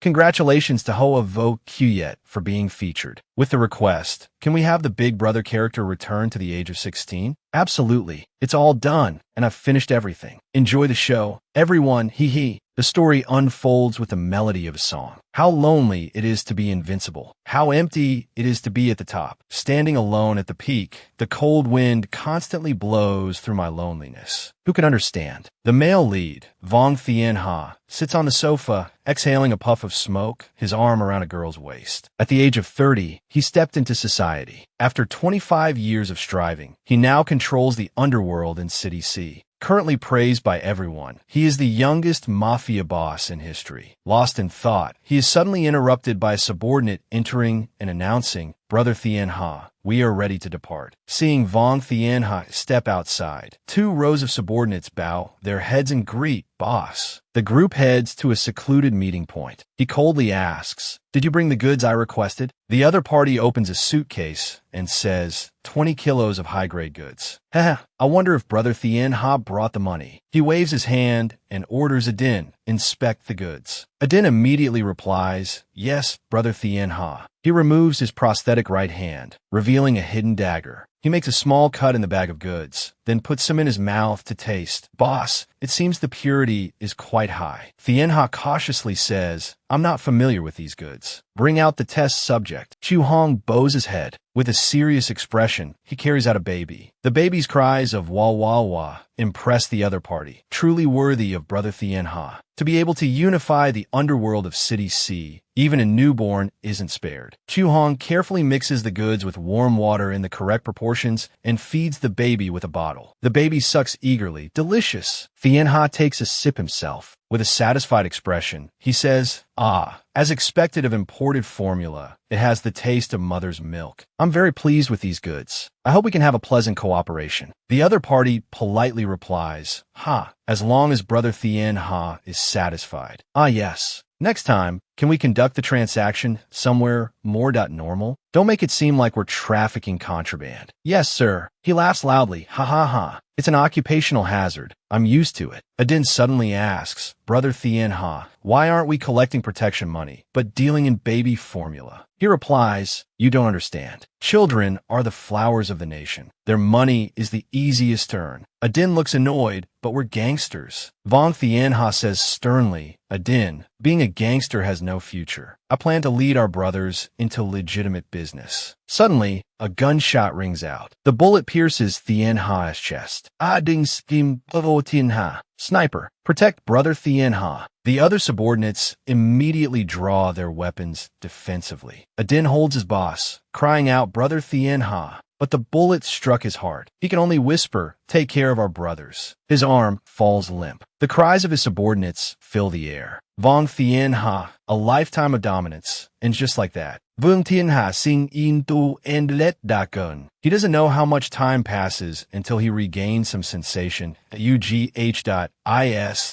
Congratulations to Hoa Vo Quyet for being featured. With the request, can we have the Big Brother character return to the age of 16? Absolutely. It's all done, and I've finished everything. Enjoy the show. Everyone, hee hee. The story unfolds with the melody of a song. How lonely it is to be invincible. How empty it is to be at the top. Standing alone at the peak, the cold wind constantly blows through my loneliness. Who can understand? The male lead, Vong Thien Ha, sits on the sofa, exhaling a puff of smoke, his arm around a girl's waist. At the age of 30, he stepped into society. After 25 years of striving, he now controls the underworld in City C. Currently praised by everyone, he is the youngest Mafia boss in history. Lost in thought, he is suddenly interrupted by a subordinate entering and announcing, "Brother Thien Ha, we are ready to depart." Seeing Vong Thien Ha step outside, 2 rows of subordinates bow their heads and greet, "Boss." The group heads to a secluded meeting point. He coldly asks, "Did you bring the goods I requested?" The other party opens a suitcase and says, 20 kilos of high-grade goods. Heh, I wonder if Brother Thien Ha brought the money. He waves his hand and orders Adin, "Inspect the goods." Adin immediately replies, "Yes, Brother Thien Ha." He removes his prosthetic right hand, revealing a hidden dagger. He makes a small cut in the bag of goods, then puts some in his mouth to taste. "Boss, it seems the purity is quite high." Thien Ha cautiously says, "I'm not familiar with these goods. Bring out the test subject." Chu Hong bows his head. With a serious expression, he carries out a baby. The baby's cries of "wah wah wah" impress the other party, truly worthy of Brother Thien Ha. To be able to unify the underworld of City C, even a newborn isn't spared. Chu Hong carefully mixes the goods with warm water in the correct proportions and feeds the baby with a bottle. The baby sucks eagerly. Delicious. Thien Ha takes a sip himself. With a satisfied expression, he says, "Ah, as expected of imported formula, it has the taste of mother's milk. I'm very pleased with these goods. I hope we can have a pleasant cooperation." The other party politely replies, "Ha, as long as Brother Thien Ha is satisfied." "Ah, yes. Next time, can we conduct the transaction somewhere more normal? Don't make it seem like we're trafficking contraband." "Yes, sir." He laughs loudly. "Ha ha ha. It's an occupational hazard. I'm used to it." Adin suddenly asks, "Brother Thien Ha, why aren't we collecting protection money, but dealing in baby formula?" He replies, "You don't understand. Children are the flowers of the nation. Their money is the easiest to earn." Adin looks annoyed, "But we're gangsters." Vong Thien Ha says sternly, "Adin, being a gangster has no future. I plan to lead our brothers into legitimate business." Suddenly, a gunshot rings out. The bullet pierces Thien Ha's chest. Ading skim Thien Ha. Sniper, protect Brother Thien Ha. The other subordinates immediately draw their weapons defensively. Adin holds his boss, crying out, "Brother Thien Ha." But the bullet struck his heart. He can only whisper, "Take care of our brothers." His arm falls limp. The cries of his subordinates fill the air. Vong Thien Ha, a lifetime of dominance, and just like that, Vung Thien Ha sing in tu and let da gun. He doesn't know how much time passes until he regains some sensation. UGH.is,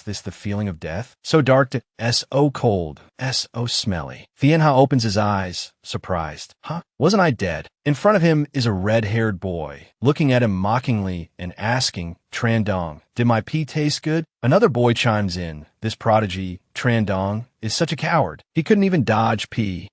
this the feeling of death? So dark to so cold, so smelly. Thien Ha opens his eyes, surprised. Huh? Wasn't I dead? In front of him is a red-haired boy, looking at him mockingly and asking, "Tran Dong, did my pee taste good?" Another boy chimes in. This prodigy, Tran Dong, is such a coward. He couldn't even dodge pee.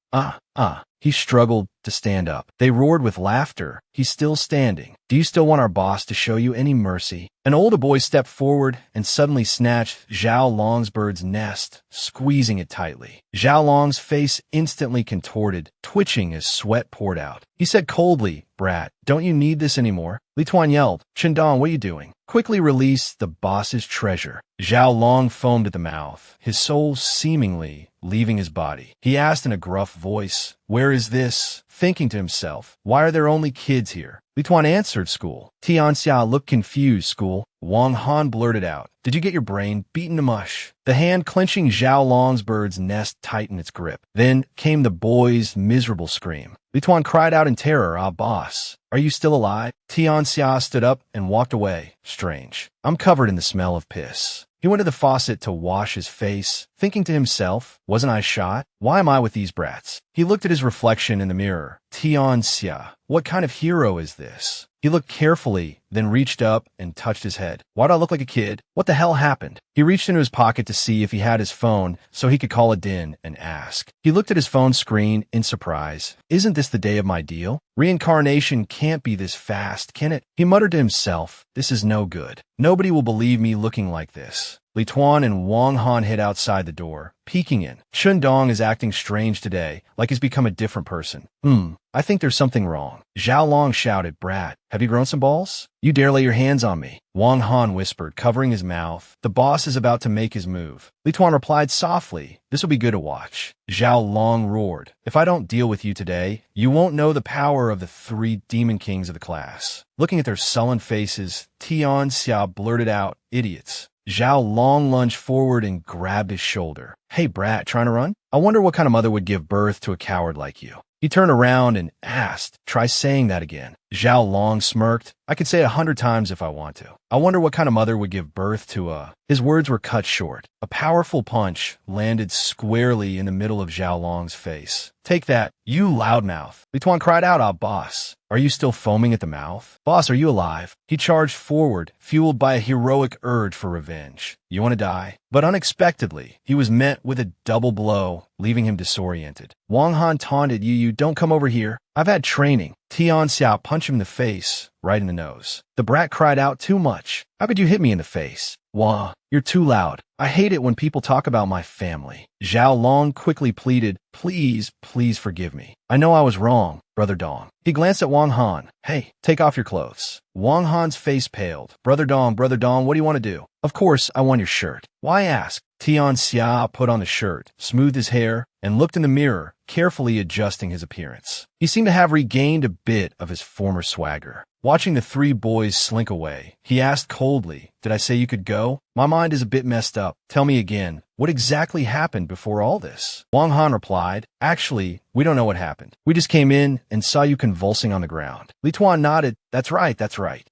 He struggled to stand up. They roared with laughter. He's still standing. "Do you still want our boss to show you any mercy?" An older boy stepped forward and suddenly snatched Zhao Long's bird's nest, squeezing it tightly. Zhao Long's face instantly contorted, twitching as sweat poured out. He said coldly, "Brat, don't you need this anymore?" Li Tuan yelled, "Chendong, what are you doing? Quickly release the boss's treasure." Zhao Long foamed at the mouth, his soul seemingly leaving his body. He asked in a gruff voice, "Where is this?" Thinking to himself, "Why are there only kids here?" Li Tuan answered, "School." Tianxia looked confused. "School?" Wang Han blurted out, "Did you get your brain beaten to mush?" The hand clenching Zhao Long's bird's nest tightened its grip. Then came the boy's miserable scream. Li Tuan cried out in terror, "Ah, boss, are you still alive?" Tianxia stood up and walked away. "Strange. I'm covered in the smell of piss." He went to the faucet to wash his face, thinking to himself, wasn't I shot? Why am I with these brats? He looked at his reflection in the mirror. Tianxia, what kind of hero is this? He looked carefully, then reached up and touched his head. Why do I look like a kid? What the hell happened? He reached into his pocket to see if he had his phone so he could call a din and ask. He looked at his phone screen in surprise. Isn't this the day of my deal? Reincarnation can't be this fast, can it? He muttered to himself, this is no good. Nobody will believe me looking like this. Li Tuan and Wang Han hid outside the door, peeking in. Chun Dong is acting strange today, like he's become a different person. I think there's something wrong. Zhao Long shouted, Brat, have you grown some balls? You dare lay your hands on me. Wang Han whispered, covering his mouth. The boss is about to make his move. Li Tuan replied softly, this will be good to watch. Zhao Long roared, if I don't deal with you today, you won't know the power of the 3 demon kings of the class. Looking at their sullen faces, Tian Xia blurted out, idiots. Zhao Long lunged forward and grabbed his shoulder. Hey, brat, trying to run? I wonder what kind of mother would give birth to a coward like you. He turned around and asked, try saying that again. Zhao Long smirked. I could say it 100 times if I want to. I wonder what kind of mother would give birth to a... His words were cut short. A powerful punch landed squarely in the middle of Zhao Long's face. Take that, you loudmouth. Li Tuan cried out, boss. Are you still foaming at the mouth? Boss, are you alive? He charged forward, fueled by a heroic urge for revenge. You want to die? But unexpectedly, he was met with a double blow, leaving him disoriented. Wang Han taunted, you don't come over here. I've had training. Tian Xia punched him in the face, right in the nose. The brat cried out, too much. How could you hit me in the face? Wah, you're too loud. I hate it when people talk about my family. Zhao Long quickly pleaded, please forgive me. I know I was wrong, Brother Dong. He glanced at Wang Han. Hey, take off your clothes. Wang Han's face paled. Brother Dong, what do you want to do? Of course, I want your shirt. Why ask? Tian Xia put on the shirt, smoothed his hair, and looked in the mirror, carefully adjusting his appearance. He seemed to have regained a bit of his former swagger. Watching the 3 boys slink away, he asked coldly, did I say you could go? My mind is a bit messed up. Tell me again, what exactly happened before all this? Wang Han replied, actually, we don't know what happened. We just came in and saw you convulsing on the ground. Li Tuan nodded, that's right.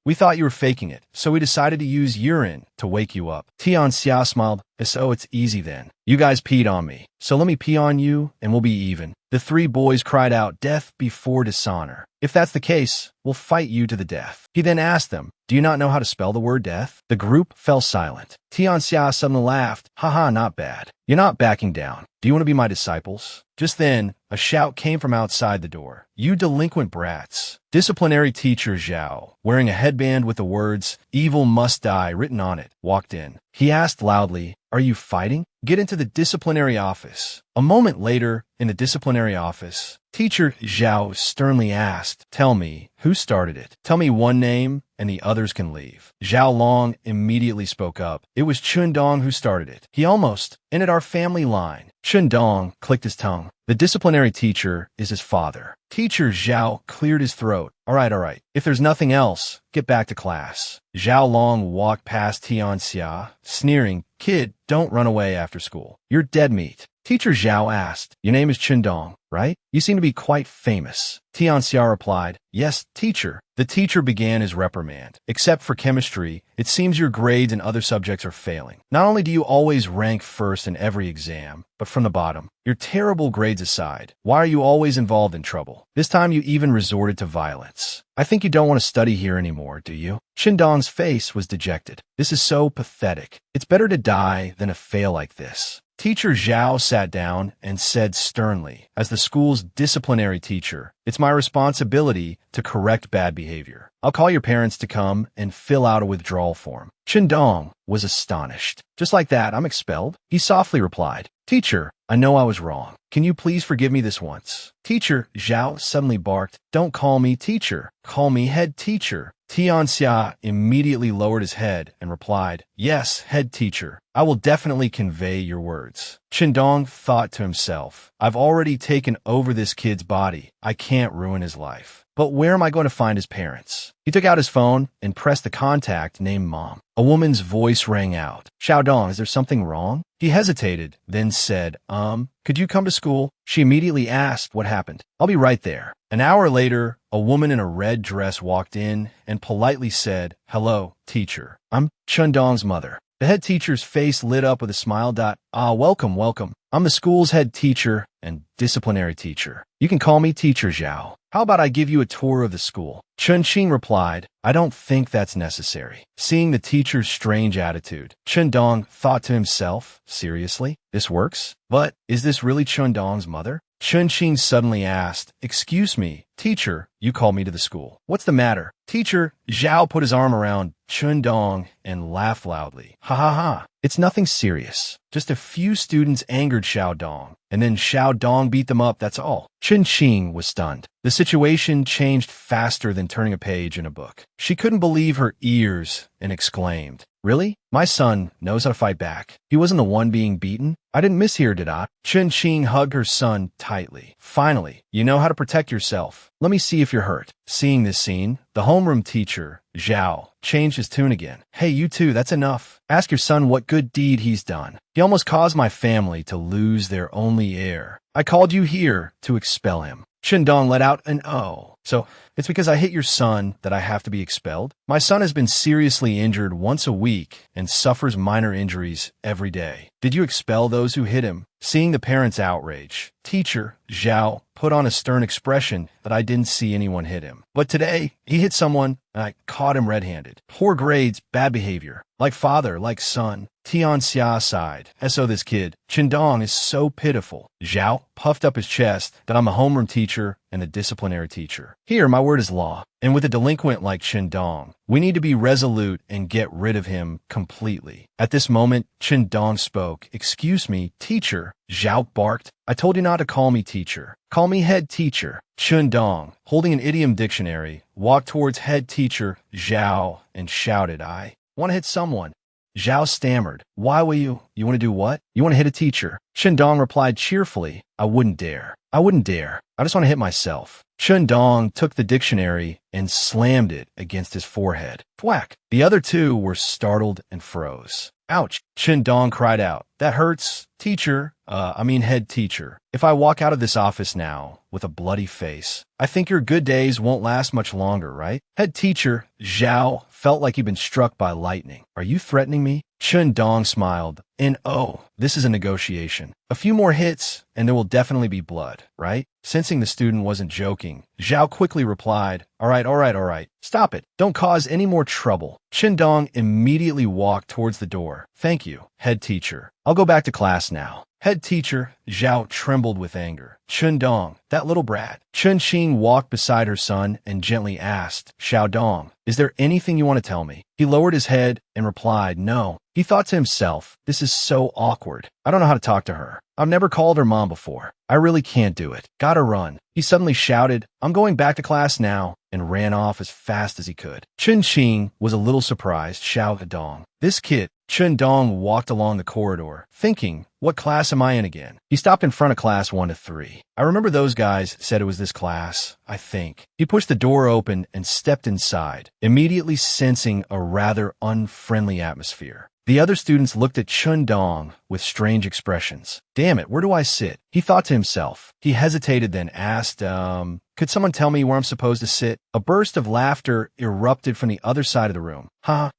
We thought you were faking it, so we decided to use urine to wake you up. Tian Xia smiled, so it's easy then. You guys peed on me, so let me pee on you and we'll be even. The 3 boys cried out, death before dishonor. If that's the case, we'll fight you to the death. He then asked them, do you not know how to spell the word death? The group fell silent. Tian Xia suddenly laughed, haha, not bad. You're not backing down. Do you want to be my disciples? Just then, a shout came from outside the door. You delinquent brats. Disciplinary teacher Zhao, wearing a headband with the words, evil must die written on it, walked in. He asked loudly, are you fighting? Get into the disciplinary office. A moment later, in the disciplinary office, Teacher Zhao sternly asked, tell me, who started it? Tell me one name, and the others can leave. Zhao Long immediately spoke up. It was Chun Dong who started it. He almost ended our family line. Chun Dong clicked his tongue. The disciplinary teacher is his father. Teacher Zhao cleared his throat. All right. If there's nothing else, get back to class. Zhao Long walked past Tian Xia, sneering, kid, don't run away after school. You're dead meat. Teacher Zhao asked, your name is Chun Dong, right? You seem to be quite famous. Tian Xia replied, yes, teacher. The teacher began his reprimand. Except for chemistry, it seems your grades in other subjects are failing. Not only do you always rank first in every exam, but from the bottom. Your terrible grades aside, why are you always involved in trouble? This time you even resorted to violence. I think you don't want to study here anymore, do you? Chun Dong's face was dejected. This is so pathetic. It's better to die than to fail like this. Teacher Zhao sat down and said sternly, as the school's disciplinary teacher, it's my responsibility to correct bad behavior. I'll call your parents to come and fill out a withdrawal form. Chun Dong was astonished. Just like that, I'm expelled? He softly replied, teacher, I know I was wrong. Can you please forgive me this once? Teacher Zhao suddenly barked, don't call me teacher. Call me head teacher. Tian Xia immediately lowered his head and replied, yes, head teacher. I will definitely convey your words. Chun Dong thought to himself, I've already taken over this kid's body. I can't ruin his life. But where am I going to find his parents? He took out his phone and pressed the contact named Mom. A woman's voice rang out. Xiao Dong, is there something wrong? He hesitated, then said, could you come to school? She immediately asked what happened. I'll be right there. An hour later, a woman in a red dress walked in and politely said, hello, teacher. I'm Chun Dong's mother. The head teacher's face lit up with a smile. Welcome, welcome. I'm the school's head teacher and disciplinary teacher. You can call me Teacher Zhao. How about I give you a tour of the school? Chun Qing replied, I don't think that's necessary. Seeing the teacher's strange attitude, Chun Dong thought to himself, seriously? This works? But is this really Chun Dong's mother? Chun Qing suddenly asked, excuse me, teacher, you called me to the school. What's the matter? Teacher, Zhao put his arm around Chun Dong and laughed loudly. Ha ha ha. It's nothing serious. Just a few students angered Xiao Dong, and then Xiao Dong beat them up, that's all. Chun Qing was stunned. The situation changed faster than turning a page in a book. She couldn't believe her ears and exclaimed, really? My son knows how to fight back. He wasn't the one being beaten? I didn't mishear, did I? Chun Qing hugged her son tightly. Finally, you know how to protect yourself. Let me see if you're hurt. Seeing this scene, the homeroom teacher, Zhao, changed his tune again. Hey, you two, that's enough. Ask your son what good deed he's done. He almost caused my family to lose their only heir. I called you here to expel him. Chun Dong let out an oh. So, it's because I hit your son that I have to be expelled? My son has been seriously injured once a week and suffers minor injuries every day. Did you expel those who hit him? Seeing the parents' outrage, Teacher Zhao put on a stern expression that I didn't see anyone hit him. But today, he hit someone and I caught him red-handed. Poor grades, bad behavior. Like father, like son. Tianxia sighed. So this kid, Chun Dong, is so pitiful. Zhao puffed up his chest that I'm a homeroom teacher and a disciplinary teacher. Here, my word is law. And with a delinquent like Chun Dong, we need to be resolute and get rid of him completely. At this moment, Chun Dong spoke. Excuse me, teacher, Zhao barked. I told you not to call me teacher. Call me head teacher. Chun Dong, holding an idiom dictionary, walked towards head teacher Zhao and shouted, I want to hit someone. Zhao stammered. Why will you? You want to do what? You want to hit a teacher? Chun Dong replied cheerfully, I wouldn't dare. I wouldn't dare. I just want to hit myself. Chun Dong took the dictionary and slammed it against his forehead. Thwack! The other two were startled and froze. Ouch! Chun Dong cried out. That hurts. Teacher, head teacher. If I walk out of this office now with a bloody face, I think your good days won't last much longer, right? Head teacher, Zhao, felt like he'd been struck by lightning. Are you threatening me? Chun Dong smiled. And oh, this is a negotiation. A few more hits, and there will definitely be blood, right? Sensing the student wasn't joking, Zhao quickly replied, all right. Stop it. Don't cause any more trouble. Chun Dong immediately walked towards the door. Thank you, head teacher. I'll go back to class now. Head teacher, Zhao trembled with anger. Chun Dong, that little brat. Chun Qing walked beside her son and gently asked, Xiao Dong, is there anything you want to tell me? He lowered his head and replied, no. He thought to himself, this is so awkward. I don't know how to talk to her. I've never called her mom before. I really can't do it. Gotta run. He suddenly shouted, I'm going back to class now, and ran off as fast as he could. Chun Qing was a little surprised. Xiao Dong. This kid. Chun Dong walked along the corridor, thinking, what class am I in again? He stopped in front of class 1 to 3. I remember those guys said it was this class, I think. He pushed the door open and stepped inside, immediately sensing a rather unfriendly atmosphere. The other students looked at Chun Dong with strange expressions. Damn it, where do I sit? He thought to himself. He hesitated, then asked, could someone tell me where I'm supposed to sit? A burst of laughter erupted from the other side of the room.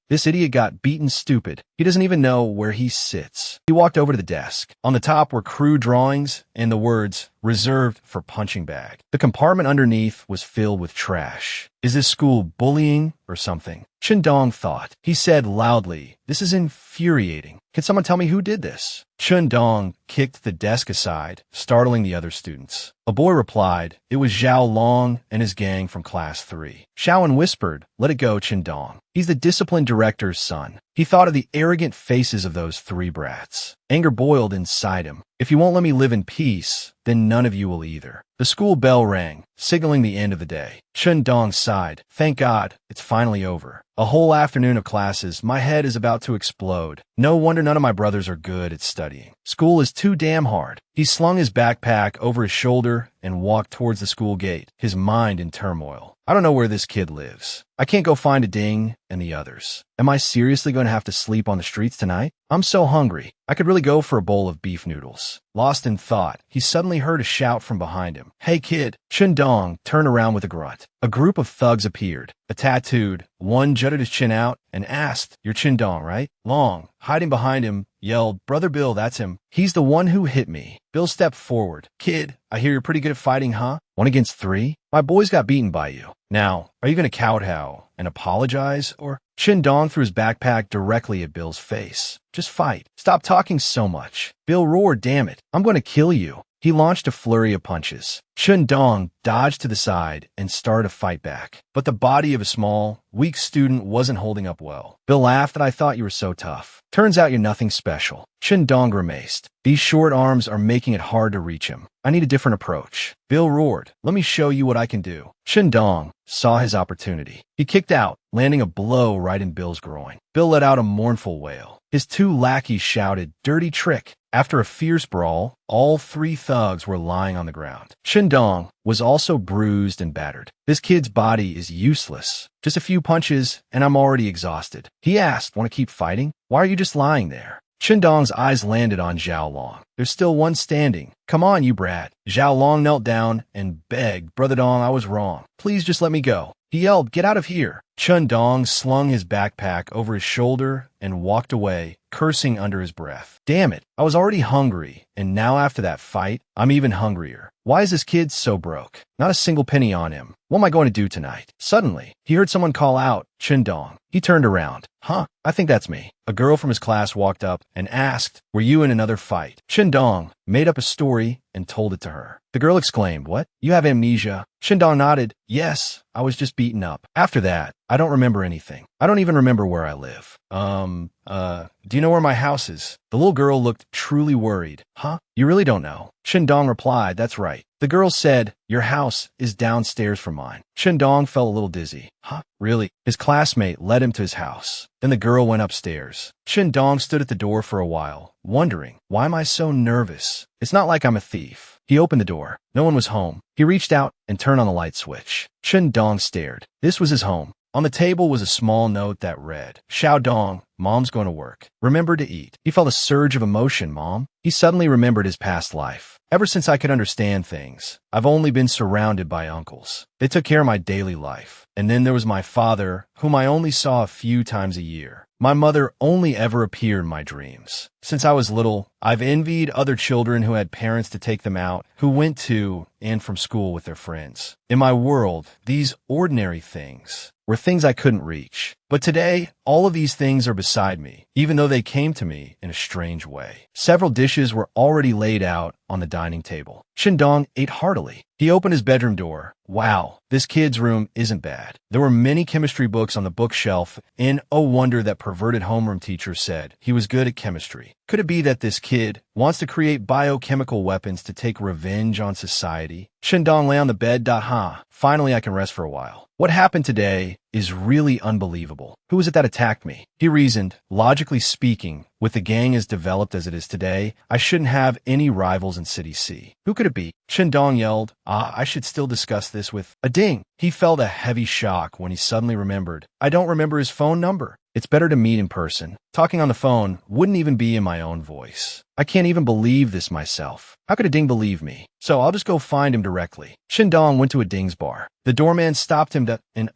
This idiot got beaten stupid. He doesn't even know where he sits. He walked over to the desk. On the top were crude drawings and the words, reserved for punching bag. The compartment underneath was filled with trash. Is this school bullying or something? Chun Dong thought. He said loudly, this is infuriating. Can someone tell me who did this? Chun Dong kicked the desk aside, startling the other students. A boy replied, it was Zhao Long and his gang from class 3. Xiaoan whispered, let it go, Chun Dong. He's the discipline director's son. He thought of the arrogant faces of those 3 brats. Anger boiled inside him. If you won't let me live in peace, then none of you will either. The school bell rang, signaling the end of the day. Chun Dong sighed. Thank God, it's finally over. A whole afternoon of classes, my head is about to explode. No wonder none of my brothers are good at studying. School is too damn hard. He slung his backpack over his shoulder and walked towards the school gate, his mind in turmoil. I don't know where this kid lives. I can't go find a Ding and the others. Am I seriously going to have to sleep on the streets tonight? I'm so hungry. I could really go for a bowl of beef noodles. Lost in thought, he suddenly heard a shout from behind him. Hey kid! Dong turned around with a grunt. A group of thugs appeared. A tattooed, one jutted his chin out and asked, "You're Dong, right?" Long, hiding behind him, yelled, "Brother Bill, that's him. He's the one who hit me." Bill stepped forward. "Kid, I hear you're pretty good at fighting, huh? 1 against 3? My boys got beaten by you. Now, are you going to kowtow and apologize, or—" Dong threw his backpack directly at Bill's face. "Just fight. Stop talking so much." Bill roared, "Damn it, I'm going to kill you." He launched a flurry of punches. Dong dodged to the side and started to fight back. But the body of a small, weak student wasn't holding up well. Bill laughed. "I thought you were so tough. Turns out you're nothing special." Dong grimaced. "These short arms are making it hard to reach him. I need a different approach." Bill roared, "Let me show you what I can do." Dong saw his opportunity. He kicked out, landing a blow right in Bill's groin. Bill let out a mournful wail. His 2 lackeys shouted, "Dirty trick." After a fierce brawl, all 3 thugs were lying on the ground. Dong was also bruised and battered. "This kid's body is useless. Just a few punches, and I'm already exhausted." He asked, "Want to keep fighting? Why are you just lying there?" Dong's eyes landed on Zhao Long. "There's still one standing. Come on, you brat." Zhao Long knelt down and begged, "Brother Dong, I was wrong. Please just let me go." He yelled, "Get out of here." Dong slung his backpack over his shoulder and walked away, cursing under his breath. "Damn it, I was already hungry, and now after that fight, I'm even hungrier. Why is this kid so broke? Not a single penny on him. What am I going to do tonight?" Suddenly, he heard someone call out, Dong. He turned around. "Huh, I think that's me." A girl from his class walked up and asked, "Were you in another fight?" Dong made up a story and told it to her. The girl exclaimed, "What? You have amnesia?" Dong nodded, "Yes, I was just beaten up. After that, I don't remember anything. I don't even remember where I live." Do you know where my house is?" The little girl looked truly worried. "Huh? You really don't know?" Dong replied, "That's right." The girl said, "Your house is downstairs from mine." Dong felt a little dizzy. "Huh? Really?" His classmate led him to his house. Then the girl went upstairs. Dong stood at the door for a while, wondering, why am I so nervous? It's not like I'm a thief. He opened the door. No one was home. He reached out and turned on the light switch. Dong stared. This was his home. On the table was a small note that read, "Xiao Dong, Mom's going to work. Remember to eat." He felt a surge of emotion, Mom. He suddenly remembered his past life. "Ever since I could understand things, I've only been surrounded by uncles. They took care of my daily life. And then there was my father, whom I only saw a few times a year. My mother only ever appeared in my dreams. Since I was little, I've envied other children who had parents to take them out, who went to and from school with their friends. In my world, these ordinary things were things I couldn't reach. But today, all of these things are beside me, even though they came to me in a strange way." Several dishes were already laid out on the dining table. Dong ate heartily. He opened his bedroom door. Wow, this kid's room isn't bad. There were many chemistry books on the bookshelf, and oh wonder that perverted homeroom teacher said he was good at chemistry. Could it be that this kid wants to create biochemical weapons to take revenge on society? Dong lay on the bed. Finally I can rest for a while. What happened today is really unbelievable. Who was it that attacked me? He reasoned. Logically speaking, with the gang as developed as it is today, I shouldn't have any rivals in City C. Who could it be? Dong yelled, I should still discuss this with a Ding. He felt a heavy shock when he suddenly remembered. I don't remember his phone number. It's better to meet in person. Talking on the phone wouldn't even be in my own voice. I can't even believe this myself. How could a Ding believe me? So I'll just go find him directly. Dong went to a Ding's bar. The doorman stopped him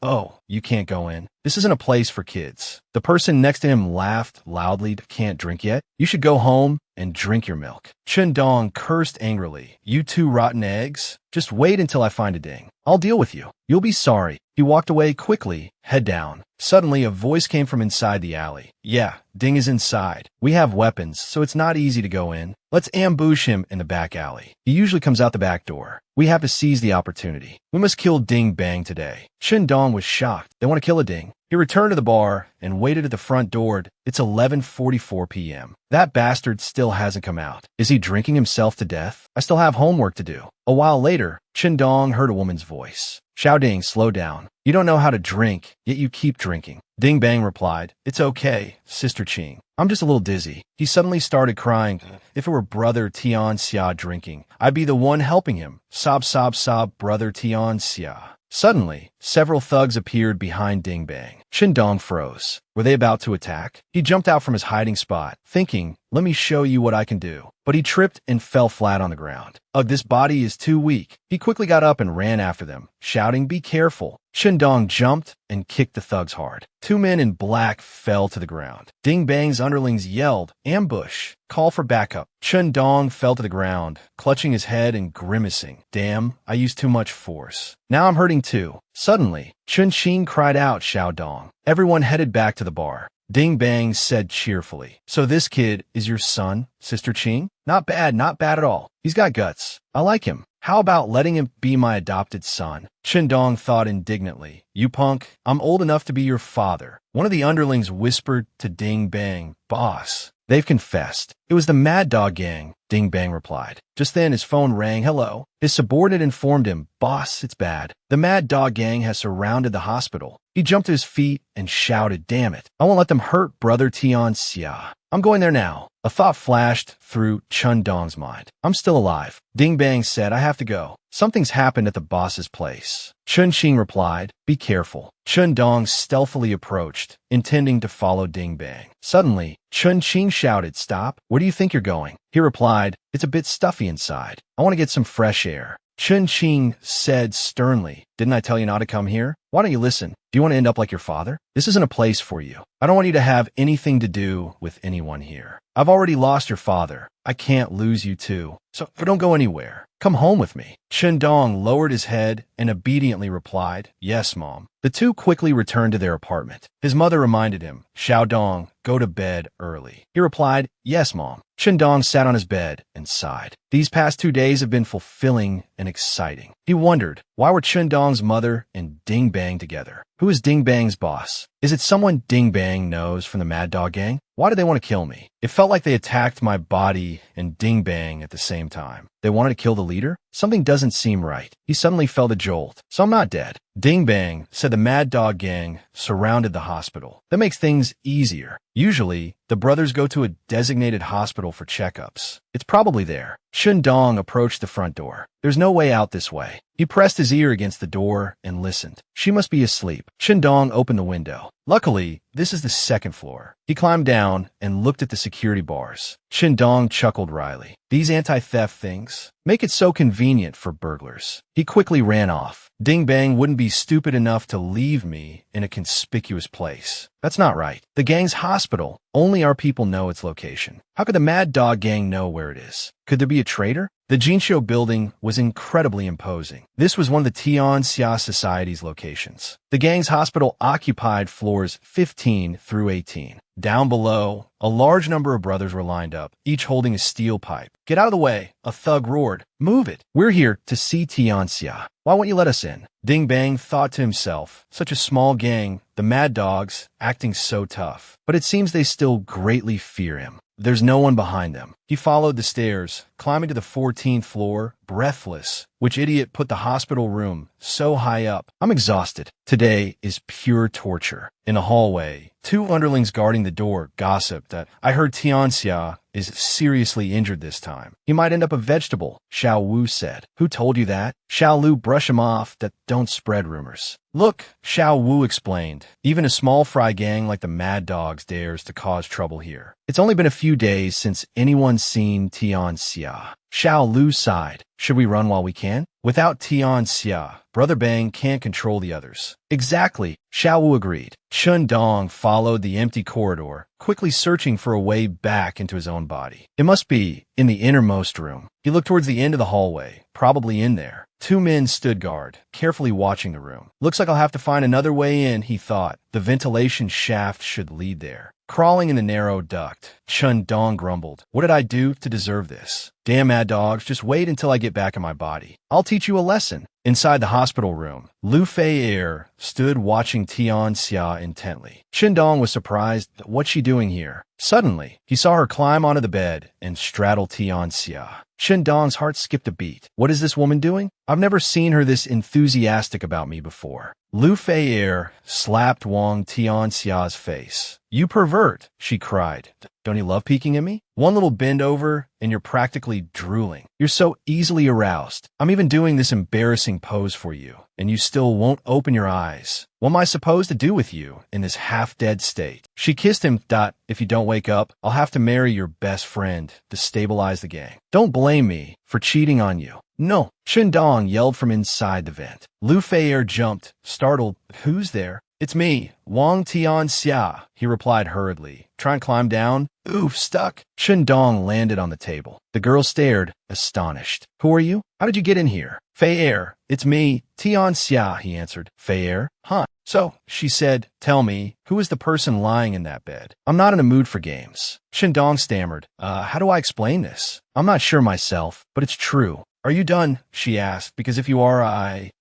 oh, you can't go in. This isn't a place for kids. The person next to him laughed loudly. Can't drink yet? You should go home and drink your milk. Dong cursed angrily. You 2 rotten eggs? Just wait until I find a Ding. I'll deal with you. You'll be sorry. He walked away quickly, head down. Suddenly, a voice came from inside the alley. Yeah, Ding is inside. We have weapons, so it's not easy to go in. Let's ambush him in the back alley. He usually comes out the back door. We have to seize the opportunity. We must kill Ding Bang today. Dong was shocked. They want to kill a Ding. He returned to the bar and waited at the front door. It's 11:44 p.m. That bastard still hasn't come out. Is he drinking himself to death? I still have homework to do. A while later, Dong heard a woman's voice. Xiao Ding, slow down. You don't know how to drink, yet you keep drinking. Ding Bang replied, It's okay, Sister Ching. I'm just a little dizzy. He suddenly started crying. If it were Brother Tian Xia drinking, I'd be the one helping him. Sob, sob, sob, Brother Tian Xia. Suddenly, several thugs appeared behind Ding Bang. Chen Dong froze. Were they about to attack? He jumped out from his hiding spot, thinking, let me show you what I can do. But he tripped and fell flat on the ground. Ugh, this body is too weak. He quickly got up and ran after them, shouting, be careful. Chen Dong jumped and kicked the thugs hard. Two men in black fell to the ground. Ding Bang's underlings yelled, ambush, call for backup. Chen Dong fell to the ground, clutching his head and grimacing. Damn, I used too much force. Now I'm hurting too. Suddenly, Chun Qing cried out, Xiao Dong. Everyone headed back to the bar. Ding Bang said cheerfully, so this kid is your son, Sister Qing? Not bad at all. He's got guts. I like him. How about letting him be my adopted son? Chen Dong thought indignantly. You punk, I'm old enough to be your father. One of the underlings whispered to Ding Bang, boss. They've confessed. It was the Mad Dog Gang, Ding Bang replied. Just then his phone rang. Hello. His subordinate informed him, boss, it's bad. The Mad Dog Gang has surrounded the hospital. He jumped to his feet and shouted, damn it. I won't let them hurt Brother Tian Xia. I'm going there now. A thought flashed through Chun Dong's mind. I'm still alive. Ding Bang said, I have to go. Something's happened at the boss's place. Chun Qing replied, be careful. Chun Dong stealthily approached, intending to follow Ding Bang. Suddenly, Chun Qing shouted, stop. Where do you think you're going? He replied, it's a bit stuffy inside. I want to get some fresh air. Chun Qing said sternly, didn't I tell you not to come here? Why don't you listen? Do you want to end up like your father? This isn't a place for you. I don't want you to have anything to do with anyone here. I've already lost your father. I can't lose you too. So don't go anywhere. Come home with me. Chen Dong lowered his head and obediently replied, yes, Mom. The two quickly returned to their apartment. His mother reminded him, Xiao Dong, go to bed early. He replied, yes, Mom. Chen Dong sat on his bed and sighed. These past 2 days have been fulfilling and exciting. He wondered, why were Chen Dong's mother and Ding Bang together? Who is Ding Bang's boss? Is it someone Ding Bang knows from the Mad Dog Gang? Why do they want to kill me? It felt like they attacked my body and Ding Bang at the same time. They wanted to kill the leader? Something doesn't seem right. He suddenly felt a jolt. So I'm not dead. Ding Bang said the Mad Dog Gang surrounded the hospital. That makes things easier. Usually, the brothers go to a designated hospital for checkups. It's probably there. Shun Dong approached the front door. There's no way out this way. He pressed his ear against the door and listened. She must be asleep. Shun Dong opened the window. Luckily, this is the second floor. He climbed down and looked at the security bars. Shun Dong chuckled wryly. These anti-theft things make it so convenient for burglars. He quickly ran off. Ding Bang wouldn't be stupid enough to leave me in a conspicuous place. That's not right. The gang's hospital. Only our people know its location. How could the Mad Dog Gang know where it is? Could there be a traitor? The Jinsho building was incredibly imposing. This was one of the Tian Xia Society's locations. The gang's hospital occupied floors 15 through 18. Down below, a large number of brothers were lined up, each holding a steel pipe. Get out of the way, a thug roared. Move it. We're here to see Tian Xia. Why won't you let us in? Ding Bang thought to himself, such a small gang, the Mad Dogs, acting so tough. But it seems they still greatly fear him. There's no one behind them. He followed the stairs, climbing to the 14th floor, breathless. Which idiot put the hospital room so high up? I'm exhausted. Today is pure torture. In the hallway, two underlings guarding the door gossiped that I heard Tian Xia is seriously injured this time. He might end up a vegetable, Xiao Wu said. Who told you that? Xiao Lu brushed him off that don't spread rumors. Look, Xiao Wu explained, even a small fry gang like the Mad Dogs dares to cause trouble here. It's only been a few days since anyone's seen Tian Xia. Xiao Lu sighed. Should we run while we can? Without Tian Xia, Brother Bang can't control the others. Exactly, Xiao Wu agreed. Shun Dong followed the empty corridor, quickly searching for a way back into his own body. It must be in the innermost room. He looked towards the end of the hallway, probably in there. Two men stood guard, carefully watching the room. Looks like I'll have to find another way in, he thought. The ventilation shaft should lead there. Crawling in the narrow duct, Chun Dong grumbled. What did I do to deserve this? Damn Mad Dogs, just wait until I get back in my body. I'll teach you a lesson. Inside the hospital room, Lu Fei stood watching Tian Xia intently. Chen Dong was surprised. What's she doing here? Suddenly, he saw her climb onto the bed and straddle Tian Xia. Chen Dong's heart skipped a beat. What is this woman doing? I've never seen her this enthusiastic about me before. Lu Fei slapped Wang Tian Xia's face. You pervert, she cried. Don't you love peeking at me? One little bend over, and you're practically drooling. You're so easily aroused. I'm even doing this embarrassing pose for you, and you still won't open your eyes. What am I supposed to do with you in this half-dead state? She kissed him. If you don't wake up, I'll have to marry your best friend to stabilize the gang. Don't blame me for cheating on you. No, Dong yelled from inside the vent. Lu Fei'er jumped, startled. Who's there? It's me, Wang Tianxia, he replied hurriedly. Try and climb down? Oof, stuck. Dong landed on the table. The girl stared, astonished. Who are you? How did you get in here? Fei'er, it's me, Tianxia, he answered. Fei'er? Huh. So, she said, tell me, who is the person lying in that bed? I'm not in a mood for games. Dong stammered. How do I explain this? I'm not sure myself, but it's true. Are you done? She asked, because if you are,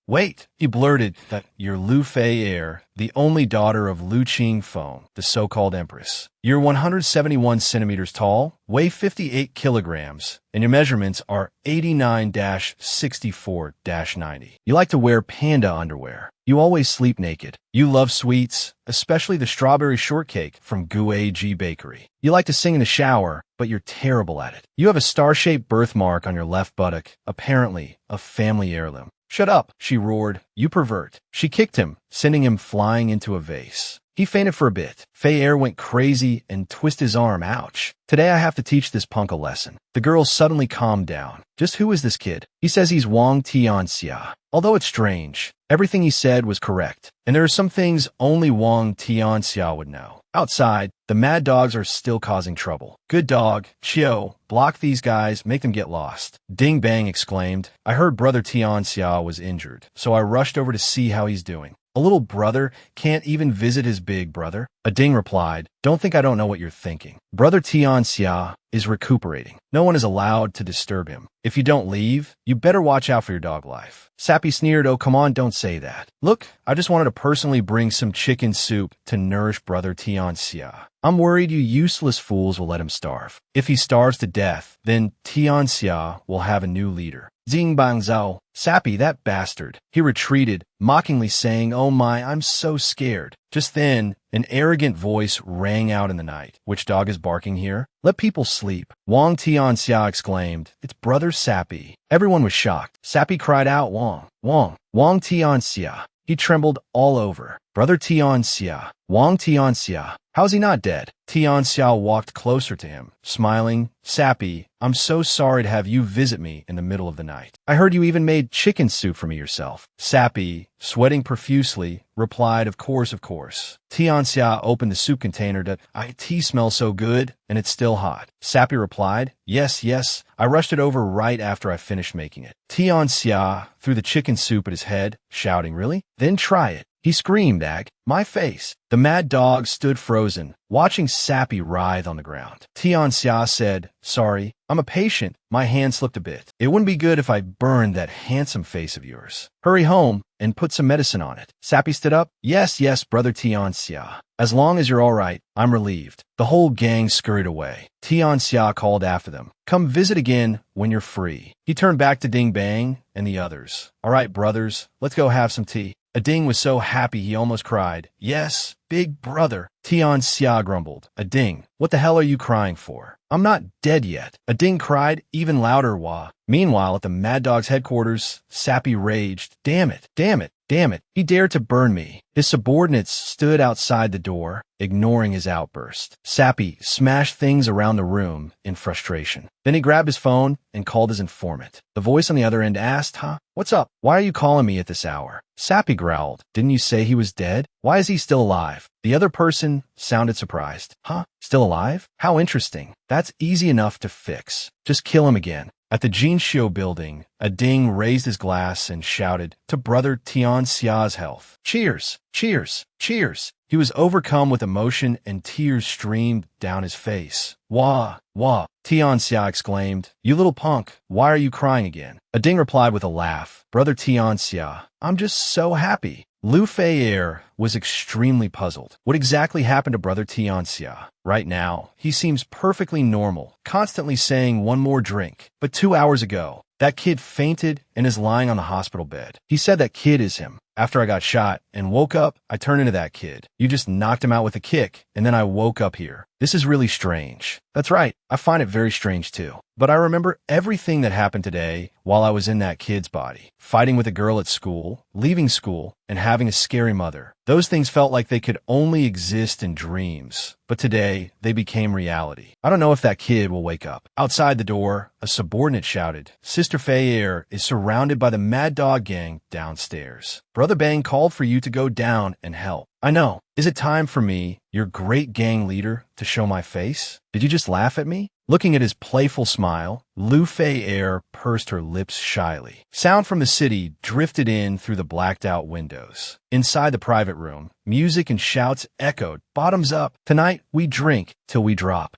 Wait, he blurted that you're Lu Fei'er, the only daughter of Lu Qingfeng, the so-called empress. You're 171 centimeters tall, weigh 58 kilograms, and your measurements are 89-64-90. You like to wear panda underwear. You always sleep naked. You love sweets, especially the strawberry shortcake from Guiji Bakery. You like to sing in the shower, but you're terrible at it. You have a star-shaped birthmark on your left buttock, apparently a family heirloom. Shut up, she roared. You pervert. She kicked him, sending him flying into a vase. He fainted for a bit. Fei'er went crazy and twisted his arm. Ouch. Today I have to teach this punk a lesson. The girl suddenly calmed down. Just who is this kid? He says he's Wang Tianxia. Although it's strange, everything he said was correct, and there are some things only Wang Tianxia would know. Outside, the mad dogs are still causing trouble. Good dog, Chio, block these guys, make them get lost. Ding Bang exclaimed. I heard Brother Tianxia was injured, so I rushed over to see how he's doing. A little brother can't even visit his big brother? A Ding replied, don't think I don't know what you're thinking. Brother Tianxia is recuperating. No one is allowed to disturb him. If you don't leave, you better watch out for your dog life. Sappy sneered, oh, come on, don't say that. Look, I just wanted to personally bring some chicken soup to nourish Brother Tianxia. I'm worried you useless fools will let him starve. If he starves to death, then Tianxia will have a new leader. Xing Bang Zhao, Sappy, that bastard. He retreated, mockingly saying, oh my, I'm so scared. Just then, an arrogant voice rang out in the night. Which dog is barking here? Let people sleep. Wang Tianxia exclaimed, it's Brother Sappy. Everyone was shocked. Sappy cried out, Wang, Wang, Wang Tianxia. He trembled all over. Brother Tianxia, Wang Tianxia. How's he not dead? Tianxia walked closer to him, smiling. Sappy, I'm so sorry to have you visit me in the middle of the night. I heard you even made chicken soup for me yourself. Sappy, sweating profusely, replied, of course, of course. Tianxia opened the soup container to, tea smells so good, and it's still hot. Sappy replied, yes, yes, I rushed it over right after I finished making it. Tianxia threw the chicken soup at his head, shouting, really? Then try it. He screamed, my face. The mad dog stood frozen, watching Sappy writhe on the ground. Tianxia said, sorry, I'm a patient. My hand slipped a bit. It wouldn't be good if I burned that handsome face of yours. Hurry home and put some medicine on it. Sappy stood up. Yes, yes, Brother Tianxia. As long as you're all right, I'm relieved. The whole gang scurried away. Tianxia called after them. Come visit again when you're free. He turned back to Ding Bang and the others. All right, brothers, let's go have some tea. A Ding was so happy he almost cried. Yes, big brother. Tianxia grumbled. A Ding, what the hell are you crying for? I'm not dead yet. A Ding cried even louder. Wah. Meanwhile, at the Mad Dog's headquarters, Sappy raged. Damn it, damn it, damn it. He dared to burn me. His subordinates stood outside the door, ignoring his outburst. Sappy smashed things around the room in frustration. Then he grabbed his phone and called his informant. The voice on the other end asked, what's up? Why are you calling me at this hour? Sappy growled. Didn't you say he was dead? Why is he still alive? The other person sounded surprised. Still alive? How interesting. That's easy enough to fix. Just kill him again. At the Jinshio building, a Ding raised his glass and shouted, to Brother Tianxia's health. Cheers! Cheers! Cheers! He was overcome with emotion and tears streamed down his face. Wah! Wah! Tianxia exclaimed, you little punk, why are you crying again? A Ding replied with a laugh. Brother Tianxia, I'm just so happy. Lu Fei'er was extremely puzzled. What exactly happened to Brother Tianxia? Right now, he seems perfectly normal, constantly saying one more drink. But 2 hours ago, that kid fainted and is lying on the hospital bed. He said that kid is him. After I got shot and woke up, I turned into that kid. You just knocked him out with a kick, and then I woke up here. This is really strange. That's right, I find it very strange too. But I remember everything that happened today while I was in that kid's body. Fighting with a girl at school, leaving school, and having a scary mother. Those things felt like they could only exist in dreams. But today, they became reality. I don't know if that kid will wake up. Outside the door, a subordinate shouted, "Sister Fayer is surrounded by the Mad Dog Gang downstairs. Brother Bang called for you to go down and help." I know. Is it time for me, your great gang leader, to show my face? Did you just laugh at me? Looking at his playful smile, Lu Fei pursed her lips shyly. Sound from the city drifted in through the blacked-out windows. Inside the private room, music and shouts echoed, "Bottoms up! Tonight, we drink till we drop."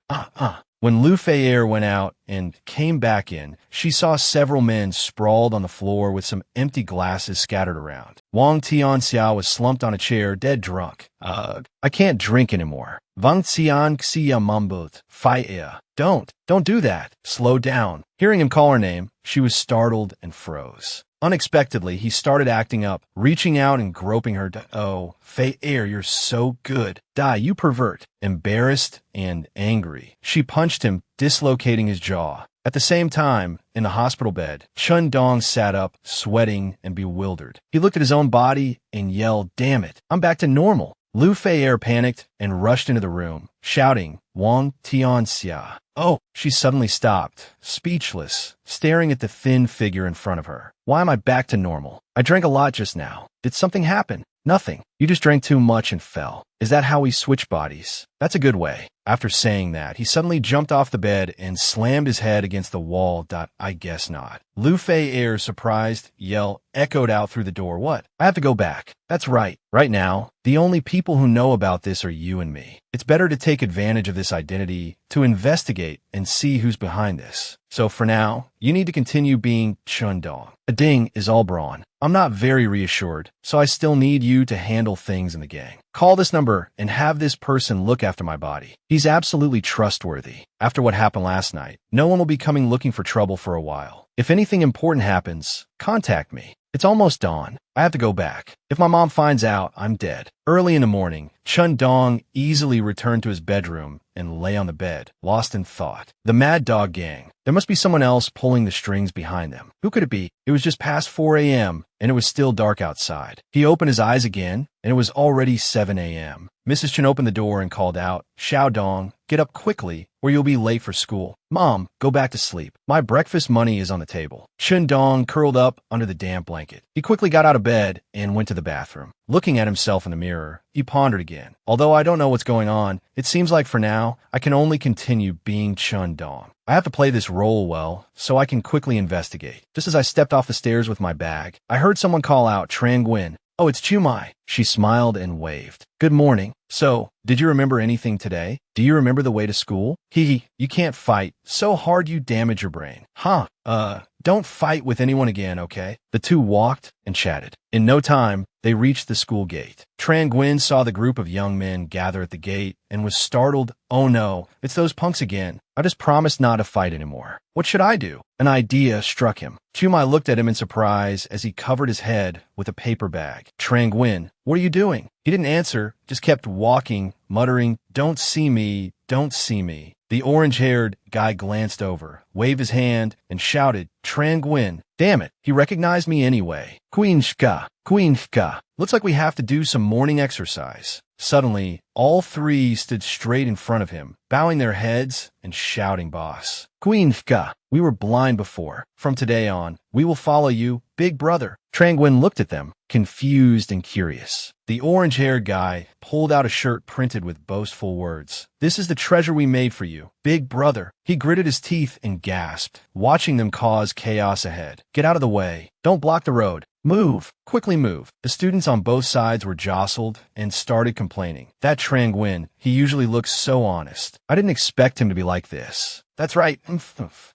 When Lu Fei went out and came back in, she saw several men sprawled on the floor with some empty glasses scattered around. Wang Tianxia was slumped on a chair, dead drunk. Ugh, I can't drink anymore. Wang Tianxia mumbled, "Fei. Don't do that. Slow down." Hearing him call her name, she was startled and froze. Unexpectedly, he started acting up, reaching out and groping her. "Oh, Fei, you're so good. Die, you pervert." Embarrassed and angry, she punched him, dislocating his jaw. At the same time, in the hospital bed, Chun Dong sat up, sweating and bewildered. He looked at his own body and yelled, "Damn it, I'm back to normal." Lu Fei panicked and rushed into the room, shouting, "Wang Tianxia." Oh, she suddenly stopped, speechless, staring at the thin figure in front of her. "Why am I back to normal? I drank a lot just now. Did something happen?" "Nothing. You just drank too much and fell." "Is that how we switch bodies?" "That's a good way." After saying that, he suddenly jumped off the bed and slammed his head against the wall. "I guess not." Lu Fei's surprised yell echoed out through the door. "What? I have to go back." "That's right. Right now, the only people who know about this are you and me. It's better to take advantage of this identity to investigate and see who's behind this. So for now, you need to continue being Chun Dong. A ding is all brawn. I'm not very reassured, so I still need you to handle things in the gang. Call this number and have this person look after my body. He's absolutely trustworthy. After what happened last night, no one will be coming looking for trouble for a while. If anything important happens, contact me. It's almost dawn. I have to go back. If my mom finds out, I'm dead." Early in the morning, Chun Dong easily returned to his bedroom and lay on the bed, lost in thought. The Mad Dog Gang. There must be someone else pulling the strings behind them. Who could it be? It was just past 4 a.m., and it was still dark outside. He opened his eyes again, and it was already 7 a.m. Mrs. Chen opened the door and called out, "Xiao Dong, get up quickly, or you'll be late for school." "Mom, go back to sleep. My breakfast money is on the table." Chun Dong curled up under the damp blanket. He quickly got out of bed and went to the bathroom. Looking at himself in the mirror, he pondered again. Although I don't know what's going on, it seems like for now, I can only continue being Chun Dong. I have to play this role well, so I can quickly investigate. Just as I stepped off the stairs with my bag, I heard someone call out, "Trang Nguyen." "Oh, it's Chumai." She smiled and waved. "Good morning. So, did you remember anything today? Do you remember the way to school?" "Hee, you can't fight. So hard you damage your brain." "Huh, don't fight with anyone again, okay?" The two walked and chatted. In no time, they reached the school gate. Trang Nguyen saw the group of young men gather at the gate and was startled. "Oh no, it's those punks again. I just promised not to fight anymore. What should I do?" An idea struck him. Chumai looked at him in surprise as he covered his head with a paper bag. "Trang Nguyen, what are you doing?" He didn't answer, just kept walking, muttering, "Don't see me, don't see me." The orange-haired guy glanced over, waved his hand, and shouted, "Trang Nguyen." Damn it, he recognized me anyway. Queen Shka. Looks like we have to do some morning exercise." Suddenly, all three stood straight in front of him, bowing their heads and shouting, "Boss." "Queen Shka, we were blind before. From today on, we will follow you, big brother." Trang Nguyen looked at them, confused and curious. The orange-haired guy pulled out a shirt printed with boastful words. "This is the treasure we made for you, big brother." He gritted his teeth and gasped, watching them cause chaos ahead. "Get out of the way. Don't block the road. Move. Quickly move." The students on both sides were jostled and started complaining. "That Trang Nguyen, he usually looks so honest. I didn't expect him to be like this." That's right.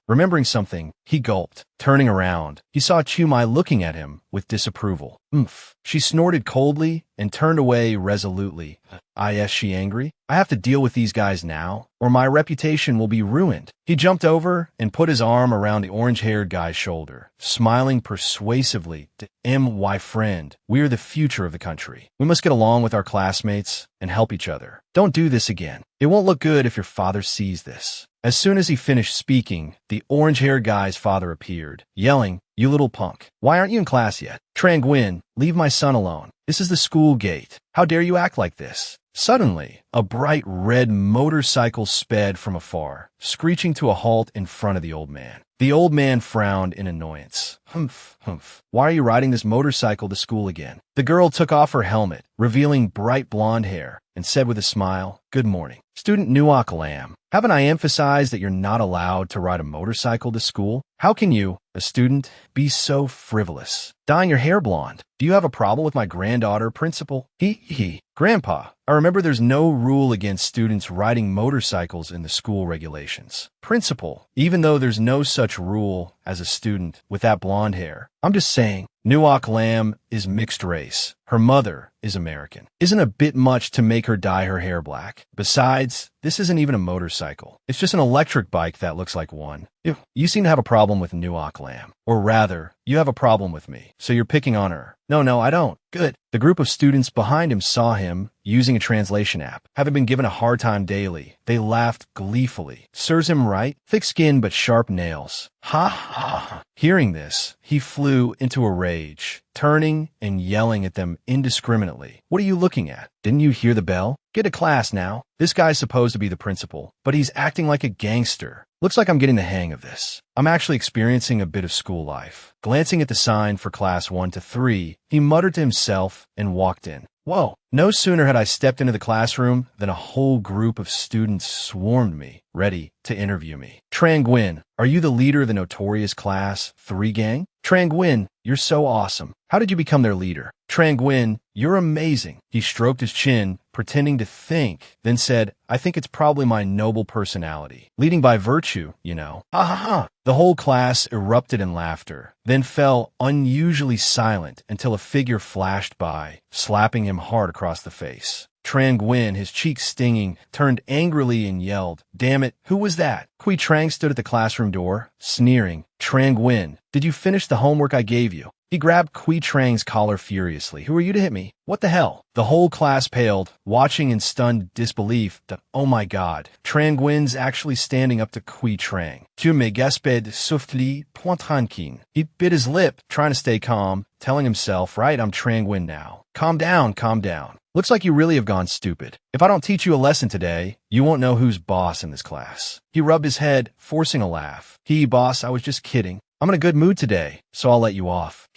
Remembering something, he gulped. Turning around, he saw Chumai looking at him with disapproval. She snorted coldly and turned away resolutely. Is she angry? I have to deal with these guys now, or my reputation will be ruined. He jumped over and put his arm around the orange-haired guy's shoulder, smiling persuasively to my friend, we're the future of the country. We must get along with our classmates and help each other. Don't do this again. It won't look good if your father sees this. As soon as he finished speaking, the orange-haired guy's father appeared, yelling, "You little punk. Why aren't you in class yet? Trang-Nguyen, leave my son alone. This is the school gate. How dare you act like this?" Suddenly, a bright red motorcycle sped from afar, screeching to a halt in front of the old man. The old man frowned in annoyance. Humph. Why are you riding this motorcycle to school again? The girl took off her helmet, revealing bright blonde hair, and said with a smile, "Good morning. Student Nuok Lam. Haven't I emphasized that you're not allowed to ride a motorcycle to school? How can you, a student, be so frivolous? Dyeing your hair blonde. Do you have a problem with my granddaughter, principal?" Grandpa, I remember there's no rule against students riding motorcycles in the school regulations. Principal, even though there's no such rule as a student with that blonde hair, I'm just saying, Nuok Lam is mixed race. Her mother is American. Isn't a bit much to make her dye her hair black. Besides, this isn't even a motorcycle. It's just an electric bike that looks like one. You seem to have a problem with Nuok Lam. Or rather, you have a problem with me, so you're picking on her. No, I don't. Good. The group of students behind him saw him, using a translation app. Having been given a hard time daily, they laughed gleefully. Serves him right? Thick skin but sharp nails. Ha. Hearing this, he flew into a rage, turning and yelling at them indiscriminately. What are you looking at? Didn't you hear the bell? Get to class now. This guy's supposed to be the principal, but he's acting like a gangster. Looks like I'm getting the hang of this. I'm actually experiencing a bit of school life. Glancing at the sign for class 1 to 3, he muttered to himself and walked in. Whoa. No sooner had I stepped into the classroom than a whole group of students swarmed me, ready to interview me. Trang-Nguyen, are you the leader of the notorious Class 3 gang? Trang-Nguyen, you're so awesome. How did you become their leader? Trang-Nguyen, you're amazing. He stroked his chin, pretending to think, then said, I think it's probably my noble personality. Leading by virtue, you know. Ha. The whole class erupted in laughter, then fell unusually silent until a figure flashed by, slapping him hard across the face. Trang-Nguyen, his cheeks stinging, turned angrily and yelled, "Damn it, who was that?" Kui Trang stood at the classroom door, sneering. Trang-Nguyen, did you finish the homework I gave you? He grabbed Kui Trang's collar furiously. Who are you to hit me? What the hell? The whole class paled, watching in stunned disbelief. Oh my god, Trang-Nguyen's actually standing up to Kui Trang. Tu me gasped souffli point tranquille. He bit his lip, trying to stay calm, telling himself, right, I'm Trang-Nguyen now. Calm down. Looks like you really have gone stupid. If I don't teach you a lesson today, you won't know who's boss in this class. He rubbed his head, forcing a laugh. Boss, I was just kidding. I'm in a good mood today, so I'll let you off.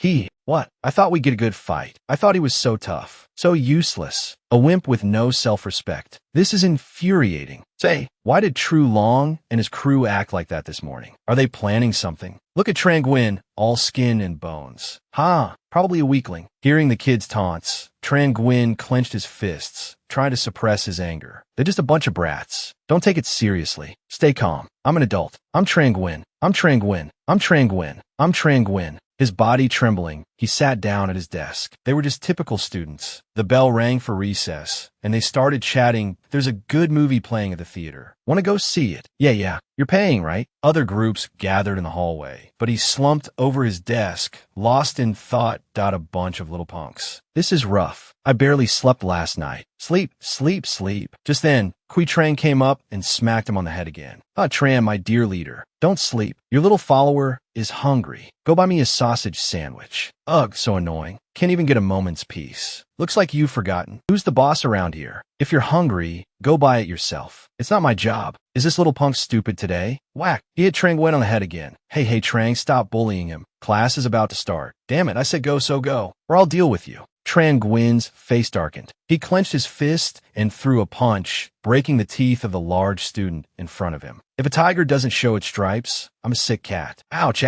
What? I thought we'd get a good fight. I thought he was so tough, so useless. A wimp with no self-respect. This is infuriating. Say, why did True Long and his crew act like that this morning? Are they planning something? Look at Trang-Nguyen, all skin and bones. Probably a weakling. Hearing the kids' taunts, Trang-Nguyen clenched his fists, trying to suppress his anger. They're just a bunch of brats. Don't take it seriously. Stay calm. I'm an adult. I'm Trang-Nguyen. His body trembling, he sat down at his desk. They were just typical students. The bell rang for recess, and they started chatting. There's a good movie playing at the theater. Want to go see it? Yeah. You're paying, right? Other groups gathered in the hallway, but he slumped over his desk, lost in thought. A bunch of little punks. This is rough. I barely slept last night. Sleep. Just then, Kui Trang came up and smacked him on the head again. Tran, my dear leader, don't sleep. Your little follower is hungry. Go buy me a sausage sandwich. Ugh, so annoying. Can't even get a moment's peace. Looks like you've forgotten. Who's the boss around here? If you're hungry, go buy it yourself. It's not my job. Is this little punk stupid today? Whack. He hit Trang-Nguyen on the head again. Hey, Trang, stop bullying him. Class is about to start. Damn it, I said go, so go. Or I'll deal with you. Trang-Nguyen's face darkened. He clenched his fist and threw a punch, breaking the teeth of the large student in front of him. If a tiger doesn't show its stripes, I'm a sick cat. Ouch.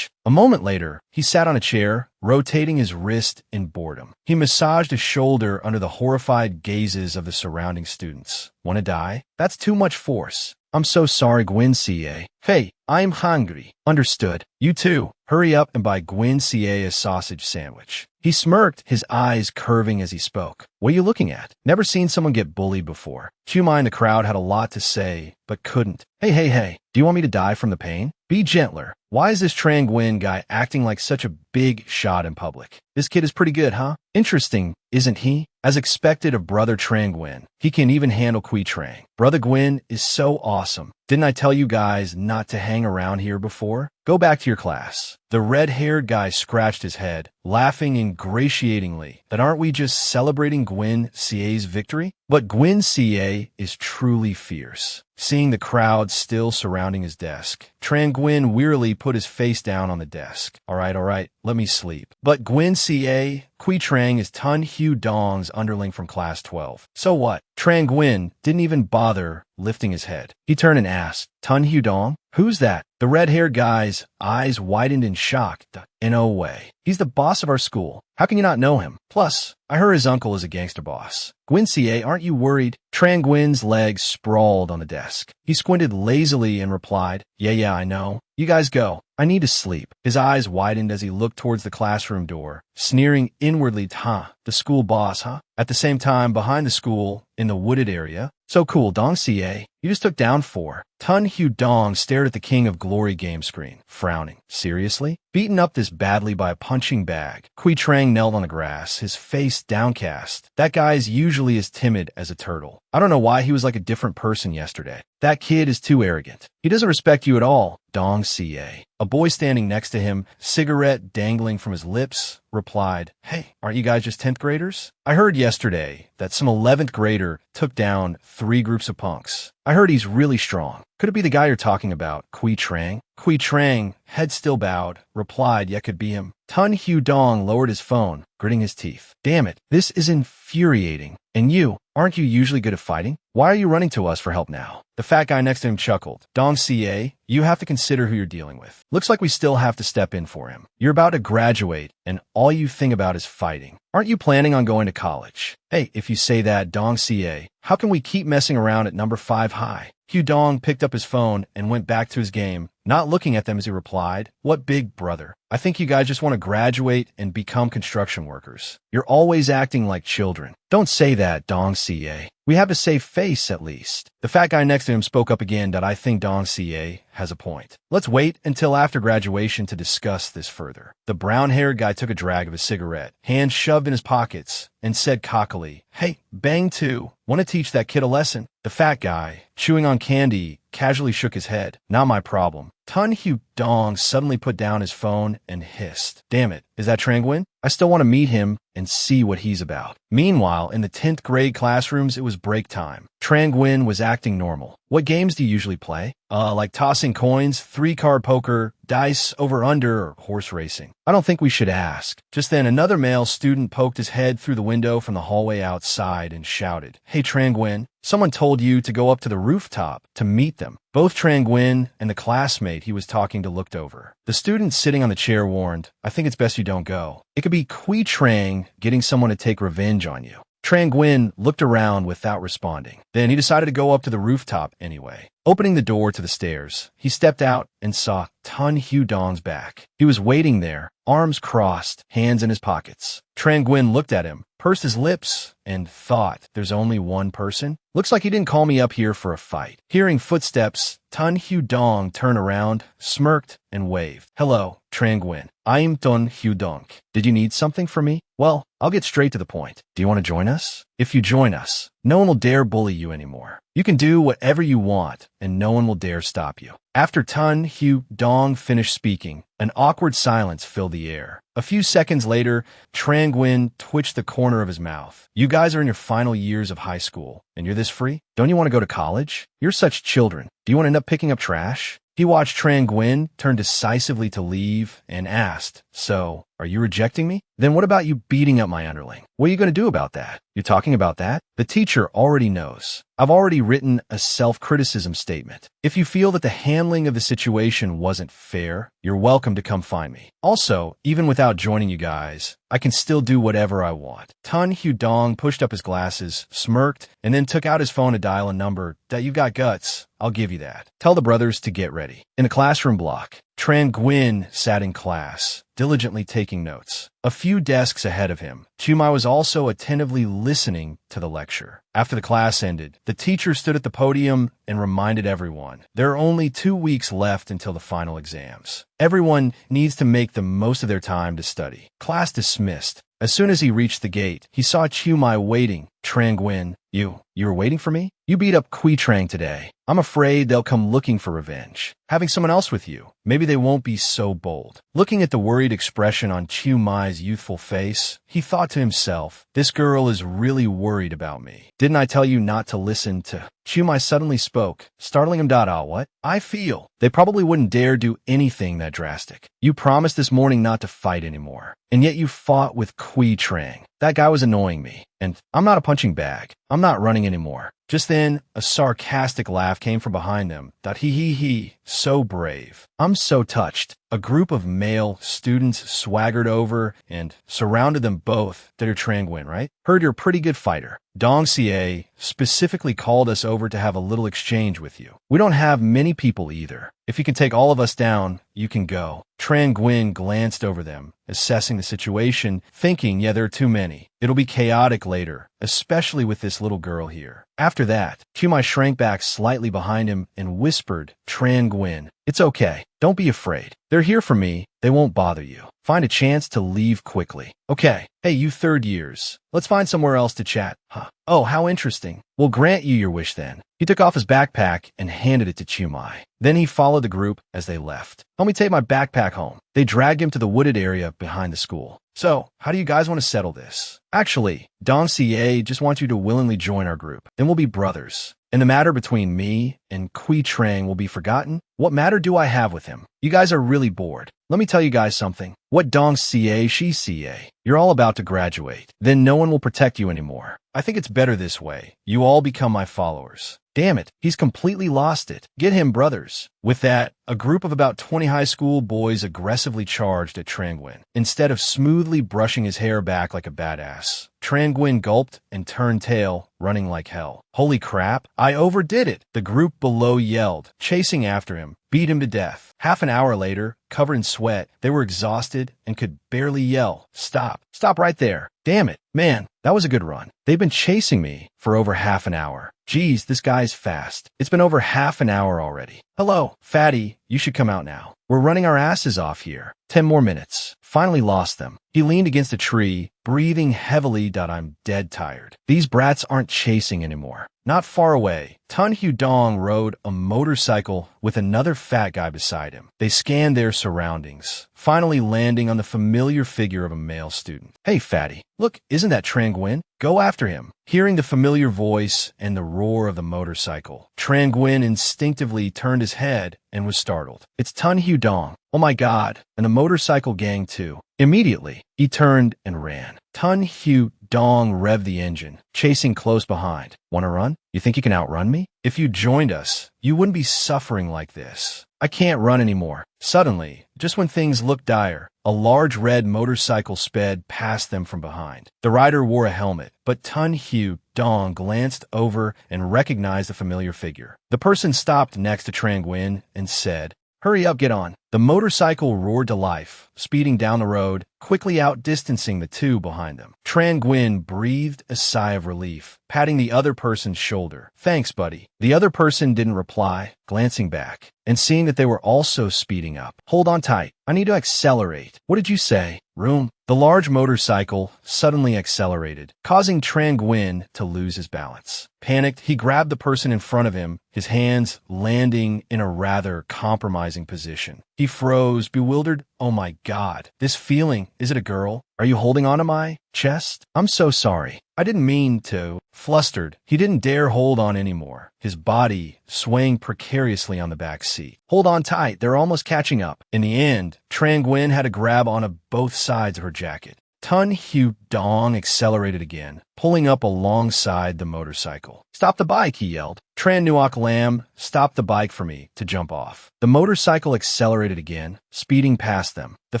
A moment later, he sat on a chair, rotating his wrist in boredom. He massaged his shoulder under the horrified gazes of the surrounding students. Want to die? That's too much force. I'm so sorry, Gwen CA. Hey, I'm hungry. Understood. You too. Hurry up and buy Gwen CA a sausage sandwich. He smirked, his eyes curving as he spoke. What are you looking at? Never seen someone get bullied before. Chuma in the crowd had a lot to say, but couldn't. Hey. Do you want me to die from the pain? Be gentler. Why is this Trang Nguyen guy acting like such a big shot in public? This kid is pretty good, huh? Interesting, isn't he? As expected of Brother Trang Nguyen, he can even handle Kui Trang. Brother Nguyen is so awesome. Didn't I tell you guys not to hang around here before? Go back to your class. The red-haired guy scratched his head, laughing ingratiatingly that aren't we just celebrating Gwen CA's victory? But Gwen CA is truly fierce. Seeing the crowd still surrounding his desk, Trang Nguyen wearily put his face down on the desk. All right, let me sleep. But Gwen CA, Kui Trang is Tun Hyu Dong's underling from class 12. So what? Trang Nguyen didn't even bother lifting his head. He turned and asked, Tun Hyu Dong? Who's that? The red-haired guy's eyes widened in shock. No way. He's the boss of our school. How can you not know him? Plus, I heard his uncle is a gangster boss. Gwen CA, aren't you worried? Trang Nguyen's legs sprawled on the desk. He squinted lazily and replied, Yeah, I know. You guys go. I need to sleep. His eyes widened as he looked towards the classroom door, sneering inwardly, the school boss, huh? At the same time, behind the school, in the wooded area, so cool, Dong CA. You just took down 4. Tun Hyu Dong stared at the King of Glory game screen, frowning. Seriously? Beaten up this badly by a punching bag, Kui Trang knelt on the grass, his face downcast. That guy's usually as timid as a turtle. I don't know why he was like a different person yesterday. That kid is too arrogant. He doesn't respect you at all, Dong CA. A boy standing next to him, cigarette dangling from his lips, replied, Hey, aren't you guys just 10th graders? I heard yesterday that some 11th grader took down 3 groups of punks. I heard he's really strong. Could it be the guy you're talking about, Kui Trang? Kui Trang, head still bowed, replied, Yeah, could be him. Tun Hyu Dong lowered his phone, gritting his teeth. Damn it, this is infuriating. And you, aren't you usually good at fighting? Why are you running to us for help now? The fat guy next to him chuckled. Dong CA, you have to consider who you're dealing with. Looks like we still have to step in for him. You're about to graduate, and all you think about is fighting. Aren't you planning on going to college? Hey, if you say that, Dong CA, how can we keep messing around at number 5 high? Hyu Dong picked up his phone and went back to his game, not looking at them as he replied, What big brother? I think you guys just want to graduate and become construction workers. You're always acting like children. Don't say that, Dong CA. We have to save face, at least. The fat guy next to him spoke up again that I think Dong CA has a point. Let's wait until after graduation to discuss this further. The brown-haired guy took a drag of his cigarette, hands shoved in his pockets, and said cockily, Hey, bang too. Want to teach that kid a lesson? The fat guy, chewing on candy, casually shook his head. Not my problem. Tun Hyu Dong suddenly put down his phone and hissed. Damn it, is that Trang Nguyen? I still want to meet him and see what he's about. Meanwhile, in the 10th grade classrooms, it was break time. Trang Nguyen was acting normal. What games do you usually play? Like tossing coins, 3-card poker, dice, over-under, or horse racing? I don't think we should ask. Just then, another male student poked his head through the window from the hallway outside and shouted, Hey, Trang Nguyen, someone told you to go up to the rooftop to meet them. Both Trang Nguyen and the classmate he was talking to looked over. The student sitting on the chair warned, I think it's best you don't go. It could be Kui Trang getting someone to take revenge on you. Trang Nguyen looked around without responding. Then he decided to go up to the rooftop anyway. Opening the door to the stairs, he stepped out and saw Tun Hyu Dong's back. He was waiting there, arms crossed, hands in his pockets. Trang Nguyen looked at him, pursed his lips, and thought, There's only one person? Looks like he didn't call me up here for a fight. Hearing footsteps, Tun Hyu Dong turned around, smirked, and waved. Hello, Trang Nguyen. I'm Tun Hyu Dong. Did you need something from me? Well, I'll get straight to the point. Do you want to join us? If you join us, no one will dare bully you anymore. You can do whatever you want, and no one will dare stop you. After Tun Hyu Dong finished speaking, an awkward silence filled the air. A few seconds later, Trang Nguyen twitched the corner of his mouth. You guys are in your final years of high school, and you're this free? Don't you want to go to college? You're such children. Do you want to end up picking up trash? He watched Trang Nguyen turn decisively to leave and asked, So, are you rejecting me? Then what about you beating up my underling? What are you going to do about that? You're talking about that? The teacher already knows. I've already written a self-criticism statement. If you feel that the handling of the situation wasn't fair, you're welcome to come find me. Also, even without joining you guys, I can still do whatever I want. Tun Hyu Dong pushed up his glasses, smirked, and then took out his phone to dial a number. That you've got guts. I'll give you that. Tell the brothers to get ready. In the classroom block, Tran Nguyen sat in class, diligently taking notes. A few desks ahead of him, Chumai was also attentively listening to the lecture. After the class ended, the teacher stood at the podium and reminded everyone, there are only 2 weeks left until the final exams. Everyone needs to make the most of their time to study. Class dismissed. As soon as he reached the gate, he saw Chumai waiting. Tran Nguyen, you were waiting for me? You beat up Kui Trang today. I'm afraid they'll come looking for revenge. Having someone else with you, maybe they won't be so bold. Looking at the worried expression on Chumai's youthful face, he thought to himself, this girl is really worried about me. Didn't I tell you not to listen to... Chumai suddenly spoke, startling him. What? I feel they probably wouldn't dare do anything that drastic. You promised this morning not to fight anymore, and yet you fought with Kui Trang. That guy was annoying me, and I'm not a punching bag. I'm not running anymore. Just then, a sarcastic laugh came from behind them. He, so brave. I'm so touched. A group of male students swaggered over and surrounded them both. Dr. Tran Nguyen, right? Heard you're a pretty good fighter. Dong Xie specifically called us over to have a little exchange with you. We don't have many people either. If you can take all of us down, you can go. Tran Nguyen glanced over them, assessing the situation, thinking, yeah, there are too many. It'll be chaotic later, especially with this little girl here. After that, Chumai shrank back slightly behind him and whispered, Tran Nguyen, it's okay. Don't be afraid. They're here for me. They won't bother you. Find a chance to leave quickly. Okay. Hey, you third years. Let's find somewhere else to chat. Huh. Oh, how interesting. We'll grant you your wish then. He took off his backpack and handed it to Chumai. Then he followed the group as they left. Help me take my backpack home. They dragged him to the wooded area behind the school. So, how do you guys want to settle this? Actually, Dong Xie just wants you to willingly join our group. Then we'll be brothers. And the matter between me and Kui Trang will be forgotten. What matter do I have with him? You guys are really bored. Let me tell you guys something. What Dong Xie, she Xie. You're all about to graduate. Then no one will protect you anymore. I think it's better this way. You all become my followers. Damn it, he's completely lost it. Get him, brothers. With that, a group of about 20 high school boys aggressively charged at Tran Nguyen. Instead of smoothly brushing his hair back like a badass, Tran Nguyen gulped and turned tail, running like hell. Holy crap, I overdid it, the group below yelled, chasing after him, beat him to death. Half an hour later, covered in sweat, they were exhausted and could barely yell. Stop right there. Damn it, man, that was a good run. They've been chasing me for over half an hour. Geez, this guy's fast. It's been over half an hour already. Hello, fatty, you should come out now. We're running our asses off here. 10 more minutes. Finally lost them. He leaned against a tree, breathing heavily. I'm dead tired. These brats aren't chasing anymore. Not far away, Tun Hu Dong rode a motorcycle with another fat guy beside him. They scanned their surroundings, finally landing on the familiar figure of a male student. Hey, fatty, look, isn't that Tran Nguyen? Go after him. Hearing the familiar voice and the roar of the motorcycle, Tran Nguyen instinctively turned his head and was startled. It's Tun Hu Dong. Oh my God, and a motorcycle gang too. Immediately, he turned and ran. Tun Hu Dong revved the engine, chasing close behind. Want to run? You think you can outrun me? If you joined us, you wouldn't be suffering like this. I can't run anymore. Suddenly, just when things looked dire, a large red motorcycle sped past them from behind. The rider wore a helmet, but Tun Hu Dong glanced over and recognized the familiar figure. The person stopped next to Tran Nguyen and said, Hurry up, get on. The motorcycle roared to life, speeding down the road, quickly outdistancing the two behind them. Tran Nguyen breathed a sigh of relief, patting the other person's shoulder. Thanks, buddy. The other person didn't reply, glancing back, and seeing that they were also speeding up. Hold on tight. I need to accelerate. What did you say? Room? The large motorcycle suddenly accelerated, causing Tran Nguyen to lose his balance. Panicked, he grabbed the person in front of him, his hands landing in a rather compromising position. He froze, bewildered. Oh my God, this feeling, is it a girl? Are you holding on to my chest? I'm so sorry. I didn't mean to. Flustered, he didn't dare hold on anymore, his body swaying precariously on the back seat. Hold on tight, they're almost catching up. In the end, Tran Nguyen had a grab on both sides of her jacket. Tun Hu Dong accelerated again, pulling up alongside the motorcycle. "Stop the bike," he yelled. Tran Nuok Lam stopped the bike for me to jump off. The motorcycle accelerated again, speeding past them. The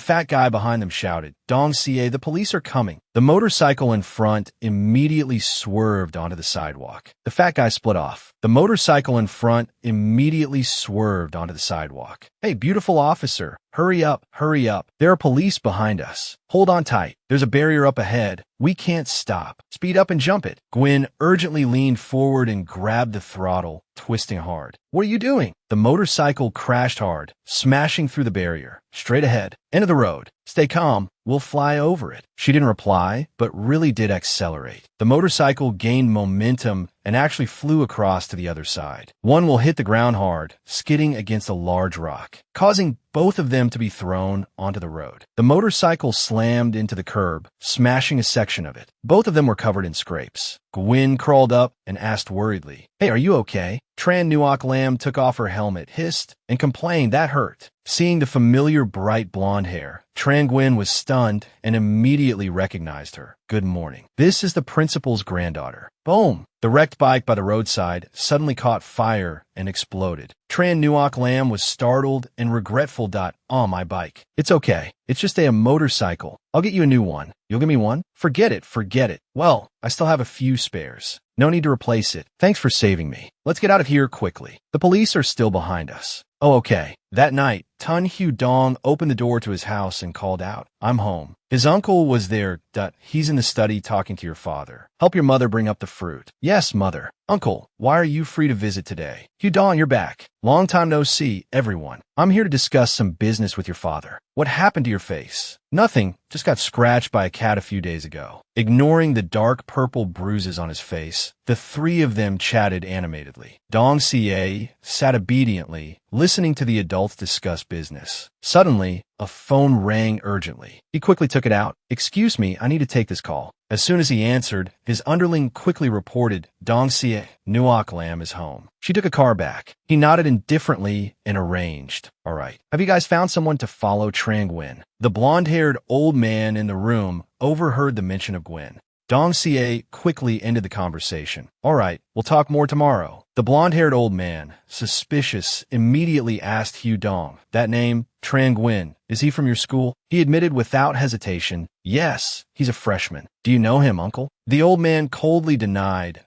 fat guy behind them shouted, "Dong Ca, the police are coming." The motorcycle in front immediately swerved onto the sidewalk. The fat guy split off. The motorcycle in front immediately swerved onto the sidewalk. "Hey, beautiful officer, hurry up, hurry up. There are police behind us. Hold on tight. There's a barrier up ahead. We can't stop. Speed up and jump it." Gwen urgently leaned forward and grabbed the throttle, twisting hard. "What are you doing?" The motorcycle crashed hard, smashing through the barrier. "Straight ahead. End of the road. Stay calm. We'll fly over it." She didn't reply, but really did accelerate. The motorcycle gained momentum and actually flew across to the other side. One will hit the ground hard, skidding against a large rock, causing both of them to be thrown onto the road. The motorcycle slammed into the curb, smashing a section of it. Both of them were covered in scrapes. Gwen crawled up and asked worriedly, "Hey, are you okay?" Tran Nuok Lam took off her helmet, hissed, and complained that hurt. Seeing the familiar bright blonde hair, Tran Gwen was stunned and immediately recognized her. "Good morning. This is the principal's granddaughter." Boom! The wrecked bike by the roadside suddenly caught fire and exploded. Tran Nuok Lam was startled and regretful. "On my bike. It's okay. It's just a motorcycle. I'll get you a new one." "You'll give me one?" Forget it, forget it." "Well, I still have a few spares. No need to replace it. Thanks for saving me. Let's get out of here quickly. The police are still behind us." "Oh, okay." That night, Tun Hu Dong opened the door to his house and called out, "I'm home." His uncle was there. "He's in the study talking to your father. Help your mother bring up the fruit." "Yes, mother." "Uncle, why are you free to visit today?" "Hu Dong, you're back. Long time no see, everyone. I'm here to discuss some business with your father." "What happened to your face?" "Nothing. Just got scratched by a cat a few days ago." Ignoring the dark purple bruises on his face, the three of them chatted animatedly. Dong Ca sat obediently, listening to the adults discuss business. Suddenly, a phone rang urgently. He quickly took it out. "Excuse me, I need to take this call." As soon as he answered, his underling quickly reported, "Dong Ca, Nuok Lam is home." She took a car back. He nodded indifferently and arranged. "All right. Have you guys found someone to follow Tran Gwen?" The blonde-haired old man in the room overheard the mention of Gwen. Dong Ca quickly ended the conversation. "All right, we'll talk more tomorrow." The blonde-haired old man, suspicious, immediately asked Hu Dong, "That name, Tran Gwen, is he from your school?" He admitted without hesitation, "Yes, he's a freshman." "Do you know him, uncle?" The old man coldly denied,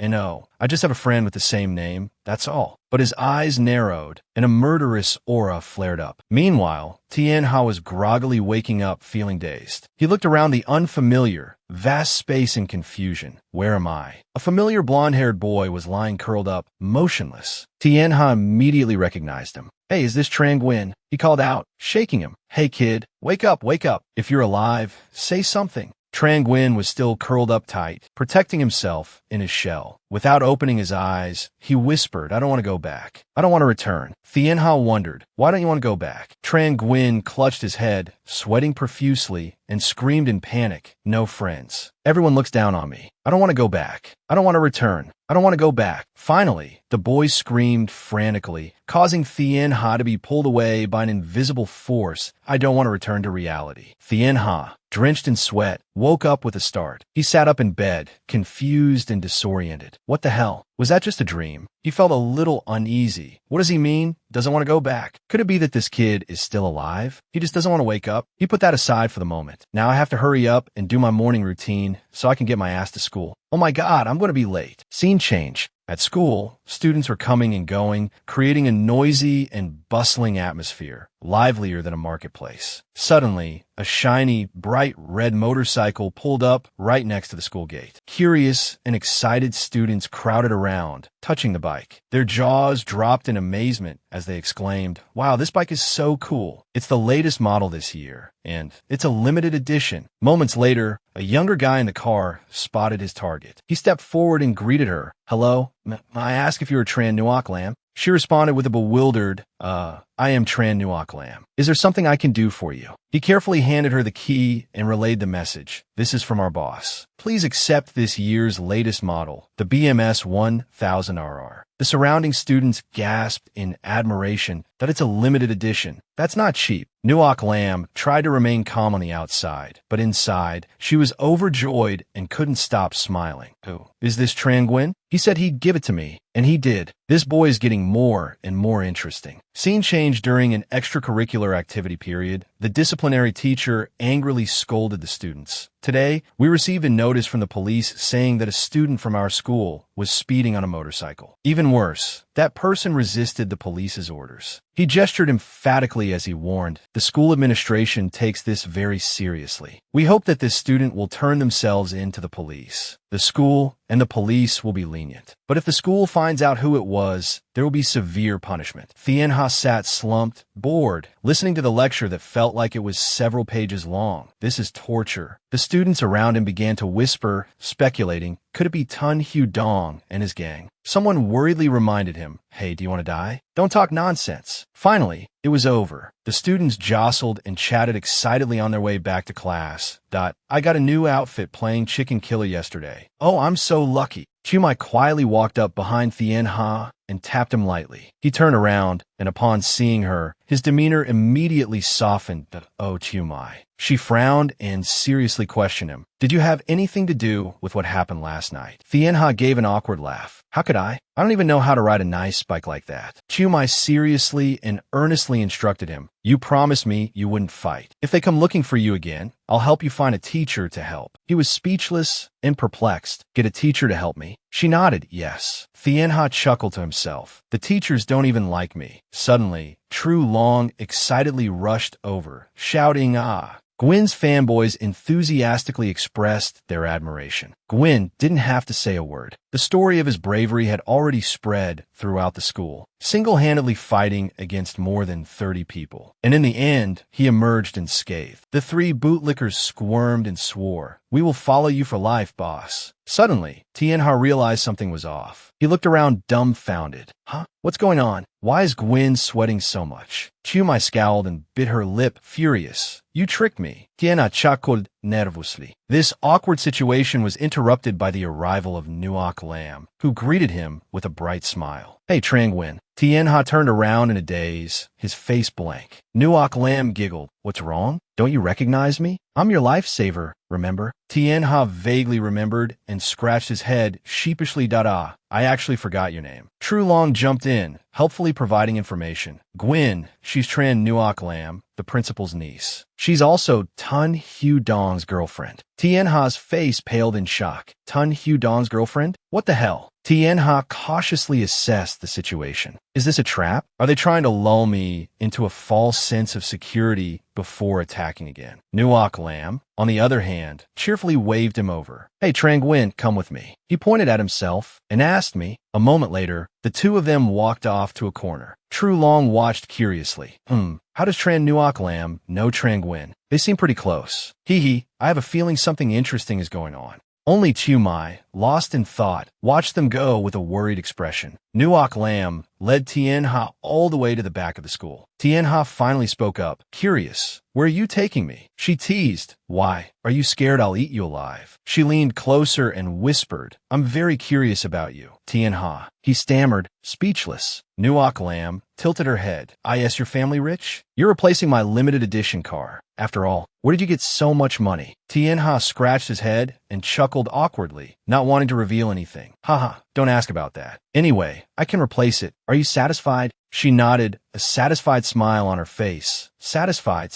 "No, I just have a friend with the same name, that's all." But his eyes narrowed, and a murderous aura flared up. Meanwhile, Tien Ha was groggily waking up, feeling dazed. He looked around the unfamiliar, vast space in confusion. "Where am I?" A familiar blonde-haired boy was lying curled up, motionless. Tien Ha immediately recognized him. "Hey, is this Tran Gwen?" He called out, shaking him. "Hey, kid, wake up, wake up. If you're alive, say something." Tran Gwen was still curled up tight, protecting himself in his shell. Without opening his eyes, he whispered, "I don't want to go back. I don't want to return." Thien Ha wondered, "Why don't you want to go back?" Tran Gwen clutched his head, sweating profusely, and screamed in panic, "No friends. Everyone looks down on me. I don't want to go back. I don't want to return. I don't want to go back." Finally, the boy screamed frantically, causing Thien Ha to be pulled away by an invisible force. "I don't want to return to reality." Thien Ha, drenched in sweat, woke up with a start. He sat up in bed, confused and disoriented. What the hell? Was that just a dream? He felt a little uneasy. What does he mean? Doesn't want to go back. Could it be that this kid is still alive? He just doesn't want to wake up? He put that aside for the moment. Now I have to hurry up and do my morning routine so I can get my ass to school. Oh my God, I'm going to be late. Scene change. At school, students were coming and going, creating a noisy and bustling atmosphere, livelier than a marketplace. Suddenly, a shiny, bright red motorcycle pulled up right next to the school gate. Curious and excited students crowded around, touching the bike. Their jaws dropped in amazement as they exclaimed, "Wow, this bike is so cool. It's the latest model this year, and it's a limited edition." Moments later, a younger guy in the car spotted his target. He stepped forward and greeted her. "Hello, may I ask if you're a Tran Nuok Lam?" She responded with a bewildered, I am Tran Nuoc Lam. Is there something I can do for you? He carefully handed her the key and relayed the message. This is from our boss. Please accept this year's latest model, the BMS 1000RR. The surrounding students gasped in admiration that it's a limited edition. That's not cheap. Nuoc Lam tried to remain calm on the outside, but inside, she was overjoyed and couldn't stop smiling. Oh, is this Tran Nguyen? He said he'd give it to me, and he did. This boy is getting more and more interesting. Scene change during an extracurricular activity period. The disciplinary teacher angrily scolded the students. Today, we received a notice from the police saying that a student from our school was speeding on a motorcycle. Even worse, that person resisted the police's orders. He gestured emphatically as he warned, the school administration takes this very seriously. We hope that this student will turn themselves in to the police. The school and the police will be lenient. But if the school finds out who it was, there will be severe punishment. Thien Ha sat slumped, bored, listening to the lecture that felt like it was several pages long. This is torture. The students around him began to whisper, speculating, could it be Tun Hue Dong and his gang? Someone worriedly reminded him, hey, do you want to die? Don't talk nonsense. Finally, it was over. The students jostled and chatted excitedly on their way back to class. I got a new outfit playing Chicken Killer yesterday. Oh, I'm so lucky. Chumai quietly walked up behind Thien Ha and tapped him lightly. He turned around, and upon seeing her, his demeanor immediately softened. Oh, Chumai. She frowned and seriously questioned him. Did you have anything to do with what happened last night? Thien Ha gave an awkward laugh. How could I? I don't even know how to ride a nice bike like that. Chumai seriously and earnestly instructed him. You promised me you wouldn't fight. If they come looking for you again, I'll help you find a teacher to help. He was speechless and perplexed. Get a teacher to help me? She nodded, yes. Thien Ha chuckled to himself. The teachers don't even like me. Suddenly, True Long excitedly rushed over, shouting, ah. Gwen's fanboys enthusiastically expressed their admiration. Gwen didn't have to say a word. The story of his bravery had already spread throughout the school, single-handedly fighting against more than 30 people. And in the end, he emerged unscathed. The three bootlickers squirmed and swore, we will follow you for life, boss. Suddenly, Tianha realized something was off. He looked around dumbfounded. Huh? What's going on? Why is Gwen sweating so much? Chumai scowled and bit her lip, furious. You tricked me. Tiana chuckled nervously. This awkward situation was interrupted by the arrival of Nuoc Lam, who greeted him with a bright smile. Hey, Trang Nguyen. Tianha turned around in a daze, his face blank. Nuoc Lam giggled. What's wrong? Don't you recognize me? I'm your lifesaver, remember? Tianha vaguely remembered and scratched his head sheepishly. I actually forgot your name. True Long jumped in, helpfully providing information. Gwen, she's Tran Nuoc Lam, the principal's niece. She's also Tun Hue Dong's girlfriend. Tianha's face paled in shock. Tun Hue Dong's girlfriend? What the hell? Tianha cautiously assessed the situation. Is this a trap? Are they trying to lull me into a false sense of security before attacking again? Nuoc Lam, on the other hand, cheerfully waved him over. Hey, Trang Nguyen, come with me. He pointed at himself and asked me. A moment later, the two of them walked off to a corner. True Long watched curiously. How does Tran Nuoc Lam know Trang Nguyen? They seem pretty close. Hee, I have a feeling something interesting is going on. Only Chumai, lost in thought, watched them go with a worried expression. Nuoc Lam led Tianha all the way to the back of the school. Tianha finally spoke up. Curious, where are you taking me? She teased. Why? Are you scared I'll eat you alive? She leaned closer and whispered. I'm very curious about you. Tianha. He stammered, speechless. Nuoc Lam tilted her head. Is your family rich? You're replacing my limited edition car. After all, where did you get so much money? Tianha scratched his head and chuckled awkwardly, not wanting to reveal anything. Haha, don't ask about that. Anyway, I can replace it. Are you satisfied? She nodded, a satisfied smile on her face. Satisfied.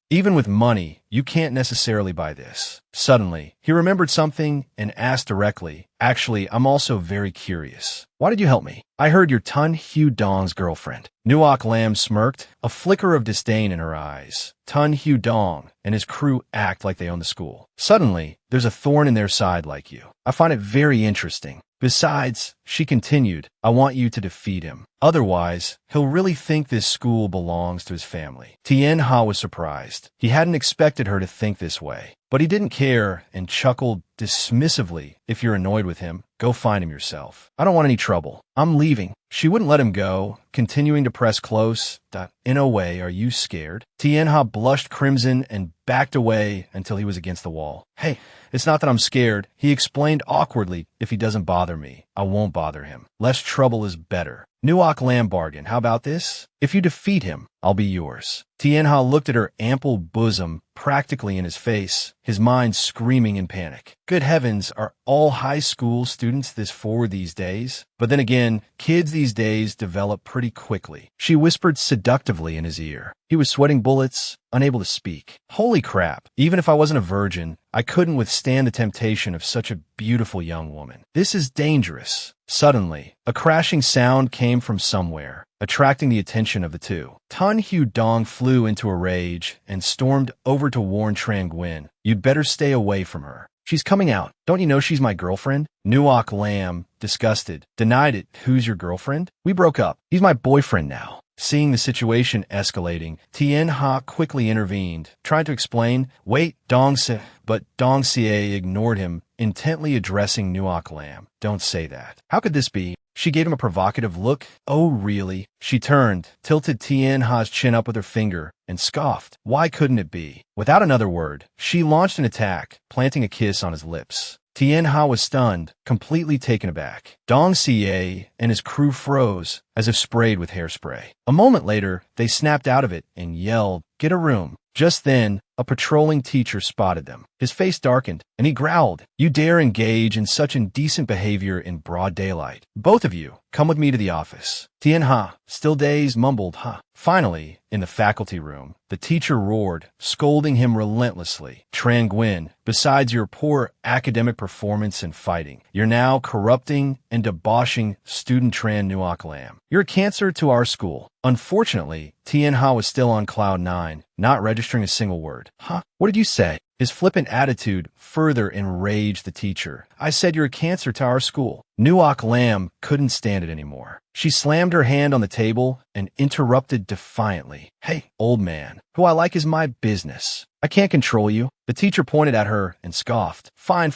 Even with money, you can't necessarily buy this. Suddenly, he remembered something and asked directly, actually, I'm also very curious. Why did you help me? I heard you're Tun Hue Dong's girlfriend. Nuoc Lam smirked, a flicker of disdain in her eyes. Tun Hue Dong and his crew act like they own the school. Suddenly, there's a thorn in their side like you. I find it very interesting. Besides, she continued, I want you to defeat him. Otherwise, he'll really think this school belongs to his family. Tianha was surprised. He hadn't expected her to think this way. But he didn't care and chuckled dismissively. If you're annoyed with him, go find him yourself. I don't want any trouble. I'm leaving. She wouldn't let him go, continuing to press close. In a way, are you scared? Tianha blushed crimson and backed away until he was against the wall. Hey, it's not that I'm scared, he explained awkwardly. If he doesn't bother me, I won't bother him. Less trouble is better. Nuok Lamb bargain. How about this? If you defeat him, I'll be yours. Tianha looked at her ample bosom practically in his face, his mind screaming in panic. Good heavens, are all high school students this forward these days? But then again, kids these days develop pretty quickly. She whispered seductively in his ear. He was sweating bullets, unable to speak. Holy crap, even if I wasn't a virgin, I couldn't withstand the temptation of such a beautiful young woman. This is dangerous. Suddenly, a crashing sound came from somewhere, attracting the attention of the two. Tan Hu Dong flew into a rage and stormed over to warn Tran Nguyen. You'd better stay away from her. She's coming out. Don't you know she's my girlfriend? Nuok Lamb, disgusted, denied it. Who's your girlfriend? We broke up. He's my boyfriend now. Seeing the situation escalating, Tien Ha quickly intervened, tried to explain. Wait, but Dong Xie ignored him, intently addressing Nuok Lamb. Don't say that. How could this be? She gave him a provocative look. Oh, really? She turned, tilted Tien Ha's chin up with her finger, and scoffed. Why couldn't it be? Without another word, she launched an attack, planting a kiss on his lips. Tien Ha was stunned, completely taken aback. Dong Xie and his crew froze, as if sprayed with hairspray. A moment later, they snapped out of it and yelled, "Get a room." Just then, a patrolling teacher spotted them. His face darkened, and he growled, "You dare engage in such indecent behavior in broad daylight. Both of you, come with me to the office." Tien Ha, still dazed, mumbled, "Huh." Finally, in the faculty room, the teacher roared, scolding him relentlessly. Tran Nguyen, besides your poor academic performance and fighting, you're now corrupting and debauching student Tran Nuok Lam. You're a cancer to our school. Unfortunately, Tien Ha was still on cloud 9, not registering a single word. Huh? What did you say? His flippant attitude further enraged the teacher. I said you're a cancer to our school. Nuok Lam couldn't stand it anymore. She slammed her hand on the table and interrupted defiantly. Hey, old man, who I like is my business. I can't control you. The teacher pointed at her and scoffed. Fine.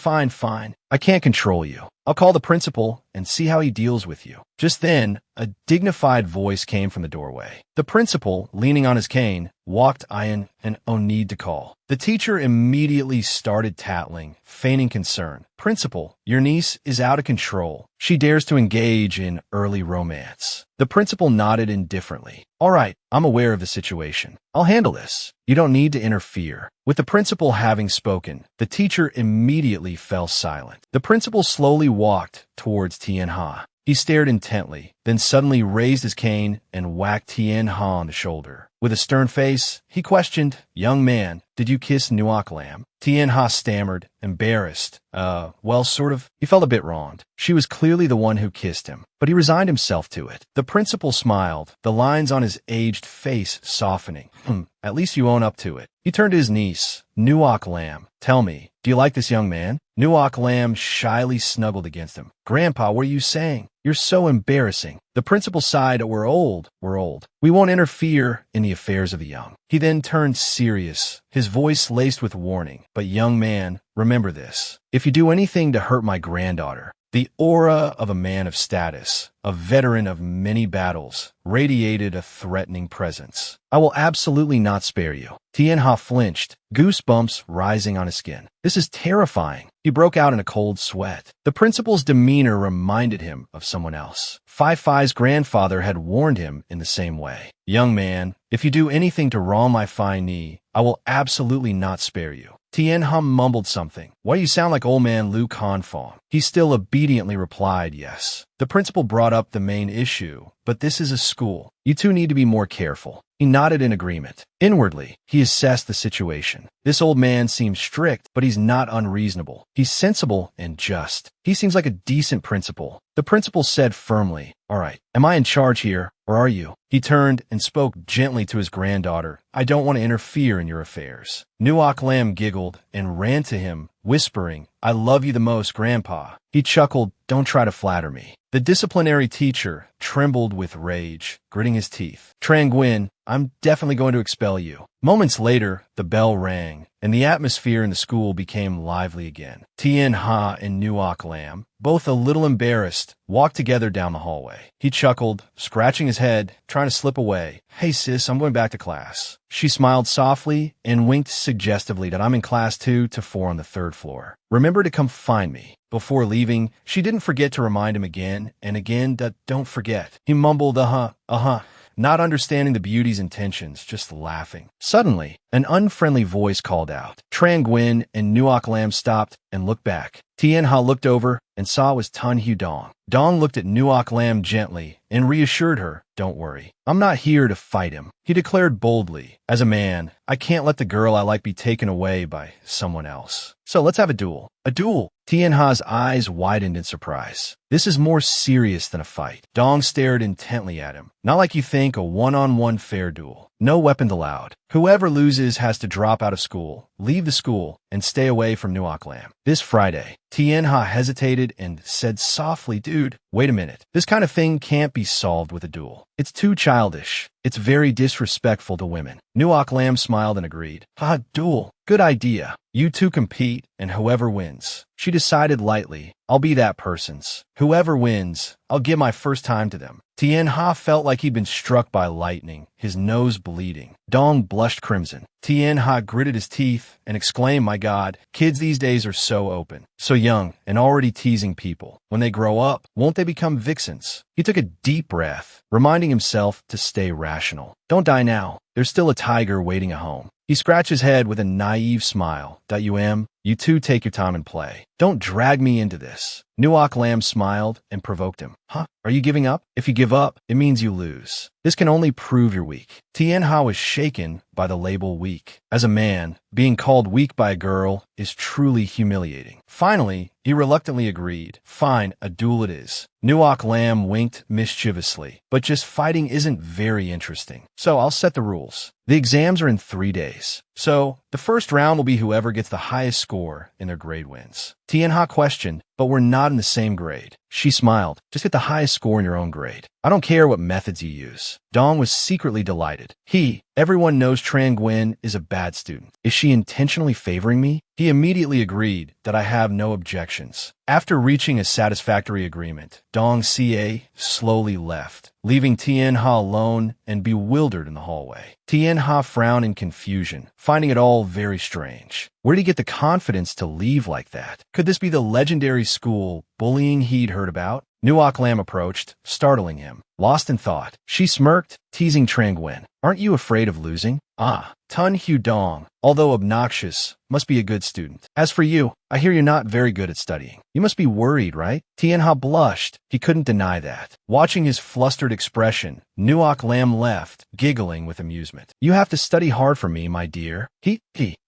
I can't control you. I'll call the principal and see how he deals with you. Just then, a dignified voice came from the doorway. The principal, leaning on his cane, walked in and "Oh, need to call." The teacher immediately started tattling, feigning concern. Principal, your niece is out of control. She dares to engage in early romance. The principal nodded indifferently. All right, I'm aware of the situation. I'll handle this. You don't need to interfere. With the principal having spoken, the teacher immediately fell silent. The principal slowly walked towards Tien Ha. He stared intently, then suddenly raised his cane and whacked Tien Ha on the shoulder. With a stern face, he questioned, "Young man, did you kiss Nuok Lam?" Tien Ha stammered, embarrassed. Well, sort of. He felt a bit wronged. She was clearly the one who kissed him, but he resigned himself to it. The principal smiled, the lines on his aged face softening. At least you own up to it. He turned to his niece, Nuok Lam. Tell me, do you like this young man? Nuok Lam shyly snuggled against him. Grandpa, what are you saying? You're so embarrassing. The principal sighed. We're old. We won't interfere in the affairs of the young. He then turned serious, his voice laced with warning. But young man, remember this. If you do anything to hurt my granddaughter, the aura of a man of status, a veteran of many battles, radiated a threatening presence. I will absolutely not spare you. Tien Ha flinched, goosebumps rising on his skin. This is terrifying. He broke out in a cold sweat. The principal's demeanor reminded him of someone else. Fai Fai's grandfather had warned him in the same way. Young man, if you do anything to wrong my Fai Ni, I will absolutely not spare you. Tien Hum mumbled something. Why do you sound like old man Lu Confong? He still obediently replied yes. The principal brought up the main issue, but this is a school. You two need to be more careful. He nodded in agreement. Inwardly, he assessed the situation. This old man seems strict, but he's not unreasonable. He's sensible and just. He seems like a decent principal. The principal said firmly, All right, am I in charge here, or are you? He turned and spoke gently to his granddaughter. I don't want to interfere in your affairs. Nuok Lam giggled and ran to him, whispering, I love you the most, Grandpa. He chuckled, Don't try to flatter me. The disciplinary teacher trembled with rage, gritting his teeth. Trang Nguyen, I'm definitely going to expel you. Moments later, the bell rang, and the atmosphere in the school became lively again. Tien Ha and Nuoc Lam, both a little embarrassed, walked together down the hallway. He chuckled, scratching his head, trying to slip away. Hey sis, I'm going back to class. She smiled softly and winked suggestively that I'm in class 2 to 4 on the 3rd floor. Remember to come find me. Before leaving, she didn't forget to remind him again and again that don't forget. He mumbled, not understanding the beauty's intentions, just laughing. Suddenly, an unfriendly voice called out. Trang Nguyen and Nuoc Lam stopped and looked back. Tien Ha looked over and saw it was Tan Hu Dong. Dong looked at Nuoc Lam gently and reassured her, don't worry. I'm not here to fight him. He declared boldly, as a man, I can't let the girl I like be taken away by someone else. So let's have a duel. A duel? Tien Ha's eyes widened in surprise. This is more serious than a fight. Dong stared intently at him. Not like you think a one-on-one fair duel. No weapons allowed. Whoever loses has to drop out of school, leave the school, and stay away from Nuoc Lam. This Friday, Tien Ha hesitated and said softly, dude, wait a minute. This kind of thing can't be solved with a duel. It's too childish. It's very disrespectful to women. Nuoc Lam smiled and agreed. Duel. Good idea. You two compete, and whoever wins. She decided lightly, I'll be that person's. Whoever wins, I'll give my first time to them. Tien Ha felt like he'd been struck by lightning, his nose bleeding. Dong blushed crimson. Tien Ha gritted his teeth and exclaimed, my God, kids these days are so open, so young, and already teasing people. When they grow up, won't they become vixens? He took a deep breath, reminding himself to stay rational. Don't die now. There's still a tiger waiting at home. He scratched his head with a naive smile. You two take your time and play. Don't drag me into this. Nuoc Lam smiled and provoked him. Are you giving up? If you give up, it means you lose. This can only prove you're weak. Tien Ha was shaken by the label weak. As a man, being called weak by a girl is truly humiliating. Finally, he reluctantly agreed. Fine, a duel it is. Nuoc Lam winked mischievously. But just fighting isn't very interesting. So I'll set the rules. The exams are in 3 days. So, the first round will be whoever gets the highest score in their grade wins. Tien Ha questioned, but we're not in the same grade. She smiled. Just get the highest score in your own grade. I don't care what methods you use. Dong was secretly delighted. Everyone knows Trang Nguyen is a bad student. Is she intentionally favoring me? He immediately agreed that I have no objections. After reaching a satisfactory agreement, Dong Ca slowly left, leaving Tien Ha alone and bewildered in the hallway. Tien Ha frowned in confusion, finding it all very strange. Where did he get the confidence to leave like that? Could this be the legendary school bullying he'd heard about? Nuoc Lam approached, startling him. Lost in thought, she smirked, teasing Trang Nguyen. Aren't you afraid of losing? Tan Hu Dong, although obnoxious, must be a good student. As for you, I hear you're not very good at studying. You must be worried, right? Tien Ha blushed. He couldn't deny that. Watching his flustered expression, Nuoc Lam left, giggling with amusement. You have to study hard for me, my dear.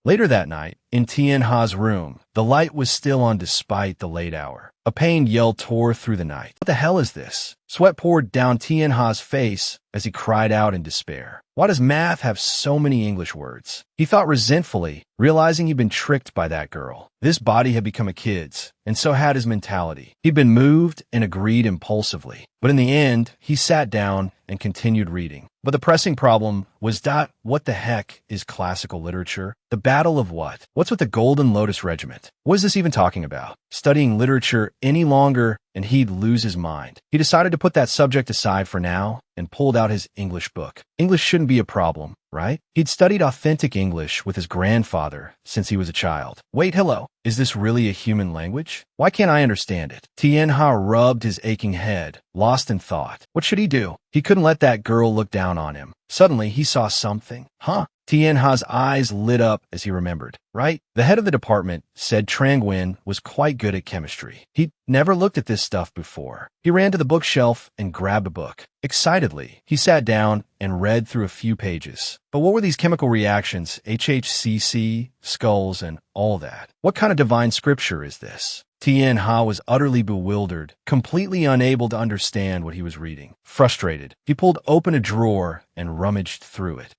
Later that night, in Tien Ha's room, the light was still on despite the late hour. A pained yell tore through the night. What the hell is this? Sweat poured down Tien Ha's face as he cried out in despair. Why does math have so many English words? He thought resentfully, realizing he'd been tricked by that girl. This body had become a kid's, and so had his mentality. He'd been moved and agreed impulsively. But in the end, he sat down and continued reading. But the pressing problem was what the heck is classical literature? The battle of what? What's with the Golden Lotus Regiment? What is this even talking about? Studying literature any longer and he'd lose his mind. He decided to put that subject aside for now and pulled out his English book. English shouldn't be a problem, right? He'd studied authentic English with his grandfather since he was a child. Wait, hello. Is this really a human language? Why can't I understand it? Tien Ha rubbed his aching head, lost in thought. What should he do? He couldn't let that girl look down on him. Suddenly, he saw something. Tien Ha's eyes lit up as he remembered. Right? The head of the department said Trang Nguyen was quite good at chemistry. He'd never looked at this stuff before. He ran to the bookshelf and grabbed a book. Excitedly, he sat down and read through a few pages. But what were these chemical reactions, HHCC, skulls, and all that? What kind of divine scripture is this? Tien Ha was utterly bewildered, completely unable to understand what he was reading. Frustrated, he pulled open a drawer and rummaged through it.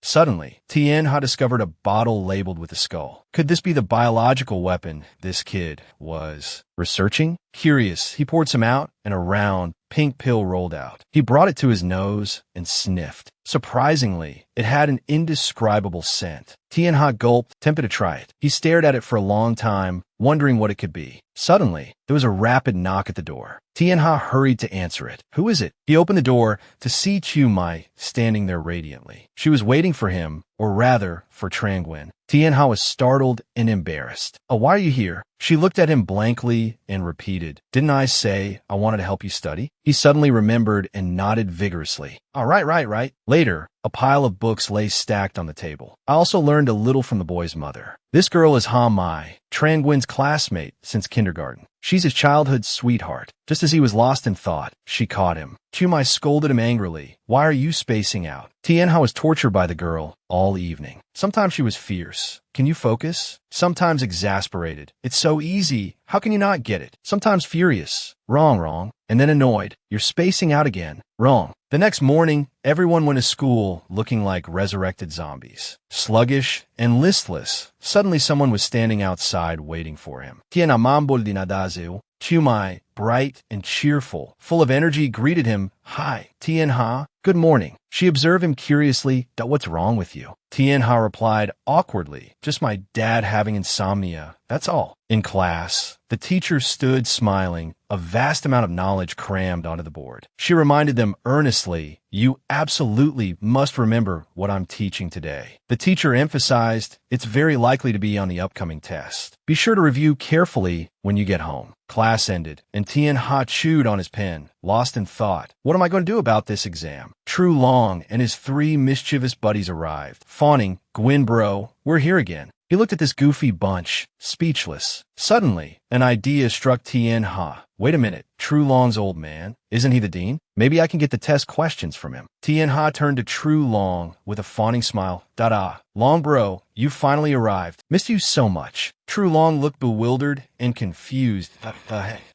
Suddenly, Tien Ha discovered a bottle labeled with a skull. Could this be the biological weapon this kid was researching? Curious, he poured some out, and a round, pink pill rolled out. He brought it to his nose and sniffed. Surprisingly, it had an indescribable scent. Tianha gulped, tempted to try it. He stared at it for a long time, wondering what it could be. Suddenly, there was a rapid knock at the door. Tianha hurried to answer it. Who is it? He opened the door to see Chu Mai standing there radiantly. She was waiting for him, or rather, for Trangwen. Tianha was startled and embarrassed. Oh, why are you here? She looked at him blankly and repeated, Didn't I say I wanted to help you study? He suddenly remembered and nodded vigorously. Oh, right. Later, a pile of books lay stacked on the table. I also learned a little from the boy's mother. This girl is Ha Mai, Trangwen's classmate since kindergarten. She's his childhood sweetheart. Just as he was lost in thought, she caught him. Chu Mai scolded him angrily. Why are you spacing out? Tianha was tortured by the girl all evening. Sometimes she was fierce. Can you focus? Sometimes exasperated. It's so easy. How can you not get it? Sometimes furious. Wrong. And then annoyed. You're spacing out again. Wrong. The next morning, everyone went to school looking like resurrected zombies. Sluggish and listless, suddenly someone was standing outside waiting for him. Tiana mambol dinadazeo. Chu Mai, bright and cheerful, full of energy, greeted him. Hi, Tianha. Good morning. She observed him curiously. What's wrong with you? Tianha replied awkwardly. Just my dad having insomnia. That's all. In class, the teacher stood smiling, a vast amount of knowledge crammed onto the board. She reminded them earnestly, you absolutely must remember what I'm teaching today. The teacher emphasized, it's very likely to be on the upcoming test. Be sure to review carefully when you get home. Class ended, and Tianha chewed on his pen, lost in thought. What am I going to do about this exam? True Long and his 3 mischievous buddies arrived, fawning, Gwyn bro, we're here again. He looked at this goofy bunch, speechless. Suddenly, an idea struck Tianha. Wait a minute, True Long's old man? Isn't he the dean? Maybe I can get the test questions from him. Tianha turned to True Long with a fawning smile. Da-da. Long bro, you finally arrived. Missed you so much. True Long looked bewildered and confused.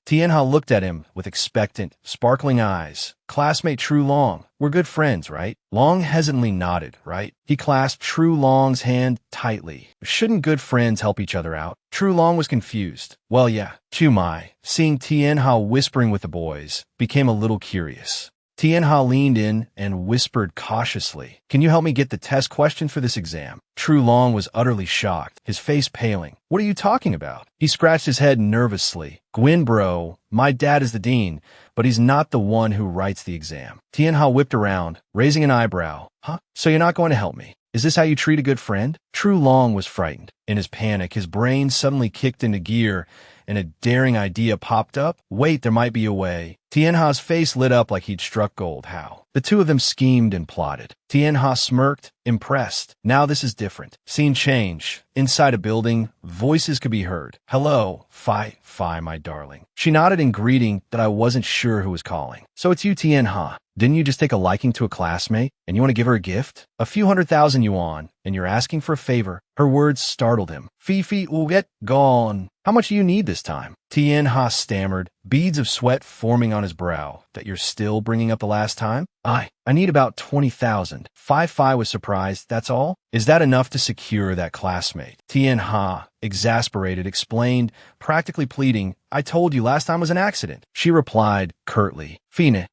Tianha looked at him with expectant, sparkling eyes. Classmate True Long, we're good friends, right? Long hesitantly nodded, right? He clasped True Long's hand tightly. Shouldn't good friends help each other out? True Long was confused. Well, yeah. Chu Mai, seeing Tianha whispering with the boys, became a little curious. Tianha leaned in and whispered cautiously, Can you help me get the test questions for this exam? True Long was utterly shocked, his face paling. What are you talking about? He scratched his head nervously. Gwyn bro, my dad is the dean, but he's not the one who writes the exam. Tianha whipped around, raising an eyebrow. Huh? So you're not going to help me? Is this how you treat a good friend? True Long was frightened. In his panic, his brain suddenly kicked into gear, and a daring idea popped up. Wait, there might be a way. Tianha's face lit up like he'd struck gold. How? The two of them schemed and plotted. Tianha smirked, impressed. Now this is different. Scene change. Inside a building, voices could be heard. Hello, Fi, my darling. She nodded in greeting that I wasn't sure who was calling. So it's you, Tianha. Didn't you just take a liking to a classmate, and you want to give her a gift? A few 100,000 yuan, and you're asking for a favor. Her words startled him. Fifi Uget, gone. How much do you need this time? Tianha stammered, beads of sweat forming on his brow. That you're still bringing up the last time? I need about 20,000. Fi was surprised, that's all? Is that enough to secure that classmate? Tianha, exasperated, explained, practically pleading, I told you last time was an accident. She replied curtly, Fine.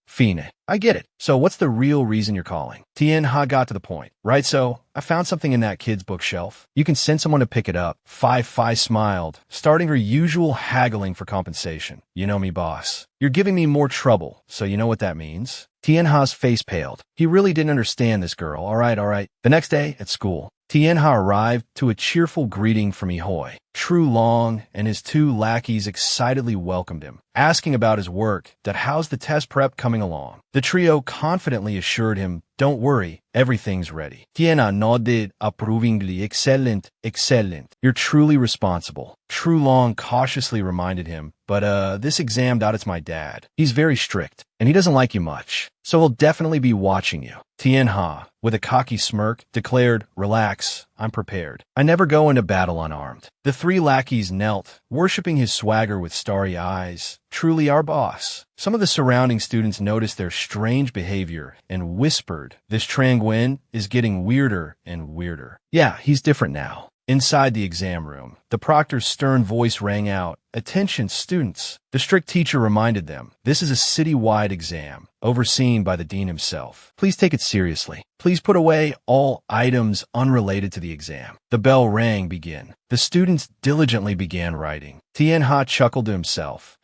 I get it. So what's the real reason you're calling? Tianha got to the point. Right, so I found something in that kid's bookshelf. You can send someone to pick it up. Fi smiled, starting her usual haggling for compensation. You know me, boss. You're giving me more trouble, so you know what that means? Tianha's face paled. He really didn't understand this girl. All right. The next day, at school, Tianha arrived to a cheerful greeting from Ehoy. True Long and his 2 lackeys excitedly welcomed him, asking about his work, that how's the test prep coming along. The trio confidently assured him, don't worry, everything's ready. Tianha nodded approvingly. Excellent. You're truly responsible. True Long cautiously reminded him, but this exam it's my dad. He's very strict, and he doesn't like you much, so he'll definitely be watching you. Tianha, with a cocky smirk, declared, Relax, I'm prepared. I never go into battle unarmed. The 3 lackeys knelt, worshipping his swagger with starry eyes. Truly our boss. Some of the surrounding students noticed their strange behavior and whispered, This Trangwen is getting weirder and weirder. Yeah, he's different now. Inside the exam room, the proctor's stern voice rang out, "Attention, students." The strict teacher reminded them, "This is a city-wide exam, overseen by the dean himself. Please take it seriously. Please put away all items unrelated to the exam." The bell rang. Begin. The students diligently began writing. Tien Ha chuckled to himself.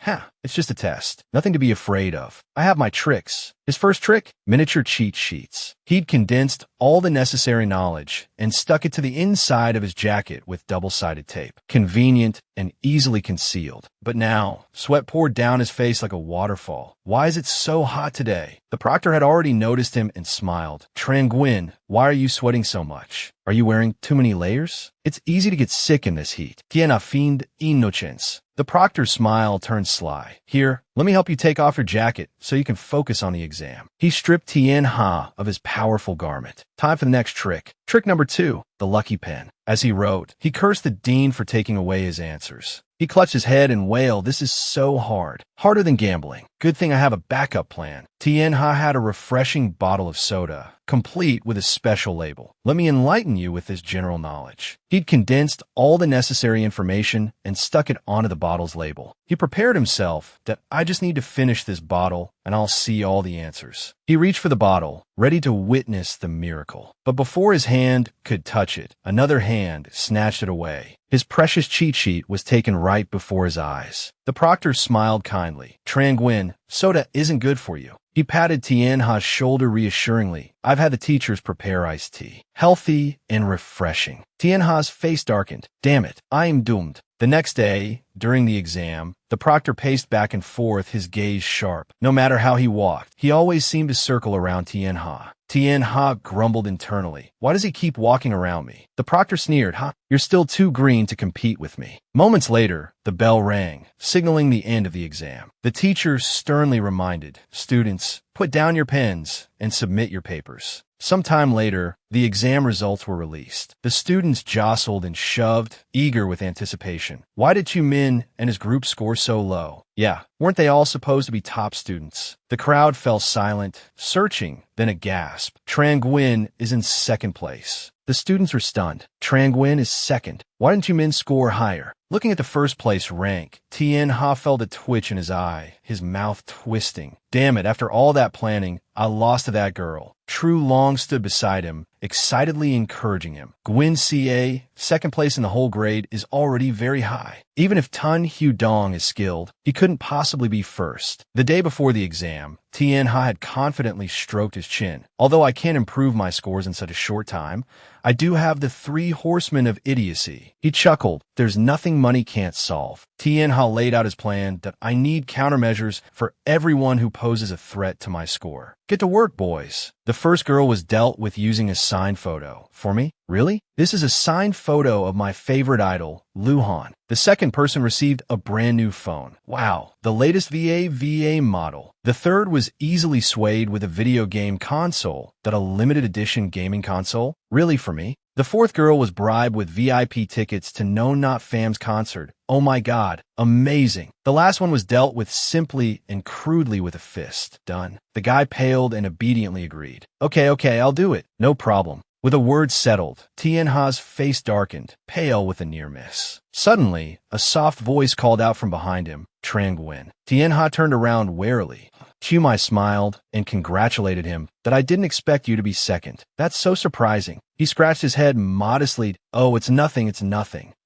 It's just a test. Nothing to be afraid of. I have my tricks. His first trick? Miniature cheat sheets. He'd condensed all the necessary knowledge and stuck it to the inside of his jacket with double-sided tape. Convenient and easily concealed. But now, sweat poured down his face like a waterfall. "Why is it so hot today?" The proctor had already noticed him and smiled. "Tran Nguyen, why are you sweating so much? Are you wearing too many layers? It's easy to get sick in this heat." "Tien a fiend innocence." The proctor's smile turned sly. "Here, let me help you take off your jacket so you can focus on the exam." He stripped Tien Ha of his powerful garment. Time for the next trick. Trick number 2, the lucky pen. As he wrote, he cursed the dean for taking away his answers. He clutched his head and wailed, "This is so hard. Harder than gambling. Good thing I have a backup plan." Tien Ha had a refreshing bottle of soda, complete with a special label. "Let me enlighten you with this general knowledge." He'd condensed all the necessary information and stuck it onto the bottle's label. He prepared himself that I just need to finish this bottle and I'll see all the answers. He reached for the bottle, ready to witness the miracle. But before his hand could touch it, another hand snatched it away. His precious cheat sheet was taken right before his eyes. The proctor smiled kindly. "Tran Nguyen, soda isn't good for you." He patted Tien Ha's shoulder reassuringly. "I've had the teachers prepare iced tea. Healthy and refreshing." Tien Ha's face darkened. "Damn it, I am doomed." The next day, during the exam, the proctor paced back and forth, his gaze sharp. No matter how he walked, he always seemed to circle around Tien Ha. Tien Ha grumbled internally. "Why does he keep walking around me?" The proctor sneered. You're still too green to compete with me." Moments later, the bell rang, signaling the end of the exam. The teacher sternly reminded, "Students, put down your pens and submit your papers." Sometime later, the exam results were released. The students jostled and shoved, eager with anticipation. Why did Chu Min and his group score so low? Yeah, weren't they all supposed to be top students? The crowd fell silent, searching, then a gasp. Tran Nguyen is in second place. The students were stunned. Tran Nguyen is second. Why didn't Chu Min score higher? Looking at the first place rank, Tien Ha felt a twitch in his eye, his mouth twisting. Damn it, after all that planning, I lost to that girl. True Long stood beside him, excitedly encouraging him. Nguyen CA, second place in the whole grade, is already very high. Even if Tun Hu Dong is skilled, he couldn't possibly be first. The day before the exam, Tien Ha had confidently stroked his chin. Although I can't improve my scores in such a short time, I do have the 3 horsemen of idiocy. He chuckled. There's nothing money can't solve. Tien Ha laid out his plan that I need countermeasures for everyone who poses a threat to my score. Get to work, boys. The first girl was dealt with using a signed photo. For me? Really? This is a signed photo of my favorite idol, Luhan. The second person received a brand new phone. Wow, the latest VA model. The third was easily swayed with a video game console, that a limited edition gaming console. Really for me? The fourth girl was bribed with VIP tickets to No Not Fam's concert. Oh my god, amazing. The last one was dealt with simply and crudely with a fist. Done. The guy paled and obediently agreed. Okay, I'll do it. No problem. With a word settled, Tien Ha's face darkened, pale with a near miss. Suddenly, a soft voice called out from behind him, Tran Nguyen. Tien Ha turned around warily. Chu Mai smiled and congratulated him that I didn't expect you to be second. That's so surprising. He scratched his head modestly. Oh, it's nothing.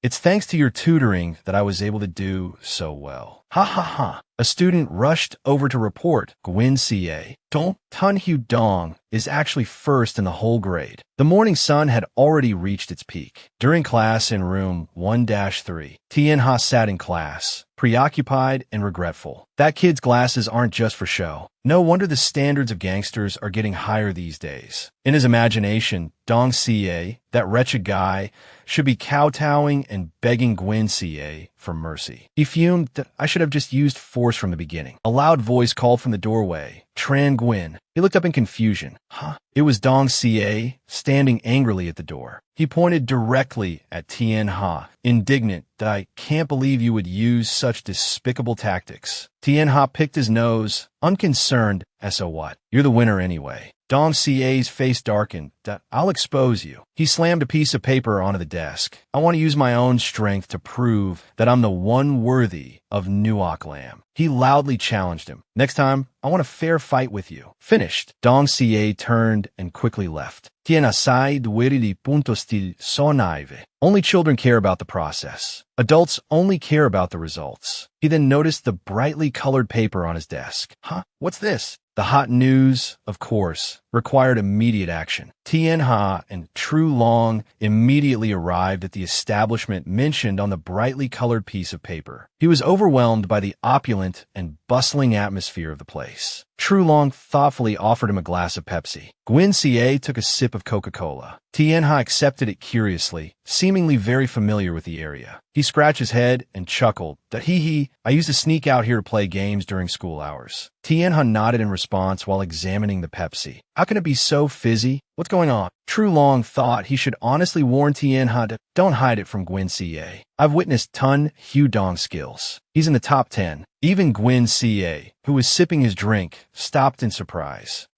It's thanks to your tutoring that I was able to do so well. Ha. A student rushed over to report Nguyen CA. Tun Hu Dong is actually first in the whole grade. The morning sun had already reached its peak. During class in room 1-3, Tien Ha sat in class, preoccupied and regretful. That kid's glasses aren't just for show. No wonder the standards of gangsters are getting higher these days. In his imagination, Dong CA, that wretched guy, should be kowtowing and begging Nguyen CA for mercy. He fumed that I should have just used force from the beginning. A loud voice called from the doorway, Tran Nguyen. He looked up in confusion. It was Dong CA, standing angrily at the door. He pointed directly at Tien Ha, indignant that I can't believe you would use such despicable tactics. Tien Ha picked his nose, unconcerned So what? You're the winner anyway. Dong Ca's face darkened. I'll expose you. He slammed a piece of paper onto the desk. I want to use my own strength to prove that I'm the one worthy of Nuok Lam. He loudly challenged him. Next time, I want a fair fight with you. Finished. Dong Ca turned and quickly left. Tien assai dueri di punto stil sonaive. Only children care about the process. Adults only care about the results. He then noticed the brightly colored paper on his desk. Huh? What's this? The hot news, of course, required immediate action. Tien Ha and Tru Long immediately arrived at the establishment mentioned on the brightly colored piece of paper. He was overwhelmed by the opulent and bustling atmosphere of the place. Tru Long thoughtfully offered him a glass of Pepsi. Gwen Ca took a sip of Coca-Cola. Tien Ha accepted it curiously, seemingly very familiar with the area. He scratched his head and chuckled that I used to sneak out here to play games during school hours. Tien Ha nodded in response while examining the Pepsi. How can it be so fizzy? What's going on? Tru Long thought he should honestly warn Tien Ha to don't hide it from Gwen Ca. I've witnessed Tun Hu Dong's skills. He's in the top 10. Even Gwen Ca, who was sipping his drink, stopped in surprise.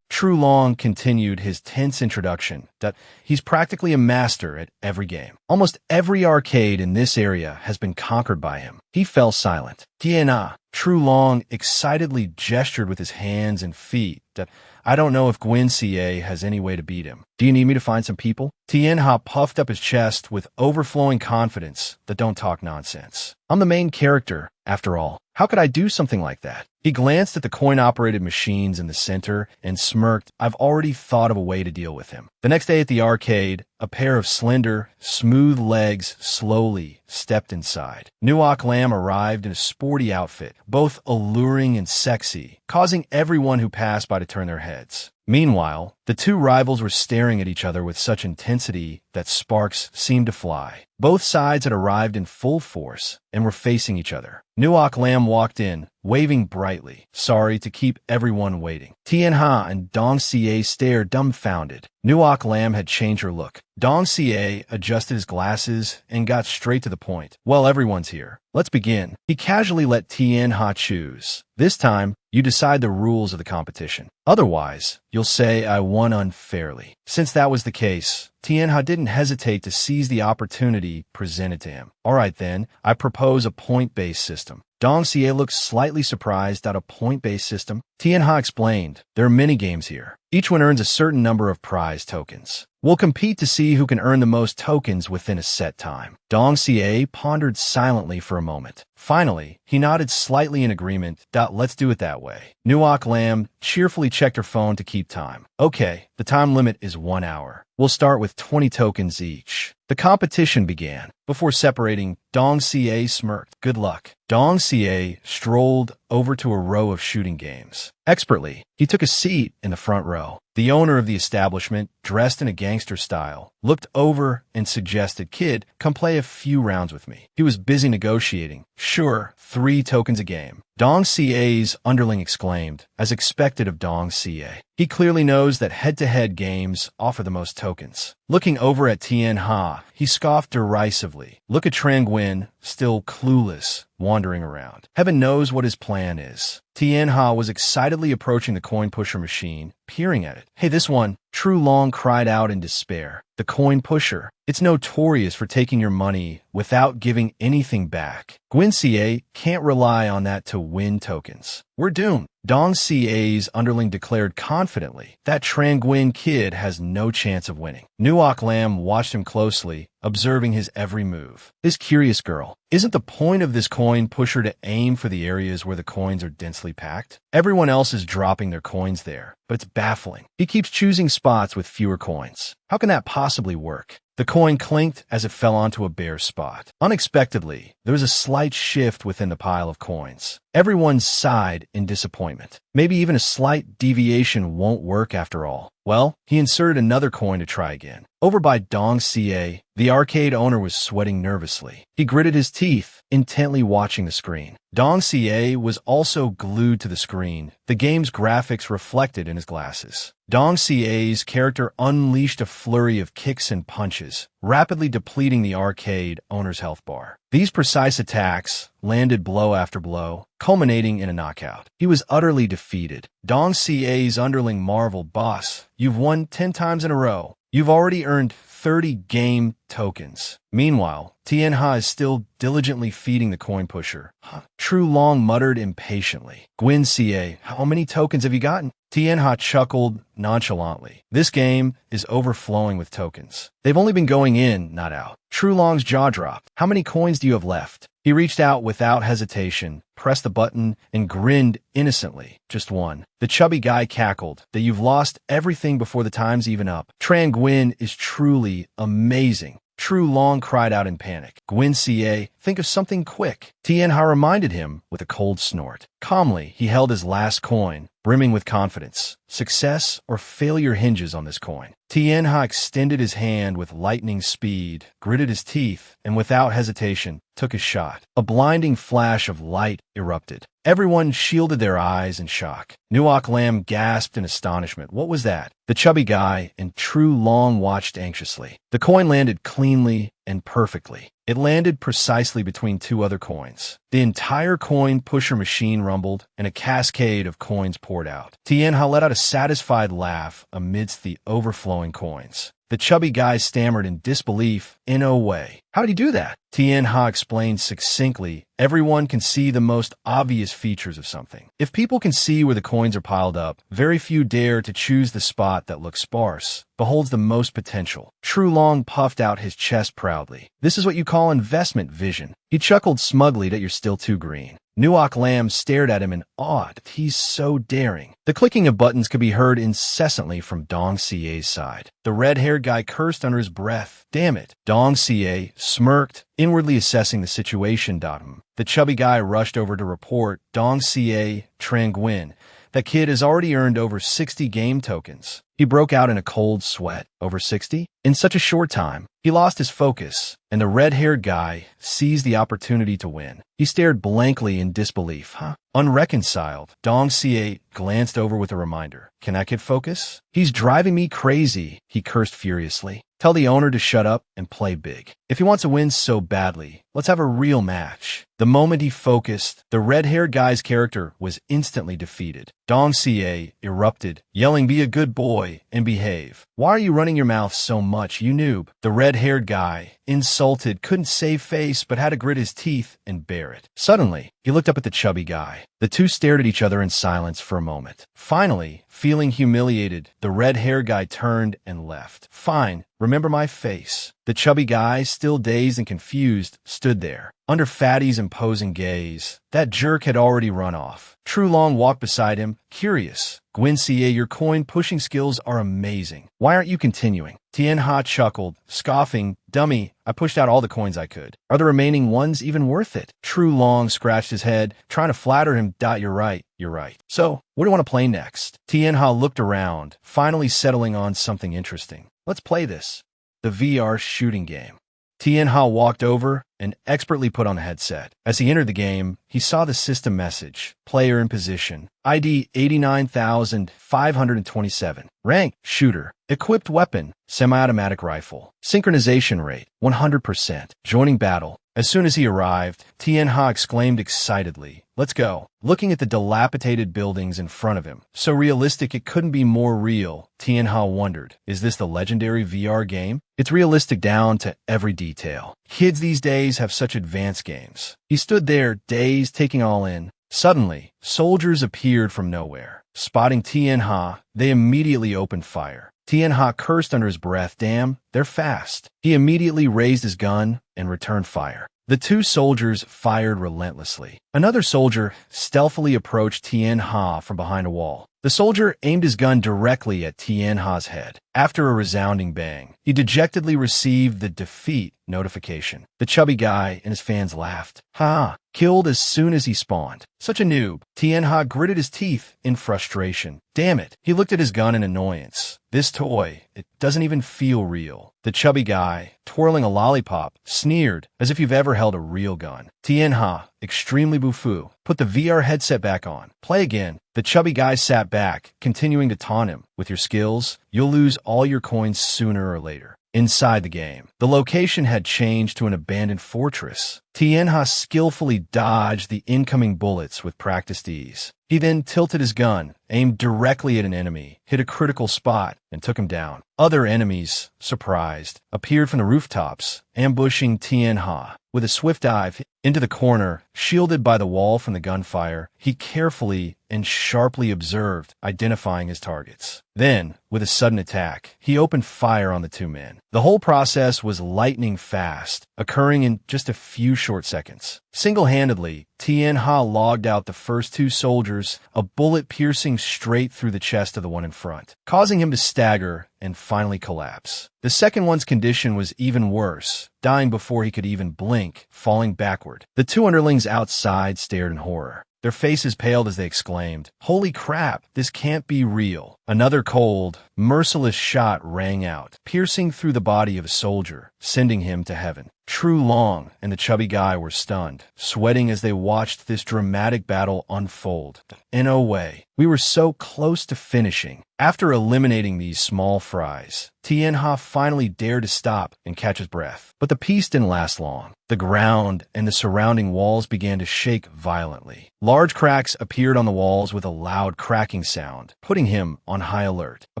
Tru Long continued his tense introduction that he's practically a master at every game. Almost every arcade in this area has been conquered by him. He fell silent. Tiena. Tru Long excitedly gestured with his hands and feet that I don't know if Gwen Ca has any way to beat him. Do you need me to find some people? Tien Ha puffed up his chest with overflowing confidence that don't talk nonsense. I'm the main character, after all. How could I do something like that? He glanced at the coin-operated machines in the center and smirked. I've already thought of a way to deal with him. The next day at the arcade, a pair of slender, smooth legs slowly stepped inside. Nuok Lam arrived in a sporty outfit, both alluring and sexy, causing everyone who passed by to turn their heads. Meanwhile, the two rivals were staring at each other with such intensity that sparks seemed to fly. Both sides had arrived in full force and were facing each other. Nuok Lam walked in, waving brightly, sorry to keep everyone waiting. Tien Ha and Dong Ca stared dumbfounded. Nuok Lam had changed her look. Dong Ca adjusted his glasses and got straight to the point. Well, everyone's here. Let's begin. He casually let Tien Ha choose. This time, you decide the rules of the competition. Otherwise, you'll say I won unfairly. Since that was the case, Tien Ha didn't hesitate to seize the opportunity presented to him. All right then, I propose a point-based system. Dong Ca looked slightly surprised at a point-based system. Tien Ha explained, there are many games here. Each one earns a certain number of prize tokens. We'll compete to see who can earn the most tokens within a set time. Dong Ca pondered silently for a moment. Finally, he nodded slightly in agreement. Let's do it that way. Nuok Lam cheerfully checked her phone to keep time. Okay, the time limit is 1 hour. We'll start with 20 tokens each. The competition began. Before separating, Dong Ca smirked. Good luck. Dong Ca strolled over to a row of shooting games. Expertly, he took a seat in the front row. The owner of the establishment, dressed in a gangster style, looked over and suggested, Kid, come play a few rounds with me. He was busy negotiating. Sure, 3 tokens a game. Dong Ca's underling exclaimed, as expected of Dong Ca. He clearly knows that head-to-head games offer the most tokens. Looking over at Tien Ha, he scoffed derisively. Look at Trang Nguyen, still clueless, wandering around. Heaven knows what his plan is. Tien Ha was excitedly approaching the coin pusher machine, peering at it. Hey, this one! Tru Long cried out in despair. The coin pusher. It's notorious for taking your money without giving anything back. Gwen Ca can't rely on that to win tokens. We're doomed. Dong Ca's underling declared confidently that Trang Nguyen kid has no chance of winning. Nuok Lam watched him closely, observing his every move. This curious girl. Isn't the point of this coin pusher to aim for the areas where the coins are densely packed? Everyone else is dropping their coins there, but it's baffling. He keeps choosing spots with fewer coins. How can that possibly work? The coin clinked as it fell onto a bare spot. Unexpectedly, there was a slight shift within the pile of coins. Everyone sighed in disappointment. Maybe even a slight deviation won't work after all. Well, he inserted another coin to try again. Over by Dong Ca, the arcade owner was sweating nervously. He gritted his teeth, intently watching the screen. Dong Ca was also glued to the screen, the game's graphics reflected in his glasses. Dong Ca's character unleashed a flurry of kicks and punches, rapidly depleting the arcade owner's health bar. These precise attacks landed blow after blow, culminating in a knockout. He was utterly defeated. Dong Ca's underling marveled, "Boss, you've won 10 times in a row. You've already earned 30 game tokens." Meanwhile, Tianha is still diligently feeding the coin pusher. True Long muttered impatiently. "Gwyn Ca, how many tokens have you gotten?" Tianha chuckled nonchalantly. "This game is overflowing with tokens. They've only been going in, not out." True Long's jaw dropped. "How many coins do you have left?" He reached out without hesitation, pressed the button, and grinned innocently. "Just one." The chubby guy cackled. "That you've lost everything before the time's even up. Tran Gwyn is truly amazing." True Long cried out in panic. "Gwyn Ca, think of something quick." Tianha reminded him with a cold snort. Calmly, he held his last coin, brimming with confidence. Success or failure hinges on this coin. Tianha extended his hand with lightning speed, gritted his teeth, and without hesitation, took his shot. A blinding flash of light erupted. Everyone shielded their eyes in shock. Nuoc Lam gasped in astonishment. "What was that?" The chubby guy and True Long watched anxiously. The coin landed cleanly and perfectly. It landed precisely between two other coins. The entire coin pusher machine rumbled, and a cascade of coins poured out. Tianha let out a satisfied laugh amidst the overflowing coins. The chubby guy stammered in disbelief. "In no way. How did he do that?" Tianha explained succinctly. "Everyone can see the most obvious features of something. If people can see where the coins are piled up, very few dare to choose the spot that looks sparse, but holds the most potential." True Long puffed out his chest proudly. "This is what you call investment vision." He chuckled smugly that you're still too green. Nuoc Lam stared at him in awe. He's so daring. The clicking of buttons could be heard incessantly from Dong Ca's side. The red-haired guy cursed under his breath. "Damn it." Dong Ca smirked, inwardly assessing the situation. The chubby guy rushed over to report. "Dong Ca, Tran Gwyn, that kid has already earned over 60 game tokens." He broke out in a cold sweat. "Over 60? In such a short time?" He lost his focus, and the red-haired guy seized the opportunity to win. He stared blankly in disbelief. Unreconciled, Dong Ca glanced over with a reminder. "Can that kid focus? He's driving me crazy," he cursed furiously. "Tell the owner to shut up and play big. If he wants to win so badly, let's have a real match." The moment he focused, the red-haired guy's character was instantly defeated. Dong Ca erupted, yelling, "Be a good boy and behave. Why are you running your mouth so much, you noob?" The red-haired guy, insulted, couldn't save face but had to grit his teeth and bear it. Suddenly, he looked up at the chubby guy. The two stared at each other in silence for a moment. Finally, feeling humiliated, the red-haired guy turned and left. "Fine, remember my face." The chubby guy, still dazed and confused, stood there. Under Fatty's imposing gaze, that jerk had already run off. True Long walked beside him, curious. "Gwyn Ca, your coin-pushing skills are amazing. Why aren't you continuing?" Tianha chuckled, scoffing. "Dummy, I pushed out all the coins I could. Are the remaining ones even worth it?" True Long scratched his head, trying to flatter him. "You're right, you're right. So, what do you want to play next?" Tianha looked around, finally settling on something interesting. "Let's play this. The VR shooting game." Tianha walked over and expertly put on the headset. As he entered the game, he saw the system message. Player in position. ID 89,527. Rank, shooter. Equipped weapon, semi-automatic rifle. Synchronization rate, 100%. Joining battle. As soon as he arrived, Tianha exclaimed excitedly, "Let's go." Looking at the dilapidated buildings in front of him, so realistic it couldn't be more real, Tianha wondered, is this the legendary VR game? It's realistic down to every detail. Kids these days have such advanced games. He stood there, dazed, taking all in. Suddenly, soldiers appeared from nowhere. Spotting Tianha, they immediately opened fire. Tianha cursed under his breath. "Damn, they're fast." He immediately raised his gun and returned fire. The two soldiers fired relentlessly. Another soldier stealthily approached Tianha from behind a wall. The soldier aimed his gun directly at Tianha's head. After a resounding bang, he dejectedly received the defeat notification. The chubby guy and his fans laughed. "Ha! Killed as soon as he spawned. Such a noob." Tianha gritted his teeth in frustration. "Damn it." He looked at his gun in annoyance. "This toy, it doesn't even feel real." The chubby guy, twirling a lollipop, sneered, "As if you've ever held a real gun." Tianha, extremely bufu, put the VR headset back on. "Play again." The chubby guy sat back, continuing to taunt him. "With your skills, you'll lose all your coins sooner or later." Inside the game, the location had changed to an abandoned fortress. Tianha skillfully dodged the incoming bullets with practiced ease. He then tilted his gun, aimed directly at an enemy, hit a critical spot, and took him down. Other enemies, surprised, appeared from the rooftops, ambushing Tianha. With a swift dive into the corner, shielded by the wall from the gunfire, he carefully and sharply observed, identifying his targets. Then, with a sudden attack, he opened fire on the two men. The whole process was lightning fast, occurring in just a few short seconds. Single-handedly, Tianha logged out the first two soldiers, a bullet piercing straight through the chest of the one in front, causing him to stagger and finally collapse. The second one's condition was even worse, dying before he could even blink, falling backward. The two underlings outside stared in horror. Their faces paled as they exclaimed, "Holy crap, this can't be real." Another cold, merciless shot rang out, piercing through the body of a soldier, sending him to heaven. True Long and the chubby guy were stunned, sweating as they watched this dramatic battle unfold. In a way, we were so close to finishing. After eliminating these small fries, Tianha finally dared to stop and catch his breath. But the peace didn't last long. The ground and the surrounding walls began to shake violently. Large cracks appeared on the walls with a loud cracking sound, putting him on high alert. A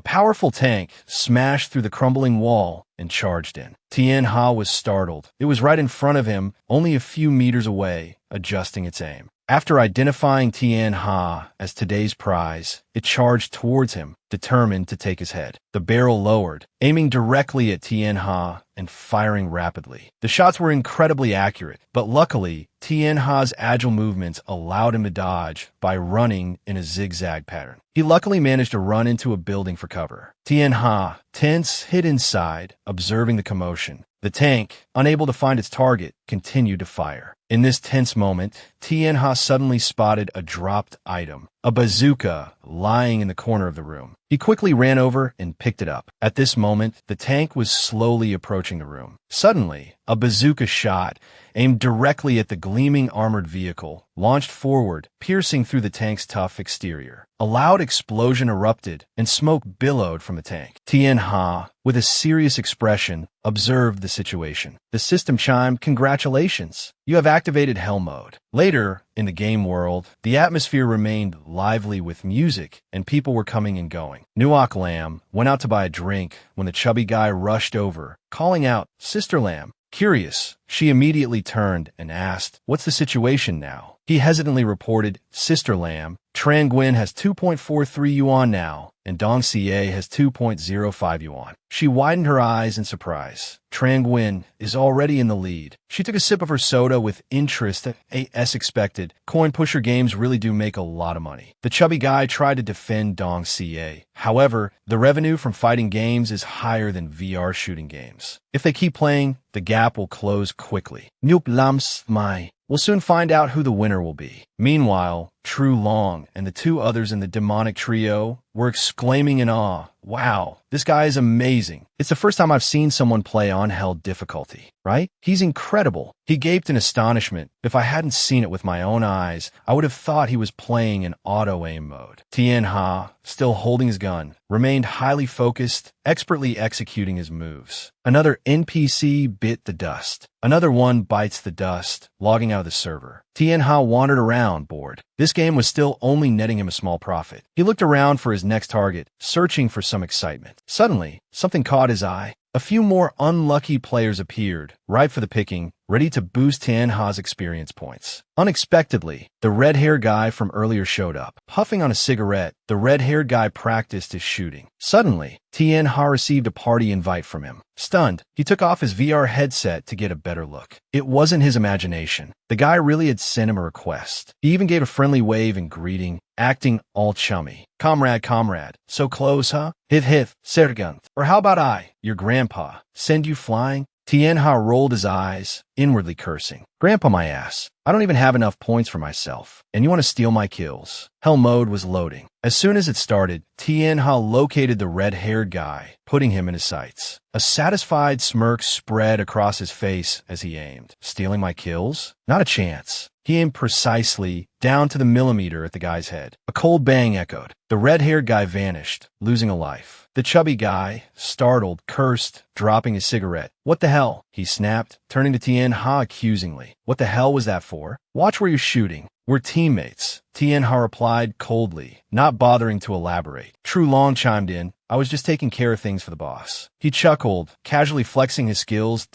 powerful tank smashed through the crumbling wall and charged in. Tianha was startled. It was right in front of him, only a few meters away, adjusting its aim. After identifying Tianha as today's prize, it charged towards him, determined to take his head. The barrel lowered, aiming directly at Tianha and firing rapidly. The shots were incredibly accurate, but luckily, Tianha's agile movements allowed him to dodge by running in a zigzag pattern. He luckily managed to run into a building for cover. Tianha, tense, hid inside, observing the commotion. The tank, unable to find its target, continued to fire. In this tense moment, Tianha suddenly spotted a dropped item, a bazooka, lying in the corner of the room. He quickly ran over and picked it up. At this moment, the tank was slowly approaching the room. Suddenly, a bazooka shot, aimed directly at the gleaming armored vehicle, launched forward, piercing through the tank's tough exterior. A loud explosion erupted, and smoke billowed from the tank. Tianha, with a serious expression, observed the situation. The system chimed, "Congratulations, you have activated Hell Mode." Later, in the game world, the atmosphere remained lively with music, and people were coming and going. Nuok Lamb went out to buy a drink when the chubby guy rushed over, calling out, "Sister Lamb." Curious, she immediately turned and asked, "What's the situation now?" He hesitantly reported, "Sister Lamb, Tran Nguyen has 2.43 yuan now, and Dong Xie has 2.05 yuan. She widened her eyes in surprise. Tran Nguyen is already in the lead. She took a sip of her soda with interest. As expected, coin pusher games really do make a lot of money. The chubby guy tried to defend Dong Xie. However, the revenue from fighting games is higher than VR shooting games. If they keep playing, the gap will close quickly. Nup Lams Mai. We'll soon find out who the winner will be. Meanwhile, True Long and the two others in the demonic trio were exclaiming in awe, "Wow, this guy is amazing. It's the first time I've seen someone play on hell difficulty, right? He's incredible." He gaped in astonishment. If I hadn't seen it with my own eyes, I would have thought he was playing in auto-aim mode. Tianha, still holding his gun, remained highly focused, expertly executing his moves. Another NPC bit the dust. Another one bites the dust, logging out of the server. Tianha wandered around, bored. This game was still only netting him a small profit. He looked around for his next target, searching for some excitement. Suddenly, something caught his eye. A few more unlucky players appeared, ripe for the picking, ready to boost Tianha's experience points. Unexpectedly, the red-haired guy from earlier showed up. Puffing on a cigarette, the red-haired guy practiced his shooting. Suddenly, Tianha received a party invite from him. Stunned, he took off his VR headset to get a better look. It wasn't his imagination. The guy really had sent him a request. He even gave a friendly wave and greeting, acting all chummy. Comrade, so close, huh? Hith, Sergant. Or how about I, your grandpa, send you flying?" Tianha rolled his eyes, inwardly cursing. "Grandpa, my ass. I don't even have enough points for myself, and you want to steal my kills." Hell mode was loading. As soon as it started, Tianha located the red-haired guy, putting him in his sights. A satisfied smirk spread across his face as he aimed. "Stealing my kills? Not a chance." He aimed precisely, down to the millimeter at the guy's head. A cold bang echoed. The red-haired guy vanished, losing a life. The chubby guy, startled, cursed, dropping his cigarette. What the hell? He snapped, turning to Tien Ha accusingly. What the hell was that for? Watch where you're shooting. We're teammates. Tien Ha replied coldly, not bothering to elaborate. True Long chimed in. I was just taking care of things for the boss. He chuckled, casually flexing his skills.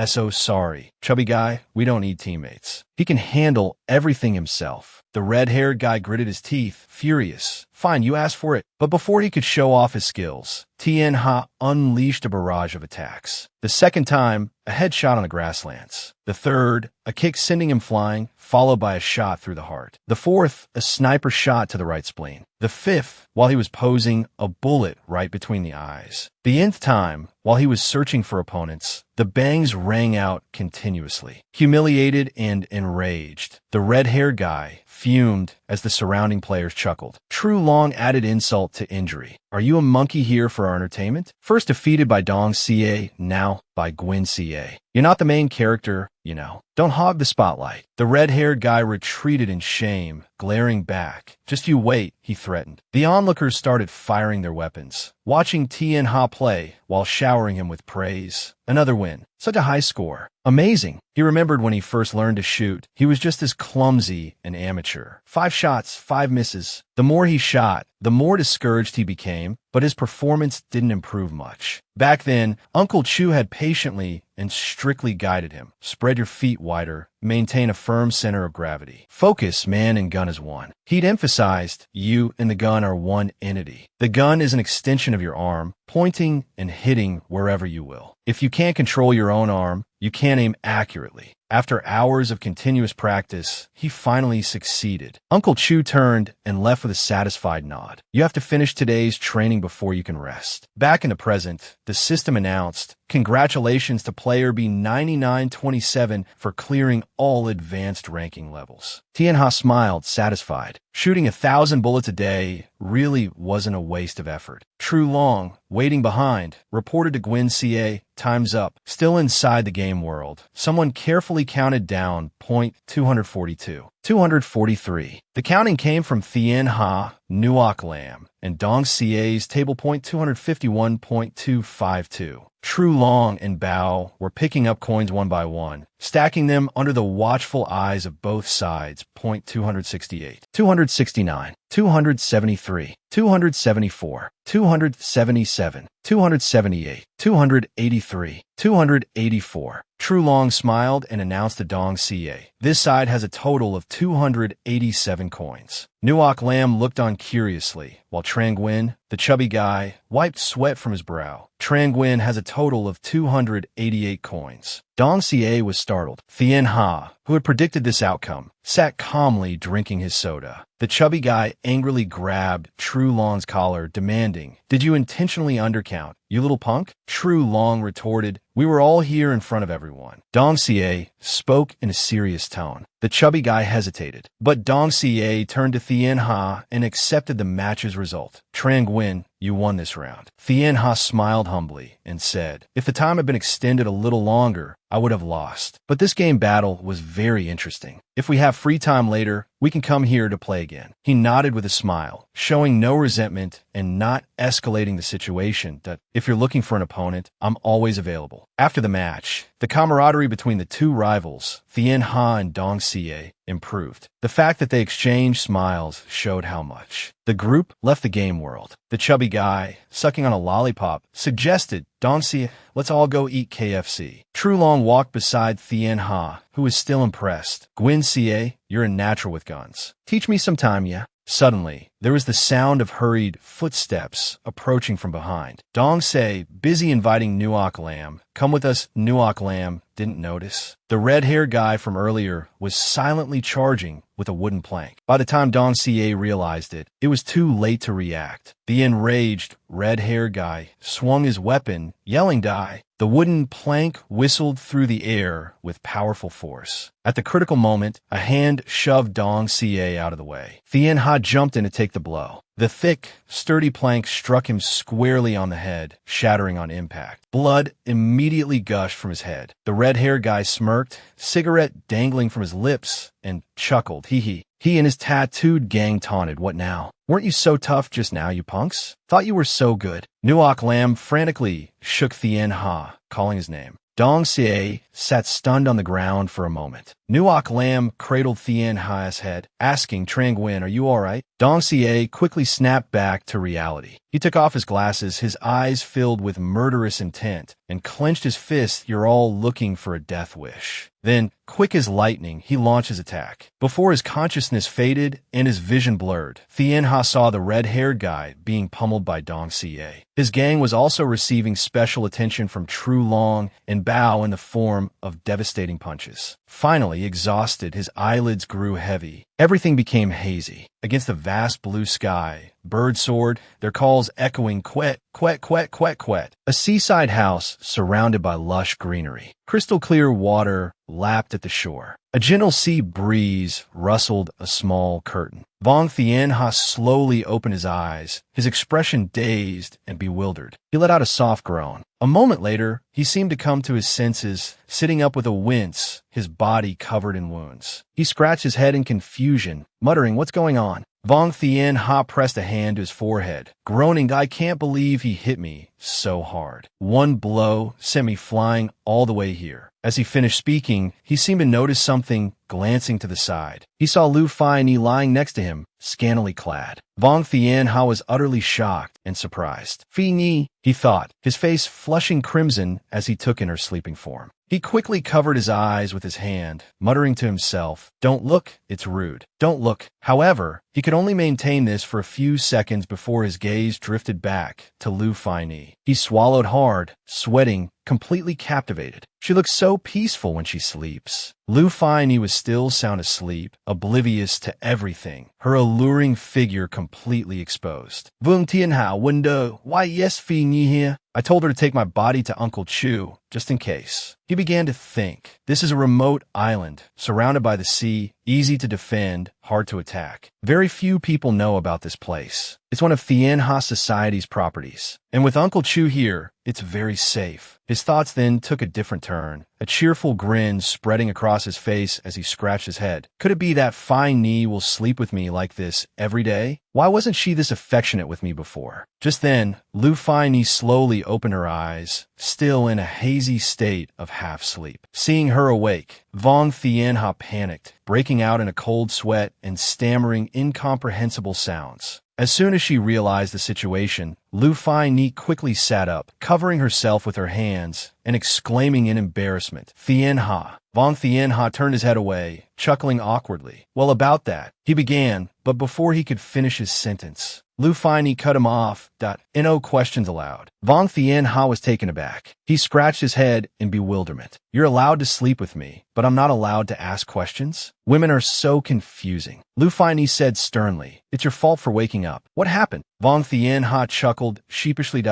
So sorry. Chubby guy, we don't need teammates. He can handle everything himself. The red-haired guy gritted his teeth, furious. Fine, you asked for it. But before he could show off his skills, Tien Ha unleashed a barrage of attacks. The second time, a headshot on the grasslands. The third, a kick sending him flying, followed by a shot through the heart. The fourth, a sniper shot to the right spleen. The fifth, while he was posing, a bullet right between the eyes. The nth time, while he was searching for opponents, the bangs rang out continuously. Humiliated and enraged, the red-haired guy fumed as the surrounding players chuckled. True Long added insult to injury. Are you a monkey here for our entertainment? First defeated by Dong Xie, now by Gwen Xie. You're not the main character, you know. Don't hog the spotlight. The red-haired guy retreated in shame, glaring back. Just you wait, he threatened. The onlookers started firing their weapons, watching Tien Ha play while showering him with praise. Another win. Such a high score. Amazing. He remembered when he first learned to shoot. He was just as clumsy and amateur. 5 shots, 5 misses. The more he shot, the more discouraged he became, but his performance didn't improve much. Back then, Uncle Chu had patiently and strictly guided him. Spread your feet wider. Maintain a firm center of gravity. Focus, man and gun as one. He'd emphasized, you and the gun are one entity. The gun is an extension of your arm, pointing and hitting wherever you will. If you can't control your own arm, you can't aim accurately. After hours of continuous practice, he finally succeeded. Uncle Chu turned and left with a satisfied nod. You have to finish today's training before you can rest. Back in the present, the system announced, congratulations to player B9927 for clearing all advanced ranking levels. Tien Ha smiled, satisfied. Shooting 1,000 bullets a day really wasn't a waste of effort. True Long, waiting behind, reported to Gwen Xie, time's up. Still inside the game world, someone carefully counted down point 242. 243. The counting came from Tien Ha, Nuoc Lam, and Dong Xie's table point 251.252. True Long and Bao were picking up coins one by one, stacking them under the watchful eyes of both sides. Point 268, 269, 273, 274, 277, 278, 283, 284. True Long smiled and announced to Dong Xie, this side has a total of 287 coins. Nuoc Lam looked on curiously, while Trang Nguyen, the chubby guy, wiped sweat from his brow. Trang Nguyen has a total of 288 coins. Dong Xie was startled. Tien Ha, who had predicted this outcome, sat calmly drinking his soda. The chubby guy angrily grabbed True Long's collar, demanding, did you intentionally undercount, you little punk? True Long retorted, we were all here in front of everyone. Dong Xie spoke in a serious tone. The chubby guy hesitated, but Dong Xie turned to Tien Ha and accepted the match's result. Trang Nguyen, you won this round. Tien Ha smiled humbly and said, if the time had been extended a little longer, I would have lost. But this game battle was very interesting. If we have free time later, we can come here to play again. He nodded with a smile, showing no resentment and not escalating the situation. That if you're looking for an opponent, I'm always available. After the match, the camaraderie between the two rivals, Tien Ha and Dong Xie, improved. The fact that they exchanged smiles showed how much. The group left the game world. The chubby guy, sucking on a lollipop, suggested, Dong Xie, let's all go eat KFC. True Long walked beside Tien Ha, who was still impressed. Gwen Xie, you're a natural with guns. Teach me some time, yeah? Suddenly, there was the sound of hurried footsteps approaching from behind. Dong Xie, busy inviting Nuoc Lam, come with us. Nuoc Lam didn't notice. The red-haired guy from earlier was silently charging with a wooden plank. By the time Dong Xie realized it, it was too late to react. The enraged red-haired guy swung his weapon, yelling die. The wooden plank whistled through the air with powerful force. At the critical moment, a hand shoved Dong Xie out of the way. Tien Ha jumped in to take the blow. The thick, sturdy plank struck him squarely on the head, shattering on impact. Blood immediately gushed from his head. The red-haired guy smirked, cigarette dangling from his lips, and chuckled. Hee. He and his tattooed gang taunted. What now? Weren't you so tough just now, you punks? Thought you were so good. Nuoc Lam frantically shook Thien Ha, calling his name. Dong Xie sat stunned on the ground for a moment. Nuoc Lam cradled Thien Ha's head, asking Trang Nguyen, "Are you all right?" Dong Xie quickly snapped back to reality. He took off his glasses, his eyes filled with murderous intent, and clenched his fist. "You're all looking for a death wish." Then, quick as lightning, he launched his attack. Before his consciousness faded and his vision blurred, Thien Ha saw the red-haired guy being pummeled by Dong Xie. His gang was also receiving special attention from Tru Long and Bao in the form of devastating punches. Finally, exhausted, his eyelids grew heavy. Everything became hazy. Against the vast blue sky, birds soared, their calls echoing quet, quet, quet, quet, quet. A seaside house surrounded by lush greenery. Crystal clear water lapped at the shore. A gentle sea breeze rustled a small curtain. Vong Thien Ha slowly opened his eyes, his expression dazed and bewildered. He let out a soft groan. A moment later, he seemed to come to his senses, sitting up with a wince, his body covered in wounds. He scratched his head in confusion, muttering, "What's going on?" Vong Thien Ha pressed a hand to his forehead, groaning, "I can't believe he hit me so hard. One blow sent me flying all the way here." As he finished speaking, he seemed to notice something, glancing to the side. He saw Lu Fai-Ni lying next to him, scantily clad. Vong Thien Ha was utterly shocked and surprised. "Fi-Ni," he thought, his face flushing crimson as he took in her sleeping form. He quickly covered his eyes with his hand, muttering to himself, "Don't look, it's rude. Don't look." However, he could only maintain this for a few seconds before his gaze drifted back to Lu Fai-Ni. He swallowed hard, sweating, completely captivated. She looks so peaceful when she sleeps. Lu Fai-Ni was still sound asleep, oblivious to everything, her alluring figure completely exposed. "Vung Tien Ha, window, why yes, Fi-Ni here? I told her to take my body to Uncle Chu, just in case." He began to think. This is a remote island, surrounded by the sea, easy to defend, hard to attack. Very few people know about this place. It's one of Thien Ha Society's properties. And with Uncle Chu here, it's very safe. His thoughts then took a different turn, a cheerful grin spreading across his face as he scratched his head. Could it be that Fai-Ni will sleep with me like this every day? Why wasn't she this affectionate with me before? Just then, Lu Fai-Ni slowly opened her eyes, still in a hazy state of half-sleep. Seeing her awake, Vong Thien Ha panicked, breaking out in a cold sweat and stammering incomprehensible sounds. As soon as she realized the situation, Lu Fai-Ni quickly sat up, covering herself with her hands and exclaiming in embarrassment, "Thien Ha." Vong Thien Ha turned his head away, chuckling awkwardly. "Well, about that," he began, but before he could finish his sentence, Lu Fai-Ni cut him off. No questions allowed. Vong Thien Ha was taken aback. He scratched his head in bewilderment. "You're allowed to sleep with me, but I'm not allowed to ask questions? Women are so confusing." Lu Fai-Ni said sternly, "It's your fault for waking up. What happened?" Vong Thien Ha chuckled sheepishly.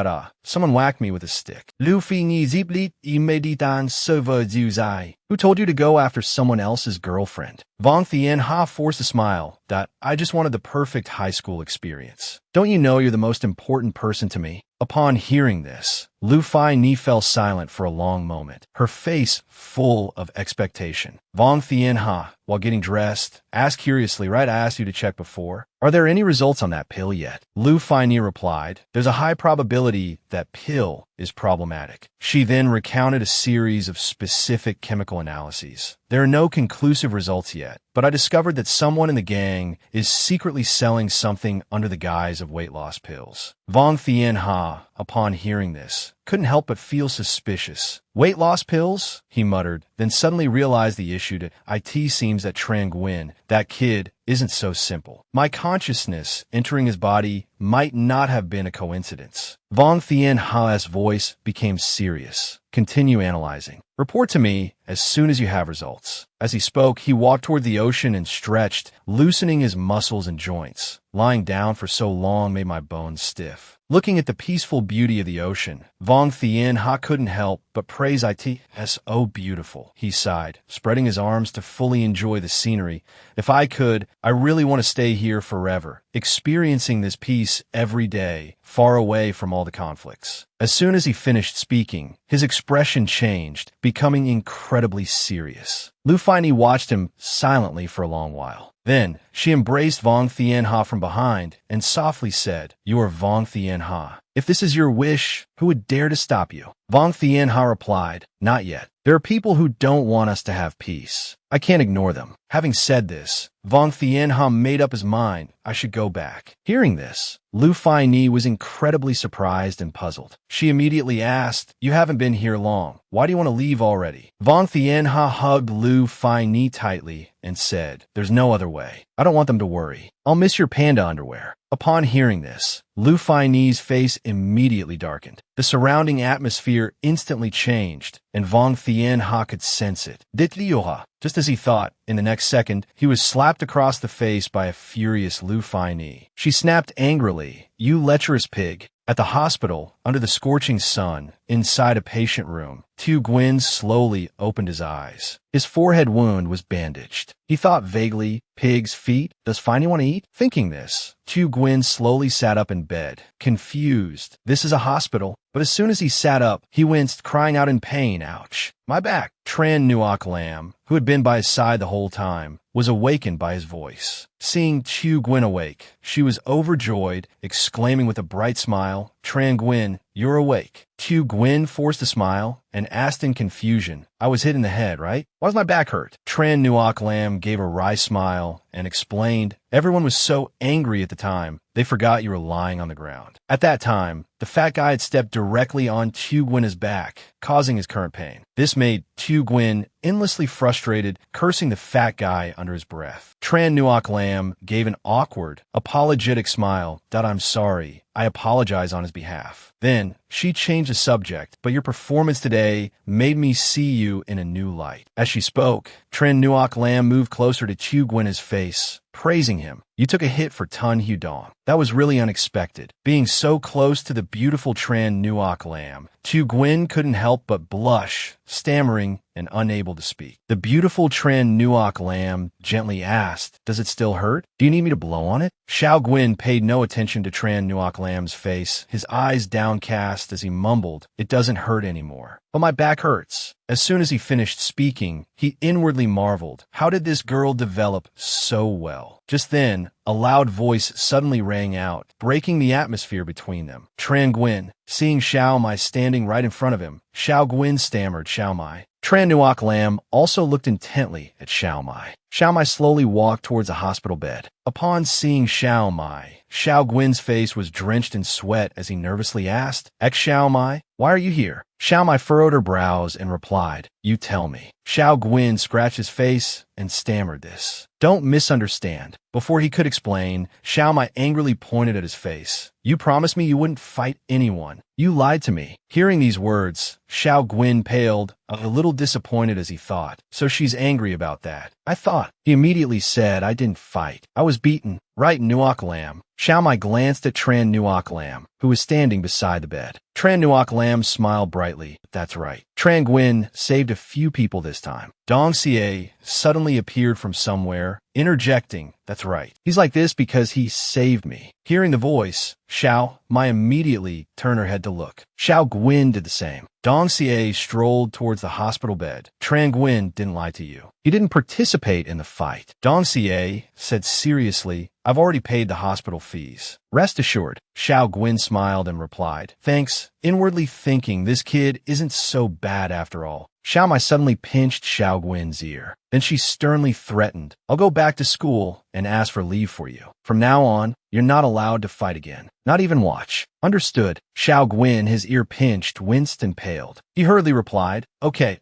"Someone whacked me with a stick." Lu Fai-Ni ziblit imeditan servo zuzai. "Who told you to go after someone else's girlfriend?" Vong Thien Ha forced a smile. "I just wanted the perfect high school experience. Don't you know you're the most important person to me?" Upon hearing this, Lu Fai-Ni fell silent for a long moment, her face full of expectation. Vong Thien Ha, while getting dressed, asked curiously, "Right, I asked you to check before. Are there any results on that pill yet?" Lu Fai-Ni replied, "There's a high probability that pill is problematic." She then recounted a series of specific chemical analyses. "There are no conclusive results yet, but I discovered that someone in the gang is secretly selling something under the guise of weight loss pills." Vong Thien Ha, upon hearing this, couldn't help but feel suspicious. "Weight loss pills?" he muttered, then suddenly realized the issue to it seems that Trang Nguyen, that kid, isn't so simple. My consciousness entering his body might not have been a coincidence. Vong Thien Ha's voice became serious. "Continue analyzing. Report to me as soon as you have results." As he spoke, he walked toward the ocean and stretched, loosening his muscles and joints. Lying down for so long made my bones stiff. Looking at the peaceful beauty of the ocean, Vong Thien Ha couldn't help but praise it as "oh beautiful," he sighed, spreading his arms to fully enjoy the scenery. "If I could, I really want to stay here forever, experiencing this peace every day, far away from all the conflicts. As soon as he finished speaking, his expression changed, becoming incredibly serious. Lu Feini watched him silently for a long while. Then, she embraced Vong Tianha from behind and softly said, "You are Vong Tianha. If this is your wish, who would dare to stop you?" Vong Tianha replied, "Not yet. There are people who don't want us to have peace. I can't ignore them." Having said this, Vong Tianha made up his mind I should go back. Hearing this, Lu Feini was incredibly surprised and puzzled. She immediately asked, "You haven't been here long. Why do you want to leave already?" Vong Tianha hugged Lu Feini tightly and said, "There's no other way. I don't want them to worry. I'll miss your panda underwear." Upon hearing this, Lu Feini's face immediately darkened. The surrounding atmosphere instantly changed, and Vong Tianha could sense it. Just as he thought, in the next second, he was slapped across the face by a furious Lu Feini. She snapped angrily, "You lecherous pig." At the hospital, under the scorching sun, inside a patient room, Tu Guin slowly opened his eyes. His forehead wound was bandaged. He thought vaguely, "Pig's feet? Does Feini want to eat?" Thinking this, Tu Guin slowly sat up in bed, confused. This is a hospital. But as soon as he sat up, he winced, crying out in pain, "Ouch! My back!" Tran Nuoc Lam, who had been by his side the whole time, was awakened by his voice. Seeing Tu Guin awake, she was overjoyed, exclaiming with a bright smile, "Tran Guin, you're awake." Tu Guin forced a smile and asked in confusion, "I was hit in the head, right? Why does my back hurt?" Tran Nuoc Lam gave a wry smile and explained, "Everyone was so angry at the time, they forgot you were lying on the ground." At that time, the fat guy had stepped directly on Tu Guin's back, causing his current pain. This made Tu Guin endlessly frustrated, cursing the fat guy under his breath. Tran Nuoc Lam gave an awkward, apologetic smile, "I'm sorry. I apologize on his behalf." Then, she changed the subject, "But your performance today made me see you in a new light." As she spoke, Tran Nuoc Lam moved closer to Tu Guin's face, praising him. "You took a hit for Tun Hudong. That was really unexpected." Being so close to the beautiful Tran Nuoc Lam, Tu Guin couldn't help but blush, stammering and unable to speak. The beautiful Tran Nuoc Lam gently asked, "Does it still hurt? Do you need me to blow on it?" Xiao Guin paid no attention to Tran Nuoc Lam's face, his eyes downcast as he mumbled, "It doesn't hurt anymore. But my back hurts." As soon as he finished speaking, he inwardly marveled. How did this girl develop so well? Just then, a loud voice suddenly rang out, breaking the atmosphere between them. Tran Guin, seeing Xiao Mai standing right in front of him, Xiao Guin stammered, "Xiao Mai." Tran Nuoc Lam also looked intently at Xiao Mai. Xiao Mai slowly walked towards a hospital bed. Upon seeing Xiao Mai, Xiao Guin's face was drenched in sweat as he nervously asked, Xiao Mai, why are you here?" Xiao Mai furrowed her brows and replied, "You tell me." Xiao Guin scratched his face and stammered this. "Don't misunderstand." Before he could explain, Xiao Mai angrily pointed at his face. "You promised me you wouldn't fight anyone. You lied to me." Hearing these words, Xiao Guin paled, a little disappointed as he thought. "So she's angry about that. I thought." He immediately said, "I didn't fight. I was beaten." "Right, Nuoc Lam." Xiao Mai glanced at Tran Nuoc Lam, who was standing beside the bed. Tran Nuoc Lam smiled brightly. "That's right. Tran Guin saved a few people this time." Dong Xie suddenly appeared from somewhere, interjecting, "That's right. He's like this because he saved me." Hearing the voice, Xiao Mai immediately turned her head to look. Xiao Guin did the same. Dong Xie strolled towards the hospital bed. "Tran Guin didn't lie to you. He didn't participate in the fight." Dong Xie said seriously, "I've already paid the hospital fees. Rest assured." Xiao Guin smiled and replied, "Thanks," inwardly thinking this kid isn't so bad after all. Xiao Mai suddenly pinched Xiao Guin's ear. Then she sternly threatened, "I'll go back to school and ask for leave for you. From now on, you're not allowed to fight again. Not even watch." "Understood." Xiao Guin, his ear pinched, winced and paled. He hurriedly replied, Okay.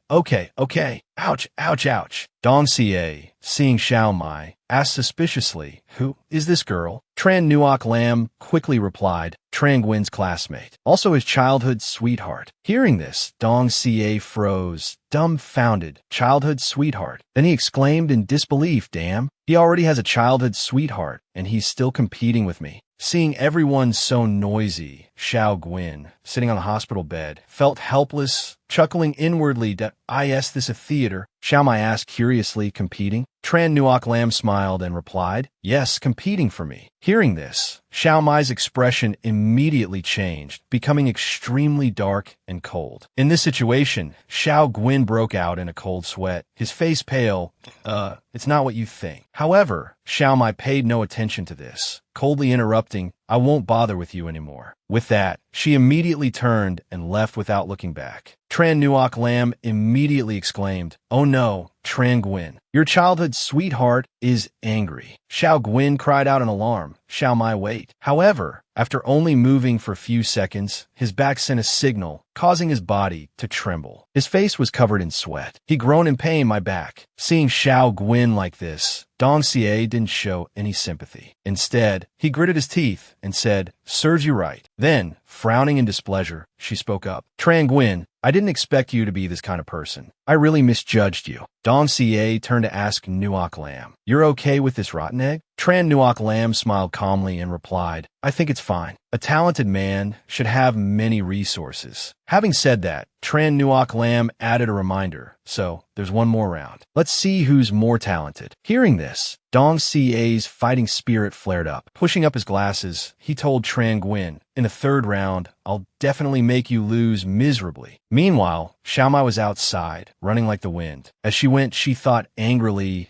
Ouch, ouch, ouch." Dong Xie, seeing Xiao Mai, asked suspiciously, "Who is this girl?" Tran Nuoc Lam quickly replied, "Tran Guin's classmate, also his childhood sweetheart." Hearing this, Dong Xie froze, dumbfounded. Childhood sweetheart. Then he exclaimed in disbelief, "Damn, he already has a childhood sweetheart, and he's still competing with me." Seeing everyone so noisy, Xiao Guin, sitting on the hospital bed, felt helpless, chuckling inwardly. Is this a theater? Xiao Mai asked curiously, competing? Tran Nuoc Lam smiled and replied, yes, competing for me. Hearing this, Xiao Mai's expression immediately changed, becoming extremely dark and cold. In this situation, Xiao Guin broke out in a cold sweat, his face pale. It's not what you think. However, Xiao Mai paid no attention to this, coldly interrupting, I won't bother with you anymore. With that, she immediately turned and left without looking back. Tran Nuoc Lam immediately exclaimed, oh no, Tran Guin, your childhood sweetheart is angry. Xiao Guin cried out in alarm. Xiao Mai wait. However, after only moving for a few seconds, his back sent a signal, causing his body to tremble. His face was covered in sweat. He groaned in pain, my back. Seeing Xiao Guin like this, Dong Xie didn't show any sympathy. Instead, he gritted his teeth and said, serves you right. Then, frowning in displeasure, she spoke up. Tran Guin, I didn't expect you to be this kind of person. I really misjudged you. Dong Xie turned to ask Nuoc Lam, you're okay with this rotten egg? Tran Nuoc Lam smiled calmly and replied, I think it's fine. A talented man should have many resources. Having said that, Tran Nuoc Lam added a reminder, so there's one more round. Let's see who's more talented. Hearing this, Dong Xie's fighting spirit flared up. Pushing up his glasses, he told Tran Guin, in the third round, I'll definitely make you lose miserably. Meanwhile, Xiao Mai was outside, running like the wind. As she went, she thought angrily,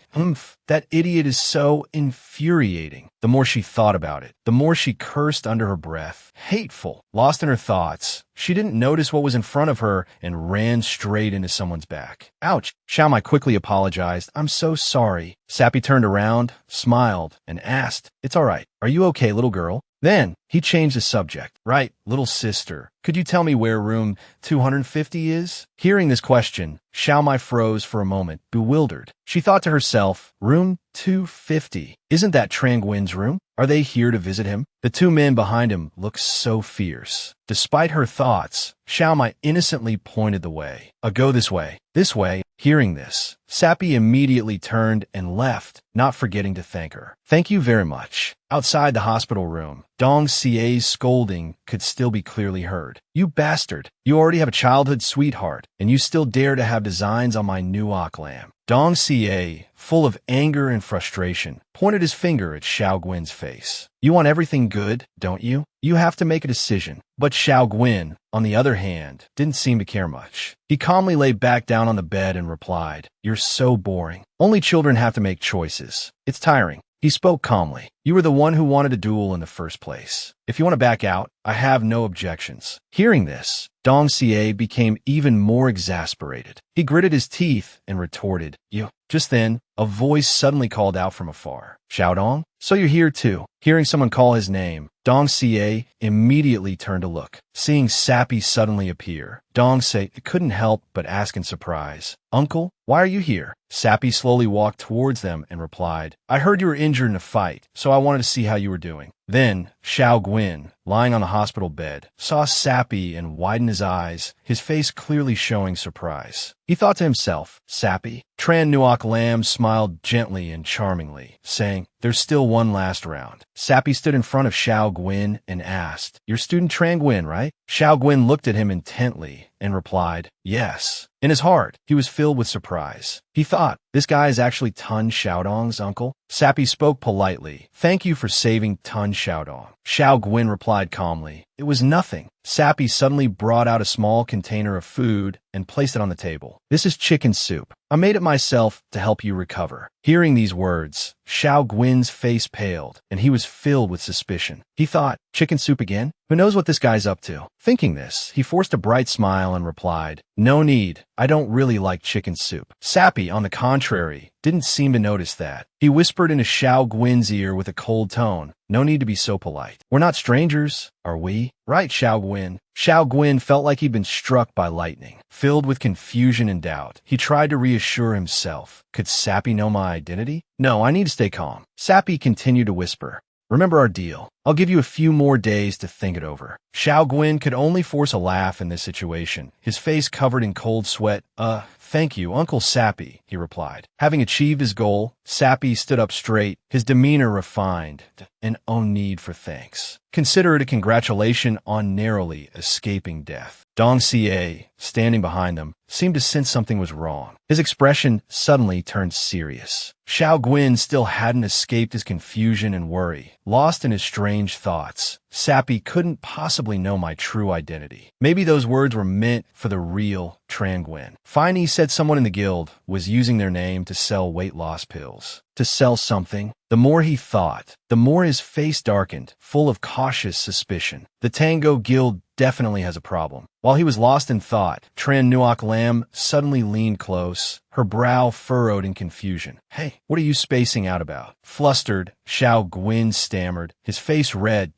that idiot is so infuriating. The more she thought about it, the more she cursed under her breath. Hateful. Lost in her thoughts, she didn't notice what was in front of her and ran straight into someone's back. Ouch. Xiao Mai quickly apologized. I'm so sorry. Sappy turned around, smiled, and asked, it's all right. Are you okay, little girl? Then, he changed the subject. Right, little sister, could you tell me where room 250 is? Hearing this question, Xiao Mai froze for a moment, bewildered. She thought to herself, room 250? Isn't that Tran Guin's room? Are they here to visit him? The two men behind him looked so fierce. Despite her thoughts, Xiao Mai innocently pointed the way. Go this way. This way. Hearing this, Sappy immediately turned and left, not forgetting to thank her. Thank you very much. Outside the hospital room, Dong Xie's scolding could still be clearly heard. You bastard. You already have a childhood sweetheart, and you still dare to have designs on my Nuoc Lam. Dong Xie, full of anger and frustration, pointed his finger at Xiao Guin's face. You want everything good, don't you? You have to make a decision. But Xiao Guin, on the other hand, didn't seem to care much. He calmly lay back down on the bed and replied, you're so boring. Only children have to make choices. It's tiring. He spoke calmly. You were the one who wanted a duel in the first place. If you want to back out, I have no objections. Hearing this, Dong Xie became even more exasperated. He gritted his teeth and retorted, you. Just then, a voice suddenly called out from afar. Xiaodong? So you're here too. Hearing someone call his name, Dong Xie immediately turned to look. Seeing Sappy suddenly appear, Dong Xie couldn't help but ask in surprise, Uncle, why are you here? Sappy slowly walked towards them and replied, I heard you were injured in a fight, so I wanted to see how you were doing. Then, Xiao Guin, lying on the hospital bed, saw Sappy and widened his eyes, his face clearly showing surprise. He thought to himself, Sappy? Tran Nuoc Lam smiled gently and charmingly, saying, there's still one last round. Sappy stood in front of Xiao Guin and asked, you're student Tran Guin, right? Xiao Guin looked at him intently and replied, yes. In his heart, he was filled with surprise. He thought, this guy is actually Tun Xiaodong's uncle. Sappy spoke politely. Thank you for saving Tun Xiaodong. Xiao Guin replied calmly. It was nothing. Sappy suddenly brought out a small container of food and placed it on the table. This is chicken soup. I made it myself to help you recover. Hearing these words, Xiao Guin's face paled, and he was filled with suspicion. He thought, chicken soup again? Who knows what this guy's up to? Thinking this, he forced a bright smile and replied, no need. I don't really like chicken soup. Sappy, on the contrary, didn't seem to notice that. He whispered into Xiao Guin's ear with a cold tone, no need to be so polite. We're not strangers, are we? Right, Xiao Guin. Xiao Guin felt like he'd been struck by lightning. Filled with confusion and doubt, he tried to reassure himself. Could Sappy know my identity? No, I need to stay calm. Sappy continued to whisper. Remember our deal. I'll give you a few more days to think it over. Xiao Guin could only force a laugh in this situation, his face covered in cold sweat. Thank you, Uncle Sappy, he replied. Having achieved his goal, Sappy stood up straight, his demeanor refined, and no need for thanks. Consider it a congratulation on narrowly escaping death. Dong Xie, standing behind them, seemed to sense something was wrong. His expression suddenly turned serious. Xiao Guin still hadn't escaped his confusion and worry. Lost in his strange thoughts, Sappy couldn't possibly know my true identity. Maybe those words were meant for the real Tran Guin. Finally said someone in the guild was using their name to sell weight loss pills. To sell something? The more he thought, the more his face darkened, full of cautious suspicion. The Tango Guild definitely has a problem. While he was lost in thought, Tran Nuoc Lam suddenly leaned close, her brow furrowed in confusion. "Hey, what are you spacing out about?" Flustered, Xiao Guin stammered, his face red.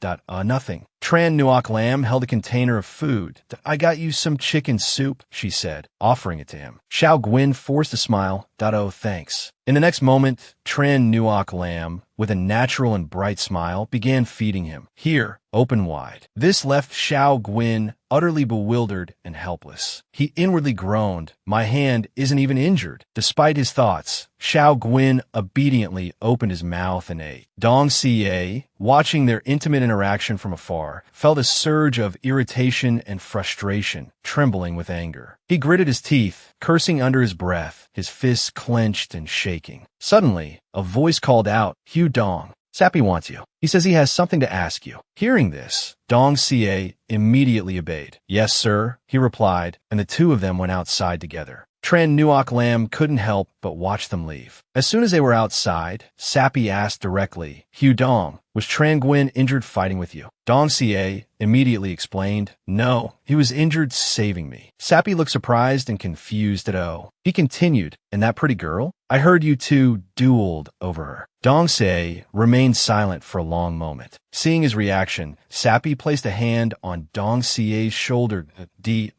Nothing. Tran Nuoc Lam held a container of food. "I got you some chicken soup," she said, offering it to him. Xiao Guin forced a smile. "Oh, thanks." In the next moment, Tran Nuoc Lam, with a natural and bright smile, began feeding him. Here, open wide. This left Xiao Guin utterly bewildered and helpless. He inwardly groaned, "My hand isn't even injured." Despite his thoughts, Xiao Guin obediently opened his mouth and ate. Dong Xie, watching their intimate interaction from afar, felt a surge of irritation and frustration, trembling with anger. He gritted his teeth, cursing under his breath, his fists clenched and shaking. Suddenly, a voice called out, "Hugh Dong, Sappy wants you. He says he has something to ask you." Hearing this, Dong Xie immediately obeyed. "Yes, sir," he replied, and the two of them went outside together. Tran Nuoc Lam couldn't help but watch them leave. As soon as they were outside, Sappy asked directly, "Hugh Dong, was Tran Guin injured fighting with you?" Dong Xie immediately explained, "No, he was injured saving me." Sappy looked surprised and confused at O. He continued, "And that pretty girl? I heard you two dueled over her." Dong Xie remained silent for a long moment. Seeing his reaction, Sappy placed a hand on Dong Xie's shoulder.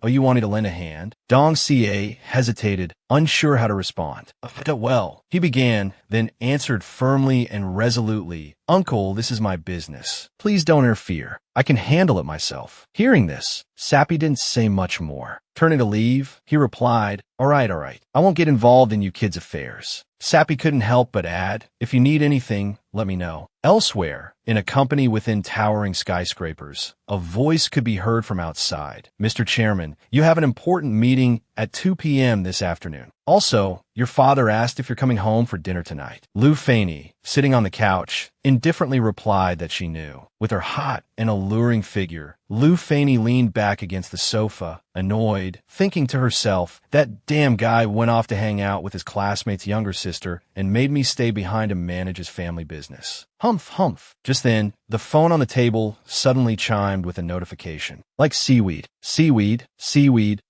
"Oh, you wanted to lend a hand?" Dong Xie hesitated, unsure how to respond. "Well," he began, then answered firmly and resolutely, "Uncle, this is my business. Please don't interfere. I can handle it myself." Hearing this, Sappy didn't say much more. Turning to leave, he replied, all right. I won't get involved in you kids' affairs." Sappy couldn't help but add, "If you need anything, let me know." Elsewhere, in a company within towering skyscrapers, a voice could be heard from outside. "Mr. Chairman, you have an important meeting at 2 p.m. this afternoon. Also, your father asked if you're coming home for dinner tonight." Lu Faney, sitting on the couch, indifferently replied that she knew. With her hot and alluring figure, Lu Faney leaned back against the sofa, annoyed, thinking to herself, "That damn guy went off to hang out with his classmate's younger sister and made me stay behind to manage his family business." Humph, humph. Just then, the phone on the table suddenly chimed with a notification. Like seaweed,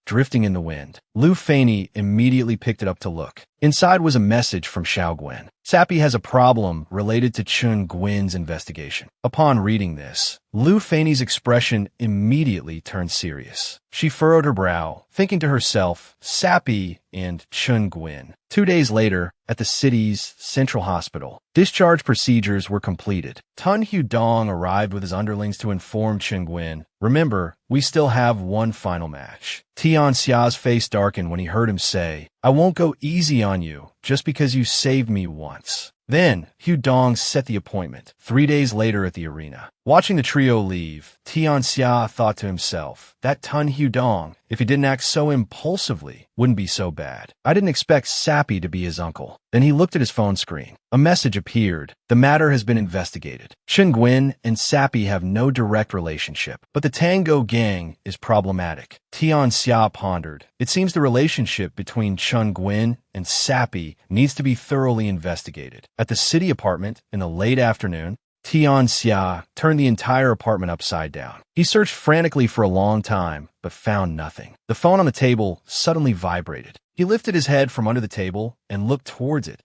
drifting in the wind. Lu Faney immediately picked it up to look. Inside was a message from Xiao Guin. "Sappy has a problem related to Chun Guin's investigation." Upon reading this, Lu Faney's expression immediately turned serious. She furrowed her brow, thinking to herself, Sappy and Chun Guin. 2 days later, at the city's central hospital, discharge procedures were completed. Tun Hudong arrived with his underlings to inform Chun Guin, "Remember, we still have one final match." Tian Xia's face darkened when he heard him say, "I won't go easy on you just because you saved me once." Then, Hudong set the appointment, 3 days later at the arena. Watching the trio leave, Tian Xia thought to himself, that Tun Hudong, if he didn't act so impulsively, wouldn't be so bad. I didn't expect Sappy to be his uncle. Then he looked at his phone screen. A message appeared. The matter has been investigated. Chun Guin and Sappy have no direct relationship, but the Tango gang is problematic. Tian Xia pondered. It seems the relationship between Chun Guin and Sappy needs to be thoroughly investigated. At the city apartment in the late afternoon, Tian Xia turned the entire apartment upside down. He searched frantically for a long time, but found nothing. The phone on the table suddenly vibrated. He lifted his head from under the table and looked towards it.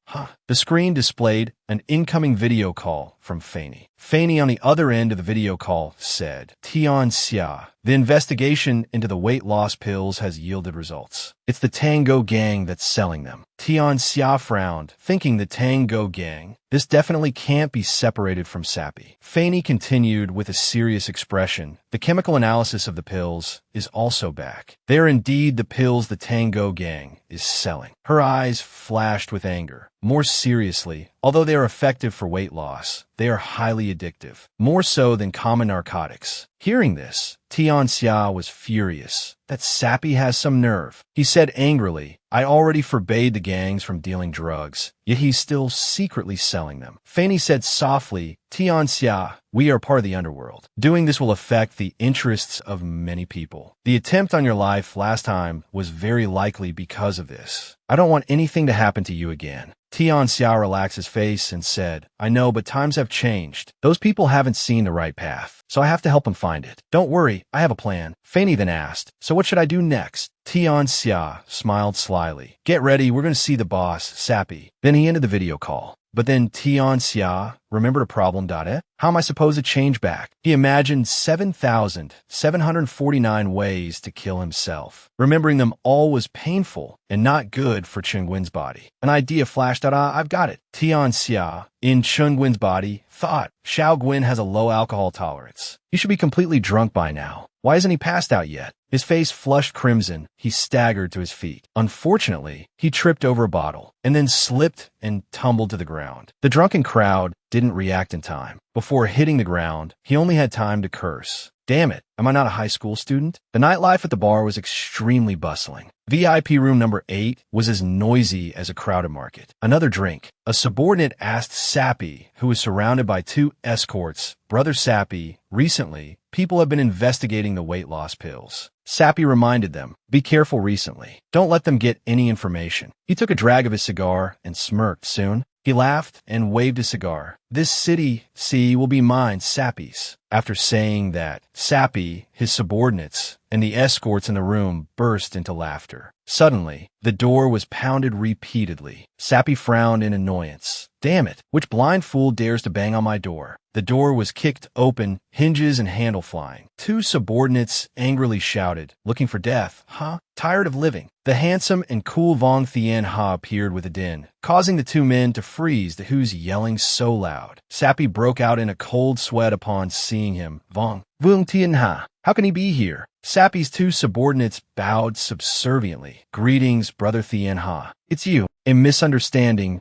The screen displayed an incoming video call from Faney. Faney on the other end of the video call said, Tian Xia, the investigation into the weight loss pills has yielded results. It's the Tango gang that's selling them. Tian Xia frowned, thinking the Tango gang. This definitely can't be separated from Sappy. Faney continued with a serious expression. The chemical analysis of the pills is also back. They are indeed the pills the Tango gang is selling. Her eyes flashed with anger. More seriously, although they are effective for weight loss, they are highly addictive, more so than common narcotics. Hearing this, Tianxia was furious. That sappy has some nerve. He said angrily, I already forbade the gangs from dealing drugs, yet he's still secretly selling them. Fanny said softly, Tianxia, we are part of the underworld. Doing this will affect the interests of many people. The attempt on your life last time was very likely because of this. I don't want anything to happen to you again. Tianxia relaxed his face and said, I know, but times have changed. Those people haven't seen the right path, so I have to help them find it. Don't worry, I have a plan. Fanny then asked, so what should I do next? Tianxia smiled slyly. Get ready, we're going to see the boss, Sappy. Then he ended the video call. But then Tianxia remembered a problem. How am I supposed to change back? He imagined 7,749 ways to kill himself. Remembering them all was painful and not good for Chunguin's body. An idea flashed out. I've got it. Tianxia, in Chunguin's body, thought, Xiaoguin has a low alcohol tolerance. He should be completely drunk by now. Why isn't he passed out yet? His face flushed crimson. He staggered to his feet. Unfortunately, he tripped over a bottle and then slipped and tumbled to the ground. The drunken crowd didn't react in time. Before hitting the ground, he only had time to curse. Damn it, am I not a high school student? The nightlife at the bar was extremely bustling. VIP room number 8 was as noisy as a crowded market. Another drink. A subordinate asked Sappy, who was surrounded by 2 escorts, Brother Sappy, recently, people have been investigating the weight loss pills. Sappy reminded them, be careful recently. Don't let them get any information. He took a drag of his cigar and smirked soon. He laughed and waved his cigar. This city, see, will be mine, Sappy's. After saying that, Sappy, his subordinates, and the escorts in the room burst into laughter. Suddenly, the door was pounded repeatedly. Sappy frowned in annoyance. Damn it, which blind fool dares to bang on my door? The door was kicked open, hinges and handle flying. 2 subordinates angrily shouted, looking for death, huh? Tired of living. The handsome and cool Vong Thien Ha appeared with a din, causing the 2 men to freeze to who's yelling so loud. Sappy broke out in a cold sweat upon seeing him. Vong Thien Ha, how can he be here? Sappy's 2 subordinates bowed subserviently. Greetings, Brother Thien Ha. It's you. A misunderstanding.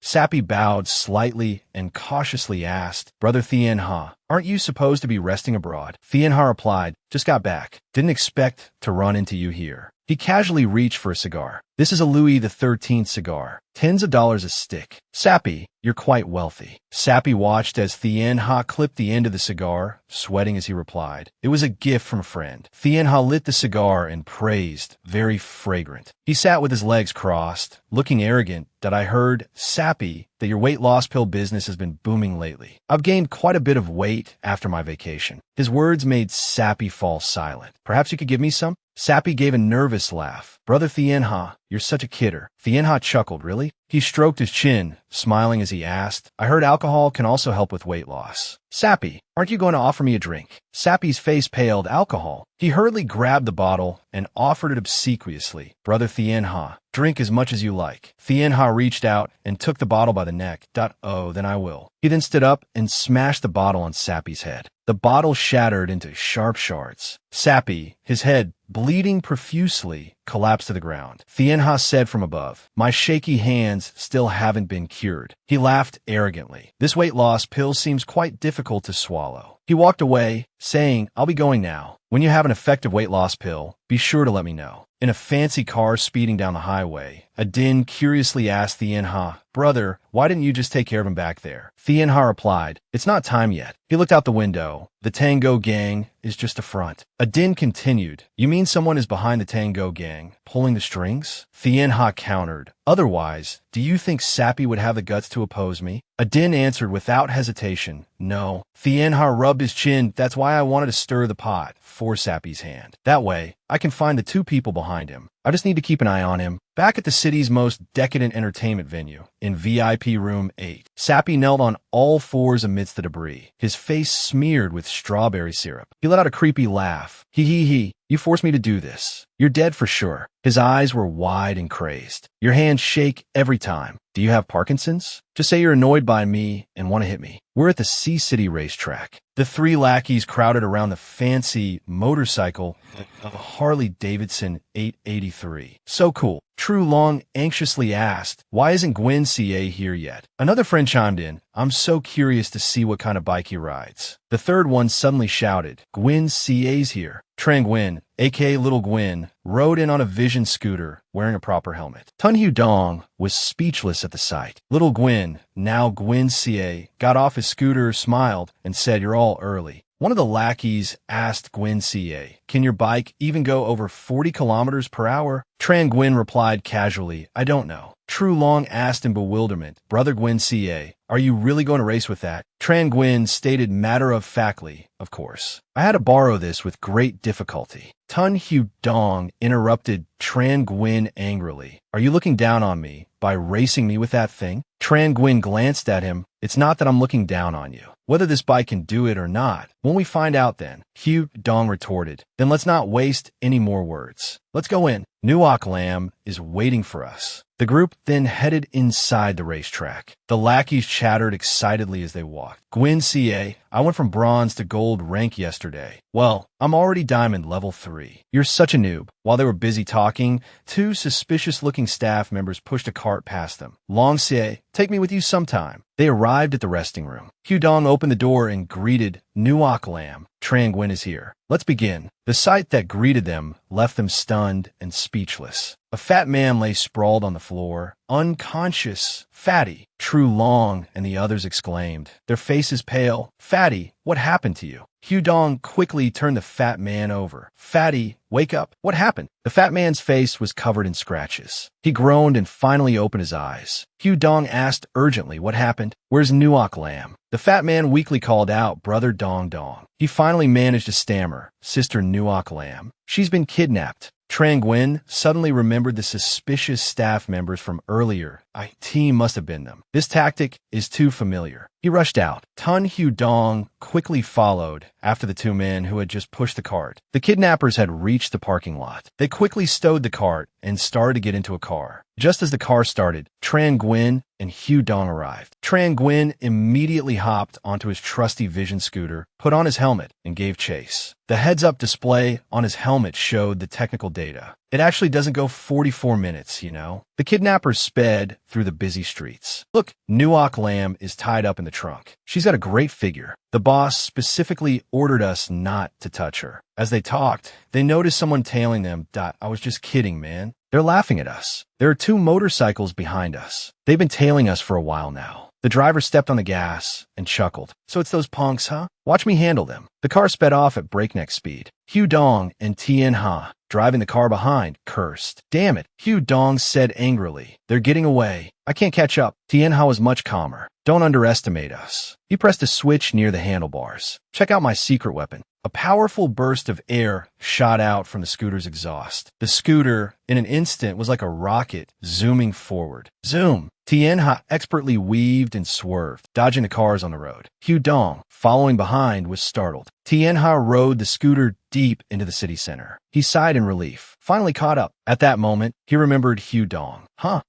Sappy bowed slightly and cautiously asked, Brother Thien Ha, aren't you supposed to be resting abroad? Thien Ha replied, just got back. Didn't expect to run into you here. He casually reached for a cigar. This is a Louis XIII cigar. Tens of dollars a stick. Sappy, you're quite wealthy. Sappy watched as Thien Ha clipped the end of the cigar, sweating as he replied. It was a gift from a friend. Thien Ha lit the cigar and praised, very fragrant. He sat with his legs crossed, looking arrogant, that I heard, Sappy, that your weight loss pill business has been booming lately. I've gained quite a bit of weight after my vacation. His words made Sappy fall silent. Perhaps you could give me some? Sappy gave a nervous laugh. Brother Thien Ha, you're such a kidder. Thien Ha chuckled, really? He stroked his chin, smiling as he asked, I heard alcohol can also help with weight loss. Sappy, aren't you going to offer me a drink? Sappy's face paled. Alcohol. He hurriedly grabbed the bottle and offered it obsequiously. Brother Thien Ha, drink as much as you like. Thien Ha reached out and took the bottle by the neck. Oh, then I will. He then stood up and smashed the bottle on Sappy's head. The bottle shattered into sharp shards. Sappy, his head bleeding profusely, collapsed to the ground. Thien Ha said from above, my shaky hands still haven't been cured. He laughed arrogantly. This weight loss pill seems quite difficult to swallow. He walked away, saying, I'll be going now. When you have an effective weight loss pill, be sure to let me know. In a fancy car speeding down the highway, Adin curiously asked Thien Ha, Brother, why didn't you just take care of him back there? Thien Ha replied, it's not time yet. He looked out the window. The Tango gang is just a front. Adin continued, you mean someone is behind the Tango gang, pulling the strings? Thien Ha countered, otherwise, do you think Sappy would have the guts to oppose me? Adin answered without hesitation, no. Thien Ha rubbed his chin, that's why I wanted to stir the pot, for Sappy's hand. That way, I can find the 2 people behind him. I just need to keep an eye on him. Back at the city's most decadent entertainment venue, in VIP room 8. Sappy knelt on all fours amidst the debris, his face smeared with strawberry syrup. He let out a creepy laugh. He. You forced me to do this. You're dead for sure. His eyes were wide and crazed. Your hands shake every time. Do you have Parkinson's? Just say you're annoyed by me and want to hit me. We're at the Sea City racetrack. The three lackeys crowded around the fancy motorcycle of a Harley-Davidson 883. So cool. True Long anxiously asked, why isn't Gwen CA here yet? Another friend chimed in, I'm so curious to see what kind of bike he rides. The third one suddenly shouted, Gwen CA's here. Tran Gwen, aka Little Gwen, rode in on a Vision scooter, wearing a proper helmet. Tun Hyu Dong was speechless at the sight. Little Gwen, now Gwen CA, got off his scooter, smiled, and said, you're all early. One of the lackeys asked Gwen CA, can your bike even go over 40 kilometers per hour? Tran Gwen replied casually, I don't know. True Long asked in bewilderment, Brother Gwen CA, are you really going to race with that? Tran Gwen stated matter-of-factly, of course. I had to borrow this with great difficulty. Tun Hyu Dong interrupted Tran Gwen angrily. Are you looking down on me by racing me with that thing? Tran Gwen glanced at him. It's not that I'm looking down on you. Whether this bike can do it or not, when we find out then, Hyu Dong retorted. Then let's not waste any more words. Let's go in. Nuoc Lam is waiting for us. The group then headed inside the racetrack. The lackeys chattered excitedly as they walked. Gwen CA, I went from bronze to gold rank yesterday. Well, I'm already diamond level 3. You're such a noob. While they were busy talking, two suspicious-looking staff members pushed a cart past them. Long CA, take me with you sometime. They arrived at the resting room. Hyu Dong opened the door and greeted, Nuoc Lam. Tran Gwen is here. Let's begin. The sight that greeted them left them stunned and speechless. A fat man lay sprawled on the floor, unconscious. Fatty, True Long, and the others exclaimed, their faces pale. Fatty, what happened to you? Hyu Dong quickly turned the fat man over. Fatty, wake up. What happened? The fat man's face was covered in scratches. He groaned and finally opened his eyes. Hyu Dong asked urgently what happened. Where's Nuoc Lam? The fat man weakly called out, Brother Dong Dong. He finally managed to stammer, Sister Nuoc Lam. She's been kidnapped. Tran Gwen suddenly remembered the suspicious staff members from earlier. IT must have been them. This tactic is too familiar. He rushed out. Tun Hyu Dong quickly followed after the two men who had just pushed the cart. The kidnappers had reached the parking lot. They quickly stowed the cart and started to get into a car. Just as the car started, Tran Gwen and Hyu Dong arrived. Tran Gwen immediately hopped onto his trusty Vision scooter, put on his helmet, and gave chase. The heads-up display on his helmet showed the technical data. It actually doesn't go 44 minutes, you know. The kidnappers sped through the busy streets. Look, Nuoc Lam is tied up in the trunk. She's got a great figure. The boss specifically ordered us not to touch her. As they talked, they noticed someone tailing them. I was just kidding, man. They're laughing at us. There are two motorcycles behind us. They've been tailing us for a while now. The driver stepped on the gas and chuckled. So it's those punks, huh? Watch me handle them. The car sped off at breakneck speed. Hyu Dong and Tien Ha, driving the car behind, cursed. Damn it, Hyu Dong said angrily. They're getting away. I can't catch up. Tien Ha was much calmer. Don't underestimate us. He pressed a switch near the handlebars. Check out my secret weapon. A powerful burst of air shot out from the scooter's exhaust. The scooter, in an instant, was like a rocket zooming forward. Zoom! Tien Ha expertly weaved and swerved, dodging the cars on the road. Hyu Dong, following behind, was startled. Tien Ha rode the scooter deep into the city center. He sighed in relief, finally caught up. At that moment, he remembered Hyu Dong.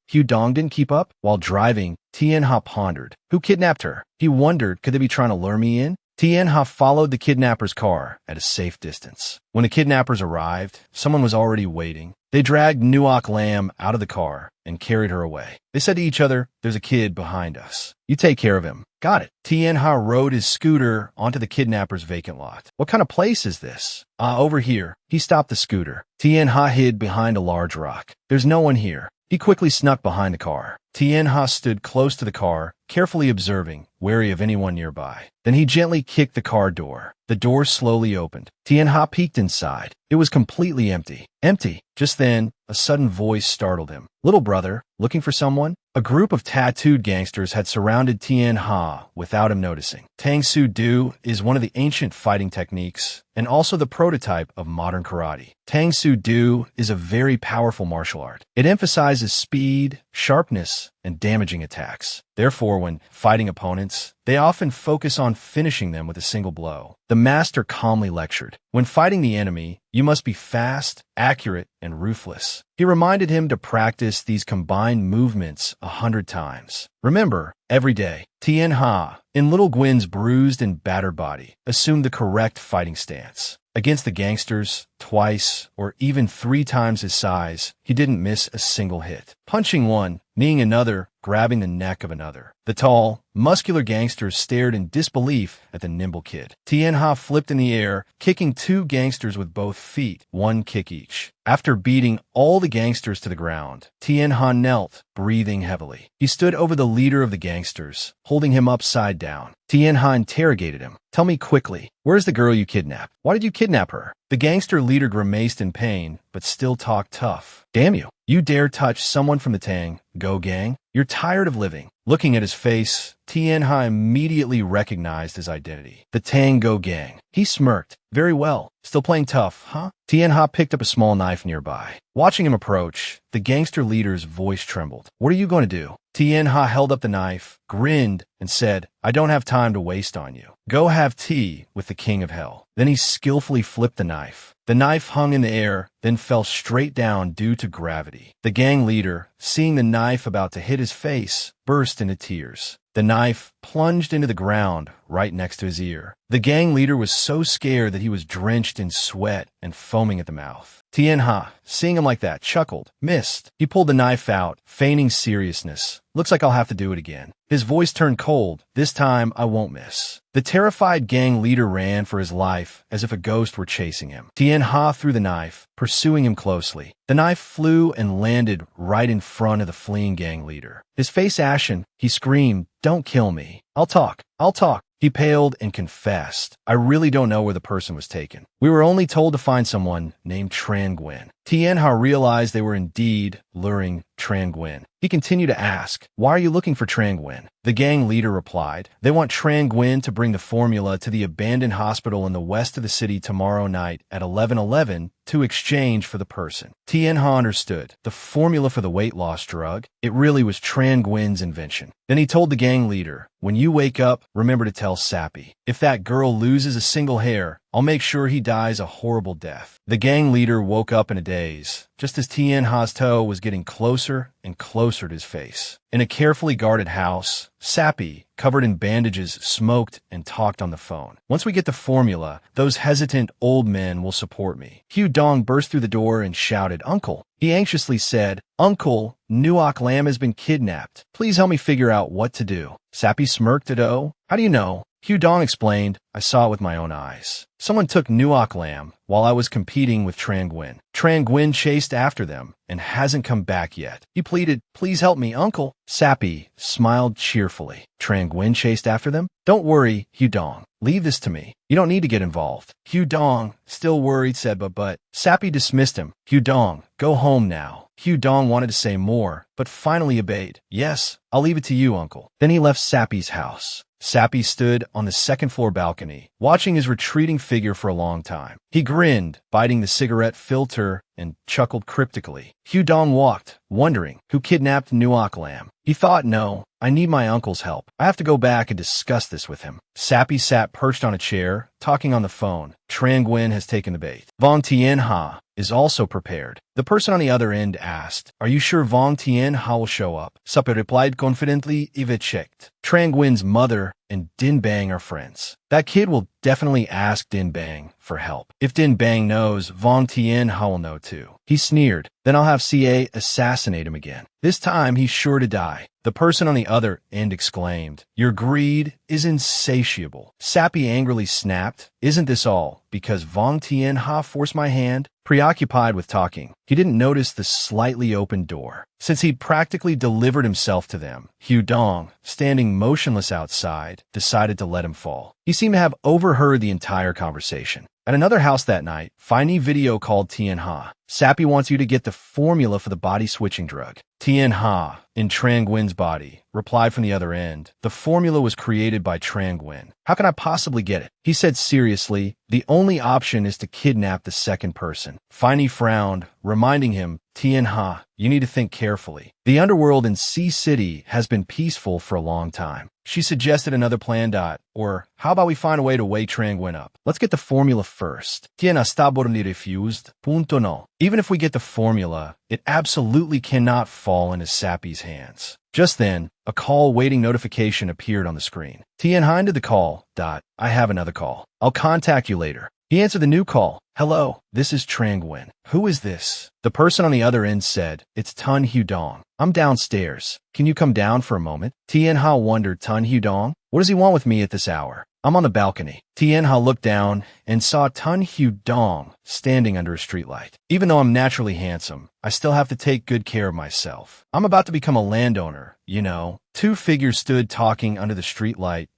Hyu Dong didn't keep up? While driving, Tien Ha pondered. Who kidnapped her? He wondered, could they be trying to lure me in? Tien Ha followed the kidnapper's car at a safe distance. When the kidnappers arrived, someone was already waiting. They dragged Nuoc Lam out of the car and carried her away. They said to each other, there's a kid behind us. You take care of him. Got it. Tien Ha rode his scooter onto the kidnapper's vacant lot. What kind of place is this? Over here. He stopped the scooter. Tien Ha hid behind a large rock. There's no one here. He quickly snuck behind the car. Tien Ha stood close to the car, carefully observing, wary of anyone nearby. Then he gently kicked the car door. The door slowly opened. Tien Ha peeked inside. It was completely empty. Empty. Just then, a sudden voice startled him. Little brother, looking for someone? A group of tattooed gangsters had surrounded Tien Ha without him noticing. Tang Soo Do is one of the ancient fighting techniques and also the prototype of modern karate. Tang Soo Do is a very powerful martial art. It emphasizes speed, sharpness, and damaging attacks. Therefore, when fighting opponents, they often focus on finishing them with a single blow. The master calmly lectured, "When fighting the enemy, you must be fast, accurate, and ruthless." He reminded him to practice these combined movements 100 times. Remember, every day, Tien Ha, in little Gwen's bruised and battered body, assumed the correct fighting stance. Against the gangsters, twice or even 3 times his size, he didn't miss a single hit. Punching one, kneeing another, grabbing the neck of another. The tall, muscular gangsters stared in disbelief at the nimble kid. Tien Ha flipped in the air, kicking 2 gangsters with both feet, 1 kick each. After beating all the gangsters to the ground, Tien Ha knelt, breathing heavily. He stood over the leader of the gangsters, holding him upside down. Tien Ha interrogated him. "Tell me quickly, where's the girl you kidnapped? Why did you kidnap her?" The gangster leader grimaced in pain, but still talked tough. "Damn you. You dare touch someone from the Tang, Go Gang? You're tired of living." Looking at his face, Tien Ha immediately recognized his identity. The Tang Go Gang. He smirked. "Very well. Still playing tough, huh?" Tien Ha picked up a small knife nearby. Watching him approach, the gangster leader's voice trembled. "What are you going to do?" Tien Ha held up the knife, grinned, and said, "I don't have time to waste on you. Go have tea with the King of Hell." Then he skillfully flipped the knife. The knife hung in the air, then fell straight down due to gravity. The gang leader, seeing the knife about to hit his face, burst into tears. The knife plunged into the ground right next to his ear. The gang leader was so scared that he was drenched in sweat and foaming at the mouth. Tien Ha, seeing him like that, chuckled, missed. He pulled the knife out, feigning seriousness. "Looks like I'll have to do it again." His voice turned cold. "This time, I won't miss." The terrified gang leader ran for his life as if a ghost were chasing him. Tien Ha threw the knife, pursuing him closely. The knife flew and landed right in front of the fleeing gang leader. His face ashen, he screamed, "Don't kill me. I'll talk. I'll talk." He paled and confessed, "I really don't know where the person was taken. We were only told to find someone named Tran Nguyen." Tien Ha realized they were indeed luring Tran Nguyen. He continued to ask, "Why are you looking for Tran Nguyen?" The gang leader replied, "They want Tran Nguyen to bring the formula to the abandoned hospital in the west of the city tomorrow night at 11:11 to exchange for the person." Tien Ha understood. The formula for the weight loss drug, it really was Tran Nguyen's invention. Then he told the gang leader, "When you wake up, remember to tell Sappy. If that girl loses a single hair, I'll make sure he dies a horrible death." The gang leader woke up in a daze, just as Tien Ha's toe was getting closer and closer to his face. In a carefully guarded house, Sappy, covered in bandages, smoked and talked on the phone. "Once we get the formula, those hesitant old men will support me." Hugh Dong burst through the door and shouted, "Uncle." He anxiously said, "Uncle, Nuoc Lam has been kidnapped. Please help me figure out what to do." Sappy smirked at "Oh, how do you know?" Hugh Dong explained, "I saw it with my own eyes. Someone took Nuoc Lam while I was competing with Tran Nguyen. Tran Nguyen chased after them and hasn't come back yet." He pleaded, "Please help me, Uncle." Sappy smiled cheerfully. "Tran Nguyen chased after them? Don't worry, Hugh Dong. Leave this to me. You don't need to get involved." Hugh Dong, still worried, said, but. Sappy dismissed him. "Hugh Dong, go home now." Hugh Dong wanted to say more, but finally obeyed. "Yes, I'll leave it to you, Uncle." Then he left Sappy's house. Sappy stood on the second-floor balcony, watching his retreating figure for a long time. He grinned, biting the cigarette filter, and chuckled cryptically. Hugh Dong walked, wondering who kidnapped Nuoc Lam. He thought, "No, I need my uncle's help. I have to go back and discuss this with him." Sappy sat perched on a chair, talking on the phone. Tran Nguyen has taken the bait. Vong Tien Ha is also prepared. The person on the other end asked, "Are you sure Vong Tien Ha will show up?" Sappy replied confidently, "If it checked." Tran Nguyen's mother and Din Bang are friends. That kid will definitely ask Din Bang for help. If Din Bang knows, Vong Tien Ha will know too. He sneered. "Then I'll have CA assassinate him again. This time he's sure to die." The person on the other end exclaimed, "Your greed is insatiable." Sappy angrily snapped, "Isn't this all because Vong Tien Ha forced my hand?" Preoccupied with talking, he didn't notice the slightly open door. Since he'd practically delivered himself to them, Hugh Dong, standing motionless outside, decided to let him fall. He seemed to have overheard the entire conversation. At another house that night, Fini Video called Tien Ha. "Sappy wants you to get the formula for the body-switching drug." Tien Ha, in Trang Nguyen's body, replied from the other end. The formula was created by Trang Nguyen. How can I possibly get it? He said seriously, the only option is to kidnap the second person. Feini frowned, reminding him, Tien Ha, you need to think carefully. The underworld in Sea City has been peaceful for a long time. She suggested another plan. Or, how about we find a way to wake Trang Nguyen up? Let's get the formula first. Tien está ni refused. Punto no. Even if we get the formula, it absolutely cannot fall into Sappy's hands. Just then, a call waiting notification appeared on the screen. Tien Ha ended the call. I have another call. I'll contact you later. He answered the new call. Hello, this is Trang Nguyen. Who is this? The person on the other end said, it's Tun Hudong. I'm downstairs. Can you come down for a moment? Tien Ha wondered, Tun Hudong? What does he want with me at this hour? I'm on the balcony. Tien Ha looked down and saw Tun Hudong standing under a streetlight. Even though I'm naturally handsome, I still have to take good care of myself. I'm about to become a landowner, you know. Two figures stood talking under the streetlight.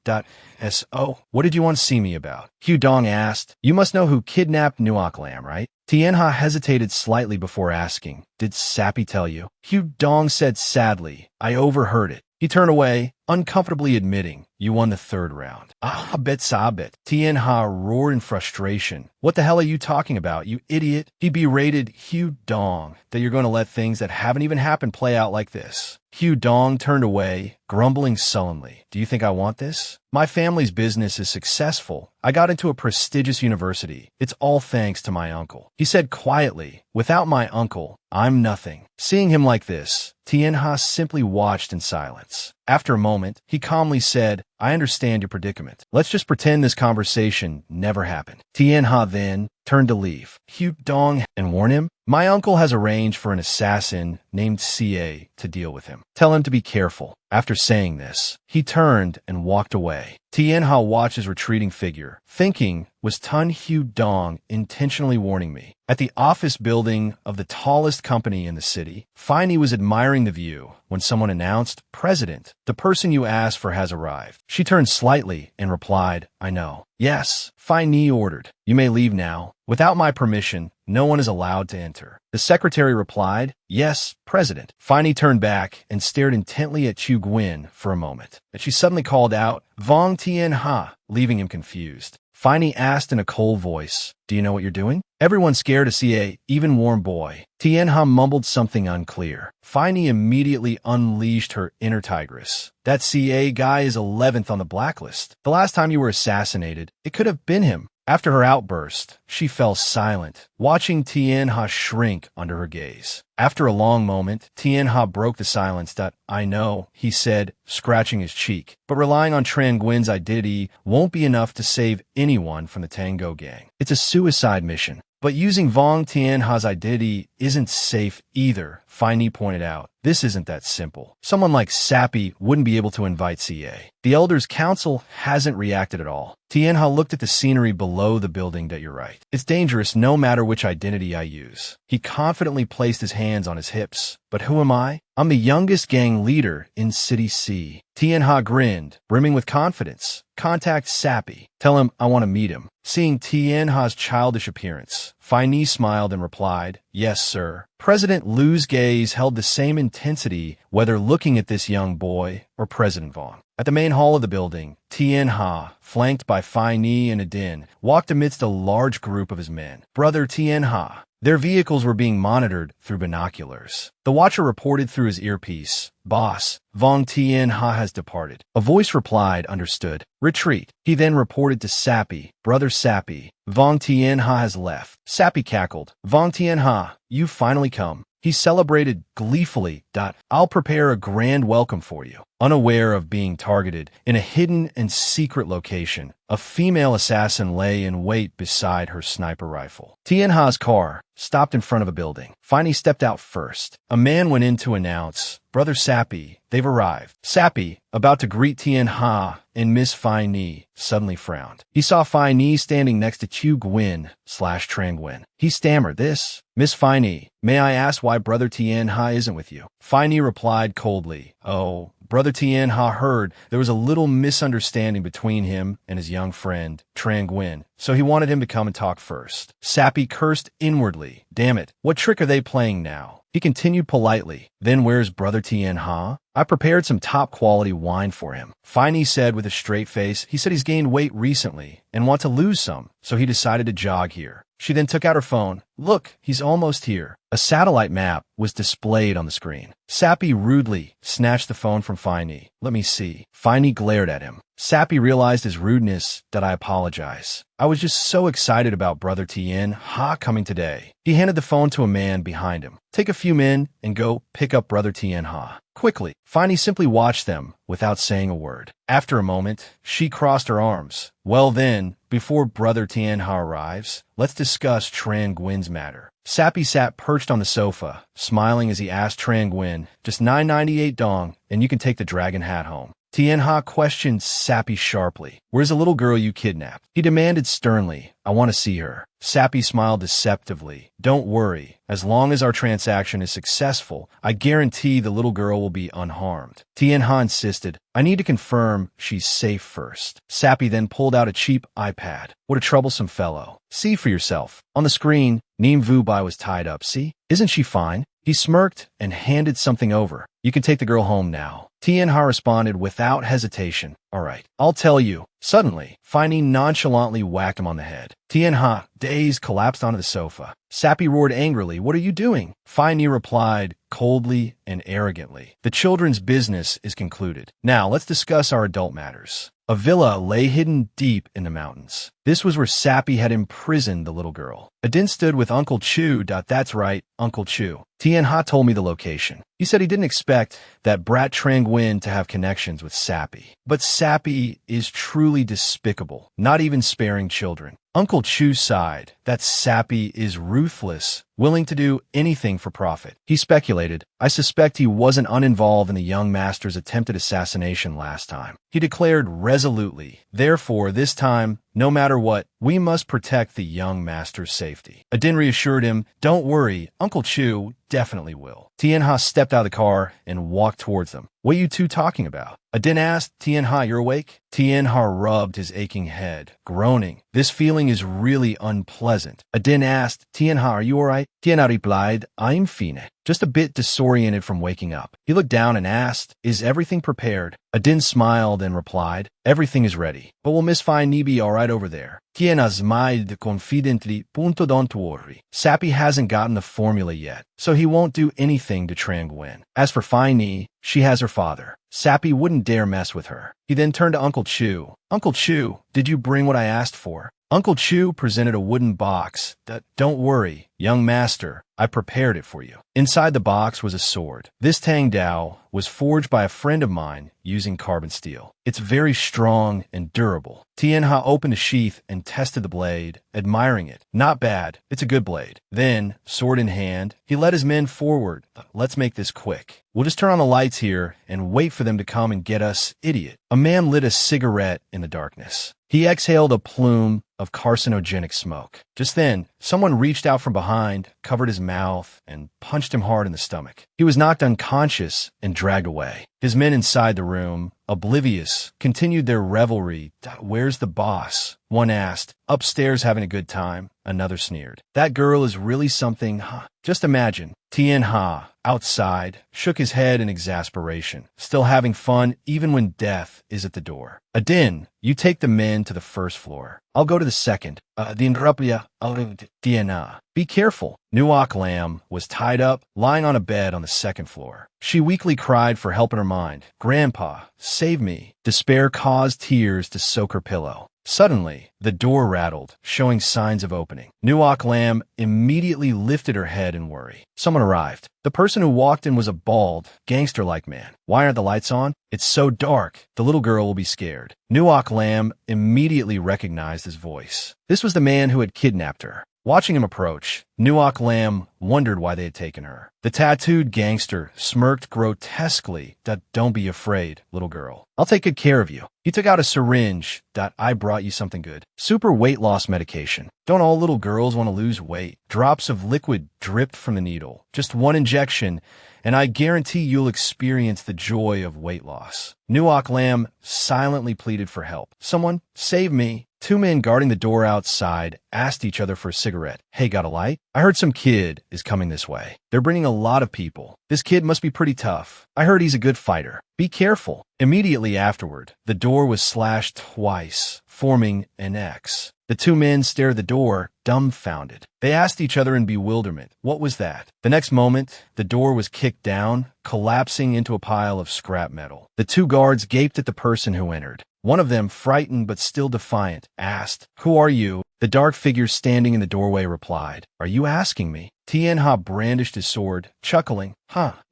So, what did you want to see me about? Hudong asked. You must know who kidnapped Nuoc Lam, right? Tien Ha hesitated slightly before asking, did Sappy tell you? Hudong said sadly, I overheard it. He turned away, uncomfortably admitting, you won the third round. Ah, bet sabit. Tien Ha roared in frustration. What the hell are you talking about, you idiot? He berated Hudong that you're going to let things that haven't even happened play out like this. Hudong turned away, grumbling sullenly. Do you think I want this? My family's business is successful. I got into a prestigious university. It's all thanks to my uncle. He said quietly, without my uncle, I'm nothing. Seeing him like this, Tien Ha simply watched in silence. After a moment, he calmly said, I understand your predicament. Let's just pretend this conversation never happened. Tien Ha then turned to leave. Hudong and warn him, my uncle has arranged for an assassin named CA to deal with him. Tell him to be careful. After saying this, he turned and walked away. Tien Ha watched his retreating figure, thinking, was Tun Hudong intentionally warning me? At the office building of the tallest company in the city, Feini was admiring the view when someone announced, President, the person you asked for has arrived. She turned slightly and replied, I know. Yes, Feini ordered. You may leave now. Without my permission, no one is allowed to enter. The secretary replied, yes, President. Feini turned back and stared intently at Chu Guin for a moment. Then she suddenly called out, Vong Tien Ha, leaving him confused. Feini asked in a cold voice, do you know what you're doing? Everyone's scared to see a even warm boy. Tien Ha mumbled something unclear. Feini immediately unleashed her inner tigress. That CA guy is 11th on the blacklist. The last time you were assassinated, it could have been him. After her outburst, she fell silent, watching Tien Ha shrink under her gaze. After a long moment, Tien Ha broke the silence. I know, he said, scratching his cheek, but relying on Trang Nguyen's identity won't be enough to save anyone from the Tango gang. It's a suicide mission. But using Vong Tien Ha's identity isn't safe either, Feini pointed out. This isn't that simple. Someone like Sappy wouldn't be able to invite CA. The Elders' Council hasn't reacted at all. Tien Ha looked at the scenery below the building. You're right. It's dangerous no matter which identity I use. He confidently placed his hands on his hips. But who am I? I'm the youngest gang leader in City C. Tien Ha grinned, brimming with confidence. Contact Sappy. Tell him I want to meet him. Seeing Tien Ha's childish appearance, Feini smiled and replied, yes, sir. President Liu's gaze held the same intensity whether looking at this young boy or President Vong. At the main hall of the building, Tien Ha, flanked by Feini and Adin, walked amidst a large group of his men. Brother Tien Ha. Their vehicles were being monitored through binoculars. The watcher reported through his earpiece, Boss, Vong Tien Ha has departed. A voice replied, understood. Retreat. He then reported to Sappy, Brother Sappy, Vong Tien Ha has left. Sappy cackled. Vong Tien Ha, you've finally come. He celebrated gleefully. I'll prepare a grand welcome for you. Unaware of being targeted, in a hidden and secret location, a female assassin lay in wait beside her sniper rifle. Tien Ha's car stopped in front of a building. Feini stepped out first. A man went in to announce, Brother Sappy, they've arrived. Sappy, about to greet Tien Ha and Miss Feini, suddenly frowned. He saw Feini standing next to Chu Guin/Trang Nguyen. He stammered, this, Miss Feini, may I ask why Brother Tien Ha isn't with you? Feini replied coldly, oh, Brother Tien Ha heard there was a little misunderstanding between him and his young friend, Trang Nguyen, so he wanted him to come and talk first. Sappy cursed inwardly. Damn it, what trick are they playing now? He continued politely, "Then where's Brother Tien Ha? I prepared some top-quality wine for him." Finey said with a straight face, "He said he's gained weight recently and want to lose some, so he decided to jog here." She then took out her phone. "Look, he's almost here." A satellite map was displayed on the screen. Sappy rudely snatched the phone from Finey. "Let me see." Finey glared at him. Sappy realized his rudeness. "I apologize. I was just so excited about Brother Tien Ha coming today." He handed the phone to a man behind him. "Take a few men and go pick up Brother Tien Ha quickly." Finey simply watched them without saying a word. After a moment, she crossed her arms. "Well then, before Brother Tien Ha arrives, let's discuss Tran Nguyen's matter." Sappy sat perched on the sofa, smiling as he asked Tran Nguyen, "Just 998 dong, and you can take the dragon hat home." Tien Ha questioned Sappy sharply. "Where's the little girl you kidnapped?" He demanded sternly. "I want to see her." Sappy smiled deceptively. "Don't worry. As long as our transaction is successful, I guarantee the little girl will be unharmed." Tien Ha insisted. "I need to confirm she's safe first." Sappy then pulled out a cheap iPad. What a troublesome fellow. "See for yourself." On the screen, Neem Vu Bai was tied up. "See? Isn't she fine?" He smirked and handed something over. "You can take the girl home now." Tien Ha responded without hesitation. "All right, I'll tell you." Suddenly, Finey nonchalantly whacked him on the head. Tien Ha, dazed, collapsed onto the sofa. Sappy roared angrily, "What are you doing?" Finey replied coldly and arrogantly, "The children's business is concluded. Now let's discuss our adult matters." A villa lay hidden deep in the mountains. This was where Sappy had imprisoned the little girl. Adin stood with Uncle Chu. "That's right, Uncle Chu. Tien Ha told me the location. He said he didn't expect that brat Tran Nguyen to have connections with Sappy. But Sappy is truly despicable, not even sparing children." Uncle Chu sighed. "That Sappy is ruthless, willing to do anything for profit." He speculated, "I suspect he wasn't uninvolved in the young master's attempted assassination last time." He declared resolutely, "Therefore, this time, no matter what, we must protect the young master's safety." Adin reassured him, "Don't worry, Uncle Chu definitely will." Tien Ha stepped out of the car and walked towards them. "What are you two talking about?" Adin asked. "Tien Ha, you're awake?" Tien Ha rubbed his aching head, groaning. "This feeling is really unpleasant." Adin asked, "Tien Ha, are you all right?" Tien Ha replied, "I'm fine. Just a bit disoriented from waking up." He looked down and asked, "Is everything prepared?" Adin smiled and replied, "Everything is ready. But will Miss Fine be all right over there?" Tien Ha smiled confidently. Don't worry. Sappy hasn't gotten the formula yet, so he won't do anything to Tran Nguyen. As for Fine, she has her father. Sappy wouldn't dare mess with her." He then turned to Uncle Chu. "Uncle Chu, did you bring what I asked for?" Uncle Chu presented a wooden box. "Don't worry, young master, I prepared it for you." Inside the box was a sword. This Tang Dao was forged by a friend of mine using carbon steel. It's very strong and durable. Tien Ha opened the sheath and tested the blade, admiring it. "Not bad. It's a good blade." Then, sword in hand, he led his men forward. "Let's make this quick. We'll just turn on the lights here and wait for them to come and get us, idiot." A man lit a cigarette in the darkness. He exhaled a plume of carcinogenic smoke. Just then, someone reached out from behind, covered his mouth, and punched him hard in the stomach. He was knocked unconscious and dragged away. His men inside the room, oblivious, continued their revelry. "Where's the boss?" One asked. "Upstairs having a good time." Another sneered. "That girl is really something, huh? Just imagine." Tien Ha, outside, shook his head in exasperation, still having fun even when death is at the door. "Adin, you take the men to the first floor. I'll go to the second. Tien Ha. Be careful." Nuoc Lam was tied up, lying on a bed on the second floor. She weakly cried for help in her mind. "Grandpa, save me." Despair caused tears to soak her pillow. Suddenly, the door rattled, showing signs of opening. Nuoc Lam immediately lifted her head in worry. Someone arrived. The person who walked in was a bald, gangster-like man. "Why aren't the lights on?" "It's so dark. The little girl will be scared." Nuoc Lam immediately recognized his voice. This was the man who had kidnapped her. Watching him approach, Nuoc Lam wondered why they had taken her. The tattooed gangster smirked grotesquely. "Don't be afraid, little girl. I'll take good care of you." He took out a syringe. "I brought you something good. Super weight loss medication. Don't all little girls want to lose weight?" Drops of liquid dripped from the needle. "Just one injection, and I guarantee you'll experience the joy of weight loss." Nuoc Lam silently pleaded for help. "Someone, save me." Two men guarding the door outside asked each other for a cigarette. Hey, got a light? I heard some kid is coming this way. They're bringing a lot of people. This kid must be pretty tough. I heard he's a good fighter. Be careful. Immediately afterward, the door was slashed twice, forming an X. The two men stared at the door, dumbfounded. They asked each other in bewilderment, what was that? The next moment, the door was kicked down, collapsing into a pile of scrap metal. The two guards gaped at the person who entered. One of them, frightened but still defiant, asked, "Who are you?" The dark figure standing in the doorway replied, "Are you asking me?" Tianha brandished his sword, chuckling.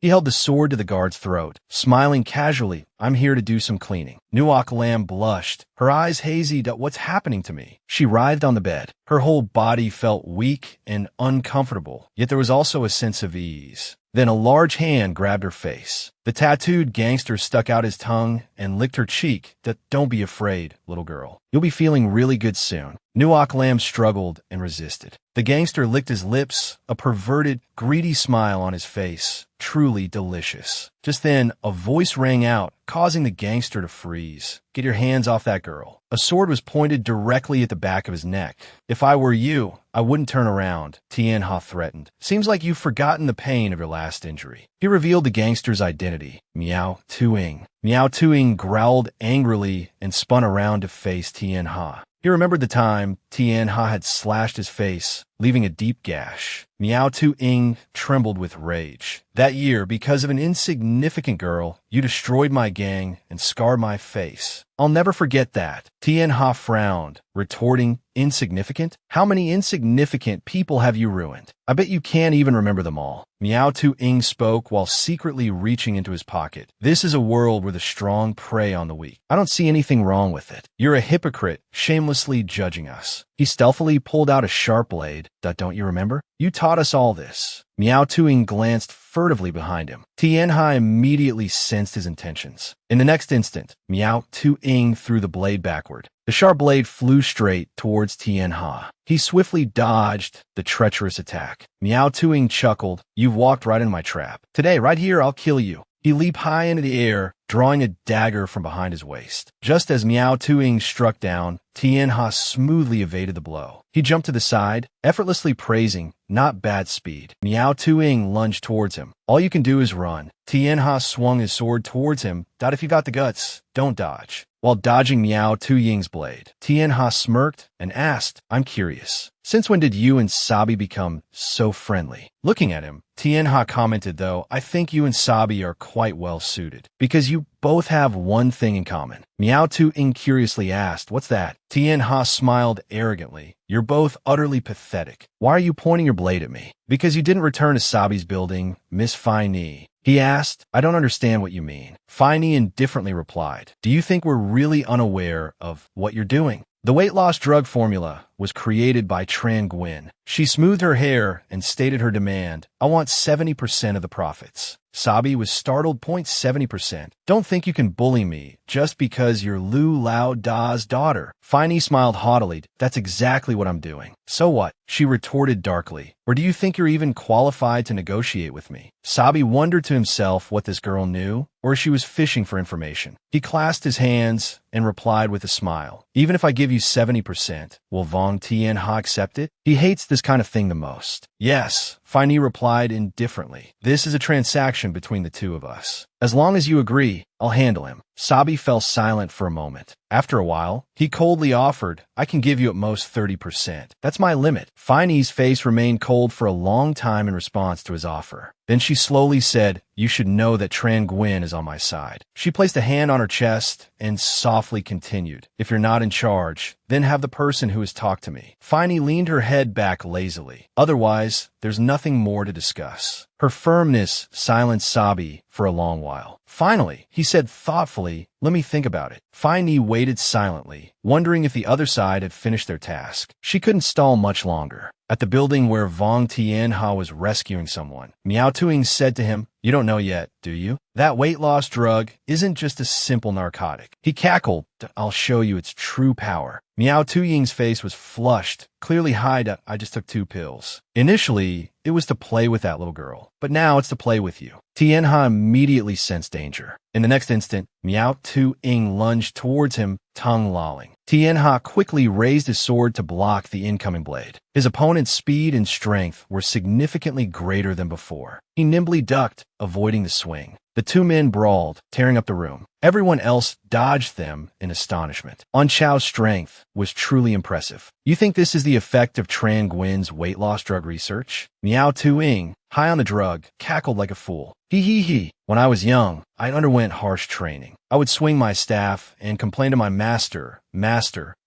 He held the sword to the guard's throat, smiling casually. "I'm here to do some cleaning." Nuok Lam blushed, her eyes hazy. "What's happening to me?" She writhed on the bed. Her whole body felt weak and uncomfortable, yet there was also a sense of ease. Then a large hand grabbed her face. The tattooed gangster stuck out his tongue and licked her cheek. "Don't be afraid, little girl. You'll be feeling really good soon." Nuok Lam struggled and resisted. The gangster licked his lips, a perverted, greedy smile on his face. Truly delicious. Just then, a voice rang out, causing the gangster to freeze. "Get your hands off that girl." A sword was pointed directly at the back of his neck. "If I were you, I wouldn't turn around," Tianha threatened. "Seems like you've forgotten the pain of your last injury." He revealed the gangster's identity, Miao Tuing. Miao Tuing growled angrily and spun around to face Tianha. He remembered the time Tianha had slashed his face, leaving a deep gash. Miao Tu-ing trembled with rage. "That year, because of an insignificant girl, you destroyed my gang and scarred my face. I'll never forget that." Tianha frowned, retorting, "Insignificant? How many insignificant people have you ruined? I bet you can't even remember them all." Miao Tu-ing spoke while secretly reaching into his pocket. "This is a world where the strong prey on the weak. I don't see anything wrong with it. You're a hypocrite, shamelessly judging us." He stealthily pulled out a sharp blade. "Don't you remember? You taught us all this." Miao Tuing glanced furtively behind him. Tianha immediately sensed his intentions. In the next instant, Miao Tu-ing threw the blade backward. The sharp blade flew straight towards Tianha. He swiftly dodged the treacherous attack. Miao Tu-ing chuckled. "You've walked right into my trap. Today, right here, I'll kill you." He leaped high into the air, drawing a dagger from behind his waist. Just as Miao Tu-ing struck down, Tianha smoothly evaded the blow. He jumped to the side, effortlessly praising, "Not bad speed." Miao Tu-ing lunged towards him. "All you can do is run." Tianha swung his sword towards him. "If you got the guts, don't dodge." While dodging Miao Tu-ying's blade, Tianha smirked and asked, "I'm curious. Since when did you and Sabi become so friendly?" Looking at him, Tianha commented, "Though, I think you and Sabi are quite well suited, because you both have one thing in common." Miao Tu-ing curiously asked, "What's that?" Tianha smiled arrogantly. "You're both utterly pathetic. Why are you pointing your blade at me?" "Because you didn't return to Sabi's building, Miss Fai Ni." He asked, "I don't understand what you mean." Fai Ni indifferently replied, "Do you think we're really unaware of what you're doing?" The weight loss drug formula was created by Tran Nguyen. She smoothed her hair and stated her demand, "I want 70% of the profits." Sabi was startled. "70%? Don't think you can bully me just because you're Lu Lao Da's daughter." Finey smiled haughtily. "That's exactly what I'm doing." "So what?" she retorted darkly. "Or do you think you're even qualified to negotiate with me?" Sabi wondered to himself what this girl knew, or she was fishing for information. He clasped his hands and replied with a smile, "Even if I give you 70%, will Vong Tianha accept it? He hates this kind of thing the most." "Yes," Finey replied indifferently. "This is a transaction between the two of us. As long as you agree, I'll handle him." Sabi fell silent for a moment. After a while, he coldly offered, "I can give you at most 30%. That's my limit." Finey's face remained cold for a long time in response to his offer. Then she slowly said, "You should know that Tran Nguyen is on my side." She placed a hand on her chest and softly continued, "If you're not in charge, then have the person who has talked to me." Finey leaned her head back lazily. "Otherwise, there's nothing more to discuss." Her firmness silenced Sabi for a long while. Finally, he said thoughtfully, "Let me think about it." Finey waited silently, wondering if the other side had finished their task. She couldn't stall much longer. At the building where Vong Tianha was rescuing someone, Miao Tuing said to him, "You don't know yet, do you? That weight loss drug isn't just a simple narcotic." He cackled, "I'll show you its true power." Miao Tu-ying's face was flushed, clearly I just took 2 pills. Initially, it was to play with that little girl, but now it's to play with you. Tianha immediately sensed danger. In the next instant, Miao Tu-ing lunged towards him, tongue lolling. Tianha quickly raised his sword to block the incoming blade. His opponent's speed and strength were significantly greater than before. He nimbly ducked, avoiding the swing. The two men brawled, tearing up the room. Everyone else dodged them in astonishment. On Chao's strength was truly impressive. You think this is the effect of Tran Nguyen's weight loss drug research? Miao Tu-ing, high on the drug, cackled like a fool. He. When I was young, I underwent harsh training. I would swing my staff and complain to my master,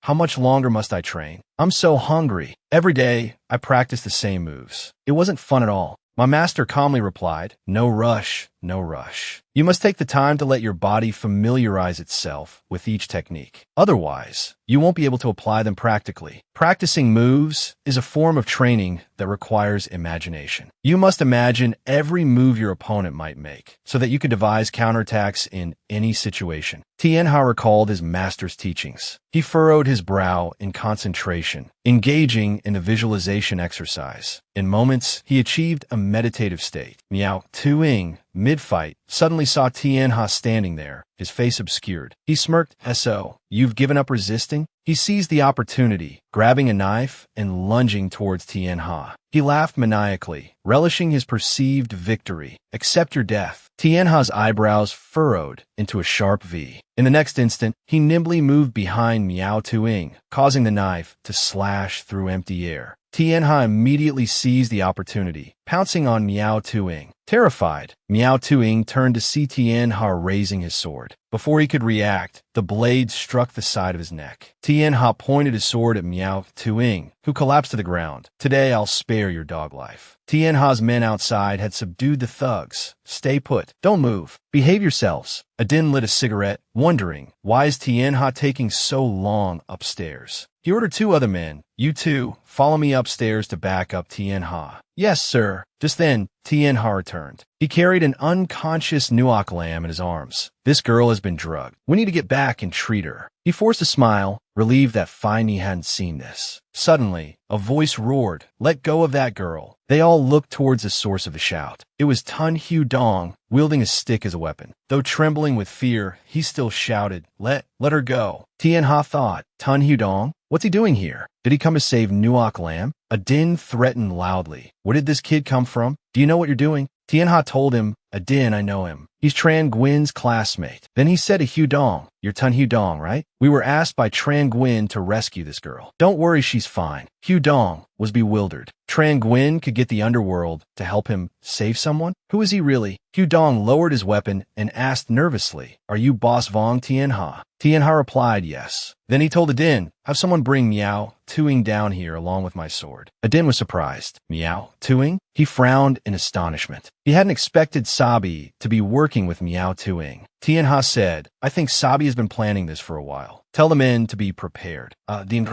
how much longer must I train? I'm so hungry. Every day, I practiced the same moves. It wasn't fun at all. My master calmly replied, no rush, no rush. You must take the time to let your body familiarize itself with each technique. Otherwise, you won't be able to apply them practically. Practicing moves is a form of training that requires imagination. You must imagine every move your opponent might make so that you can devise counterattacks in any situation. Tianha recalled his master's teachings. He furrowed his brow in concentration, engaging in the visualization exercise. In moments, he achieved a meditative state. Miao Tu-ing, mid-fight, suddenly saw Tianha standing there, his face obscured. He smirked, "So, you've given up resisting?" He seized the opportunity, grabbing a knife and lunging towards Tianha. He laughed maniacally, relishing his perceived victory. Accept your death. Tianha's eyebrows furrowed into a sharp V. In the next instant, he nimbly moved behind Miao Tu-ing, causing the knife to slash through empty air. Tianha immediately seized the opportunity, pouncing on Miao Tu-ing. Terrified, Miao Tu-ing turned to see Tianha raising his sword. Before he could react, the blade struck the side of his neck. Tianha pointed his sword at Miao Tu-ing, who collapsed to the ground. Today I'll spare your dog life. Tianha's men outside had subdued the thugs. Stay put. Don't move. Behave yourselves. Adin lit a cigarette, wondering, why is Tianha taking so long upstairs? He ordered two other men. You two, follow me upstairs to back up Tianha. Yes, sir. Just then, Tianha returned. He carried an unconscious Nuoc lamb in his arms. This girl has been drugged. We need to get back and treat her. He forced a smile, relieved that Feini hadn't seen this. Suddenly, a voice roared, "Let go of that girl." They all looked towards the source of the shout. It was Tun Hu Dong, wielding a stick as a weapon. Though trembling with fear, he still shouted, Let her go." Tianha thought, Tun Hu Dong? What's he doing here? Did he come to save Nuoc Lam? Adin threatened loudly. Where did this kid come from? Do you know what you're doing? Tianha told him, Adin, I know him. He's Tran Nguyen's classmate. Then he said to Hu Dong, you're Tun Hu Dong, right? We were asked by Tran Nguyen to rescue this girl. Don't worry, she's fine. Hu Dong was bewildered. Tran Nguyen could get the underworld to help him save someone? Who is he really? Hu Dong lowered his weapon and asked nervously, Are you Boss Vong Tianha? Tianha replied, yes. Then he told Adin, have someone bring Miao Tu-ing down here along with my sword. Adin was surprised. Miao Tu-ing? He frowned in astonishment. He hadn't expected Sabi to be working with Miao Tu-ing. Tianha said, I think Sabi has been planning this for a while. Tell the men to be prepared. Then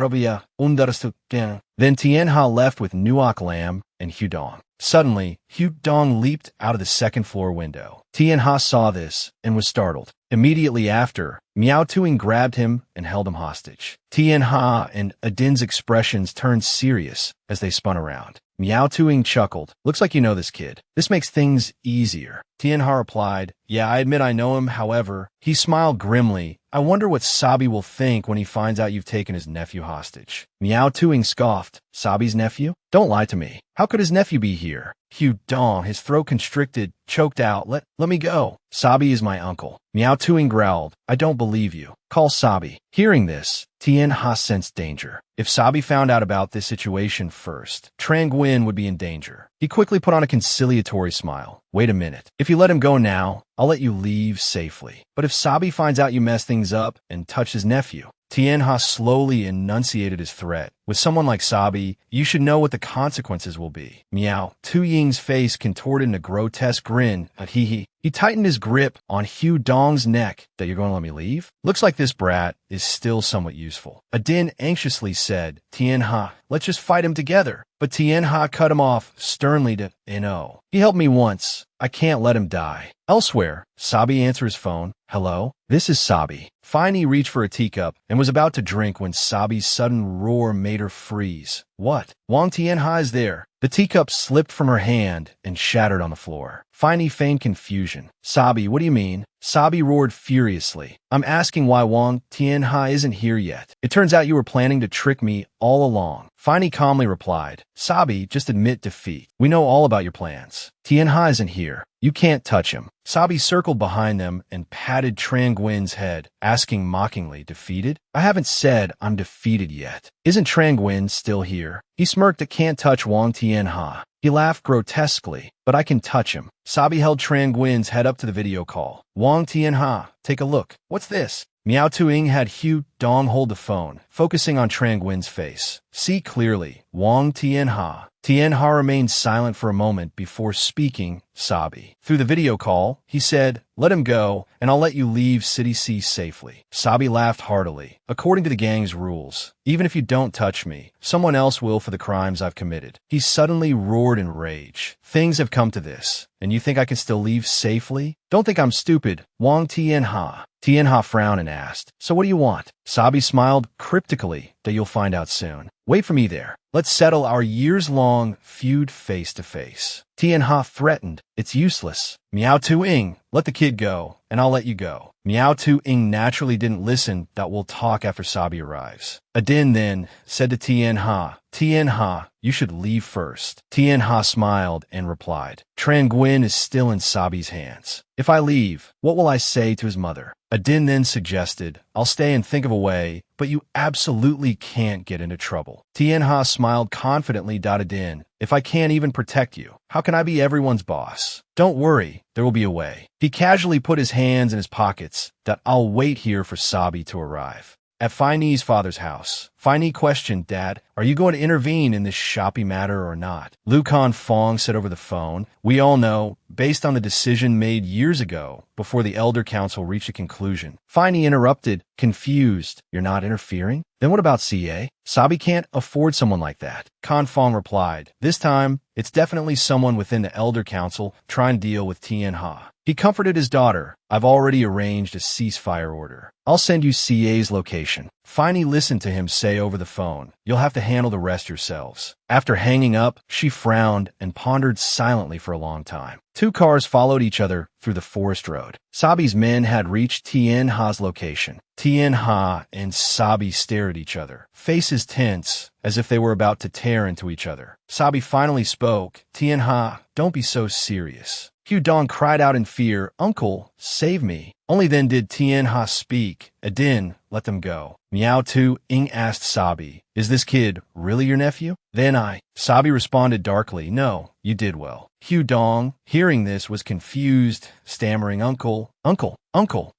Tianha left with Nuoc Lam and Hu Dong. Suddenly, Hu Dong leaped out of the second-floor window. Tianha saw this and was startled. Immediately after, Miao Tu-ing grabbed him and held him hostage. Tianha and Adin's expressions turned serious as they spun around. Miao Tu-ing chuckled. Looks like you know this kid. This makes things easier. Tianha replied, yeah, I admit I know him. However, he smiled grimly. I wonder what Sabi will think when he finds out you've taken his nephew hostage. Miao Tu-ing scoffed. Sabi's nephew? Don't lie to me. How could his nephew be here? Hu Dong, his throat constricted, choked out. Let me go. Sabi is my uncle. Miao Tu-ing growled. I don't believe you. Call Sabi. Hearing this, Tianha sensed danger. If Sabi found out about this situation first, Tran Nguyen would be in danger. He quickly put on a conciliatory smile. Wait a minute. If you let him go now, I'll let you leave safely. But if Sabi finds out you mess things up and touch his nephew, Tianha slowly enunciated his threat. With someone like Sabi, you should know what the consequences will be. Miao Tu-ing's face contorted in a grotesque grin. He tightened his grip on Hu Dong's neck. That you're going to let me leave? Looks like this brat is still somewhat useful. Adin anxiously said, Tianha, let's just fight him together. But Tianha cut him off sternly to, no. He helped me once. I can't let him die. Elsewhere, Sabi answered his phone. Hello? This is Sabi. Feini reached for a teacup and was about to drink when Sabi's sudden roar made her freeze. What? Wang Tianha is there. The teacup slipped from her hand and shattered on the floor. Finey feigned confusion. Sabi, what do you mean? Sabi roared furiously. I'm asking why Wang Tianha isn't here yet. It turns out you were planning to trick me all along. Finey calmly replied. Sabi, just admit defeat. We know all about your plans. Tianha isn't here. You can't touch him. Sabi circled behind them and patted Tran Guin's head, asking mockingly, defeated? I haven't said I'm defeated yet. Isn't Tran Guin still here? He smirked at can't touch Wang Tianha. He laughed grotesquely, but I can touch him. Sabi held Tran Guin's head up to the video call. Wang Tianha, take a look. What's this? Miao Tuing had Hu Dong hold the phone, focusing on Tran Guin's face. See clearly, Wang Tianha. Tianha remained silent for a moment before speaking, Sabi. Through the video call, he said, let him go, and I'll let you leave City C safely. Sabi laughed heartily. According to the gang's rules, even if you don't touch me, someone else will for the crimes I've committed. He suddenly roared in rage. Things have come to this, and you think I can still leave safely? Don't think I'm stupid, Wang Tianha. Tianha frowned and asked, so what do you want? Sabi smiled cryptically that you'll find out soon. Wait for me there. Let's settle our years-long feud face-to-face. Tianha threatened. It's useless. Miao Tuing, let the kid go, and I'll let you go. Miao Tuing naturally didn't listen that we'll talk after Sabi arrives. Adin then said to Tianha, Tianha, you should leave first. Tianha smiled and replied, Tran Guin is still in Sabi's hands. If I leave, what will I say to his mother? Adin then suggested, I'll stay and think of a way, but you absolutely can't get into trouble. Tianha smiled confidently. Adin, if I can't even protect you, how can I be everyone's boss? Don't worry, there will be a way. He casually put his hands in his pockets. I'll wait here for Sabi to arrive. At Finey's father's house, Finey questioned, Dad, are you going to intervene in this shoppy matter or not? Lucan Fong said over the phone, we all know, based on the decision made years ago, before the Elder Council reached a conclusion. Finey interrupted, confused, you're not interfering? Then what about CA? Sabi can't afford someone like that. Kan Fong replied, this time, it's definitely someone within the Elder Council trying to deal with Tianha. He comforted his daughter. I've already arranged a ceasefire order. I'll send you CA's location. Finey listened to him say over the phone, you'll have to handle the rest yourselves. After hanging up, she frowned and pondered silently for a long time. Two cars followed each other through the forest road. Sabi's men had reached Tianha's location. Tianha and Sabi stared at each other, faces tense, as if they were about to tear into each other. Sabi finally spoke, Tianha, don't be so serious. Hu Dong cried out in fear, Uncle, save me. Only then did Tianha speak. Adin, let them go. Miao Tu-ing asked Sabi, is this kid really your nephew? Then Sabi responded darkly, no, you did well. Hu Dong, hearing this, was confused, stammering, Uncle.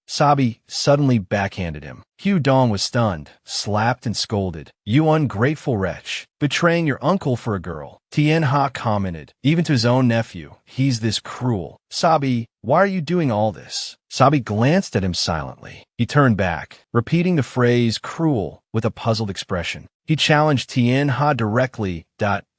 Sabi suddenly backhanded him. Hu Dong was stunned, slapped and scolded. You ungrateful wretch, betraying your uncle for a girl. Tianha commented, even to his own nephew, he's this cruel. Sabi, why are you doing all this? Sabi glanced at him silently. He turned back, repeating the phrase cruel with a puzzled expression. He challenged Tianha directly,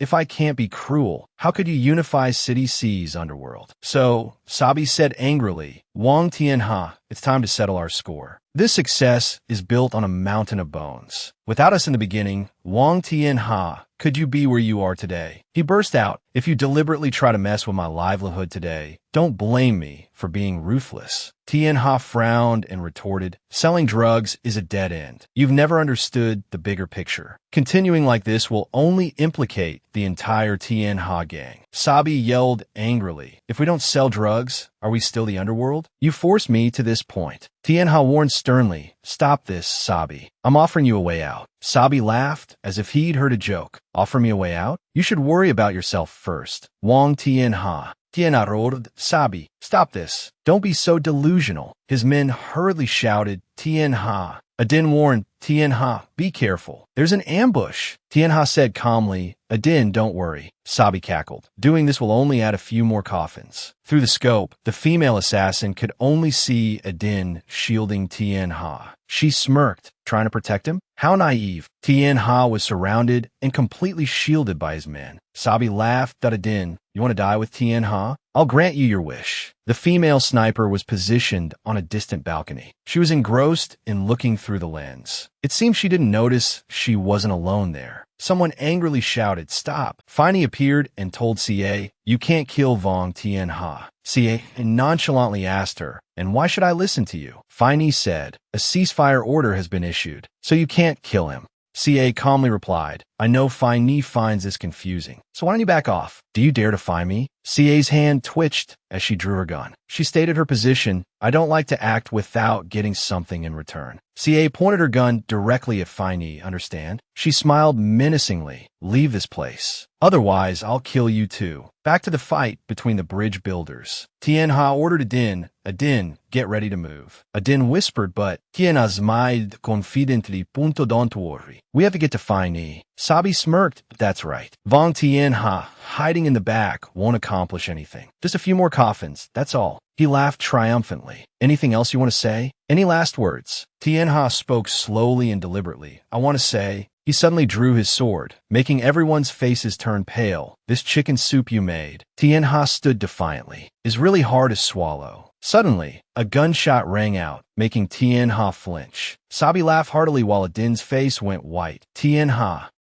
if I can't be cruel, how could you unify City C's underworld? So, Sabi said angrily, Wang Tianha, it's time to settle our score. This success is built on a mountain of bones. Without us in the beginning, Wang Tianha, could you be where you are today? He burst out, if you deliberately try to mess with my livelihood today, don't blame me for being ruthless. Tianha frowned and retorted, selling drugs is a dead end. You've never understood the bigger picture. Continuing like this will only implicate the entire Tianha gang. Sabi yelled angrily, if we don't sell drugs, are we still the underworld? You forced me to this point. Tianha warned sternly, stop this, Sabi. I'm offering you a way out. Sabi laughed as if he'd heard a joke. Offer me a way out? You should worry about yourself first. Wang Tianha. Tianha roared, Sabi, stop this. Don't be so delusional. His men hurriedly shouted, Tianha. Adin warned, Tianha, be careful. There's an ambush. Tianha said calmly, Adin, don't worry. Sabi cackled. Doing this will only add a few more coffins. Through the scope, the female assassin could only see Adin shielding Tianha. She smirked, trying to protect him. How naive. Tianha was surrounded and completely shielded by his men. Sabi laughed at Adin. You want to die with Tianha? I'll grant you your wish. The female sniper was positioned on a distant balcony. She was engrossed in looking through the lens. It seemed she didn't notice she wasn't alone there. Someone angrily shouted, "Stop!" Finey appeared and told CA, "You can't kill Vong Tianha." CA nonchalantly asked her, "And why should I listen to you?" Finey said, "A ceasefire order has been issued, so you can't kill him." CA calmly replied, "I know Finey finds this confusing, so why don't you back off? Do you dare defy me?" CA's hand twitched as she drew her gun. She stated her position, "I don't like to act without getting something in return." CA pointed her gun directly at Finey, understand? She smiled menacingly, "Leave this place. Otherwise, I'll kill you too." Back to the fight between the bridge builders. Tianha ordered Adin, "Adin, get ready to move." Adin whispered, "But Tianha smiled confidently, punto don't worry. We have to get to Finey." Sabi smirked, "That's right. Vong Tianha, hiding in the back, won't accomplish anything. Just a few more coffins, that's all." He laughed triumphantly. "Anything else you want to say? Any last words?" Tianha spoke slowly and deliberately. "I want to say..." He suddenly drew his sword, making everyone's faces turn pale. "This chicken soup you made," Tianha stood defiantly, "is really hard to swallow." Suddenly, a gunshot rang out, making Tianha flinch. Sabi laughed heartily while Adin's face went white.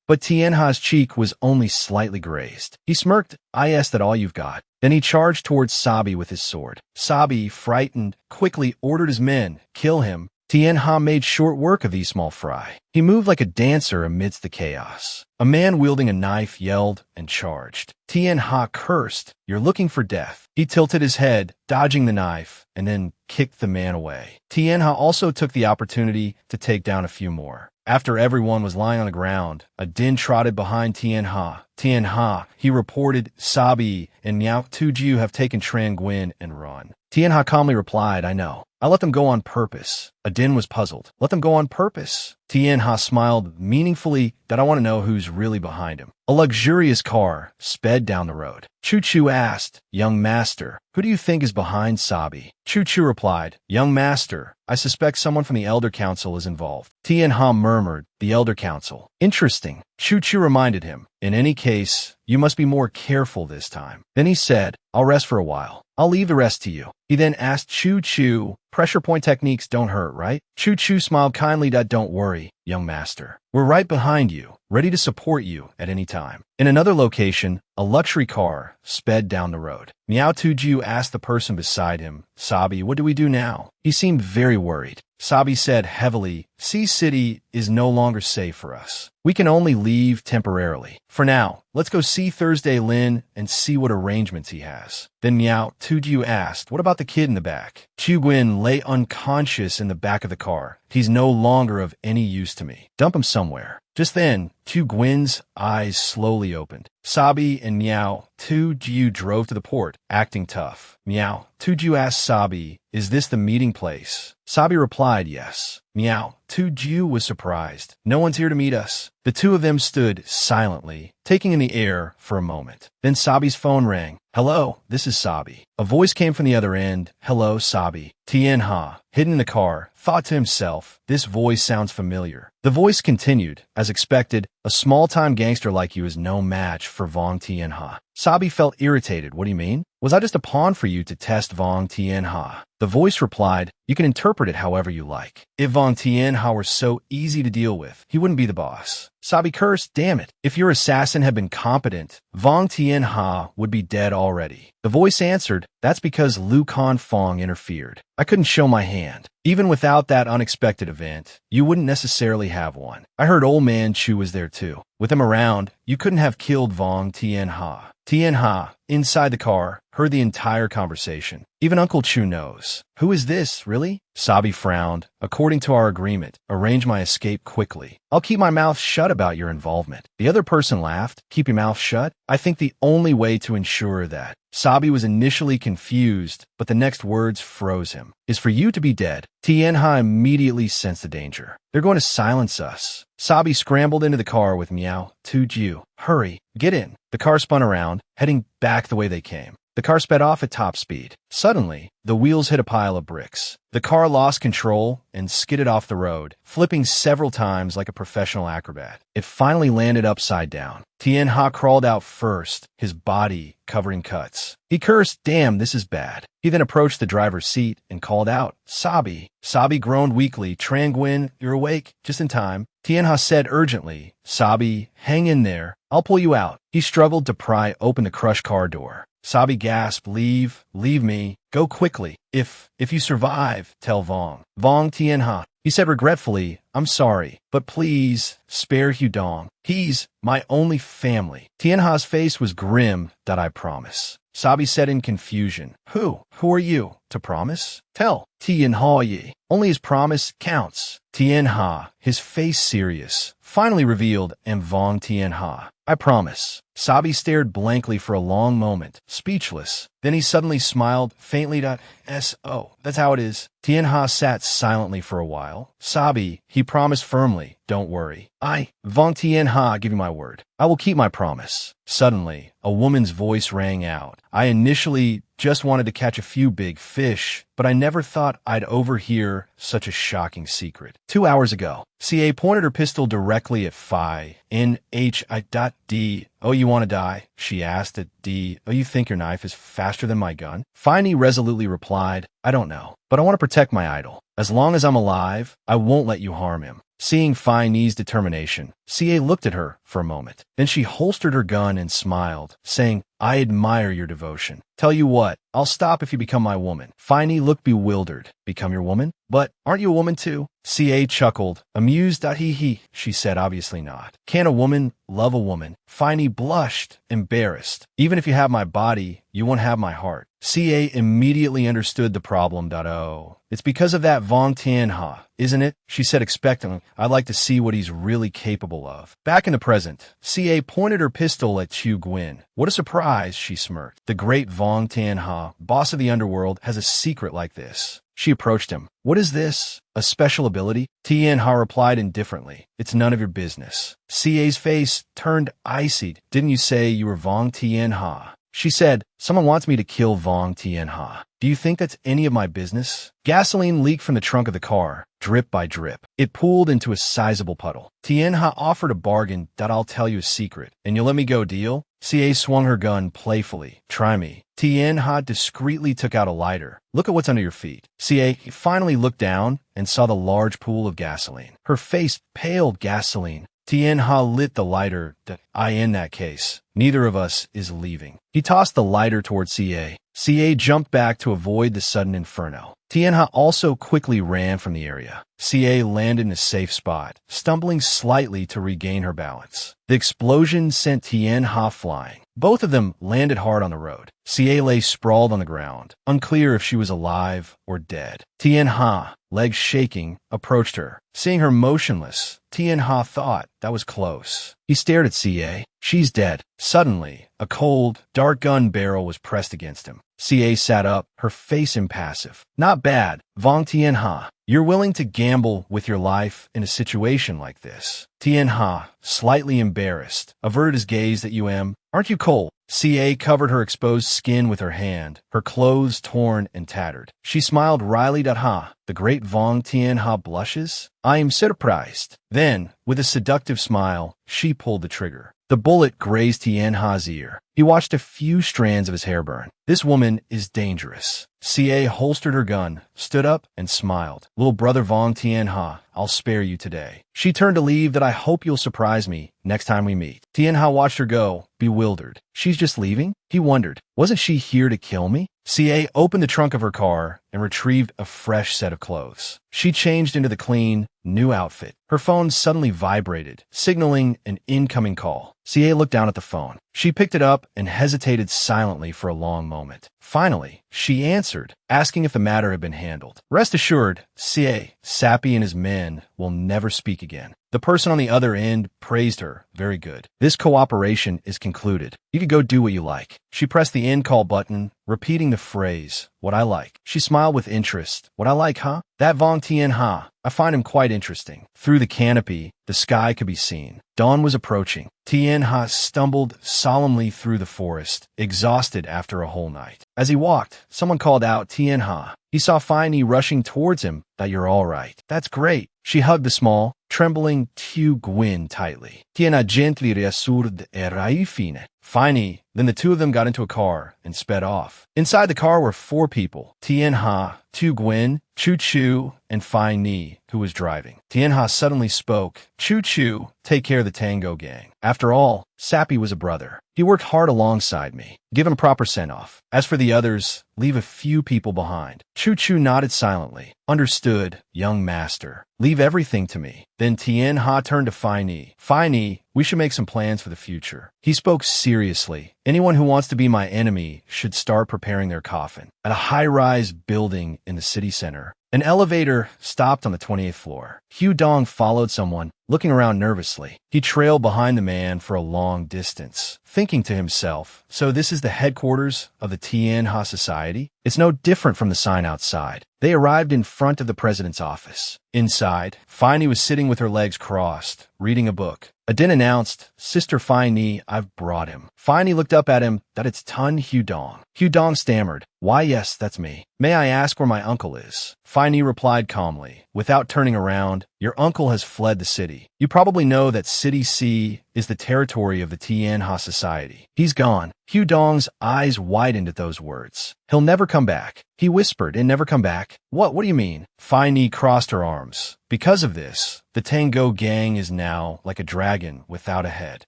But Tianha's cheek was only slightly grazed. He smirked, "I asked that all you've got." Then he charged towards Sabi with his sword. Sabi, frightened, quickly ordered his men, "Kill him." Tianha made short work of these small fry. He moved like a dancer amidst the chaos. A man wielding a knife yelled and charged. Tianha cursed, "You're looking for death." He tilted his head, dodging the knife, and then kicked the man away. Tianha also took the opportunity to take down a few more. After everyone was lying on the ground, Adin trotted behind Tianha. "Tianha," he reported, "Sabi and Miao Tujiu have taken Tran Nguyen and run." Tianha calmly replied, "I know. I let them go on purpose." Adin was puzzled. "Let them go on purpose?" Tianha smiled meaningfully, "That I want to know who's really behind him." A luxurious car sped down the road. Chu-Chu asked, "Young master, who do you think is behind Sabi?" Chu-Chu replied, "Young master, I suspect someone from the Elder Council is involved." Tianha murmured, "The Elder Council. Interesting." Chu-Chu reminded him, "In any case, you must be more careful this time." Then he said, "I'll rest for a while. I'll leave the rest to you." He then asked Chu-Chu, "Pressure point techniques don't hurt, right?" Chu-Chu smiled kindly, "Don't worry, young master. We're right behind you, ready to support you at any time." In another location, a luxury car sped down the road. Miao Tujiu asked the person beside him, "Sabi, what do we do now?" He seemed very worried. Sabi said heavily, "Sea City is no longer safe for us. We can only leave temporarily. For now, let's go see Thursday Lin and see what arrangements he has." Then Miao Tujiu asked, "What about the kid in the back?" Chu Guin lay unconscious in the back of the car. "He's no longer of any use to me. Dump him somewhere." Just then, Chu Guin's eyes slowly opened. Sabi and Miao Tujiu drove to the port, acting tough. Miao Tujiu asked Sabi, "Is this the meeting place?" Sabi replied, "Yes." Miao Tujiu was surprised. "No one's here to meet us." The two of them stood silently, taking in the air for a moment. Then Sabi's phone rang. "Hello, this is Sabi." A voice came from the other end. "Hello, Sabi." Tianha, hidden in the car, thought to himself, "This voice sounds familiar." The voice continued, "As expected, a small-time gangster like you is no match for Vong Tianha." Sabi felt irritated. "What do you mean? Was I just a pawn for you to test Vong Tianha?" The voice replied, "You can interpret it however you like. If Vong Tianha were so easy to deal with, he wouldn't be the boss." Sabi cursed, "Damn it. If your assassin had been competent, Vong Tianha would be dead already." The voice answered, "That's because Lu Confong interfered. I couldn't show my hand. Even without that unexpected event, you wouldn't necessarily have one. I heard Old Man Chu was there too. With him around, you couldn't have killed Vong Tianha." Tianha, inside the car, heard the entire conversation. "Even Uncle Chu knows." "Who is this, really?" Sabi frowned. "According to our agreement, arrange my escape quickly. I'll keep my mouth shut about your involvement." The other person laughed. "Keep your mouth shut? I think the only way to ensure that." Sabi was initially confused, but the next words froze him. "Is for you to be dead." Tianha immediately sensed the danger. "They're going to silence us." Sabi scrambled into the car with Miao Tujiu. "Hurry, get in." The car spun around, heading back the way they came. The car sped off at top speed. Suddenly, the wheels hit a pile of bricks. The car lost control and skidded off the road, flipping several times like a professional acrobat. It finally landed upside down. Tian-ha crawled out first, his body covered cuts. He cursed, "Damn, this is bad." He then approached the driver's seat and called out, "Sabi." Sabi groaned weakly. "Trang-Nguyen, you're awake?" Just in time. Tian-ha said urgently, "Sabi, hang in there. I'll pull you out." He struggled to pry open the crushed car door. Sabi gasped, leave me, go quickly. If you survive, tell Vong. Vong Tian-ha. He said regretfully, "I'm sorry, but please spare Hudong. He's my only family." Tian-ha's face was grim, "That I promise." Sabi said in confusion, Who are you? To promise? Tell. Tian-ha Yi. Only his promise counts. Tian-ha, his face serious, finally revealed, "Am Vong Tian-ha. I promise." Sabi stared blankly for a long moment, speechless. Then he suddenly smiled, faintly. "S.O. That's how it is." Tian-ha sat silently for a while. "Sabi," he promised firmly, "don't worry. Vong Tian-ha, give you my word. I will keep my promise." Suddenly, a woman's voice rang out. "I initially just wanted to catch a few big fish, but I never thought I'd overhear such a shocking secret. 2 hours ago." CA pointed her pistol directly at Phi. "NHI.D. Oh, you want to die?" she asked at D. "Oh, you think your knife is faster than my gun?" Phi resolutely replied, "I don't know, but I want to protect my idol. As long as I'm alive, I won't let you harm him." Seeing Phi-Ni's determination, CA looked at her for a moment. Then she holstered her gun and smiled, saying, "I admire your devotion. Tell you what, I'll stop if you become my woman." Phi-Ni looked bewildered. "Become your woman? But aren't you a woman too?" CA chuckled. Amused, "He," she said, "obviously not. Can a woman love a woman?" Phi-Ni blushed, embarrassed. "Even if you have my body, you won't have my heart." CA immediately understood the problem. "Oh, it's because of that Vong Tian-ha, isn't it?" she said expectantly. "I'd like to see what he's really capable of." Back in the present, CA pointed her pistol at Chu Gwyn. "What a surprise," she smirked. "The great Vong Tian-ha, boss of the underworld, has a secret like this." She approached him. "What is this? A special ability?" Tian-ha replied indifferently, "It's none of your business." CA's face turned icy. "Didn't you say you were Vong Tian-ha?" She said, "Someone wants me to kill Vong Tian-ha. Do you think that's any of my business?" Gasoline leaked from the trunk of the car, drip by drip. It pooled into a sizable puddle. Tian-ha offered a bargain. "That I'll tell you a secret, and you'll let me go, deal?" CA swung her gun playfully. "Try me." Tian-ha discreetly took out a lighter. "Look at what's under your feet." CA finally looked down and saw the large pool of gasoline. Her face paled. "Gasoline." Tian-ha lit the lighter. In that case, neither of us is leaving." He tossed the lighter toward CA. CA jumped back to avoid the sudden inferno. Tian-ha also quickly ran from the area. CA landed in a safe spot, stumbling slightly to regain her balance. The explosion sent Tian-ha flying. Both of them landed hard on the road. CA lay sprawled on the ground, unclear if she was alive or dead. Tian-ha, legs shaking, approached her. Seeing her motionless, Tian-ha thought that was close. He stared at CA. "She's dead." Suddenly, a cold, dark gun barrel was pressed against him. CA sat up, her face impassive. "Not bad, Vong Tian-ha. You're willing to gamble with your life in a situation like this." Tian-ha, slightly embarrassed, averted his gaze at UM. "Aren't you cold?" CA covered her exposed skin with her hand, her clothes torn and tattered. She smiled wryly. "Ha, the great Vong Tian-ha blushes? I am surprised." Then, with a seductive smile, she pulled the trigger. The bullet grazed Tian-ha's ear. He watched a few strands of his hair burn. "This woman is dangerous." CA holstered her gun, stood up, and smiled. "Little brother Vong Tian-ha, I'll spare you today." She turned to leave. "I hope you'll surprise me next time we meet." Tian-ha watched her go, bewildered. "She's just leaving?" He wondered. "Wasn't she here to kill me?" CA opened the trunk of her car and retrieved a fresh set of clothes. She changed into the clean, new outfit. Her phone suddenly vibrated, signaling an incoming call. CA looked down at the phone. She picked it up and hesitated silently for a long moment. Finally, she answered, asking if the matter had been handled. "Rest assured, CA, Sappy and his men will never speak again." The person on the other end praised her. "Very good. This cooperation is concluded. You can go do what you like." She pressed the end call button, repeating the phrase, "What I like." She smiled with interest. "What I like, huh? That Vong Tian-ha. I find him quite interesting. Through the canopy, the sky could be seen. Dawn was approaching. Tianha stumbled solemnly through the forest, exhausted after a whole night. As he walked, someone called out, Tianha. He saw Fine rushing towards him. That you're all right. That's great. She hugged the small, trembling Tu Gwyn tightly. Tiana gently reassured Fine. Fine. Then the two of them got into a car and sped off. Inside the car were 4 people. Tianha, Tu Gwyn, Chu Chu, and Fine Ni, who was driving. Tianha suddenly spoke. Chu Chu, take care of the Tango gang. After all, Sappy was a brother. He worked hard alongside me. Give him proper send-off. As for the others, leave a few people behind. Chu Chu nodded silently. Understood, young master. Leave everything to me. Then Tianha turned to Fine. Fine, we should make some plans for the future. He spoke seriously. Anyone who wants to be my enemy should start preparing their coffin. At a high-rise building in the city center, an elevator stopped on the 28th floor. Hu Dong followed someone, looking around nervously. He trailed behind the man for a long distance, thinking to himself, so this is the headquarters of the Tianha Society? It's no different from the sign outside. They arrived in front of the president's office. Inside, Fine was sitting with her legs crossed, reading a book. A din announced, Sister Fine, I've brought him. Fine looked up at him, that it's Tun Hu Dong. Hu Dong stammered, why yes, that's me. May I ask where my uncle is? Fine replied calmly, without turning around, your uncle has fled the city. You probably know that City C is the territory of the Tianha Society. He's gone. Hu Dong's eyes widened at those words. He'll never come back. He whispered, and never come back? What do you mean? Fine crossed her arms. Because of this, the Tango gang is now like a dragon without a head.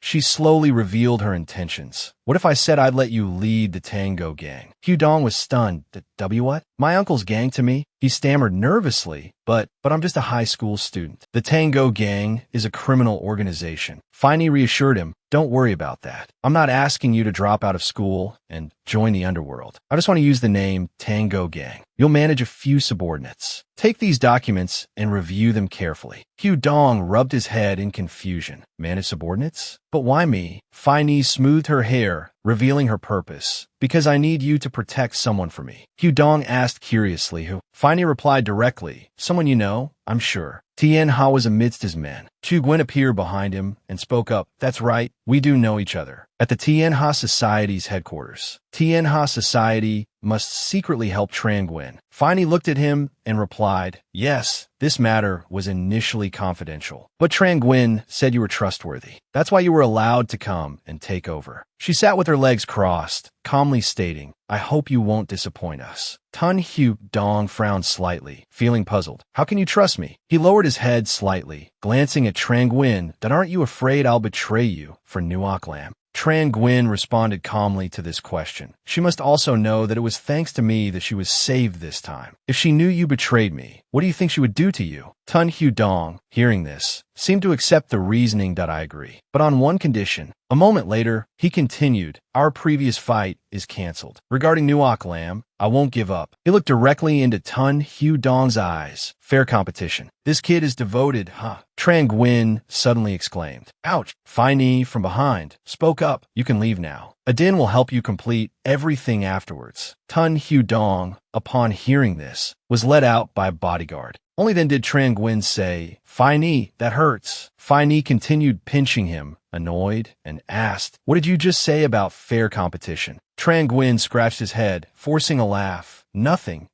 She slowly revealed her intentions. What if I said I'd let you lead the Tango gang? Hu Dong was stunned. What? My uncle's gang to me? He stammered nervously, but I'm just a high school student. The Tango gang is a criminal organization. Fine reassured him, don't worry about that. I'm not asking you to drop out of school and join the underworld. I just want to use the name Tango Gang. You'll manage a few subordinates. Take these documents and review them carefully. Hu Dong rubbed his head in confusion. Manage subordinates? But why me? Fine smoothed her hair, revealing her purpose. Because I need you to protect someone for me. Hu Dong asked curiously who. Fine replied directly. Someone you know? I'm sure. Tianha was amidst his men. Chu Gwyn appeared behind him and spoke up. That's right, we do know each other. At the Tianha Society's headquarters. Tianha Society must secretly help Tran Gwyn. Fine looked at him and replied, yes, this matter was initially confidential. But Tran Gwyn said you were trustworthy. That's why you were allowed to come and take over. She sat with her legs crossed, calmly stating, I hope you won't disappoint us. Tun Hu Dong frowned slightly, feeling puzzled. How can you trust me? He lowered his head slightly, glancing at Tran Gwyn. Then aren't you afraid I'll betray you for Nuoc Lam? Tran Gwyn responded calmly to this question. She must also know that it was thanks to me that she was saved this time. If she knew you betrayed me, what do you think she would do to you? Tun Hu Dong, hearing this, seemed to accept the reasoning that I agree. But on one condition. A moment later, he continued, our previous fight is cancelled. Regarding Nuoc Lam, I won't give up. He looked directly into Tun Hu Dong's eyes. Fair competition. This kid is devoted, huh? Tran Gwyn suddenly exclaimed. Ouch! Fine from behind spoke up. You can leave now. Adin will help you complete everything afterwards. Tun Hu Dong, upon hearing this, was led out by a bodyguard. Only then did Tran Gwyn say, Fine, that hurts. Fine continued pinching him, annoyed, and asked, what did you just say about fair competition? Tran Gwyn scratched his head, forcing a laugh. Nothing.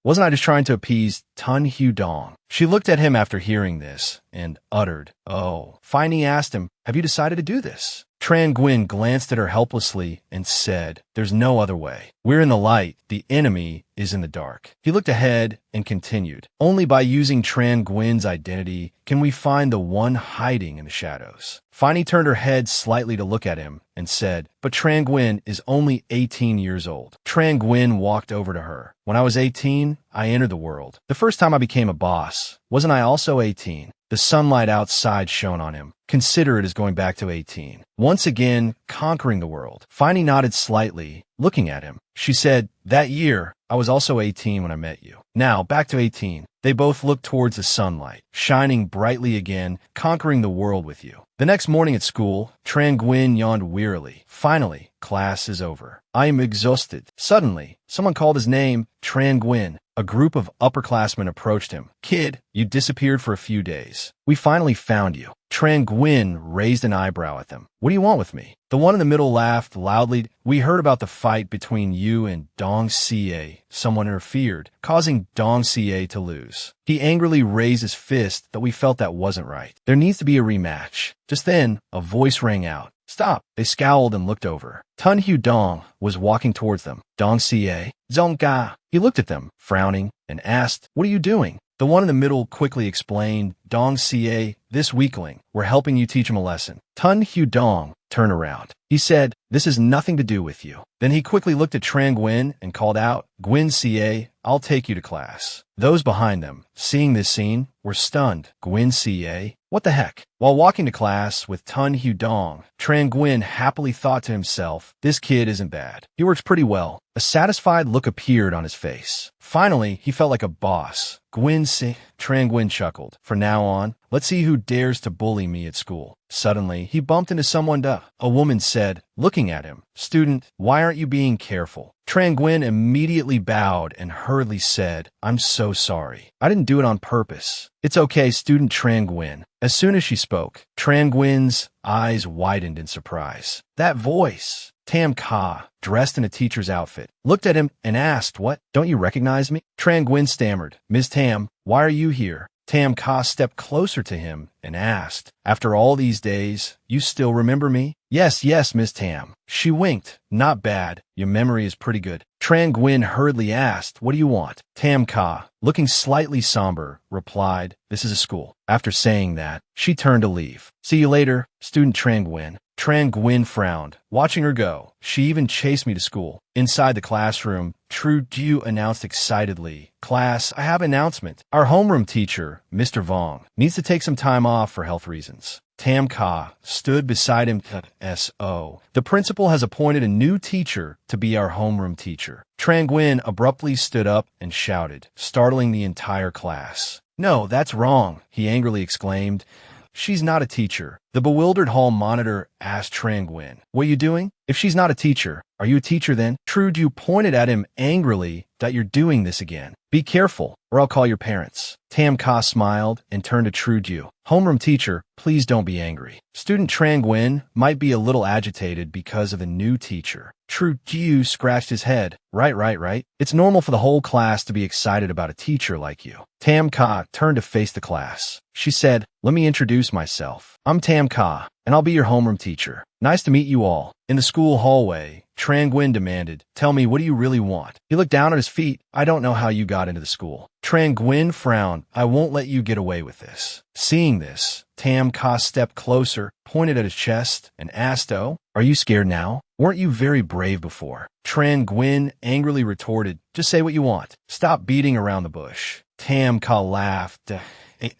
Wasn't I just trying to appease Tun Hu Dong? She looked at him after hearing this and uttered, oh. Fine asked him, have you decided to do this? Tran Gwyn glanced at her helplessly and said, there's no other way. We're in the light. The enemy is in the dark. He looked ahead and continued, only by using Tran Gwyn's identity can we find the one hiding in the shadows. Fine turned her head slightly to look at him and said, but Tran Gwyn is only 18 years old. Tran Gwyn walked over to her. When I was 18, I entered the world. The first time I became a boss, wasn't I also 18? The sunlight outside shone on him. Consider it as going back to 18. Once again, conquering the world. Fine nodded slightly, looking at him. She said, that year, I was also 18 when I met you. Now, back to 18. They both looked towards the sunlight, shining brightly again, conquering the world with you. The next morning at school, Tran Nguyen yawned wearily. Finally, class is over. I am exhausted. Suddenly, someone called his name, Tran Nguyen. A group of upperclassmen approached him. Kid, you disappeared for a few days. We finally found you. Tran Nguyen raised an eyebrow at them. What do you want with me? The one in the middle laughed loudly. We heard about the fight between you and Dong Sie. Someone interfered, causing Dong Sie to lose. He angrily raised his fist, but we felt that wasn't right. There needs to be a rematch. Just then, a voice rang out. Stop. They scowled and looked over. Tun Hu Dong was walking towards them. Dong Sie. Zongga. He looked at them, frowning, and asked, what are you doing? The one in the middle quickly explained, Dong Sie, this weakling, we're helping you teach him a lesson. Tun Hu Dong turned around. He said, this has nothing to do with you. Then he quickly looked at Tran Nguyen and called out, Nguyen Sie, I'll take you to class. Those behind them, seeing this scene, were stunned. Nguyen Sie? What the heck? While walking to class with Tun Hu Dong, Tran Nguyen happily thought to himself, this kid isn't bad. He works pretty well. A satisfied look appeared on his face. Finally, he felt like a boss. Nguyen Sie, Tran Nguyen chuckled. From now on, let's see who dares to bully me at school. Suddenly, he bumped into someone. A woman said, looking at him, student, why aren't you being careful? Tran Nguyen immediately bowed and hurriedly said, I'm so sorry. I didn't do it on purpose. It's okay, student Tran Nguyen. As soon as she spoke, Tran Nguyen's eyes widened in surprise. That voice! Tam Ka, dressed in a teacher's outfit, looked at him and asked, what? Don't you recognize me? Tran Nguyen stammered, Ms. Tam, why are you here? Tam Ka stepped closer to him and asked, after all these days, you still remember me? Yes, Miss Tam. She winked. Not bad. Your memory is pretty good. Tran Nguyen hurriedly asked, what do you want? Tam Ka, looking slightly somber, replied, this is a school. After saying that, she turned to leave. See you later, student Tran Nguyen. Tran Nguyen frowned, watching her go. She even chased me to school. Inside the classroom, Tru Ju announced excitedly, class, I have an announcement. Our homeroom teacher, Mr. Vong, needs to take some time off for health reasons. Tam Ka stood beside him. S.O. The principal has appointed a new teacher to be our homeroom teacher. Tran Nguyen abruptly stood up and shouted, startling the entire class. No, that's wrong, he angrily exclaimed. She's not a teacher. The bewildered hall monitor asked Tran Nguyen, what are you doing? If she's not a teacher, are you a teacher then? Tru Ju pointed at him angrily that you're doing this again. Be careful, or I'll call your parents. Tam Ka smiled and turned to Tru Ju. Homeroom teacher, please don't be angry. Student Tran Nguyen might be a little agitated because of the new teacher. Tru Ju scratched his head. Right. It's normal for the whole class to be excited about a teacher like you. Tam Ka turned to face the class. She said, let me introduce myself. I'm Tam Ka, and I'll be your homeroom teacher. Nice to meet you all. In the school hallway, Tran Nguyen demanded, tell me, what do you really want? He looked down at his feet. I don't know how you got into the school. Tran Nguyen frowned. I won't let you get away with this. Seeing this, Tam Ka stepped closer, pointed at his chest, and asked, oh, are you scared now? Weren't you very brave before? Tran Nguyen angrily retorted, just say what you want. Stop beating around the bush. Tam Ka laughed.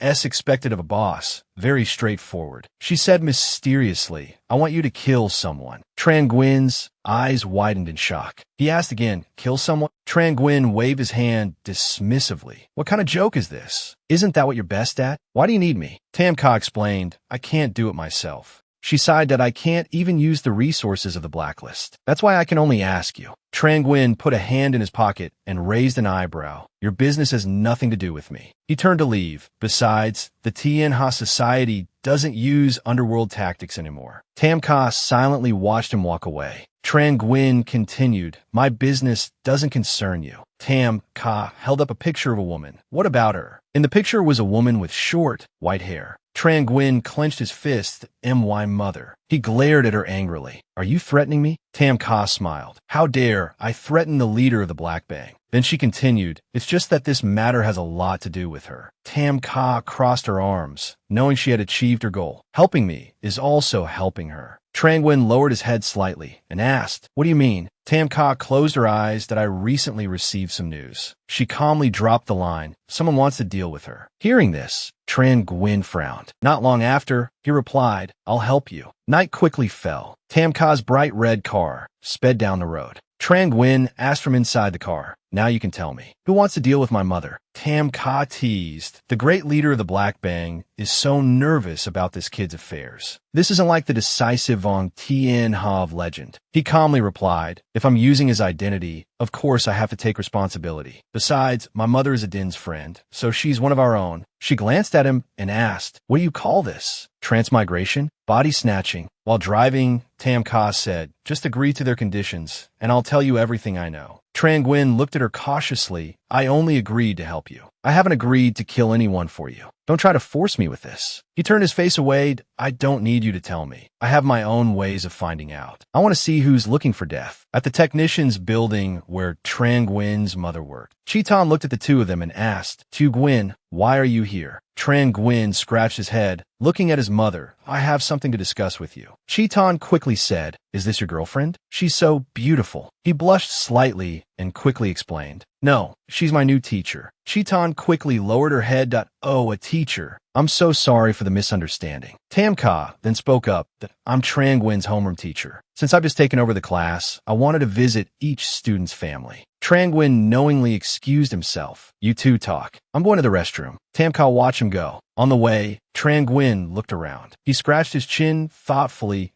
As expected of a boss, very straightforward. She said mysteriously, I want you to kill someone. Tran Nguyen's eyes widened in shock. He asked again, kill someone? Tran Nguyen waved his hand dismissively. What kind of joke is this? Isn't that what you're best at? Why do you need me? Tam Ka explained, I can't do it myself. She sighed that I can't even use the resources of the blacklist. That's why I can only ask you. Tran Nguyen put a hand in his pocket and raised an eyebrow. Your business has nothing to do with me. He turned to leave. Besides, the Tien Ha Society doesn't use underworld tactics anymore. Tam Ka silently watched him walk away. Tran Nguyen continued, my business doesn't concern you. Tam Ka held up a picture of a woman. What about her? In the picture was a woman with short, white hair. Tran Nguyen clenched his fist. My mother. He glared at her angrily. Are you threatening me? Tam Ka smiled. How dare I threaten the leader of the Black Bang? Then she continued, it's just that this matter has a lot to do with her. Tam Ka crossed her arms, knowing she had achieved her goal. Helping me is also helping her. Tran Nguyen lowered his head slightly and asked, what do you mean? Tam Ka closed her eyes that I recently received some news. She calmly dropped the line. Someone wants to deal with her. Hearing this, Tran Nguyen frowned. Not long after, he replied, I'll help you. Night quickly fell. Tam Ka's bright red car sped down the road. Trang Nguyen asked from inside the car. Now you can tell me. Who wants to deal with my mother? Tam Ka teased. The great leader of the Black Bang is so nervous about this kid's affairs. This isn't like the decisive Vong Tien Hav legend. He calmly replied, if I'm using his identity, of course I have to take responsibility. Besides, my mother is Adin's friend, so she's one of our own. She glanced at him and asked, what do you call this? Transmigration? Body snatching? While driving, Tam Ka said, just agree to their conditions, and I'll tell you everything I know. Trang Nguyen looked at her cautiously. I only agreed to help you. I haven't agreed to kill anyone for you. Don't try to force me with this. He turned his face away. I don't need you to tell me. I have my own ways of finding out. I want to see who's looking for death. At the technicians' building where Trang Nguyen's mother worked, Chiton looked at the two of them and asked, Tu Nguyen, why are you here? Trang Nguyen scratched his head, looking at his mother. I have something to discuss with you. Chiton quickly said, is this your girlfriend? She's so beautiful. He blushed slightly and quickly explained, no, she's my new teacher. Chiton quickly lowered her head. Oh, a teacher. I'm so sorry for the misunderstanding. Tam Ka then spoke up that I'm Trang Nguyen's homeroom teacher. Since I've just taken over the class, I wanted to visit each student's family. Trang Nguyen knowingly excused himself. You two talk. I'm going to the restroom. Tam Ka watched him go. On the way, Trang Nguyen looked around. He scratched his chin thoughtfully.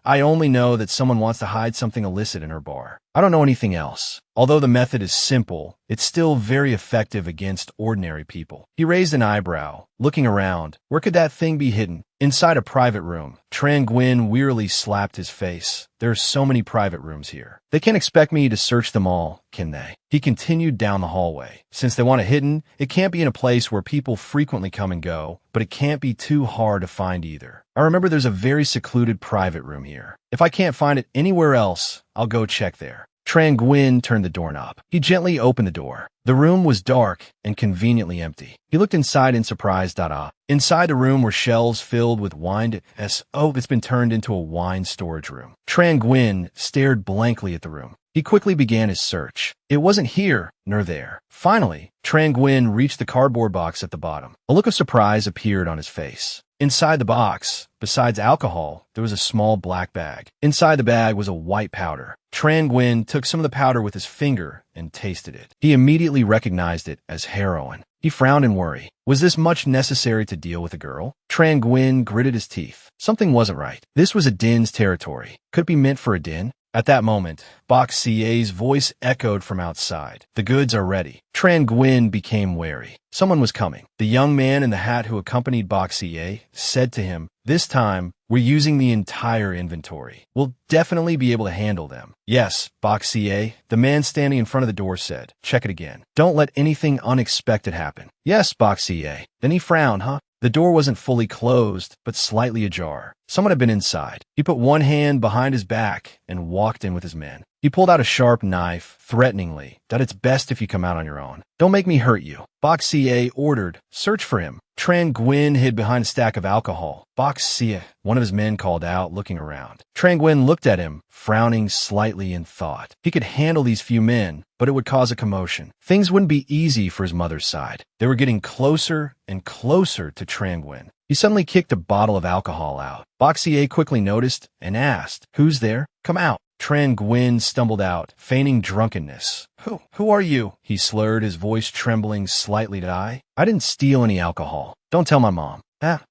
I only know that someone wants to hide something illicit in her bar. I don't know anything else. Although the method is simple, it's still very effective against ordinary people. He raised an eyebrow, looking around. Where could that thing be hidden? Inside a private room. Trang Nguyen wearily slapped his face. There are so many private rooms here. They can't expect me to search them all, can they? He continued down the hallway. Since they want it hidden, it can't be in a place where people frequently come and go, but it can't be too hard to find either. I remember there's a very secluded private room here. If I can't find it anywhere else, I'll go check there. Trang Nguyen turned the doorknob. He gently opened the door. The room was dark and conveniently empty. He looked inside in surprise. Inside the room were shelves filled with wine. It's been turned into a wine storage room. Trang Nguyen stared blankly at the room. He quickly began his search. It wasn't here, nor there. Finally, Trang Nguyen reached the cardboard box at the bottom. A look of surprise appeared on his face. Inside the box, besides alcohol, there was a small black bag. Inside the bag was a white powder. Trang Nguyen took some of the powder with his finger and tasted it. He immediately recognized it as heroin. He frowned in worry. Was this much necessary to deal with a girl? Trang Nguyen gritted his teeth. Something wasn't right. This was Adin's territory. Could it be meant for Adin? At that moment, Bok Sie's voice echoed from outside. The goods are ready. Trang Nguyen became wary. Someone was coming. The young man in the hat who accompanied Bok Sie said to him, this time, we're using the entire inventory. We'll definitely be able to handle them. Yes, Bok Sie, the man standing in front of the door said. Check it again. Don't let anything unexpected happen. Yes, Bok Sie. Then he frowned, The door wasn't fully closed, but slightly ajar. Someone had been inside. He put one hand behind his back and walked in with his men. He pulled out a sharp knife, threateningly. It's best if you come out on your own. Don't make me hurt you. Bok Sie ordered. Search for him. Trang Nguyen hid behind a stack of alcohol. Bok Sie, one of his men called out, looking around. Trang Nguyen looked at him, frowning slightly in thought. He could handle these few men, but it would cause a commotion. Things wouldn't be easy for his mother's side. They were getting closer and closer to Trang Nguyen. He suddenly kicked a bottle of alcohol out. Bok Sie quickly noticed and asked, who's there? Come out. Trang Nguyen stumbled out, feigning drunkenness. Who are you? He slurred, his voice trembling slightly. I didn't steal any alcohol. Don't tell my mom.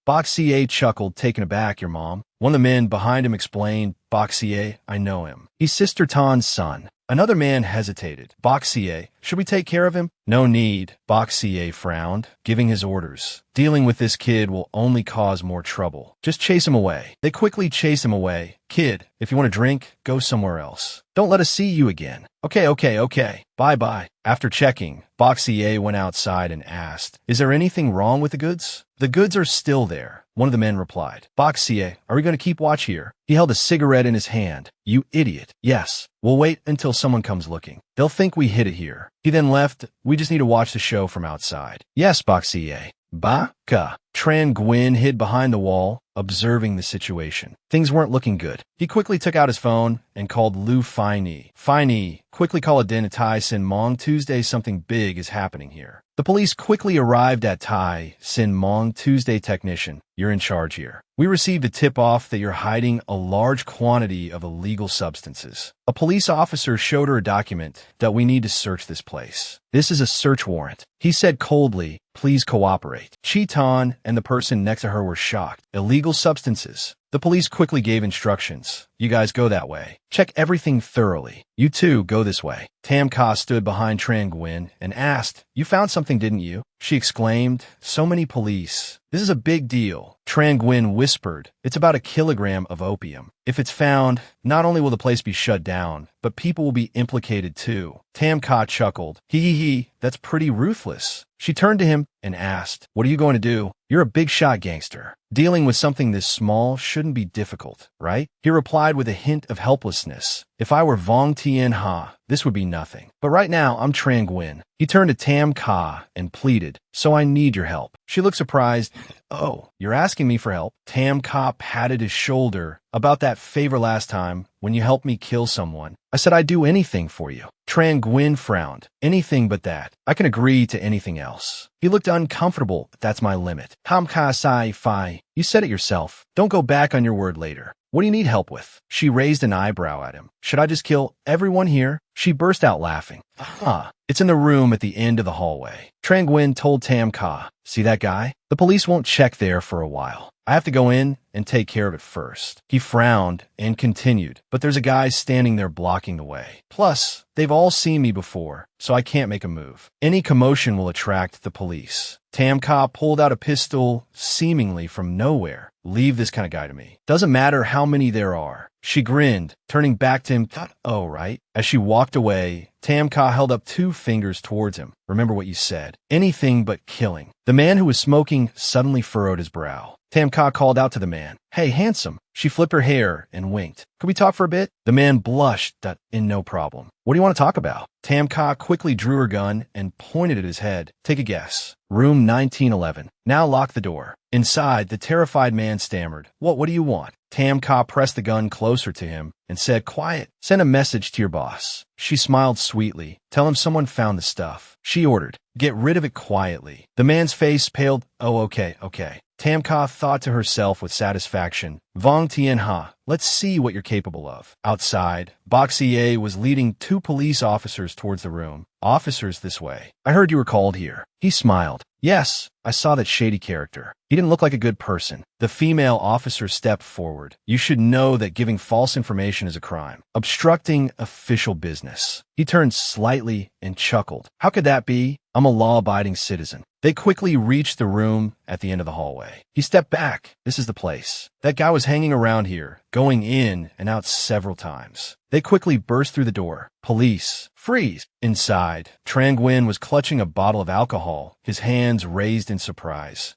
Bok Sie chuckled, taken aback. Your mom? One of the men behind him explained. Bok Sie, I know him. He's Sister Tan's son. Another man hesitated. Bok Sie, should we take care of him? No need. Bok Sie frowned, giving his orders. Dealing with this kid will only cause more trouble. Just chase him away. They quickly chased him away. Kid, if you want to drink, go somewhere else. Don't let us see you again. Okay. Bye-bye. After checking, Bok Sie went outside and asked, is there anything wrong with the goods? The goods are still there. One of the men replied. Bok Sie, are we going to keep watch here? He held a cigarette in his hand. You idiot. Yes. We'll wait until someone comes looking. They'll think we hid it here. He then left. We just need to watch the show from outside. Yes, Bok Sie. Ba-ka. Tran Nguyen hid behind the wall, observing the situation. Things weren't looking good. He quickly took out his phone and called Lu Fai-Ni. Fai-Ni, quickly call a din at Tai Sin Mong Tuesday. Something big is happening here. The police quickly arrived at Tai Sin Mong Tuesday. Technician, you're in charge here. We received a tip-off that you're hiding a large quantity of illegal substances. A police officer showed her a document that we need to search this place. This is a search warrant. He said coldly, please cooperate. Cheetan and the person next to her were shocked. Illegal substances. The police quickly gave instructions. You guys go that way. Check everything thoroughly. You two go this way. Tam Ka stood behind Tran Nguyen and asked, you found something, didn't you? She exclaimed, so many police. This is a big deal. Tran Nguyen whispered, it's about 1 kilogram of opium. If it's found, not only will the place be shut down, but people will be implicated too. Tam Ka chuckled. Hee, that's pretty ruthless. She turned to him and asked, what are you going to do? You're a big shot gangster. Dealing with something this small shouldn't be difficult, right? He replied with a hint of helplessness. If I were Vong Tien Ha, this would be nothing. But right now, I'm Tran Nguyen. He turned to Tam Ka and pleaded, so I need your help. She looked surprised. Oh, you're asking me for help? Tam Ka patted his shoulder. About that favor last time, when you helped me kill someone. I said I'd do anything for you. Tran Nguyen frowned. Anything but that. I can agree to anything else. He looked uncomfortable, but that's my limit. Tam Ka Sai Fi. You said it yourself. Don't go back on your word later. What do you need help with? She raised an eyebrow at him. Should I just kill everyone here? She burst out laughing. It's in the room at the end of the hallway. Tran Nguyen told Tam Ka, see that guy? The police won't check there for a while. I have to go in and take care of it first. He frowned and continued, but there's a guy standing there blocking the way. Plus, they've all seen me before, so I can't make a move. Any commotion will attract the police. Tam Ka pulled out a pistol, seemingly from nowhere. Leave this kind of guy to me. Doesn't matter how many there are. She grinned, turning back to him. Oh, right. As she walked away, Tam Ka held up 2 fingers towards him. Remember what you said. Anything but killing. The man who was smoking suddenly furrowed his brow. Tam Ka called out to the man. Hey, handsome. She flipped her hair and winked. Could we talk for a bit? The man blushed. In no problem. What do you want to talk about? Tam Ka quickly drew her gun and pointed at his head. Take a guess. Room 1911. Now lock the door. Inside, the terrified man stammered. What do you want? Tam Ka pressed the gun closer to him and said, quiet. Send a message to your boss. She smiled sweetly. Tell him someone found the stuff. She ordered. Get rid of it quietly. The man's face paled. Oh, okay. Tam Ka thought to herself with satisfaction. Vong Tien Ha, let's see what you're capable of. Outside, Boxier was leading 2 police officers towards the room. Officers this way. I heard you were called here. He smiled. Yes, I saw that shady character. He didn't look like a good person. The female officer stepped forward. You should know that giving false information is a crime. Obstructing official business. He turned slightly and chuckled. How could that be? I'm a law-abiding citizen. They quickly reached the room at the end of the hallway. He stepped back. This is the place. That guy was hanging around here, going in and out several times. They quickly burst through the door. Police. Freeze. Inside, Tran Nguyen was clutching a bottle of alcohol, his hands raised in surprise.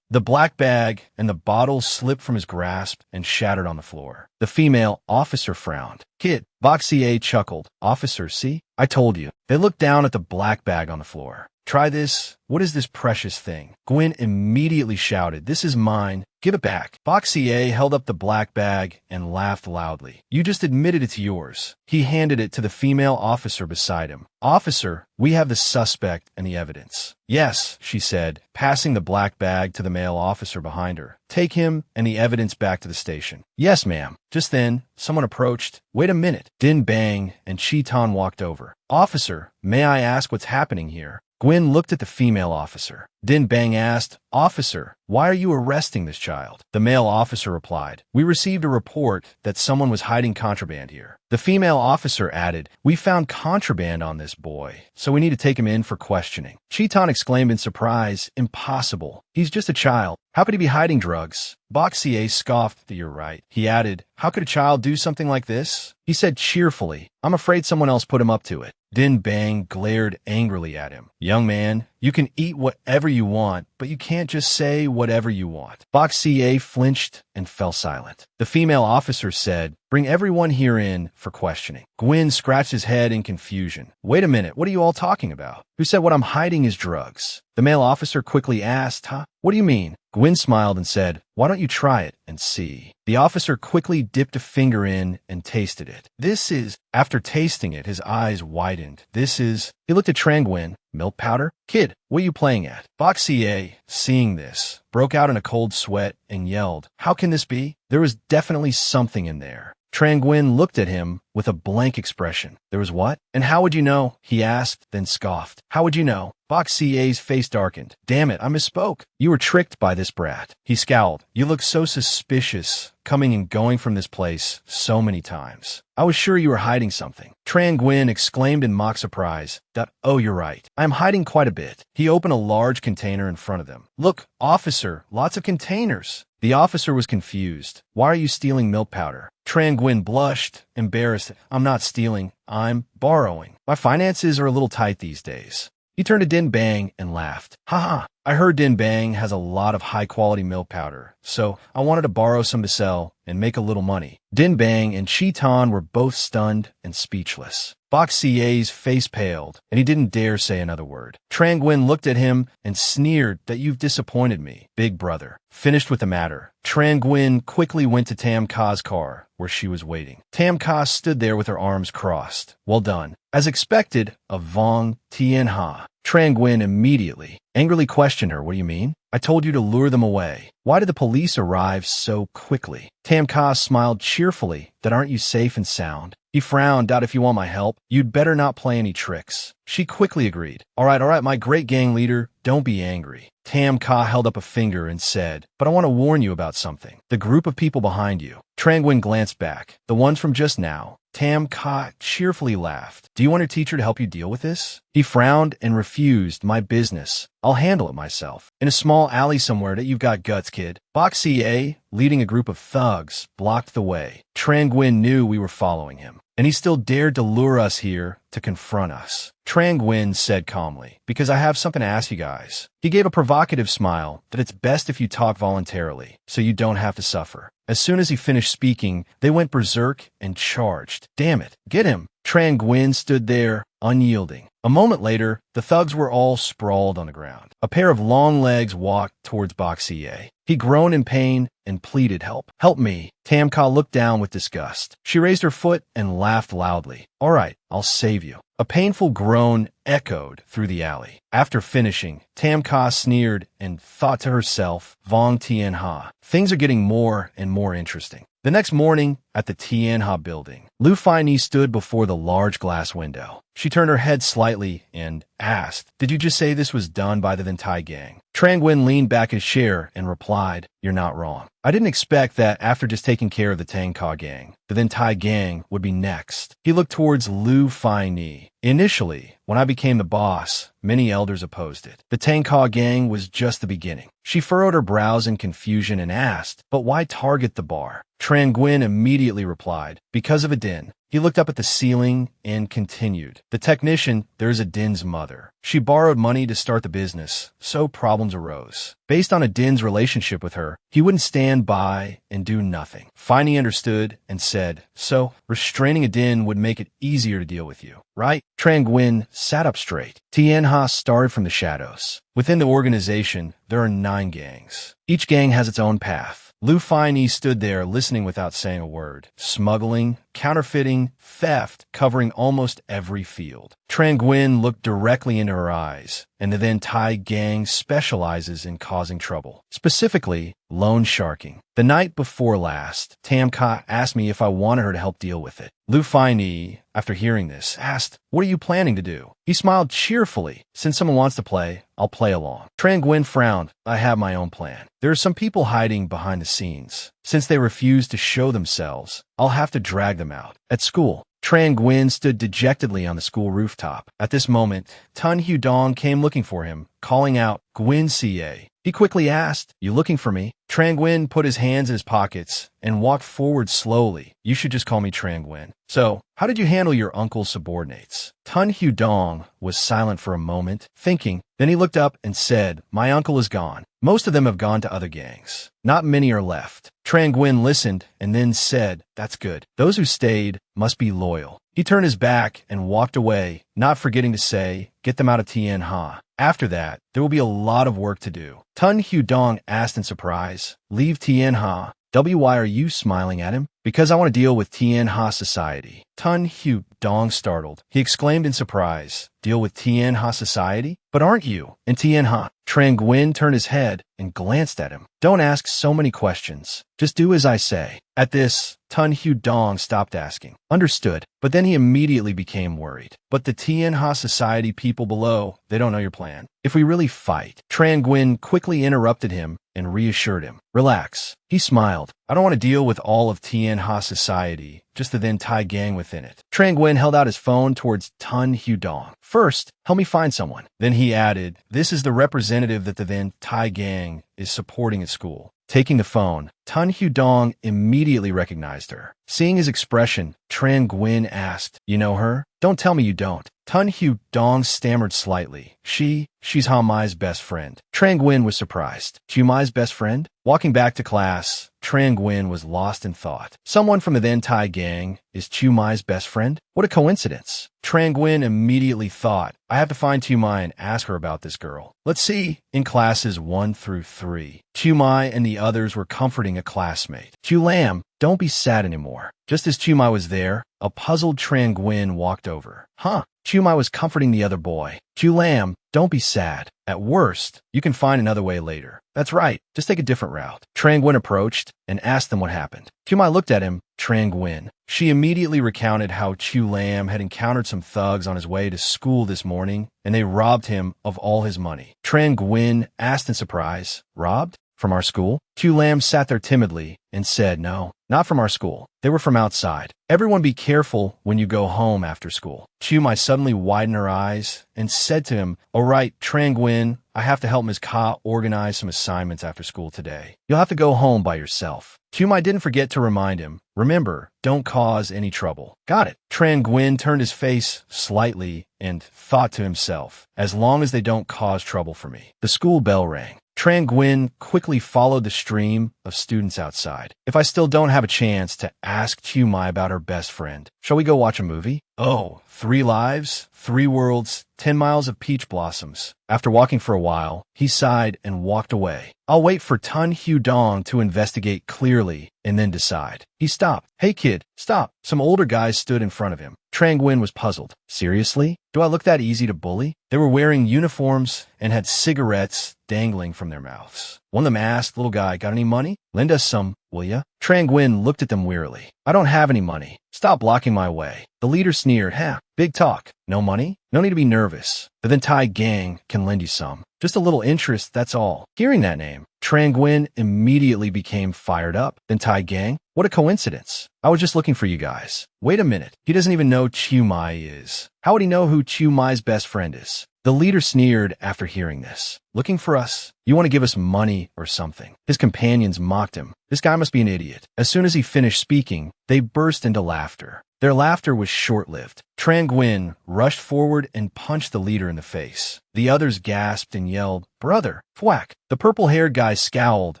The black bag and the bottle slipped from his grasp and shattered on the floor. The female officer frowned. Kid. Boxier chuckled. Officer, see? I told you. They looked down at the black bag on the floor. Try this. What is this precious thing? Nguyen immediately shouted, this is mine. Give it back. Boxier held up the black bag and laughed loudly. You just admitted it's yours. He handed it to the female officer beside him. Officer, we have the suspect and the evidence. Yes, she said, passing the black bag to the male officer behind her. Take him and the evidence back to the station. Yes, ma'am. Just then, someone approached. Wait a minute. Din Bang and Cheetan walked over. Officer, may I ask what's happening here? Nguyen looked at the female officer. Din Bang asked, Officer, why are you arresting this child? The male officer replied, we received a report that someone was hiding contraband here. The female officer added, we found contraband on this boy, so we need to take him in for questioning. Cheetan exclaimed in surprise, impossible. He's just a child. How could he be hiding drugs? Boxier scoffed. You're right. He added, how could a child do something like this? He said cheerfully, I'm afraid someone else put him up to it. Din Bang glared angrily at him. Young man, you can eat whatever you want, but you can't just say whatever you want. Boxier flinched and fell silent. The female officer said, bring everyone here in for questioning. Nguyen scratched his head in confusion. Wait a minute, what are you all talking about? Who said what I'm hiding is drugs? The male officer quickly asked, What do you mean? Gwyn smiled and said, "Why don't you try it and see?" The officer quickly dipped a finger in and tasted it. "This is—" After tasting it, his eyes widened. "This is—" He looked at Tran Gwyn. "Milk powder? Kid, what are you playing at?" Boxier, seeing this, broke out in a cold sweat and yelled, "How can this be? There was definitely something in there." Tran Gwyn looked at him with a blank expression. "There was what? And how would you know?" he asked, then scoffed. "How would you know?" Boxier's face darkened. "Damn it, I misspoke. You were tricked by this brat." He scowled. "You look so suspicious, coming and going from this place so many times. I was sure you were hiding something." Tran Gwyn exclaimed in mock surprise. "Oh, you're right. I am hiding quite a bit." He opened a large container in front of them. "Look, officer, lots of containers." The officer was confused. "Why are you stealing milk powder?" Tran Gwyn blushed, embarrassed. "I'm not stealing. I'm borrowing. My finances are a little tight these days." He turned to Din Bang and laughed. "Haha, I heard Din Bang has a lot of high-quality milk powder, so I wanted to borrow some to sell and make a little money." Din Bang and Chi Tan were both stunned and speechless. Boxier's face paled, and he didn't dare say another word. Tran Gwyn looked at him and sneered that "You've disappointed me, big brother." Finished with the matter, Tran Gwyn quickly went to Tam Ka's car, where she was waiting. Tam Ka stood there with her arms crossed. "Well done." As expected of Vong Tianha, Tran Gwyn immediately, angrily questioned her. "What do you mean? I told you to lure them away. Why did the police arrive so quickly?" Tam Ka smiled cheerfully. "That aren't you safe and sound?" He frowned. "If you want my help, you'd better not play any tricks." She quickly agreed. All right, my great gang leader, don't be angry." Tam Ka held up a finger and said, "But I want to warn you about something. The group of people behind you." Tran Gwyn glanced back. "The ones from just now." Tam Ka cheerfully laughed. "Do you want your teacher to help you deal with this?" He frowned and refused. "My business. I'll handle it myself. In a small alley somewhere that you've got guts, kid." Boxier, leading a group of thugs, blocked the way. Tran Gwyn knew we were following him, and he still dared to lure us here to confront us. Tran Gwyn said calmly, "Because I have something to ask you guys." He gave a provocative smile. "That it's best if you talk voluntarily, so you don't have to suffer." As soon as he finished speaking, they went berserk and charged. "Damn it, get him!" Tran Gwyn stood there, unyielding. A moment later, the thugs were all sprawled on the ground. A pair of long legs walked towards Boxier. He groaned in pain and pleaded, "Help! Help me!" Tam Ka looked down with disgust. She raised her foot and laughed loudly. "All right, I'll save you." A painful groan echoed through the alley. After finishing, Tam Ka sneered and thought to herself, "Vong Tianha, things are getting more and more interesting." The next morning, at the Tianha building, Lu Faini stood before the large glass window. She turned her head slightly and asked, "Did you just say this was done by the Ventai gang?" Tran Gwyn leaned back his chair and replied, "You're not wrong. I didn't expect that after just taking care of the Tangka gang, the Ventai gang would be next." He looked towards Lu Faini. "Initially, when I became the boss, many elders opposed it. The Tangka gang was just the beginning." She furrowed her brows in confusion and asked, "But why target the bar?" Tran Gwyn immediately replied, "Because of a din." He looked up at the ceiling and continued, "The technician, there's a Din's mother. She borrowed money to start the business, so problems arose. Based on a Din's relationship with her, he wouldn't stand by and do nothing." Finey understood and said, "So, restraining a Din would make it easier to deal with you, right?" Tran Gwyn sat up straight. Tianha started from the shadows. Within the organization, there are 9 gangs. Each gang has its own path. Lu Faini stood there listening without saying a word. Smuggling, counterfeiting, theft, covering almost every field. Tran Gwyn looked directly into her eyes, and the Ventai gang specializes in causing trouble. Specifically, loan sharking. The night before last, Tam Ka asked me if I wanted her to help deal with it. Lu Faini, after hearing this, asked, "What are you planning to do?" He smiled cheerfully. "Since someone wants to play, I'll play along." Tran Gwyn frowned. "I have my own plan. There are some people hiding behind the scenes. Since they refuse to show themselves, I'll have to drag them out. At school." Tran Gwyn stood dejectedly on the school rooftop. At this moment, Tun Hudong came looking for him, calling out, "Gwyn CA." He quickly asked, "You looking for me?" Tran Gwyn put his hands in his pockets and walked forward slowly. "You should just call me Tran Gwyn. So, how did you handle your uncle's subordinates?" Tun Hudong was silent for a moment, thinking. Then he looked up and said, "My uncle is gone. Most of them have gone to other gangs. Not many are left." Tran Gwyn listened and then said, "That's good. Those who stayed must be loyal." He turned his back and walked away, not forgetting to say, "Get them out of Tianha." After that, there will be a lot of work to do. Tun Hu Dong asked in surprise. Leave Tien Ha. Why are you smiling at him? Because I want to deal with Tien Ha society. Tun Hu Dong startled. He exclaimed in surprise. Deal with Tien Ha society? But aren't you? And Tien Ha. Trang Nguyen turned his head and glanced at him. Don't ask so many questions. Just do as I say. At this, Tun Hu Dong stopped asking. Understood. But then he immediately became worried. But the Tien Ha society people below, they don't know your plan. If we really fight, Trang Nguyen quickly interrupted him and reassured him. Relax. He smiled. I don't want to deal with all of Tien Ha society, just the then Thai gang within it. Trang Nguyen held out his phone towards Tun Hu Dong. First, help me find someone. Then he added, this is the representative that the then Thai gang is supporting at school. Taking the phone, Tun Hu Dong immediately recognized her. Seeing his expression, Trang Nguyen asked, you know her? Don't tell me you don't. Tun Hu Dong stammered slightly. She's Ha Mai's best friend. Trang Nguyen was surprised. Chu Mai's best friend? Walking back to class, Trang Nguyen was lost in thought. Someone from the then Thai gang is Chu Mai's best friend? What a coincidence. Trang Nguyen immediately thought, I have to find Chu Mai and ask her about this girl. Let's see. In classes 1 through 3, Chu Mai and the others were comforting a classmate. Chu Lam, don't be sad anymore. Just as Chu Mai was there, a puzzled Trang Nguyen walked over. Huh? Chu Mai was comforting the other boy. Chu Lam, don't be sad. At worst, you can find another way later. That's right. Just take a different route. Trang Nguyen approached and asked them what happened. Chu Mai looked at him. Trang Nguyen. She immediately recounted how Chu Lam had encountered some thugs on his way to school this morning, and they robbed him of all his money. Trang Nguyen asked in surprise, robbed? From our school? Chu Lam sat there timidly and said, no, not from our school. They were from outside. Everyone be careful when you go home after school. Chu Mai suddenly widened her eyes and said to him, all right, Trang Nguyen, I have to help Ms. Ka organize some assignments after school today. You'll have to go home by yourself. Chu Mai didn't forget to remind him, remember, don't cause any trouble. Got it. Trang Nguyen turned his face slightly and thought to himself, as long as they don't cause trouble for me. The school bell rang. Trang Nguyen quickly followed the stream of students outside. If I still don't have a chance to ask Chu Mai about her best friend, shall we go watch a movie? Oh, 3 lives, 3 worlds, 10 miles of peach blossoms. After walking for a while, he sighed and walked away. I'll wait for Tun Hu Dong to investigate clearly and then decide. He stopped. Hey kid, stop. Some older guys stood in front of him. Trang Nguyen was puzzled. Seriously? Do I look that easy to bully? They were wearing uniforms and had cigarettes dangling from their mouths. One of them asked, little guy, got any money? Lend us some, will ya? Trang Nguyen looked at them wearily. I don't have any money. Stop blocking my way. The leader sneered, big talk. No money? No need to be nervous. The then Thai gang can lend you some. Just a little interest, that's all. Hearing that name, Trang Nguyen immediately became fired up. Then Thai gang? What a coincidence. I was just looking for you guys. Wait a minute. He doesn't even know Chu Mai is. How would he know who Chu Mai's best friend is? The leader sneered after hearing this. Looking for us? You want to give us money or something? His companions mocked him. This guy must be an idiot. As soon as he finished speaking, they burst into laughter. Their laughter was short-lived. Trang Nguyen rushed forward and punched the leader in the face. The others gasped and yelled, brother, thwack. The purple-haired guy scowled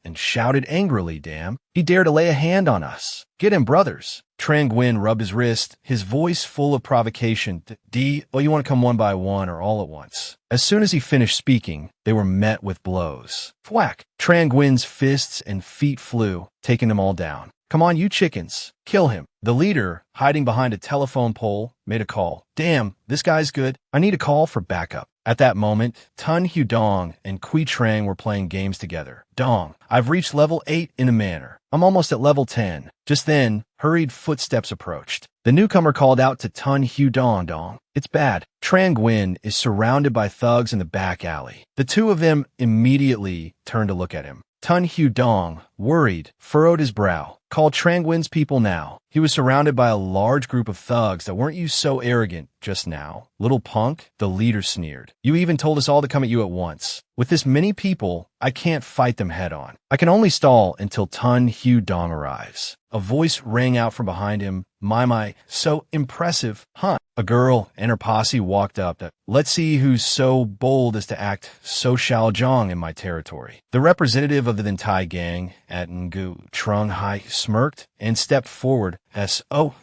and shouted angrily, damn. He dared to lay a hand on us. Get him, brothers. Trang Nguyen rubbed his wrist, his voice full of provocation. You want to come one by one or all at once? As soon as he finished speaking, they were met with blows. Thwack. Trang Nguyen's fists and feet flew, taking them all down. Come on, you chickens. Kill him. The leader, hiding behind a telephone pole, made a call. Damn, this guy's good. I need a call for backup. At that moment, Tun Hu Dong and Kui Trang were playing games together. Dong, I've reached level 8 in a manner. I'm almost at level 10. Just then, hurried footsteps approached. The newcomer called out to Tun Hu Dong, it's bad. Trang Nguyen is surrounded by thugs in the back alley. The two of them immediately turned to look at him. Tun Hu Dong, worried, furrowed his brow. Call Trang Nguyen's people now. He was surrounded by a large group of thugs that weren't you so arrogant just now. Little punk, the leader sneered. You even told us all to come at you at once. With this many people, I can't fight them head on. I can only stall until Tun Hu Dong arrives. A voice rang out from behind him. My, so impressive, huh? A girl and her posse walked up. Let's see who's so bold as to act so Xiaozhong in my territory. The representative of the then Thai gang at Ngu Trung Hai smirked and stepped forward.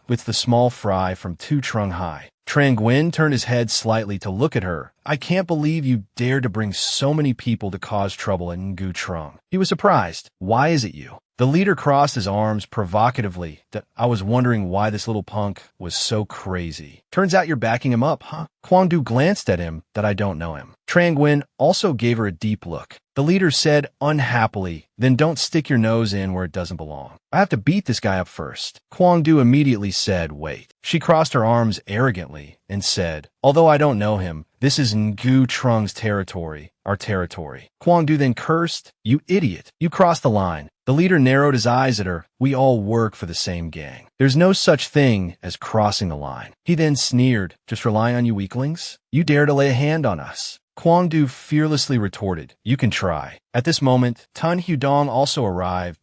With the small fry from Tu Trung Hai. Trang Nguyen turned his head slightly to look at her. I can't believe you dared to bring so many people to cause trouble in Ngu Trung. He was surprised. Why is it you? The leader crossed his arms provocatively. I was wondering why this little punk was so crazy. Turns out you're backing him up, huh? Kwang Du glanced at him. I don't know him. Trang Nguyen also gave her a deep look. The leader said unhappily, then don't stick your nose in where it doesn't belong. I have to beat this guy up first. Kwang Du immediately said, wait. She crossed her arms arrogantly and said, although I don't know him, this is Ngu Trung's territory, our territory. Kwang Du then cursed, you idiot. You crossed the line. The leader narrowed his eyes at her. We all work for the same gang. There's no such thing as crossing the line. He then sneered, just relying on you weaklings? You dare to lay a hand on us. Kwang Du fearlessly retorted, you can try. At this moment, Tan Hudong also arrived.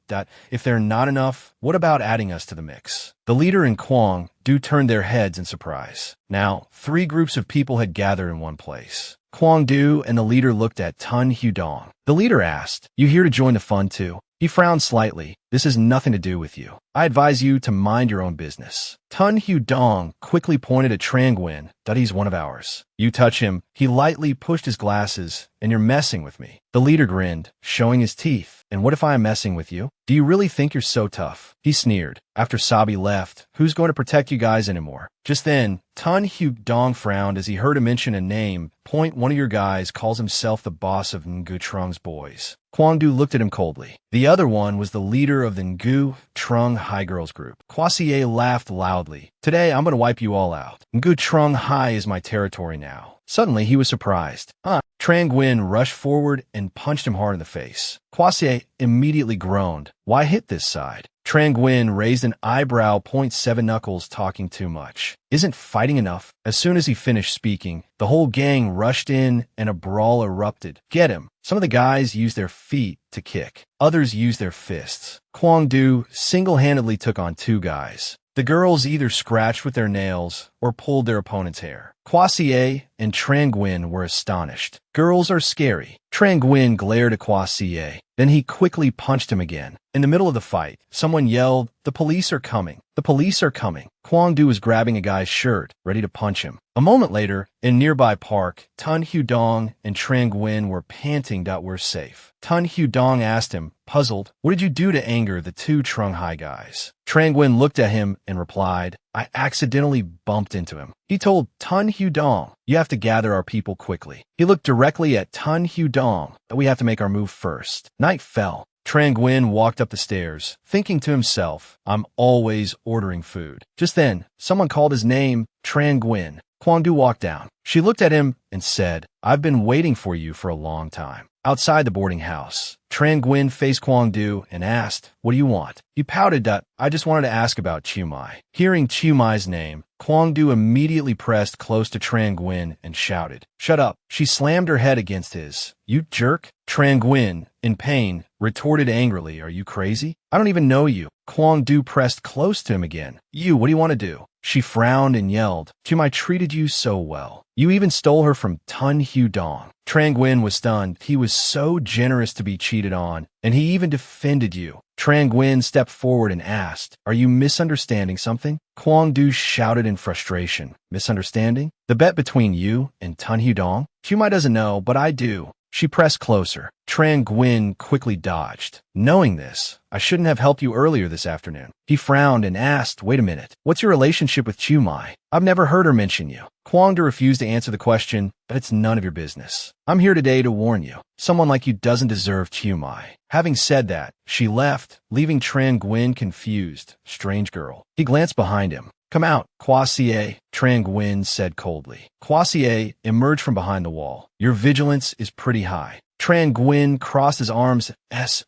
If they're not enough, what about adding us to the mix? The leader and Kwang Du turned their heads in surprise. Now, 3 groups of people had gathered in one place. Kwang Du and the leader looked at Tan Hudong. The leader asked, you here to join the fun too? He frowned slightly. This has nothing to do with you. I advise you to mind your own business. Tan Hudong quickly pointed at Trang Nguyen. He's one of ours. You touch him. He lightly pushed his glasses, and you're messing with me. The leader grinned, showing his teeth. And what if I am messing with you? Do you really think you're so tough? He sneered. After Sabi left, who's going to protect you guys anymore? Just then, Tan Hudong frowned as he heard him mention a name. Point one of your guys calls himself the boss of Ngu Trung's boys. Kwang Du looked at him coldly. The other one was the leader of the Ngu Trung High Girls group. Kwasier laughed loudly. Today, I'm going to wipe you all out. Ngu Trung High is my territory now. Suddenly, he was surprised. Trang Nguyen rushed forward and punched him hard in the face. Kwasier immediately groaned. Why hit this side? Trang Nguyen raised an eyebrow. 7 Knuckles talking too much. Isn't fighting enough? As soon as he finished speaking, the whole gang rushed in and a brawl erupted. Get him! Some of the guys used their feet to kick. Others used their fists. Kwang Du single-handedly took on 2 guys. The girls either scratched with their nails or pulled their opponent's hair. Kwasier and Trang Nguyen were astonished. Girls are scary. Trang Nguyen glared at Kwasier. Then he quickly punched him again. In the middle of the fight, someone yelled, the police are coming. The police are coming. Kwang Du was grabbing a guy's shirt, ready to punch him. A moment later, in nearby park, Tan Hudong and Trang Nguyen were panting. We're safe. Tan Hudong asked him, puzzled, what did you do to anger the 2 Trung High guys? Trang Nguyen looked at him and replied, I accidentally bumped into him. He told Tan Hudong, you have to gather our people quickly. He looked directly at Tan Hudong, we have to make our move first. Night fell. Trang Nguyen walked up the stairs, thinking to himself, I'm always ordering food. Just then, someone called his name, Trang Nguyen. Kwang Du walked down. She looked at him and said, I've been waiting for you for a long time. Outside the boarding house, Trang Nguyen faced Kwang Du and asked, what do you want? He pouted. I just wanted to ask about Chiu Mai. Hearing Chiu Mai's name, Kwang Du immediately pressed close to Trang Nguyen and shouted, shut up. She slammed her head against his. You jerk. Trang Nguyen, in pain, retorted angrily, are you crazy? I don't even know you. Kwang Du pressed close to him again. You, what do you want to do? She frowned and yelled, Chiu Mai treated you so well. You even stole her from Tan Hudong. Trang Nguyen was stunned. He was so generous to be cheated on, and he even defended you. Trang Nguyen stepped forward and asked, are you misunderstanding something? Kwang Du shouted in frustration. Misunderstanding? The bet between you and Tan Hudong? Chiu Mai doesn't know, but I do. She pressed closer. Trang Nguyen quickly dodged. Knowing this, I shouldn't have helped you earlier this afternoon. He frowned and asked, wait a minute, what's your relationship with Chiu Mai? I've never heard her mention you. Kwang Du refused to answer the question, but it's none of your business. I'm here today to warn you. Someone like you doesn't deserve Chiu Mai. Having said that, she left, leaving Trang Nguyen confused. Strange girl. He glanced behind him. Come out, Kwasier, Trang Nguyen said coldly. Kwasier emerged from behind the wall. Your vigilance is pretty high. Trang Nguyen crossed his arms.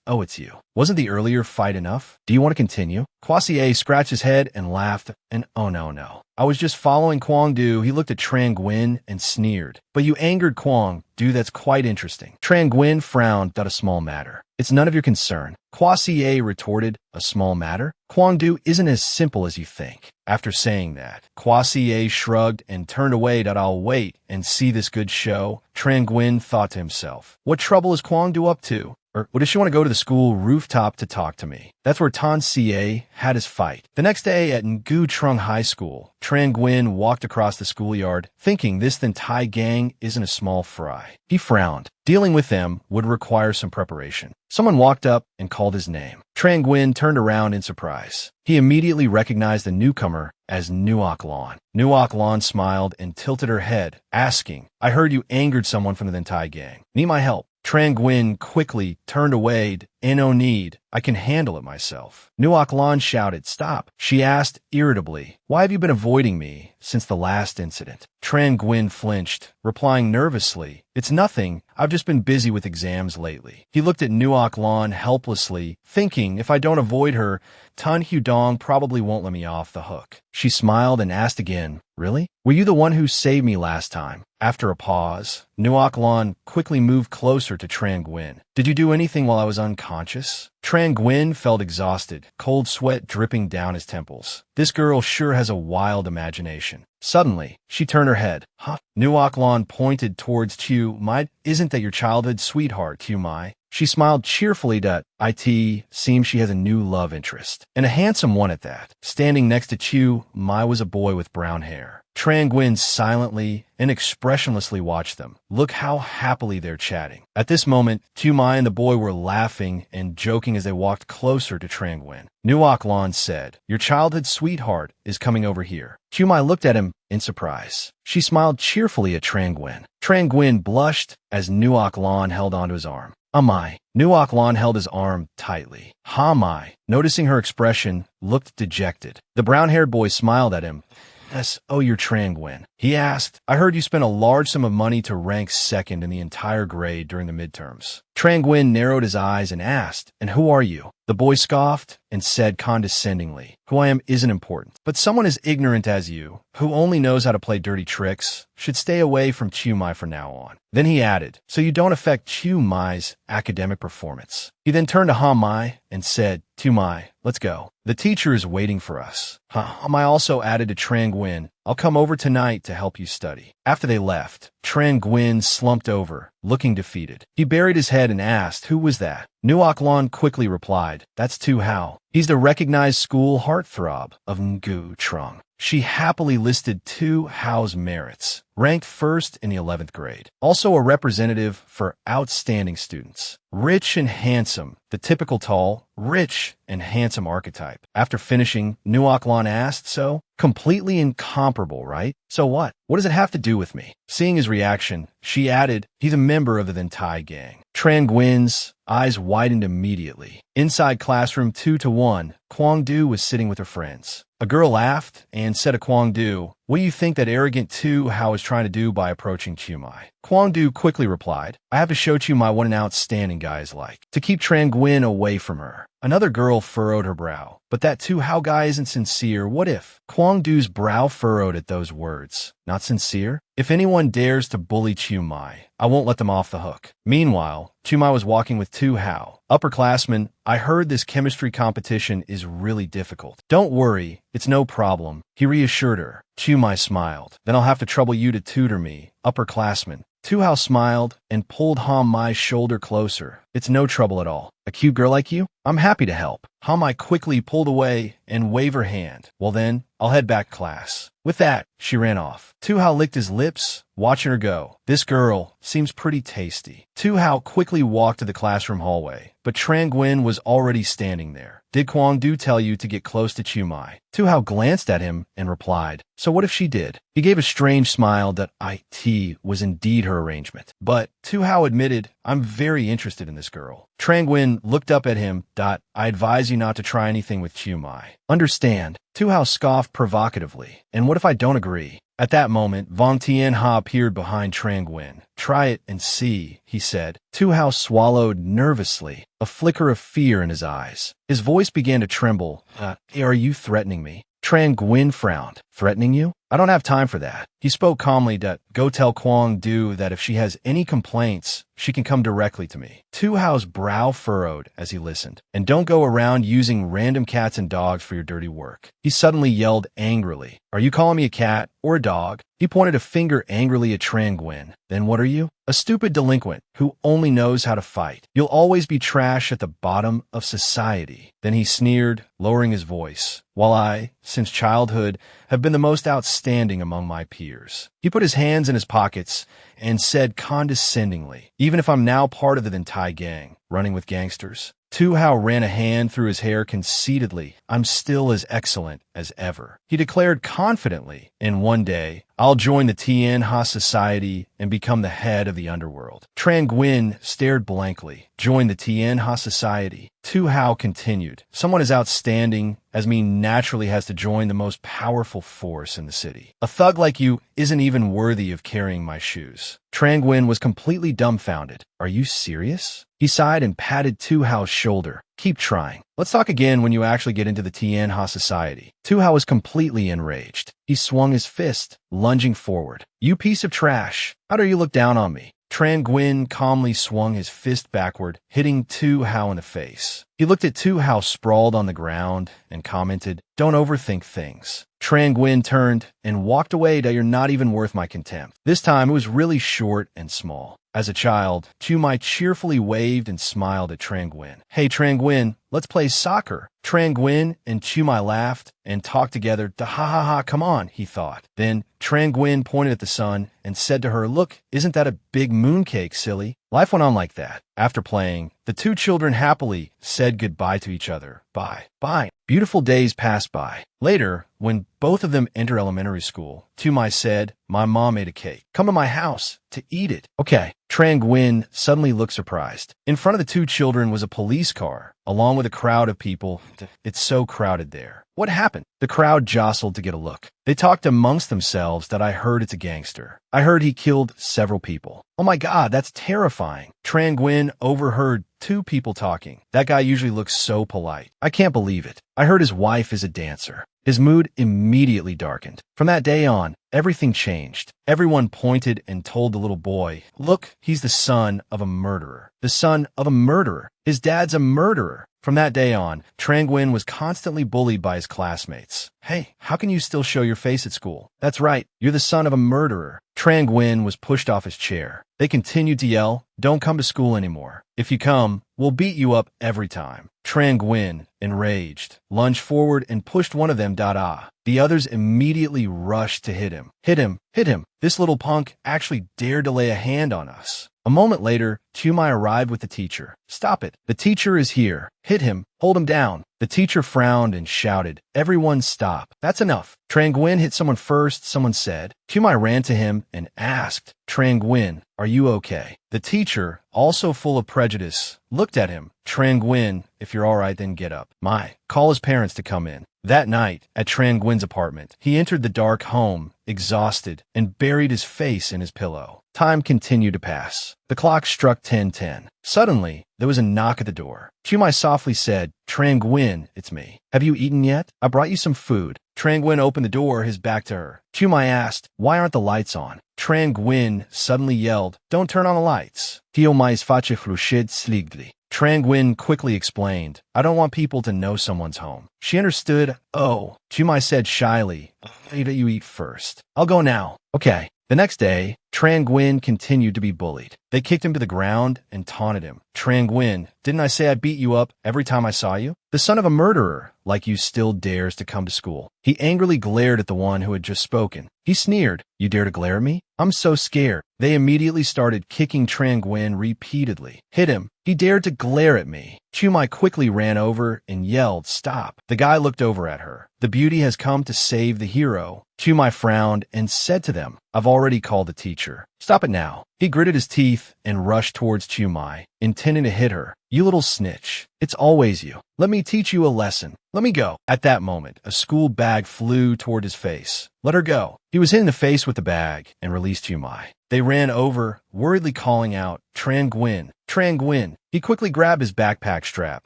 Oh, it's you. Wasn't the earlier fight enough? Do you want to continue? Kwasier scratched his head and laughed, and oh no. I was just following Kwang Du. He looked at Trang Nguyen and sneered. But you angered Kwang Du, that's quite interesting. Trang Nguyen frowned. A small matter. It's none of your concern. Kwasier retorted, a small matter? Kwang Du isn't as simple as you think. After saying that, Kwasier shrugged and turned away. I'll wait and see this good show. Trang Nguyen thought to himself, what trouble is Kwang Du up to? Or does she want to go to the school rooftop to talk to me? That's where Tan Xie had his fight. The next day at Ngu Trung High School, Tran Nguyen walked across the schoolyard, thinking this then Thai gang isn't a small fry. He frowned. Dealing with them would require some preparation. Someone walked up and called his name. Tran Nguyen turned around in surprise. He immediately recognized the newcomer as Nuoc Lan. Nuoc Lan smiled and tilted her head, asking, I heard you angered someone from the Thai gang. Need my help? Tran Nguyen quickly turned away. No need. I can handle it myself. Nuoc Lan shouted, Stop. She asked irritably, Why have you been avoiding me since the last incident? Tran Nguyen flinched, replying nervously, It's nothing. I've just been busy with exams lately. He looked at Nuoc Lan helplessly, thinking if I don't avoid her, Tan Hudong probably won't let me off the hook. She smiled and asked again, Really? Were you the one who saved me last time? After a pause, Nuoc Lan quickly moved closer to Tran Nguyen. Did you do anything while I was unconscious? Tran Nguyen felt exhausted, cold sweat dripping down his temples. This girl sure has a wild imagination. Suddenly, she turned her head. Huh? Nuoc Lan pointed towards Chiu Mai. Isn't that your childhood sweetheart, Chiu Mai? She smiled cheerfully that it seems she has a new love interest, and a handsome one at that. Standing next to Chiu Mai was a boy with brown hair. Tran Nguyen silently and expressionlessly watched them. Look how happily they're chatting. At this moment, Chiu Mai and the boy were laughing and joking as they walked closer to Tran Nguyen. Nuoc Lan said, Your childhood sweetheart is coming over here. Chiu Mai looked at him in surprise. She smiled cheerfully at Tran Nguyen. Tran Nguyen blushed as Nuoc Lan held onto his arm. Amai. Nuoc Lan held his arm tightly. Mai, noticing her expression, looked dejected. The brown-haired boy smiled at him. Yes, oh, you're Tran Nguyen. He asked, I heard you spent a large sum of money to rank second in the entire grade during the midterms. Tran Nguyen narrowed his eyes and asked, And who are you? The boy scoffed and said condescendingly, Who I am isn't important, but someone as ignorant as you, who only knows how to play dirty tricks, should stay away from Chiu Mai from now on. Then he added, So you don't affect Chiu Mai's academic performance. He then turned to Mai and said, Chiu Mai, let's go. The teacher is waiting for us. Mai also added to Tran Nguyen, I'll come over tonight to help you study. After they left, Tran Nguyen slumped over, looking defeated. He buried his head and asked, Who was that? Nuoc Lan quickly replied, That's Tu Hao. He's the recognized school heartthrob of Ngu Trung. She happily listed Tu Hao's merits, ranked first in the 11th grade. Also a representative for outstanding students. Rich and handsome, the typical tall, rich, and handsome archetype. After finishing, Nuoc Lan asked, So? Completely incomparable, right? So what? What does it have to do with me? Seeing his reaction, she added, He's a member of the Thai gang. Tran Nguyen's eyes widened immediately. Inside classroom 2-1, Kwang Du was sitting with her friends. A girl laughed and said to Kwang Du, What do you think that arrogant Tu Hao is trying to do by approaching Chiu Mai? Kwang Du quickly replied, I have to show Chiu Mai what an outstanding guy is like, to keep Tran Nguyen away from her. Another girl furrowed her brow. But that Tu Hao guy isn't sincere. What if? Kwang Du's brow furrowed at those words. Not sincere? If anyone dares to bully Chiu Mai, I won't let them off the hook. Meanwhile, Chiu Mai was walking with Tu Hao. Upperclassmen, I heard this chemistry competition is really difficult. Don't worry, it's no problem. He reassured her. Chiu Mai smiled. Then I'll have to trouble you to tutor me. Upperclassmen. Tu Hao smiled and pulled Mai's shoulder closer. It's no trouble at all. A cute girl like you? I'm happy to help. Mai quickly pulled away and waved her hand. Well then, I'll head back to class. With that, she ran off. Tu Hao licked his lips, watching her go. This girl seems pretty tasty. Tu Hao quickly walked to the classroom hallway, but Tran Nguyen was already standing there. Did Kwang Du tell you to get close to Chiu Mai? Tu Hao glanced at him and replied, So what if she did? He gave a strange smile that it was indeed her arrangement. But Tu Hao admitted, I'm very interested in this girl. Tran Nguyen looked up at him. I advise you not to try anything with Chiu Mai. Understand? Tu Hao scoffed provocatively. And what if I don't agree? At that moment, Vong Tianha appeared behind Tran Nguyen. Try it and see, he said. Tu Hao swallowed nervously, a flicker of fear in his eyes. His voice began to tremble. Are you threatening me? Tran Nguyen frowned. Threatening you? I don't have time for that. He spoke calmly to go tell Kwang Du that if she has any complaints, she can come directly to me. Tu Hao's brow furrowed as he listened. And don't go around using random cats and dogs for your dirty work. He suddenly yelled angrily. Are you calling me a cat or a dog? He pointed a finger angrily at Tran Nguyen. Then what are you? A stupid delinquent who only knows how to fight. You'll always be trash at the bottom of society. Then he sneered, lowering his voice. While I, since childhood, have been the most outstanding among my peers. He put his hands in his pockets and said condescendingly, even if I'm now part of the Thai gang, running with gangsters. Tu Hao ran a hand through his hair conceitedly. I'm still as excellent as ever. He declared confidently, and one day, I'll join the Tien Ha Society and become the head of the underworld. Tran Nguyen stared blankly. Join the Tien Ha Society. Tu Hao continued. Someone as outstanding as me naturally has to join the most powerful force in the city. A thug like you isn't even worthy of carrying my shoes. Tran Nguyen was completely dumbfounded. Are you serious? He sighed and patted Tu Hao's shoulder. Keep trying. Let's talk again when you actually get into the Tien Ha Society. Tu Hao was completely enraged. He swung his fist, lunging forward. You piece of trash. How dare you look down on me? Tran Nguyen calmly swung his fist backward, hitting Tu Hao in the face. He looked at Tu Hao sprawled on the ground and commented, don't overthink things. Tran Nguyen turned and walked away that you're not even worth my contempt. This time it was really short and small. As a child, Chu Mai cheerfully waved and smiled at Tran Nguyen. Hey Tran Nguyen, let's play soccer. Tran Nguyen and Chu Mai laughed and talked together. Ha ha ha, come on, he thought. Then Tran Nguyen pointed at the sun and said to her, look, isn't that a big mooncake, silly? Life went on like that. After playing, the two children happily said goodbye to each other. Bye. Bye. Beautiful days passed by. Later, when both of them entered elementary school, Tu Mai said, my mom made a cake. Come to my house to eat it. Okay. Tran Nguyen suddenly looked surprised. In front of the two children was a police car, along with a crowd of people. It's so crowded there. What happened? The crowd jostled to get a look. They talked amongst themselves that I heard it's a gangster. I heard he killed several people. Oh my God, that's terrifying. Tran Nguyen overheard two people talking. That guy usually looks so polite. I can't believe it. I heard his wife is a dancer. His mood immediately darkened. From that day on, everything changed. Everyone pointed and told the little boy, look, he's the son of a murderer. The son of a murderer. His dad's a murderer. From that day on, Tran Nguyen was constantly bullied by his classmates. Hey, how can you still show your face at school? That's right, you're the son of a murderer. Tran Nguyen was pushed off his chair. They continued to yell, don't come to school anymore. If you come, we'll beat you up every time. Tran Nguyen, enraged, lunged forward and pushed one of them. The others immediately rushed to hit him. Hit him, hit him. This little punk actually dared to lay a hand on us. A moment later, Tu Mai arrived with the teacher. Stop it. The teacher is here. Hit him. Hold him down. The teacher frowned and shouted, everyone stop. That's enough. Tran Nguyen hit someone first, someone said. Tu Mai ran to him and asked, Tran Nguyen, are you okay? The teacher, also full of prejudice, looked at him. Tran Nguyen, if you're all right, then get up. Mai, call his parents to come in. That night, at Tran Nguyen's apartment, he entered the dark home, exhausted, and buried his face in his pillow. Time continued to pass. The clock struck 10:10. Suddenly, there was a knock at the door. Tu Mai softly said, Tran Nguyen, it's me. Have you eaten yet? I brought you some food. Tran Nguyen opened the door, his back to her. Tu Mai asked, why aren't the lights on? Tran Nguyen suddenly yelled, don't turn on the lights. Tio Mai's fache flushid sligli. Tran Nguyen quickly explained, I don't want people to know someone's home. She understood. Oh, Tu Mai said shyly, I'll let you eat first. I'll go now. Okay. The next day, Tran Nguyen continued to be bullied. They kicked him to the ground and taunted him. Tran Nguyen, didn't I say I'd beat you up every time I saw you? The son of a murderer, like you still dares to come to school. He angrily glared at the one who had just spoken. He sneered, you dare to glare at me? I'm so scared. They immediately started kicking Tran Nguyen repeatedly. Hit him. He dared to glare at me. Tu Mai quickly ran over and yelled, stop. The guy looked over at her. The beauty has come to save the hero. Tu Mai frowned and said to them, I've already called the teacher. Stop it now. He gritted his teeth and rushed towards Tu Mai, intending to hit her. You little snitch. It's always you. Let me teach you a lesson. Let me go. At that moment, a school bag flew toward his face. Let her go. He was hit in the face with the bag and released Tu Mai. They ran over, worriedly calling out, Tran Nguyen, Trang Nguyen. He quickly grabbed his backpack strap,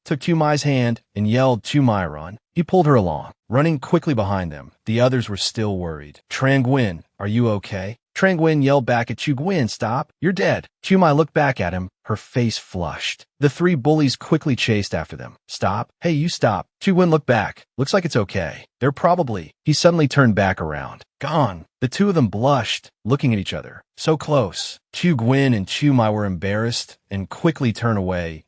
took Tu Mai's hand, and yelled, Tu Mai, run. He pulled her along, running quickly behind them. The others were still worried. Trang Nguyen, are you okay? Trang Nguyen yelled back at Tu Nguyen, stop, you're dead. Tu Mai looked back at him, her face flushed. The three bullies quickly chased after them. Stop. Hey, you stop. Tu Nguyen looked back. Looks like it's okay. They're probably... He suddenly turned back around. Gone. The two of them blushed, looking at each other. So close. Tu Nguyen and Tu Mai were embarrassed and quickly turned away.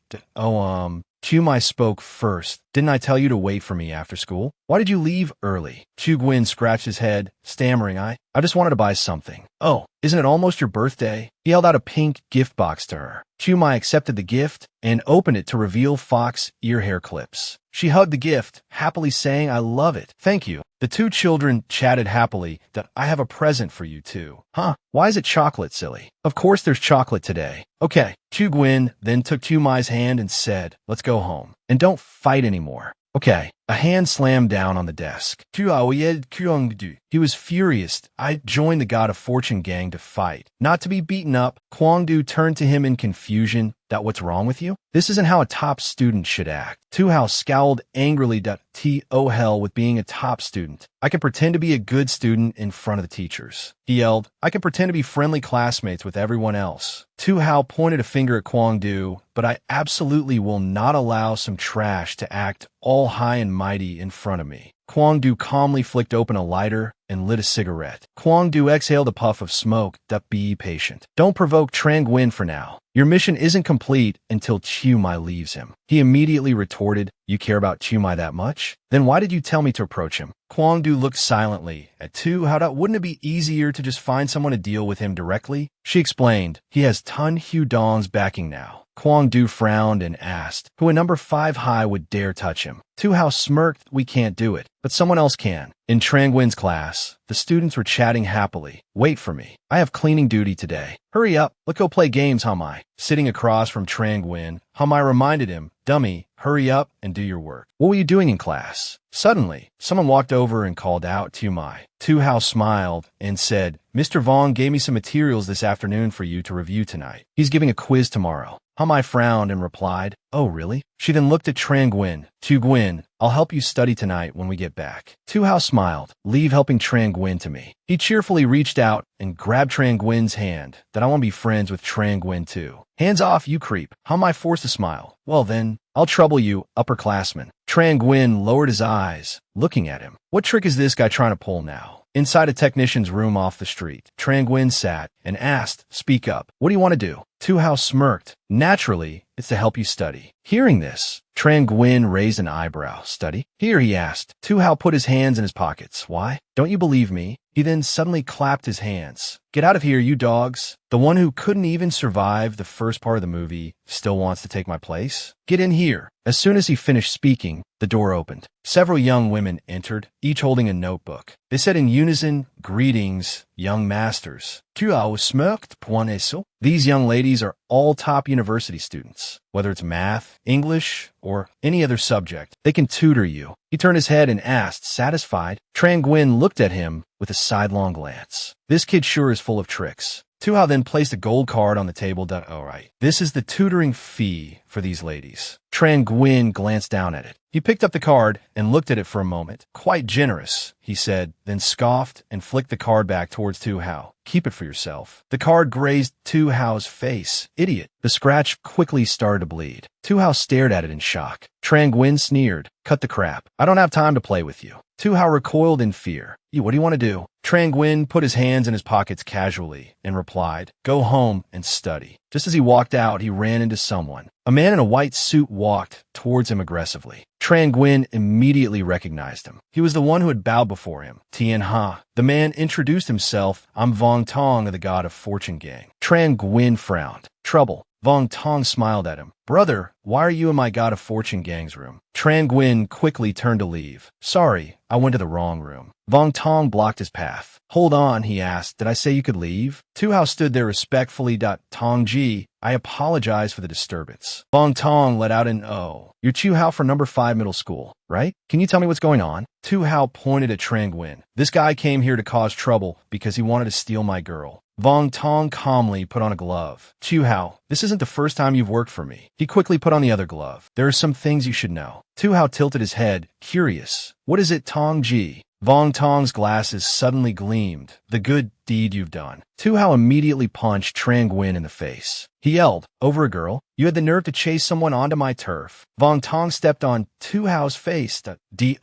Tu Mai spoke first. Didn't I tell you to wait for me after school? Why did you leave early? Tu Nguyen scratched his head, stammering, I just wanted to buy something. Oh, isn't it almost your birthday? He held out a pink gift box to her. Tu Mai accepted the gift and opened it to reveal fox ear hair clips. She hugged the gift, happily saying, I love it. Thank you. The two children chatted happily that I have a present for you too. Huh? Why is it chocolate, silly? Of course there's chocolate today. Okay. Tu Nguyen then took Tu Mai's hand and said, let's go home. And don't fight anymore. Okay. A hand slammed down on the desk. He was furious. I joined the God of Fortune gang to fight, not to be beaten up. Kwang Du turned to him in confusion. That what's wrong with you? This isn't how a top student should act. Tu Hao scowled angrily. To hell with being a top student. I can pretend to be a good student in front of the teachers. He yelled, I can pretend to be friendly classmates with everyone else. Tu Hao pointed a finger at Kwang Du, but I absolutely will not allow some trash to act all high and mighty in front of me. Kwang Du calmly flicked open a lighter and lit a cigarette. Kwang Du exhaled a puff of smoke. Be patient. Don't provoke Trang Nguyen for now. Your mission isn't complete until Tu Mai leaves him. He immediately retorted, you care about Tu Mai that much? Then why did you tell me to approach him? Kwang Du looked silently at Tu Hao. Wouldn't it be easier to just find someone to deal with him directly? She explained, he has Tun Hu Dong's backing now. Kwang Du frowned and asked, who a number 5 high would dare touch him? Tu Hao smirked, we can't do it, but someone else can. In Trang Nguyen's class, the students were chatting happily. Wait for me. I have cleaning duty today. Hurry up. Let's go play games, Hamai. Sitting across from Trang Nguyen, Hamai reminded him, dummy, hurry up and do your work. What were you doing in class? Suddenly, someone walked over and called out Tu Mai. Tu Hao smiled and said, Mr. Vong gave me some materials this afternoon for you to review tonight. He's giving a quiz tomorrow. Hamai frowned and replied, oh, really? She then looked at Trang Nguyen. Tu Nguyen, I'll help you study tonight when we get back. Tu Hao smiled. Leave helping Trang Nguyen to me. He cheerfully reached out and grabbed Trang Nguyen's hand. That I want to be friends with Trang Nguyen too. Hands off, you creep. Hamai forced a smile. Well then, I'll trouble you, upperclassman. Trang Nguyen lowered his eyes, looking at him. What trick is this guy trying to pull now? Inside a technician's room off the street, Trang Nguyen sat and asked, speak up. What do you want to do? Tu Hao smirked. Naturally, it's to help you study. Hearing this, Trang Nguyen raised an eyebrow. Study? Here, he asked. Tu Hao put his hands in his pockets. Why? Don't you believe me? He then suddenly clapped his hands. Get out of here, you dogs. The one who couldn't even survive the first part of the movie still wants to take my place? Get in here. As soon as he finished speaking, the door opened. Several young women entered, each holding a notebook. They said in unison, greetings, young masters. Tu Hao smirked, point eso. These young ladies are all top university students. Whether it's math, English, or any other subject, they can tutor you. He turned his head and asked, satisfied? Trang Nguyen looked at him with a sidelong glance. This kid sure is full of tricks. Tu Hao then placed a gold card on the table. All right, this is the tutoring fee for these ladies. Trang Nguyen glanced down at it. He picked up the card and looked at it for a moment. Quite generous, he said, then scoffed and flicked the card back towards Tu Hao. Keep it for yourself. The card grazed Tu Hao's face. Idiot. The scratch quickly started to bleed. Tu Hao stared at it in shock. Trang Nguyen sneered. Cut the crap. I don't have time to play with you. Tu Hao recoiled in fear. What do you want to do? Trang Nguyen put his hands in his pockets casually and replied, go home and study. Just as he walked out, he ran into someone. A man in a white suit walked towards him aggressively. Trang Nguyen immediately recognized him. He was the one who had bowed before him. Tien Ha. The man introduced himself. I'm Vong Tong of the God of Fortune gang. Trang Nguyen frowned. Trouble. Vong Tong smiled at him. Brother, why are you in my God of Fortune gang's room? Trang Nguyen quickly turned to leave. Sorry, I went to the wrong room. Vong Tong blocked his path. Hold on, he asked. Did I say you could leave? Tu Hao stood there respectfully. Tong Ji, I apologize for the disturbance. Vong Tong let out an oh. You're Tu Hao for number 5 middle school, right? Can you tell me what's going on? Tu Hao pointed at Trang Nguyen. This guy came here to cause trouble because he wanted to steal my girl. Vong Tong calmly put on a glove. Chu Hao, this isn't the first time you've worked for me. He quickly put on the other glove. There are some things you should know. Tu Hao tilted his head, curious. What is it, Tong Ji? Vong Tong's glasses suddenly gleamed. The good deed you've done. Tu Hao immediately punched Trang Nguyen in the face. He yelled, over a girl? You had the nerve to chase someone onto my turf. Vong Tong stepped on Tu Hao's face.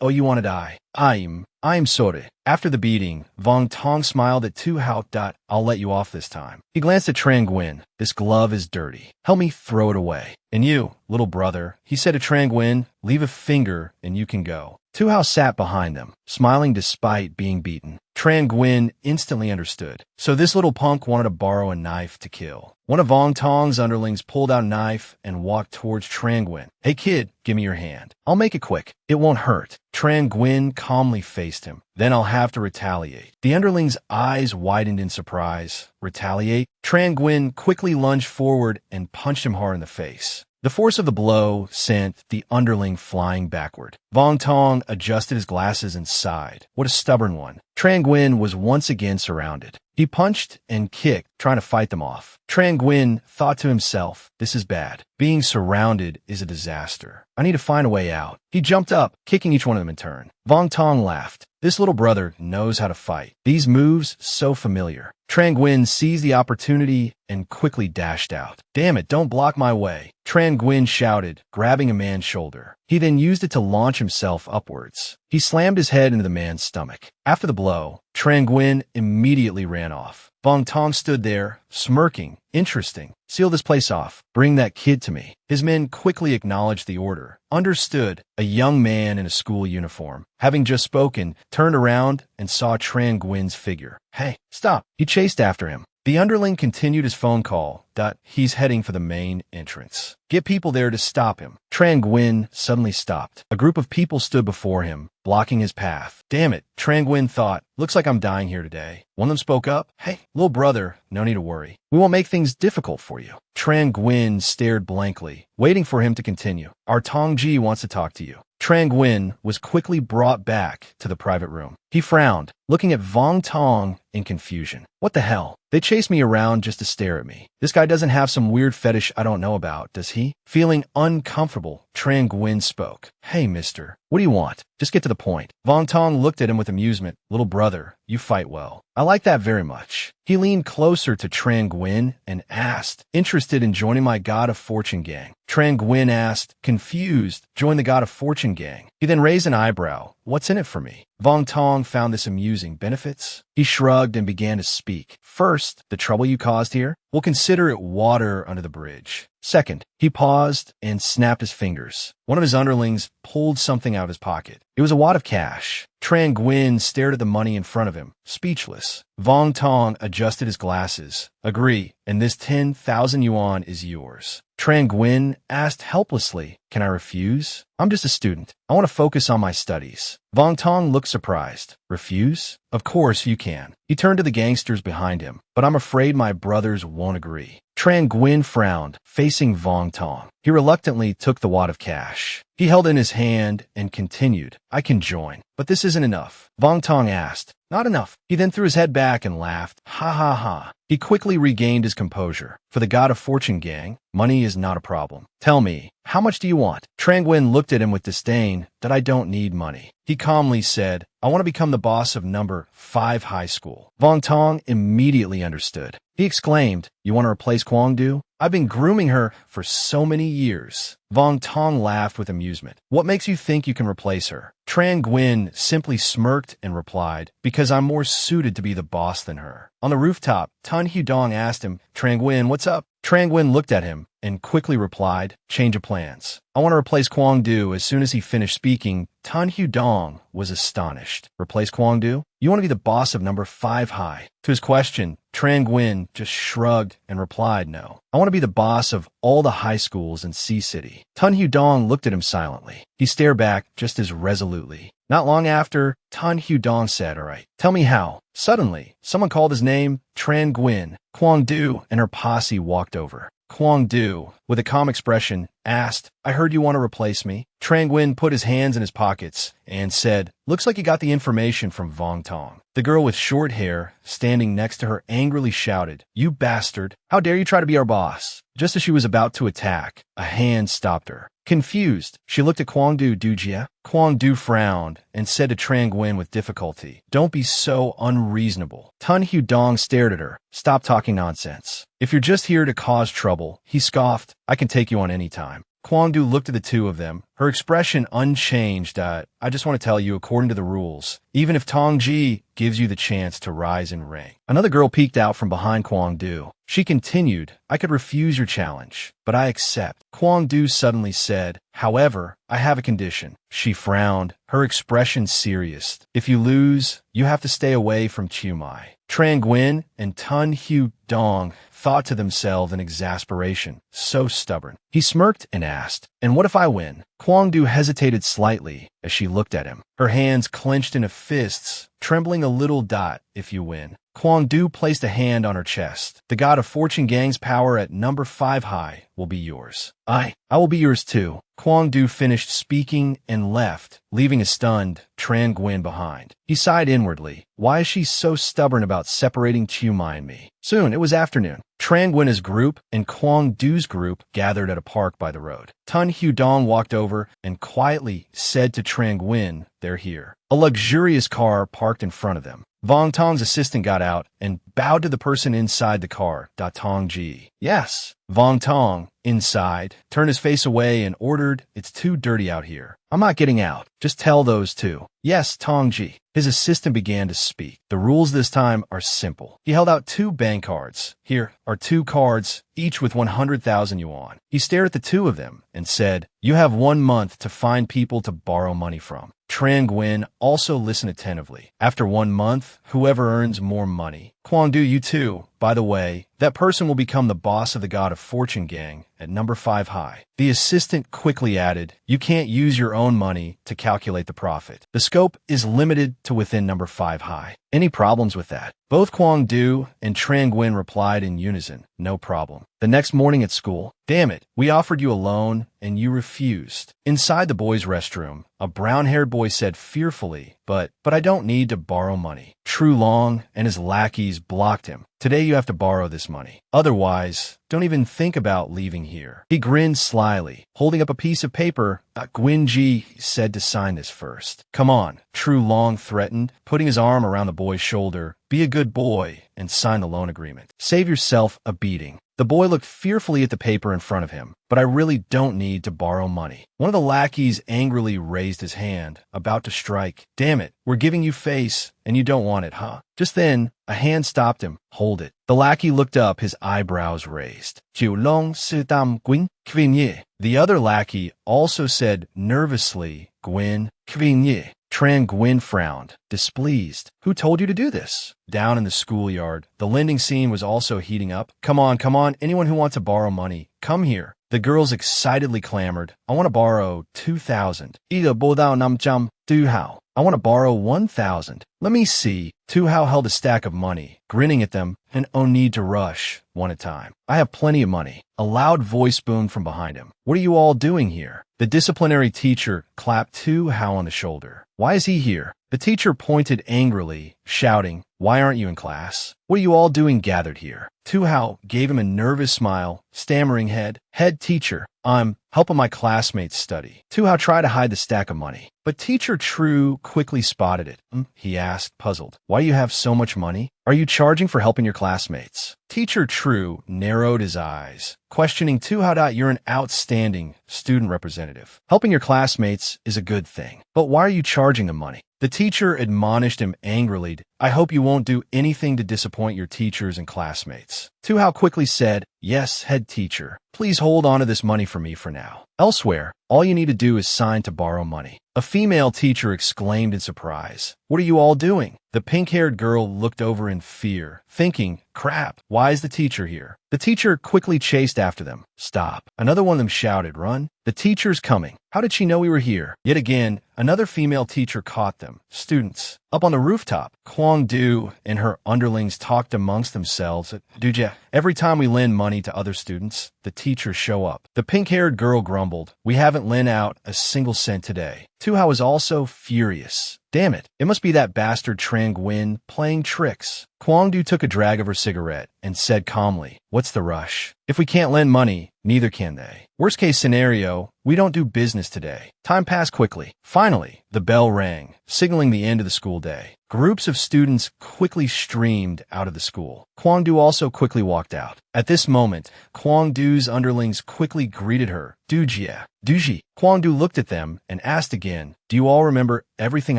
Oh, you want to die? I'm sorry. After the beating, Vong Tong smiled at Tu Hao. I'll let you off this time. He glanced at Trang Nguyen. This glove is dirty. Help me throw it away. And you, little brother, he said to Trang Nguyen, leave a finger and you can go. Tu Hao sat behind them, smiling despite being beaten. Trang Nguyen instantly understood. So this little punk wanted to borrow a knife to kill. One of Vong Tong's underlings pulled out a knife and walked towards Trang Nguyen. Hey kid, give me your hand. I'll make it quick. It won't hurt. Trang Nguyen calmly faced him. Then I'll have to retaliate. The underling's eyes widened in surprise. Retaliate? Trang Nguyen quickly lunged forward and punched him hard in the face. The force of the blow sent the underling flying backward. Vong Tong adjusted his glasses and sighed. What a stubborn one. Trang Nguyen was once again surrounded. He punched and kicked, trying to fight them off. Trang Nguyen thought to himself, this is bad. Being surrounded is a disaster. I need to find a way out. He jumped up, kicking each one of them in turn. Vong Tong laughed. This little brother knows how to fight. These moves so familiar. Trang Nguyen seized the opportunity and quickly dashed out. Damn it, don't block my way. Trang Nguyen shouted, grabbing a man's shoulder. He then used it to launch himself upwards. He slammed his head into the man's stomach. After the blow, Trang Nguyen immediately ran off. Vong Tong stood there, smirking. Interesting. Seal this place off. Bring that kid to me. His men quickly acknowledged the order. Understood. A young man in a school uniform, having just spoken, turned around and saw Trang Nguyen's figure. Hey, stop. He chased after him. The underling continued his phone call. He's heading for the main entrance. Get people there to stop him. Trang Nguyen suddenly stopped. A group of people stood before him, blocking his path. Damn it, Trang Nguyen thought. Looks like I'm dying here today. One of them spoke up. Hey, little brother, no need to worry. We won't make things difficult for you. Trang Nguyen stared blankly, waiting for him to continue. Our Tong Ji wants to talk to you. Trang Nguyen was quickly brought back to the private room. He frowned, looking at Vong Tong in confusion. What the hell? They chased me around just to stare at me. This guy doesn't have some weird fetish I don't know about, does he? Feeling uncomfortable, Trang Nguyen spoke. Hey, mister, what do you want? Just get to the point. Vong Tong looked at him with amusement. Little brother, you fight well. I like that very much. He leaned closer to Trang Nguyen and asked, interested in joining my God of Fortune gang? Trang Nguyen asked, confused, join the God of Fortune gang. He then raised an eyebrow. What's in it for me? Vong Tong found this amusing. Benefits? He shrugged and began to speak. First, the trouble you caused here? We'll consider it water under the bridge. Second, he paused and snapped his fingers. One of his underlings pulled something out of his pocket. It was a wad of cash. Trang Nguyen stared at the money in front of him, speechless. Vong Tong adjusted his glasses. Agree, and this 10,000 yuan is yours. Trang Nguyen asked helplessly, can I refuse? I'm just a student. I want to focus on my studies. Vong Tong looked surprised. Refuse? Of course you can. He turned to the gangsters behind him, but I'm afraid my brothers won't agree. Trang Nguyen frowned, facing Vong Tong. He reluctantly took the wad of cash. He held it in his hand and continued, I can join, but this isn't enough. Vong Tong asked, not enough. He then threw his head back and laughed. Ha ha ha. He quickly regained his composure. For the God of Fortune gang, money is not a problem. Tell me, how much do you want? Trang Nguyen looked at him with disdain. That I don't need money. He calmly said, I want to become the boss of number 5 high school. Vong Tong immediately understood. He exclaimed, you want to replace Kwang Du? I've been grooming her for so many years. Vong Tong laughed with amusement. What makes you think you can replace her? Trang Nguyen simply smirked and replied, because I'm more suited to be the boss than her. On the rooftop, Tan Hudong asked him, Trang Nguyen, what's up? Trang Nguyen looked at him and quickly replied, change of plans. I want to replace Kwang Du. As soon as he finished speaking, Tan Hudong was astonished. Replace Kwang Du? You want to be the boss of number 5 high? To his question, Trang Nguyen just shrugged and replied, no. I want to be the boss of all the high schools in Sea City. Tan Hudong looked at him silently. He stared back just as resolutely. Not long after, Tan Hudong said, all right, tell me how. Suddenly, someone called his name, Trang Nguyen. Kwang Du and her posse walked over. Kwang Du, with a calm expression, asked, I heard you want to replace me? Trang Nguyen put his hands in his pockets and said, looks like you got the information from Vong Tong. The girl with short hair, standing next to her, angrily shouted, you bastard! How dare you try to be our boss? Just as she was about to attack, a hand stopped her. Confused, she looked at Kwang Du Dujia. Kwang Du frowned and said to Trang Nguyen with difficulty, don't be so unreasonable. Tun Hu Dong stared at her. Stop talking nonsense. If you're just here to cause trouble, he scoffed, I can take you on any time. Kwang Du looked at the two of them, her expression unchanged. I just want to tell you, according to the rules, even if Tong Ji gives you the chance to rise in rank. Another girl peeked out from behind Kwang Du. She continued, I could refuse your challenge, but I accept. Kwang Du suddenly said, however, I have a condition. She frowned, her expression serious. If you lose, you have to stay away from Chiu Mai. Trang Nguyen and Tun Hu Dong thought to themselves in exasperation. So stubborn. He smirked and asked, and what if I win? Kwang Du hesitated slightly as she looked at him. Her hands clenched into fists, trembling a little. If you win. Kwang Du placed a hand on her chest. The god of fortune gang's power at number 5 high will be yours. I will be yours too. Kwang Du finished speaking and left, leaving a stunned Trang Nguyen behind. He sighed inwardly. Why is she so stubborn about separating Chiu Mai and me? Soon, it was afternoon. Trang Nguyen's group and Kwang Du's group gathered at a park by the road. Tun Hu Dong walked over and quietly said to Trang Nguyen, they're here. A luxurious car parked in front of them. Vong Tong's assistant got out and bowed to the person inside the car. Tong Ji. Yes. Vong Tong, inside, turned his face away and ordered, it's too dirty out here. I'm not getting out. Just tell those two. Yes, Tong Ji. His assistant began to speak. The rules this time are simple. He held out 2 bank cards. Here are 2 cards, each with 100,000 yuan. He stared at the two of them and said, you have 1 month to find people to borrow money from. Trang Nguyen also listened attentively. After 1 month, whoever earns more money. Kwang Du, you too. By the way, that person will become the boss of the God of Fortune gang at number 5 high. The assistant quickly added, you can't use your own money to calculate the profit. The scope is limited to within number 5 high. Any problems with that? Both Kwang Du and Trang Nguyen replied in unison, no problem. The next morning at school, damn it, we offered you a loan and you refused. Inside the boys' restroom, a brown-haired boy said fearfully, but I don't need to borrow money. True Long and his lackeys blocked him. Today you have to borrow this money. Otherwise, don't even think about leaving here. He grinned slyly, holding up a piece of paper. Gwyn Ji said to sign this first. Come on, True Long threatened, putting his arm around the boy's shoulder. Be a good boy and sign the loan agreement. Save yourself a beating. The boy looked fearfully at the paper in front of him. But I really don't need to borrow money. One of the lackeys angrily raised his hand, about to strike. Damn it, we're giving you face, and you don't want it, huh? Just then, a hand stopped him. Hold it. The lackey looked up, his eyebrows raised. Jiu Long Si Dam Gwyn Kvin. The other lackey also said nervously, Gwyn Kvin. Trang Nguyen frowned, displeased. Who told you to do this? Down in the schoolyard, the lending scene was also heating up. Come on, anyone who wants to borrow money, come here. The girls excitedly clamored. I want to borrow 2,000. Ida Bodao Namjam Du Hao. I want to borrow 1,000. Let me see. Tu Hao held a stack of money, grinning at them, and no need to rush, one at a time. I have plenty of money. A loud voice boomed from behind him. What are you all doing here? The disciplinary teacher clapped Tu Hao on the shoulder. Why is he here? The teacher pointed angrily, shouting, why aren't you in class? What are you all doing gathered here? Tu Hao gave him a nervous smile, stammering head teacher, I'm helping my classmates study. Tu Hao tried to hide the stack of money, but Teacher True quickly spotted it. He asked, puzzled. Why do you have so much money? Are you charging for helping your classmates? Teacher True narrowed his eyes, questioning Tu Hao. You're an outstanding student representative. Helping your classmates is a good thing, but why are you charging them money? The teacher admonished him angrily. I hope you won't do anything to disappoint your teachers and classmates. Tu Hao quickly said, yes, head teacher. Please hold on to this money for me for now. Elsewhere, all you need to do is sign to borrow money. A female teacher exclaimed in surprise. What are you all doing? The pink-haired girl looked over in fear, thinking, crap, why is the teacher here? The teacher quickly chased after them. Stop. Another one of them shouted, run. The teacher's coming. How did she know we were here? Yet again, another female teacher caught them. Students. Up on the rooftop, Kwang Du and her underlings talked amongst themselves. Duja, every time we lend money to other students, the teachers show up. The pink-haired girl grumbled, we haven't lent out a single cent today. Tu-hao was also furious. Damn it, it must be that bastard Trang Nguyen playing tricks. Kwang Du took a drag of her cigarette and said calmly, what's the rush? If we can't lend money, neither can they. Worst case scenario, we don't do business today. Time passed quickly. Finally, the bell rang, signaling the end of the school day. Groups of students quickly streamed out of the school. Kwang Du also quickly walked out. At this moment, Kwang Du's underlings quickly greeted her. Dujia. Duji. Kwang Du looked at them and asked again, do you all remember everything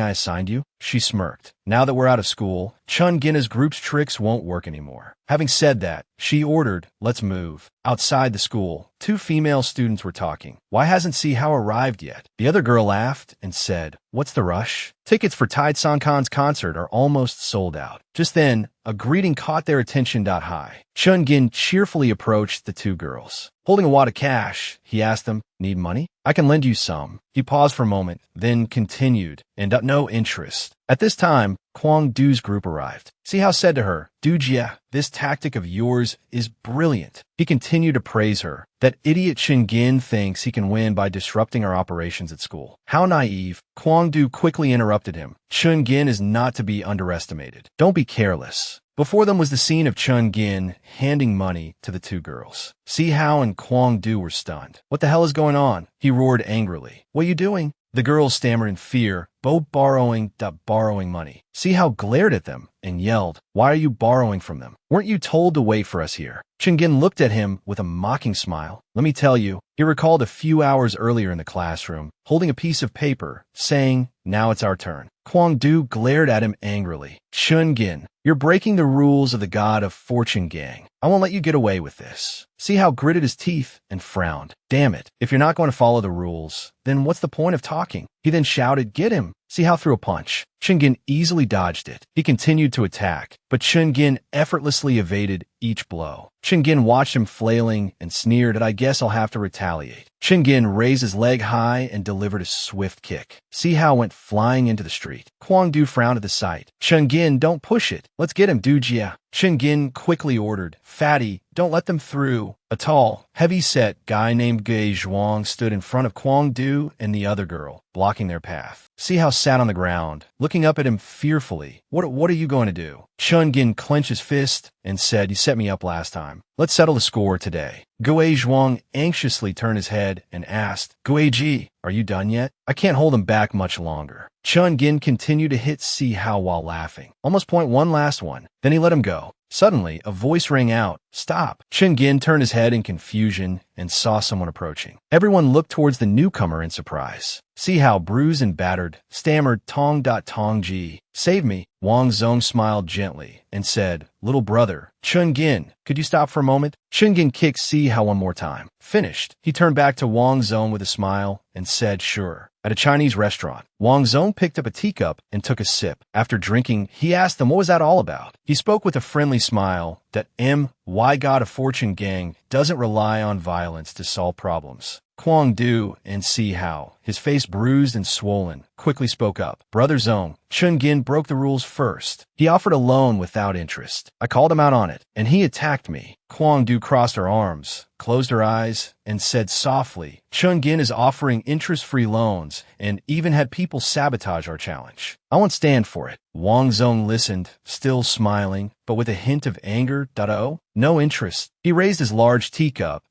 I assigned you? She smirked. Now that we're out of school, Chun Gina's group's tricks won't work anymore. Having said that, she ordered, let's move. Outside the school, two female students were talking. Why hasn't Si-hao arrived yet? The other girl laughed and said, what's the rush? Tickets for Tai Song-kan's concert are almost sold out. Just then, a greeting caught their attention. High. Chun Gin cheerfully approached the two girls. Holding a wad of cash, he asked them, need money? I can lend you some. He paused for a moment, then continued, and no interest. At this time, Kwang Du's group arrived. Si-hao said to her, Dujia, this tactic of yours is brilliant. He continued to praise her. That idiot Shingen thinks he can win by disrupting our operations at school. How naive. Kwang Du quickly interrupted him. Chun Gin is not to be underestimated. Don't be careless. Before them was the scene of Chun Gin handing money to the two girls. Si-hao and Kwang Du were stunned. What the hell is going on? He roared angrily. What are you doing? The girls stammered in fear, both borrowing money. Si-hao glared at them and yelled, why are you borrowing from them? Weren't you told to wait for us here? Chun-gin looked at him with a mocking smile. Let me tell you, he recalled a few hours earlier in the classroom, holding a piece of paper, saying, now it's our turn. Kwang Du glared at him angrily. Chun-gin, you're breaking the rules of the God of Fortune gang. I won't let you get away with this. Si-hao gritted his teeth and frowned. Damn it, if you're not going to follow the rules, then what's the point of talking? He then shouted, get him. Si-hao threw a punch. Chun-gin easily dodged it. He continued to attack, but Chun-gin effortlessly evaded each blow. Chun-gin watched him flailing and sneered at I guess I'll have to retaliate. Chun-gin raised his leg high and delivered a swift kick. Si-hao went flying into the street. Kwang Du frowned at the sight. Chun-gin, don't push it. Let's get him, Dujia. Chun-gin quickly ordered, Fatty, don't let them through. A tall, heavy-set guy named Gai Zhuang stood in front of Kwang Du and the other girl, blocking their path. Si-hao sat on the ground, looking up at him fearfully. What are you going to do? Chun-gin clenched his fist and said, you set me up last time. Let's settle the score today. Gai Zhuang anxiously turned his head and asked, Guiji, are you done yet? I can't hold him back much longer. Chun-gin continued to hit Si-hao while laughing. Almost point one last one. Then he let him go. Suddenly, a voice rang out, stop. Chun-gin turned his head in confusion and saw someone approaching. Everyone looked towards the newcomer in surprise. Si-hao, bruised and battered, stammered Tong.Tong-ji. Save me. Wang Zong smiled gently and said, little brother, Chun-gin, could you stop for a moment? Chun-gin kicked Si-hao one more time. Finished. He turned back to Wang Zong with a smile and said, sure. At a Chinese restaurant, Wang Zong picked up a teacup and took a sip. After drinking, he asked them what was that all about. He spoke with a friendly smile that why God of Fortune gang doesn't rely on violence to solve problems. Kwang Du and Si-hao, his face bruised and swollen, quickly spoke up. Brother Zong, Chun-gin broke the rules first. He offered a loan without interest. I called him out on it, and he attacked me. Kwang Du crossed her arms, closed her eyes, and said softly, Chun-gin is offering interest-free loans and even had people sabotage our challenge. I won't stand for it. Wang Zong listened, still smiling, but with a hint of anger. No interest. He raised his large teacup.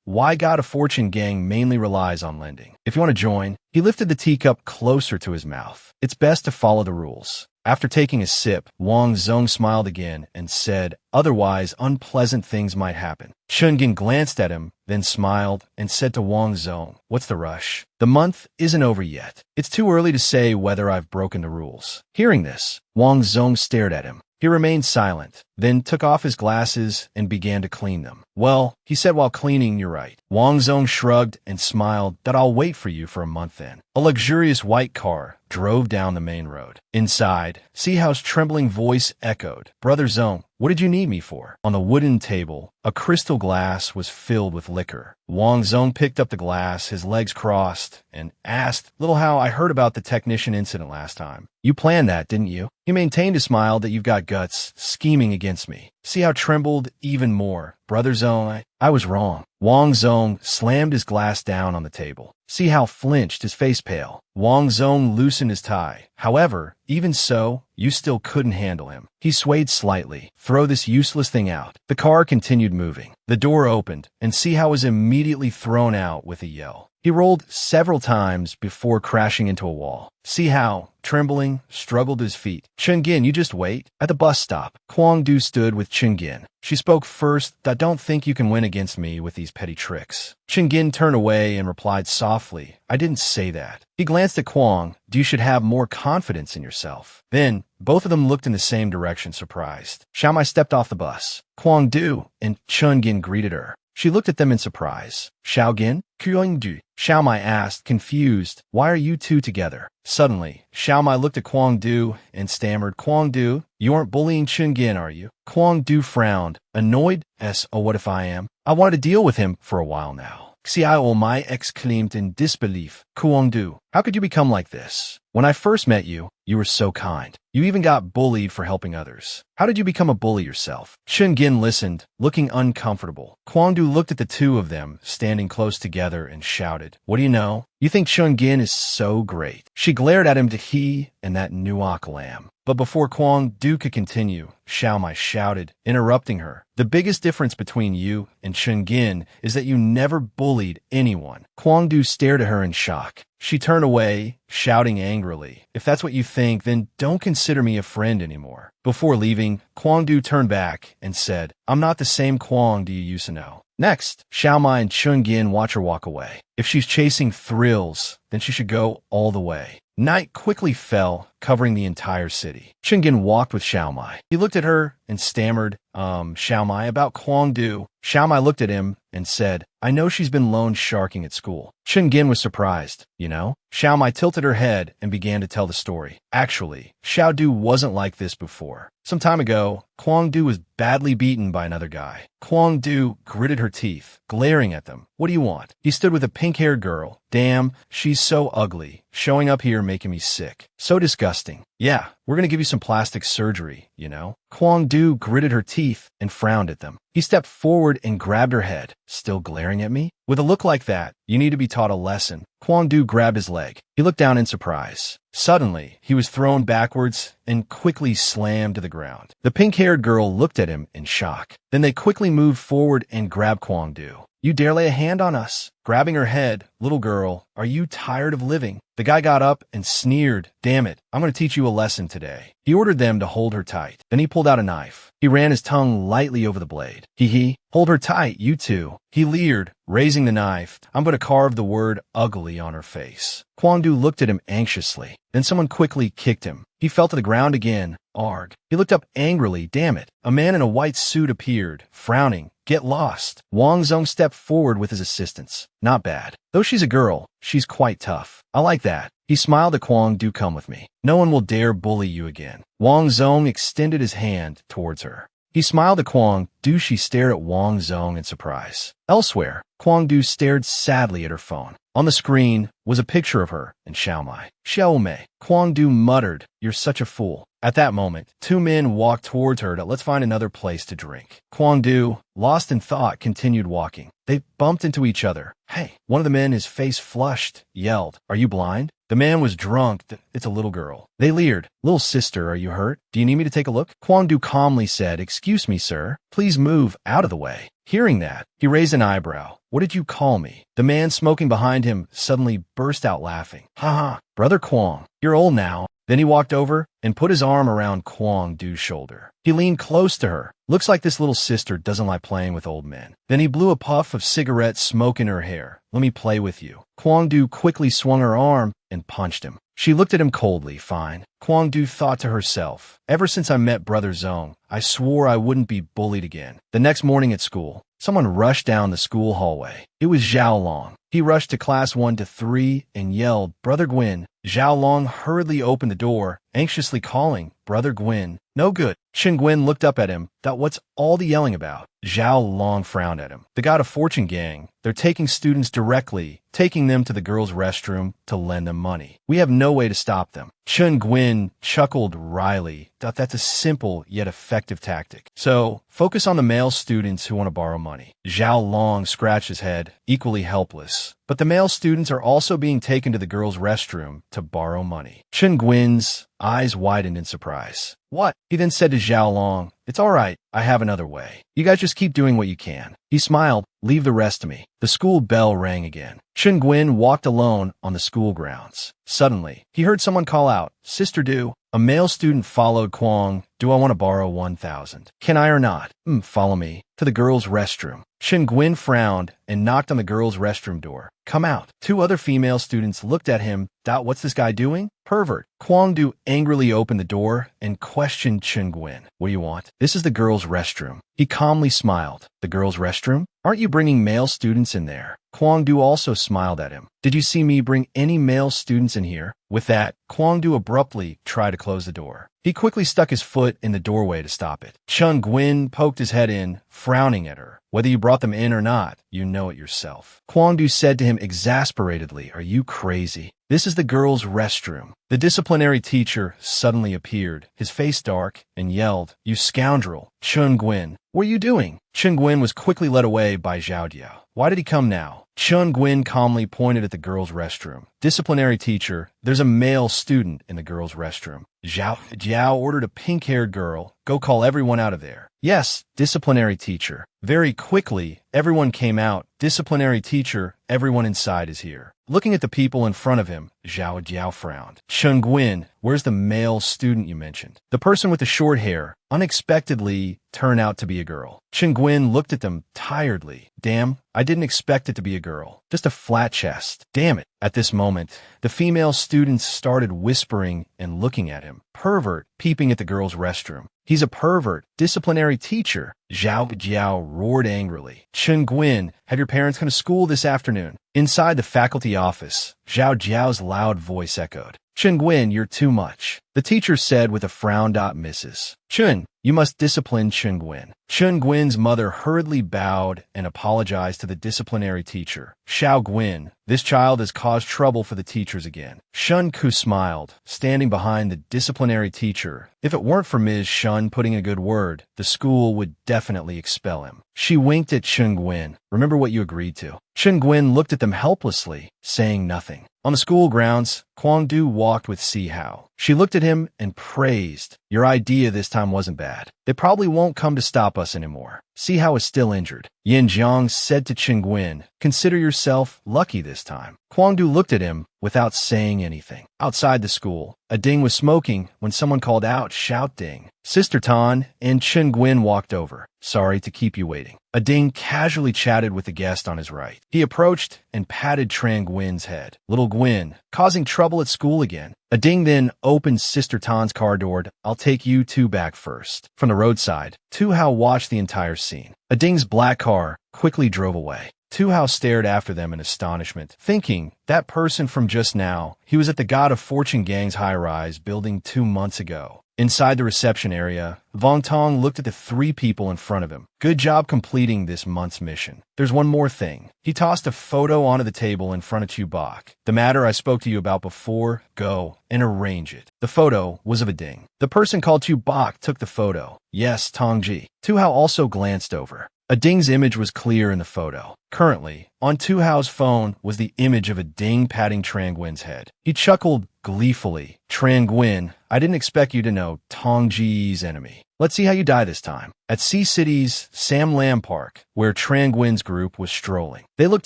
Why God of Fortune gang mainly relies on lending. If you want to join, he lifted the teacup closer to his mouth. It's best to follow the rules. After taking a sip, Wang Zong smiled again and said, otherwise unpleasant things might happen. Chun-gin glanced at him, then smiled and said to Wang Zong, what's the rush? The month isn't over yet. It's too early to say whether I've broken the rules. Hearing this, Wang Zong stared at him. He remained silent, then took off his glasses and began to clean them. Well, he said while cleaning, you're right. Wang Zong shrugged and smiled that I'll wait for you for a month then. A luxurious white car drove down the main road. Inside, Seahao's trembling voice echoed, Brother Zong, what did you need me for? On the wooden table, a crystal glass was filled with liquor. Wang Zong picked up the glass, his legs crossed, and asked, Little Hao, I heard about the technician incident last time. You planned that, didn't you? He maintained a smile that you've got guts, scheming against me. Seahao trembled even more. Brother Zong, I was wrong. Wang Zong slammed his glass down on the table. Seahao flinched, his face pale. Wang Zong loosened his tie. However, even so, you still couldn't handle him. He swayed slightly. Throw this useless thing out. The car continued moving. The door opened, and Seahao was immediately thrown out with a yell. He rolled several times before crashing into a wall. Seahao, trembling, struggled to his feet. Chengin, you just wait. At the bus stop, Kwang Du stood with Chengin. She spoke first, I don't think you can win against me with these petty tricks. Chengin turned away and replied softly, I didn't say that. He glanced at Kwang. You should have more confidence in yourself. Then, both of them looked in the same direction, surprised. Xiaomai stepped off the bus. Kwang Du and Chengin greeted her. She looked at them in surprise. Xiaogin? Kyung-du. Xiaomai asked, confused, why are you two together? Suddenly, Xiaomai looked at Kwang Du and stammered, Kwang Du, you aren't bullying Chengin, are you? Kwang Du frowned, annoyed, oh, what if I am? I wanted to deal with him for a while now. Xiaomai exclaimed in disbelief, Kwang Du, how could you become like this? When I first met you, you were so kind. You even got bullied for helping others. How did you become a bully yourself? Chengin listened, looking uncomfortable. Kwang Du looked at the two of them, standing close together, and shouted, what do you know? You think Chengin is so great. She glared at him to he and that Nuok lamb. But before Kwang Du could continue, Xiaomai shouted, interrupting her. The biggest difference between you and Chengin is that you never bullied anyone. Kwang Du stared at her in shock. She turned away, shouting angrily, if that's what you think, then don't consider me a friend anymore. Before leaving, Kwang Du turned back and said, I'm not the same Kwang Du you used to know. Next, Xiaomai and Chengin watch her walk away. If she's chasing thrills, then she should go all the way. Night quickly fell, covering the entire city. Chengin walked with Xiaomai. He looked at her and stammered, Xiaomai, about Kwang Du. Xiaomai looked at him and said, I know she's been loan sharking at school. Chengin was surprised, you know? Xiaomai tilted her head and began to tell the story. Actually, Xiao Du wasn't like this before. Some time ago, Kwang Du was badly beaten by another guy. Kwang Du gritted her teeth, glaring at them. What do you want? He stood with a pink-haired girl. Damn, she's so ugly. Showing up here making me sick. So disgusting. Yeah, we're gonna give you some plastic surgery, you know? Kwang Du gritted her teeth and frowned at them. He stepped forward and grabbed her head. Still glaring at me? With a look like that, you need to be taught a lesson. Kwang Du grabbed his leg. He looked down in surprise. Suddenly, he was thrown backwards and quickly slammed to the ground. The pink-haired girl looked at him in shock. Then they quickly moved forward and grabbed Kwang Du. You dare lay a hand on us? Grabbing her head, little girl, are you tired of living? The guy got up and sneered, damn it, I'm going to teach you a lesson today. He ordered them to hold her tight. Then he pulled out a knife. He ran his tongue lightly over the blade. Hee, hold her tight, you two. He leered, raising the knife. I'm going to carve the word ugly on her face. Kwang Du looked at him anxiously. Then someone quickly kicked him. He fell to the ground again. Arg. He looked up angrily. Damn it. A man in a white suit appeared, frowning. Get lost. Wang Zong stepped forward with his assistants. Not bad. Though she's a girl, she's quite tough. I like that. He smiled at Kwang Du. Come with me. No one will dare bully you again. Wang Zong extended his hand towards her. He smiled at Kwang Du. She stared at Wang Zong in surprise. Elsewhere, Kwang Du stared sadly at her phone. On the screen was a picture of her and Xiaomai. Xiaomai. Kwang Du muttered, you're such a fool. At that moment, two men walked towards her to let's find another place to drink. Kwang Du, lost in thought, continued walking. They bumped into each other. Hey, one of the men, his face flushed, yelled, are you blind? The man was drunk. It's a little girl. They leered. Little sister, are you hurt? Do you need me to take a look? Kwang Du calmly said, excuse me, sir. Please move out of the way. Hearing that, he raised an eyebrow. What did you call me? The man smoking behind him suddenly burst out laughing. Ha ha, Brother Kwang, you're old now. Then he walked over and put his arm around Kwang Du's shoulder. He leaned close to her. Looks like this little sister doesn't like playing with old men. Then he blew a puff of cigarette smoke in her hair. Let me play with you. Kwang Du quickly swung her arm and punched him. She looked at him coldly. Fine. Kwang Du thought to herself, ever since I met Brother Zong, I swore I wouldn't be bullied again. The next morning at school, someone rushed down the school hallway. It was Zhao Long. He rushed to class 1 to 3 and yelled, Brother Gwyn. Zhao Long hurriedly opened the door, anxiously calling, Brother Gwyn. No good. Chen Gwyn looked up at him. Thought, what's all the yelling about? Zhao Long frowned at him. The God of Fortune gang. They're taking students directly, taking them to the girls' restroom to lend them money. We have no way to stop them. Chen Gwyn chuckled wryly. Thought that's a simple yet effective tactic. So, focus on the male students who want to borrow money. Zhao Long scratched his head, equally helpless. But the male students are also being taken to the girls' restroom to borrow money. Chen Gwyn's eyes widened in surprise. What? He then said to Zhao Long, it's all right, I have another way. You guys just keep doing what you can. He smiled, leave the rest to me. The school bell rang again. Chen Gwyn walked alone on the school grounds. Suddenly, he heard someone call out, Sister Du. A male student followed Kwang. Do I want to borrow 1,000? Can I or not? Follow me. To the girls' restroom. Chen Gwyn frowned and knocked on the girls' restroom door. Come out. 2 other female students looked at him. What's this guy doing? Pervert. Kwang Du angrily opened the door and questioned Chen Gwyn. What do you want? This is the girls' restroom. He calmly smiled. The girls' restroom? Aren't you bringing male students in there? Kwang Du also smiled at him. Did you see me bring any male students in here? With that, Kwang Du abruptly tried to close the door. He quickly stuck his foot in the doorway to stop it. Chen Gwyn poked his head in, frowning at her. Whether you brought them in or not, you know it yourself. Kwang Du said to him exasperatedly, Are you crazy? This is the girls' restroom. The disciplinary teacher suddenly appeared, his face dark, and yelled, You scoundrel! Chen Gwyn, what are you doing? Chen Gwyn was quickly led away by Zhao Diao. Why did he come now? Chen Gwyn calmly pointed at the girls' restroom. Disciplinary teacher, there's a male student in the girls' restroom. Zhao Diao ordered a pink-haired girl, go call everyone out of there. Yes, disciplinary teacher. Very quickly, everyone came out. Disciplinary teacher, everyone inside is here. Looking at the people in front of him, Zhao Diao frowned. Chen Gwyn, where's the male student you mentioned? The person with the short hair unexpectedly turned out to be a girl. Chen Gwyn looked at them tiredly. Damn, I didn't expect it to be a girl. Just a flat chest. Damn it. At this moment, the female students started whispering and looking at him. Pervert, peeping at the girls' restroom. He's a pervert. Disciplinary teacher. Zhao Jiao roared angrily. Chen Gwyn, have your parents come to school this afternoon? Inside the faculty office, Zhao Jiao's loud voice echoed. Chen Gwyn, you're too much. The teacher said with a frown. Mrs. Chen, you must discipline Chen Gwyn. Chen Gwyn's mother hurriedly bowed and apologized to the disciplinary teacher. Xiao Gwyn, this child has caused trouble for the teachers again. Shun Ku smiled, standing behind the disciplinary teacher. If it weren't for Ms. Shun putting in a good word, the school would definitely expel him. She winked at Chen Gwyn. Remember what you agreed to. Chen Gwyn looked at them helplessly, saying nothing. On the school grounds, Kwang Du walked with Si Hao. She looked at him and praised. Your idea this time wasn't bad. They probably won't come to stop us anymore. Si Hao is still injured. Yin Jiang said to Chen Gwyn, consider yourself lucky this time. Kwang Du looked at him without saying anything. Outside the school, a Ding was smoking when someone called out, shout Ding. Sister Tan and Chen Gwyn walked over. Sorry to keep you waiting. A Ding casually chatted with the guest on his right. He approached and patted Tran Gwyn's head. Little Gwyn, causing trouble at school again. A Ding then opened Sister Tan's car door. I'll take you 2 back first. From the roadside, Tu Hao watched the entire scene. A Ding's black car quickly drove away. Tu Hao stared after them in astonishment, thinking, that person from just now, he was at the God of Fortune gang's high-rise building 2 months ago. Inside the reception area, Vong Tong looked at the 3 people in front of him. Good job completing this month's mission. There's one more thing. He tossed a photo onto the table in front of Chu Bok. The matter I spoke to you about before, go and arrange it. The photo was of a Ding. The person called Chu Bok took the photo. Yes, Tongji. Tu Hao also glanced over. A Ding's image was clear in the photo. Currently, on Tu Hao's phone was the image of a Ding patting Tran Gwyn's head. He chuckled gleefully. Tran Nguyen, I didn't expect you to know Tong Ji's enemy. Let's see how you die this time. At Sea City's Sam Lam Park, where Tran Nguyen's group was strolling, they looked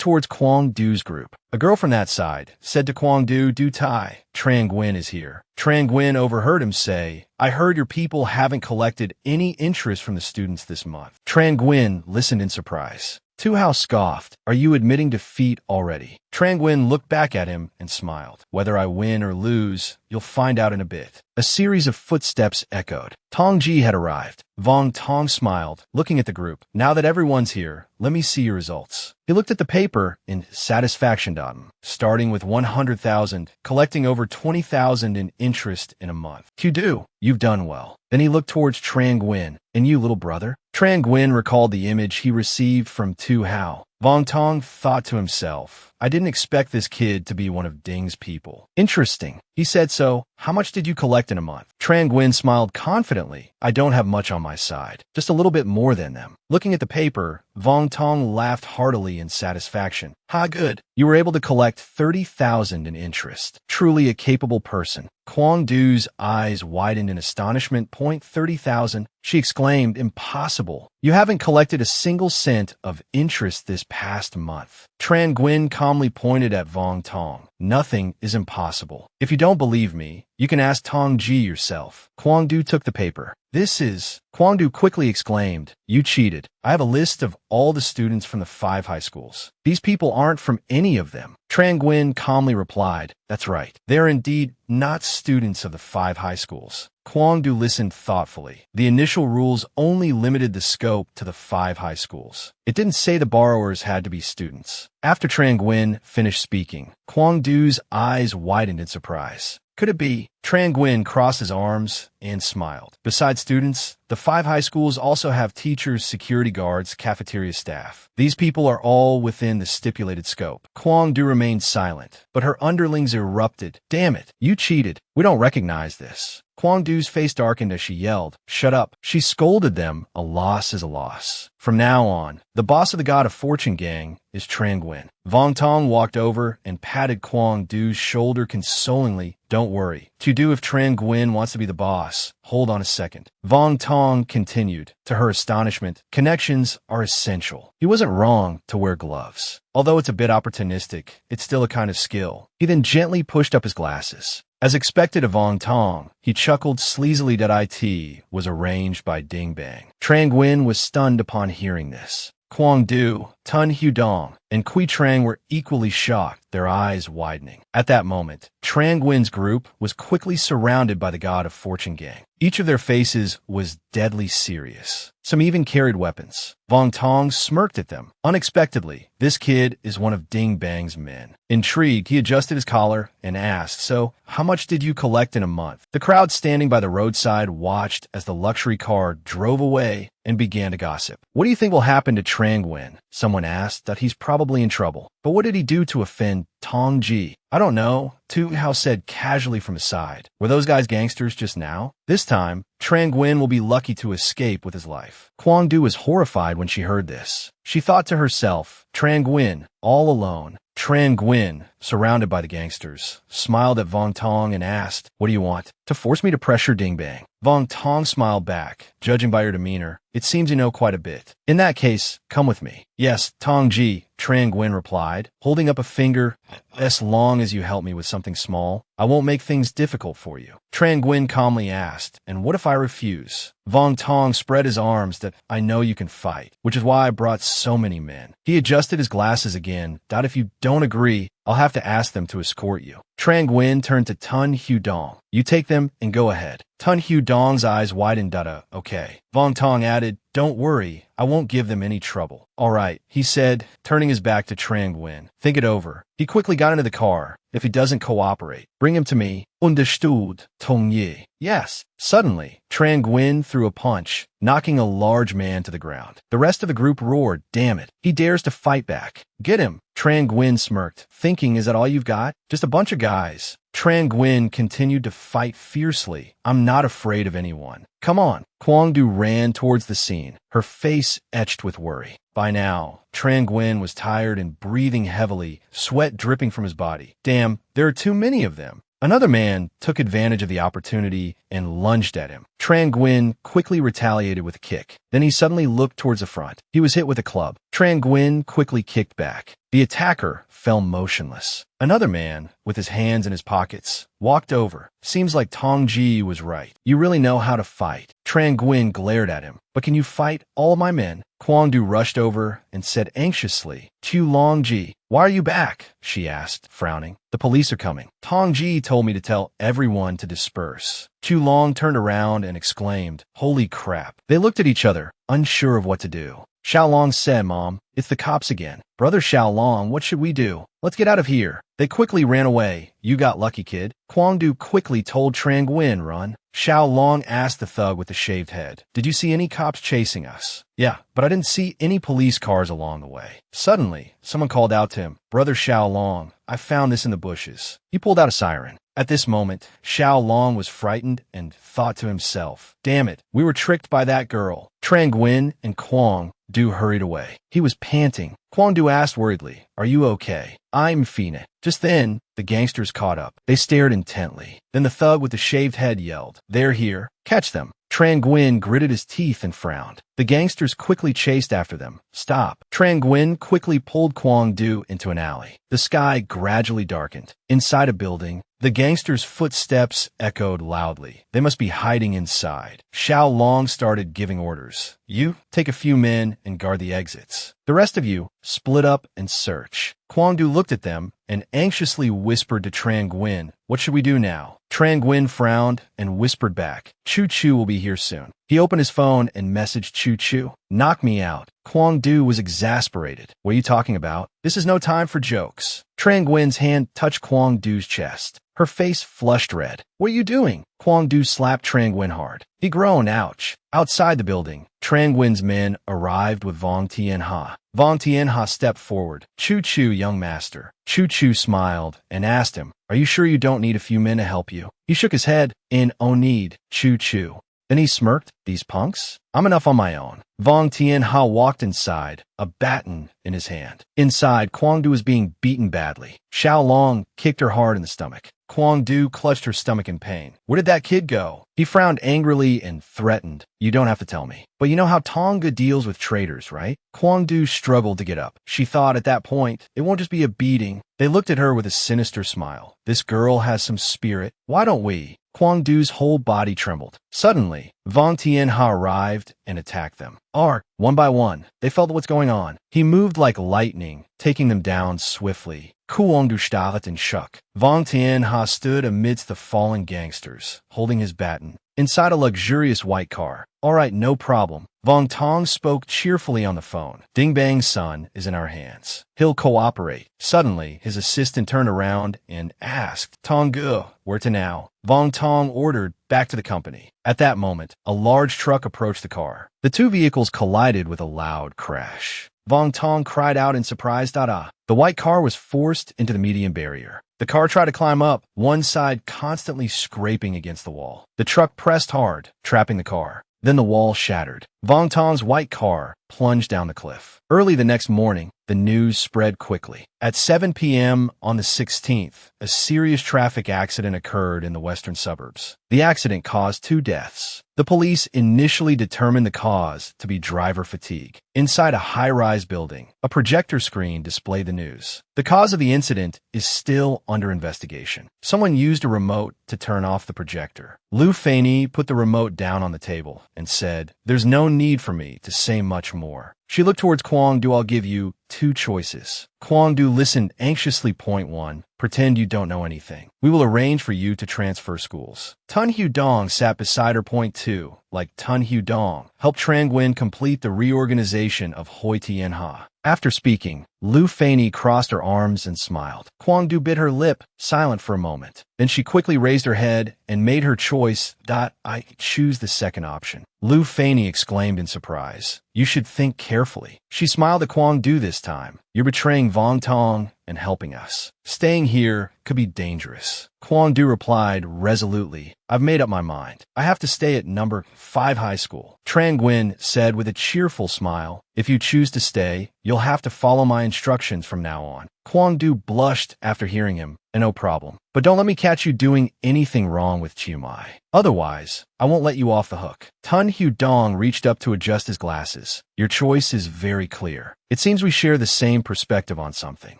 towards Quang Du's group. A girl from that side said to Quang Du, "Do Tai, Tran Nguyen is here." Tran Nguyen overheard him say, "I heard your people haven't collected any interest from the students this month." Tran Nguyen listened in surprise. Tu Hao scoffed, "Are you admitting defeat already?" Tran Nguyen looked back at him and smiled. "Whether I win or lose, you'll find out in a bit." A series of footsteps echoed. Tong Ji had arrived. Vong Tong smiled, looking at the group. "Now that everyone's here, let me see your results." He looked at the paper in satisfaction. Starting with 100,000, collecting over 20,000 in interest in a month. "Q-do, you've done well." Then he looked towards Tran Nguyen. "And you, little brother?" Tran Nguyen recalled the image he received from Tu Hao. Vong Tong thought to himself, "I didn't expect this kid to be one of Ding's people." "Interesting," he said. "So, how much did you collect in a month?" Tran Nguyen smiled confidently. "I don't have much on my side, just a little bit more than them." Looking at the paper, Vong Tong laughed heartily in satisfaction. "Ha, good. You were able to collect 30,000 in interest. Truly a capable person." Quang Du's eyes widened in astonishment. "30,000? She exclaimed. "Impossible. You haven't collected a single cent of interest this past month." Tran Nguyen calmly pointed at Vong Tong. "Nothing is impossible. If you don't believe me, you can ask Tong Ji yourself." Quang Du took the paper. "This is..." Quang Du quickly exclaimed, "You cheated. I have a list of all the students from the 5 high schools. These people aren't from any of them." Tran Nguyen calmly replied, "That's right. They are indeed not students of the 5 high schools." Quang Du listened thoughtfully. The initial rules only limited the scope to the 5 high schools. It didn't say the borrowers had to be students. After Tran Nguyen finished speaking, Quang Du's eyes widened in surprise. Could it be? Tran Nguyen crossed his arms and smiled. Besides students, the 5 high schools also have teachers, security guards, cafeteria staff. These people are all within the stipulated scope. Quang Du remained silent, but her underlings erupted. "Damn it, you cheated. We don't recognize this." Quang Du's face darkened as she yelled, "Shut up." She scolded them. "A loss is a loss. From now on, the boss of the God of Fortune gang is Tran Nguyen." Vong Tong walked over and patted Quang Du's shoulder consolingly. "Don't worry. To do if Tran Nguyen wants to be the boss. Hold on a second." Vong Tong continued. To her astonishment, connections are essential. He wasn't wrong to wear gloves. Although it's a bit opportunistic, it's still a kind of skill. He then gently pushed up his glasses. As expected of Vong Tong, he chuckled sleazily that IT was arranged by Ding Bang. Tran Nguyen was stunned upon hearing this. Quang Du, Tun Hudong, and Kui Trang were equally shocked, their eyes widening. At that moment, Tran Nguyen's group was quickly surrounded by the God of Fortune gang. Each of their faces was deadly serious. Some even carried weapons. Vong Tong smirked at them. Unexpectedly, this kid is one of Ding Bang's men. Intrigued, he adjusted his collar and asked, "So, how much did you collect in a month?" The crowd standing by the roadside watched as the luxury car drove away and began to gossip. "What do you think will happen to Tran Nguyen?" Someone asked. "That he's probably in trouble. But what did he do to offend Tong Ji?" "I don't know," Tu Hao said casually from his side. "Were those guys gangsters just now?" This time, Tran Nguyen will be lucky to escape with his life. Quang Du was horrified when she heard this. She thought to herself, Tran Nguyen, all alone. Tran Nguyen, surrounded by the gangsters, smiled at Vong Tong and asked, "What do you want? To force me to pressure Ding Bang?" Vong Tong smiled back. "Judging by your demeanor, it seems you know quite a bit. In that case, come with me." "Yes, Tong Ji," Tran Nguyen replied, holding up a finger. "As long as you help me with something small, I won't make things difficult for you." Tran Nguyen calmly asked, "And what if I refuse?" Vong Tong spread his arms. "That I know you can fight, which is why I brought so many men." He adjusted his glasses again. "That if you don't agree, I'll have to ask them to escort you." Tran Nguyen turned to Tun Hudong. "You take them and go ahead." Tun Hudong's eyes widened. "Okay." Vong Tong added, "Don't worry, I won't give them any trouble." "All right," he said, turning his back to Tran Nguyen. "Think it over." He quickly got into the car. "If he doesn't cooperate, bring him to me." "Understood, Tong Yi." "Yes." Suddenly, Tran Nguyen threw a punch, knocking a large man to the ground. The rest of the group roared, "Damn it, he dares to fight back. Get him." Tran Nguyen smirked, thinking, "Is that all you've got? Just a bunch of guys." Tran Nguyen continued to fight fiercely. "I'm not afraid of anyone. Come on." Quang Du ran towards the scene, her face etched with worry. By now, Tran Nguyen was tired and breathing heavily, sweat dripping from his body. "Damn, there are too many of them." Another man took advantage of the opportunity and lunged at him. Tran Nguyen quickly retaliated with a kick. Then he suddenly looked towards the front. He was hit with a club. Tran Nguyen quickly kicked back. The attacker fell motionless. Another man, with his hands in his pockets, walked over. Seems like Tong Ji was right. You really know how to fight. Tran Nguyen glared at him. But can you fight all my men? Kwang Du rushed over and said anxiously, Chu Long Ji, why are you back? She asked, frowning. The police are coming. Tong Ji told me to tell everyone to disperse. Chu Long turned around and exclaimed, holy crap. They looked at each other, unsure of what to do. Xiao Long said, Mom, it's the cops again. Brother Xiao Long, what should we do? Let's get out of here. They quickly ran away. You got lucky, kid. Kwang Du quickly told Tran Nguyen, run. Xiao Long asked the thug with the shaved head, did you see any cops chasing us? Yeah, but I didn't see any police cars along the way. Suddenly, someone called out to him, Brother Xiao Long, I found this in the bushes. He pulled out a siren. At this moment, Xiao Long was frightened and thought to himself, damn it, we were tricked by that girl. Tran Nguyen and Kwang Du hurried away. He was panting. Kwang Du asked worriedly, are you okay? I'm Fina. Just then, the gangsters caught up. They stared intently. Then the thug with the shaved head yelled, they're here. Catch them. Tran Nguyen gritted his teeth and frowned. The gangsters quickly chased after them. Stop. Tran Nguyen quickly pulled Kwang Du into an alley. The sky gradually darkened. Inside a building, the gangsters' footsteps echoed loudly. They must be hiding inside. Xiao Long started giving orders. You, take a few men and guard the exits. The rest of you, split up and search. Kwang Du looked at them and anxiously whispered to Tran Nguyen, what should we do now? Tran Nguyen frowned and whispered back, Chu Chu will be here soon. He opened his phone and messaged Chu Chu. Knock me out. Kwang Du was exasperated. What are you talking about? This is no time for jokes. Tran Nguyen's hand touched Kwang Du's chest. Her face flushed red. What are you doing? Kwang Du slapped Tran Nguyen hard. He groaned, ouch. Outside the building, Tran Nguyen's men arrived with Vong Tien Ha. Vong Tien Ha stepped forward. Chu Chu, young master. Chu Chu smiled and asked him, are you sure you don't need a few men to help you? He shook his head in oh need, Chu Chu. Then he smirked, these punks? I'm enough on my own. Vong Tien Ha walked inside, a baton in his hand. Inside, Kwang Du was being beaten badly. Xiao Long kicked her hard in the stomach. Kwang Du clutched her stomach in pain. Where did that kid go? He frowned angrily and threatened. You don't have to tell me. But you know how Tonga deals with traitors, right? Kwang Du struggled to get up. She thought at that point, it won't just be a beating. They looked at her with a sinister smile. This girl has some spirit. Why don't we? Kwang Du's whole body trembled. Suddenly, Vong Tien Ha arrived and attacked them. One by one, they felt what's going on. He moved like lightning, taking them down swiftly. Kuong Du starret and shook. Vong Tien Ha stood amidst the fallen gangsters, holding his baton. Inside a luxurious white car. All right, no problem. Vong Tong spoke cheerfully on the phone. Ding Bang's son is in our hands. He'll cooperate. Suddenly, his assistant turned around and asked, Tong Gu, where to now? Vong Tong ordered, back to the company. At that moment, a large truck approached the car. The two vehicles collided with a loud crash. Vong Tong cried out in surprise, da-da. The white car was forced into the median barrier. The car tried to climb up, one side constantly scraping against the wall. The truck pressed hard, trapping the car. Then the wall shattered. Vong Tong's white car plunged down the cliff. Early the next morning, the news spread quickly. At 7 p.m. on the 16th, a serious traffic accident occurred in the western suburbs. The accident caused 2 deaths. The police initially determined the cause to be driver fatigue. Inside a high-rise building, a projector screen displayed the news. The cause of the incident is still under investigation. Someone used a remote to turn off the projector. Lu Fei put the remote down on the table and said, there's no need for me to say much more. She looked towards Kwang Du. I'll give you 2 choices. Kwang Du listened anxiously. Point 1. Pretend you don't know anything. We will arrange for you to transfer schools. Tun Hu Dong sat beside her. Point 2. Like Tun Hu Dong, helped Tran Nguyen complete the reorganization of Hoi Tien Ha. After speaking, Lu Fei crossed her arms and smiled. Kwang Du bit her lip, silent for a moment. Then she quickly raised her head and made her choice. I choose the second option. Lu Fei exclaimed in surprise. You should think carefully. She smiled at Kwang Du this time. You're betraying Vong Tong and helping us. Staying here could be dangerous. Kwang Du replied resolutely. I've made up my mind. I have to stay at number 5 high school. Tran Nguyen said with a cheerful smile, if you choose to stay, you'll have to follow my instructions from now on. Kwang Du blushed after hearing him, and no problem. But don't let me catch you doing anything wrong with Chiumai. Otherwise, I won't let you off the hook. Tun Hu Dong reached up to adjust his glasses. Your choice is very clear. It seems we share the same perspective on something.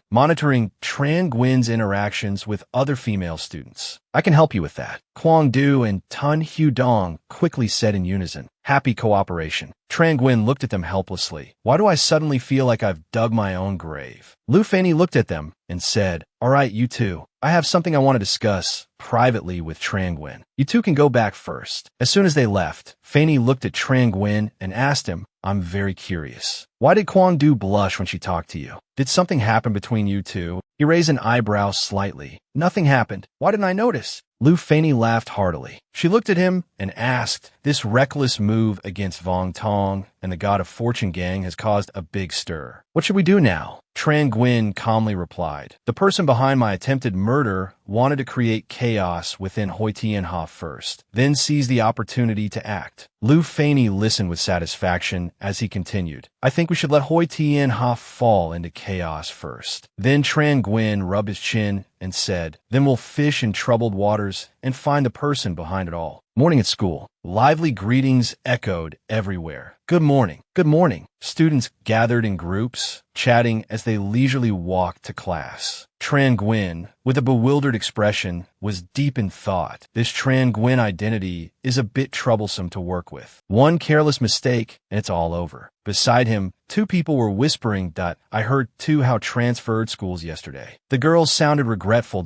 Monitoring Tran Nguyen's interactions with other female students. I can help you with that. Kwang Du and Tun Hu Dong quickly said in unison. Happy cooperation. Tran Nguyen looked at them helplessly. Why do I suddenly feel like I've dug my own grave? Lu Fanny looked at them and said, all right, you two. I have something I want to discuss privately with Tran Nguyen. You two can go back first. As soon as they left, Fanny looked at Tran Nguyen and asked him, I'm very curious. Why did Kwang Du blush when she talked to you? Did something happen between you two? He raised an eyebrow slightly. Nothing happened. Why didn't I notice? Lu Fanny laughed heartily. She looked at him and asked, this reckless move against Vong Tong and the God of Fortune gang has caused a big stir. What should we do now? Tran Nguyen calmly replied. The person behind my attempted murder wanted to create chaos within Hoi Tianha first, then seized the opportunity to act. Lu Fanny listened with satisfaction as he continued. I think we should let Hoi Tianha fall into chaos first. Then Tran Nguyen rubbed his chin and said, then we'll fish in troubled waters and find the person behind it all. Morning at school. Lively greetings echoed everywhere. Good morning. Good morning. Students gathered in groups, chatting as they leisurely walked to class. Tran Nguyen, with a bewildered expression, was deep in thought. This Tran Nguyen identity is a bit troublesome to work with. One careless mistake, and it's all over. Beside him, two people were whispering, I heard two how transferred schools yesterday. The girls sounded regretful,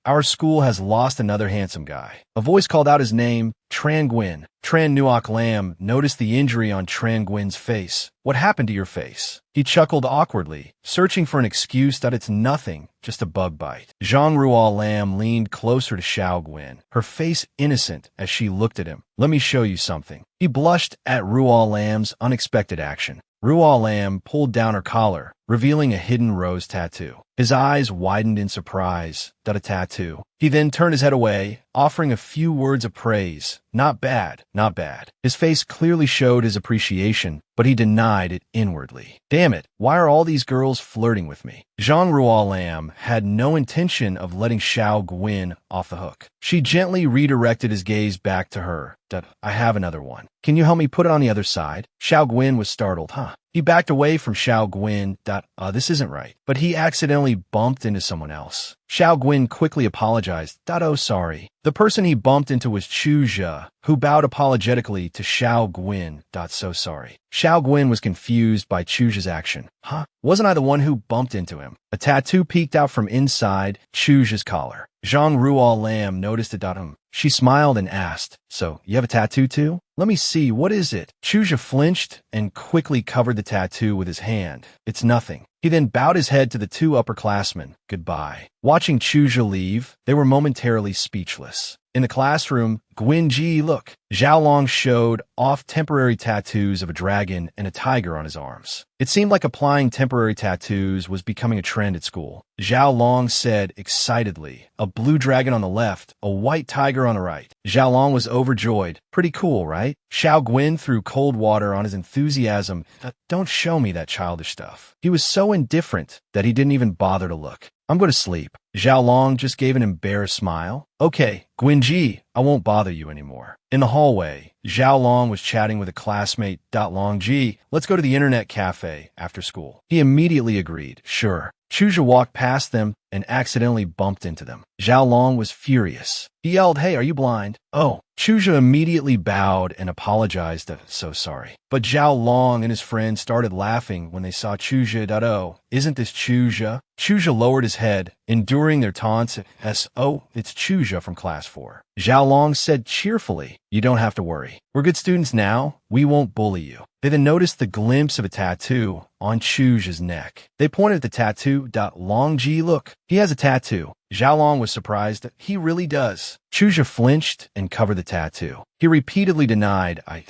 Our school has lost another handsome guy. A voice called out his name, Tran Nguyen. Tran Nuoc Lam noticed the injury on Tran Nguyen's face. What happened to your face? He chuckled awkwardly, searching for an excuse that it's nothing, just a bug bite. Zhang Ruo Lam leaned closer to Xiao Nguyen, her face innocent as she looked at him. Let me show you something. He blushed at Ruo Lam's unexpected action. Ruo Lam pulled down her collar, revealing a hidden rose tattoo. His eyes widened in surprise. A tattoo. He then turned his head away, offering a few words of praise. Not bad, not bad. His face clearly showed his appreciation, but he denied it inwardly. Damn it, why are all these girls flirting with me? Zhang Ruo Lam had no intention of letting Xiao Nguyen off the hook. She gently redirected his gaze back to her. I have another one. Can you help me put it on the other side? Xiao Nguyen was startled. He backed away from Xiao Nguyen. This isn't right. But he accidentally bumped into someone else. Xiao Nguyen quickly apologized. Oh, sorry. The person he bumped into was Chu Zhe, who bowed apologetically to Xiao Nguyen. So sorry. Xiao Nguyen was confused by Chu Zhe's action. Wasn't I the one who bumped into him? A tattoo peeked out from inside Chu Zhe's collar. Zhang Ruo Lam noticed it. She smiled and asked, so, you have a tattoo too? Let me see, what is it? Chu Zhe flinched and quickly covered the tattoo with his hand. It's nothing. He then bowed his head to the two upperclassmen. Goodbye. Watching Chu Zhe leave, they were momentarily speechless. In the classroom, Gwinji, look. Zhao Long showed off temporary tattoos of a dragon and a tiger on his arms. It seemed like applying temporary tattoos was becoming a trend at school. Zhao Long said excitedly, a blue dragon on the left, a white tiger on the right. Zhao Long was overjoyed. Pretty cool, right? Xiao Guin threw cold water on his enthusiasm. Don't show me that childish stuff. He was so indifferent that he didn't even bother to look. I'm going to sleep. Zhao Long just gave an embarrassed smile. Okay, Gwinji, I won't bother you anymore. In the hallway, Zhao Long was chatting with a classmate. Longji, let's go to the internet cafe after school. He immediately agreed. Sure. Chu Zhe walked past them and accidentally bumped into them. Zhao Long was furious. He yelled, hey, are you blind? Oh. Chu Zhe immediately bowed and apologized. So sorry. But Zhao Long and his friends started laughing when they saw Chu Zhe. Oh, isn't this Chu Zhe? Chu Zhe lowered his head, enduring their taunts. Oh, it's Chu Zhe from class 4. Zhao Long said cheerfully, you don't have to worry. We're good students now. We won't bully you. They then noticed the glimpse of a tattoo on Chu Zhe's neck. They pointed at the tattoo. Longji, look, he has a tattoo. Zhao Long was surprised. He really does. Chu Zhe flinched and covered the tattoo. He repeatedly denied, I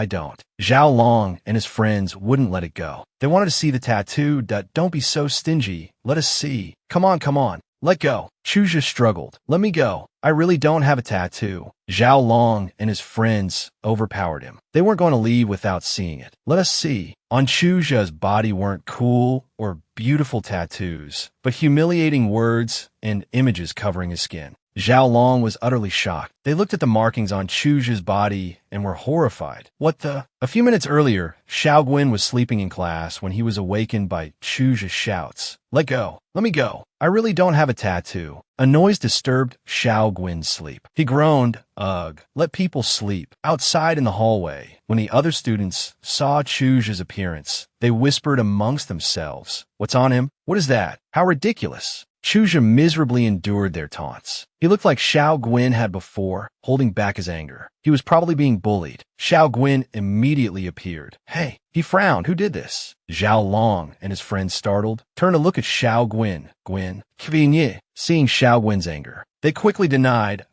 don't. Zhao Long and his friends wouldn't let it go. They wanted to see the tattoo. Don't be so stingy. Let us see. Come on. let go. Chuja struggled. Let me go. I really don't have a tattoo. Zhao Long and his friends overpowered him. They weren't going to leave without seeing it. Let us see. On Chuja's body weren't cool or beautiful tattoos, but humiliating words and images covering his skin. Zhao Long was utterly shocked. They looked at the markings on Chuja's body and were horrified. What the? A few minutes earlier, Xiao Guin was sleeping in class when he was awakened by Chuja's shouts. Let go. Let me go. I really don't have a tattoo. A noise disturbed Xiao Guin's sleep. He groaned, ugh, let people sleep. Outside in the hallway, when the other students saw Chuja's appearance, they whispered amongst themselves, what's on him? What is that? How ridiculous. Chuja miserably endured their taunts. He looked like Xiao Guin had before, holding back his anger. He was probably being bullied. Xiao Guin immediately appeared. Hey, he frowned. Who did this? Zhao Long and his friends, startled, turned to look at Xiao Guin. Kvinye, seeing Xiao Guin's anger. They quickly denied,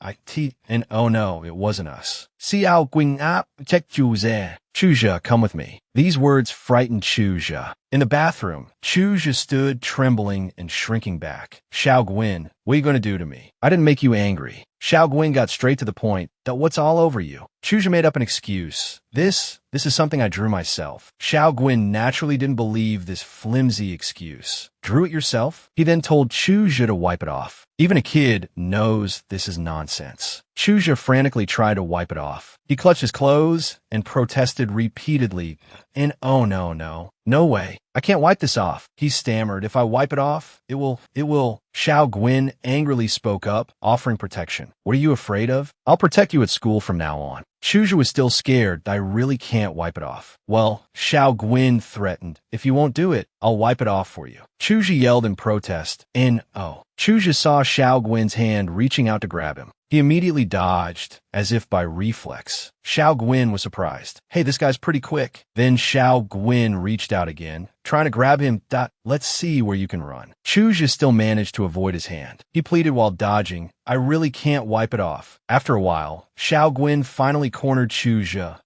and oh no, it wasn't us. Xiao Guin check Chuja, come with me. These words frightened Chuja. In the bathroom, Chuja stood trembling and shrinking back. Xiao Guin, what are you going to do to me? I didn't make you angry. Xiao Guin got straight to the point. That what's all over you? Chuja made up an excuse. This is something I drew myself. Xiao Guin naturally didn't believe this flimsy excuse. Drew it yourself? He then told Chuja to wipe it off. Even a kid knows this is nonsense. Chuja frantically tried to wipe it off. He clutched his clothes and protested repeatedly. And oh no way. I can't wipe this off. He stammered. If I wipe it off, it will. Xiao Guin angrily spoke up, offering protection. What are you afraid of? I'll protect you at school from now on. Chuja was still scared. I really can't wipe it off. Well, Xiao Guin threatened. If you won't do it, I'll wipe it off for you. Chuja yelled in protest. Chuja saw Xiao Guin's hand reaching out to grab him. He immediately dodged, as if by reflex. Xiao Guin was surprised. Hey, this guy's pretty quick. Then Xiao Guin reached out again, trying to grab him. Let's see where you can run. Chuja still managed to avoid his hand. He pleaded while dodging. I really can't wipe it off. After a while, Xiao Guin finally cornered Chuja.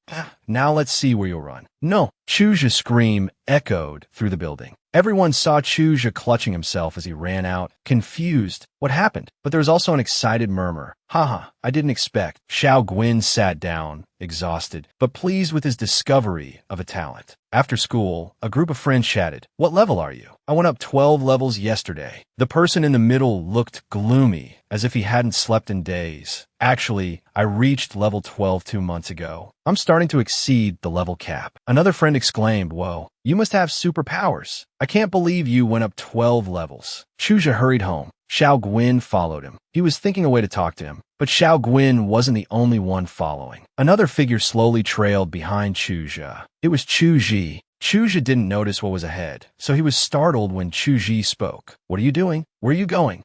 Now let's see where you'll run. No. Chuja's scream echoed through the building. Everyone saw Chuja clutching himself as he ran out, confused. What happened? But there was also an excited murmur. Haha, I didn't expect. Xiao Guin sat down, exhausted, but pleased with his discovery of a talent. After school, a group of friends chatted. What level are you? I went up 12 levels yesterday. The person in the middle looked gloomy, as if he hadn't slept in days. Actually, I reached level 12 2 months ago. I'm starting to exceed the level cap. Another friend exclaimed, whoa, you must have superpowers. I can't believe you went up 12 levels. Chuja hurried home. Xiao Guin followed him. He was thinking a way to talk to him, but Xiao Guin wasn't the only one following. Another figure slowly trailed behind Chuja. It was Chuji. Chuja didn't notice what was ahead, so he was startled when Chuji spoke. What are you doing? Where are you going?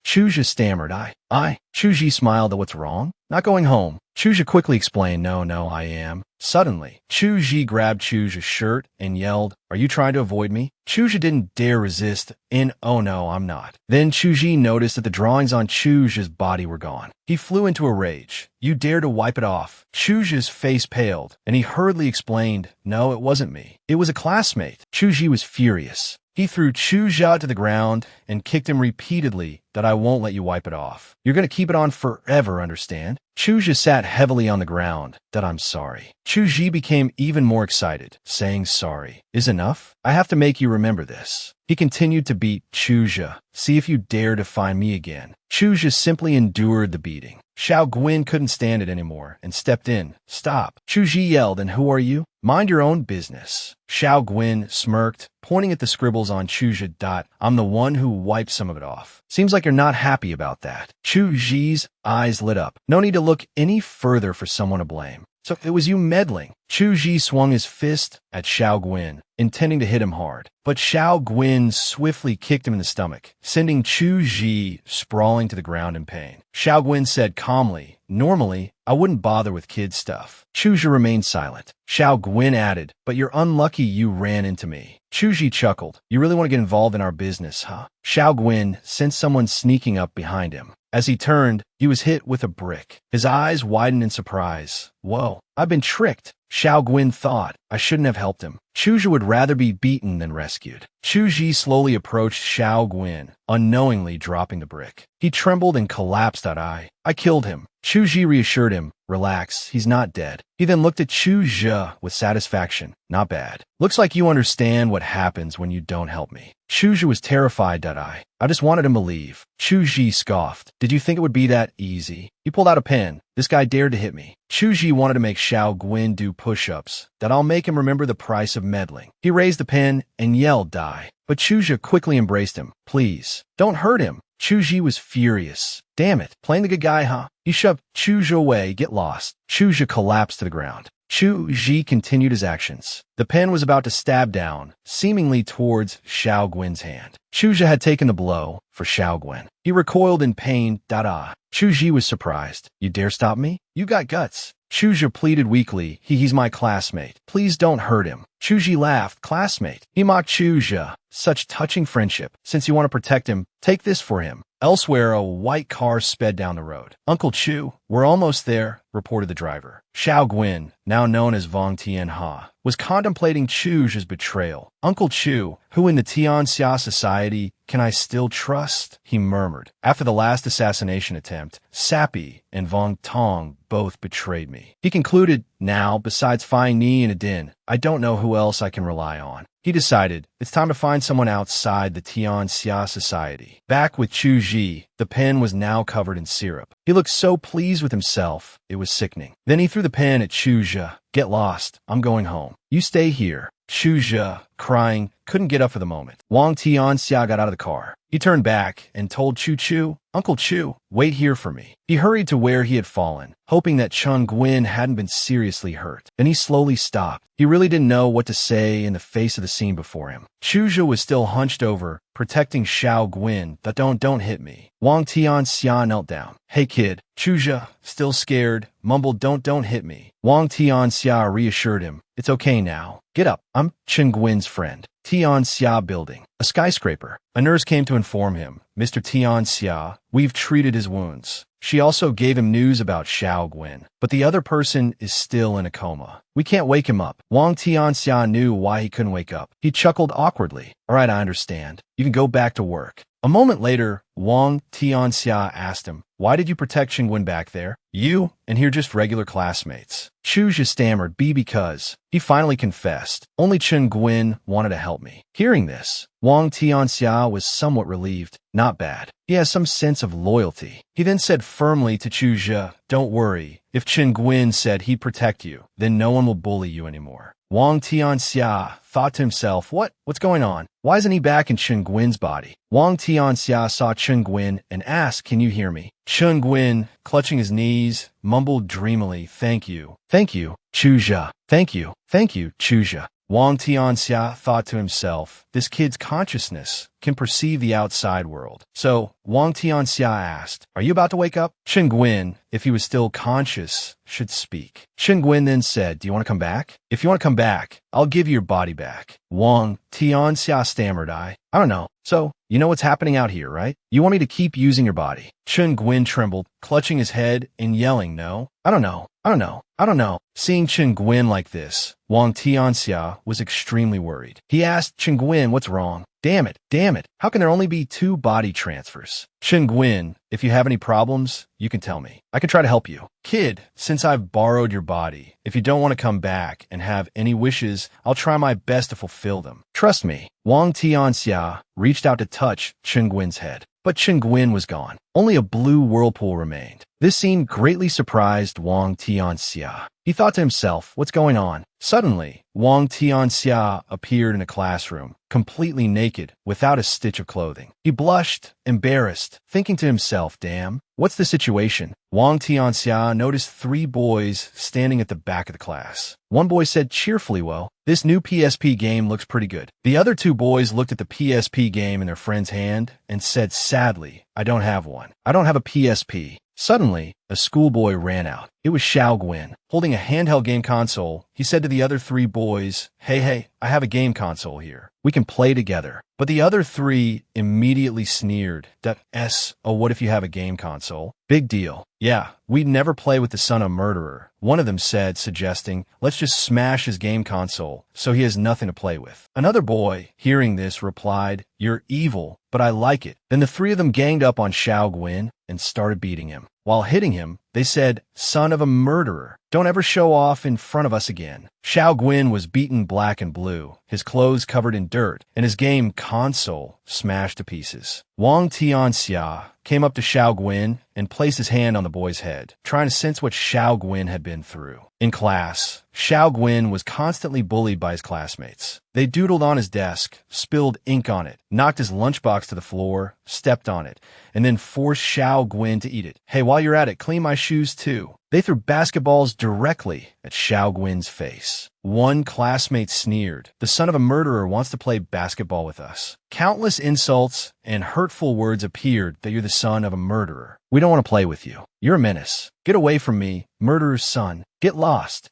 Chuja stammered. Chuji smiled at what's wrong. Not going home. Chuja quickly explained, no, I am. Suddenly, Chuji grabbed Chuja's shirt and yelled, are you trying to avoid me? Chuja didn't dare resist, and oh no, I'm not. Then Chuji noticed that the drawings on Chuja's body were gone. He flew into a rage. You dare to wipe it off. Chuja's face paled, and he hurriedly explained, no, it wasn't me. It was a classmate. Chuji was furious. He threw Chuja to the ground and kicked him repeatedly that I won't let you wipe it off. You're going to keep it on forever, understand? Chuja sat heavily on the ground. That I'm sorry. Chuji became even more excited, saying sorry is enough. I have to make you remember this. He continued to beat Chuja. See if you dare to find me again. Chuja simply endured the beating. Xiao Guin couldn't stand it anymore and stepped in. Stop. Chuji yelled, and who are you? Mind your own business. Xiao Guin smirked, pointing at the scribbles on Chuja. I'm the one who wiped some of it off. Seems like you're not happy about that. Chuji's eyes lit up. No need to look any further for someone to blame. So it was you meddling. Chuji swung his fist at Xiao Guin, intending to hit him hard. But Xiao Guin swiftly kicked him in the stomach, sending Chuji sprawling to the ground in pain. Xiao Guin said calmly, normally, I wouldn't bother with kid stuff. Chuji remained silent. Xiao Guin added, but you're unlucky you ran into me. Chuji chuckled. You really want to get involved in our business, huh? Xiao Guin sensed someone sneaking up behind him. As he turned, he was hit with a brick. His eyes widened in surprise. Whoa, I've been tricked. Xiao Guin thought. I shouldn't have helped him. Chuji would rather be beaten than rescued. Chuji slowly approached Xiao Guin, unknowingly dropping the brick. He trembled and collapsed. I killed him. Chuji reassured him. Relax, he's not dead. He then looked at Chuji with satisfaction. Not bad. Looks like you understand what happens when you don't help me. Chuji was terrified. I just wanted him to leave. Chuji scoffed. Did you think it would be that easy? He pulled out a pen. This guy dared to hit me. Chuji wanted to make Xiao Guin do push-ups. That I'll make him remember the price of meddling. He raised the pen and yelled, die. But Chuji quickly embraced him. Please, don't hurt him. Chuji was furious. Damn it, playing the good guy, huh? He shoved Chuji away. Get lost. Chuji collapsed to the ground. Chuji continued his actions. The pen was about to stab down, seemingly towards Xiao Guin's hand. Chuji had taken the blow for Xiao Guin. He recoiled in pain. Chuji was surprised. You dare stop me? You got guts. Chuji pleaded weakly. He's my classmate. Please don't hurt him. Chuji laughed. Classmate. He mocked Chuji. Such touching friendship. Since you want to protect him, take this for him. Elsewhere, a white car sped down the road. Uncle Chu, we're almost there, reported the driver. Xiao Guin, now known as Vong Tianha, was contemplating Chuji's betrayal. Uncle Chu, who in the Tianxia society can I still trust? He murmured. After the last assassination attempt, Sappy and Vong Tong both betrayed me. He concluded, now, besides Fai Ni and Adin, I don't know who else I can rely on. He decided, it's time to find someone outside the Tianxia society. Back with Chuji, the pen was now covered in syrup. He looked so pleased with himself, it was sickening. Then he threw the pen at Chuji. Get lost, I'm going home. You stay here. Chuji, crying, couldn't get up for the moment. Wang Tianxia got out of the car. He turned back and told Chu, Uncle Chu, wait here for me. He hurried to where he had fallen, hoping that Cheng Guin hadn't been seriously hurt. Then he slowly stopped. He really didn't know what to say in the face of the scene before him. Chuji was still hunched over, protecting Xiao Guin. Don't hit me. Wang Tianxia knelt down. Hey kid. Chuji, still scared, mumbled don't hit me. Wang Tianxia reassured him. It's okay now. Get up. I'm Cheng Guin's friend. Tianxia building. A skyscraper. A nurse came to inform him. Mr. Tianxia, we've treated his wounds. She also gave him news about Xiao Guin, but the other person is still in a coma. We can't wake him up. Wang Tianxia knew why he couldn't wake up. He chuckled awkwardly. All right, I understand. You can go back to work. A moment later, Wang Tianxia asked him, why did you protect Chengguin back there? You and here just regular classmates. Chuji stammered, because. He finally confessed. Only Chengguin wanted to help me. Hearing this, Wang Tianxia was somewhat relieved. Not bad. He has some sense of loyalty. He then said firmly to Chuji, don't worry. If Chengguin said he'd protect you, then no one will bully you anymore. Wang Tianxia thought to himself, what's going on? Why isn't he back in Chengguin's body? Wang Tianxia saw Chengguin and asked, can you hear me? Chengguin, clutching his knees, mumbled dreamily, thank you. Thank you, Chuji. Thank you. Thank you, Chuji. Wang Tianxia thought to himself, this kid's consciousness can perceive the outside world. So, Wang Tianxia asked, are you about to wake up? Chengguin, if he was still conscious, should speak. Chengguin then said, do you want to come back? If you want to come back, I'll give you your body back. Wang Tianxia stammered, I don't know. So, you know what's happening out here, right? You want me to keep using your body? Chengguin trembled, clutching his head and yelling, no, I don't know. Seeing Chengguin like this, Wang Tianxia was extremely worried. He asked Chengguin, what's wrong? Damn it. How can there only be 2 body transfers? Chengguin, if you have any problems, you can tell me. I can try to help you. Kid, since I've borrowed your body, if you don't want to come back and have any wishes, I'll try my best to fulfill them. Trust me. Wang Tianxia reached out to touch Chengguin's head. But Chengguin was gone. Only a blue whirlpool remained. This scene greatly surprised Wang Tianxia. He thought to himself, what's going on? Suddenly, Wang Tianxia appeared in a classroom, completely naked, without a stitch of clothing. He blushed, embarrassed, thinking to himself, damn, what's the situation? Wang Tianxia noticed 3 boys standing at the back of the class. One boy said cheerfully, well, this new PSP game looks pretty good. The other 2 boys looked at the PSP game in their friend's hand and said sadly, I don't have one. I don't have a PSP. Suddenly, a schoolboy ran out. It was Xiao Guin. Holding a handheld game console, he said to the other three boys, Hey, I have a game console here. We can play together. But the other three immediately sneered. Oh, what if you have a game console? Big deal. Yeah, we'd never play with the son of a murderer. One of them said, suggesting, let's just smash his game console so he has nothing to play with. Another boy, hearing this, replied, You're evil, but I like it. Then the three of them ganged up on Xiao Guin and started beating him. While hitting him, they said, Son of a murderer, don't ever show off in front of us again. Xiao Guin was beaten black and blue, his clothes covered in dirt, and his game console smashed to pieces. Wang Tianxia came up to Xiao Guin and placed his hand on the boy's head, trying to sense what Xiao Guin had been through. In class, Xiao Guin was constantly bullied by his classmates. They doodled on his desk, spilled ink on it, knocked his lunchbox to the floor, stepped on it, and then forced Xiao Guin to eat it. Hey, while you're at it, clean my shoes too. They threw basketballs directly at Xiao Guin's face. One classmate sneered, The son of a murderer wants to play basketball with us. Countless insults and hurtful words appeared that you're the son of a murderer. We don't want to play with you. You're a menace. Get away from me, murderer's son. Get lost.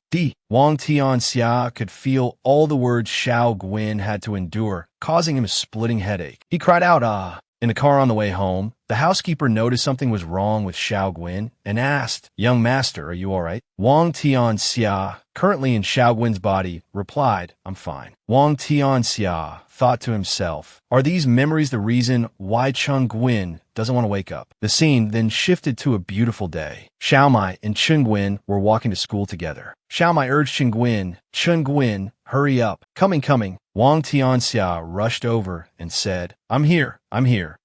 Wang Tianxia could feel all the words Xiao Guin had to endure, causing him a splitting headache. He cried out, ah. In the car on the way home, the housekeeper noticed something was wrong with Xiao Guin and asked, Young master, are you all right? Wang Tianxia, currently in Xiao Guin's body, replied, I'm fine. Wang Tianxia thought to himself, are these memories the reason why Cheng Guin doesn't want to wake up? The scene then shifted to a beautiful day. Xiaomai and Cheng Guin were walking to school together. Xiaomai urged Cheng Guin, hurry up. Coming. Wang Tianxia rushed over and said, I'm here.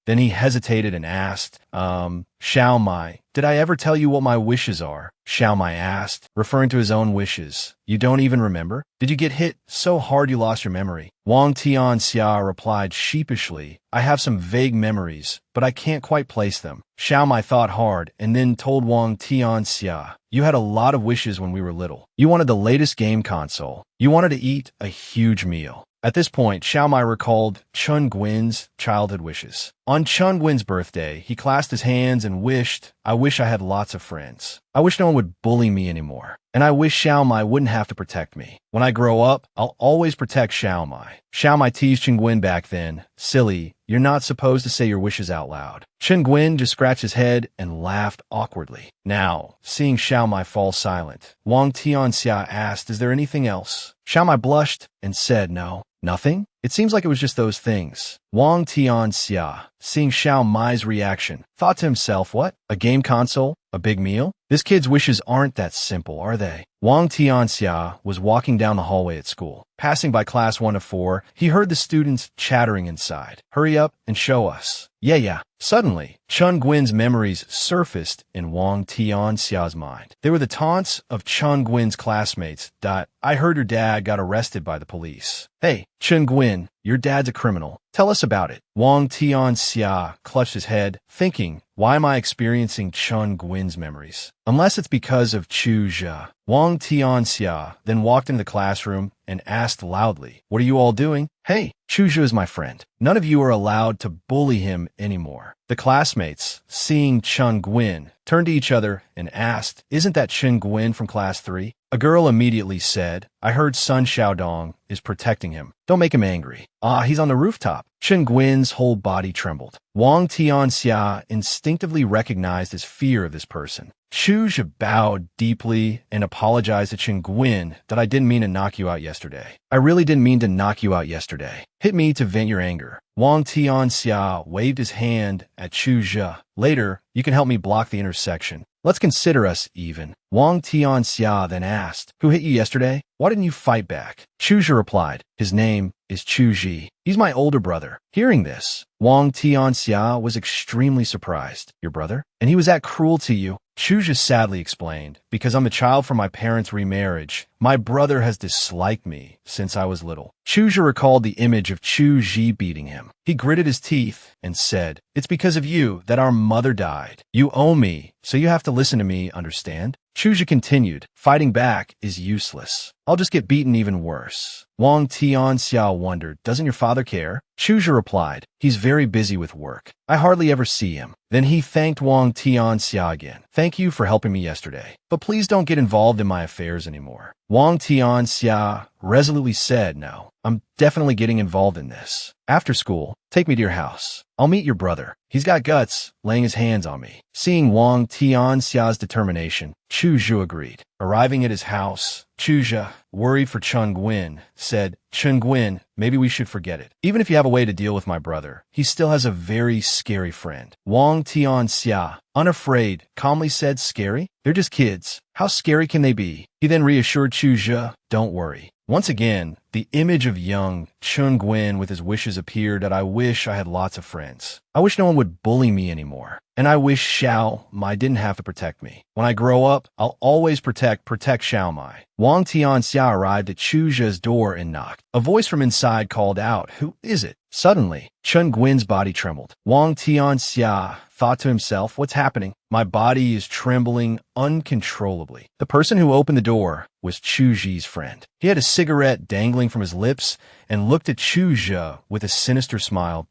Then he hesitated and asked, Xiaomai, did I ever tell you what my wishes are? Xiaomai asked, referring to his own wishes. You don't even remember? Did you get hit so hard you lost your memory? Wang Tianxia replied sheepishly, I have some vague memories, but I can't quite place them. Xiaomai thought hard and then told Wang Tianxia, you had a lot of wishes when we were little. You wanted the latest game console. You wanted to eat a huge meal. At this point, Xiaomai recalled Cheng Guin's childhood wishes. On Cheng Guin's birthday, he clasped his hands and wished, I wish I had lots of friends. I wish no one would bully me anymore. And I wish Xiaomai wouldn't have to protect me. When I grow up, I'll always protect Xiaomai. Xiaomai teased Cheng Guin back then. Silly, you're not supposed to say your wishes out loud. Cheng Guin just scratched his head and laughed awkwardly. Now, seeing Xiaomai fall silent, Wang Tianxia asked, is there anything else? Xiaomai blushed and said, no. Nothing? It seems like it was just those things. Wang Tianxia, seeing Xiao Mai's reaction, thought to himself, what? A game console? A big meal? This kid's wishes aren't that simple, are they? Wang Tianxia was walking down the hallway at school. Passing by class 1 of 4, he heard the students chattering inside. Hurry up and show us. Yeah. Suddenly, Cheng Guin's memories surfaced in Wang Tianxia's mind. They were the taunts of Cheng Guin's classmates. I heard your dad got arrested by the police. Hey, Cheng Guin, your dad's a criminal. Tell us about it. Wang Tianxia clutched his head, thinking, why am I experiencing Cheng Guin's memories? Unless it's because of Chu Zhe. Wang Tianxia then walked into the classroom and asked loudly, what are you all doing? Hey, Chu Zhe is my friend. None of you are allowed to bully him anymore. The classmates, seeing Cheng Guin, turned to each other and asked, isn't that Cheng Guin from class 3? A girl immediately said, I heard Sun Xiaodong is protecting him. Don't make him angry. He's on the rooftop. Cheng Guin's whole body trembled. Wang Tianxia instinctively recognized his fear of this person. Chu Zhe bowed deeply and apologized to Cheng Guin that I didn't mean to knock you out yesterday. I really didn't mean to knock you out yesterday. Hit me to vent your anger. Wang Tianxia waved his hand at Chu Zhe. Later, you can help me block the intersection. Let's consider us even. Wang Tianxia then asked, who hit you yesterday? Why didn't you fight back? Chu Zhe replied, his name is Chu Zhi. He's my older brother. Hearing this, Wang Tianxia was extremely surprised. Your brother? And he was that cruel to you? Chu Zhi sadly explained, because I'm a child from my parents' remarriage, my brother has disliked me since I was little. Chu Zhi recalled the image of Chu Zhi beating him. He gritted his teeth and said, it's because of you that our mother died. You owe me, so you have to listen to me, understand? Chu Zhi continued, Fighting back is useless. I'll just get beaten even worse. Wang Tianxia wondered, doesn't your father care? Chuzha replied, he's very busy with work. I hardly ever see him. Then he thanked Wang Tianxia again. Thank you for helping me yesterday, but please don't get involved in my affairs anymore. Wang Tianxia resolutely said, no, I'm definitely getting involved in this. After school, take me to your house. I'll meet your brother. He's got guts, laying his hands on me. Seeing Wang Tianxia's determination, Chuzha agreed. Arriving at his house, Chuzha, worried for Chen Guin, said, Chen Guin, maybe we should forget it. Even if you have a way to deal with my brother, he still has a very scary friend. Wang Tianxia, unafraid, calmly said, scary? They're just kids. How scary can they be? He then reassured Chuzha, don't worry. Once again, the image of young Chen Guin with his wishes appeared that I wish I had lots of friends. I wish no one would bully me anymore. And I wish Xiao Mai didn't have to protect me. When I grow up, I'll always protect Xiao Mai. Wang Tianxia arrived at Chuzha's door and knocked. A voice from inside called out, who is it? Suddenly, Chen Guin's body trembled. Wang Tianxia thought to himself, what's happening? My body is trembling uncontrollably. The person who opened the door was Chuzhi's friend. He had a cigarette dangling from his lips and looked at Chuzha with a sinister smile.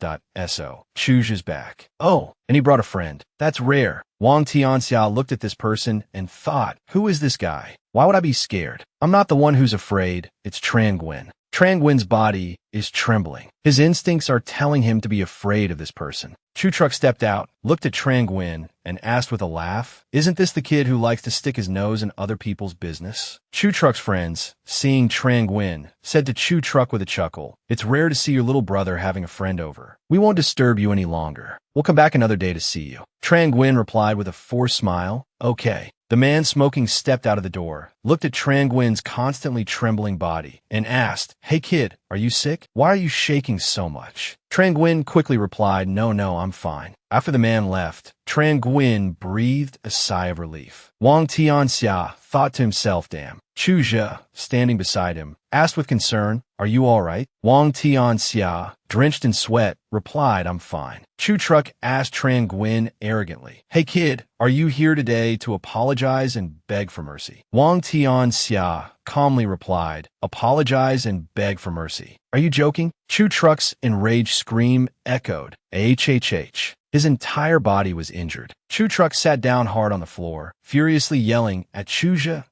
So, Chuzha's back. Oh, and he brought a friend. That's rare. Wang Tianxia looked at this person and thought, who is this guy? Why would I be scared? I'm not the one who's afraid. It's Tran Guin. Tran Guin's body is trembling. His instincts are telling him to be afraid of this person. Chu Truck stepped out, looked at Tran Guin, and asked with a laugh, isn't this the kid who likes to stick his nose in other people's business? Chu Truck's friends, seeing Tran Guin, said to Chu Truck with a chuckle, it's rare to see your little brother having a friend over. We won't disturb you any longer. We'll come back another day to see you. Tran Guin replied with a forced smile, okay. The man smoking stepped out of the door, looked at Tran Guin's constantly trembling body, and asked, hey kid, are you sick? Why are you shaking so much? Tran Guin quickly replied, no, I'm fine. After the man left, Tran Guin breathed a sigh of relief. Wang Tianxia thought to himself, damn. Chuzha, standing beside him, asked with concern, are you all right? Wang Tianxia, drenched in sweat, replied, I'm fine. Chu Truck asked Tran Guin arrogantly, hey kid, are you here today to apologize and beg for mercy? Wang Tianxia calmly replied, apologize and beg for mercy. Are you joking? Chu Truck's enraged scream echoed, HHH. His entire body was injured. Chu Truck sat down hard on the floor, furiously yelling at Chuzha,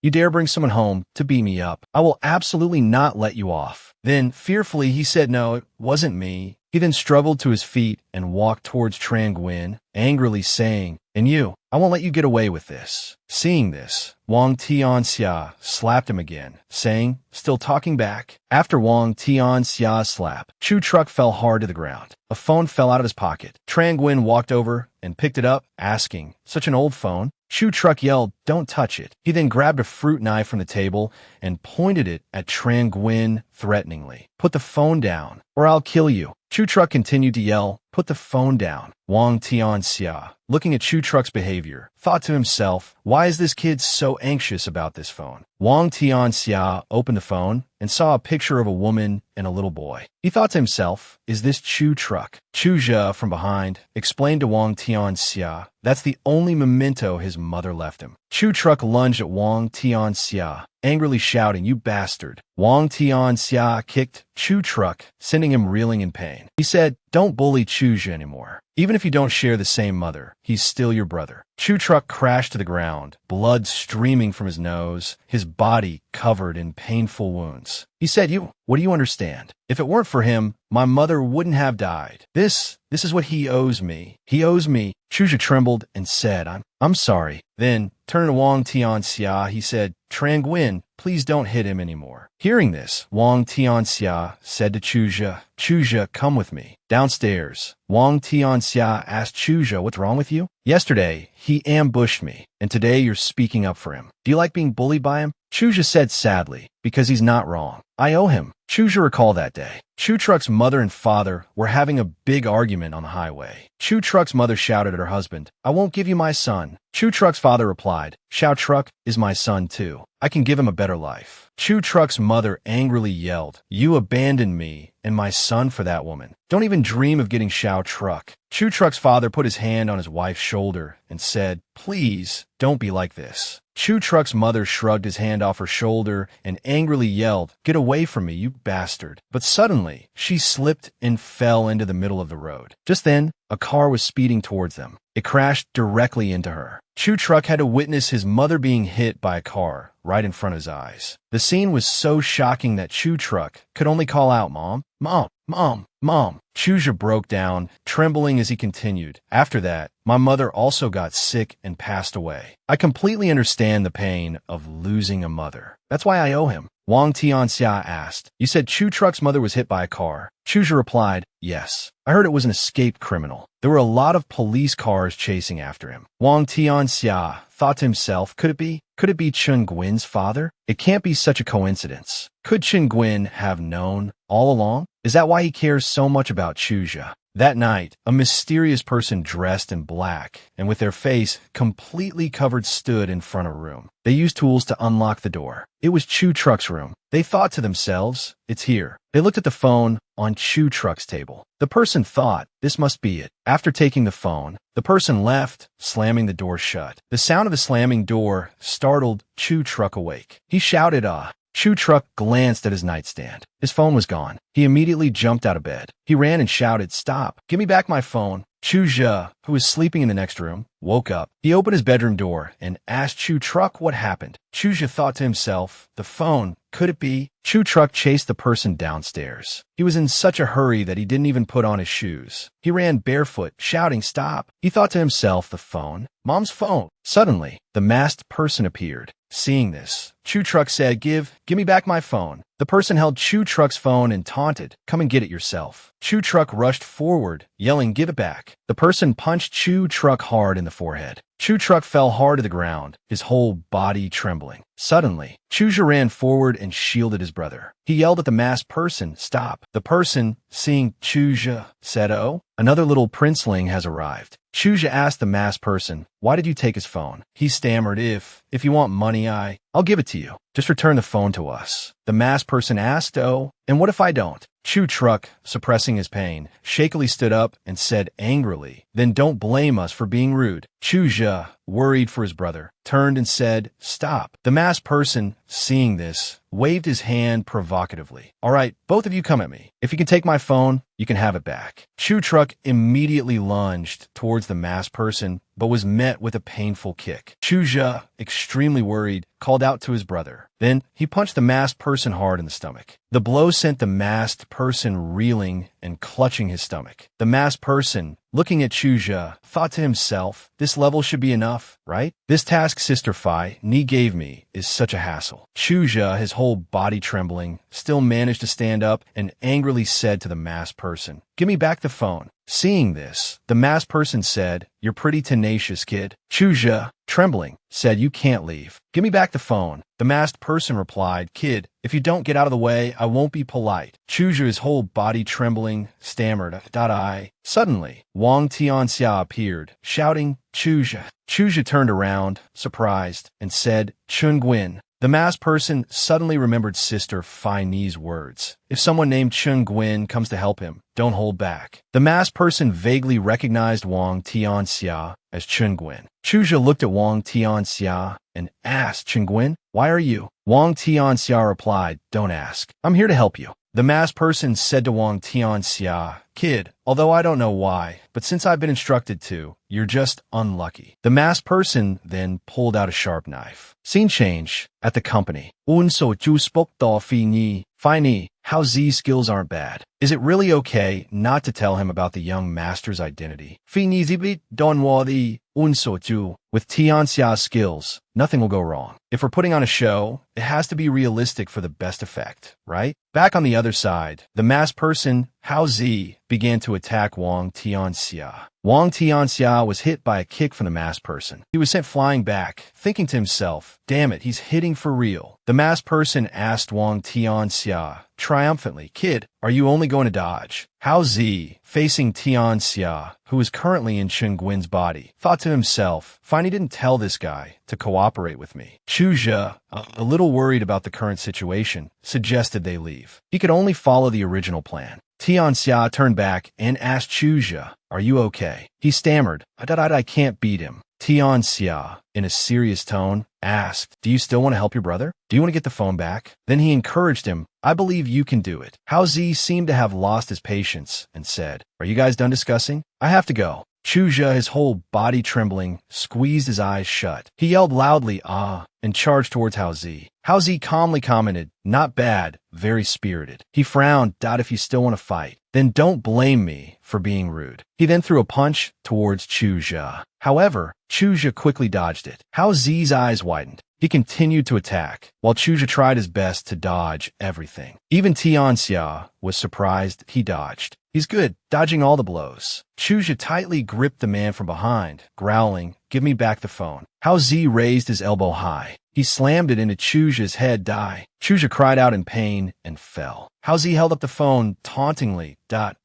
you dare bring someone home to beat me up. I will absolutely not let you off. Then, fearfully, he said, no, it wasn't me. He then struggled to his feet and walked towards Tran Guin, angrily saying, and you, I won't let you get away with this. Seeing this, Wang Tianxia slapped him again, saying, still talking back. After Wang Tianxia's slap, Chu Truck fell hard to the ground. A phone fell out of his pocket. Tran Guin walked over and picked it up, asking, such an old phone? Chu Truck yelled, don't touch it. He then grabbed a fruit knife from the table and pointed it at Tran Guin threateningly. Put the phone down, or I'll kill you. Chu Truck continued to yell, put the phone down. Wang Tianxia, looking at Chu Truck's behavior, thought to himself, why is this kid so anxious about this phone? Wang Tianxia opened the phone and saw a picture of a woman and a little boy. He thought to himself, is this Chu Truck? Chuzha, from behind, explained to Wang Tianxia, that's the only memento his mother left him. Chu Truck lunged at Wang Tianxia, angrily shouting, you bastard. Wang Tianxia kicked Chu Truck, sending him reeling in pain. He said, don't bully Chuzha anymore. Even if you don't share the same mother, he's still your brother. Chu Truck crashed to the ground, blood streaming from his nose, his body covered in painful wounds. He said, what do you understand? If it weren't for him, my mother wouldn't have died. This is what he owes me. He owes me. Chuzha trembled and said, I'm sorry. Then, turning to Wang Tianxia, he said, Tran Guin, please don't hit him anymore. Hearing this, Wang Tianxia said to Chuzha, come with me. Downstairs, Wang Tianxia asked Chuzha, what's wrong with you? Yesterday, he ambushed me, and today you're speaking up for him. Do you like being bullied by him? Chuzha said sadly, because he's not wrong. I owe him. Chuzha recalled that day. Chu Truck's mother and father were having a big argument on the highway. Chu Truck's mother shouted at her husband, I won't give you my son. Chu Truck's father replied, Xiao Truck is my son too. I can give him a better life. Chu Truck's mother angrily yelled, "You abandoned me and my son for that woman. Don't even dream of getting Xiao Truck." Chu Truck's father put his hand on his wife's shoulder and said, "Please, don't be like this." Chu Truck's mother shrugged his hand off her shoulder and angrily yelled, "Get away from me, you bastard." But suddenly, she slipped and fell into the middle of the road. Just then, a car was speeding towards them. It crashed directly into her. Chu Truck had to witness his mother being hit by a car right in front of his eyes. The scene was so shocking that Chu Truck could only call out, "Mom, Mom, Mom, Mom." Chuja broke down, trembling as he continued. "After that, my mother also got sick and passed away. I completely understand the pain of losing a mother. That's why I owe him." Wang Tianxia asked, "You said Chu Truck's mother was hit by a car?" Chuja replied, "Yes. I heard it was an escaped criminal. There were a lot of police cars chasing after him." Wang Tianxia thought to himself, could it be Chen Guin's father? It can't be such a coincidence. Could Chen Guin have known all along? Is that why he cares so much about Chuja? That night, a mysterious person dressed in black and with their face completely covered stood in front of a room. They used tools to unlock the door. It was Chu Truck's room. They thought to themselves, "It's here." They looked at the phone on Chu Truck's table. The person thought, "This must be it." After taking the phone, the person left, slamming the door shut. The sound of the slamming door startled Chu Truck awake. He shouted, "Ah!" Chu Truck glanced at his nightstand. His phone was gone. He immediately jumped out of bed. He ran and shouted, "Stop! Give me back my phone!" Chu Zhe, who was sleeping in the next room, woke up. He opened his bedroom door and asked Chu Truck what happened. Chu Zhe thought to himself, "The phone, could it be?" Chu Truck chased the person downstairs. He was in such a hurry that he didn't even put on his shoes. He ran barefoot, shouting, "Stop!" He thought to himself, "The phone? Mom's phone." Suddenly, the masked person appeared. Seeing this, Chu Truck said, Give me back my phone." The person held Chu Truck's phone and taunted, "Come and get it yourself." Chu Truck rushed forward, yelling, "Give it back." The person punched Chu Truck hard in the forehead. Chu Truck fell hard to the ground, his whole body trembling. Suddenly, Chu Zhe ran forward and shielded his brother. He yelled at the masked person, "Stop." The person, seeing Chu Zhe, said, "Oh, another little princeling has arrived." Chu Zhe asked the masked person, "Why did you take his phone?" He stammered, If you want money, I'll give it to you. Just return the phone to us." The masked person asked, "Oh, and what if I don't?" Chu Truck, suppressing his pain, shakily stood up and said angrily, "Then don't blame us for being rude." Chu Zhe, worried for his brother, turned and said, "Stop." The masked person, seeing this, waved his hand provocatively. "All right, both of you come at me. If you can take my phone, you can have it back." Chu Truck immediately lunged towards the masked person, but was met with a painful kick. Chu Zhe, extremely worried, called out to his brother. Then he punched the masked person hard in the stomach. The blow sent the masked person reeling and clutching his stomach. The masked person, looking at Chu Zhe, thought to himself, "This level should be enough, right? This task Sister Phi Ni gave me is such a hassle." Chu Zhe, his whole body trembling, still managed to stand up and angrily said to the masked person, "Give me back the phone." Seeing this, the masked person said, "You're pretty tenacious, kid." Chu Zhe, trembling, said, "You can't leave. Give me back the phone." The masked person replied, "Kid, if you don't get out of the way, I won't be polite." Chu Zhe, his whole body trembling, stammered, "I." Suddenly, Wang Tianxia appeared, shouting, "Chu Zhe." Chu Zhe turned around, surprised, and said, "Chen Guin." The masked person suddenly remembered Sister Phi Ni's words. If someone named Chen Guin comes to help him, don't hold back. The masked person vaguely recognized Wang Tianxia as Chen Guin. Chu Zhe looked at Wang Tianxia and asked, "Chen Guin, why are you?" Wang Tianxia replied, "Don't ask. I'm here to help you." The masked person said to Wang Tianxia, "Kid, although I don't know why, but since I've been instructed to, you're just unlucky." The masked person then pulled out a sharp knife. Scene change at the company. So ju spoke to Phi Ni. Phi Ni, how Z skills aren't bad. Is it really okay not to tell him about the young master's identity? Phi Ni zibit don wa the so ju. With Tianxia's skills, nothing will go wrong. If we're putting on a show, it has to be realistic for the best effect, right? Back on the other side, the masked person, Hao Zi, began to attack Wang Tianxia. Wang Tianxia was hit by a kick from the masked person. He was sent flying back, thinking to himself, "Damn it, he's hitting for real." The masked person asked Wang Tianxia triumphantly, "Kid, are you only going to dodge?" Hao Zi, facing Tianxia, who was currently in Chen Guin's body, thought to himself, "Finding Tiny didn't tell this guy to cooperate with me. Chuja, a little worried about the current situation, suggested they leave. He could only follow the original plan. Tianxia turned back and asked Chuja, "Are you okay?" He stammered, I can't beat him." Tianxia, in a serious tone, asked, "Do you still want to help your brother? Do you want to get the phone back?" Then he encouraged him, "I believe you can do it." Hao Zi seemed to have lost his patience and said, "Are you guys done discussing? I have to go." Chuja, his whole body trembling, squeezed his eyes shut. He yelled loudly, "Ah," and charged towards Hao Zi. Hao Zi calmly commented, "Not bad, very spirited." He frowned, "If you still want to fight, then don't blame me for being rude." He then threw a punch towards Chuja. However, Chuja quickly dodged it. Hao Zi's eyes widened. He continued to attack, while Chuja tried his best to dodge everything. Even Tianxia was surprised he dodged. He's good, dodging all the blows. Chuja tightly gripped the man from behind, growling, "Give me back the phone." Hao Zi raised his elbow high. He slammed it into Chuja's head. Chuja cried out in pain and fell. Hao Zi held up the phone tauntingly.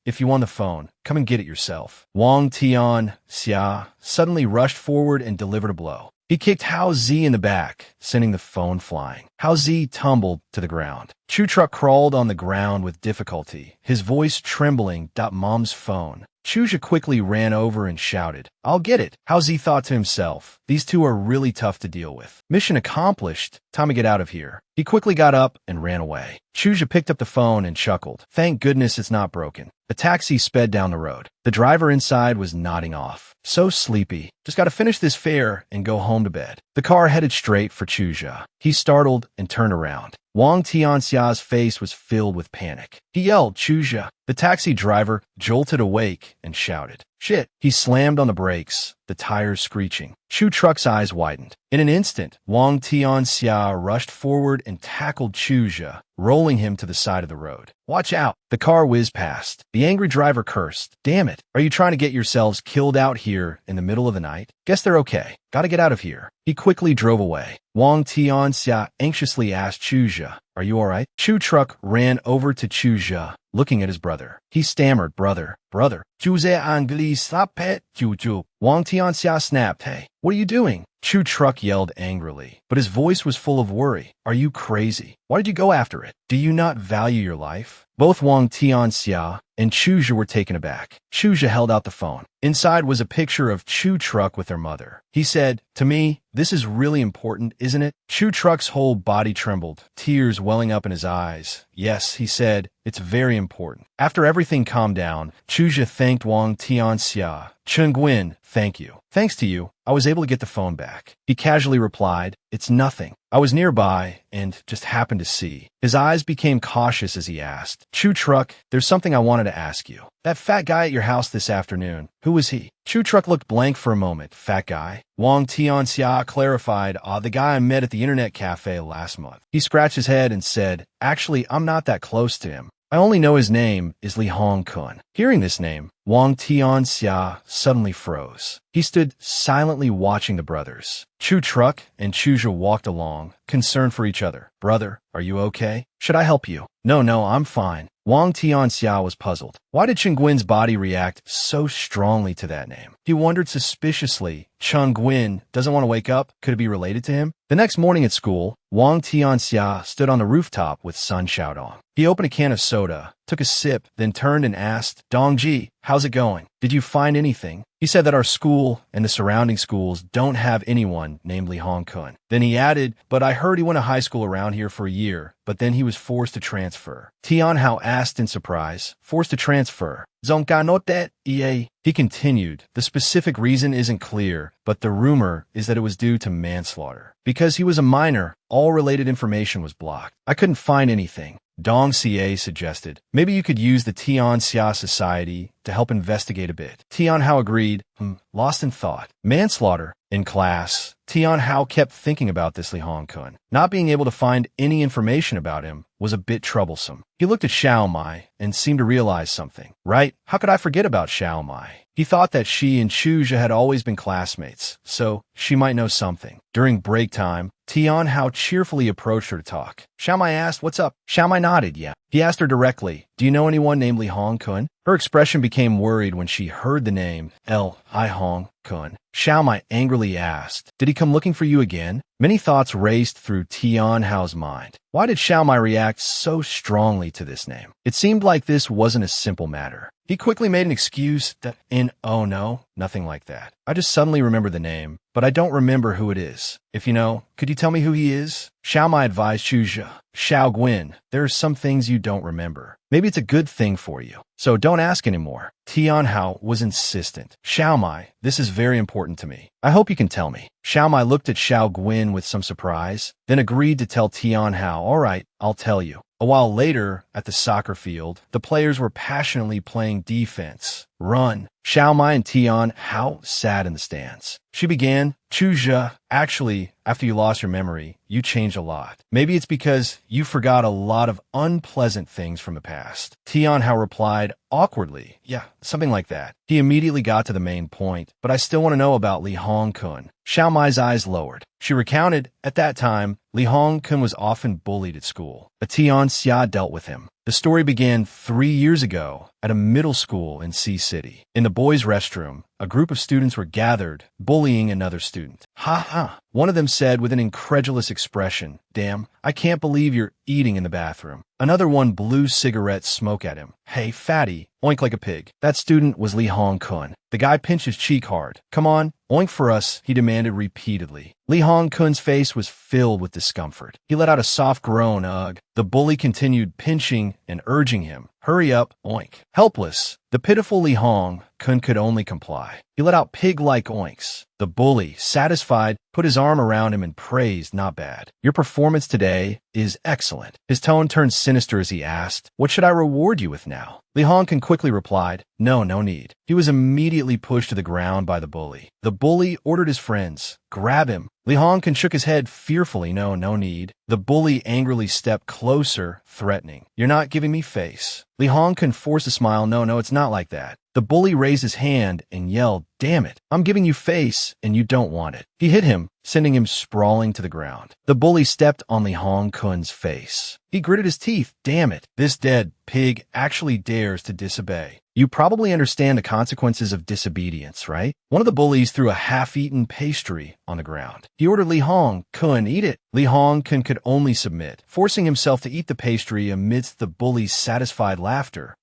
"If you won the phone, come and get it yourself." Wang Tianxia suddenly rushed forward and delivered a blow. He kicked Hao Zi in the back, sending the phone flying. Hao Zi tumbled to the ground. Chu Truck crawled on the ground with difficulty, his voice trembling. "Mom's phone." Chuja quickly ran over and shouted, "I'll get it." Hao Zi thought to himself, "These two are really tough to deal with. Mission accomplished. Time to get out of here." He quickly got up and ran away. Chuja picked up the phone and chuckled. "Thank goodness it's not broken." A taxi sped down the road. The driver inside was nodding off. "So sleepy. Just gotta finish this fare and go home to bed." The car headed straight for Chuja. He startled and turned around. Wang Tianxia's face was filled with panic. He yelled, "Chuja!" The taxi driver jolted awake and shouted, "Shit!" He slammed on the brakes, the tires screeching. Chu Truck's eyes widened. In an instant, Wang Tianxia rushed forward and tackled Chuja, rolling him to the side of the road. "Watch out!" The car whizzed past. The angry driver cursed. "Damn it! Are you trying to get yourselves killed out here in the middle of the night? Guess they're okay. Gotta get out of here." He quickly drove away. Wang Tianxia anxiously asked Chuja, "Are you alright?" Chu Truck ran over to Chuja, looking at his brother. He stammered, Brother. Chuze Angli Sapet Juju." Wang Tianxia snapped, "Hey, what are you doing?" Chu Truck yelled angrily, but his voice was full of worry. "Are you crazy? Why did you go after it? Do you not value your life?" Both Wang Tianxia and Chuja were taken aback. Chuja held out the phone. Inside was a picture of Chu Truck with their mother. He said, "To me, this is really important, isn't it?" Chu Truck's whole body trembled, tears welling up in his eyes. "Yes," he said, "it's very important." After everything calmed down, Chuja thanked Wang Tianxia. "Chen Guin, thank you. Thanks to you, I was able to get the phone back." He casually replied, "It's nothing. I was nearby and just happened to see." His eyes became cautious as he asked, "Chu Truck, there's something I wanted to ask you. That fat guy at your house this afternoon, who was he?" Chu Truck looked blank for a moment. "Fat guy?" Wang Tianxia clarified, "The guy I met at the internet cafe last month." He scratched his head and said, "Actually, I'm not that close to him. I only know his name is Li Hongkun." Hearing this name, Wang Tianxia suddenly froze. He stood silently watching the brothers. Chu Truck and Chuja walked along, concerned for each other. "Brother, are you okay? Should I help you?" No, I'm fine." Wang Tianxia was puzzled. Why did Chen Guin's body react so strongly to that name? He wondered suspiciously. Chen Guin doesn't want to wake up? Could it be related to him? The next morning at school, Wang Tianxia stood on the rooftop with sun shout on. He opened a can of soda, took a sip, then turned and asked, "Dongji, how's it going? Did you find anything?" He said that our school and the surrounding schools don't have anyone named Li Hongkun. Then he added, "But I heard he went to high school around here for a year, but then he was forced to transfer." Tian Hao asked in surprise, "Forced to transfer? Zonkanote EA?" He continued, "The specific reason isn't clear, but the rumor is that it was due to manslaughter. Because he was a minor, all related information was blocked. I couldn't find anything." Dong Xie suggested, "Maybe you could use the Tianxia Society to help investigate a bit." Tian Hao agreed, lost in thought. Manslaughter. In class, Tian Hao kept thinking about this Li Hongkun. Not being able to find any information about him was a bit troublesome. He looked at Xiao Mai and seemed to realize something. "Right? How could I forget about Xiao Mai? He thought that she and Chuja had always been classmates, so she might know something. During break time, Tian Hao cheerfully approached her to talk. Xiaomai asked, "What's up?" Xiaomai nodded, "Yeah." He asked her directly, "Do you know anyone named Li Hong Kun?" Her expression became worried when she heard the name Li Hong Kun. Xiaomai angrily asked, "Did he come looking for you again?" Many thoughts raced through Tian Hao's mind. Why did Xiaomai react so strongly to this name? It seemed like this wasn't a simple matter. He quickly made an excuse oh no, nothing like that. I just suddenly remembered the name, but I don't remember who it is. If you know, could you tell me who he is? Xiaomai advised Chuja. Xiao Guin, there are some things you don't remember. Maybe it's a good thing for you. So don't ask anymore. Tian Hao was insistent. Xiaomai, this is very important to me. I hope you can tell me. Xiaomai looked at Xiao Guin with some surprise, then agreed to tell Tian Hao, "All right, I'll tell you." A while later, at the soccer field, the players were passionately playing defense. Run. Xiaomai and Tian Hao sat in the stands. She began, "Chuja, actually, after you lost your memory, you changed a lot. Maybe it's because you forgot a lot of unpleasant things from the past." Tian Hao replied, awkwardly, "Yeah, something like that." He immediately got to the main point, "But I still want to know about Li Hong Kun." Xiaomai's eyes lowered. She recounted, at that time, Li Hong Kun was often bullied at school. A Tian Xia dealt with him. The story began 3 years ago at a middle school in Sea City. In the boys' restroom, a group of students were gathered, bullying another student. "Ha ha," one of them said with an incredulous expression. "Damn, I can't believe you're eating in the bathroom." Another one blew cigarette smoke at him. "Hey, fatty," oink like a pig. That student was Li Hong Kun. The guy pinched his cheek hard. "Come on, oink for us," he demanded repeatedly. Li Hong Kun's face was filled with discomfort. He let out a soft groan, ugh. The bully continued pinching and urging him. "Hurry up, oink." Helpless, the pitiful Li Hong Kun could only comply. He let out pig-like oinks. The bully, satisfied, put his arm around him and praised, "Not bad. Your performance today is excellent." His tone turned sinister as he asked, "What should I reward you with now?" Li Hong Kun quickly replied, No need." He was immediately pushed to the ground by the bully. The bully ordered his friends, "Grab him." Li Hong Kun shook his head fearfully, no need." The bully angrily stepped closer, threatening, "You're not giving me face." Li Hong Kun forced a smile, No, it's not like that." The bully raised his hand and yelled, "Damn it, I'm giving you face and you don't want it." He hit him, sending him sprawling to the ground. The bully stepped on Li Hong Kun's face. He gritted his teeth, "Damn it, this dead pig actually dares to disobey." You probably understand the consequences of disobedience, right? One of the bullies threw a half-eaten pastry on the ground. He ordered Li Hong Kun, "Eat it." Li Hong Kun could only submit, forcing himself to eat the pastry amidst the bully's satisfied laughter.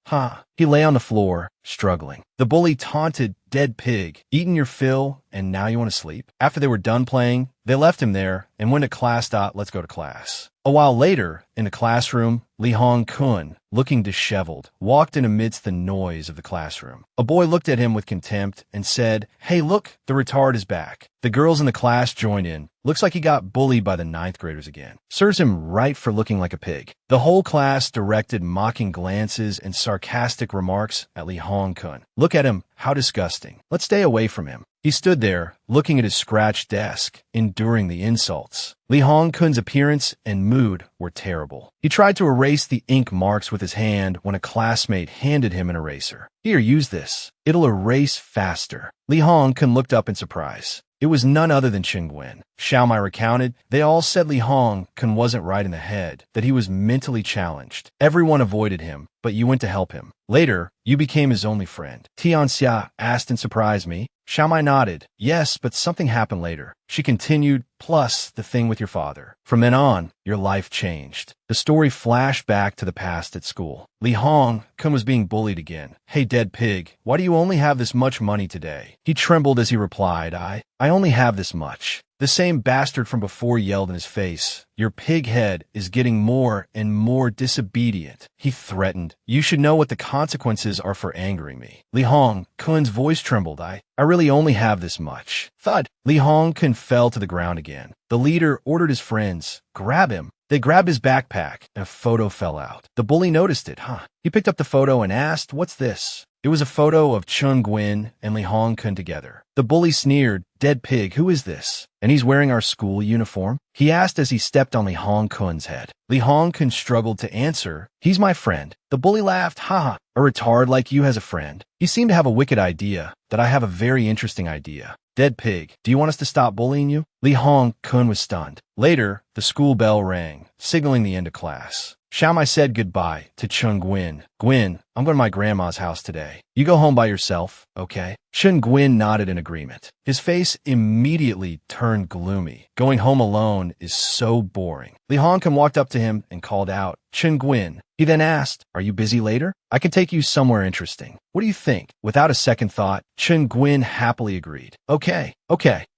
He lay on the floor, struggling. The bully taunted, "Dead pig, eaten your fill, and now you want to sleep?" After they were done playing, they left him there and went to class. Let's go to class. A while later, in the classroom, Li Hong Kun, looking disheveled, walked in amidst the noise of the classroom. A boy looked at him with contempt and said, "Hey, look, the retard is back." The girls in the class joined in. Looks like he got bullied by the ninth graders again. Serves him right for looking like a pig. The whole class directed mocking glances and sarcastic remarks at Li Hong Kun. "Look at him, how disgusting. Let's stay away from him." He stood there, looking at his scratched desk, enduring the insults. Li Hong Kun's appearance and mood were terrible. He tried to erase the ink marks with his hand when a classmate handed him an eraser. "Here, use this. It'll erase faster." Li Hong Kun looked up in surprise. It was none other than Qingwen. Xiaomai recounted, they all said Li Hong Kun wasn't right in the head, that he was mentally challenged. Everyone avoided him, but you went to help him. Later, you became his only friend. Tian Xia asked in surprise, "Me?" Xiaomai nodded. "Yes, but something happened later." She continued, "Plus the thing with your father. From then on, your life changed." The story flashed back to the past at school. Li Hong Kun was being bullied again. "Hey, dead pig, why do you only have this much money today?" He trembled as he replied, I only have this much." The same bastard from before yelled in his face, "Your pig head is getting more and more disobedient." He threatened, "You should know what the consequences are for angering me." Li Hong Kun's voice trembled, I really only have this much." Thud! Li Hong Kun fell to the ground again. The leader ordered his friends, "Grab him." They grabbed his backpack, and a photo fell out. The bully noticed it, He picked up the photo and asked, "What's this?" It was a photo of Chung Gwin and Lee Hong-kun together. The bully sneered, "Dead pig, who is this? And he's wearing our school uniform?" he asked as he stepped on Lee Hong-kun's head. Lee Hong-kun struggled to answer. "He's my friend." The bully laughed, "Haha, a retard like you has a friend. You seem to have a wicked idea, that I have a very interesting idea. Dead pig, do you want us to stop bullying you?" Lee Hong-kun was stunned. Later, the school bell rang, signaling the end of class. Shaomai said goodbye to Chung Gwin. "Gwin, I'm going to my grandma's house today. You go home by yourself, okay?" Chung Gwin nodded in agreement. His face immediately turned gloomy. Going home alone is so boring. Lee Hong-kun walked up to him and called out, "Chung Gwin." He then asked, "Are you busy later? I can take you somewhere interesting. What do you think?" Without a second thought, Chung Gwin happily agreed. Okay.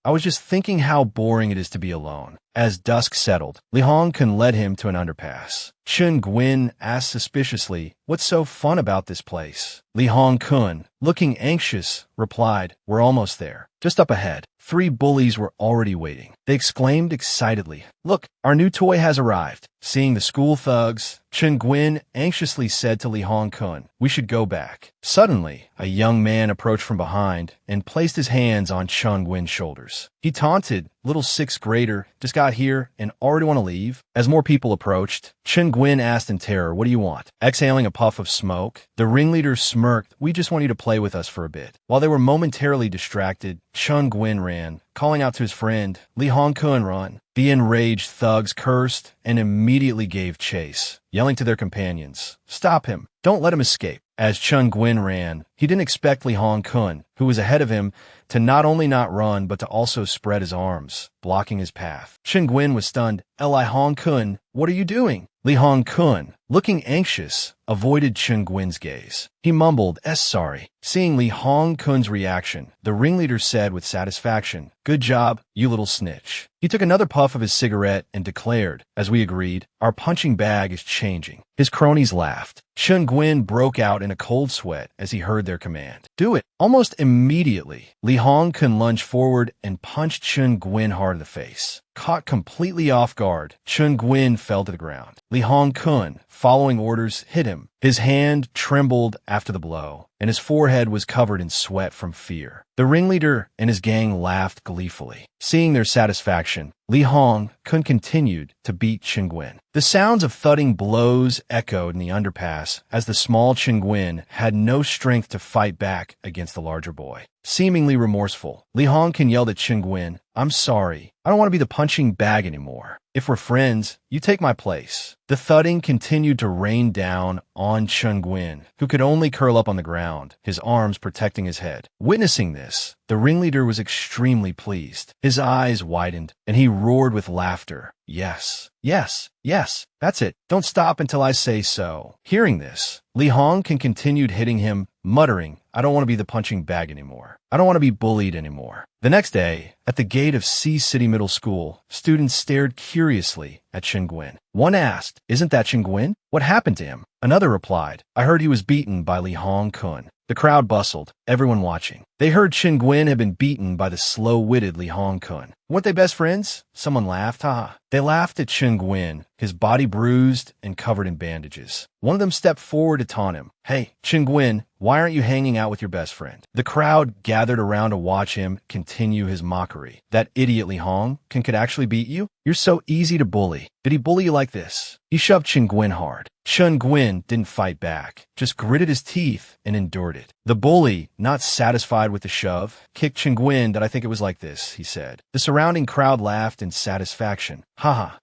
I was just thinking how boring it is to be alone." As dusk settled, Lee Hong-kun led him to an underpass. Chung Gwin asked suspiciously, "What's so fun about this place?" Lee Hong-kun, looking anxious, replied, "We're almost there. Just up ahead." 3 bullies were already waiting. They exclaimed excitedly, "Look, our new toy has arrived." Seeing the school thugs, Chung Gwin anxiously said to Lee Hong-kun, "We should go back." Suddenly, a young man approached from behind and placed his hands on Chung Gwin's shoulders. He taunted, "Little 6th grader, just got here and already want to leave?" As more people approached, Chung Gwin asked in terror, "What do you want?" Exhaling a puff of smoke, the ringleader smirked, "We just want you to play with us for a bit." While they were momentarily distracted, Chung Gwin ran, calling out to his friend, "Lee Hong-kun, run." The enraged thugs cursed and immediately gave chase, yelling to their companions, "Stop him! Don't let him escape." As Chung Gwin ran, he didn't expect Lee Hong-kun, who was ahead of him, to not only not run but to also spread his arms, blocking his path. Chung Gwin was stunned. "Lee Hong-kun, what are you doing?" Lee Hong-kun, looking anxious, avoided Chung Gwin's gaze. He mumbled, sorry." Seeing Lee Hong-kun's reaction, the ringleader said with satisfaction, "Good job, you little snitch." He took another puff of his cigarette and declared, "As we agreed, our punching bag is changing." His cronies laughed. Chung Gwin broke out in a cold sweat as he heard their command. "Do it!" Almost immediately, Lee Hong-kun lunged forward and punched Chung Gwin hard in the face. Caught completely off guard, Chung Gwin fell to the ground. Lee Hong-kun, following orders, hit him. His hand trembled after the blow, and his forehead was covered in sweat from fear. The ringleader and his gang laughed gleefully. Seeing their satisfaction, Lee Hong-kun continued to beat Chung Gwin. The sounds of thudding blows echoed in the underpass as the small Chung Gwin had no strength to fight back against the larger boy. Seemingly remorseful, Lee Hong-kun yelled at Chung Gwin, "I'm sorry. I don't want to be the punching bag anymore. If we're friends, you take my place." The thudding continued to rain down on Chung Gwin, who could only curl up on the ground, his arms protecting his head. Witnessing this, the ringleader was extremely pleased. His eyes widened, and he roared with laughter. Yes, that's it. Don't stop until I say so." Hearing this, Lee Hong-kun continued hitting him, muttering, "I don't want to be the punching bag anymore. I don't want to be bullied anymore." The next day, at the gate of Sea City Middle School, students stared curiously at Chung Gwin. One asked, "Isn't that Chung Gwin? What happened to him?" Another replied, "I heard he was beaten by Lee Hong-kun." The crowd bustled, everyone watching. They heard Chung Gwin had been beaten by the slow-witted Lee Hong-kun. Weren't they best friends? Someone laughed. They laughed at Chung Gwin, his body bruised and covered in bandages. One of them stepped forward to taunt him. "Hey, Chung Gwin, why aren't you hanging out with your best friend?" The crowd gathered around to watch him continue his mockery. "That idiot Lee Hong-kun could actually beat you? You're so easy to bully. Did he bully you like this?" He shoved Chung Gwin hard. Chung Gwin didn't fight back, just gritted his teeth and endured it. The bully, not satisfied with the shove, kicked Chung Gwin. "Did I think it was like this?" he said. The surrounding crowd laughed in satisfaction.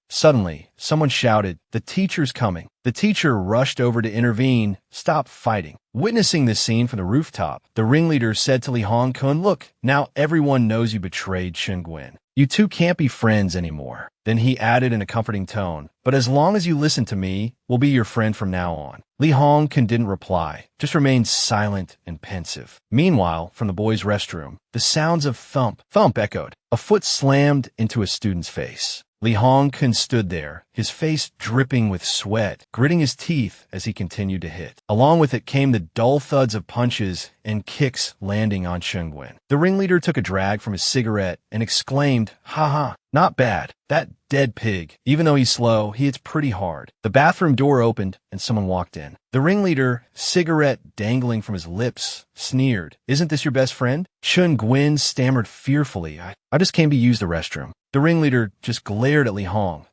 Suddenly, someone shouted, "The teacher's coming." The teacher rushed over to intervene. "Stop fighting." Witnessing this scene from the rooftop, the ringleader said to Lee Hong-kun, "Look, now everyone knows you betrayed Chung Gwin. You two can't be friends anymore." Then he added in a comforting tone, "But as long as you listen to me, we'll be your friend from now on." Lee Hong-kun didn't reply, just remained silent and pensive. Meanwhile, from the boys' restroom, the sounds of thump echoed. A foot slammed into a student's face. Li Hongkun stood there, his face dripping with sweat, gritting his teeth as he continued to hit. Along with it came the dull thuds of punches and kicks landing on Chen Guin. The ringleader took a drag from his cigarette and exclaimed, "Ha ha, not bad. That dead pig. Even though he's slow, he hits pretty hard." The bathroom door opened and someone walked in. The ringleader, cigarette dangling from his lips, sneered, "Isn't this your best friend?" Chen Guin stammered fearfully, I just came to use the restroom." The ringleader just glared at Li Hong,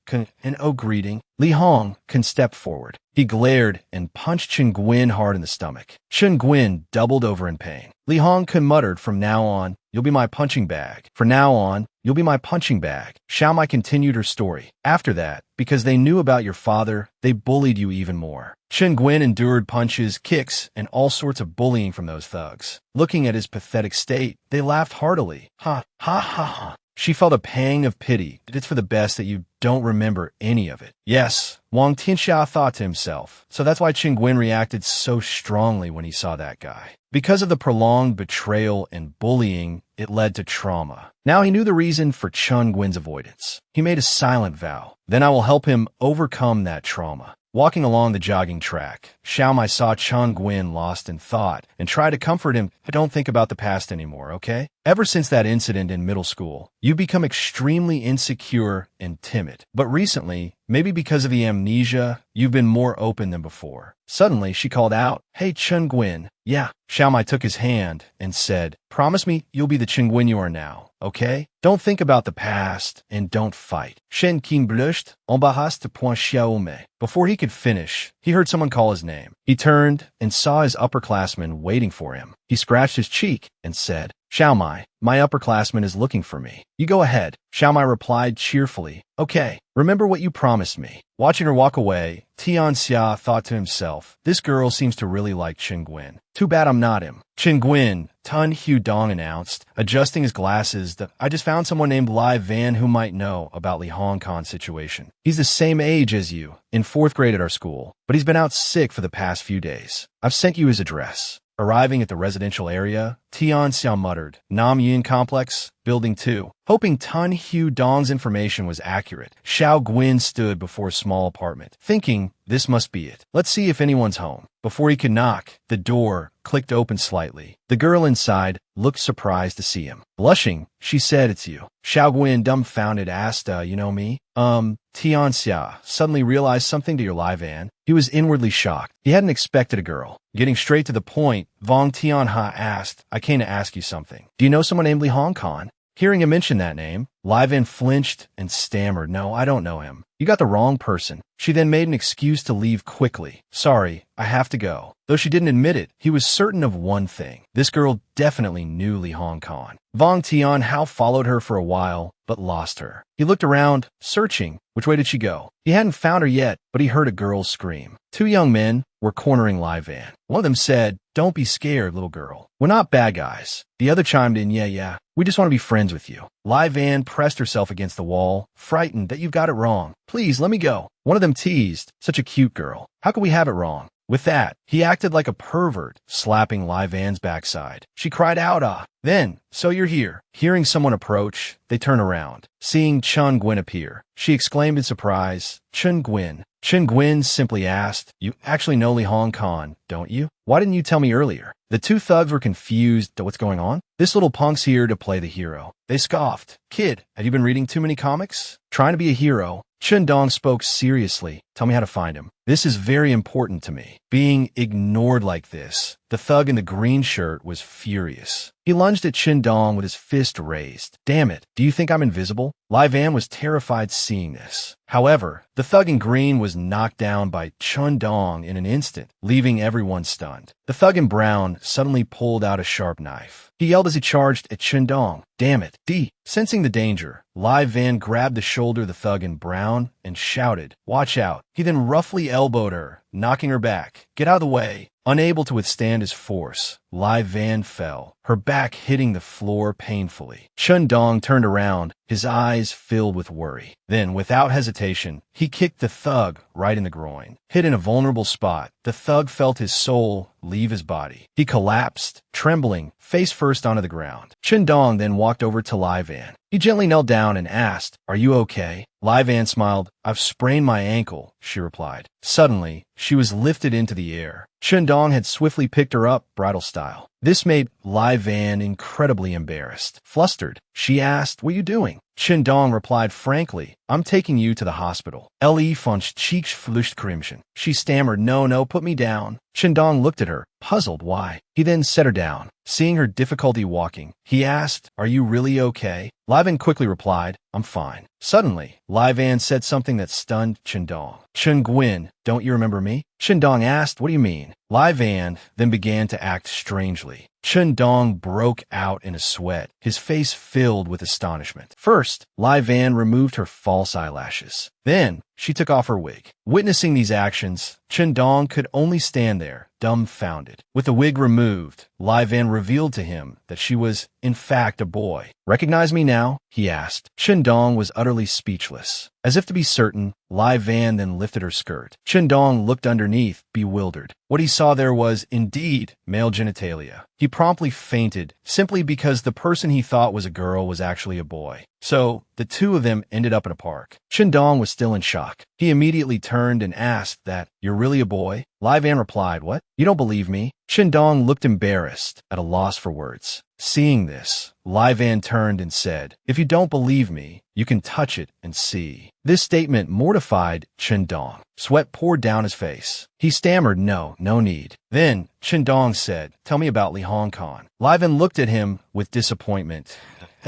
and oh greeting. Li Hong stepped forward. He glared and punched Chen Guin hard in the stomach. Chen Guin doubled over in pain. Li Hong muttered, "From now on, you'll be my punching bag. From now on, you'll be my punching bag." Xiao Mai continued her story. "After that, because they knew about your father, they bullied you even more." Chen Guin endured punches, kicks, and all sorts of bullying from those thugs. Looking at his pathetic state, they laughed heartily. Ha, ha, ha, ha. She felt a pang of pity. It's for the best that you don't remember any of it. Yes, Wang Tianxia thought to himself. So that's why Chen Guin reacted so strongly when he saw that guy. Because of the prolonged betrayal and bullying, it led to trauma. Now he knew the reason for Chen Guin's avoidance. He made a silent vow. Then I will help him overcome that trauma. Walking along the jogging track, Xiao Mai saw Chen Guin lost in thought and tried to comfort him. "Don't think about the past anymore, okay? Ever since that incident in middle school, you've become extremely insecure and timid. But recently, maybe because of the amnesia, you've been more open than before." Suddenly, she called out, "Hey, Chen Guin." "Yeah." Xiao Mai took his hand and said, "Promise me you'll be the Chen Guin you are now, okay? Don't think about the past and don't fight." Shen Qing blushed, embarrassed point Xiao Mei. Before he could finish, he heard someone call his name. He turned and saw his upperclassman waiting for him. He scratched his cheek and said, "Xiao Mai, my upperclassman is looking for me. You go ahead." Xiao Mai replied cheerfully, "Okay, remember what you promised me." Watching her walk away, Tianxia thought to himself, "This girl seems to really like Chen Guin. Too bad I'm not him." Chen Guin, Tun Hu Dong announced, adjusting his glasses, "I just found someone named Lai Van who might know about Li Hongkon's situation. He's the same age as you, in 4th grade at our school, but he's been out sick for the past few days. I've sent you his address." Arriving at the residential area, Tianxia muttered, "Nam Yin Complex, Building 2. Hoping Tun Hu Dong's information was accurate, Xiao Guin stood before a small apartment, thinking, this must be it. Let's see if anyone's home. Before he could knock, the door clicked open slightly. The girl inside looked surprised to see him. Blushing, she said, "It's you." Xiao Guin, dumbfounded, asked, "You know me?" Tianxia suddenly realized something to your Lai Van. He was inwardly shocked. He hadn't expected a girl. Getting straight to the point, Vong Tianha asked, "I came to ask you something. Do you know someone named Li Hongkon?" Hearing him mention that name, Lai Van flinched and stammered, "No, I don't know him." "You got the wrong person." She then made an excuse to leave quickly. "Sorry, I have to go." Though she didn't admit it, he was certain of one thing. This girl definitely knew Li Hongkon. Vong Tianhao followed her for a while, but lost her. He looked around, searching. Which way did she go? He hadn't found her yet, but he heard a girl scream. 2 young men were cornering Lai Van. One of them said, "Don't be scared, little girl. We're not bad guys." The other chimed in, Yeah, we just want to be friends with you." Lai Van pressed herself against the wall, frightened that you've got it wrong. "Please, let me go." One of them teased, "Such a cute girl. How could we have it wrong?" With that, he acted like a pervert, slapping Lai Van's backside. She cried out, "Ah!" Then, "So you're here." Hearing someone approach, they turn around. Seeing Chen Guin appear, she exclaimed in surprise, "Chen Guin." Chen Guin simply asked, "You actually know Li Hongkon, don't you? Why didn't you tell me earlier?" The 2 thugs were confused at what's going on. This little punk's here to play the hero. They scoffed. "Kid, have you been reading too many comics? Trying to be a hero?" Chen Dong spoke seriously. "Tell me how to find him. This is very important to me." Being ignored like this, the thug in the green shirt was furious. He lunged at Chen Dong with his fist raised. "Damn it, do you think I'm invisible?" Lai Van was terrified seeing this. However, the thug in green was knocked down by Chen Dong in an instant, leaving everyone stunned. The thug in brown suddenly pulled out a sharp knife. He yelled as he charged at Chen Dong. "Damn it, D!" Sensing the danger, Lai Van grabbed the shoulder of the thug in brown and shouted, "Watch out." He then roughly elbowed her, knocking her back. Get out of the way. Unable to withstand his force, Lai Van fell, her back hitting the floor painfully. Chun Dong turned around, his eyes filled with worry. Then, without hesitation, he kicked the thug right in the groin. Hit in a vulnerable spot, the thug felt his soul leave his body. He collapsed, trembling, face first onto the ground. Chun Dong then walked over to Lai Van. He gently knelt down and asked, "Are you okay?" Lai Van smiled. "I've sprained my ankle," she replied. Suddenly, she was lifted into the air. Chun Dong had swiftly picked her up, bridal style. This made Lai Van incredibly embarrassed. Flustered, she asked, "What are you doing?" Chun Dong replied frankly, "I'm taking you to the hospital." Le funcht cheeks Flüchtkrimchen. She stammered, No, put me down." Chun Dong looked at her, puzzled why. He then set her down. Seeing her difficulty walking, he asked, "Are you really okay?" Lai Van quickly replied, "I'm fine." Suddenly, Lai Van said something that stunned Chun Dong. "Chun Gwyn, don't you remember me?" Chun Dong asked, "What do you mean?" Lai Van then began to act strangely. Chun Dong broke out in a sweat, his face filled with astonishment. First, Lai Van removed her false eyelashes. Then, she took off her wig. Witnessing these actions, Chun Dong could only stand there, dumbfounded. With the wig removed, Lai Van revealed to him that she was, in fact, a boy. "Recognize me now?" he asked. Chun Dong was utterly speechless. As if to be certain, Lai Van then lifted her skirt. Chun Dong looked underneath, bewildered. What he saw there was, indeed, male genitalia. He promptly fainted, simply because the person he thought was a girl was actually a boy. So, the two of them ended up in a park. Chun Dong was still in shock. He immediately turned and asked that, "You're really a boy?" Lai Van replied, "What? You don't believe me?" Chun Dong looked embarrassed, at a loss for words. Seeing this, Lai Van turned and said, "If you don't believe me, you can touch it and see." This statement mortified Chun Dong. Sweat poured down his face. He stammered, no need. Then, Chun Dong said, "Tell me about Li Hong Kong." Lai Van looked at him with disappointment.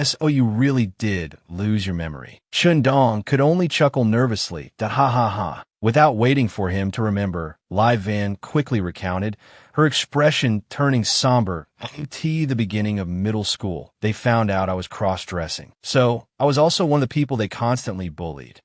"So you really did lose your memory." Chun Dong could only chuckle nervously, ha ha ha. Without waiting for him to remember, Lai Van quickly recounted, her expression turning somber. The beginning of middle school, they found out I was cross-dressing. So, I was also one of the people they constantly bullied.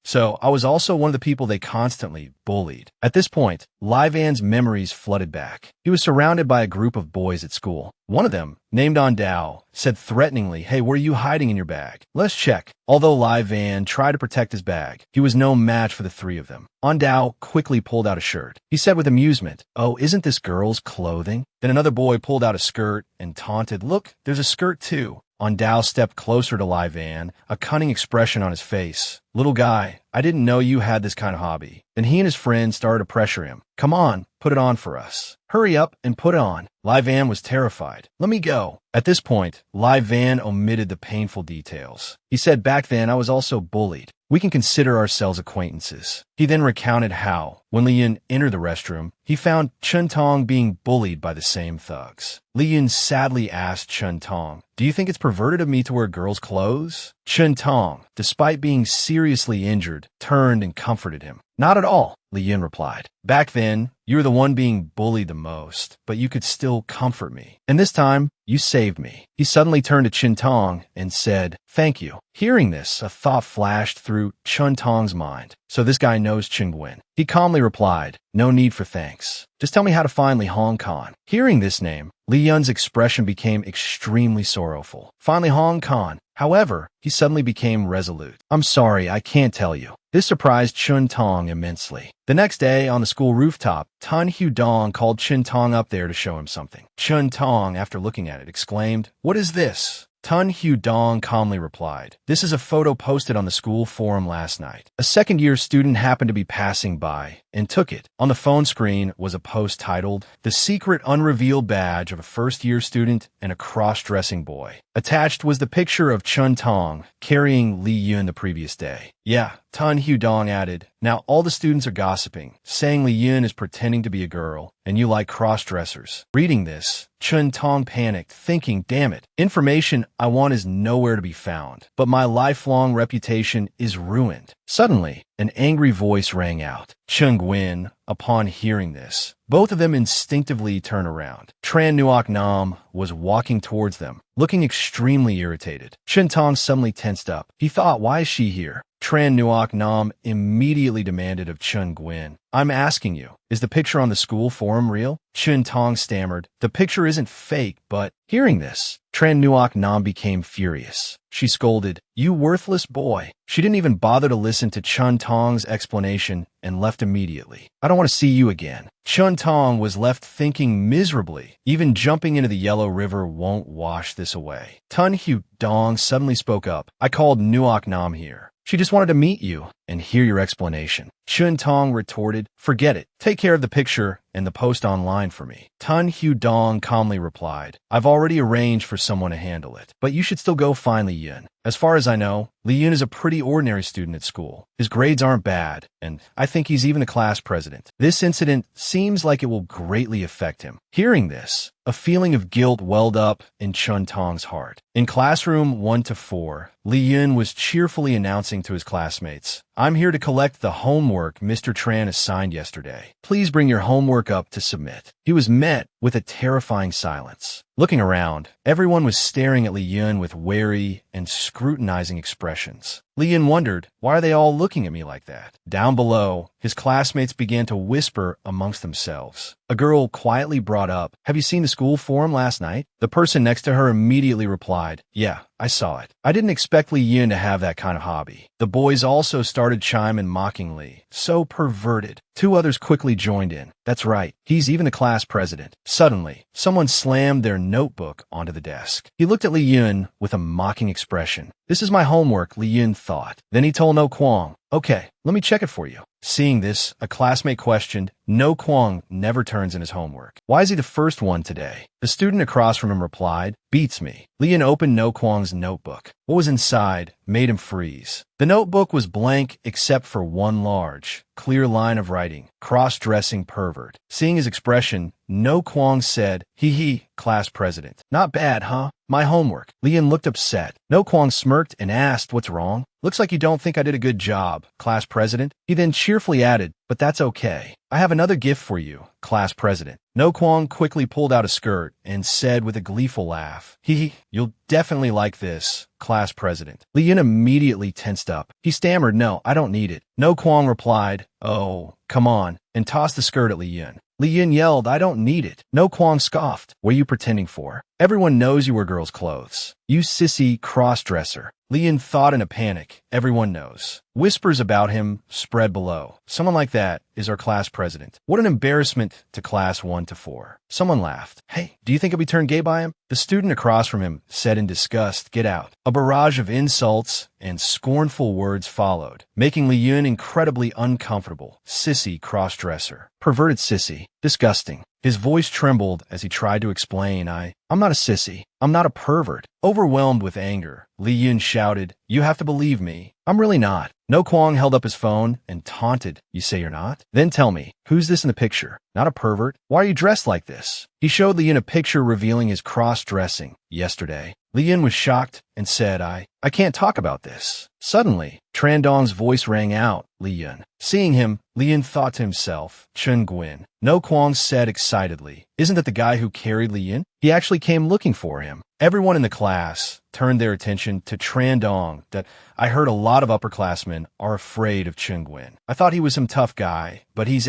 At this point, Lai Van's memories flooded back. He was surrounded by a group of boys at school. One of them, named Ondao, said threateningly, "Hey, what are you hiding in your bag? Let's check." Although Lai Van tried to protect his bag, he was no match for the three of them. Ondao quickly pulled out a shirt. He said with amusement, "Oh, isn't this girl's clothing?" Then another boy pulled out a skirt and taunted, "Look, there's a skirt too." Ondao stepped closer to Lai Van, a cunning expression on his face. "Little guy, I didn't know you had this kind of hobby." Then he and his friend started to pressure him. "Come on, put it on for us. Hurry up and put it on." Lai Van was terrified. "Let me go." At this point, Lai Van omitted the painful details. He said, "Back then, I was also bullied. We can consider ourselves acquaintances." He then recounted how, when Li Yun entered the restroom, he found Chun Tong being bullied by the same thugs. Li Yun sadly asked Chun Tong, "Do you think it's perverted of me to wear girls' clothes?" Chun Tong, despite being seriously injured, turned and comforted him. "Not at all," Li Yun replied. "Back then, you were the one being bullied the most, but you could still comfort me. And this time, you saved me." He suddenly turned to Chun Tong and said, "Thank you." Hearing this, a thought flashed through Chun Tong's mind. So this guy knows Chun Gwyn. He calmly replied, "No need for thanks. Just tell me how to find Li Hong Kong." Hearing this name, Li Yun's expression became extremely sorrowful. "Find Li Hong Kong." However, he suddenly became resolute. "I'm sorry, I can't tell you." This surprised Chun Tong immensely. The next day, on the school rooftop, Tan Hu Dong called Chun Tong up there to show him something. Chun Tong, after looking at it, exclaimed, "What is this?" Tan Hu Dong calmly replied, "This is a photo posted on the school forum last night. A second-year student happened to be passing by and took it." On the phone screen was a post titled, "The Secret Unrevealed Badge of a First-Year Student and a Cross-Dressing Boy." Attached was the picture of Chun Tong carrying Li Yun the previous day. "Yeah," Tan Hu Dong added, "now all the students are gossiping, saying Li Yun is pretending to be a girl, and you like cross-dressers." Reading this, Chun Tong panicked, thinking, "Damn it, information I want is nowhere to be found, but my lifelong reputation is ruined." Suddenly, an angry voice rang out. Chun Gwyn, upon hearing this, both of them instinctively turned around. Tran Nuoc Nam was walking towards them, looking extremely irritated. Chun Tong suddenly tensed up. He thought, why is she here? Tran Nuok Nam immediately demanded of Chun Gwyn. I'm asking you, is the picture on the school forum real? Chun Tong stammered. The picture isn't fake, but hearing this, Tran Nuok Nam became furious. She scolded, "You worthless boy." She didn't even bother to listen to Chun Tong's explanation and left immediately. I don't want to see you again. Chun Tong was left thinking miserably. Even jumping into the Yellow River won't wash this away. Tun Hu Dong suddenly spoke up. I called Nuok Nam here. She just wanted to meet you and hear your explanation. Chun Tong retorted, forget it. Take care of the picture and the post online for me. Tun Hu Dong calmly replied, I've already arranged for someone to handle it, but you should still go find Li Yun. As far as I know, Li Yun is a pretty ordinary student at school. His grades aren't bad, and I think he's even a class president. This incident seems like it will greatly affect him. Hearing this, a feeling of guilt welled up in Chun Tong's heart. In classroom 1 to 4, Li Yun was cheerfully announcing to his classmates, I'm here to collect the homework Mr. Tran assigned yesterday. Please bring your homework up to submit. He was met with a terrifying silence. Looking around, everyone was staring at Li Yun with wary and scrutinizing expressions. Li Yun wondered, why are they all looking at me like that? Down below, his classmates began to whisper amongst themselves. A girl quietly brought up, have you seen the school forum last night? The person next to her immediately replied, yeah, I saw it. I didn't expect Li Yun to have that kind of hobby. The boys also started chiming mockingly. So perverted. 2 others quickly joined in. That's right. He's even the class president. Suddenly, someone slammed their notebook onto the desk. He looked at Li Yun with a mocking expression. This is my homework, Li Yun thought. Then he told No Kwong, okay, let me check it for you. Seeing this, a classmate questioned, No Kwong never turns in his homework. Why is he the first one today? The student across from him replied, beats me. Li Yun opened No Kwong's notebook. What was inside made him freeze. The notebook was blank except for one large, clear line of writing, cross-dressing pervert. Seeing his expression, No Kwong said, hee, class president. Not bad, huh? My homework. Li Yun looked upset. No Kwong smirked and asked, what's wrong? Looks like you don't think I did a good job, class president. He then cheerfully added, but that's okay. I have another gift for you, class president. No Kwong quickly pulled out a skirt and said with a gleeful laugh, you'll definitely like this, class president. Li Yun immediately tensed up. He stammered, no, I don't need it. No Kwong replied, oh, come on, and tossed the skirt at Li Yun. Li Yun yelled, I don't need it. No Kwong scoffed. What are you pretending for? Everyone knows you wear girls' clothes. You sissy cross-dresser. Li Yun thought in a panic. Everyone knows. Whispers about him spread below. Someone like that is our class president. What an embarrassment to class 1 to 4. Someone laughed. Hey, do you think I'll be turned gay by him? The student across from him said in disgust, get out. A barrage of insults and scornful words followed, making Li Yun incredibly uncomfortable. Sissy cross-dresser. Perverted sissy. Disgusting. His voice trembled as he tried to explain, I'm not a sissy. I'm not a pervert. Overwhelmed with anger, Li Yun shouted, you have to believe me. I'm really not. No Kwong held up his phone and taunted, you say you're not? Then tell me, who's this in the picture? Not a pervert? Why are you dressed like this? He showed Li Yun a picture revealing his cross-dressing yesterday. Li Yun was shocked and said, I can't talk about this. Suddenly, Tran Dong's voice rang out, Li Yun. Seeing him, Li Yun thought to himself, Chun Gwyn. No Kwong said excitedly, isn't that the guy who carried Li Yun? He actually came looking for him. Everyone in the class turned their attention to Tran Dong. That I heard a lot of upperclassmen are afraid of Chun Gwyn. I thought he was some tough guy, but he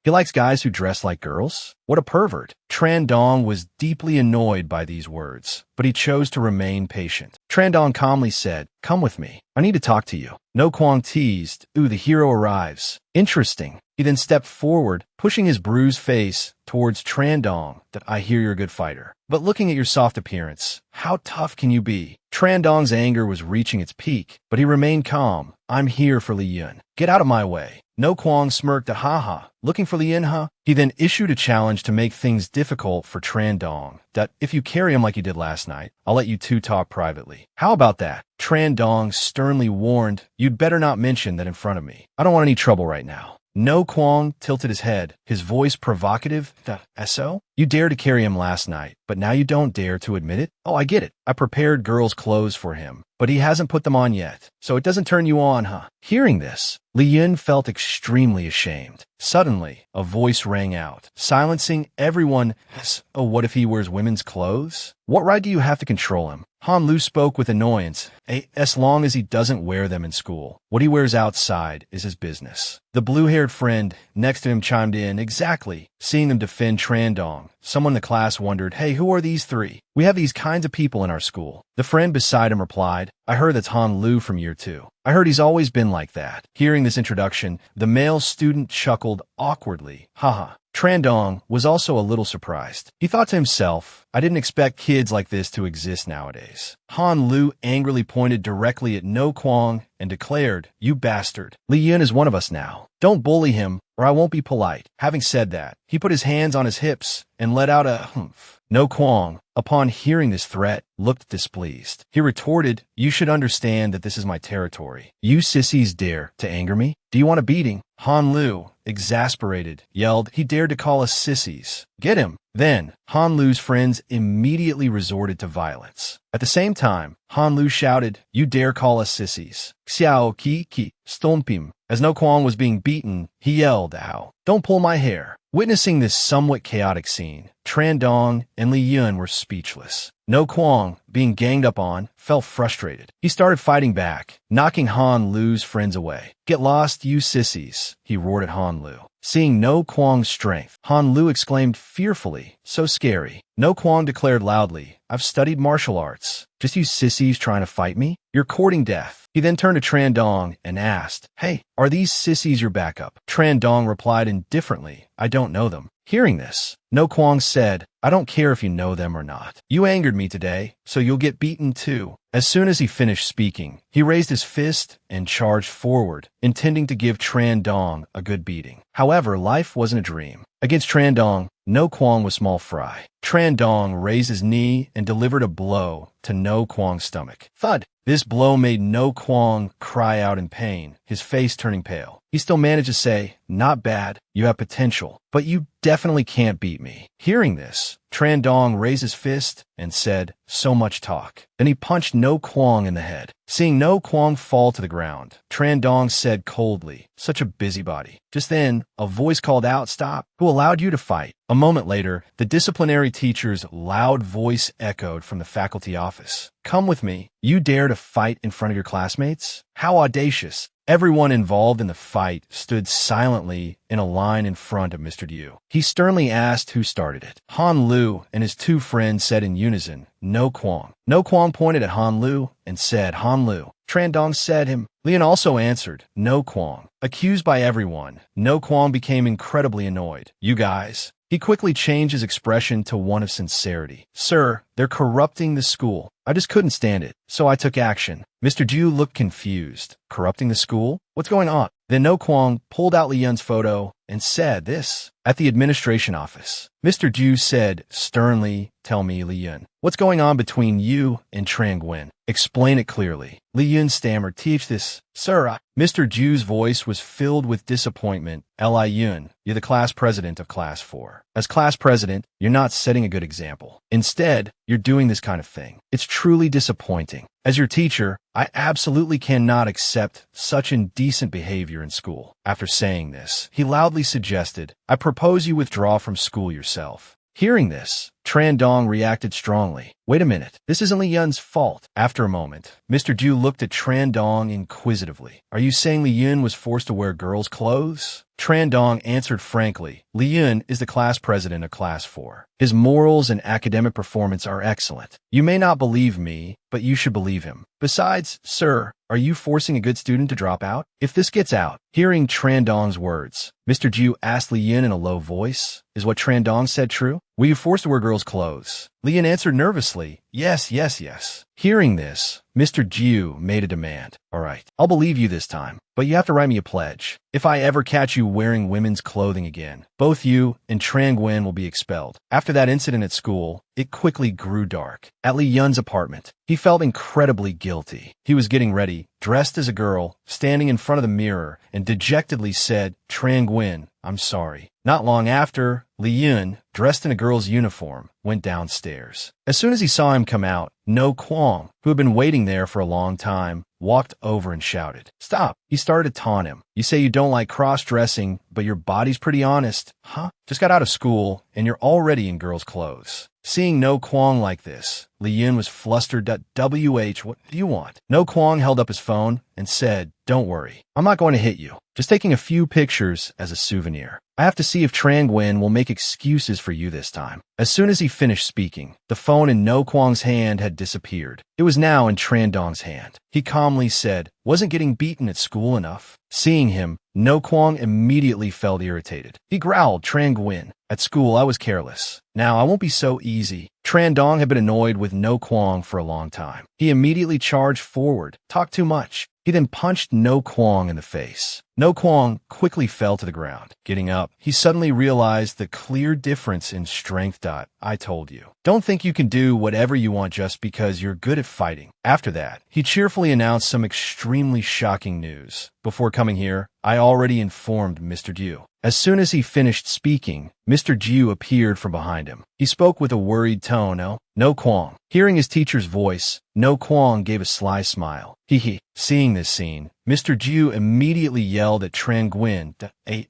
likes guys who dress like girls? What a pervert. Tran Dong was deeply annoyed by these words, but he chose to remain patient. Tran Dong calmly said, come with me. I need to talk to you. No Kwong teased, ooh, the hero arrives. Interesting. He then stepped forward, pushing his bruised face towards Tran Dong. That I hear you're a good fighter. But looking at your soft appearance, how tough can you be? Tran Dong's anger was reaching its peak, but he remained calm. I'm here for Li Yun. Get out of my way. No Kwong smirked a ha-ha. Looking for Li Yun, huh? He then issued a challenge to make things difficult for Tran Dong. That if you carry him like you did last night, I'll let you two talk privately. How about that? Tran Dong sternly warned, you'd better not mention that in front of me. I don't want any trouble right now. No Kwong tilted his head, his voice provocative. So? You dared to carry him last night, but now you don't dare to admit it? Oh, I get it. I prepared girls' clothes for him, but he hasn't put them on yet, so it doesn't turn you on, huh? Hearing this, Li Yun felt extremely ashamed. Suddenly, a voice rang out, silencing everyone. Oh, what if he wears women's clothes? What right do you have to control him? Han Lu spoke with annoyance. As long as he doesn't wear them in school. What he wears outside is his business. The blue-haired friend next to him chimed in. Exactly. Seeing them defend Trandong, someone in the class wondered, hey, who are these three? We have these kinds of people in our school. The friend beside him replied, I heard that's Han Lu from year 2. I heard he's always been like that. Hearing this introduction, the male student chuckled awkwardly. Haha. Trandong was also a little surprised. He thought to himself, I didn't expect kids like this to exist nowadays. Han Lu angrily pointed directly at No Kwang and declared, you bastard. Li Yun is one of us now. Don't bully him, or I won't be polite. Having said that, he put his hands on his hips and let out a humph. No Kwang, upon hearing this threat, looked displeased. He retorted, you should understand that this is my territory. You sissies dare to anger me? Do you want a beating? Han Lu, exasperated, yelled, he dared to call us sissies. Get him. Then, Han Lu's friends immediately resorted to violence. At the same time, Han Lu shouted, you dare call us sissies. Xiao ki, stompim. As No Kwang was being beaten, he yelled, ow. Don't pull my hair. Witnessing this somewhat chaotic scene, Trandong and Li Yun were speechless. No Kwang, being ganged up on, felt frustrated. He started fighting back, knocking Han Lu's friends away. Get lost, you sissies, he roared at Han Lu. Seeing No Kwang's strength, Han Lu exclaimed fearfully, so scary. No Kwang declared loudly, I've studied martial arts. Just you sissies trying to fight me? You're courting death. He then turned to Trandong and asked, hey, are these sissies your backup? Trandong replied indifferently, I don't know them. Hearing this, No Kwang said, I don't care if you know them or not. You angered me today, so you'll get beaten too. As soon as he finished speaking, he raised his fist and charged forward, intending to give Trandong a good beating. However, life wasn't a dream. Against Trandong, No Kwang was small fry. Trandong raised his knee and delivered a blow to No Kwang's stomach. Thud! This blow made No Kwang cry out in pain, his face turning pale. He still managed to say, not bad, you have potential, but you definitely can't beat me. Hearing this, Trandong raised his fist and said, so much talk. Then he punched No Kwang in the head. Seeing No Kwang fall to the ground, Trandong said coldly, such a busybody. Just then, a voice called out, stop. Who allowed you to fight? A moment later, the disciplinary teacher's loud voice echoed from the faculty office. Come with me. You dare to fight in front of your classmates? How audacious. Everyone involved in the fight stood silently in a line in front of Mr. Liu. He sternly asked who started it. Han Lu and his two friends said in unison, No Kwang. No Kwang pointed at Han Lu and said, Han Lu. Trandong said him. Lian also answered, No Kwang. Accused by everyone, No Kwang became incredibly annoyed. You guys. He quickly changed his expression to one of sincerity. Sir, they're corrupting the school. I just couldn't stand it, so I took action. Mr. Ju looked confused. Corrupting the school? What's going on? Then No Kwang pulled out Li Yun's photo and said this. At the administration office, Mr. Ju said sternly, tell me, Li Yun, what's going on between you and Trang Nguyen? Explain it clearly. Li Yun stammered, teach this. Sir, Mr. Ju's voice was filled with disappointment. Li Yun, you're the class president of Class 4. As class president, you're not setting a good example. Instead, you're doing this kind of thing. It's truly disappointing. As your teacher, I absolutely cannot accept such indecent behavior in school. After saying this, he loudly suggested, I propose you withdraw from school yourself. Hearing this, Trandong reacted strongly. Wait a minute, this isn't Li Yun's fault. After a moment, Mr. Ju looked at Trandong inquisitively. Are you saying Li Yun was forced to wear girls' clothes? Trandong answered frankly, Li Yun is the class president of Class 4. His morals and academic performance are excellent. You may not believe me, but you should believe him. Besides, sir, are you forcing a good student to drop out? If this gets out, hearing Trandong's words, Mr. Ju asked Li Yun in a low voice, is what Trandong said true? Were you forced to wear girls' clothes? Li Yun answered nervously, yes. Hearing this, Mr. Ju made a demand. All right, I'll believe you this time, but you have to write me a pledge. If I ever catch you wearing women's clothing again, both you and Trang Nguyen will be expelled. After that incident at school, it quickly grew dark. At Li Yun's apartment, he felt incredibly guilty. He was getting ready, dressed as a girl, standing in front of the mirror, and dejectedly said, Trang Nguyen, I'm sorry. Not long after, Li Yun, dressed in a girl's uniform, went downstairs. As soon as he saw him come out, No Kwang, who had been waiting there for a long time, walked over and shouted, Stop! He started to taunt him. You say you don't like cross-dressing, but your body's pretty honest. Huh? Just got out of school, and you're already in girls' clothes. Seeing No Kwang like this, Li Yun was flustered. What do you want? No Kwang held up his phone and said, "Don't worry. I'm not going to hit you. Just taking a few pictures as a souvenir. I have to see if Tran Nguyen will make excuses for you this time." As soon as he finished speaking, the phone in No Kwang's hand had disappeared. It was now in Tran Dong's hand. He calmly said, "Wasn't getting beaten at school enough?" Seeing him, No Kwang immediately felt irritated. He growled, "Tran Nguyen, at school I was careless. Now I won't be so easy." Tran Dong had been annoyed with No Kwang for a long time. He immediately charged forward, talked too much. He then punched No Kwang in the face. No Kwang quickly fell to the ground. Getting up, he suddenly realized the clear difference in strength. "I told you. Don't think you can do whatever you want just because you're good at fighting." After that, he cheerfully announced some extremely shocking news. "Before coming here, I already informed Mr. Jiu." As soon as he finished speaking, Mr. Jiu appeared from behind him. He spoke with a worried tone. No Kwang. Hearing his teacher's voice, No Kwang gave a sly smile. Hee. Seeing this scene, Mr. Jiu immediately yelled at Tran Nguyen.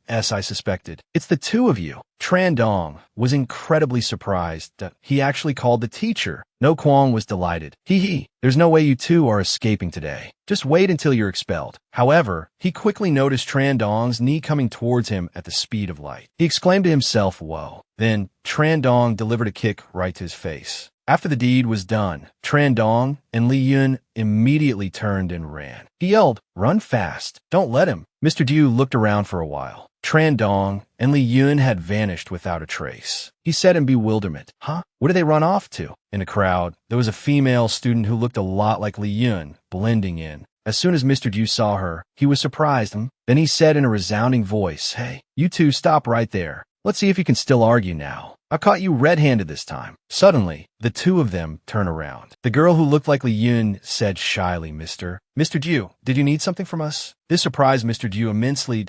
"As I suspected. It's the two of you." Tran Dong was incredibly surprised. He actually called the teacher. No Kwang was delighted. Hee. There's no way you two are escaping today. Just wait until you're expelled. However, he quickly noticed Tran Dong's knee coming towards him at the speed of light. He exclaimed to himself, "Whoa." Then, Tran Dong delivered a kick right to his face. After the deed was done, Tran Dong and Li Yun immediately turned and ran. He yelled, "Run fast. Don't let him." Mr. Jiu looked around for a while. Tran Dong and Li Yun had vanished without a trace. He said in bewilderment, "Huh? Where did they run off to?" In the crowd, there was a female student who looked a lot like Li Yun, blending in. As soon as Mr. Jiu saw her, he was surprised. Then he said in a resounding voice, "Hey, you two stop right there. Let's see if you can still argue now. I caught you red-handed this time." Suddenly, the two of them turned around. The girl who looked like Li Yun said shyly, Mr. Jiu, did you need something from us?" This surprised Mr. Jiu immensely.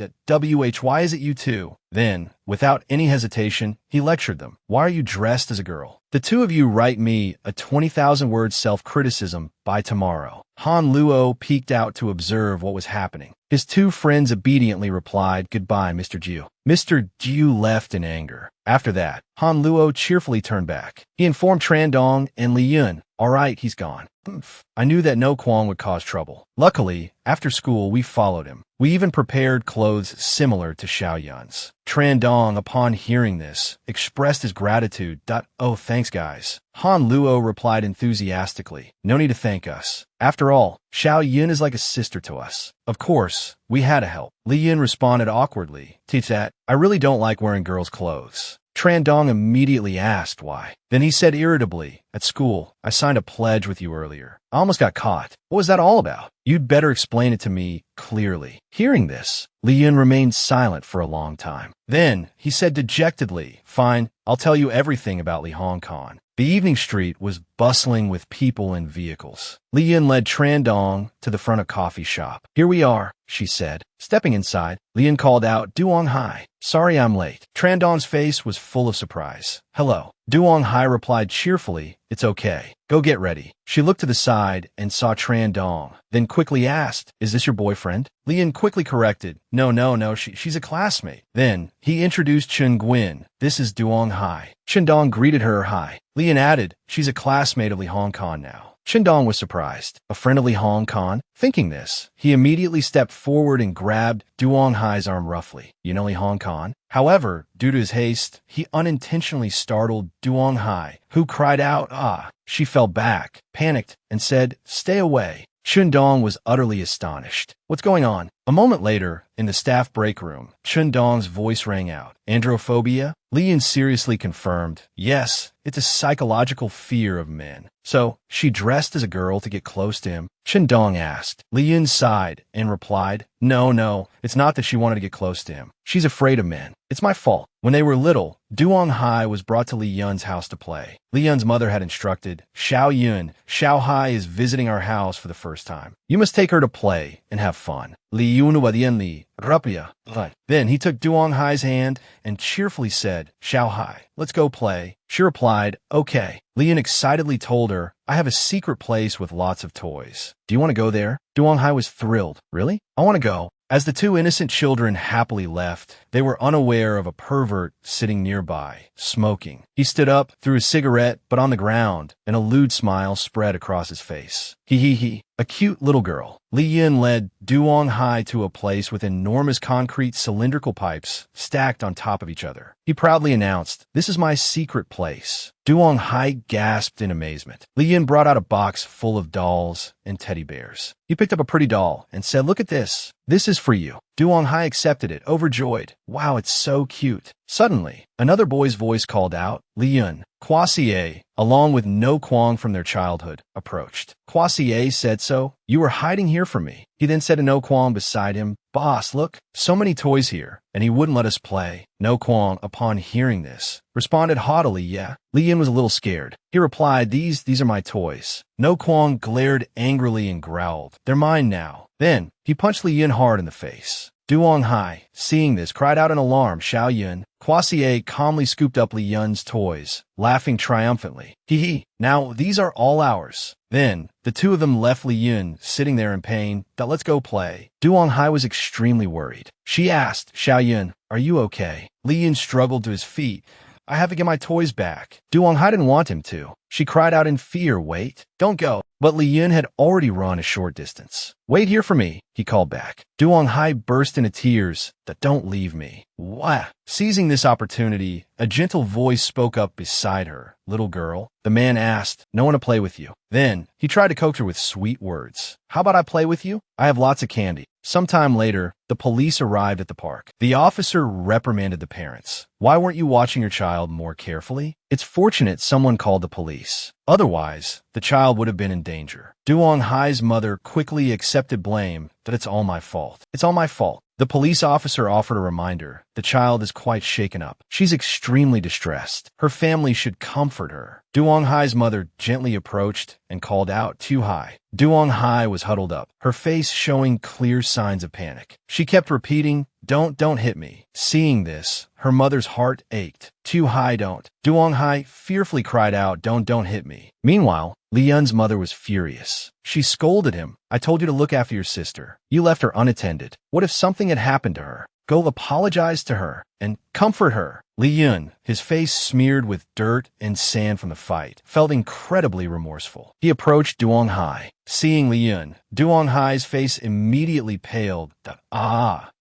Why is it you two?" Then, without any hesitation, he lectured them. "Why are you dressed as a girl? The two of you write me a 20,000-word self-criticism by tomorrow." Han Luo peeked out to observe what was happening. His two friends obediently replied, "Goodbye, Mr. Jiu." Mr. Jiu left in anger. After that, Han Luo cheerfully turned back. He informed Tran Dong and Li Yun, "All right, he's gone. I knew that No Kwang would cause trouble. Luckily, after school, we followed him. We even prepared clothes similar to Xiao Yun's." Tran Dong, upon hearing this, expressed his gratitude. "Oh, thanks, guys." Han Luo replied enthusiastically, "No need to thank us. After all, Xiao Yun is like a sister to us. Of course, we had to help." Li Yun responded awkwardly, "Teach I really don't like wearing girls' clothes." Tran Dong immediately asked why. Then he said irritably, "At school, I signed a pledge with you earlier. I almost got caught. What was that all about? You'd better explain it to me clearly." Hearing this, Li Yun remained silent for a long time. Then, he said dejectedly, "Fine, I'll tell you everything about Li Hong Kong." The evening street was bustling with people and vehicles. Li Yun led Tran Dong to the front of a coffee shop. "Here we are," she said. Stepping inside, Li Yun called out, "Duong Hai. Sorry I'm late." Tran Dong's face was full of surprise. "Hello." Duong Hai replied cheerfully, "It's okay. Go get ready." She looked to the side and saw Tran Dong, then quickly asked, "Is this your boyfriend?" Li Yun quickly corrected, No, she's a classmate." Then, he introduced Chen Nguyen. "This is Duong Hai." Chen Dong greeted her, "Hi." Li Yun added, "She's a classmate of Li Hong Kong now." Chen Dong was surprised. A friend of Li Hong Kong? Thinking this, he immediately stepped forward and grabbed Duong Hai's arm roughly. "You know Li Hong Kong?" However, due to his haste, he unintentionally startled Duong Hai, who cried out, "Ah!" She fell back, panicked, and said, "Stay away." Chun Dong was utterly astonished. "What's going on?" A moment later, in the staff break room, Chun Dong's voice rang out. "Androphobia?" Li Yun seriously confirmed, "Yes, it's a psychological fear of men." "So, she dressed as a girl to get close to him?" Chun Dong asked. Li Yun sighed and replied, No, it's not that she wanted to get close to him. She's afraid of men." It's my fault. When they were little, Duong Hai was brought to Li Yun's house to play. Li Yun's mother had instructed, Xiao Hai is visiting our house for the first time. You must take her to play and have fun. Li Yun wadian li, rapia. Then he took Duong Hai's hand and cheerfully said, Xiao Hai, let's go play. She replied, okay. Li Yun excitedly told her, I have a secret place with lots of toys. Do you want to go there? Duong Hai was thrilled. Really? I want to go. As the two innocent children happily left, they were unaware of a pervert sitting nearby, smoking. He stood up, threw a cigarette, but on the ground, and a lewd smile spread across his face. He. A cute little girl. Li Yun led Duong Hai to a place with enormous concrete cylindrical pipes stacked on top of each other. He proudly announced, this is my secret place. Duong Hai gasped in amazement. Li Yun brought out a box full of dolls and teddy bears. He picked up a pretty doll and said, look at this. This is for you. Duong Hai accepted it, overjoyed. Wow, it's so cute. Suddenly, another boy's voice called out, Li Yun. Kwasier, along with No Kwong from their childhood, approached. Kwasier said so. You were hiding here from me. He then said to No Kwong beside him, Boss, look, so many toys here, and he wouldn't let us play. No Kwong, upon hearing this, responded haughtily, yeah. Li Yun was a little scared. He replied, these are my toys. No Kwong glared angrily and growled, they're mine now. Then, he punched Li Yun hard in the face. Duong Hai, seeing this, cried out in alarm, Xiao Yun. Kwasier calmly scooped up Li Yun's toys, laughing triumphantly. Now these are all ours. Then, the two of them left Li Yun sitting there in pain. Let's go play. Duong Hai was extremely worried. She asked, Xiao Yun, are you okay? Li Yun struggled to his feet. I have to get my toys back. Duong Hai didn't want him to. She cried out in fear, wait, don't go. But Li Yun had already run a short distance. Wait here for me, he called back. Duong Hai burst into tears. Don't leave me. Wah! Seizing this opportunity, a gentle voice spoke up beside her. Little girl, the man asked, no one to play with you. Then, he tried to coax her with sweet words. How about I play with you? I have lots of candy. Sometime later, the police arrived at the park. The officer reprimanded the parents. Why weren't you watching your child more carefully? It's fortunate someone called the police. Otherwise, the child would have been in danger. Duong Hai's mother quickly accepted blame that it's all my fault. It's all my fault. The police officer offered a reminder. The child is quite shaken up. She's extremely distressed. Her family should comfort her. Duong Hai's mother gently approached and called out, too high. Duong Hai was huddled up, her face showing clear signs of panic. She kept repeating, don't hit me. Seeing this, her mother's heart ached. Too high, don't. Duong Hai fearfully cried out, don't hit me. Meanwhile, Li Yun's mother was furious. She scolded him. I told you to look after your sister. You left her unattended. What if something had happened to her? Go apologize to her and comfort her. Li Yun, his face smeared with dirt and sand from the fight, felt incredibly remorseful. He approached Duong Hai. Seeing Li Yun, Duong Hai's face immediately paled.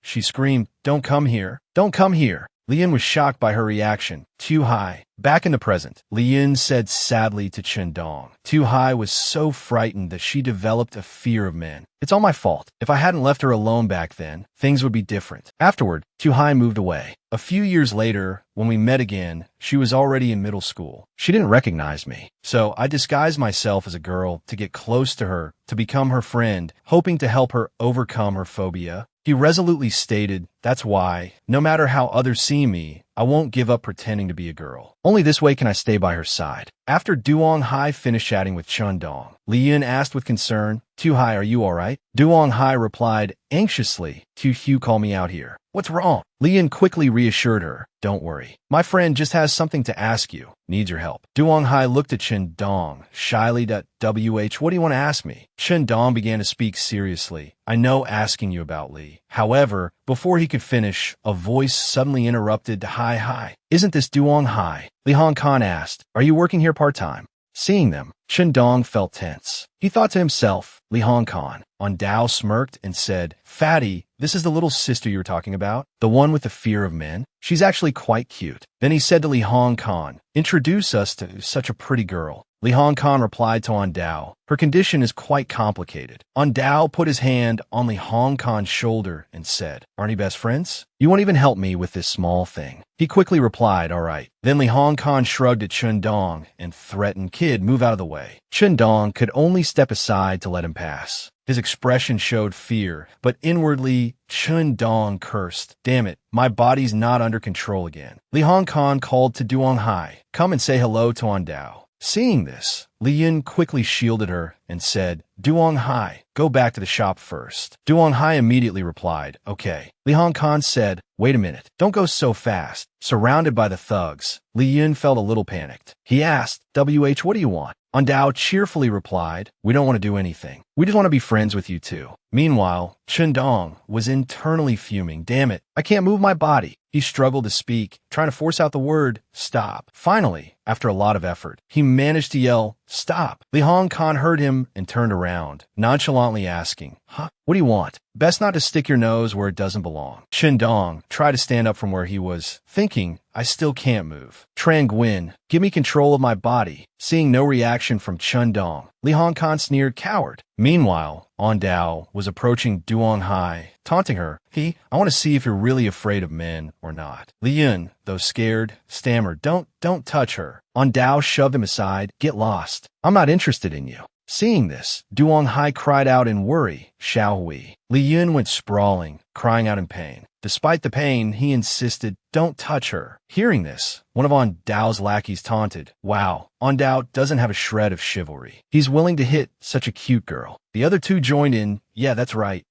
She screamed, don't come here. Don't come here. Li Yun was shocked by her reaction. Too high. Back in the present, Li Yun said sadly to Chen Dong. Too high was so frightened that she developed a fear of men. It's all my fault. If I hadn't left her alone back then, things would be different. Afterward, Too High moved away. A few years later, when we met again, she was already in middle school. She didn't recognize me, so I disguised myself as a girl to get close to her, to become her friend, hoping to help her overcome her phobia. He resolutely stated, that's why, no matter how others see me, I won't give up pretending to be a girl. Only this way can I stay by her side. After Duong Hai finished chatting with Chun Dong, Li Yun asked with concern, Too High, are you alright? Duong Hai replied, anxiously, Tu Hugh called me out here. What's wrong? Li Yun quickly reassured her, don't worry. My friend just has something to ask you. Needs your help. Duong Hai looked at Chen Dong, shyly. WH, what do you want to ask me? Chen Dong began to speak seriously. I know asking you about Li. However, before he could finish, a voice suddenly interrupted. Hi. Isn't this Duong Hai? Li Hong Kong asked, are you working here part-time? Seeing them, Chen Dong felt tense. He thought to himself, Li Hong Kong. On Dao smirked and said, Fatty, this is the little sister you were talking about? The one with the fear of men? She's actually quite cute. Then he said to Li Hong Kong, introduce us to such a pretty girl. Li Hong Kong replied to On Dao, her condition is quite complicated. On Dao put his hand on Li Hong Kong's shoulder and said, aren't you best friends? You won't even help me with this small thing. He quickly replied, all right. Then Li Hong Kong shrugged at Chun Dong and threatened, kid, move out of the way. Chun Dong could only step aside to let him pass. His expression showed fear, but inwardly, Chun Dong cursed. Damn it, my body's not under control again. Li Hongkan called to Duong Hai, come and say hello to On Dao. Seeing this, Li Yun quickly shielded her and said, Duong Hai, go back to the shop first. Duong Hai immediately replied, okay. Li Hongkan said, wait a minute, don't go so fast. Surrounded by the thugs, Li Yun felt a little panicked. He asked, WH, what do you want? On Dao cheerfully replied, we don't want to do anything. We just want to be friends with you too. Meanwhile, Chun Dong was internally fuming. Damn it, I can't move my body. He struggled to speak, trying to force out the word, stop. Finally, after a lot of effort, he managed to yell, stop. Li Hongkan heard him and turned around, nonchalantly asking, huh, what do you want? Best not to stick your nose where it doesn't belong. Chun Dong tried to stand up from where he was, thinking, I still can't move. Trang Nguyen, give me control of my body. Seeing no reaction from Chun Dong, Li Hongkan sneered, coward. Meanwhile, On Dao was approaching Duong Hai, taunting her. I want to see if you're really afraid of men or not. Li Yun, though scared, stammered, don't touch her. On Dao shoved him aside, get lost. I'm not interested in you. Seeing this, Duong Hai cried out in worry, Xiao Hui. Li Yun went sprawling, crying out in pain. Despite the pain, he insisted, don't touch her. Hearing this, one of On Dao's lackeys taunted, wow, On Dao doesn't have a shred of chivalry. He's willing to hit such a cute girl. The other two joined in, yeah, that's right.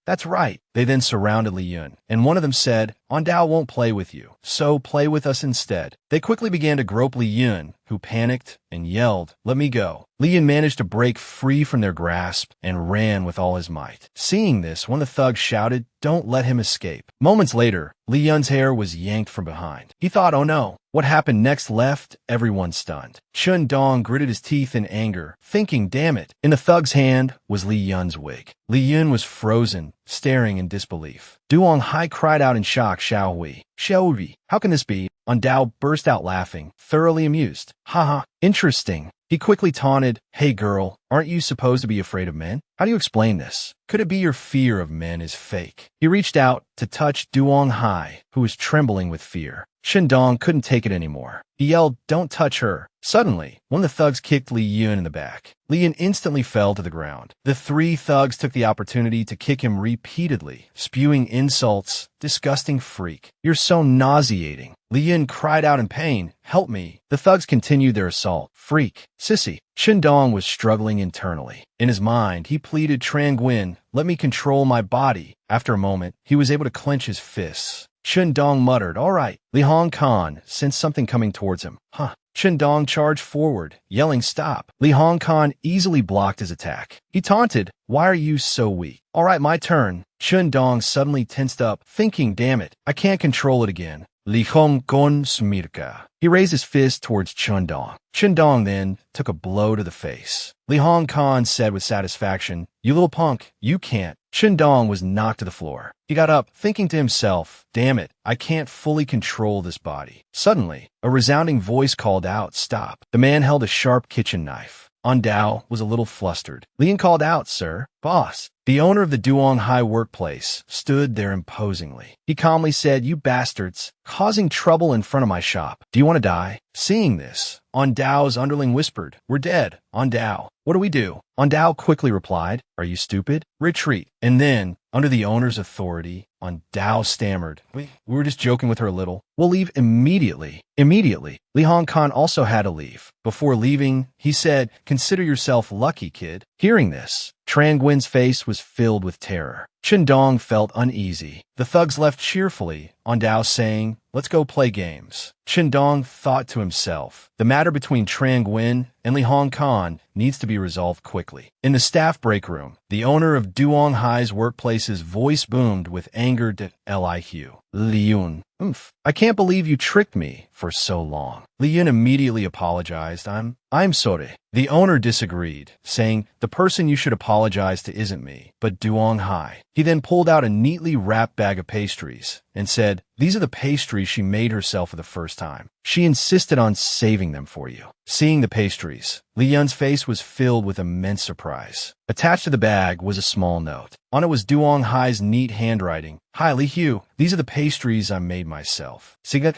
They then surrounded Li Yun, and one of them said, On Dao won't play with you, so play with us instead. They quickly began to grope Li Yun, who panicked and yelled, let me go. Li Yun managed to break free from their grasp and ran with all his might. Seeing this, one of the thugs shouted, don't let him escape. Moments later, Li Yun's hair was yanked from behind. He thought, oh no. What happened next left everyone stunned. Chun Dong gritted his teeth in anger, thinking, damn it. In the thug's hand was Li Yun's wig. Li Yun was frozen, staring in disbelief. Duong Hai cried out in shock, Xiao Hui, how can this be? On Dao burst out laughing, thoroughly amused. Haha, interesting. He quickly taunted, hey girl, aren't you supposed to be afraid of men? How do you explain this? Could it be your fear of men is fake? He reached out to touch Duong Hai, who was trembling with fear. Chun Dong couldn't take it anymore. He yelled, don't touch her. Suddenly, one of the thugs kicked Li Yun in the back. Li Yun instantly fell to the ground. The three thugs took the opportunity to kick him repeatedly, spewing insults, disgusting freak. You're so nauseating. Li Yun cried out in pain, help me. The thugs continued their assault. Freak. Sissy. Chun Dong was struggling internally. In his mind, he pleaded, Trang Nguyen, let me control my body. After a moment, he was able to clench his fists. Chun Dong muttered, all right. Li Hongkan sensed something coming towards him. Huh. Chun Dong charged forward, yelling stop. Li Hongkan easily blocked his attack. He taunted, why are you so weak? All right, my turn. Chun Dong suddenly tensed up, thinking, damn it, I can't control it again. Li Hongkon Smirka. He raised his fist towards Chun Dong. Chun Dong then took a blow to the face. Li Hongkan said with satisfaction, you little punk, you can't. Chun Dong was knocked to the floor. He got up, thinking to himself, damn it, I can't fully control this body. Suddenly, a resounding voice called out, stop. The man held a sharp kitchen knife. On Dao was a little flustered. Li Yun called out, sir, boss. The owner of the Duong Hai workplace stood there imposingly. He calmly said, you bastards, causing trouble in front of my shop. Do you want to die? Seeing this, On Dao's underling whispered, we're dead. On Dao, what do we do? On Dao quickly replied, are you stupid? Retreat. And then, under the owner's authority, On Dao stammered, we were just joking with her a little. We'll leave immediately. Immediately. Li Hongkan also had to leave. Before leaving, he said, consider yourself lucky, kid. Hearing this, Trang Nguyen's face was filled with terror. Chun Dong felt uneasy. The thugs left cheerfully, On Dao saying, let's go play games. Chun Dong thought to himself, the matter between Trang Nguyen and Li Hongkan needs to be resolved quickly. In the staff break room, the owner of Duong Hai's workplace's voice boomed with anger to Liu. Li Yun, I can't believe you tricked me for so long. Li Yun immediately apologized. I'm sorry. The owner disagreed, saying, the person you should apologize to isn't me, but Duong Hai. He then pulled out a neatly wrapped bag of pastries and said, these are the pastries she made herself for the first time. She insisted on saving them for you. Seeing the pastries, Li Yun's face was filled with immense surprise. Attached to the bag was a small note. On it was Duong Hai's neat handwriting. "Hi, Li Hu. These are the pastries I made myself." Siga.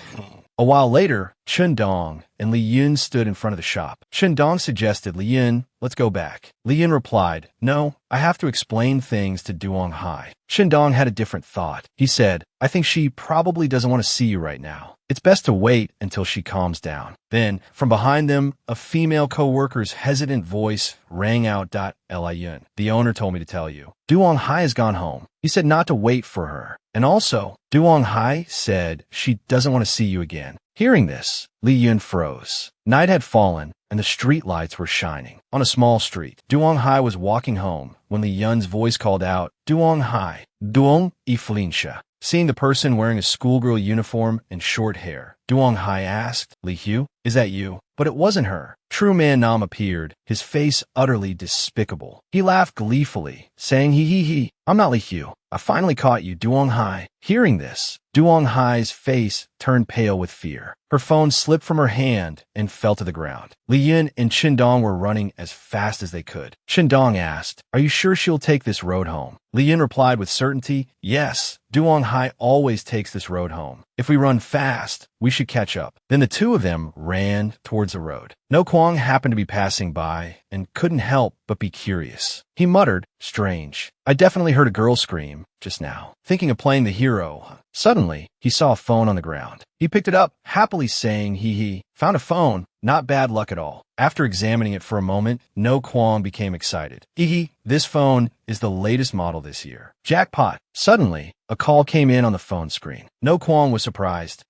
A while later, Chun Dong and Li Yun stood in front of the shop. Chun Dong suggested, "Li Yun, let's go back." Li Yun replied, "No, I have to explain things to Duong Hai." Chun Dong had a different thought. He said, "I think she probably doesn't want to see you right now. It's best to wait until she calms down." Then, from behind them, a female co-worker's hesitant voice rang out. "Li Yun, the owner told me to tell you. Duong Hai has gone home. He said not to wait for her. And also, Duong Hai said she doesn't want to see you again." Hearing this, Li Yun froze. Night had fallen, and the street lights were shining. On a small street, Duong Hai was walking home when Li Yun's voice called out, "Duong Hai, Duong I Felincia." Seeing the person wearing a schoolgirl uniform and short hair, Duong Hai asked, "Li Hu, is that you?" But it wasn't her. True Man Nam appeared, his face utterly despicable. He laughed gleefully, saying, "He, I'm not Li Hu. I finally caught you, Duong Hai." Hearing this, Duong Hai's face turned pale with fear. Her phone slipped from her hand and fell to the ground. Li Yun and Chin Dong were running as fast as they could. Chin Dong asked, "Are you sure she'll take this road home?" Li Yun replied with certainty, "Yes, Duong Hai always takes this road home. If we run fast, we should catch up." Then the two of them ran towards the road. No Kwong happened to be passing by and couldn't help but be curious. He muttered, "Strange. I definitely heard a girl scream just now." Thinking of playing the hero, suddenly he saw a phone on the ground. He picked it up, happily saying, "He found a phone. Not bad luck at all." After examining it for a moment, No Kwong became excited. This phone is the latest model this year. Jackpot. Suddenly, a call came in on the phone screen. No Kwong was surprised.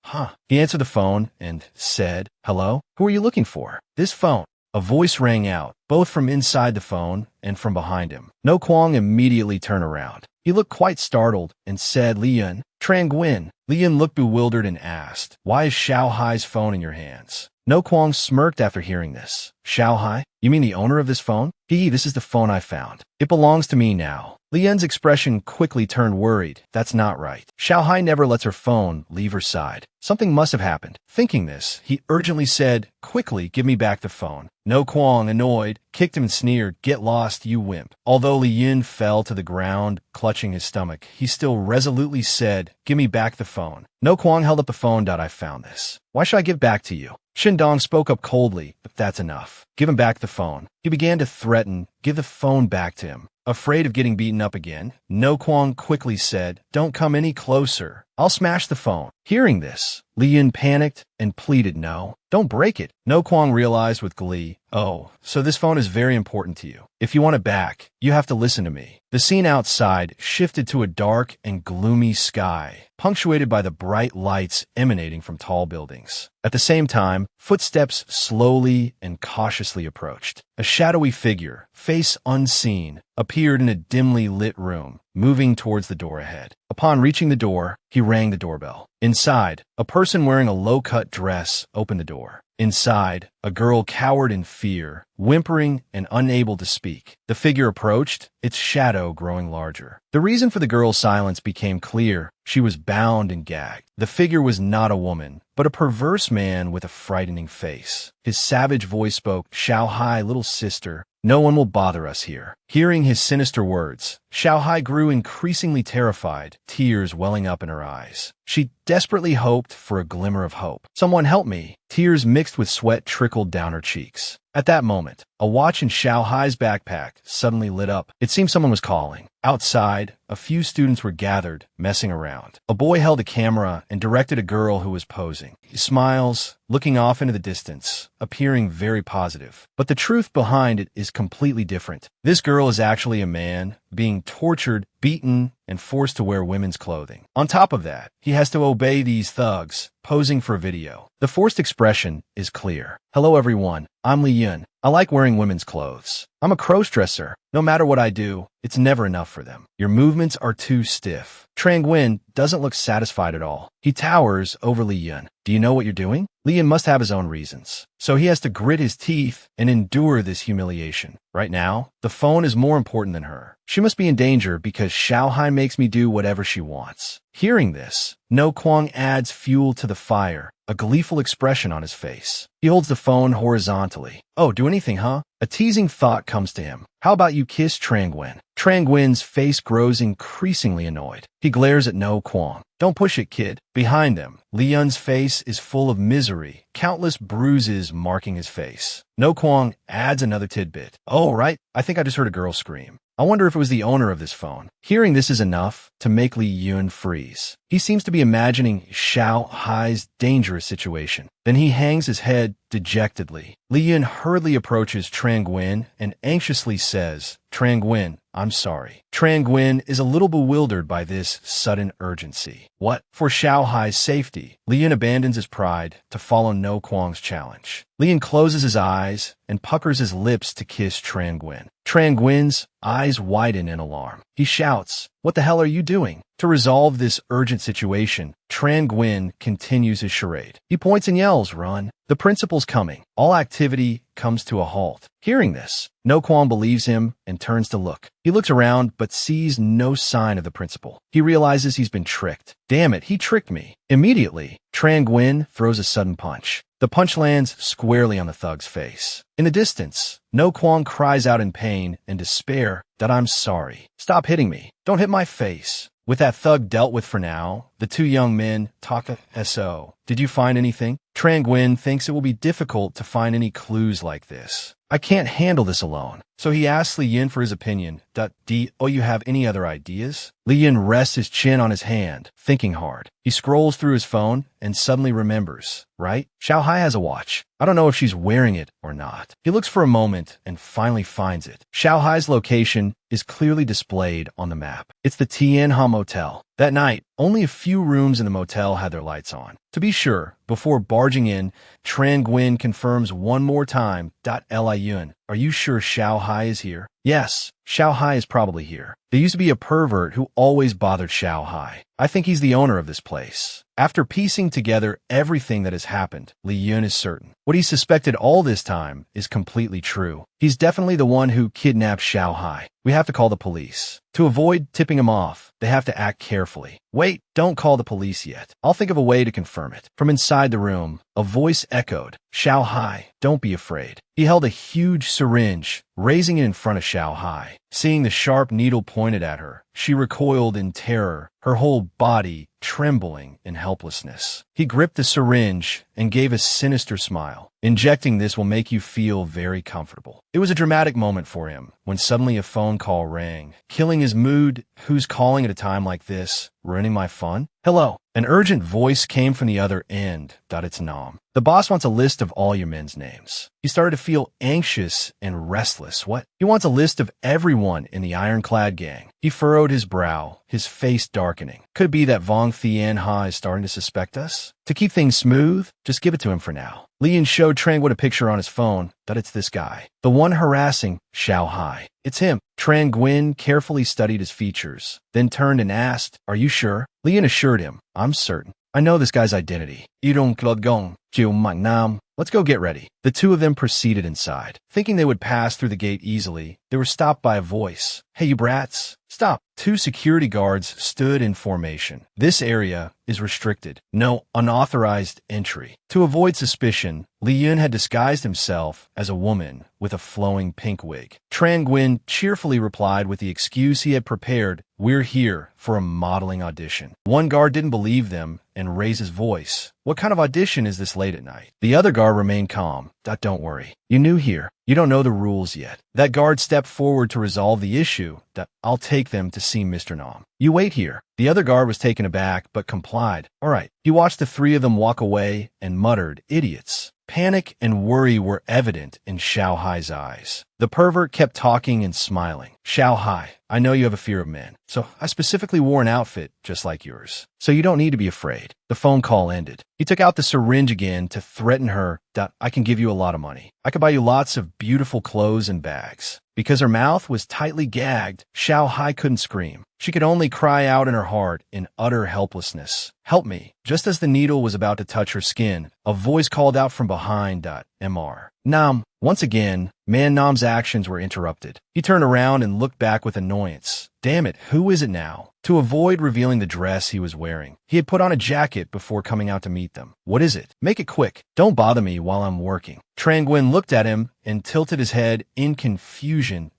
He answered the phone and said, "Hello? Who are you looking for?" "This phone." A voice rang out, both from inside the phone and from behind him. No Kwong immediately turned around. He looked quite startled and said, "Li Yun, Trang Nguyen." Li Yun looked bewildered and asked, "Why is Xiao Hai's phone in your hands?" No Kwong smirked after hearing this. "Xiao Hai? You mean the owner of this phone?" This is the phone I found. It belongs to me now." Li Yun's expression quickly turned worried. "That's not right. Xiao Hai never lets her phone leave her side. Something must have happened." Thinking this, he urgently said, "Quickly, give me back the phone." No Kwong, annoyed, kicked him and sneered, "Get lost, you wimp." Although Li Yun fell to the ground, clutching his stomach, he still resolutely said, "Give me back the phone." No Kwong held up the phone. "I found this. Why should I give back to you?" Shin Dong spoke up coldly, "But that's enough. Give him back the phone." He began to threaten, "Give the phone back to him." Afraid of getting beaten up again, No Kwong quickly said, "Don't come any closer. I'll smash the phone." Hearing this, Li Yun panicked and pleaded, "No, don't break it." No Kwong realized with glee, "Oh, so this phone is very important to you. If you want it back, you have to listen to me." The scene outside shifted to a dark and gloomy sky, punctuated by the bright lights emanating from tall buildings. At the same time, footsteps slowly and cautiously approached. A shadowy figure, face unseen, appeared in a dimly lit room, moving towards the door ahead. Upon reaching the door, he rang the doorbell. Inside, a person wearing a low-cut dress opened the door. Inside, a girl cowered in fear, whimpering and unable to speak. The figure approached, its shadow growing larger. The reason for the girl's silence became clear. She was bound and gagged. The figure was not a woman, but a perverse man with a frightening face. His savage voice spoke, "Xiao Hai, little sister, no one will bother us here." Hearing his sinister words, Xiao Hai grew increasingly terrified, tears welling up in her eyes. She desperately hoped for a glimmer of hope. "Someone help me." Tears mixed with sweat trickled down her cheeks. At that moment, a watch in Xiao Hai's backpack suddenly lit up. It seemed someone was calling. Outside, a few students were gathered, messing around. A boy held a camera and directed a girl who was posing. He smiles, looking off into the distance, appearing very positive. But the truth behind it is completely different. This girl is actually a man, being tortured, beaten, and forced to wear women's clothing. On top of that, he has to obey these thugs, posing for a video. The forced expression is clear. "Hello everyone, I'm Li Yun. I like wearing women's clothes. I'm a cross-dresser. No matter what I do, it's never enough for them. Your movements are too stiff." Trang Nguyen doesn't look satisfied at all. He towers over Li Yun. "Do you know what you're doing?" Li Yun must have his own reasons. So he has to grit his teeth and endure this humiliation. Right now, the phone is more important than her. She must be in danger because Xiao Hai makes me do whatever she wants. Hearing this, No Kwong adds fuel to the fire. a gleeful expression on his face. He holds the phone horizontally. Oh, do anything, huh? A teasing thought comes to him. How about you kiss Trang Nguyen? Trang Nguyen's face grows increasingly annoyed. He glares at No Kwang. Don't push it, kid. Behind them, Lee Yun's face is full of misery, countless bruises marking his face. No Kwang adds another tidbit. Oh, right. I think I just heard a girl scream. I wonder if it was the owner of this phone. Hearing this is enough to make Lee Yun freeze. He seems to be imagining Xiao Hai's dangerous situation. Then he hangs his head dejectedly. Lee Yun hurriedly approaches Trang Nguyen and anxiously says, Trang Nguyen, I'm sorry. Trang Nguyen is a little bewildered by this sudden urgency. What? For Xiao Hai's safety, Lee Yun abandons his pride to follow No Kwang's challenge. Lee Yun closes his eyes and puckers his lips to kiss Trang Nguyen. Trang Nguyen's eyes widen in alarm. He shouts, What the hell are you doing? To resolve this urgent situation, Trang Nguyen continues his charade. He points and yells, Run. The principal's coming. All activity comes to a halt. Hearing this, No Kwang believes him and turns to look. He looks around but sees no sign of the principal. He realizes he's been tricked. Damn it, he tricked me. Immediately, Trang Nguyen throws a sudden punch. The punch lands squarely on the thug's face. In the distance, No Kwang cries out in pain and despair that I'm sorry. Stop hitting me. Don't hit my face. With that thug dealt with for now, the two young men talk S.O. Did you find anything? Trang Nguyen thinks it will be difficult to find any clues like this. I can't handle this alone. So he asks Lee Yun for his opinion. Do you have any other ideas? Lee Yun rests his chin on his hand, thinking hard. He scrolls through his phone and suddenly remembers, right? Xiao Hai has a watch. I don't know if she's wearing it or not. He looks for a moment and finally finds it. Xiao Hai's location is clearly displayed on the map. It's the Tianha Motel. That night, only a few rooms in the motel had their lights on. To be sure, before barging in, Trang Nguyen confirms one more time, Li Yun, are you sure Xiao Hai is here? Yes, Xiao Hai is probably here. There used to be a pervert who always bothered Xiao Hai. I think he's the owner of this place. After piecing together everything that has happened, Lee Yun is certain. What he suspected all this time is completely true. He's definitely the one who kidnapped Xiao Hai. We have to call the police. To avoid tipping him off, they have to act carefully. Wait, don't call the police yet. I'll think of a way to confirm it. From inside the room, a voice echoed, Xiao Hai, don't be afraid. He held a huge syringe, raising it in front of Xiao Hai. Seeing the sharp needle pointed at her, she recoiled in terror, her whole body trembling in helplessness. He gripped the syringe and gave a sinister smile. Injecting this will make you feel very comfortable. It was a dramatic moment for him when suddenly a phone call rang, killing his mood. Who's calling at a time like this? Ruining my fun? Hello. An urgent voice came from the other end. It's Nam. The boss wants a list of all your men's names. He started to feel anxious and restless. What? He wants a list of everyone in the ironclad gang. He furrowed his brow, his face darkening. Could it be that Vong Thien Ha is starting to suspect us? To keep things smooth, just give it to him for now. Lee Yun showed Trang Nguyen a picture on his phone. It's this guy. The one harassing Xiao Hai. It's him. Trang Nguyen carefully studied his features, then turned and asked, Are you sure? Lee Yun assured him, I'm certain. I know this guy's identity. Irong Klodgong, Jiu Nam. Let's go get ready. The two of them proceeded inside. Thinking they would pass through the gate easily, they were stopped by a voice. Hey, you brats. Stop. Two security guards stood in formation. This area is restricted. No unauthorized entry. To avoid suspicion, Lee Yun had disguised himself as a woman with a flowing pink wig. Trang Nguyen cheerfully replied with the excuse he had prepared, We're here for a modeling audition. One guard didn't believe them and raised his voice. What kind of audition is this late at night? The other guard remained calm. Don't worry. You're new here. You don't know the rules yet. That guard stepped forward to resolve the issue. I'll take them to see Mr. Nam. You wait here. The other guard was taken aback but complied. All right. He watched the three of them walk away and muttered, Idiots. Panic and worry were evident in Xiao Hai's eyes. The pervert kept talking and smiling. Xiao Hai, I know you have a fear of men, so I specifically wore an outfit just like yours. So you don't need to be afraid. The phone call ended. He took out the syringe again to threaten her. I can give you a lot of money. I could buy you lots of beautiful clothes and bags. Because her mouth was tightly gagged, Xiao Hai couldn't scream. She could only cry out in her heart in utter helplessness. Help me. Just as the needle was about to touch her skin, a voice called out from behind. Mr. Nam. Once again, Man Nam's actions were interrupted. He turned around and looked back with annoyance. Damn it, who is it now? to avoid revealing the dress he was wearing. He had put on a jacket before coming out to meet them. What is it? Make it quick. Don't bother me while I'm working. Trang Nguyen looked at him and tilted his head in confusion.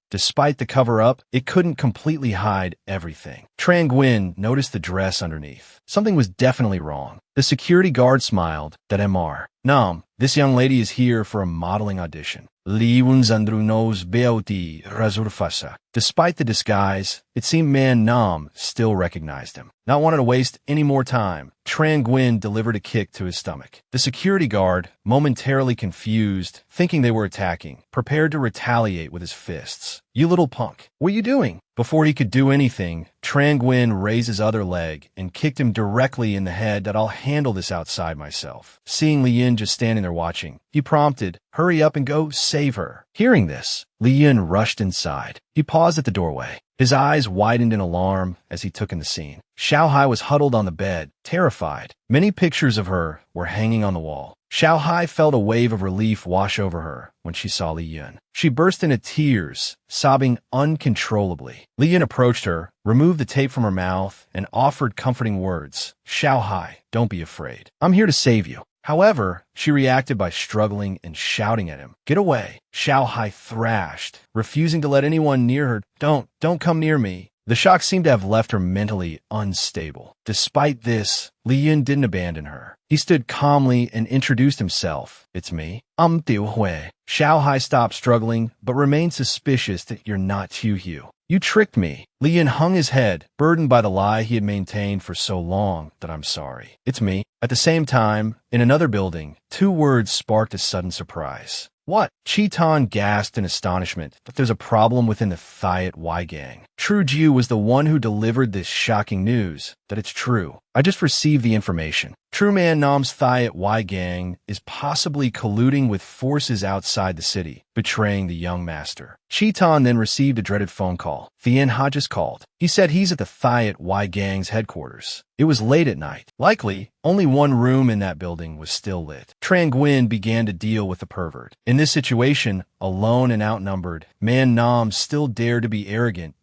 Despite the cover-up, it couldn't completely hide everything. Trang Nguyen noticed the dress underneath. Something was definitely wrong. The security guard smiled. Mr. Nam, this young lady is here for a modeling audition. Despite the disguise, it seemed Man Nam still recognized him. Not wanting to waste any more time, Trang Nguyen delivered a kick to his stomach. The security guard, momentarily confused, thinking they were attacking, prepared to retaliate with his fists. You little punk, what are you doing? Before he could do anything, Trang Nguyen raised his other leg and kicked him directly in the head. That I'll handle this outside myself. Seeing Li Yin just standing there watching, he prompted, hurry up and go save her. Hearing this, Li Yin rushed inside. He paused at the doorway. His eyes widened in alarm as he took in the scene. Xiao Hai was huddled on the bed, terrified. Many pictures of her were hanging on the wall. Xiao Hai felt a wave of relief wash over her when she saw Li Yin. She burst into tears, sobbing uncontrollably. Li Yin approached her, removed the tape from her mouth, and offered comforting words. Xiao Hai, don't be afraid. I'm here to save you. However, she reacted by struggling and shouting at him. Get away. Xiao Hai thrashed, refusing to let anyone near her. Don't come near me. The shock seemed to have left her mentally unstable. Despite this, Li Yin didn't abandon her. He stood calmly and introduced himself. It's me. I'm Diu Hui. Xiao Hai stopped struggling, but remained suspicious that you're not Hu Hu. You tricked me. Li Yin hung his head, burdened by the lie he had maintained for so long. That I'm sorry. It's me. At the same time, in another building, two words sparked a sudden surprise. What? Chiton gasped in astonishment that there's a problem within the Thiat Y gang. True Jiu was the one who delivered this shocking news. That it's true. I just received the information. True Man Nam's Thiat Y gang is possibly colluding with forces outside the city, betraying the young master. Chiton then received a dreaded phone call. Thien Hodges called. He said he's at the Thiat Y gang's headquarters. It was late at night. Likely, only one room in that building was still lit. Trang Nguyen began to deal with the pervert. In this situation, alone and outnumbered, Man Nam still dared to be arrogant.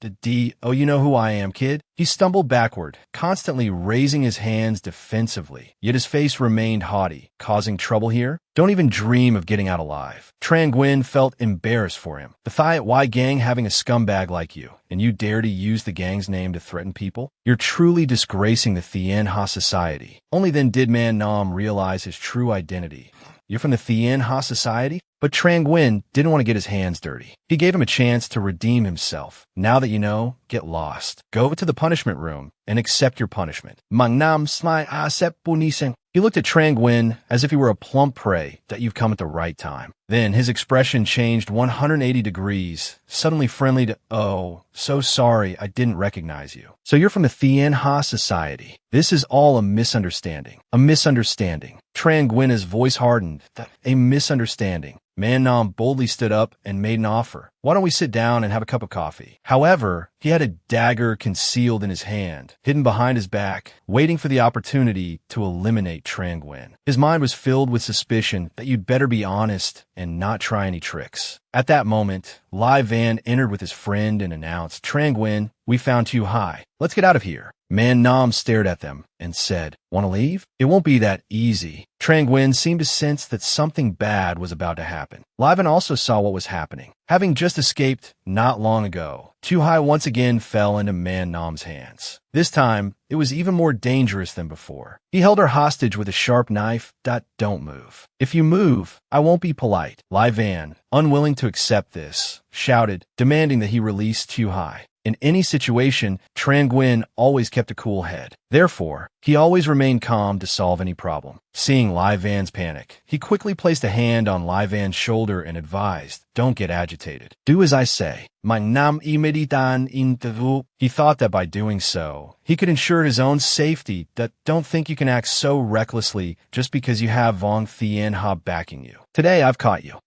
Oh, you know who I am, kid? He stumbled backward, constantly raising his hands defensively. Yet his face remained haughty. Causing trouble here? Don't even dream of getting out alive. Trang Nguyen felt embarrassed for him. The Thiat Y gang having a scumbag like you, and you dare to use the gang's name to threaten people? You're truly disgracing the Thien Ha society. Only then did Man Nam realize his true identity. You're from the Thien Ha society? But Trang Nguyen didn't want to get his hands dirty. He gave him a chance to redeem himself. Now that you know, get lost. Go to the punishment room and accept your punishment. Mang Nam Smai Accept Punisen. He looked at Trang Nguyen as if he were a plump prey that you've come at the right time. Then his expression changed 180 degrees, suddenly friendly to, oh, so sorry, I didn't recognize you. So you're from the Thien Ha society. This is all a misunderstanding. A misunderstanding. Trang Nguyen's voice hardened. A misunderstanding. Man Nam boldly stood up and made an offer. Why don't we sit down and have a cup of coffee? However, he had a dagger concealed in his hand, hidden behind his back, waiting for the opportunity to eliminate Trang Nguyen. His mind was filled with suspicion that you'd better be honest and not try any tricks. At that moment, Lai Van entered with his friend and announced, Trang Nguyen, we found Hu Hai. Let's get out of here. Man Nam stared at them and said, want to leave? It won't be that easy. Trang Nguyen seemed to sense that something bad was about to happen. Lai Van also saw what was happening. Having just escaped not long ago, Hu Hai once again fell into Man Nam's hands. This time, it was even more dangerous than before. He held her hostage with a sharp knife. Don't move. If you move, I won't be polite. Lai Van, unwilling to accept this, shouted, demanding that he release Hu Hai. In any situation, Trang Nguyen always kept a cool head. Therefore, he always remained calm to solve any problem. Seeing Lai Van's panic, he quickly placed a hand on Lai Van's shoulder and advised, don't get agitated. Do as I say. He thought that by doing so, he could ensure his own safety. Don't think you can act so recklessly just because you have Vong Thien Ha backing you. Today I've caught you.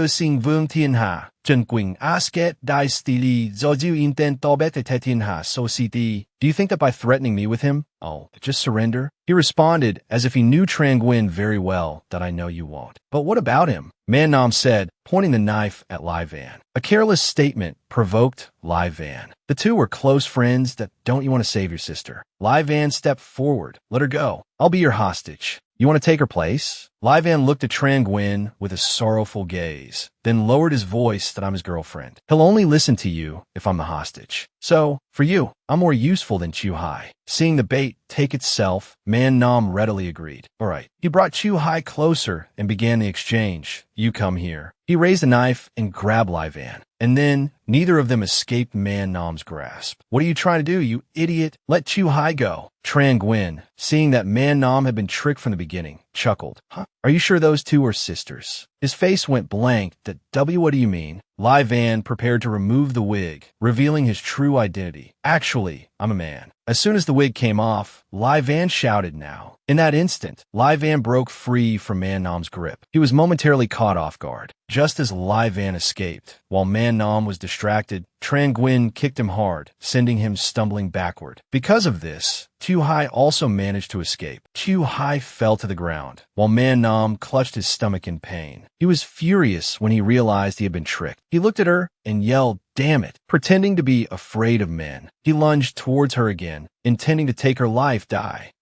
Sing Vung Tien Ha. Asket Dai Stili Zoju Inten Tobet Tetin Ha Society. Do you think that by threatening me with him, I'll just surrender? He responded as if he knew Trang Nguyen very well, that I know you won't. But what about him? Man Nam said, pointing the knife at Lai Van. A careless statement provoked Lai Van. The two were close friends. That don't you want to save your sister? Lai Van stepped forward. Let her go. I'll be your hostage. You want to take her place? Lai Van looked at Trang Nguyen with a sorrowful gaze, then lowered his voice that I'm his girlfriend. He'll only listen to you if I'm the hostage. So, for you, I'm more useful than Chu Hai. Seeing the bait take itself, Man Nam readily agreed. All right. He brought Chu Hai closer and began the exchange. You come here. He raised a knife and grabbed Lai Van. And then, neither of them escaped Man Nam's grasp. What are you trying to do, you idiot? Let Chu Hai go. Trang Nguyen, seeing that Man Nam had been tricked from the beginning, chuckled. Huh? Are you sure those two are sisters? His face went blank. That what do you mean? Lai Van prepared to remove the wig, revealing his true identity. Actually, I'm a man. As soon as the wig came off, Lai Van shouted now. In that instant, Lai Van broke free from Man Nam's grip. He was momentarily caught off guard. Just as Lai Van escaped, while Man Nam was distracted, Trang Nguyen kicked him hard, sending him stumbling backward. Because of this, Chu Hai also managed to escape. Chu Hai fell to the ground, while Man Nam clutched his stomach in pain. He was furious when he realized he had been tricked. He looked at her and yelled, "Damn it!" Pretending to be afraid of men. He lunged towards her again, intending to take her life.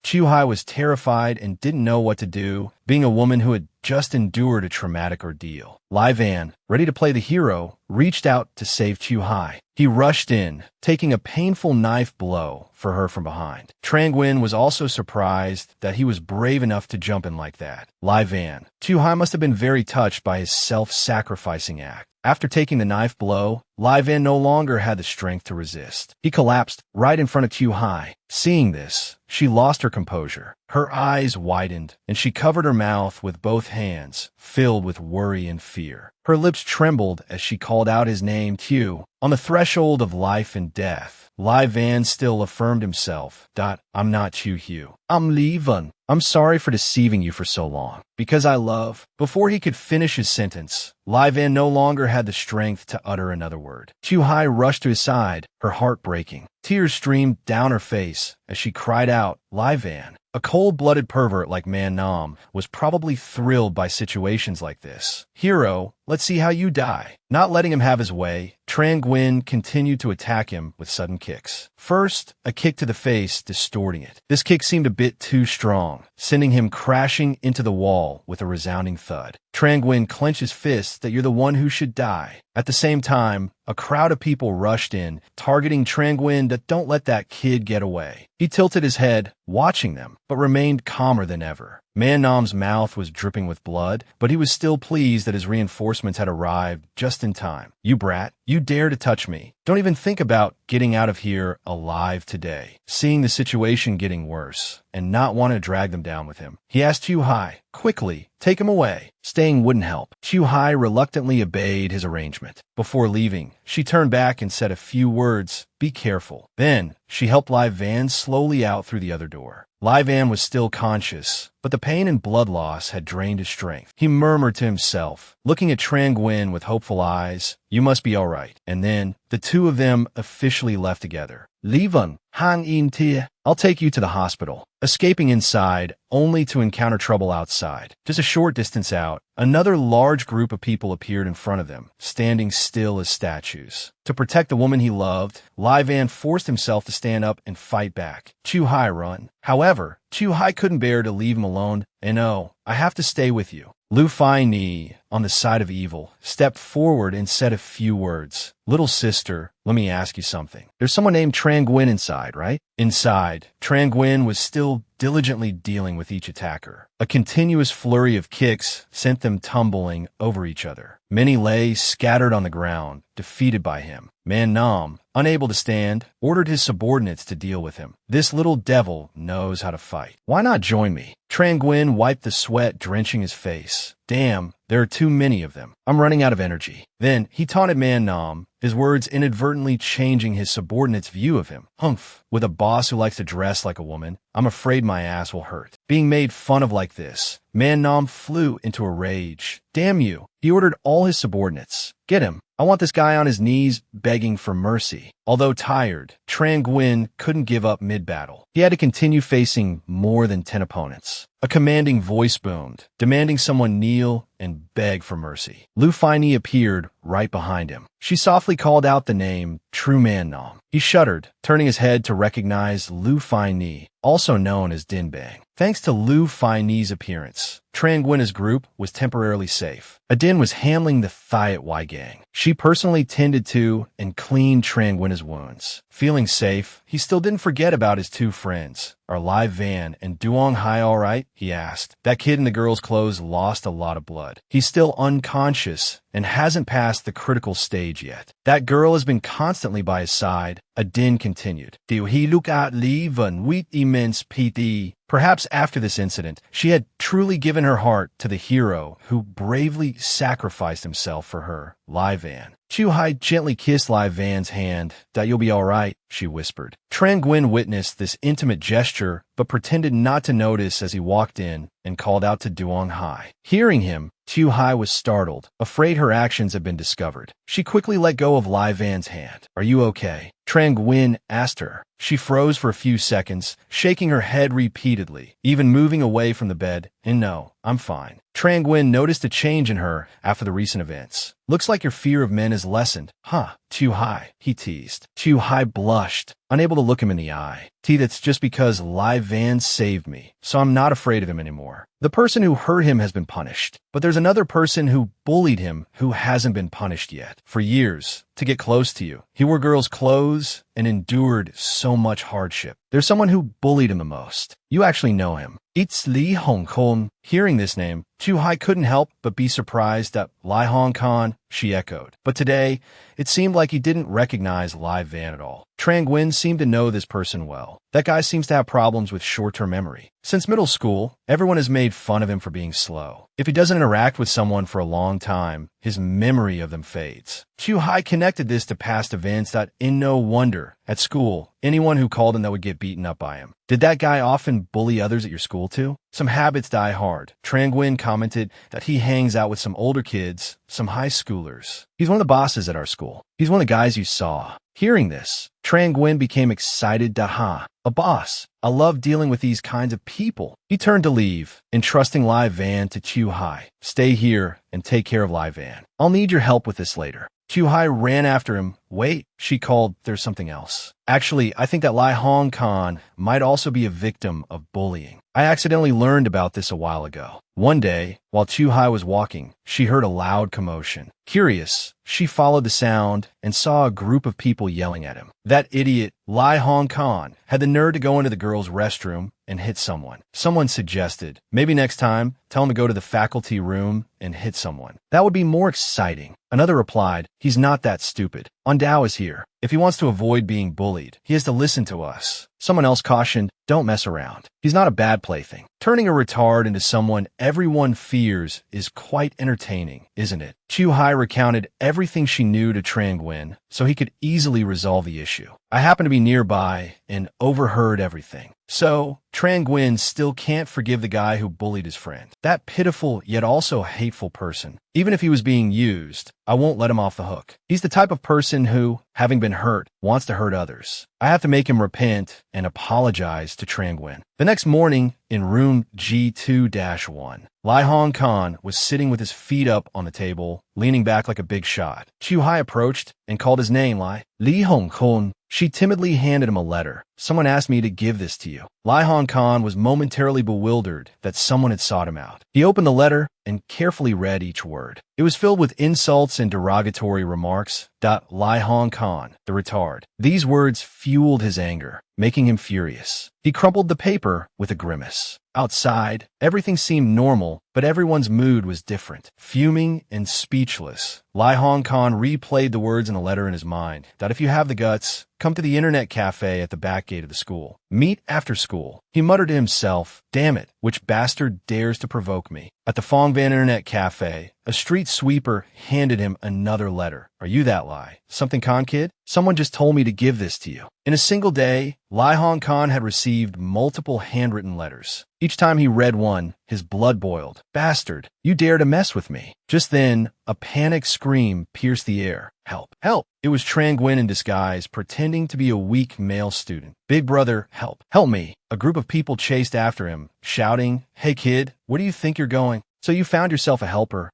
Chu Hai was terrified and didn't know what to do, being a woman who had just endured a traumatic ordeal. Lai Van, ready to play the hero, reached out to save Chu Hai. He rushed in, taking a painful knife blow for her from behind. Trang Nguyen was also surprised that he was brave enough to jump in like that. Lai Van. Chu Hai must have been very touched by his self-sacrificing act. After taking the knife blow, Lai Van no longer had the strength to resist. He collapsed right in front of Chu Hai. Seeing this, she lost her composure. Her eyes widened, and she covered her mouth with both hands, filled with worry and fear. Her lips trembled as she called out his name, Chu. On the threshold of life and death, Lai Van still affirmed himself. I'm not Chu Hu. I'm Li Van. I'm sorry for deceiving you for so long. Because I love. Before he could finish his sentence, Lai Van no longer had the strength to utter another word. Chu Hai rushed to his side, her heart breaking. Tears streamed down her face as she cried out, Lai Van. A cold-blooded pervert like Man Nam was probably thrilled by situations like this. Hero, let's see how you die. Not letting him have his way, Trang Nguyen continued to attack him with sudden kicks. First, a kick to the face, distorting it. This kick seemed a bit too strong, sending him crashing into the wall with a resounding thud. Trang Nguyen clenched his fists that you're the one who should die. At the same time, a crowd of people rushed in, targeting Trang Nguyen that don't let that kid get away. He tilted his head, watching them, but remained calmer than ever. Man Nam's mouth was dripping with blood, but he was still pleased that his reinforcements had arrived just in time. You brat, you dare to touch me. Don't even think about getting out of here alive today. Seeing the situation getting worse, and not want to drag them down with him, he asked Chu Hai, quickly, take him away. Staying wouldn't help. Chu Hai reluctantly obeyed his arrangement. Before leaving, she turned back and said a few words, be careful. Then, she helped Lai Van slowly out through the other door. Lai Van was still conscious, but the pain and blood loss had drained his strength. He murmured to himself, looking at Trang Nguyen with hopeful eyes, you must be all right. And then, the two of them officially left together. Li Van, Hang In Tia, I'll take you to the hospital. Escaping inside, only to encounter trouble outside. Just a short distance out, another large group of people appeared in front of them, standing still as statues. To protect the woman he loved, Lai Van forced himself to stand up and fight back. Chu Hai run. However, Chu Hai couldn't bear to leave him alone. And no, I have to stay with you. Lu Fai Ni, on the side of evil, stepped forward and said a few words. Little sister, let me ask you something. There's someone named Trang Nguyen inside, right? Inside, Trang Nguyen was still diligently dealing with each attacker. A continuous flurry of kicks sent them tumbling over each other. Many lay scattered on the ground, defeated by him. Man Nam, unable to stand, ordered his subordinates to deal with him. This little devil knows how to fight. Why not join me? Trang Nguyen wiped the sweat drenching his face. Damn, there are too many of them. I'm running out of energy. Then, he taunted Man Nam, his words inadvertently changing his subordinate's view of him. Humph, with a boss who likes to dress like a woman, I'm afraid my ass will hurt. Being made fun of like this, Man Nam flew into a rage. Damn you. He ordered all his subordinates, Get him. I want this guy on his knees begging for mercy. Although tired, Tran Nguyen couldn't give up mid-battle. He had to continue facing more than 10 opponents. A commanding voice boomed, demanding someone kneel and beg for mercy. Lu Fai appeared right behind him. She softly called out the name True Man Nam. He shuddered, turning his head to recognize Lu Fai, also known as Din Bang. Thanks to Lu Fai's appearance, Tran Nguyen's group was temporarily safe. Adin was handling the Thiat Y gang. She personally tended to and cleaned Tran Nguyen's wounds. Feeling safe, he still didn't forget about his two friends. Are Lai Van and Duong Hai all right? He asked. That kid in the girl's clothes lost a lot of blood. He's still unconscious and hasn't passed the critical stage yet. That girl has been constantly by his side. Adin continued. Do he look at Li Van with immense pity? Perhaps after this incident, she had truly given her heart to the hero who bravely sacrificed himself for her, Lai Van. Chu Hai gently kissed Lai Van's hand. That you'll be all right, she whispered. Tran Nguyen witnessed this intimate gesture, but pretended not to notice as he walked in and called out to Duong Hai. Hearing him, Chu Hai was startled, afraid her actions had been discovered. She quickly let go of Lai Van's hand. Are you okay? Tran Nguyen asked her. She froze for a few seconds, shaking her head repeatedly, even moving away from the bed. And no, I'm fine. Tran Nguyen noticed a change in her after the recent events. Looks like your fear of men has lessened. Huh, Chu Hai, he teased. Chu Hai blushed, unable to look him in the eye. That's just because Lai Van saved me, so I'm not afraid of him anymore. The person who hurt him has been punished, but there's another person who bullied him who hasn't been punished yet. For years, to get close to you, he wore girls' clothes and endured so much hardship. There's someone who bullied him the most. You actually know him. It's Li Hongkong. Hearing this name, Chu Hai couldn't help but be surprised at Lai Hongkong, she echoed. But today, it seemed like he didn't recognize Lai Van at all. Tran Nguyen seemed to know this person well. That guy seems to have problems with short-term memory. Since middle school, everyone has made fun of him for being slow. If he doesn't interact with someone for a long time, his memory of them fades. Chu Hai connected this to past events that, in no wonder, at school, anyone who called him that would get beaten up by him. Did that guy often bully others at your school too? Some habits die hard. Tran Nguyen commented that he hangs out with some older kids, some high schoolers. He's one of the bosses at our school. He's one of the guys you saw. Hearing this, Tran Nguyen became excited. Daha, a boss. I love dealing with these kinds of people. He turned to leave, entrusting Lai Van to Chu Hai. Stay here and take care of Lai Van. I'll need your help with this later. Chu Hai ran after him. Wait, she called, there's something else. Actually, I think that Lai Hong Khan might also be a victim of bullying. I accidentally learned about this a while ago. One day, while Chu Hai was walking, she heard a loud commotion. Curious, she followed the sound and saw a group of people yelling at him. That idiot, Lai Hong Khan, had the nerve to go into the girls' restroom and hit someone. Someone suggested, maybe next time, tell him to go to the faculty room and hit someone. That would be more exciting. Another replied, he's not that stupid. Ondao is here. If he wants to avoid being bullied, he has to listen to us. Someone else cautioned, don't mess around. He's not a bad plaything. Turning a retard into someone everyone fears is quite entertaining, isn't it? Chu Hai recounted everything she knew to Tran Nguyen, so he could easily resolve the issue. I happened to be nearby and overheard everything. So, Tran Nguyen still can't forgive the guy who bullied his friend. That pitiful yet also hateful person. Even if he was being used, I won't let him off the hook. He's the type of person who, having been hurt, wants to hurt others. I have to make him repent and apologize to Tran Nguyen. The next morning, in room G2-1, Lai Hong Khan was sitting with his feet up on the table, leaning back like a big shot. Chu Hai approached and called his name, Li Hong Kong. She timidly handed him a letter. Someone asked me to give this to you. Lai Hong Khan was momentarily bewildered that someone had sought him out. He opened the letter and carefully read each word. It was filled with insults and derogatory remarks. Lai Hong Khan, the retard. These words fueled his anger, making him furious. He crumpled the paper with a grimace. Outside, everything seemed normal, but everyone's mood was different. Fuming and speechless, Lai Hong Khan replayed the words in the letter in his mind. If you have the guts, come to the internet cafe at the back gate of the school. Meet after school. He muttered to himself, damn it, which bastard dares to provoke me? At the Fong Van Internet Cafe, a street sweeper handed him another letter. Are you that Lai? Something Khan kid? Someone just told me to give this to you. In a single day, Lai Hong Khan had received multiple handwritten letters. Each time he read one, one, his blood boiled. Bastard, you dare to mess with me. Just then, a panicked scream pierced the air. Help! Help! It was Tran Nguyen in disguise, pretending to be a weak male student. Big brother, help! Help me! A group of people chased after him, shouting, Hey kid, where do you think you're going? So you found yourself a helper.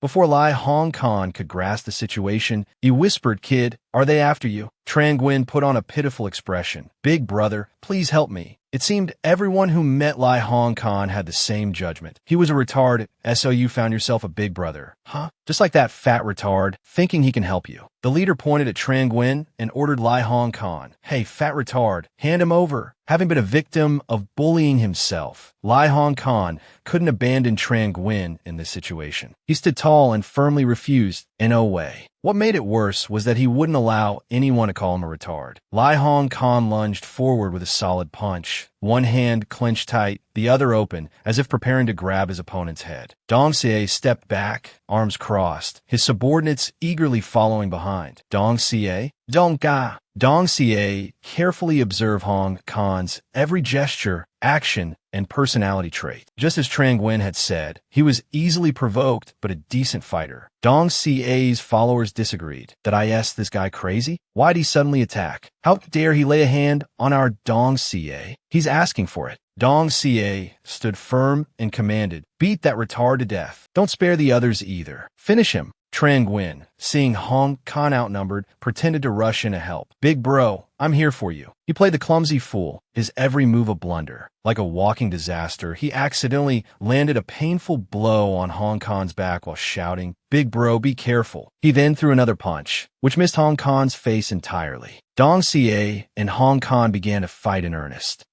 Before Lai Hong Kong could grasp the situation, he whispered, Kid, are they after you? Tran Nguyen put on a pitiful expression. Big brother, please help me. It seemed everyone who met Lai Hong Kong had the same judgment. He was a retard, so you found yourself a big brother. Huh? Just like that fat retard, thinking he can help you. The leader pointed at Tran Nguyen and ordered Lai Hong Kong, Hey, fat retard, hand him over. Having been a victim of bullying himself, Lai Hong Kong couldn't abandon Tran Nguyen in this situation. He stood tall and firmly refused, in no way. What made it worse was that he wouldn't allow anyone to call him a retard. Lai Hong Kong lunged forward with a solid punch, one hand clenched tight, the other open, as if preparing to grab his opponent's head. Dong Xie stepped back, arms crossed, his subordinates eagerly following behind. Dong Xie? Dong Ga. Dong Xie carefully observed Hong Kong's every gesture, action, and personality trait. Just as Tran Nguyen had said, he was easily provoked, but a decent fighter. Dong Xie's followers disagreed. Did I ask this guy crazy? Why'd he suddenly attack? How dare he lay a hand on our Dong Xie? He's asking for it. Dong Xie stood firm and commanded, Beat that retard to death. Don't spare the others either. Finish him. Tran Nguyen, seeing Hong Kong outnumbered, pretended to rush in to help. Big bro, I'm here for you. He played the clumsy fool, his every move a blunder. Like a walking disaster, he accidentally landed a painful blow on Hong Kong's back while shouting, Big bro, be careful. He then threw another punch, which missed Hong Kong's face entirely. Dong Xie and Hong Kong began to fight in earnest.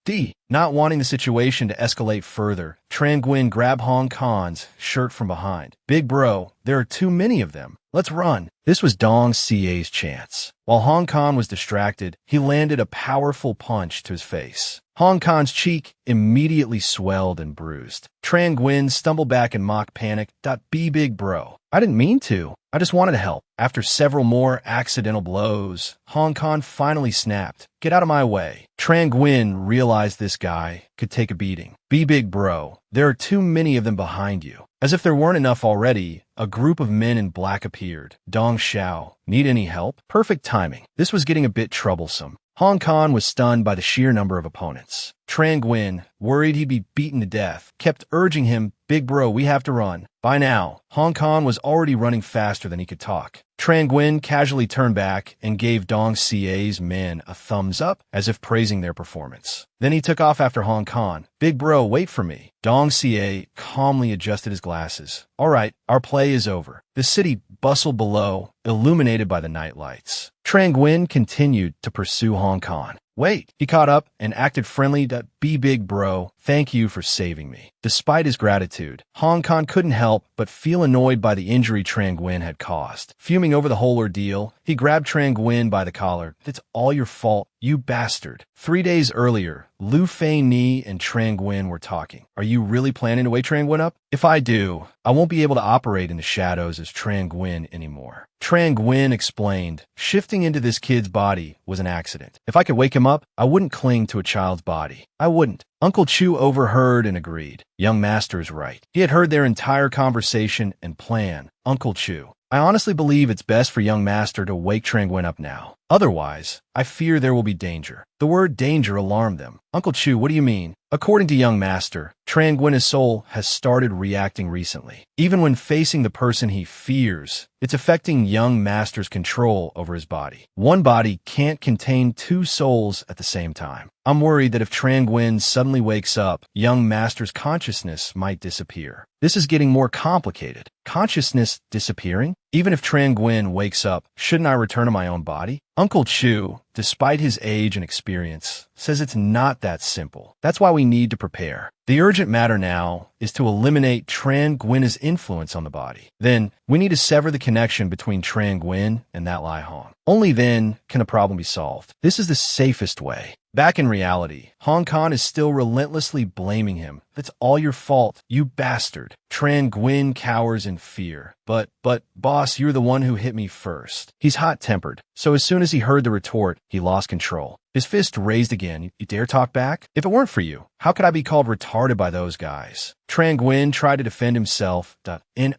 Not wanting the situation to escalate further, Tran Nguyen grabbed Hong Kong's shirt from behind. Big bro, there are too many of them. Let's run. This was Dong Xie's chance. While Hong Kong was distracted, he landed a powerful punch to his face. Hong Kong's cheek immediately swelled and bruised. Tran Nguyen stumbled back in mock panic. Be big bro. I didn't mean to. I just wanted to help. After several more accidental blows, Hong Kong finally snapped. Get out of my way. Tran Nguyen realized this guy could take a beating. Be big bro. There are too many of them behind you. As if there weren't enough already, a group of men in black appeared. Dong Xiao, need any help? Perfect timing. This was getting a bit troublesome. Hong Kong was stunned by the sheer number of opponents. Tran Nguyen, worried he'd be beaten to death, kept urging him, Big bro, we have to run. By now, Hong Kong was already running faster than he could talk. Tran Nguyen casually turned back and gave Dong Xie's men a thumbs up as if praising their performance. Then he took off after Hong Kong. Big bro, wait for me. Dong Xie calmly adjusted his glasses. All right, our play is over. The city bustled below, illuminated by the night lights. Tran Nguyen continued to pursue Hong Kong. Wait, he caught up and acted friendly. Be big bro, thank you for saving me. Despite his gratitude, Hong Kong couldn't help but feel annoyed by the injury Tran Nguyen had caused. Fuming over the whole ordeal, he grabbed Tran Nguyen by the collar. It's all your fault, you bastard. 3 days earlier, Lu Fei Ni and Tran Nguyen were talking. Are you really planning to wake Tran Nguyen up? If I do, I won't be able to operate in the shadows as Tran Nguyen anymore. Tran Nguyen explained, shifting into this kid's body was an accident. If I could wake him up, I wouldn't cling to a child's body. I wouldn't. Uncle Chu overheard and agreed. Young master is right. He had heard their entire conversation and plan. Uncle Chu, I honestly believe it's best for young master to wake Tran Nguyen up now. Otherwise, I fear there will be danger. The word danger alarmed them. Uncle Chu, what do you mean? According to young master, Tran Nguyen's soul has started reacting recently. Even when facing the person he fears, it's affecting young master's control over his body. One body can't contain two souls at the same time. I'm worried that if Tran Nguyen suddenly wakes up, young master's consciousness might disappear. This is getting more complicated. Consciousness disappearing? Even if Tran Nguyen wakes up, shouldn't I return to my own body? Uncle Chu, despite his age and experience, says it's not that simple. That's why we need to prepare. The urgent matter now is to eliminate Tran Nguyen's influence on the body. Then, we need to sever the connection between Tran Nguyen and that Lai Hong. Only then can a problem be solved. This is the safest way. Back in reality, Hong Kong is still relentlessly blaming him. It's all your fault, you bastard. Tran Nguyen cowers in fear. But, boss, you're the one who hit me first. He's hot-tempered, so as soon as he heard the retort, he lost control. his fist raised again. You dare talk back? If it weren't for you, how could I be called retarded by those guys? Tran Nguyen tried to defend himself.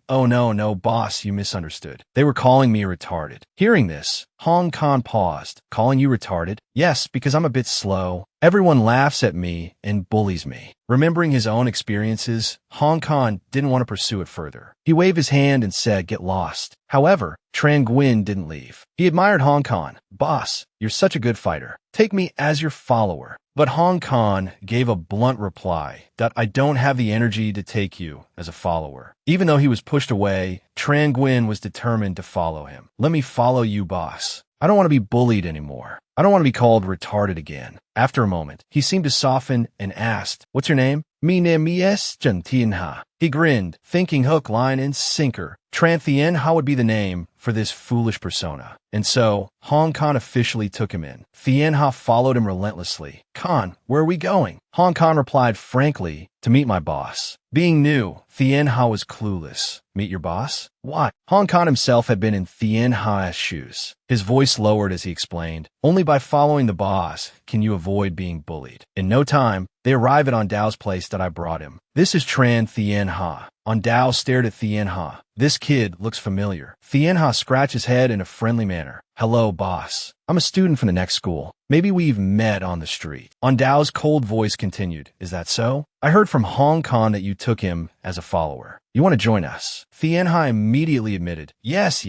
Oh no, boss, you misunderstood. They were calling me retarded. Hearing this, Hong Kong paused. Calling you retarded? Yes, because I'm a bit slow. Everyone laughs at me and bullies me. Remembering his own experiences, Hong Kong didn't want to pursue it further. He waved his hand and said, get lost. However, Tran Nguyen didn't leave. He admired Hong Kong. Boss, you're such a good fighter. Take me as your follower. But Hong Kong gave a blunt reply that I don't have the energy to take you as a follower. Even though he was pushed away, Tran Nguyen was determined to follow him. Let me follow you, boss. I don't want to be bullied anymore. I don't want to be called retarded again. After a moment, he seemed to soften and asked, what's your name? Mi name is Chen Tien Ha. He grinned, thinking hook, line, and sinker. Tran Tien Ha would be the name for this foolish persona. And so, Hong Kong officially took him in. Tien Ha followed him relentlessly. Khan, where are we going? Hong Kong replied frankly, to meet my boss. Being new, Tien Ha was clueless. Meet your boss? What? Hong Kong himself had been in Tien Ha's shoes. His voice lowered as he explained, only by following the boss can you avoid being bullied. In no time, they arrive at Ondao's place that I brought him. This is Tran Tien Ha. Ondao stared at Tien Ha. This kid looks familiar. Tien Ha scratched his head in a friendly manner. Hello, boss. I'm a student from the next school. Maybe we've met on the street. Ondao's cold voice continued. Is that so? I heard from Hong Kong that you took him as a follower. You want to join us? Tien Ha immediately admitted. Yes.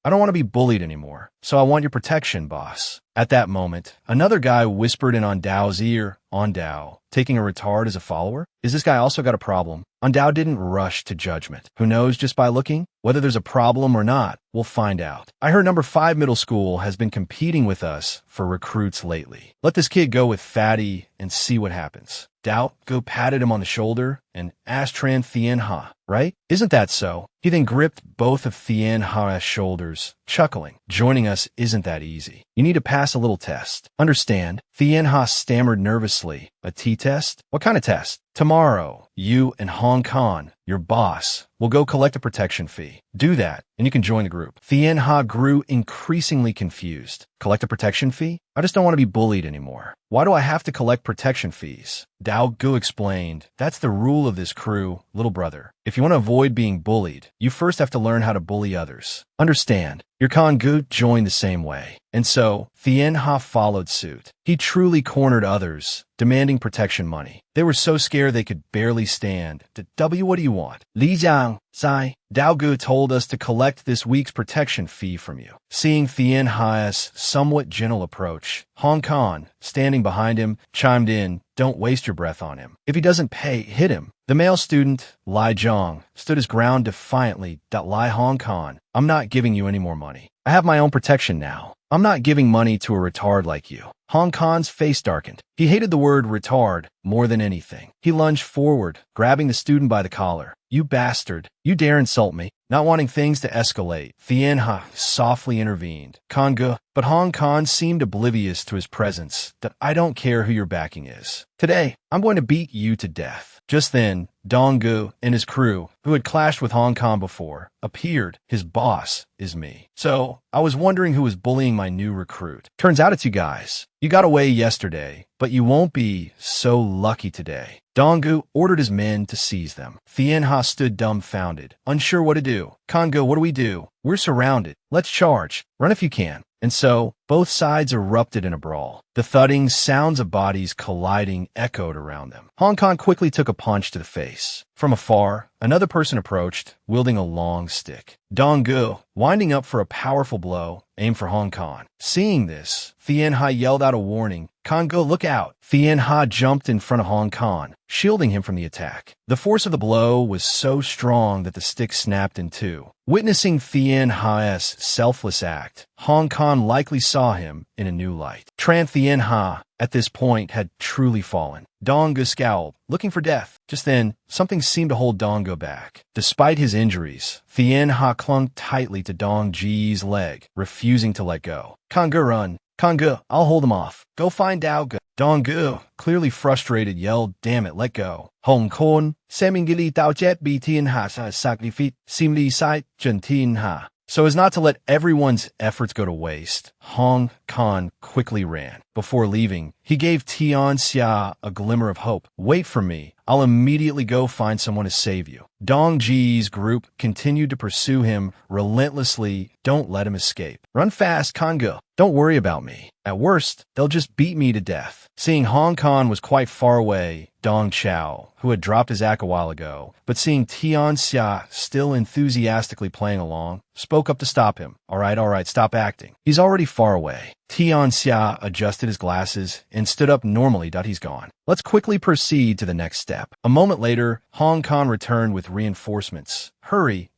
I don't want to be bullied anymore, so I want your protection, boss. At that moment, another guy whispered in Ondao's ear, Ondao, taking a retard as a follower? Is this guy also got a problem? Ondao didn't rush to judgment. Who knows just by looking? Whether there's a problem or not, we'll find out. I heard number 5 middle school has been competing with us for recruits lately. Let this kid go with Fatty and see what happens. Doubt go patted him on the shoulder and asked Tran Tien Ha, right? Isn't that so? He then gripped both of Tien Ha's shoulders, chuckling. Joining us isn't that easy. You need to pass a little test. Understand? Tien Ha stammered nervously. A T-test? What kind of test? Tomorrow, you and Hong Kong, your boss, will go collect a protection fee. Do that, and you can join the group. Tien Ha grew increasingly confused. Collect a protection fee? I just don't want to be bullied anymore. Why do I have to collect protection fees? Dao Gu explained, that's the rule of this crew, little brother. If you want to avoid being bullied, you first have to learn how to bully others. Understand? Your Gu joined the same way. And so, Tien Ha followed suit. He truly cornered others, demanding protection money. They were so scared they could barely stand. W, what do you want? Li Jiang, Sai, Dao Gu told us to collect this week's protection fee from you. Seeing Tien Ha's somewhat gentle approach, Hong Kong, standing behind him, chimed in, don't waste your breath on him. If he doesn't pay, hit him. The male student, Lai Zhang, stood his ground defiantly. Lai Hong Kong, I'm not giving you any more money. I have my own protection now. I'm not giving money to a retard like you. Hong Kong's face darkened. He hated the word retard more than anything. He lunged forward, grabbing the student by the collar. You bastard. You dare insult me. Not wanting things to escalate, Tien Ha softly intervened. Kongu, but Hong Kong seemed oblivious to his presence, that I don't care who your backing is. Today, I'm going to beat you to death. Just then, Donggu and his crew, who had clashed with Hong Kong before, appeared. His boss is me. So, I was wondering who was bullying my new recruit. Turns out it's you guys. You got away yesterday, but you won't be so lucky today. Donggu ordered his men to seize them. Tien Ha stood dumbfounded, unsure what to do. Kongu, what do we do? We're surrounded. Let's charge. Run if you can. And so, both sides erupted in a brawl. The thudding sounds of bodies colliding echoed around them. Hong Kong quickly took a punch to the face. From afar, another person approached, wielding a long stick. Donggu, winding up for a powerful blow, aimed for Hong Kong. Seeing this, Tien Ha yelled out a warning. Kongu, look out! Tien Ha jumped in front of Hong Kong, shielding him from the attack. The force of the blow was so strong that the stick snapped in two. Witnessing Tien Ha's selfless act, Hong Kong likely saw him in a new light. Tran Tien Ha, at this point, had truly fallen. Donggu scowled, looking for death. Just then, something seemed to hold Donggu back. Despite his injuries, Tien Ha clung tightly to Dongji's leg, refusing to let go. Kongu, run. Kongu, I'll hold him off. Go find Dao Gu. Donggu, clearly frustrated, yelled, damn it, let go. Hong Kong, Semingili Dao Jet Bi Tien Ha Sa Sacrifice, Simli Sai Jun Tien Ha. So as not to let everyone's efforts go to waste, Hong Kong quickly ran. Before leaving, he gave Tianxia a glimmer of hope. Wait for me. I'll immediately go find someone to save you. Dong Ji's group continued to pursue him relentlessly. Don't let him escape. Run fast, Kangge. Don't worry about me. At worst, they'll just beat me to death. Seeing Hong Kong was quite far away, Dong Chao, who had dropped his act a while ago, but seeing Tianxia still enthusiastically playing along, spoke up to stop him. All right, stop acting. He's already far away. Tianxia adjusted his glasses and stood up normally. He's gone. Let's quickly proceed to the next step. A moment later, Hong Kong returned with reinforcements. Hurry.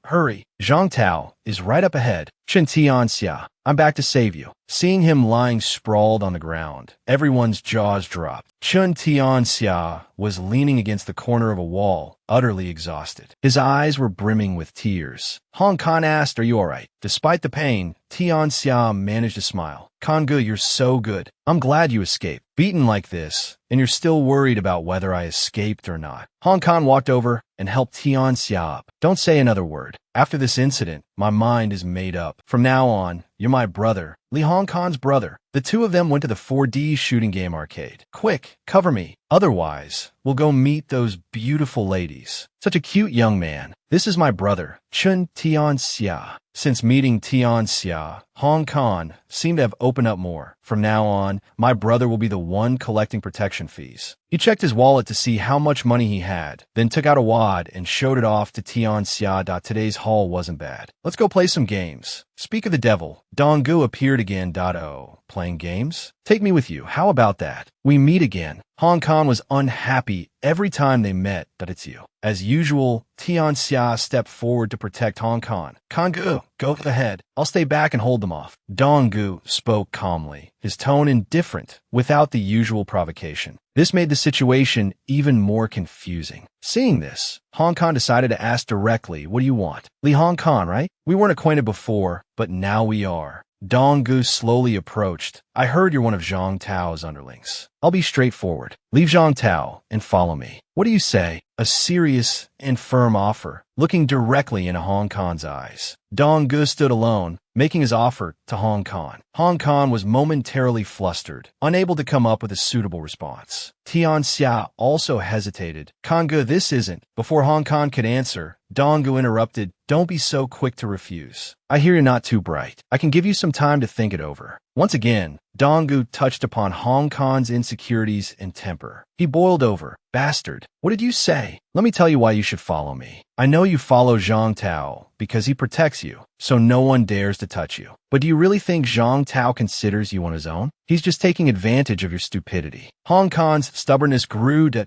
Zhang Tao is right up ahead. Chen Tianxia, I'm back to save you. Seeing him lying sprawled on the ground, everyone's jaws dropped. Chen Tianxia was leaning against the corner of a wall, utterly exhausted. His eyes were brimming with tears. Hong Kong asked, "Are you all right?" Despite the pain, Tianxia managed to smile. Kangge, you're so good. I'm glad you escaped. Beaten like this, and you're still worried about whether I escaped or not. Hong Kong walked over and helped Tianxia up. Don't say another word. After this incident, my mind is made up. From now on, you're my brother, Li Hong Kong's brother. The two of them went to the 4D shooting game arcade. Quick, cover me. Otherwise, we'll go meet those beautiful ladies. Such a cute young man. This is my brother, Chen Tianxia. Since meeting Tianxia, Hong Kong seemed to have opened up more. From now on, my brother will be the one collecting protection fees. He checked his wallet to see how much money he had, then took out a wad and showed it off to Tianxia. Today's haul wasn't bad. Let's go play some games. Speak of the devil, Donggu appeared again. Oh, playing games? Take me with you. How about that? We meet again. Hong Kong was unhappy every time they met. It's you. As usual, Tianxia stepped forward to protect Hong Kong. Kangge, go ahead. I'll stay back and hold them off. Donggu spoke calmly, his tone indifferent, without the usual provocation. This made the situation even more confusing. Seeing this, Hong Kong decided to ask directly, what do you want? Li Hong Kong, right? We weren't acquainted before, but now we are. Donggu slowly approached. I heard you're one of Zhang Tao's underlings. I'll be straightforward. Leave Zhang Tao and follow me. What do you say? A serious and firm offer, looking directly into Hong Kong's eyes. Donggu stood alone, making his offer to Hong Kong. Hong Kong was momentarily flustered, unable to come up with a suitable response. Tianxia also hesitated. Kangge, this isn't. Before Hong Kong could answer, Donggu interrupted. Don't be so quick to refuse. I hear you're not too bright. I can give you some time to think it over. Once again, Donggu touched upon Hong Kong's insecurities and temper. He boiled over. Bastard, what did you say? Let me tell you why you should follow me. I know you follow Zhang Tao because he protects you, so no one dares to touch you. But do you really think Zhang Tao considers you on his own? He's just taking advantage of your stupidity. Hong Kong's stubbornness grew to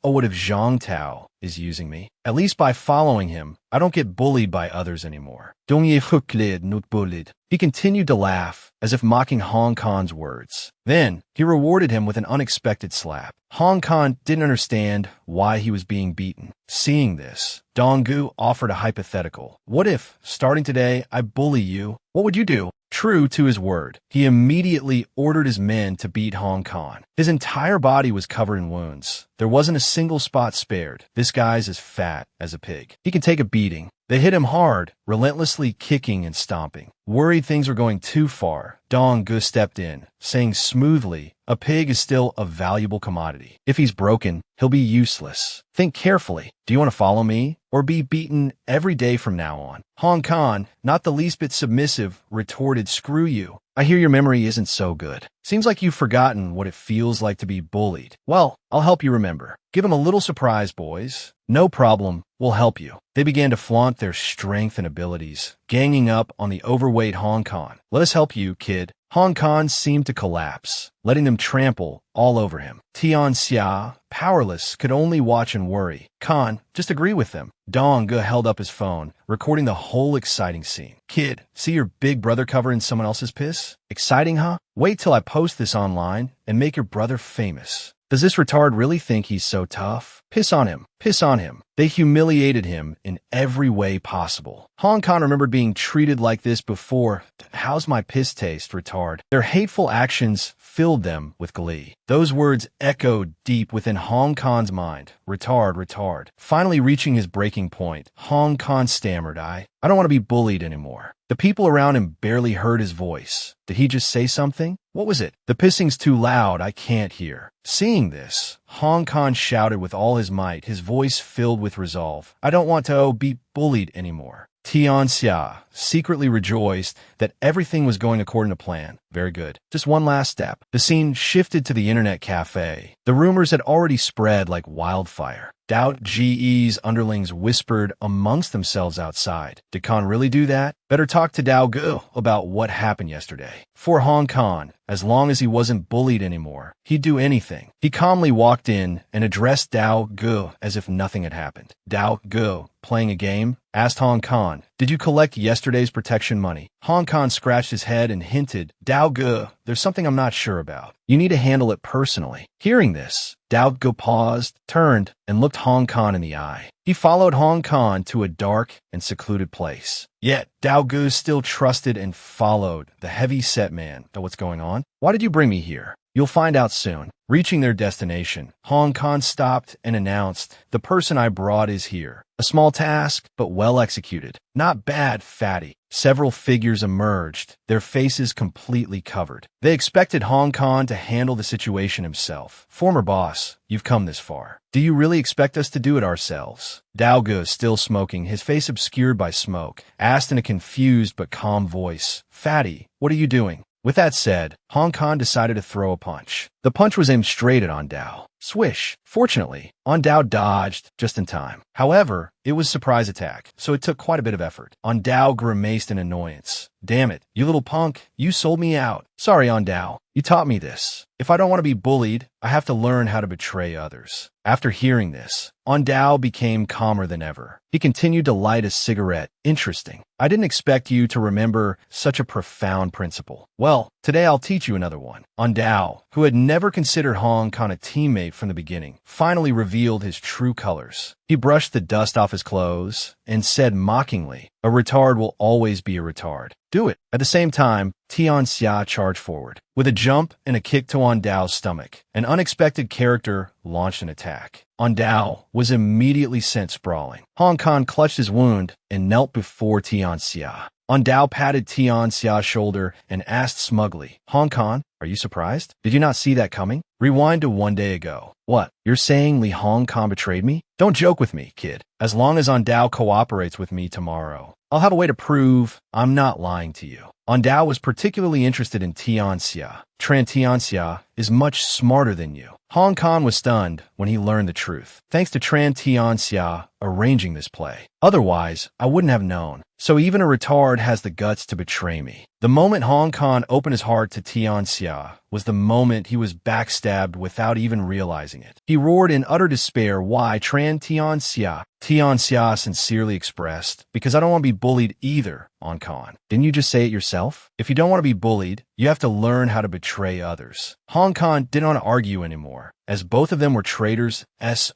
what if Zhang Tao is using me? At least by following him, I don't get bullied by others anymore. He continued to laugh, as if mocking Hong Kong's words. Then, he rewarded him with an unexpected slap. Hong Kong didn't understand why he was being beaten. Seeing this, Donggu offered a hypothetical. What if, starting today, I bully you? What would you do? True to his word, he immediately ordered his men to beat Hong Kong. His entire body was covered in wounds. There wasn't a single spot spared. This guy's as fat as a pig. He can take a beating. They hit him hard, relentlessly kicking and stomping. Worried things were going too far, Donggu stepped in, saying smoothly, a pig is still a valuable commodity. If he's broken, he'll be useless. Think carefully. Do you want to follow me, or be beaten every day from now on? Hong Kong, not the least bit submissive, retorted, screw you. I hear your memory isn't so good. Seems like you've forgotten what it feels like to be bullied. Well, I'll help you remember. Give him a little surprise, boys. No problem. We'll help you. They began to flaunt their strength and abilities, ganging up on the overweight Hong Kong. Let us help you, kid. Hong Kong seemed to collapse, letting them trample all over him. Tianxia, powerless, could only watch and worry. Khan, just agree with them. Donggu held up his phone, recording the whole exciting scene. Kid, see your big brother covered in someone else's piss? Exciting, huh? Wait till I post this online and make your brother famous. Does this retard really think he's so tough? Piss on him. Piss on him. They humiliated him in every way possible. Hong Kong remembered being treated like this before. How's my piss taste, retard? Their hateful actions filled them with glee. Those words echoed deep within Hong Kong's mind. Retard, retard. Finally reaching his breaking point, Hong Kong stammered, I don't want to be bullied anymore. The people around him barely heard his voice. Did he just say something? What was it? The pissing's too loud, I can't hear. Seeing this, Hong Kong shouted with all his might, his voice filled with resolve. I don't want to be bullied anymore. Tianxia secretly rejoiced that everything was going according to plan. Very good. Just one last step. The scene shifted to the internet cafe. The rumors had already spread like wildfire. Doubt GE's underlings whispered amongst themselves outside. Did Khan really do that? Better talk to Dao Gu about what happened yesterday. For Hong Kong, as long as he wasn't bullied anymore, he'd do anything. He calmly walked in and addressed Dao Gu as if nothing had happened. Dao Gu, playing a game, asked Hong Kong, did you collect yesterday's protection money? Hong Kong scratched his head and hinted, Dao Gu, there's something I'm not sure about. You need to handle it personally. Hearing this, Dao Gu paused, turned, and looked Hong Kong in the eye. He followed Hong Kong to a dark and secluded place. Yet, Dao Gu still trusted and followed the heavy-set man. Now, what's going on? Why did you bring me here? You'll find out soon. Reaching their destination, Hong Kong stopped and announced, the person I brought is here. A small task, but well executed. Not bad, fatty. Several figures emerged, their faces completely covered. They expected Hong Kong to handle the situation himself. Former boss, you've come this far. Do you really expect us to do it ourselves? Dao Gu, still smoking, his face obscured by smoke, asked in a confused but calm voice, Fatty, what are you doing? With that said, Hong Kong decided to throw a punch. The punch was aimed straight at Ondao. Swish. Fortunately, Ondao dodged just in time. However, it was a surprise attack, so it took quite a bit of effort. Ondao grimaced in annoyance. Damn it, you little punk, you sold me out. Sorry, Ondao, you taught me this. If I don't want to be bullied, I have to learn how to betray others. After hearing this, Ondao became calmer than ever. He continued to light a cigarette. Interesting. I didn't expect you to remember such a profound principle. Well, today I'll teach you another one. Ondao, who had never considered Hong Kong a teammate from the beginning, finally revealed his true colors. He brushed the dust off his clothes and said mockingly, a retard will always be a retard. Do it. At the same time, Tianxia charged forward. With a jump and a kick to Ondao's stomach, an unexpected character launched an attack. Ondao was immediately sent sprawling. Hong Kong clutched his wound and knelt before Tianxia. Ondao patted Tianxia's shoulder and asked smugly, Hong Kong, are you surprised? Did you not see that coming? Rewind to 1 day ago. What? You're saying Li Hong Kong betrayed me? Don't joke with me, kid. As long as Ondao cooperates with me tomorrow, I'll have a way to prove I'm not lying to you. Ondao was particularly interested in Tianxia. Tianxia is much smarter than you. Hong Kong was stunned when he learned the truth, thanks to Tianxia arranging this play. Otherwise, I wouldn't have known. So even a retard has the guts to betray me. The moment Hong Kong opened his heart to Tianxia was the moment he was backstabbed without even realizing it. He roared in utter despair, why, Tianxia? Tianxia sincerely expressed, because I don't want to be bullied either, Hong Kong. Didn't you just say it yourself? If you don't want to be bullied, you have to learn how to betray others. Hong Kong didn't want to argue anymore, as both of them were traitors.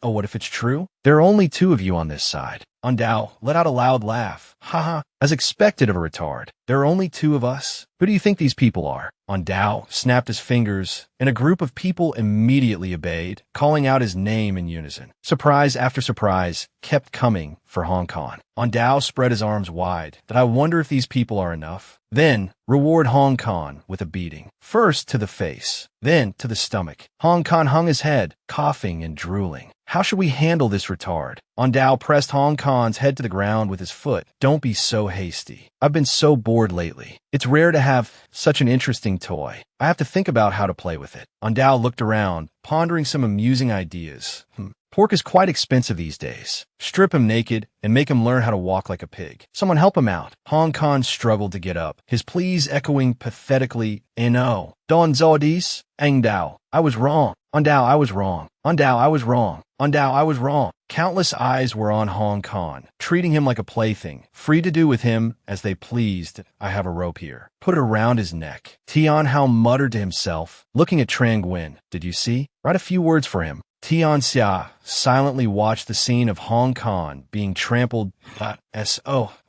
Oh, what if it's true? There are only two of you on this side. Ondao let out a loud laugh. Haha, as expected of a retard. There are only two of us. Who do you think these people are? Ondao snapped his fingers, and a group of people immediately obeyed, calling out his name in unison. Surprise after surprise kept coming for Hong Kong. Ondao spread his arms wide, that I wonder if these people are enough. Then, reward Hong Kong with a beating. First to the face, then to the stomach. Hong Kong hung his head, coughing and drooling. How should we handle this retard? Ondao pressed Hong Kong's head to the ground with his foot. Don't be so hasty. I've been so bored lately. It's rare to have such an interesting toy. I have to think about how to play with it. Ondao looked around, pondering some amusing ideas. Pork is quite expensive these days. Strip him naked and make him learn how to walk like a pig. Someone help him out. Hong Kong struggled to get up, his pleas echoing pathetically, no. Don Zodis, Angdao, I was wrong. Ondao, I was wrong. Ondao, I was wrong. Ondao, I was wrong. Countless eyes were on Hong Kong, treating him like a plaything, free to do with him as they pleased. I have a rope here. Put it around his neck. Tian Hao muttered to himself, looking at Trang Nguyen. Did you see? Write a few words for him. Tianxia silently watched the scene of Hong Kong being trampled. How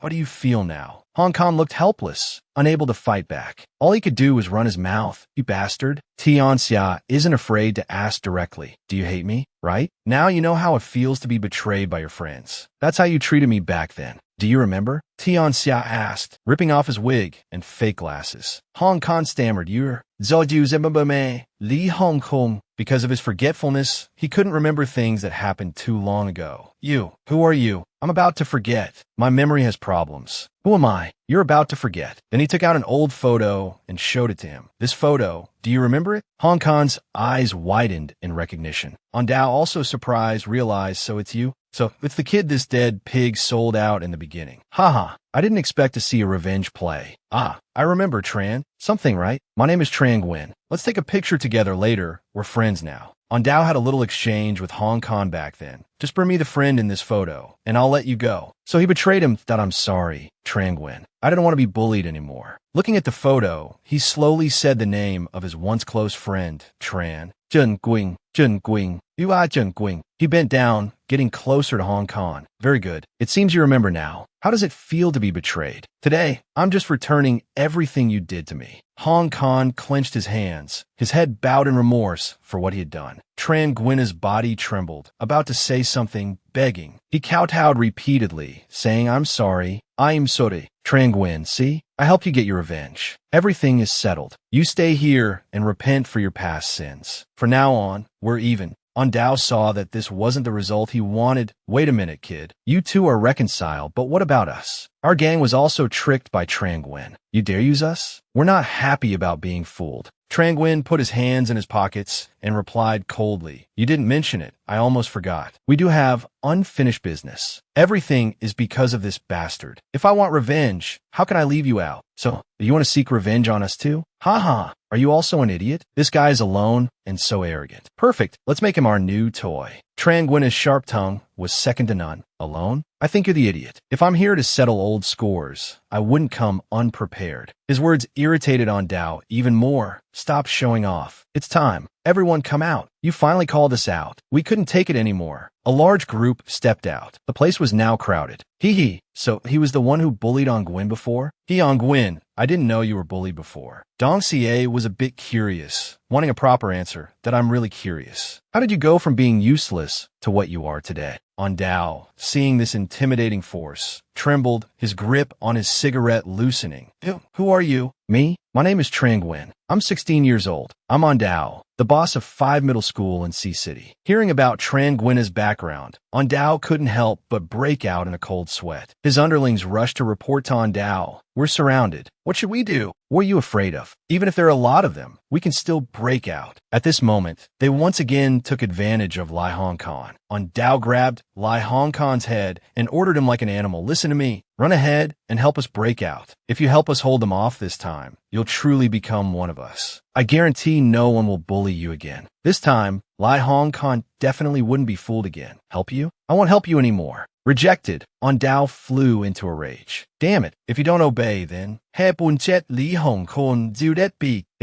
do you feel now? Hong Kong looked helpless, unable to fight back. All he could do was run his mouth. You bastard. Tianxia isn't afraid to ask directly. Do you hate me? Right? Now you know how it feels to be betrayed by your friends. That's how you treated me back then. do you remember? Tian Xia asked, ripping off his wig and fake glasses. Hong Kong stammered, you're Zodyu Zimbabwe, Li Hong Kong. Because of his forgetfulness, he couldn't remember things that happened too long ago. You, who are you? I'm about to forget. My memory has problems. Who am I? You're about to forget. Then he took out an old photo and showed it to him. This photo, do you remember it? Hong Kong's eyes widened in recognition. Dao, also surprised, realized, so it's you? So, it's the kid this dead pig sold out in the beginning. Haha, I didn't expect to see a revenge play. Ah, I remember, Tran. Something, right? My name is Tran Nguyen. Let's take a picture together later. We're friends now. Dao had a little exchange with Hong Kong back then. Just bring me the friend in this photo, and I'll let you go. So he betrayed him. That I'm sorry, Tran Nguyen. I didn't want to be bullied anymore. Looking at the photo, he slowly said the name of his once close friend, Tran. Zhen Guing, Zhen Guing, you are Zhen Guing. He bent down, getting closer to Hong Kong. Very good. It seems you remember now. How does it feel to be betrayed? Today, I'm just returning everything you did to me. Hong Kong clenched his hands, his head bowed in remorse for what he had done. Tran Nguyen's body trembled, about to say something, begging. He kowtowed repeatedly, saying, I'm sorry, I'm sorry. Tran Nguyen, see? I helped you get your revenge. Everything is settled. You stay here and repent for your past sins. From now on, we're even. Dao saw that this wasn't the result he wanted. Wait a minute, kid. You two are reconciled, but what about us? Our gang was also tricked by Tran Nguyen. You dare use us? We're not happy about being fooled. Tran Nguyen put his hands in his pockets and replied coldly, you didn't mention it. I almost forgot. We do have unfinished business. Everything is because of this bastard. If I want revenge, how can I leave you out? So, do you want to seek revenge on us too? Haha, are you also an idiot? This guy is alone and so arrogant. Perfect, let's make him our new toy. Tran Nguyen's sharp tongue was second to none. Alone? I think you're the idiot. If I'm here to settle old scores, I wouldn't come unprepared. His words irritated Dao even more. Stop showing off. It's time. Everyone come out. You finally called us out. We couldn't take it anymore. A large group stepped out. The place was now crowded. Hee. So he was the one who bullied Nguyen before? Nguyen, I didn't know you were bullied before. Dong Xie was a bit curious, wanting a proper answer. That I'm really curious. How did you go from being useless to what you are today? Dao, seeing this intimidating force, trembled, his grip on his cigarette loosening. Who are you? Me? My name is Tran Nguyen. I'm 16 years old. I'm Dao, the boss of 5 middle school in C-City. Hearing about Tran Nguyen's background, Dao couldn't help but break out in a cold sweat. His underlings rushed to report to Dao. We're surrounded. What should we do? What are you afraid of? Even if there are a lot of them, we can still break out. At this moment, they once again took advantage of Lai Hong Kong. Dao grabbed Lai Hong Kong's head and ordered him like an animal. Listen to me. Run ahead and help us break out. If you help us hold them off this time, you'll truly become one of us. I guarantee no one will bully you again. This time, Lai Hong Kong definitely wouldn't be fooled again. Help you? I won't help you anymore. Rejected. Dao flew into a rage. Damn it. If you don't obey, then if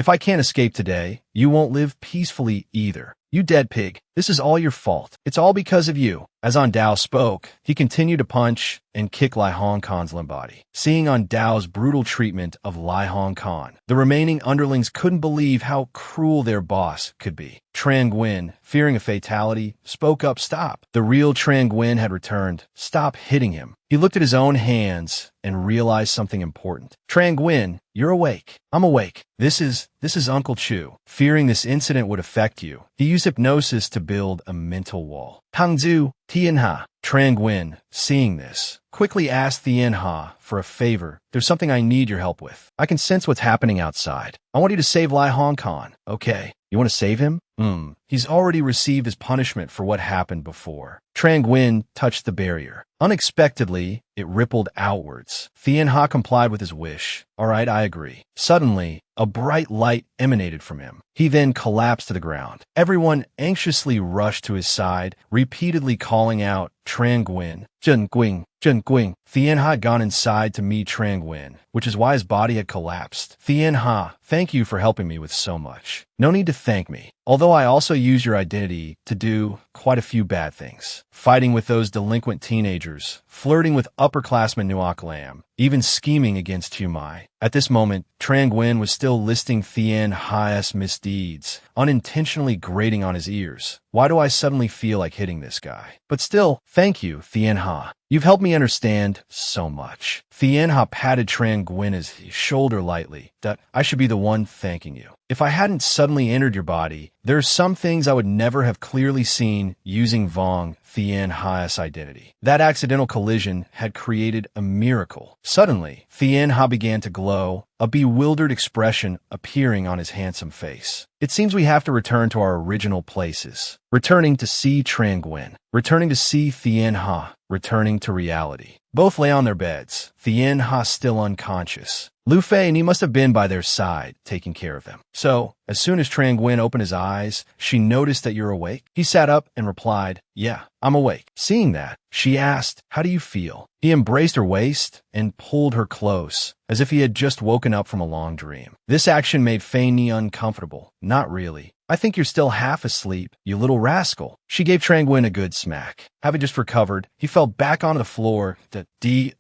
I can't escape today, you won't live peacefully either. You dead pig. This is all your fault. It's all because of you. As Dao spoke, he continued to punch and kick Lai Hong Kong's limb body. Seeing Dao's brutal treatment of Lai Hong Kong, the remaining underlings couldn't believe how cruel their boss could be. Tran Nguyen, fearing a fatality, spoke up, stop. The real Tran Nguyen had returned. Stop hitting him. He looked at his own hands and realized something important. Tran Nguyen, you're awake. I'm awake. This is Uncle Chu. Fearing this incident would affect you, he used hypnosis to build a mental wall. Hangzhou, Tianha. Tran Nguyen, seeing this, quickly asked Tianha for a favor. There's something I need your help with. I can sense what's happening outside. I want you to save Lai Hong Kong. Okay. You want to save him? He's already received his punishment for what happened before. Tran Nguyen touched the barrier. Unexpectedly, it rippled outwards. Tianha complied with his wish. All right, I agree. Suddenly, a bright light emanated from him. He then collapsed to the ground. Everyone anxiously rushed to his side, repeatedly calling out, Tran Nguyen, Zhen Guing, Zhen Guing. Tianha had gone inside to meet Tran Nguyen, which is why his body had collapsed. Tianha, thank you for helping me with so much. No need to thank me. Although I also use your identity to do quite a few bad things. Fighting with those delinquent teenagers, flirting with upperclassmen Nuok Lam, even scheming against Humai. At this moment, Tran Nguyen was still listing Thien Hai's misdeeds, unintentionally grating on his ears. Why do I suddenly feel like hitting this guy? But still, thank you, Thien Ha. You've helped me understand so much. Thien Ha patted Tran Nguyen's shoulder lightly. I should be the one thanking you. If I hadn't suddenly entered your body, there are some things I would never have clearly seen using Vong Thien Hai's identity. That accidental collision had created a miracle. Suddenly, Thien Ha began to glow, a bewildered expression appearing on his handsome face. It seems we have to return to our original places. Returning to see Tran Nguyen. Returning to see Thien Ha. Returning to reality. Both lay on their beds, Thien Ha still unconscious. Lu Fei and he must have been by their side, taking care of them. So, as soon as Tran Nguyen opened his eyes, she noticed that you're awake. He sat up and replied, yeah, I'm awake. Seeing that, she asked, how do you feel? He embraced her waist and pulled her close, as if he had just woken up from a long dream. This action made Fei Ni uncomfortable. Not really. I think you're still half asleep, you little rascal. She gave Tran Nguyen a good smack. Having just recovered, he fell back onto the floor.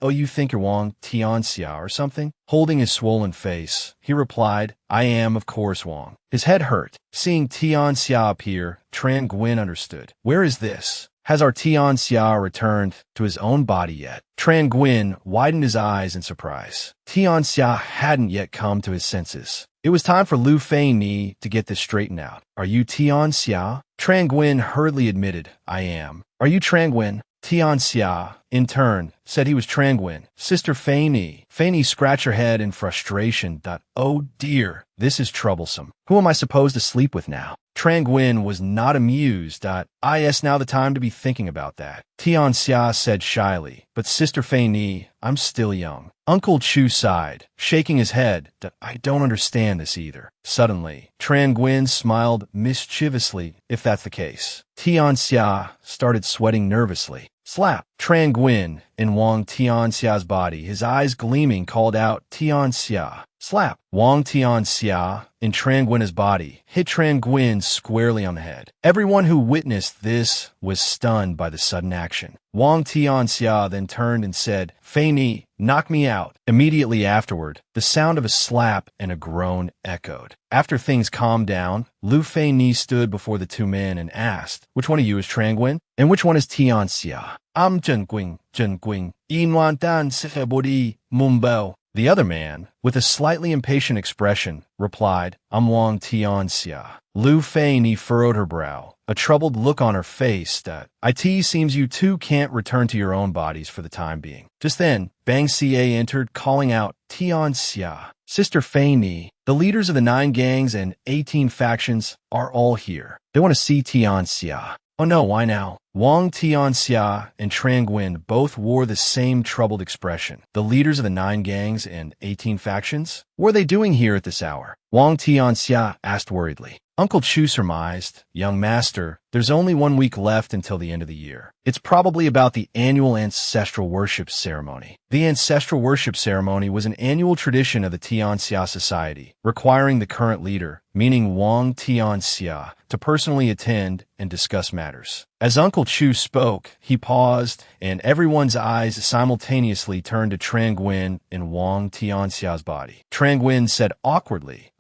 Oh, you think you're Wang Tianxia or something? Holding his swollen face, he replied, I am, of course, Wang. His head hurt. Seeing Tianxia appear, Tran Nguyen understood. Where is this? Has our Tianxia returned to his own body yet? Tran Nguyen widened his eyes in surprise. Tianxia hadn't yet come to his senses. It was time for Lu Fei Ni to get this straightened out. Are you Tianxia? Tran Nguyen hurriedly admitted, I am. Are you Tran Nguyen? Tianxia, in turn, said he was Tran Nguyen. Sister Fei Ni. Fei Ni scratched her head in frustration. Oh dear, this is troublesome. Who am I supposed to sleep with now? Tran Nguyen was not amused. Yes, now the time to be thinking about that. Tianxia said shyly, but Sister Fei Ni, I'm still young. Uncle Chu sighed, shaking his head. I don't understand this either. Suddenly, Tran Nguyen smiled mischievously, if that's the case. Tianxia started sweating nervously. Slap! Tran Nguyen, in Wang Tianxia's body, his eyes gleaming, called out, Tianxia. Slap! Wang Tianxia, in Tran Nguyen's body, hit Tran Nguyen squarely on the head. Everyone who witnessed this was stunned by the sudden action. Wang Tianxia then turned and said, Fei Ni, knock me out. Immediately afterward, the sound of a slap and a groan echoed. After things calmed down, Lu Fei Ni stood before the two men and asked, which one of you is Tran Nguyen, and which one is Tianxia? I'm Zhen Guing, Yinuan Dan Sifebodi, Mumbao. The other man, with a slightly impatient expression, replied, I'm Wang Tianxia. Lu Fei Ni furrowed her brow, a troubled look on her face. It seems you two can't return to your own bodies for the time being. Just then, Bang Xie entered, calling out, Tianxia. Sister Fei Ni, the leaders of the 9 gangs and 18 factions are all here. They want to see Tianxia. Oh no, why now? Wang Tianxia and Tran Nguyen both wore the same troubled expression. The leaders of the 9 gangs and 18 factions? What are they doing here at this hour? Wang Tianxia asked worriedly. Uncle Chu surmised, Young master, there's only 1 week left until the end of the year. It's probably about the annual ancestral worship ceremony. The ancestral worship ceremony was an annual tradition of the Tianxia society, requiring the current leader, meaning Wang Tianxia, to personally attend and discuss matters. As Uncle Chu spoke, he paused, and everyone's eyes simultaneously turned to Tran Nguyen in Wang Tianxia's body. Tran Nguyen said awkwardly,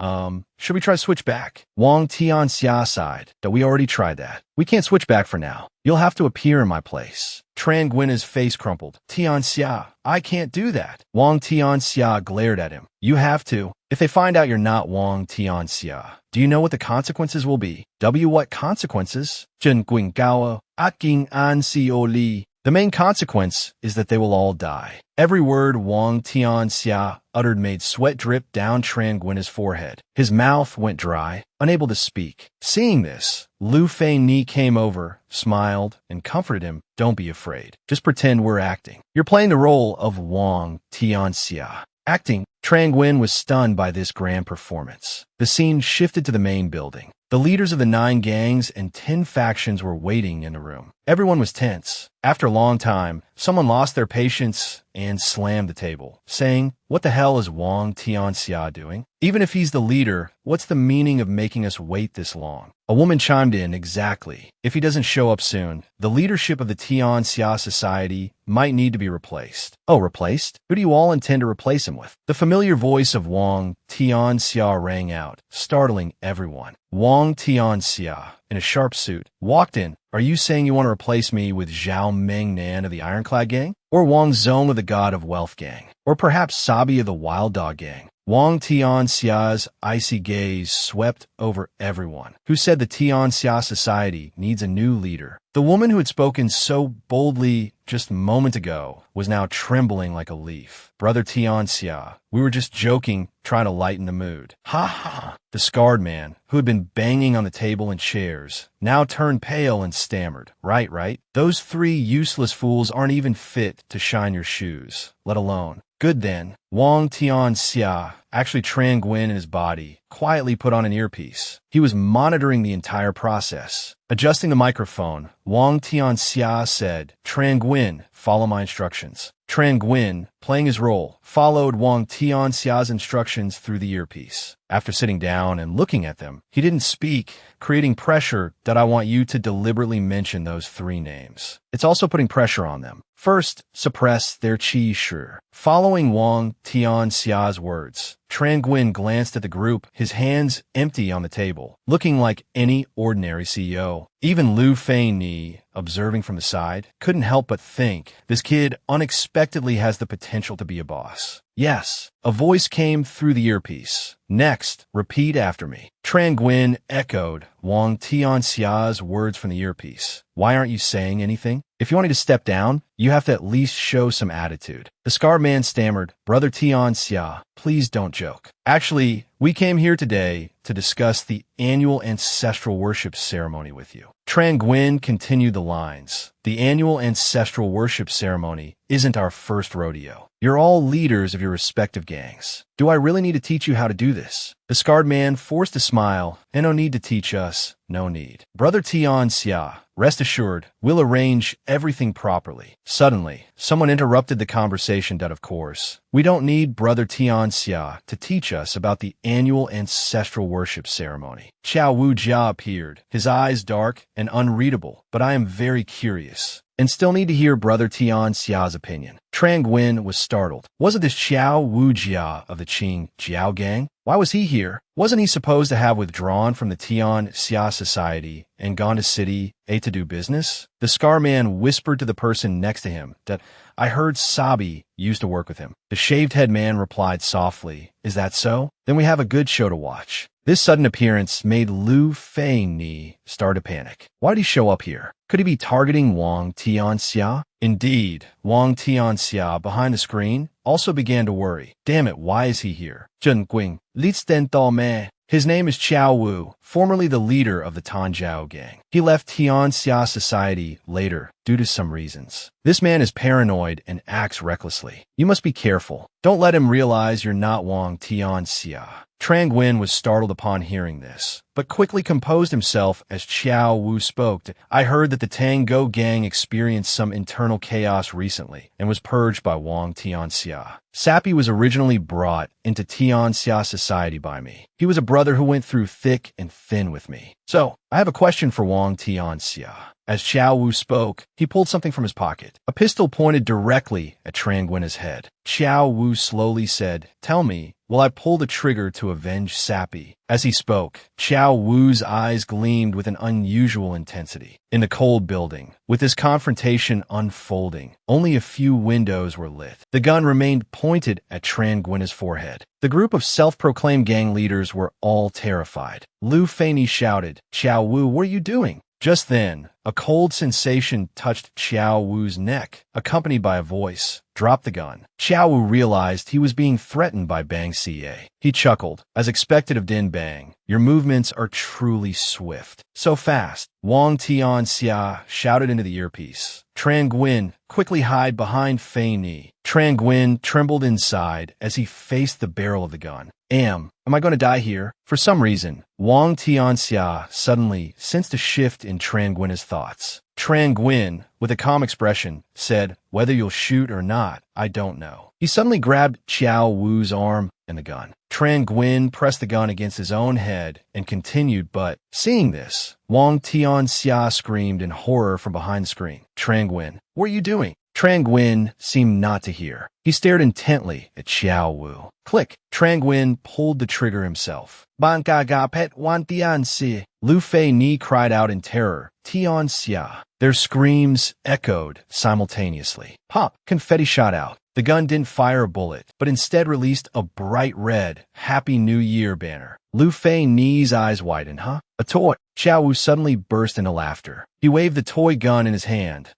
should we try to switch back? Wang Tianxia sighed, that we already tried that. We can't switch back for now. You'll have to appear in my place. Tran Nguyen's face crumpled. Tianxia, I can't do that. Wang Tianxia glared at him. You have to. If they find out you're not Wang Tianxia, do you know what the consequences will be? What consequences? Zhen Guing Gao, Aking An Xio Li. The main consequence is that they will all die. Every word Wang Tianxia uttered made sweat drip down Tran Nguyen's forehead. His mouth went dry, unable to speak. Seeing this, Lu Fei Ni came over, smiled, and comforted him. Don't be afraid. Just pretend we're acting. You're playing the role of Wang Tianxia. Acting. Tran Nguyen was stunned by this grand performance. The scene shifted to the main building. The leaders of the 9 gangs and 10 factions were waiting in the room. Everyone was tense. After a long time, someone lost their patience and slammed the table, saying, "What the hell is Wang Tianxia doing? Even if he's the leader, what's the meaning of making us wait this long?" A woman chimed in, "Exactly. If he doesn't show up soon, the leadership of the Tianxia society might need to be replaced." "Oh, replaced? Who do you all intend to replace him with?" The familiar voice of Wang Tianxia rang out, startling everyone. Wang Tianxia, in a sharp suit, walked in. "Are you saying you want to replace me with Zhao Mengnan of the Ironclad Gang? Or Wang Zong of the God of Wealth Gang? Or perhaps Sabi of the Wild Dog Gang?" Wang Tianxia's icy gaze swept over everyone, who said the Tianxia society needs a new leader. The woman who had spoken so boldly just a moment ago was now trembling like a leaf. "Brother Tianxia, we were just joking, trying to lighten the mood." "Ha ha!" The scarred man, who had been banging on the table and chairs, now turned pale and stammered. Right. Those 3 useless fools aren't even fit to shine your shoes, let alone." "Good then." Wang Tianxia, actually Tran Nguyen in his body, quietly put on an earpiece. He was monitoring the entire process. Adjusting the microphone, Wang Tianxia said, "Tran Nguyen, follow my instructions." Tran Nguyen, playing his role, followed Wang Tianxia's instructions through the earpiece. After sitting down and looking at them, he didn't speak, creating pressure that I want you to deliberately mention those 3 names. It's also putting pressure on them. First, suppress their qi shi. Following Wang Tianxia's words, Tran Nguyen glanced at the group, his hands empty on the table, looking like any ordinary CEO. Even Lu Fei-ni, observing from the side, couldn't help but think, this kid unexpectedly has the potential to be a boss. "Yes." A voice came through the earpiece. "Next, repeat after me." Tran Nguyen echoed Wang Tianxia's words from the earpiece. "Why aren't you saying anything? If you want me to step down, you have to at least show some attitude." The scarred man stammered, "Brother Tianxia, please don't joke. Actually, we came here today to discuss the annual ancestral worship ceremony with you." Tran Nguyen continued the lines. "The annual ancestral worship ceremony isn't our first rodeo. You're all leaders of your respective gangs. Do I really need to teach you how to do this?" The scarred man forced a smile. "And no need to teach us. No need. Brother Tianxia, rest assured, we'll arrange everything properly." Suddenly, someone interrupted the conversation that, of course, "We don't need Brother Tianxia to teach us about the annual ancestral worship ceremony." Qiao Wujia appeared, his eyes dark and unreadable, "But I am very curious, and still need to hear Brother Tianxia's opinion." Tran Nguyen was startled. Wasn't this Qiao Wujia of the Qing Jiao gang? Why was he here? Wasn't he supposed to have withdrawn from the Tianxia society and gone to city A to do business? The scar man whispered to the person next to him that, "I heard Sabi used to work with him." The shaved head man replied softly, "Is that so? Then we have a good show to watch." This sudden appearance made Lu Fei-ni start to panic. Why did he show up here? Could he be targeting Wang Tianxia? Indeed, Wang Tianxia, behind the screen, also began to worry. Damn it, why is he here? Zhen Guing, Listen to me. His name is Qiao Wu, formerly the leader of the Tanjiao gang. He left Tianxia society later due to some reasons. This man is paranoid and acts recklessly. You must be careful. Don't let him realize you're not Wang Tianxia. Tran Nguyen was startled upon hearing this, but quickly composed himself as Qiao Wu spoke. I heard that the Tango gang experienced some internal chaos recently and was purged by Wang Tianxia. Sappy was originally brought into Tianxia society by me. He was a brother who went through thick and thin with me. So, I have a question for Wang Tianxia. As Qiao Wu spoke, he pulled something from his pocket. A pistol pointed directly at Tran Nguyen's head. Qiao Wu slowly said, "Tell me, will I pull the trigger to avenge Sappy?" As he spoke, Qiao Wu's eyes gleamed with an unusual intensity. In the cold building, with this confrontation unfolding, only a few windows were lit. The gun remained pointed at Tran Nguyen's forehead. The group of self-proclaimed gang leaders were all terrified. Lu Fei-ni shouted, "Qiao Wu, what are you doing?" Just then, a cold sensation touched Qiao Wu's neck, accompanied by a voice. "Drop the gun." Qiao Wu realized he was being threatened by Bang Xie. He chuckled, as expected of Din Bang. "Your movements are truly swift. So fast." Wang Tianxia shouted into the earpiece. Tran Nguyen, quickly hide behind Fei-ni. Tran Nguyen trembled inside as he faced the barrel of the gun. Am I going to die here? For some reason, Wang Tianxia suddenly sensed a shift in Tran Nguyen's thoughts. Tran Nguyen, with a calm expression, said, "Whether you'll shoot or not, I don't know." He suddenly grabbed Xiao Wu's arm and the gun. Tran Nguyen pressed the gun against his own head and continued, but seeing this, Wang Tianxia screamed in horror from behind the screen. "Tran Nguyen, what are you doing?" Tran Nguyen seemed not to hear. He stared intently at Xiao Wu. Click! Tran Nguyen pulled the trigger himself. "Ban ga ga pet wan Tianxia!" Lu Fei Ni cried out in terror. "Tianxia!" Their screams echoed simultaneously. Pop! Confetti shot out. The gun didn't fire a bullet, but instead released a bright red Happy New Year banner. Lu Fei Ni's eyes widened. "Huh? A toy?" Xiao Wu suddenly burst into laughter. He waved the toy gun in his hand.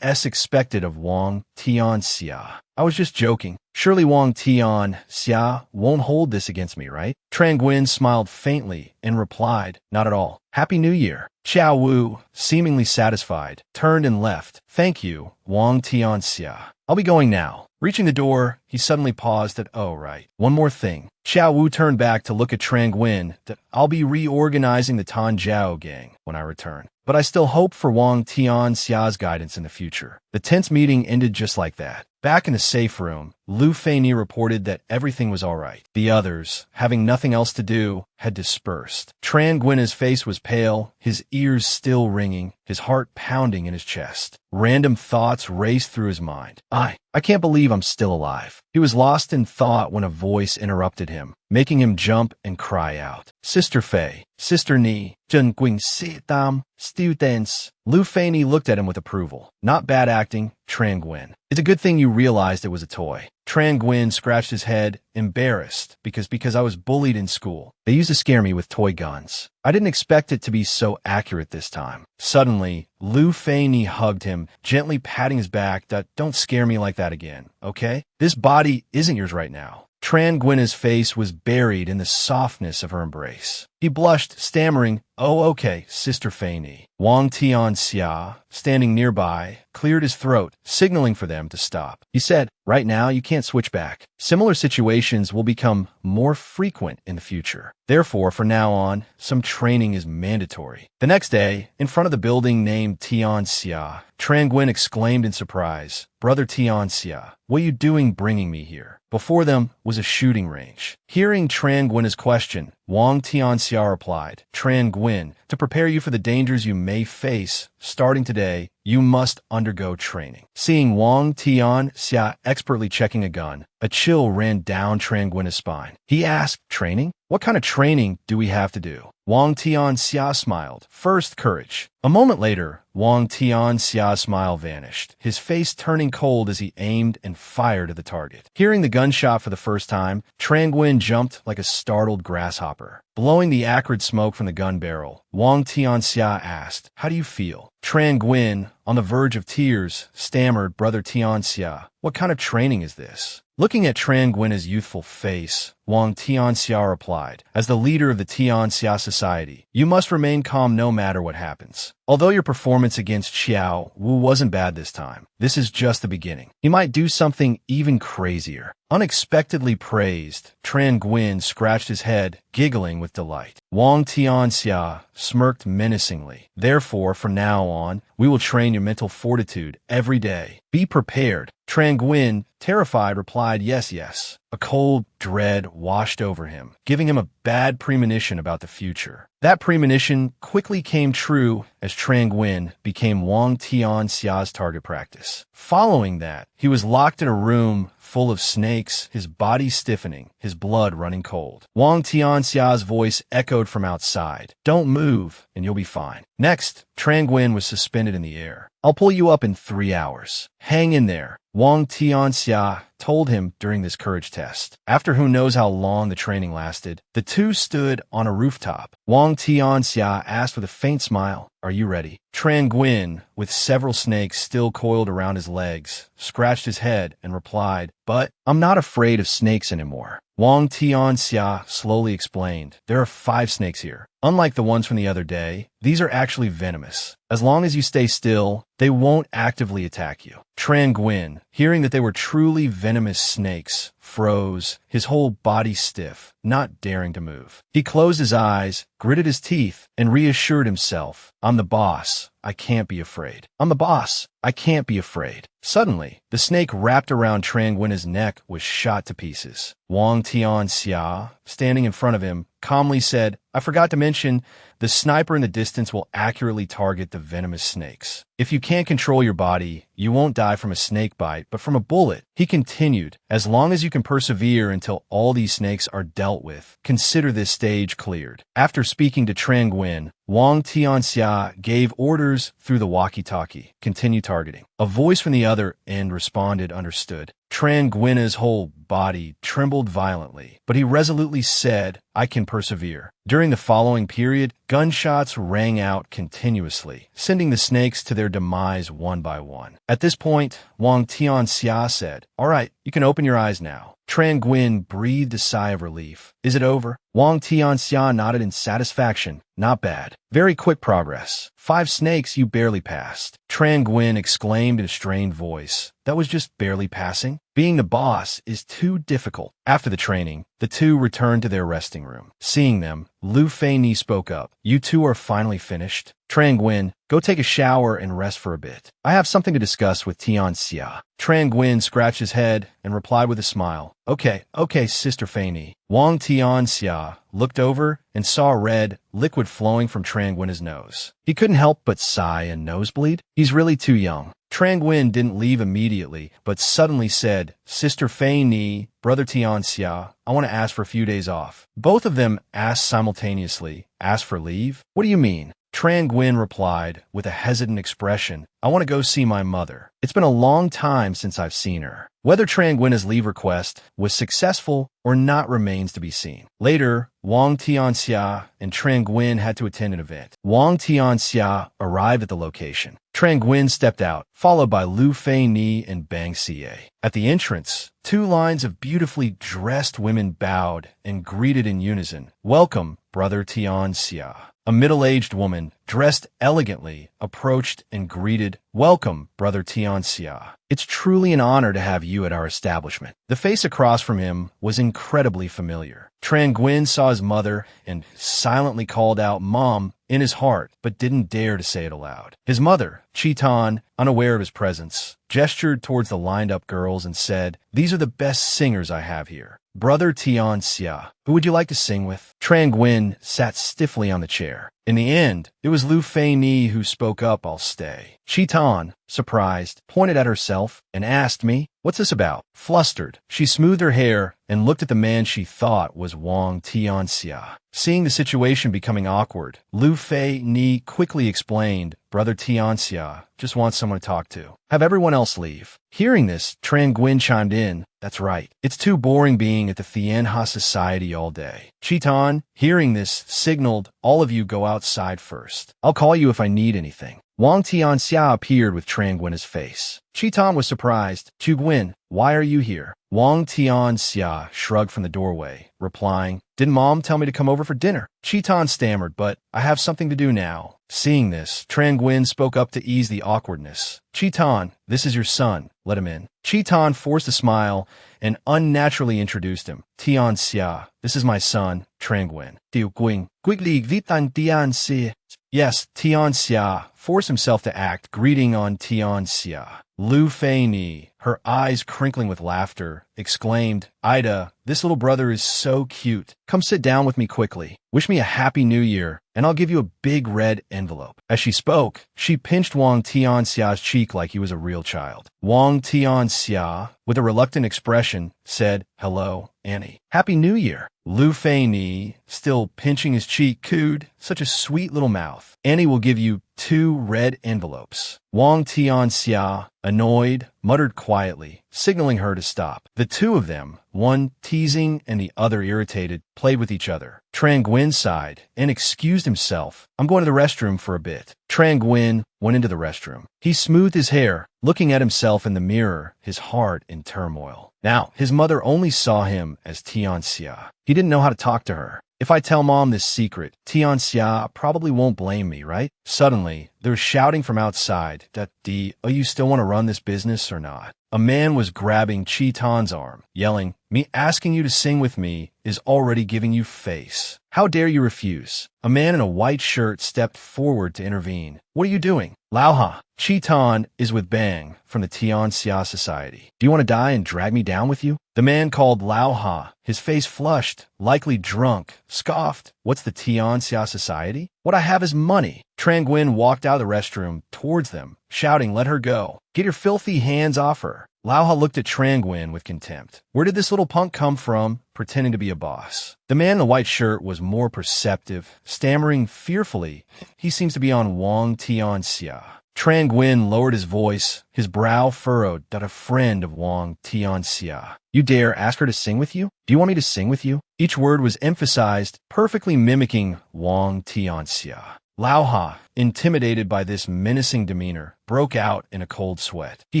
As expected of Wang Tianxia. "I was just joking. Surely Wang Tianxia won't hold this against me, right?" Tran Nguyen smiled faintly and replied, "Not at all. Happy New Year." Xiao Wu, seemingly satisfied, turned and left. "Thank you, Wang Tianxia. I'll be going now." Reaching the door, he suddenly paused at, "Oh, right. One more thing." Xiao Wu turned back to look at Tran Nguyen. "I'll be reorganizing the Tanjiao gang when I return. But I still hope for Wang Tianxia's guidance in the future." The tense meeting ended just like that. Back in the safe room, Lu Fei Ni reported that everything was all right. The others, having nothing else to do, had dispersed. Tran Nguyen's face was pale, his ears still ringing, his heart pounding in his chest. Random thoughts raced through his mind. I can't believe I'm still alive." He was lost in thought when a voice interrupted him, making him jump and cry out. "Sister Fei, Sister Ni, Zhen Guing Si Dam, students." Lu Fei Ni looked at him with approval. "Not bad acting, Tran Nguyen. It's a good thing you realized it was a toy." Tran Nguyen scratched his head, embarrassed, because I was bullied in school. They used to scare me with toy guns. I didn't expect it to be so accurate this time. Suddenly, Lu Fei Ni hugged him, gently patting his back. "Don't scare me like that again, okay? This body isn't yours right now." Tran Nguyen's face was buried in the softness of her embrace. He blushed, stammering, "Oh, okay, Sister Fei Ni." Wang Tianxia, standing nearby, cleared his throat, signaling for them to stop. He said, "Right now, you can't switch back. Similar situations will become more frequent in the future. Therefore, from now on, some training is mandatory." The next day, in front of the building named Tianxia, Tran Nguyen exclaimed in surprise, "Brother Tianxia, what are you doing bringing me here?" Before them was a shooting range. Hearing Tran Nguyen's question, Wang Tianxia replied, "Tran Nguyen, to prepare you for the dangers you may face, starting today, you must undergo training." Seeing Wang Tianxia expertly checking a gun, a chill ran down Tran Nguyen's spine. He asked, "Training? What kind of training do we have to do?" Wang Tianxia smiled. "First, courage." A moment later, Wang Tianxia's smile vanished, his face turning cold as he aimed and fired at the target. Hearing the gunshot for the first time, Tran Nguyen jumped like a startled grasshopper. Blowing the acrid smoke from the gun barrel, Wang Tianxia asked, "How do you feel?" Tran Nguyen, on the verge of tears, stammered, "Brother Tianxia, what kind of training is this?" Looking at Tran Nguyen's youthful face, Wang Tianxia replied, "As the leader of the Tianxia society, you must remain calm no matter what happens. Although your performance against Xiao Wu wasn't bad this time, this is just the beginning. He might do something even crazier." Unexpectedly praised, Tran Nguyen scratched his head, giggling with delight. Wang Tianxia smirked menacingly. "Therefore, from now on, we will train your mental fortitude every day. Be prepared." Tran Nguyen, terrified, replied, yes. A cold dread washed over him, giving him a bad premonition about the future. That premonition quickly came true as Tran Nguyen became Wang Tianxia's target practice. Following that, he was locked in a room full of snakes, his body stiffening, his blood running cold. Wang Tianxia's voice echoed from outside, "Don't move, and you'll be fine." Next, Tran Nguyen was suspended in the air. "I'll pull you up in 3 hours. Hang in there," Wang Tianxia told him during this courage test. After who knows how long the training lasted, the two stood on a rooftop. Wang Tianxia asked with a faint smile, "Are you ready?" Tran Nguyen, with several snakes still coiled around his legs, scratched his head and replied, "But I'm not afraid of snakes anymore." Wang Tianxia slowly explained, "There are 5 snakes here. Unlike the ones from the other day, these are actually venomous. As long as you stay still, they won't actively attack you. Tran Nguyen, hearing that they were truly venomous snakes, froze, his whole body stiff, not daring to move. He closed his eyes, gritted his teeth, and reassured himself, I'm the boss. I can't be afraid. I'm the boss. I can't be afraid. Suddenly, the snake wrapped around Tran Nguyen's neck was shot to pieces. Wang Tianxia, standing in front of him, calmly said, I forgot to mention, the sniper in the distance will accurately target the venomous snakes. If you can't control your body, you won't die from a snake bite, but from a bullet. He continued, as long as you can persevere until all these snakes are dealt with, consider this stage cleared. After speaking to Tran Nguyen, Wang Tianxia gave orders through the walkie-talkie. Continue targeting. A voice from the other end responded, understood. Tran Nguyen's whole body trembled violently, but he resolutely said, I can persevere. During the following period, gunshots rang out continuously, sending the snakes to their demise one by one. At this point, Wang Tianxia said, all right, you can open your eyes now. Tran Nguyen breathed a sigh of relief. Is it over? Wang Tianxia nodded in satisfaction. Not bad. Very quick progress. 5 snakes you barely passed. Tran Nguyen exclaimed in a strained voice. That was just barely passing? Being the boss is too difficult. After the training, the two returned to their resting room. Seeing them, Lu Fei-ni spoke up. You two are finally finished? Tran Nguyen, go take a shower and rest for a bit. I have something to discuss with Tianxia. Tran Nguyen scratched his head and replied with a smile. Okay, Sister Fei-ni. Wang Tianxia looked over and saw red liquid flowing from Tran Nguyen's nose. He couldn't help but sigh and nosebleed. He's really too young. Tran Nguyen didn't leave immediately, but suddenly said, Sister Fei-ni, Brother Tianxia, I want to ask for a few days off. Both of them asked simultaneously, ask for leave? What do you mean? Tran Nguyen replied with a hesitant expression, I want to go see my mother. It's been a long time since I've seen her. Whether Tran Nguyen's leave request was successful or not remains to be seen. Later, Wang Tianxia and Tran Nguyen had to attend an event. Wang Tianxia arrived at the location. Tran Nguyen stepped out, followed by Lu Fei-ni and Bang Xie. At the entrance, 2 lines of beautifully dressed women bowed and greeted in unison, Welcome, Brother Tianxia. A middle-aged woman, dressed elegantly, approached and greeted, Welcome, Brother Tianxia. It's truly an honor to have you at our establishment. The face across from him was incredibly familiar. Tran Nguyen saw his mother and silently called out Mom in his heart, but didn't dare to say it aloud. His mother, Chitan, unaware of his presence, gestured towards the lined-up girls and said, These are the best singers I have here. Brother Tianxia, who would you like to sing with? Tran Nguyen sat stiffly on the chair. In the end, it was Lu Fei-ni who spoke up, I'll stay. Chitan, surprised, pointed at herself and asked me, What's this about? Flustered, she smoothed her hair and looked at the man she thought was Wang Tianxia. Seeing the situation becoming awkward, Lu Fei-ni quickly explained, Brother Tianxia just wants someone to talk to. Have everyone else leave. Hearing this, Tran Nguyen chimed in, That's right. It's too boring being at the Tianha Society all day. Chitan, hearing this, signaled, All of you go outside first. I'll call you if I need anything. Wang Tianxia appeared with Tran Nguyen's face. Chitan was surprised. Chu Nguyen, why are you here? Wang Tianxia shrugged from the doorway, replying, Didn't Mom tell me to come over for dinner? Chitan stammered, but I have something to do now. Seeing this, Tran Nguyen spoke up to ease the awkwardness. Chitan, this is your son. Let him in. Chitan forced a smile and unnaturally introduced him. Tianxia, this is my son, Tran Nguyen. Tiu Guing. Quickly Vitan Tianxia. Yes, Tianxia forced himself to act, greeting on Tianxia. Lu Fei-ni, her eyes crinkling with laughter, exclaimed, Ida, this little brother is so cute. Come sit down with me quickly. Wish me a happy new year, and I'll give you a big red envelope. As she spoke, she pinched Wang Tianxia's cheek like he was a real child. Wang Tianxia, with a reluctant expression, said, Hello, Annie. Happy New Year. Lu Fei-ni, still pinching his cheek, cooed, Such a sweet little mouth. Annie will give you 2 red envelopes. Wang Tianxia, annoyed, muttered quietly, signaling her to stop. The 2 of them, one teasing and the other irritated, played with each other. Tran Nguyen sighed and excused himself. I'm going to the restroom for a bit. Tran Nguyen went into the restroom. He smoothed his hair, looking at himself in the mirror, his heart in turmoil. Now, his mother only saw him as Tianxia. He didn't know how to talk to her. If I tell Mom this secret, Tianxia probably won't blame me, right? Suddenly, there's shouting from outside that you still want to run this business or not? A man was grabbing Chi Tan's arm, yelling, "Me asking you to sing with me is already giving you face. How dare you refuse?" A man in a white shirt stepped forward to intervene. "What are you doing?" "Lauha, Chi Tan is with Bang from the Tianxia Society. Do you want to die and drag me down with you?" The man called Lauha, his face flushed, likely drunk, scoffed. "What's the Tianxia Society? What I have is money." Trang Nguyen walked out of the restroom towards them, shouting, "Let her go. Get your filthy hands off her." Lauha looked at Trang Nguyen with contempt. Where did this little punk come from, pretending to be a boss? The man in the white shirt was more perceptive, stammering fearfully. "He seems to be on Wang Tianxia." Trang Nguyen lowered his voice, his brow furrowed. "A friend of Wang Tianxia. You dare ask her to sing with you? Do you want me to sing with you?" Each word was emphasized, perfectly mimicking Wang Tianxia. Lauha, intimidated by this menacing demeanor, broke out in a cold sweat. He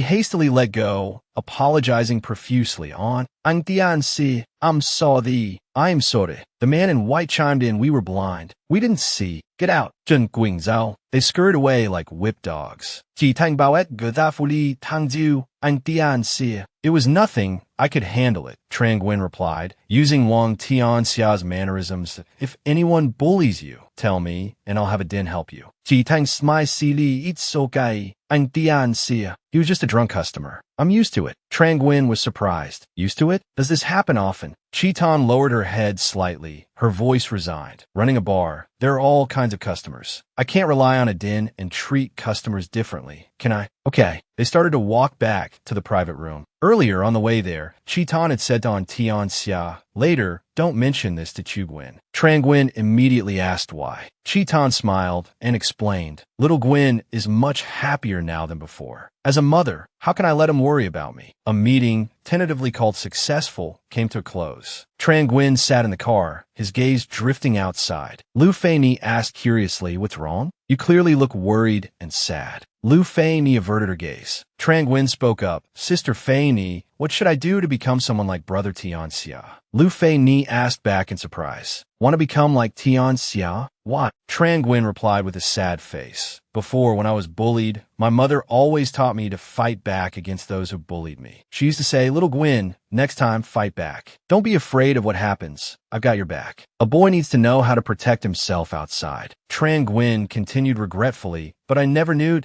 hastily let go, apologizing profusely on, "Ang Tianxi, I'm sorry. I'm sorry." The man in white chimed in, "We were blind. We didn't see. Get out." Zhen Guingzhao. They scurried away like whipped dogs. Ji Tang Baoet Gudafuli Tangju, Ang Tianxi. "It was nothing. I could handle it," Trang Nguyen replied, using Wang Tianxia's mannerisms. "If anyone bullies you, tell me, and I'll have a din help you." Ji Tang Smai Sili It's okay. Ang Tianxi. He was just a drunk customer. "I'm used to it." Trang Nguyen was surprised. "Used to it? Does this happen often?" Chi Tan lowered her head slightly, her voice resigned. "Running a bar, there are all kinds of customers. I can't rely on a din and treat customers differently, can I?" "Okay." They started to walk back to the private room. Earlier, on the way there, Chi Tan had said to An Tianxia, "Later, don't mention this to Chu Guin." Trang Nguyen immediately asked why. Chi Tan smiled and explained, "Little Guin is much happier now than before. As a mother, how can I let him worry about me?" A meeting, tentatively called successful, came to a close. Trang Nguyen sat in the car, his gaze drifting outside. Lu Fei-ni asked curiously, "What's wrong? You clearly look worried and sad." Lu Fei-ni averted her gaze. Trang Nguyen spoke up, "Sister Fei-ni, what should I do to become someone like Brother Tianxia?" Lu Fei-ni asked back in surprise, "Want to become like Tianxia? What?" Trang Nguyen replied with a sad face. "Before, when I was bullied, my mother always taught me to fight back against those who bullied me. She used to say, 'Little Gwyn, next time, fight back. Don't be afraid of what happens. I've got your back.' A boy needs to know how to protect himself outside." Trang Nguyen continued regretfully, "But I never knew.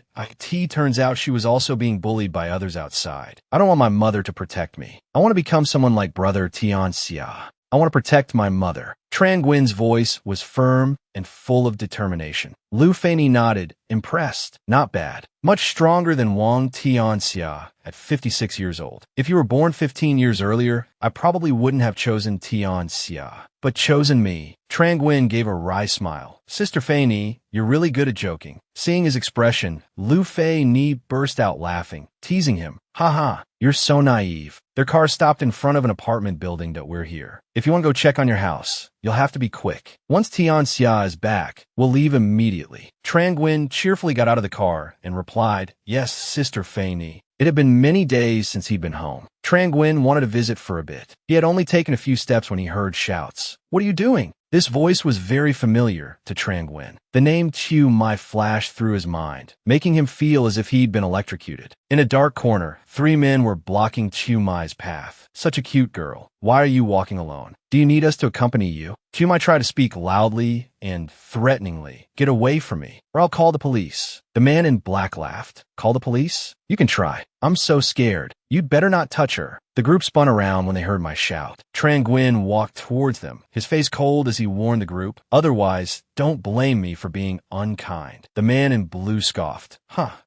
Turns out she was also being bullied by others outside. I don't want my mother to protect me. I want to become someone like Brother Tianxia. I want to protect my mother." Trang Nguyen's voice was firm and full of determination. Lu Fei-ni nodded, impressed. "Not bad. Much stronger than Wang Tianxia at 56 years old. If you were born 15 years earlier, I probably wouldn't have chosen Tianxia, but chosen me." Trang Nguyen gave a wry smile. "Sister Fei-ni, you're really good at joking." Seeing his expression, Lu Fei-ni burst out laughing, teasing him. "Ha ha, you're so naive." Their car stopped in front of an apartment building that we're here. "If you want to go check on your house, you'll have to be quick. Once Tianxia is back, we'll leave immediately." Trang Nguyen cheerfully got out of the car and replied, "Yes, Sister Fei-ni." It had been many days since he'd been home. Trang Nguyen wanted to visit for a bit. He had only taken a few steps when he heard shouts. "What are you doing?" This voice was very familiar to Trang Nguyen. The name Chiu Mai flashed through his mind, making him feel as if he'd been electrocuted. In a dark corner, 3 men were blocking Chiu Mai's path. "Such a cute girl. Why are you walking alone? Do you need us to accompany you?" Chiu Mai tried to speak loudly and threateningly. "Get away from me, or I'll call the police." The man in black laughed. "Call the police? You can try. I'm so scared. You'd better not touch her." The group spun around when they heard my shout. Trang Nguyen walked towards them, his face cold as he warned the group, "Otherwise, don't blame me for being unkind." The man in blue scoffed.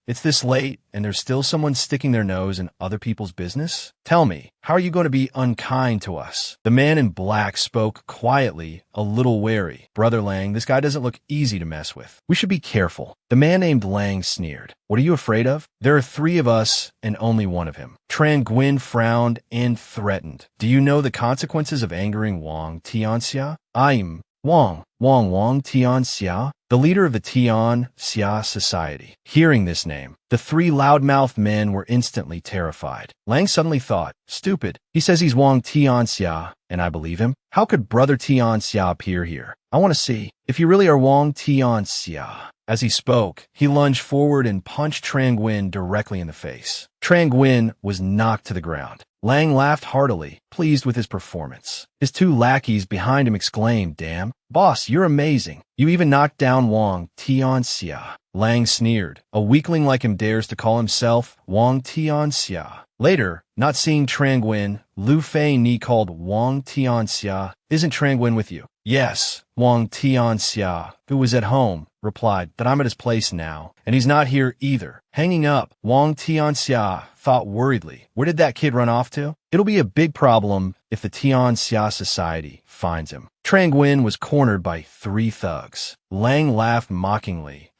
It's this late, and there's still someone sticking their nose in other people's business? Tell me, how are you going to be unkind to us?" The man in black spoke quietly, a little wary. "Brother Lang, this guy doesn't look easy to mess with. We should be careful." The man named Lang sneered. "What are you afraid of? There are 3 of us and only one of him." Trang Nguyen frowned and threatened. "Do you know the consequences of angering Wang Tianxia?" "I'm Wang. Wang Tian Xia, the leader of the Tian Xia Society. Hearing this name, the three loudmouthed men were instantly terrified. Lang suddenly thought, stupid. He says he's Wang Tian Xia, and I believe him? How could Brother Tian Xia appear here? I want to see if you really are Wang Tian Xia. As he spoke, he lunged forward and punched Trang Nguyen directly in the face. Trang Nguyen was knocked to the ground. Lang laughed heartily, pleased with his performance. His two lackeys behind him exclaimed, damn, boss, you're amazing. You even knocked down Wang Tian Xia. Lang sneered. A weakling like him dares to call himself Wang Tian Xia. Later, not seeing Trang Nguyen, Lu Fei Ni called Wang Tian Xia, isn't Trang Nguyen with you? Yes, Wang Tian Xia, who was at home, replied that I'm at his place now, and he's not here either. Hanging up, Wang Tian Xia thought worriedly, where did that kid run off to? It'll be a big problem if the Tian Xia Society finds him. Trang Nguyen was cornered by three thugs. Lang laughed mockingly.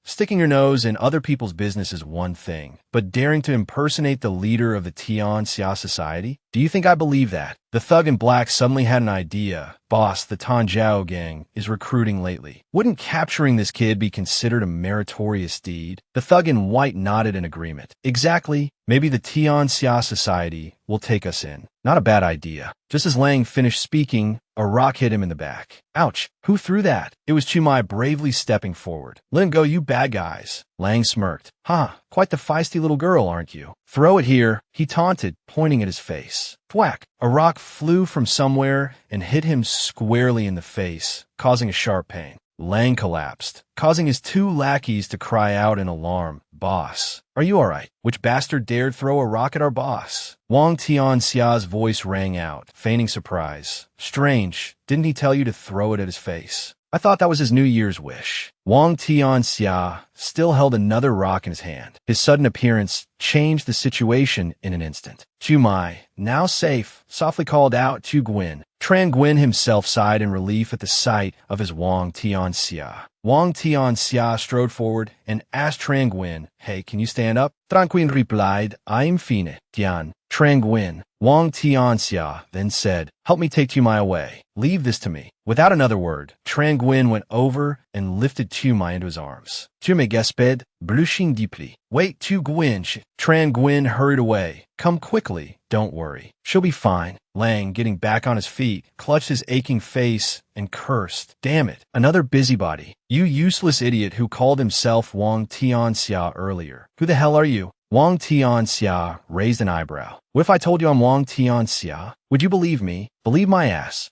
Sticking your nose in other people's business is one thing, but daring to impersonate the leader of the Tian Xia Society? Do you think I believe that? The thug in black suddenly had an idea. Boss, the Tanjiao gang is recruiting lately. Wouldn't capturing this kid be considered a meritorious deed? The thug in white nodded in agreement. Exactly. Maybe the Tian Xia Society will take us in. Not a bad idea. Just as Lang finished speaking, a rock hit him in the back. Ouch! Who threw that? It was Chumai bravely stepping forward. Let him go, you bad guys. Lang smirked. Quite the feisty little girl, aren't you? Throw it here, he taunted, pointing at his face. Thwack! A rock flew from somewhere and hit him squarely in the face, causing a sharp pain. Lang collapsed, causing his two lackeys to cry out in alarm. Boss, are you all right? Which bastard dared throw a rock at our boss? Wang Tian Xia's voice rang out, feigning surprise. Strange, didn't he tell you to throw it at his face? I thought that was his New Year's wish. Wang Tian Xia still held another rock in his hand. His sudden appearance changed the situation in an instant. Chumai, now safe, softly called out to Nguyen. Trang Nguyen himself sighed in relief at the sight of his Wang Tian Xia. Wang Tian Xia strode forward and asked Trang Nguyen, hey, can you stand up? Trang Nguyen replied, I'm fine, Tian. Trang Nguyen. Wang Tian Xia then said, help me take Chumai away. Leave this to me. Without another word, Trang Nguyen went over and lifted Chumai into his arms. Chumai gasped, blushing deeply. Wait, Nguyen. Trang Nguyen hurried away. Come quickly. Don't worry. She'll be fine. Lang, getting back on his feet, clutched his aching face and cursed. Damn it. Another busybody. You useless idiot who called himself Wang Tian Xia earlier. Who the hell are you? Wang Tian Xia raised an eyebrow. What if I told you I'm Wang Tian Xia? Would you believe me? Believe my ass.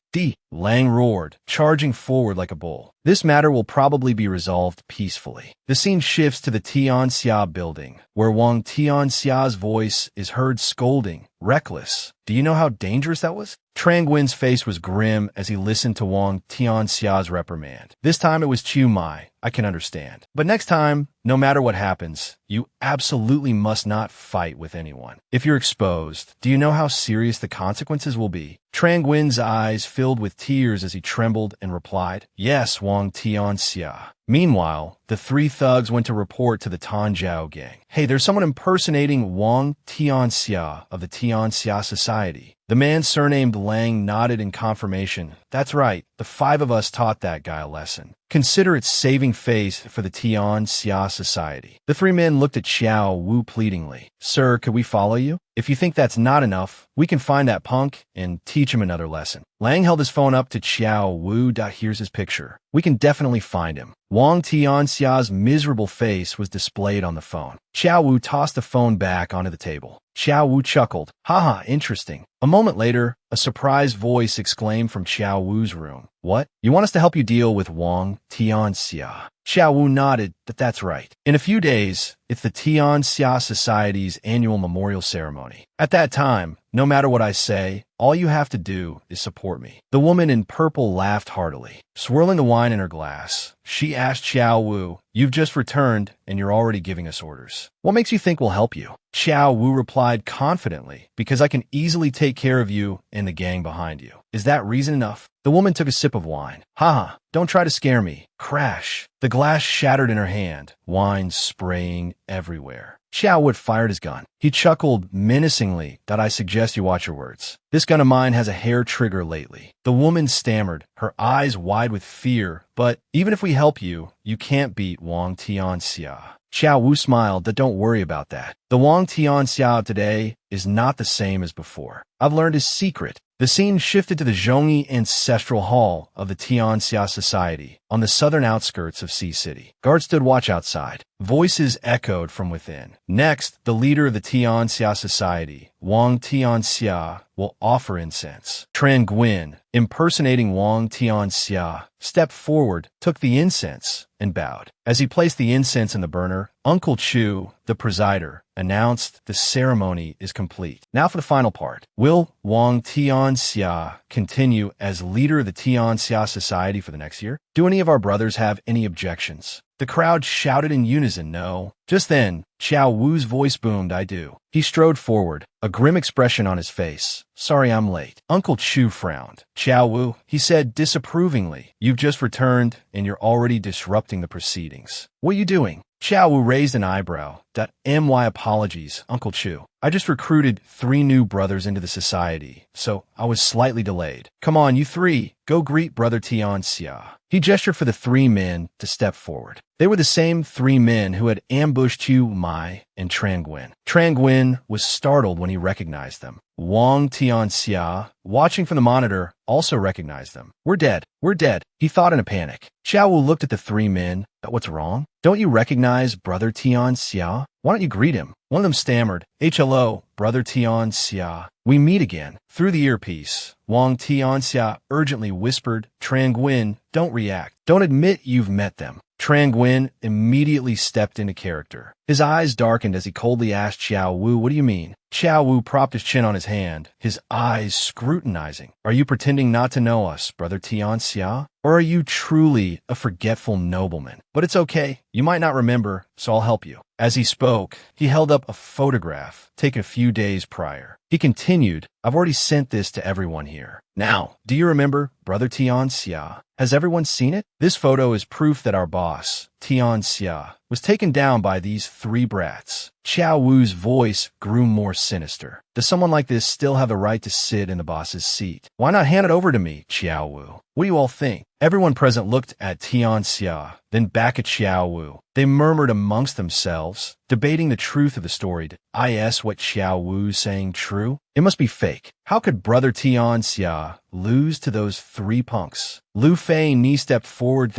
Lang roared, charging forward like a bull. This matter will probably be resolved peacefully. The scene shifts to the Tian Xia building, where Wang Tian Xia's voice is heard scolding, reckless. Do you know how dangerous that was? Trang Nguyen's face was grim as he listened to Wang Tian Xia's reprimand. This time it was Chumai. I can understand. But next time, no matter what happens, you absolutely must not fight with anyone. If you're exposed, do you know how serious the consequences will be? Trang Nguyen's eyes filled with tears as he trembled and replied, yes, Wang Tian Xia. Meanwhile, the three thugs went to report to the Tanjiao gang. Hey, there's someone impersonating Wang Tian Xia of the Tian Xia Society. The man surnamed Lang nodded in confirmation. That's right, the five of us taught that guy a lesson. Consider it saving face for the Tian Xia Society. The three men looked at Xiao Wu pleadingly. Sir, could we follow you? If you think that's not enough, we can find that punk and teach him another lesson. Lang held his phone up to Xiao Wu. Here's his picture. We can definitely find him. Wang Tian Xia's miserable face was displayed on the phone. Xiao Wu tossed the phone back onto the table. Xiao Wu chuckled. Haha, interesting. A moment later, a surprised voice exclaimed from Xiao Wu's room. What? You want us to help you deal with Wang Tian Xia? Xiao Wu nodded that's right. In a few days, it's the Tian Xia Society's annual memorial ceremony. At that time, no matter what I say, all you have to do is support me. The woman in purple laughed heartily. Swirling the wine in her glass, she asked Xiao Wu, you've just returned and you're already giving us orders. What makes you think we'll help you? Xiao Wu replied confidently, because I can easily take care of you and the gang behind you. Is that reason enough? The woman took a sip of wine. Haha, don't try to scare me. Crash. The glass shattered in her hand, wine spraying everywhere. Xiao Wu fired his gun. He chuckled menacingly. I suggest you watch your words. This gun of mine has a hair trigger lately. The woman stammered, her eyes wide with fear. But even if we help you, you can't beat Wang Tianxia. Xiao Wu smiled. Don't worry about that. The Wang Tianxia today is not the same as before. I've learned his secret. The scene shifted to the Zhongyi Ancestral Hall of the Tianxia Society on the southern outskirts of Sea City. Guards stood watch outside. Voices echoed from within. Next, the leader of the Tianxia Society, Wang Tianxia, will offer incense. Tran Guin, impersonating Wang Tianxia, stepped forward, took the incense, and bowed. As he placed the incense in the burner, Uncle Chu, the presider, announced the ceremony is complete. Now for the final part. Will Wang Tianxia continue as leader of the Tianxia Society for the next year? Do any of our brothers have any objections? The crowd shouted in unison, no. Just then, Xiao Wu's voice boomed, I do. He strode forward, a grim expression on his face. Sorry I'm late. Uncle Chu frowned. Xiao Wu, he said disapprovingly, you've just returned and you're already disrupting the proceedings. What are you doing? Xiao Wu raised an eyebrow. My apologies, Uncle Chu. I just recruited 3 new brothers into the society, so I was slightly delayed. Come on, you 3, go greet Brother Tianxia. He gestured for the 3 men to step forward. They were the same 3 men who had ambushed Qiu Mai and Tran Guin. Tran Guin was startled when he recognized them. Wang Tianxia, watching from the monitor, also recognized them. We're dead. We're dead, he thought in a panic. Xiao Wu looked at the 3 men. What's wrong? Don't you recognize Brother Tianxia? Why don't you greet him? One of them stammered, Hello, Brother Tianxia. We meet again. Through the earpiece, Wang Tianxia urgently whispered, Tran Guin, don't react. Don't admit you've met them. Tran Guin immediately stepped into character. His eyes darkened as he coldly asked Xiao Wu, what do you mean? Xiao Wu propped his chin on his hand, his eyes scrutinizing. Are you pretending not to know us, Brother Tianxia? Or are you truly a forgetful nobleman? But it's okay. You might not remember, so I'll help you. As he spoke, he held up a photograph taken a few days prior. He continued, I've already sent this to everyone here. Now, do you remember, Brother Tianxia? Has everyone seen it? This photo is proof that our boss, Tianxia, was taken down by these 3 brats. Xiao Wu's voice grew more sinister. Does someone like this still have the right to sit in the boss's seat? Why not hand it over to me, Xiao Wu? What do you all think? Everyone present looked at Tianxia, then back at Xiao Wu. They murmured amongst themselves, debating the truth of the story. Is what Xiao Wu's saying true? It must be fake. How could Brother Tianxia lose to those 3 punks? Lu Fei Ni stepped forward.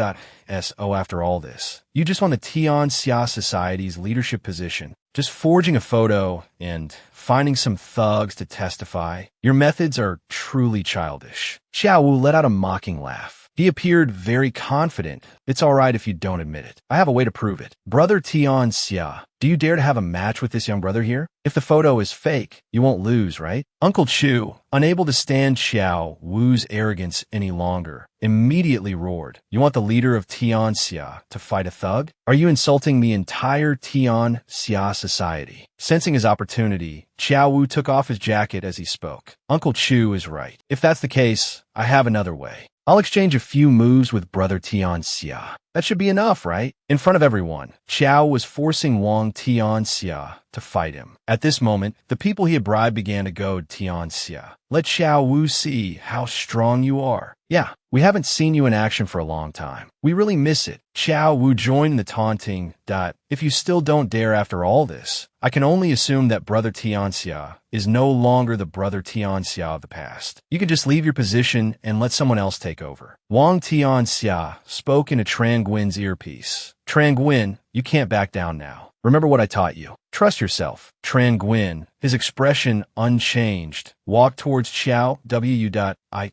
After all this, you just won the Tianxia Society's leadership position. Just forging a photo and finding some thugs to testify. Your methods are truly childish. Xiao Wu let out a mocking laugh. He appeared very confident. It's all right if you don't admit it. I have a way to prove it. Brother Tianxia, do you dare to have a match with this young brother here? If the photo is fake, you won't lose, right? Uncle Chu, unable to stand Xiao Wu's arrogance any longer, immediately roared. You want the leader of Tianxia to fight a thug? Are you insulting the entire Tianxia society? Sensing his opportunity, Xiao Wu took off his jacket as he spoke. Uncle Chu is right. If that's the case, I have another way. I'll exchange a few moves with Brother Tianxia. That should be enough, right? In front of everyone, Xiao was forcing Wang Tianxia to fight him. At this moment, the people he had bribed began to goad Tianxia. Let Xiao Wu see how strong you are. Yeah, we haven't seen you in action for a long time. We really miss it. Xiao Wu joined in the taunting. If you still don't dare after all this, I can only assume that Brother Tianxia is no longer the Brother Tianxia of the past. You can just leave your position and let someone else take over. Wang Tianxia spoke into Tran Guin's earpiece. Tran Guin, you can't back down now. Remember what I taught you. Trust yourself. Tran Guin, his expression unchanged, walked towards Xiao Wu.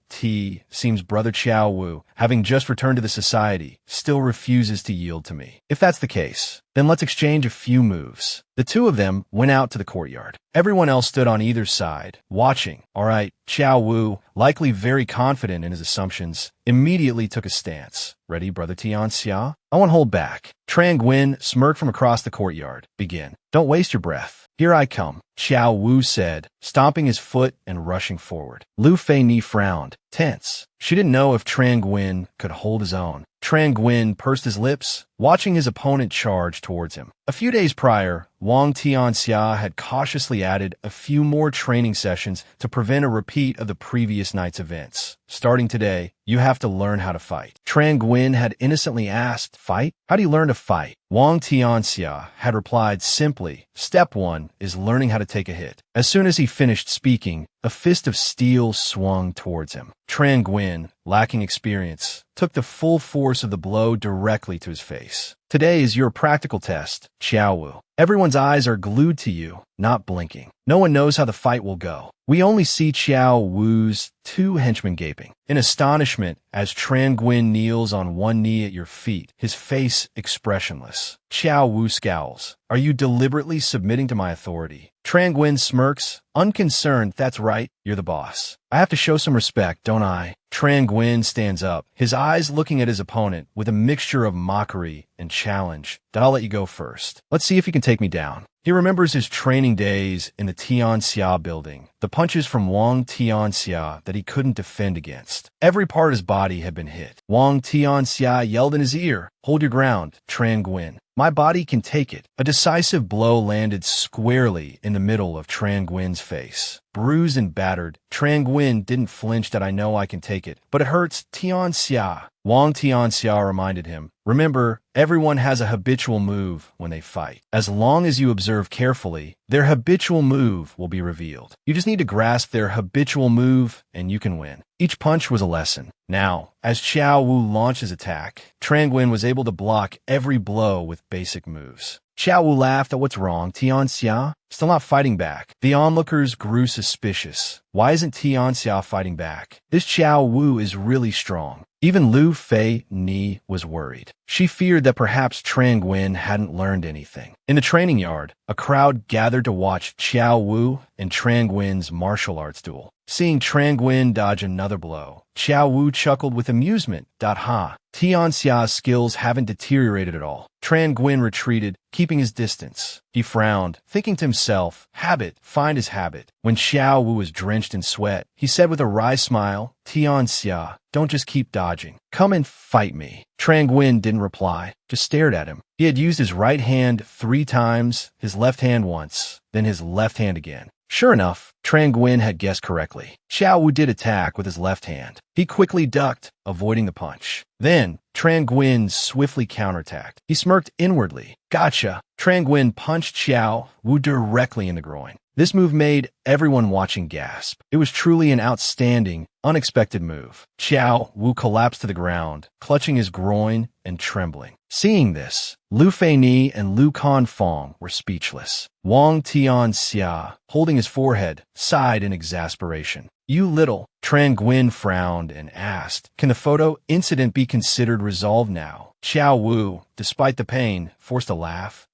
Seems Brother Xiao Wu, having just returned to the society, still refuses to yield to me. If that's the case, then let's exchange a few moves. The 2 of them went out to the courtyard. Everyone else stood on either side, watching. All right, Xiao Wu, likely very confident in his assumptions, immediately took a stance. Ready, Brother Tianxia? I won't hold back. Tran Guin smirked from across the courtyard. Begin. Don't waste your breath. Here I come, Xiao Wu said, stomping his foot and rushing forward. Lu Fei Ni frowned, tense. She didn't know if Tran Guin could hold his own. Tran Guin pursed his lips. watching his opponent charge towards him. A few days prior, Wang Tianxia had cautiously added a few more training sessions to prevent a repeat of the previous night's events. Starting today, you have to learn how to fight. Tran Guin had innocently asked, "Fight? How do you learn to fight?" Wang Tianxia had replied simply, "Step 1 is learning how to take a hit." As soon as he finished speaking, a fist of steel swung towards him. Tran Guin, lacking experience, took the full force of the blow directly to his face. "Today is your practical test, Xiao Wu. Everyone's eyes are glued to you, not blinking. No one knows how the fight will go. We only see Xiao Wu's two henchmen gaping in astonishment as Tran Guin kneels on one knee at your feet, his face expressionless. Xiao Wu scowls. "Are you deliberately submitting to my authority?" Tran Guin smirks, unconcerned. "That's right, you're the boss. I have to show some respect, don't I?" Tran Guin stands up, his eyes looking at his opponent with a mixture of mockery and challenge. "Then I'll let you go first. Let's see if you can take me down." He remembers his training days in the Tianxia building, the punches from Wang Tianxia that he couldn't defend against. Every part of his body had been hit. Wang Tianxia yelled in his ear, "Hold your ground, Tran Guin. My body can take it." A decisive blow landed squarely in the middle of Tran Guin's face. Bruised and battered, Tran Guin didn't flinch. "That I know I can take it, but it hurts, Tianxia." Wang Tianxia reminded him, "Remember, everyone has a habitual move when they fight. As long as you observe carefully, their habitual move will be revealed. You just need to grasp their habitual move, and you can win." Each punch was a lesson. Now, as Xiao Wu launched his attack, Tran Guin was able to block every blow with basic moves. Xiao Wu laughed at "What's wrong, Tianxia? Still not fighting back?" The onlookers grew suspicious. Why isn't Tianxia fighting back? This Xiao Wu is really strong. Even Lu Fei Ni was worried. She feared that perhaps Tran Guin hadn't learned anything. In the training yard, a crowd gathered to watch Xiao Wu and Tran Guin's martial arts duel. Seeing Tran Guin dodge another blow, Xiao Wu chuckled with amusement. "Ha! Tianxia's skills haven't deteriorated at all." Tran Guin retreated, keeping his distance. He frowned, thinking to himself, "Habit, find his habit." When Xiao Wu was drenched in sweat, he said with a wry smile, "Tianxia, don't just keep dodging. Come and fight me." Tran Guin didn't reply, just stared at him. He had used his right hand 3 times, his left hand once, then his left hand again. Sure enough, Tran Guin had guessed correctly. Xiao Wu did attack with his left hand. He quickly ducked, avoiding the punch. Then, Tran Guin swiftly counterattacked. He smirked inwardly. "Gotcha." Tran Guin punched Xiao Wu directly in the groin. This move made everyone watching gasp. It was truly an outstanding, unexpected move. Xiao Wu collapsed to the ground, clutching his groin and trembling. Seeing this, Lu Fei Ni and Lu Confong were speechless. Wang Tianxia, holding his forehead, sighed in exasperation. "You little..." Tran Guin frowned and asked, "Can the photo incident be considered resolved now?" Xiao Wu, despite the pain, forced a laugh.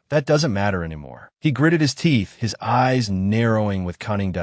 That doesn't matter anymore." He gritted his teeth, his eyes narrowing with cunning.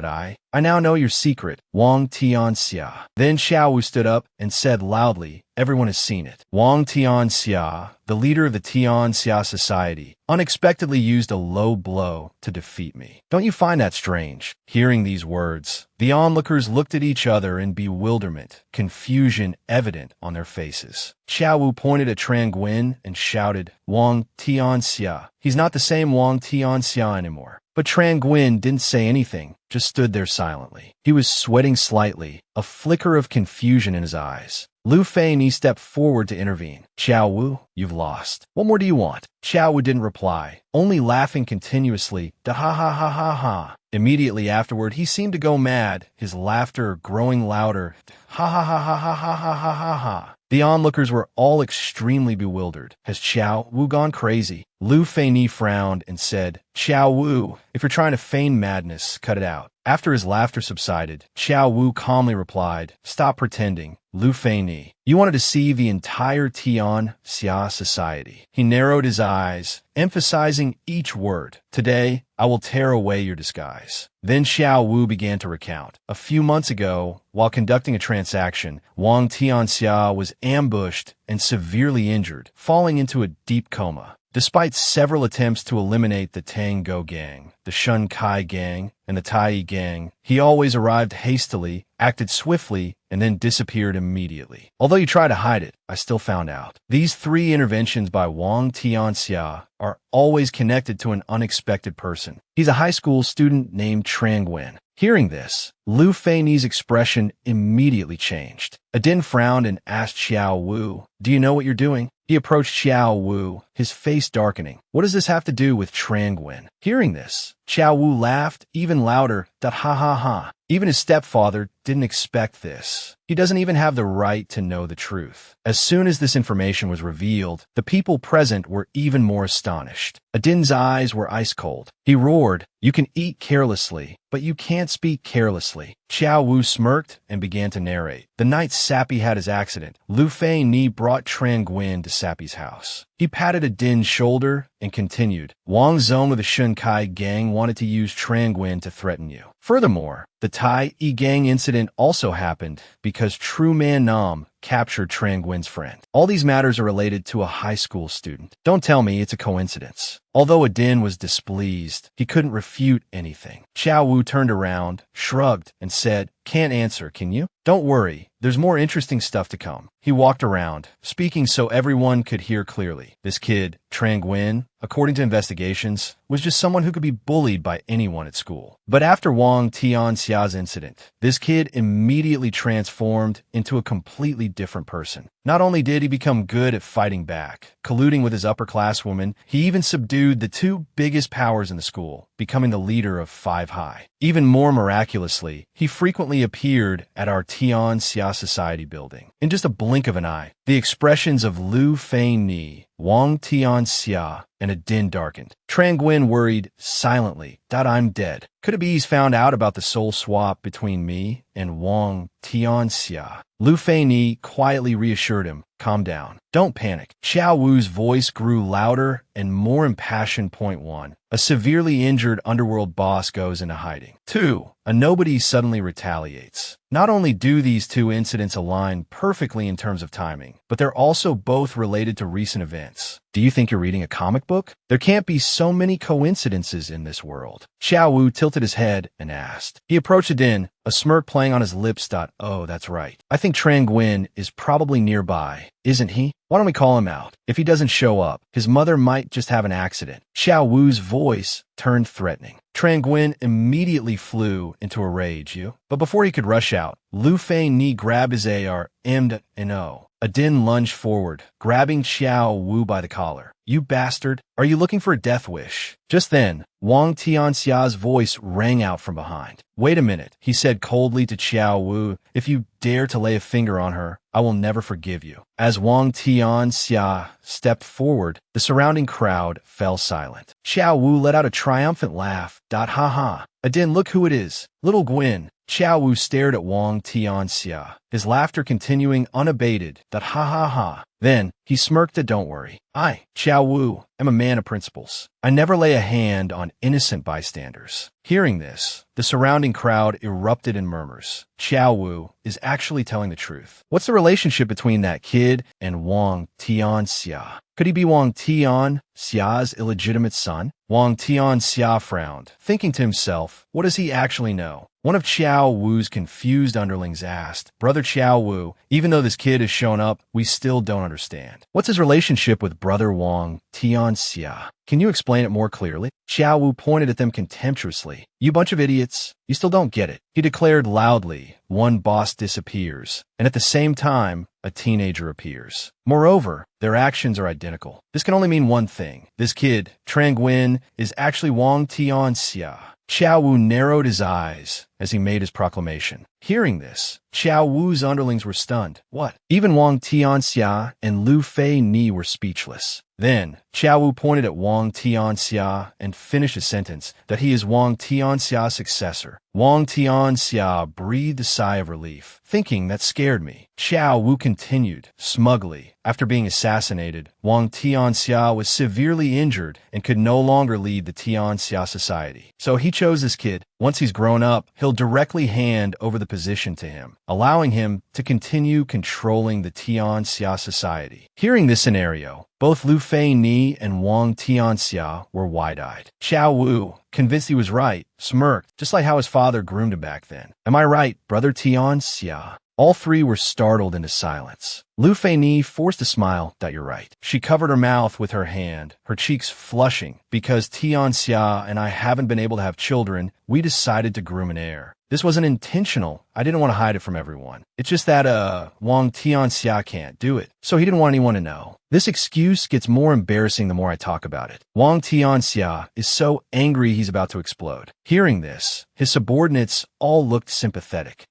I now know your secret, Wang Tianxia." Then Xiao Wu stood up and said loudly, "Everyone has seen it. Wang Tianxia, the leader of the Tianxia Society, unexpectedly used a low blow to defeat me. Don't you find that strange?" Hearing these words, the onlookers looked at each other in bewilderment, confusion evident on their faces. Xiao Wu pointed at Tran Guin and shouted, "Wang Tianxia. He's not the same Wang Tianxia anymore." But Tran Guin didn't say anything, just stood there silently. He was sweating slightly, a flicker of confusion in his eyes. Lu Fei Ni stepped forward to intervene. "Xiao Wu, you've lost. What more do you want?" Xiao Wu didn't reply, only laughing continuously. Ha ha ha ha ha. Immediately afterward, he seemed to go mad, his laughter growing louder. Ha ha ha ha ha ha ha ha ha ha. The onlookers were all extremely bewildered. Has Xiao Wu gone crazy? Lu Fei Ni frowned and said, "Xiao Wu, if you're trying to feign madness, cut it out." After his laughter subsided, Xiao Wu calmly replied, "Stop pretending, Lu Fei Ni. You want to deceive the entire Tianxia society." He narrowed his eyes, emphasizing each word. "Today, I will tear away your disguise." Then Xiao Wu began to recount. A few months ago, while conducting a transaction, Wang Tianxia was ambushed and severely injured, falling into a deep coma. Despite several attempts to eliminate the Tango gang, the Shun Kai gang, and the Tai gang, he always arrived hastily, acted swiftly, and then disappeared immediately. Although you tried to hide it, I still found out. These 3 interventions by Wang Tianxia are always connected to an unexpected person. He's a high school student named Trang Nguyen. Hearing this, Lu Feini's expression immediately changed. Adin frowned and asked Xiao Wu, "Do you know what you're doing?" He approached Xiao Wu, his face darkening. "What does this have to do with Trang Nguyen?" Hearing this, Xiao Wu laughed even louder, ha ha ha. Even his stepfather didn't expect this. He doesn't even have the right to know the truth. As soon as this information was revealed, the people present were even more astonished. Adin's eyes were ice cold. He roared, "You can eat carelessly, but you can't speak carelessly." Xiao Wu smirked and began to narrate. The night Sappy had his accident, Lu Feini brought Trang Nguyen to Sappy's house. He patted Adin's shoulder and continued, "Wang Zong of the Shunkai gang wanted to use Trang Nguyen to threaten you. Furthermore, the Tai E gang incident also happened because True Man Nam captured Trang Nguyen's friend. All these matters are related to a high school student. Don't tell me it's a coincidence." Although Adin was displeased, he couldn't refute anything. Xiao Wu turned around, shrugged, and said, "Can't answer, can you?" "Don't worry, there's more interesting stuff to come." He walked around, speaking so everyone could hear clearly. This kid, Trang Nguyen, according to investigations, was just someone who could be bullied by anyone at school. But after Wang Tianxia's incident, this kid immediately transformed into a completely different person. Not only did he become good at fighting back, colluding with his upper-class woman, he even subdued the 2 biggest powers in the school, becoming the leader of 5 High. Even more miraculously, he frequently appeared at our Tianxia Society building. In just a blink of an eye, the expressions of Lu Feini, Wang Tianxia, and Adin darkened. Trang Nguyen worried silently, "I'm dead. Could it be he's found out about the soul swap between me and Wang Tianxia?" Lu Feini quietly reassured him, "Calm down. Don't panic." Xiao Wu's voice grew louder and more impassioned. Point 1. A severely injured underworld boss goes into hiding. 2. A nobody suddenly retaliates. Not only do these 2 incidents align perfectly in terms of timing, but they're also both related to recent events. Do you think you're reading a comic book? There can't be so many coincidences in this world. Xiao Wu tilted his head and asked. He approached Adin, a smirk playing on his lips. "Oh, that's right. I think Trang Nguyen is probably nearby, isn't he? Why don't we call him out? If he doesn't show up, his mother might just have an accident." Xiao Wu's voice turned threatening. Trang Nguyen immediately flew into a rage. But before he could rush out, Lu Feini grabbed his AR, M.O. Adin lunged forward, grabbing Xiao Wu by the collar. "You bastard! Are you looking for a death wish?" Just then, Wang Tianxia's voice rang out from behind. "Wait a minute," he said coldly to Xiao Wu. "If you dare to lay a finger on her, I will never forgive you." As Wang Tianxia stepped forward, the surrounding crowd fell silent. Xiao Wu let out a triumphant laugh. Ha ha. "Adin, look who it is. Little Gwyn." Xiao Wu stared at Wang Tianxia, his laughter continuing unabated. Ha ha ha. Then, he smirked at, "Don't worry. I, Xiao Wu, am a man of principles. I never lay a hand on innocent bystanders." Hearing this, the surrounding crowd erupted in murmurs. Xiao Wu is actually telling the truth. What's the relationship between that kid and Wang Tianxia? Could he be Wang Tianxia's illegitimate son? Wang Tianxia frowned, thinking to himself, what does he actually know? One of Xiao Wu's confused underlings asked, "Brother Xiao Wu, even though this kid has shown up, we still don't understand. What's his relationship with Brother Wang Tianxia? Can you explain it more clearly?" Xiao Wu pointed at them contemptuously. "You bunch of idiots. You still don't get it." He declared loudly, "One boss disappears, and at the same time, a teenager appears. Moreover, their actions are identical. This can only mean one thing. This kid, Trang Nguyen, is actually Wang Tianxia." Xiao Wu narrowed his eyes as he made his proclamation. Hearing this, Xiao Wu's underlings were stunned. What? Even Wang Tianxia and Lu Feini were speechless. Then, Xiao Wu pointed at Wang Tianxia and finished his sentence that he is Wang Tianxia's successor. Wang Tianxia breathed a sigh of relief, thinking that scared me. Xiao Wu continued, smugly. After being assassinated, Wang Tianxia was severely injured and could no longer lead the Tianxia society. So he chose this kid. Once he's grown up, he'll directly hand over the position to him, allowing him to continue controlling the Tianxia society. Hearing this scenario, both Lu Feini and Wang Tianxia were wide-eyed. Xiao Wu, convinced he was right, smirked, just like how his father groomed him back then. "Am I right, Brother Tianxia?" All three were startled into silence. Lu Feini forced a smile. You're right. She covered her mouth with her hand, her cheeks flushing. Because Tianxia and I haven't been able to have children, we decided to groom an heir. This wasn't intentional. I didn't want to hide it from everyone. It's just that, Wang Tianxia can't do it. So he didn't want anyone to know. This excuse gets more embarrassing the more I talk about it. Wang Tianxia is so angry he's about to explode. Hearing this, his subordinates all looked sympathetic.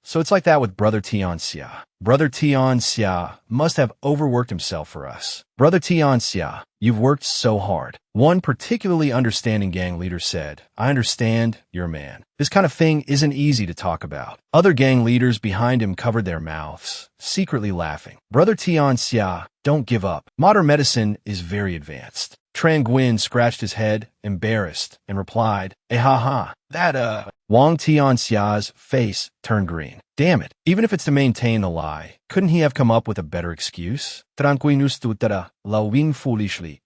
So it's like that with Brother Tianxia. Brother Tianxia must have overworked himself for us. Brother Tianxia, you've worked so hard. One particularly understanding gang leader said, I understand, you're a man. This kind of thing isn't easy to talk about. Other gang leaders behind him covered their mouths, secretly laughing. Brother Tianxia, don't give up. Modern medicine is very advanced. Tran Guin scratched his head, embarrassed, and replied, that, Wang Tianxia's face turned green. Damn it. Even if it's to maintain the lie, couldn't he have come up with a better excuse? Tranquinustutara, Lawin foolishly.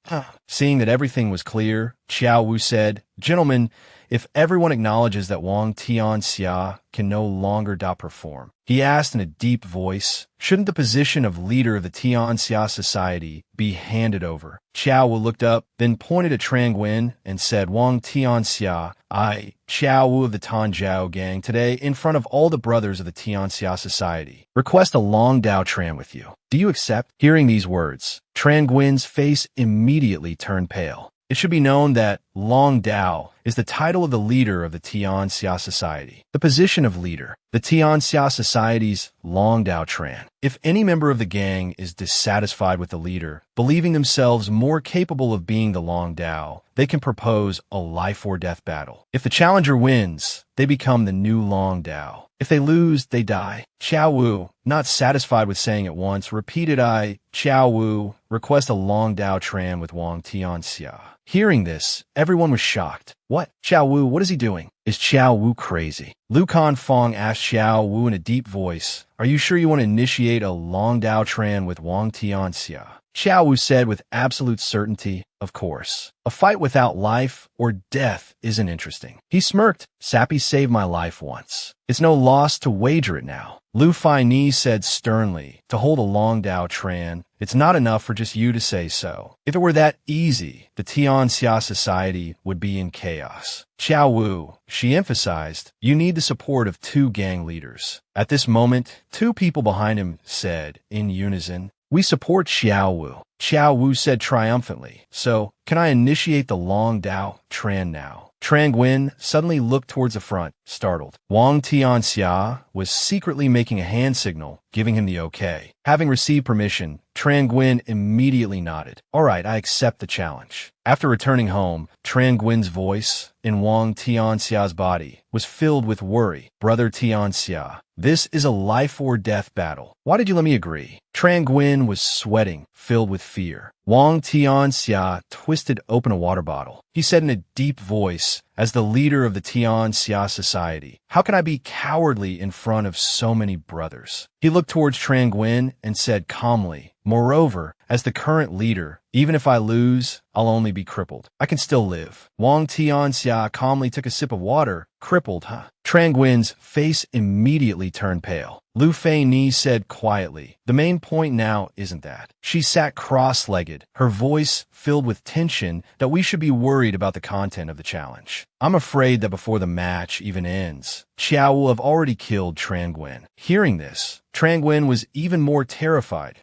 Seeing that everything was clear, Xiao Wu said, Gentlemen, if everyone acknowledges that Wang Tianxia can no longer perform, he asked in a deep voice, shouldn't the position of leader of the Tianxia society be handed over? Xiao Wu looked up, then pointed at Tran Guin and said, Wang Tianxia, I, Xiao Wu of the Tanjiao gang, today, in front of all the brothers of the Tianxia society, request a long Dao Tran with you. Do you accept? Hearing these words, Tran Guin's face immediately turned pale. It should be known that Long Dao is the title of the leader of the Tianxia society, the position of leader, the Tianxia society's Long Dao Tran. If any member of the gang is dissatisfied with the leader, believing themselves more capable of being the Long Dao, they can propose a life or death battle. If the challenger wins, they become the new Long Dao. If they lose, they die. Xiao Wu, not satisfied with saying it once, repeated Xiao Wu, request a Long Dao Tran with Wang Tianxia. Hearing this, everyone was shocked. What? Xiao Wu, what is he doing? Is Xiao Wu crazy? Lu Kanfong asked Xiao Wu in a deep voice, are you sure you want to initiate a Long Dao Tran with Wang Tianxia? Xiao Wu said with absolute certainty, of course. A fight without life or death isn't interesting. He smirked. Sappy saved my life once. It's no loss to wager it now. Lu Feini said sternly, to hold a Long Dao Tran, it's not enough for just you to say so. If it were that easy, the Tianxia society would be in chaos. Xiao Wu, she emphasized, you need the support of two gang leaders. At this moment, two people behind him said, in unison, we support Xiao Wu. Xiao Wu said triumphantly, so, can I initiate the Long Dao Tran now? Tran Guin suddenly looked towards the front, startled. Wang Tianxia was secretly making a hand signal, giving him the okay. Having received permission, Tran Guin immediately nodded. All right, I accept the challenge. After returning home, Tran Guin's voice, in Wang Tianxia's body, was filled with worry. Brother Tianxia, this is a life or death battle. Why did you let me agree? Tran Guin was sweating, filled with fear. Wang Tianxia twisted open a water bottle. He said in a deep voice, as the leader of the Tianxia society, how can I be cowardly in front of so many brothers? He looked towards Tran Guin and said calmly, moreover, as the current leader, even if I lose, I'll only be crippled. I can still live. Wang Tianxia calmly took a sip of water. Crippled, huh? Tran Guin's face immediately turned pale. Lu Feini said quietly, the main point now isn't that. She sat cross-legged, her voice filled with tension that we should be worried about the content of the challenge. I'm afraid that before the match even ends, Xiao will have already killed Tran Guin. Hearing this, Tran Guin was even more terrified.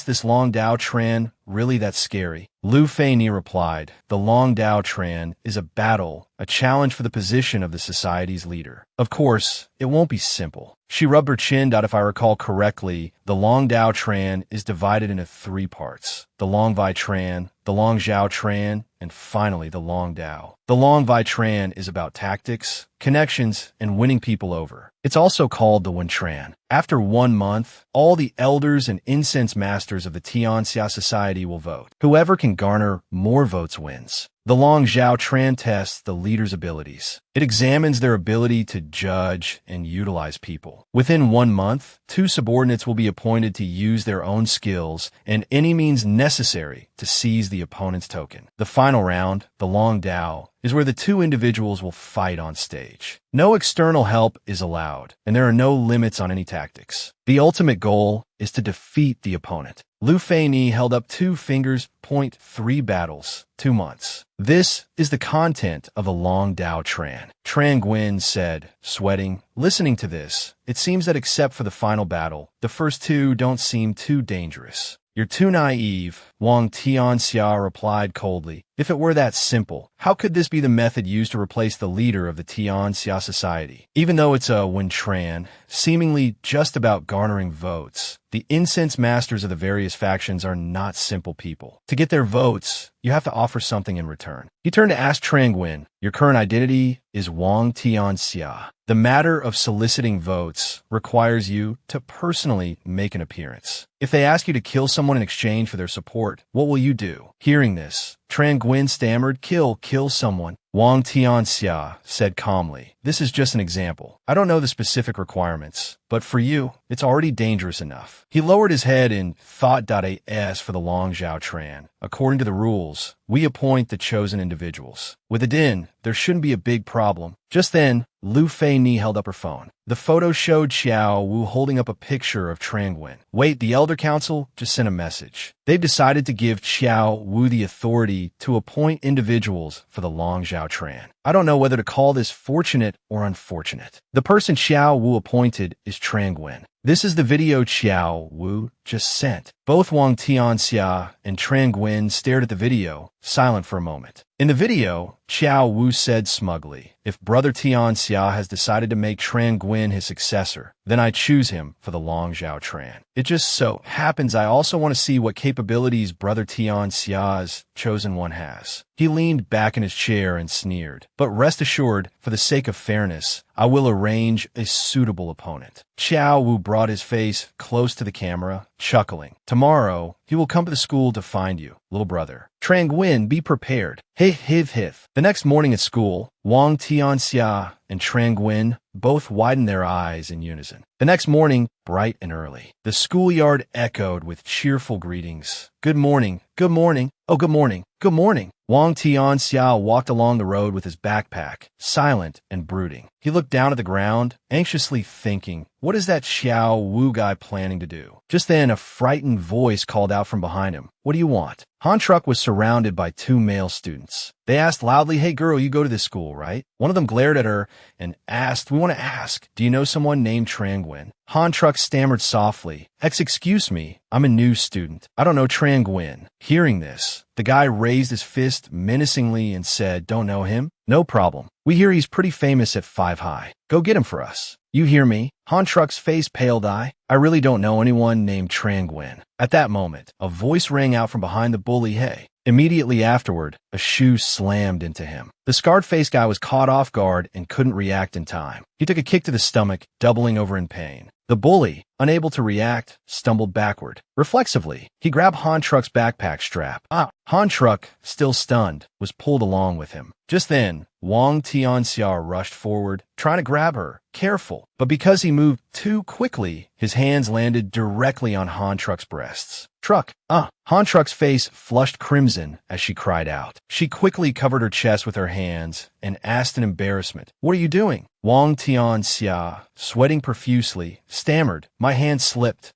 This Long Dao Tran really that scary? Lu Feini replied, the Long Dao Tran is a battle, a challenge for the position of the society's leader. Of course, it won't be simple. She rubbed her chin. If I recall correctly, the Long Dao Tran is divided into 3 parts. The Long Vai Tran, the Long Zhao Tran, and finally the Long Dao. The Long Vai Tran is about tactics, connections, and winning people over. It's also called the Wen Tran. After 1 month, all the elders and incense masters of the Tianxia society will vote. Whoever can can garner more votes wins. The Long Zhao Tran tests the leader's abilities. It examines their ability to judge and utilize people. Within 1 month, 2 subordinates will be appointed to use their own skills and any means necessary to seize the opponent's token. The final round, the Long Dao, is where the 2 individuals will fight on stage. No external help is allowed, and there are no limits on any tactics. The ultimate goal is to defeat the opponent. Lu Feini held up 2 fingers, 3 battles, 2 months. This is the content of the Long Dao Tran. Tran Guin said, sweating, listening to this, it seems that except for the final battle, the first 2 don't seem too dangerous. You're too naive, Wang Tianxia replied coldly. If it were that simple, how could this be the method used to replace the leader of the Tianxia society? Even though it's a Wen Tran, seemingly just about garnering votes, the incense masters of the various factions are not simple people. To get their votes, you have to offer something in return. He turned to ask Tran Guin, your current identity is Wang Tianxia. The matter of soliciting votes requires you to personally make an appearance. If they ask you to kill someone in exchange for their support, what will you do? Hearing this, Tran Guin stammered, kill someone. Wang Tianxia said calmly, this is just an example. I don't know the specific requirements, but for you, it's already dangerous enough. He lowered his head in thought.as for the Long Zhao Tran. According to the rules, we appoint the chosen individuals. With a din, there shouldn't be a big problem. Just then, Lu Feini held up her phone. The photo showed Xiao Wu holding up a picture of Tran Guin. Wait, the Elder Council just sent a message. They've decided to give Xiao Wu the authority to appoint individuals for the Long Zhao Tran. I don't know whether to call this fortunate or unfortunate. The person Xiao Wu appointed is Tran Guin. This is the video Xiao Wu just sent. Both Wang Tianxia and Tran Guin stared at the video, silent for a moment. In the video, Xiao Wu said smugly, if Brother Tianxia has decided to make Tran Guin his successor, then I choose him for the Long Zhao Tran. It just so happens I also want to see what capabilities Brother Tianxia's chosen one has. He leaned back in his chair and sneered. But rest assured, for the sake of fairness, I will arrange a suitable opponent. Xiao Wu brought his face close to the camera, chuckling. Tomorrow, he will come to the school to find you, little brother. Tran Guin, be prepared. Hith. The next morning at school, Wang Tianxia and Tran Guin both widened their eyes in unison. The next morning, bright and early, the schoolyard echoed with cheerful greetings. Good morning. Oh, good morning. Wang Tianxia walked along the road with his backpack, silent and brooding. He looked down at the ground, anxiously thinking, what is that Xiao Wu guy planning to do? Just then, a frightened voice called out from behind him. What do you want? Han Truck was surrounded by 2 male students. They asked loudly, hey girl, you go to this school, right? One of them glared at her and asked, we want to ask, do you know someone named Tran Guin? Han Truck stammered softly, excuse me, I'm a new student. I don't know Tran Guin. Hearing this, the guy raised his fist menacingly and said, don't know him? No problem. We hear he's pretty famous at 5 High. Go get him for us. You hear me? Han Truck's face paled. I really don't know anyone named Tran Guin. At that moment, a voice rang out from behind the bully, hey. Immediately afterward, a shoe slammed into him. The scarred-faced guy was caught off guard and couldn't react in time. He took a kick to the stomach, doubling over in pain. The bully, unable to react, stumbled backward. Reflexively, he grabbed Han Truck's backpack strap. Han Truck, still stunned, was pulled along with him. Just then, Wang Tianxia rushed forward, trying to grab her, careful. But because he moved too quickly, his hands landed directly on Han Truck's breasts. Truck, Han Truck's face flushed crimson as she cried out. She quickly covered her chest with her hands and asked in embarrassment, what are you doing? Wang Tianxia, sweating profusely, stammered, My hand slipped.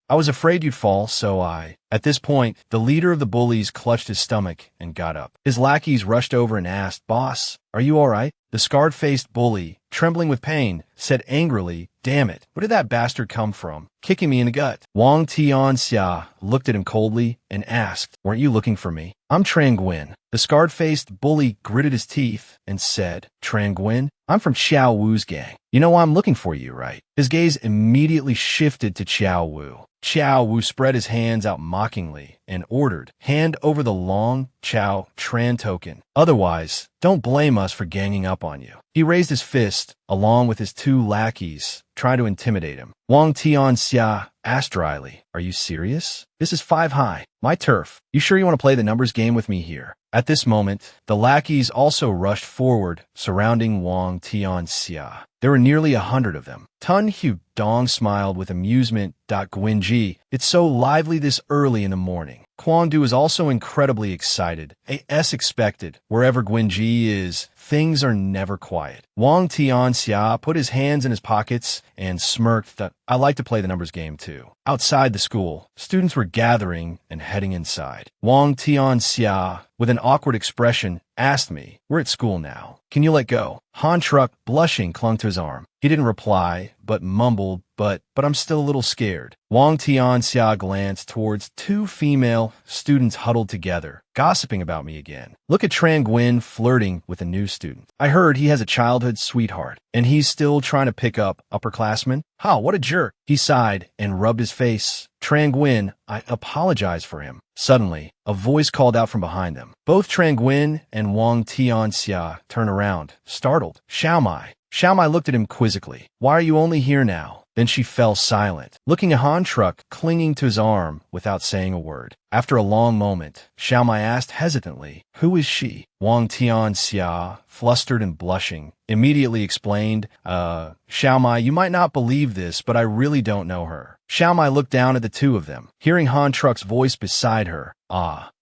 I was afraid you'd fall, so I... At this point, the leader of the bullies clutched his stomach and got up. His lackeys rushed over and asked, Boss, are you all right? The scarred-faced bully, trembling with pain, said angrily, Damn it, where did that bastard come from? Kicking me in the gut. Wang Tianxia looked at him coldly and asked, Weren't you looking for me? I'm Tran Guin. The scarred-faced bully gritted his teeth and said, Tran Guin, I'm from Xiao Wu's gang. You know why I'm looking for you, right? His gaze immediately shifted to Xiao Wu. Xiao Wu spread his hands out mockingly and ordered, Hand over the Long Zhao Tran token. Otherwise, don't blame us for ganging up on you. He raised his fist, along with his 2 lackeys, trying to intimidate him. Wang Tianxia asked dryly, Are you serious? This is 5 High. My turf. You sure you want to play the numbers game with me here? At this moment, the lackeys also rushed forward, surrounding Wang Tianxia. There were nearly 100 of them. Tun Hu Dong smiled with amusement. Guinji, it's so lively this early in the morning. Kwang Du is also incredibly excited. As expected, wherever Guinji is, things are never quiet. Wang Tianxia put his hands in his pockets and smirked. I like to play the numbers game too. Outside the school, students were gathering and heading inside. Wang Tianxia, with an awkward expression, asked me, "We're at school now. Can you let go?" Han Truck, blushing, clung to his arm. He didn't reply, but mumbled, but I'm still a little scared. Wang Tianxia glanced towards two female students huddled together, gossiping about me again. Look at Tran Nguyen flirting with a new student. I heard he has a childhood sweetheart, and he's still trying to pick up upperclassmen. Ha, what a jerk. He sighed and rubbed his face. Tran Nguyen, I apologize for him. Suddenly, a voice called out from behind them. Both Tran Nguyen and Wang Tianxia turned around, startled. Xiao Mai. Xiao Mai looked at him quizzically. Why are you only here now? Then she fell silent, looking at Han Truck clinging to his arm without saying a word. After a long moment, Xiao Mai asked hesitantly, "Who is she?" Wang Tianxia, flustered and blushing, immediately explained, Xiao Mai, you might not believe this, but I really don't know her. Xiao Mai looked down at the two of them, hearing Han Truck's voice beside her.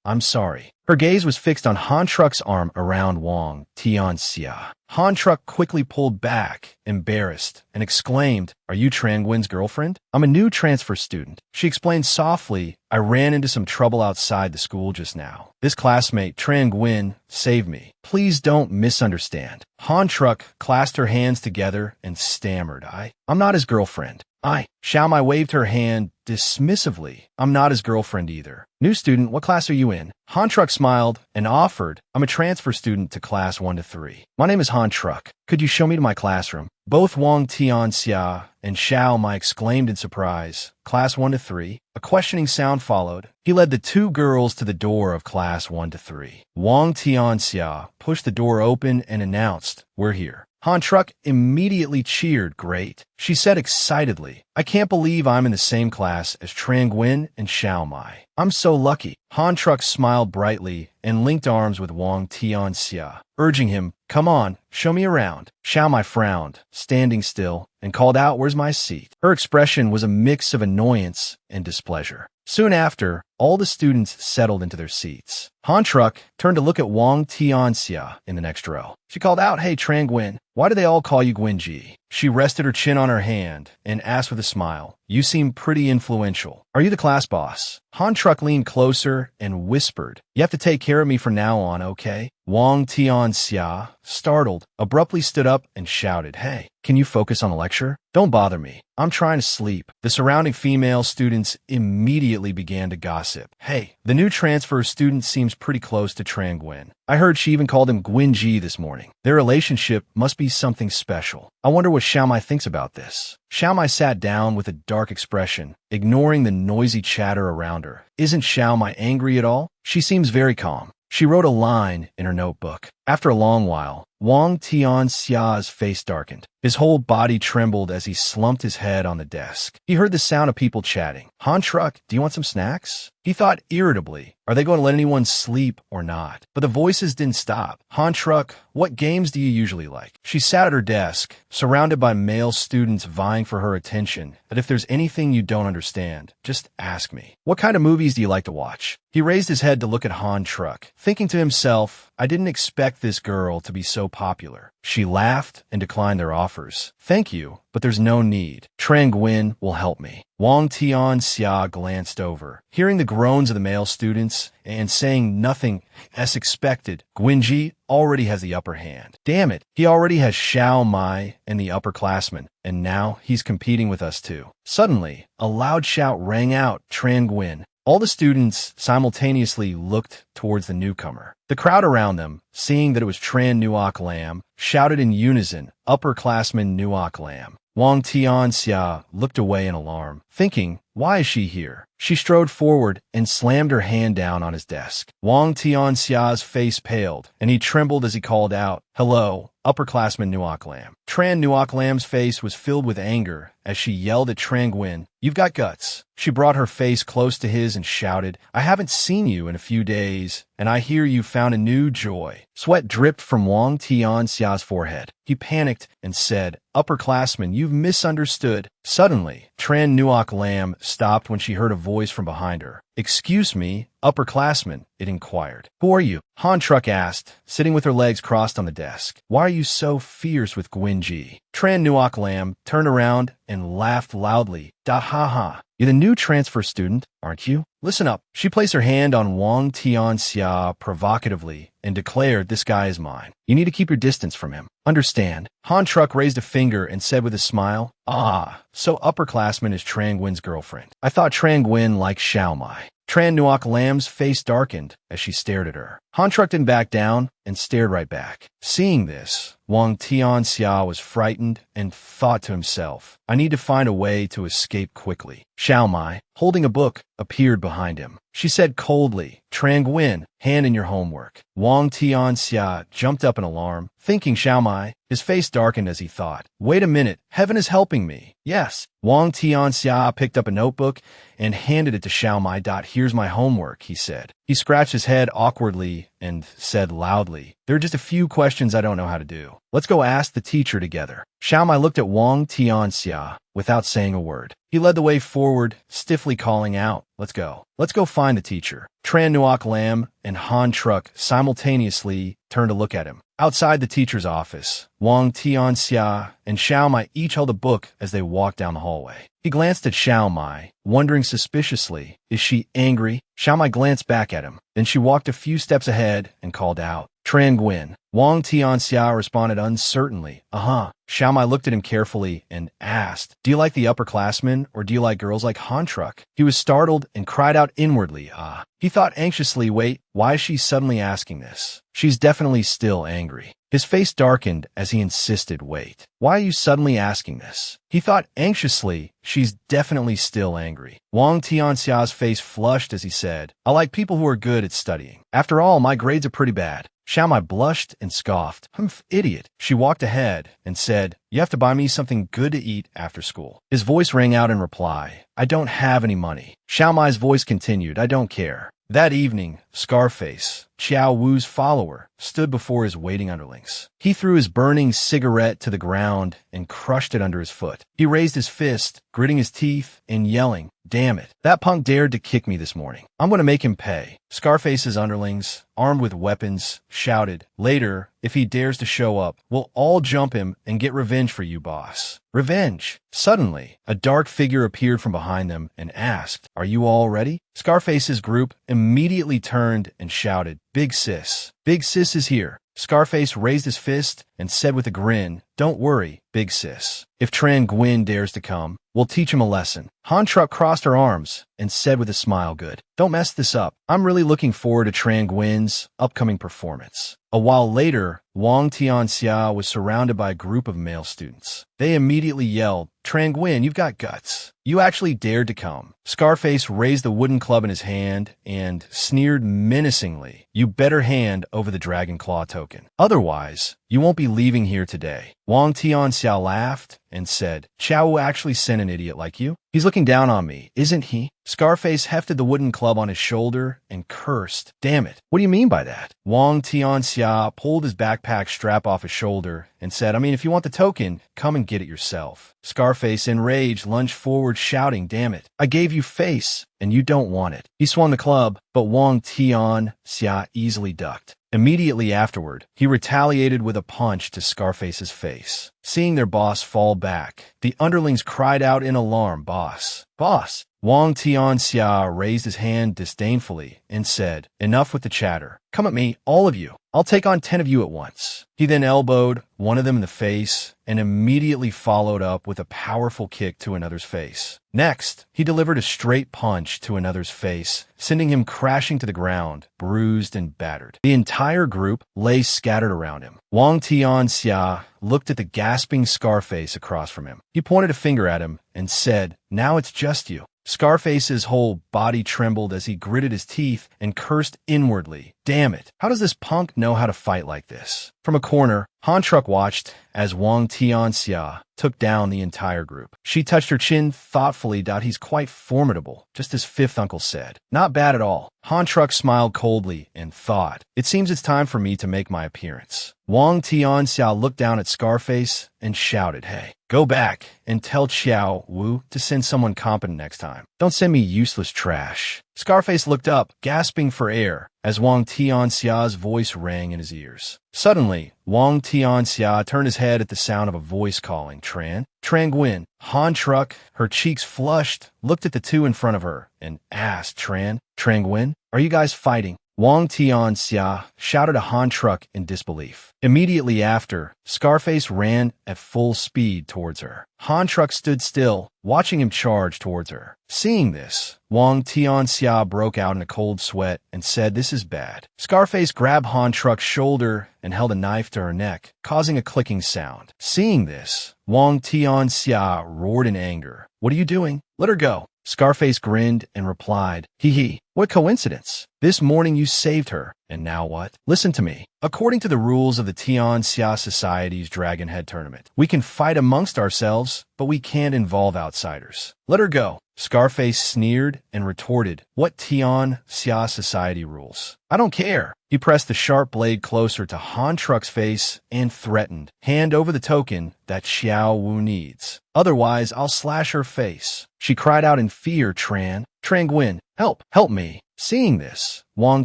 I'm sorry. Her gaze was fixed on Han Truck's arm around Wang Tianxia. Han Truck quickly pulled back, embarrassed, and exclaimed, Are you Tran Nguyen's girlfriend? I'm a new transfer student. She explained softly, I ran into some trouble outside the school just now. This classmate, Tran Nguyen, saved me. Please don't misunderstand. Han Truck clasped her hands together and stammered, I'm not his girlfriend. Xiao Mai waved her hand dismissively. I'm not his girlfriend either. New student, what class are you in? Han Truck smiled and offered, I'm a transfer student to class 1 to 3. My name is Han Truck. Could you show me to my classroom? Both Wang Tianxia and Xiao Mai exclaimed in surprise. Class 1 to 3? A questioning sound followed. He led the two girls to the door of class 1 to 3. Wang Tianxia pushed the door open and announced, We're here. Han Truck immediately cheered. Great. She said excitedly, I can't believe I'm in the same class as Tran Nguyen and Xiao Mai. I'm so lucky. Han Truck smiled brightly and linked arms with Wang Tianxia, urging him, Come on, show me around. Xiao Mai frowned, standing still, and called out, Where's my seat? Her expression was a mix of annoyance and displeasure. Soon after, all the students settled into their seats. Han Truck turned to look at Wang Tianxia in the next row. She called out, Hey, Tran Nguyen, why do they all call you Guinji? She rested her chin on her hand and asked with a smile, You seem pretty influential. Are you the class boss? Han Truck leaned closer and whispered, You have to take care of me from now on, okay? Wang Tianxia, startled, abruptly stood up and shouted, Hey, can you focus on the lecture? Don't bother me. I'm trying to sleep. The surrounding female students immediately began to gossip. Hey, the new transfer student seems pretty close to Tran Nguyen. I heard she even called him Guinji this morning. Their relationship must be something special. I wonder what Xiao Mai thinks about this. Xiao Mai sat down with a dark expression, ignoring the noisy chatter around her. Isn't Xiao Mai angry at all? She seems very calm. She wrote a line in her notebook. After a long while, Wang Tianxia's face darkened. His whole body trembled as he slumped his head on the desk. He heard the sound of people chatting. Han Truck, do you want some snacks? He thought irritably, are they going to let anyone sleep or not? But the voices didn't stop. Han Truck, what games do you usually like? She sat at her desk, surrounded by male students vying for her attention, that if there's anything you don't understand, just ask me. What kind of movies do you like to watch? He raised his head to look at Han Truck, thinking to himself, I didn't expect this girl to be so popular. She laughed and declined their offers. Thank you, but there's no need. Tran Nguyen will help me. Wang Tianxia glanced over, hearing the groans of the male students and saying nothing as expected. Guinji already has the upper hand. Damn it, he already has Xiao Mai and the upperclassmen, and now he's competing with us too. Suddenly, a loud shout rang out, Tran Nguyen. All the students simultaneously looked towards the newcomer. The crowd around them, seeing that it was Tran Nuoc Lam, shouted in unison, Upperclassman Nuoc Lam. Wang Tianxia looked away in alarm, thinking, Why is she here? She strode forward and slammed her hand down on his desk. Wang Tianxia's face paled, and he trembled as he called out, Hello, Upperclassman Nuoc Lam. Tran Nuoc Lam's face was filled with anger as she yelled at Trang Nguyen, "You've got guts." She brought her face close to his and shouted, "I haven't seen you in a few days, and I hear you found a new joy." Sweat dripped from Wang Tianxia's forehead. He panicked and said, "Upperclassman, you've misunderstood." Suddenly, Tran Nuoc Lam stopped when she heard a voice from behind her. "Excuse me, upperclassman," it inquired. "Who are you?" Han Truck asked, sitting with her legs crossed on the desk. "Why are you so fierce with Gwynji?" Tran Nuoc Lam turned around and laughed loudly. "Da ha ha. You're the new transfer student, aren't you? Listen up." She placed her hand on Wang Tianxia provocatively and declared, "This guy is mine. You need to keep your distance from him. Understand?" Han Truck raised a finger and said with a smile, "Ah, so upperclassman is Trang Nguyen's girlfriend. I thought Trang Nguyen liked Xiao Mai." Tran Nuoc Lam's face darkened as she stared at her. Han Truck didn't back down and stared right back. Seeing this, Wang Tianxia was frightened and thought to himself, "I need to find a way to escape quickly." Xiao Mai, holding a book, appeared behind him. She said coldly, "Trang Nguyen, hand in your homework." Wang Tianxia jumped up in alarm, thinking Xiao Mai. His face darkened as he thought, "Wait a minute, heaven is helping me." "Yes." Wang Tianxia picked up a notebook and handed it to Xiao Mai. "Here's my homework," he said. He scratched his head awkwardly and said loudly, "There are just a few questions I don't know how to do. Let's go ask the teacher together." Xiao Mai looked at Wang Tianxia without saying a word. He led the way forward, stiffly calling out, "Let's go. Let's go find the teacher." Tran Nuoc Lam and Han Truck simultaneously turned to look at him. Outside the teacher's office, Wang Tianxia and Xiao Mai each held a book as they walked down the hallway. He glanced at Xiao Mai, wondering suspiciously, "Is she angry?" Xiao Mai glanced back at him. Then she walked a few steps ahead and called out, "Trang Nguyen." Wang Tianxia responded uncertainly, "Uh-huh." Xiao Mai looked at him carefully and asked, "Do you like the upperclassmen or do you like girls like Han Truck?" He was startled and cried out inwardly, "Ah." He thought anxiously, "Wait, why is she suddenly asking this? She's definitely still angry." His face darkened as he insisted, "Wait, why are you suddenly asking this?" He thought anxiously, "She's definitely still angry." Wang Tianxia's face flushed as he said, "I like people who are good at studying. After all, my grades are pretty bad." Xiao Mai blushed and scoffed. "Humph, idiot." She walked ahead and said, "You have to buy me something good to eat after school." His voice rang out in reply, "I don't have any money." Xiao Mai's voice continued, "I don't care." That evening, Scarface, Chiao Wu's follower, stood before his waiting underlings. He threw his burning cigarette to the ground and crushed it under his foot. He raised his fist, gritting his teeth and yelling, "Damn it, that punk dared to kick me this morning. I'm going to make him pay." Scarface's underlings, armed with weapons, shouted, "Later, if he dares to show up, we'll all jump him and get revenge for you, boss." Revenge. Suddenly, a dark figure appeared from behind them and asked, "Are you all ready?" Scarface's group immediately turned and shouted, "Big Sis. Big Sis is here." Scarface raised his fist and said with a grin, "Don't worry, Big Sis. If Trang Nguyen dares to come, we'll teach him a lesson." Han Truck crossed her arms and said with a smile, "Good. Don't mess this up. I'm really looking forward to Trang Nguyen's upcoming performance." A while later, Wang Tianxia was surrounded by a group of male students. They immediately yelled, "Trang Nguyen, you've got guts. You actually dared to come." Scarface raised the wooden club in his hand and sneered menacingly, "You better hand over the Dragon Claw token. Otherwise, you won't be leaving here today." Wang Tianxia laughed and said, "Chao Wu actually sent an idiot like you. He's looking down on me, isn't he?" Scarface hefted the wooden club on his shoulder and cursed, "Damn it, what do you mean by that?" Wang Tianxia pulled his backpack strap off his shoulder and said, "I mean, if you want the token, come and get it yourself." Scarface, enraged, lunged forward, shouting, "Damn it, I gave you face, and you don't want it." He swung the club, but Wang Tianxia easily ducked. Immediately afterward, he retaliated with a punch to Scarface's face. Seeing their boss fall back, the underlings cried out in alarm, "Boss! Boss!" Wang Tianxia raised his hand disdainfully and said, "Enough with the chatter. Come at me, all of you. I'll take on 10 of you at once." He then elbowed one of them in the face and immediately followed up with a powerful kick to another's face. Next, he delivered a straight punch to another's face, sending him crashing to the ground, bruised and battered. The entire group lay scattered around him. Wang Tianxia looked at the gasping Scarface across from him. He pointed a finger at him and said, "Now it's just you." Scarface's whole body trembled as he gritted his teeth and cursed inwardly. Damn it, how does this punk know how to fight like this? From a corner, Han Truck watched as Wang Tianxia took down the entire group. She touched her chin thoughtfully. He's quite formidable, just as fifth uncle said. Not bad at all. Han Truck smiled coldly and thought, it seems it's time for me to make my appearance. Wang Tianxia looked down at Scarface and shouted, hey, go back and tell Xiao Wu to send someone competent next time. Don't send me useless trash. Scarface looked up, gasping for air, as Wang Tianxia's voice rang in his ears. Suddenly, Wang Tianxia turned his head at the sound of a voice calling, Tran Nguyen. Han Truck, her cheeks flushed, looked at the two in front of her and asked, Tran Nguyen, are you guys fighting? Wang Tianxia shouted at Han Truck in disbelief. Immediately after, Scarface ran at full speed towards her. Han Truck stood still, watching him charge towards her. Seeing this, Wang Tianxia broke out in a cold sweat and said, this is bad. Scarface grabbed Han Truck's shoulder and held a knife to her neck, causing a clicking sound. Seeing this, Wang Tianxia roared in anger. What are you doing? Let her go. Scarface grinned and replied, hee hee, what coincidence. This morning you saved her, and now what? Listen to me. According to the rules of the Tianxia Society's Dragon Head Tournament, we can fight amongst ourselves, but we can't involve outsiders. Let her go. Scarface sneered and retorted, what Tianxia Society rules? I don't care. He pressed the sharp blade closer to Han Truck's face and threatened, hand over the token that Xiao Wu needs. Otherwise, I'll slash her face. She cried out in fear, Tran Nguyen, help me. Seeing this, Wang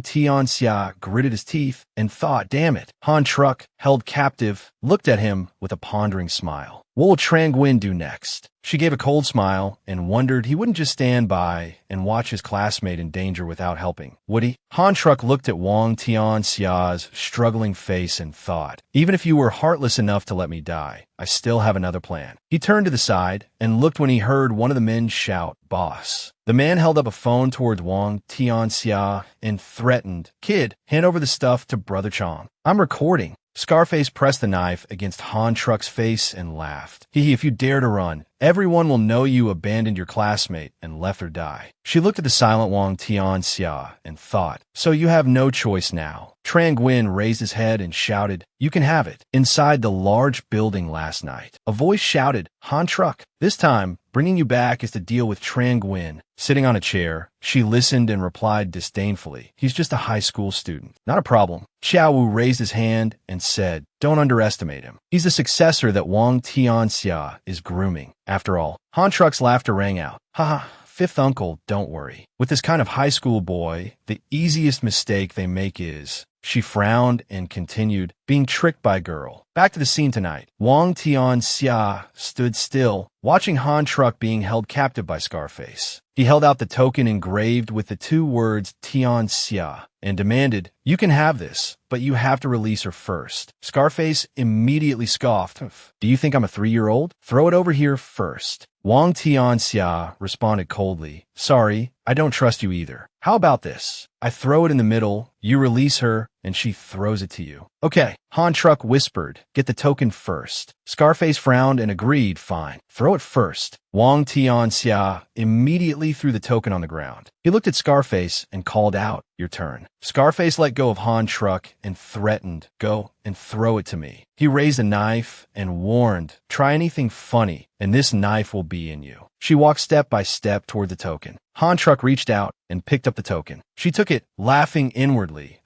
Tianxia gritted his teeth and thought, damn it. Han Truck, held captive, looked at him with a pondering smile. What will Tran Nguyen do next? She gave a cold smile and wondered he wouldn't just stand by and watch his classmate in danger without helping, would he? Han Truck looked at Wang Tianxia's struggling face and thought, even if you were heartless enough to let me die, I still have another plan. He turned to the side and looked when he heard one of the men shout, boss. The man held up a phone towards Wang Tianxia and threatened, kid, hand over the stuff to Brother Chong. I'm recording. Scarface pressed the knife against Han Truck's face and laughed. Hee, if you dare to run, everyone will know you abandoned your classmate and left her die. She looked at the silent Wang Tianxia and thought, so you have no choice now. Tran Nguyen raised his head and shouted, you can have it. Inside the large building last night, a voice shouted, Han Truck, this time, bringing you back is to deal with Tran Nguyen. Sitting on a chair, she listened and replied disdainfully, he's just a high school student. Not a problem. Xiao Wu raised his hand and said, don't underestimate him. He's the successor that Wang Tianxia is grooming. After all, Han Truck's laughter rang out. Haha. Fifth uncle, don't worry. With this kind of high school boy, the easiest mistake they make is, she frowned and continued, being tricked by a girl. Back to the scene tonight. Wang Tianxia stood still, watching Han Truck being held captive by Scarface. He held out the token engraved with the two words Tianxia and demanded, you can have this, but you have to release her first. Scarface immediately scoffed. Do you think I'm a 3-year-old? Throw it over here first. Wang Tianxia responded coldly, sorry, I don't trust you either. How about this? I throw it in the middle, you release her, and she throws it to you. Okay, Han Truck whispered, get the token first. Scarface frowned and agreed, fine, throw it first. Wang Tianxia immediately threw the token on the ground. He looked at Scarface and called out, your turn. Scarface let go of Han Truck and threatened, go and throw it to me. He raised a knife and warned, try anything funny, and this knife will be in you. She walked step by step toward the token. Han Truck reached out and picked up the token. She took it, laughing inwardly.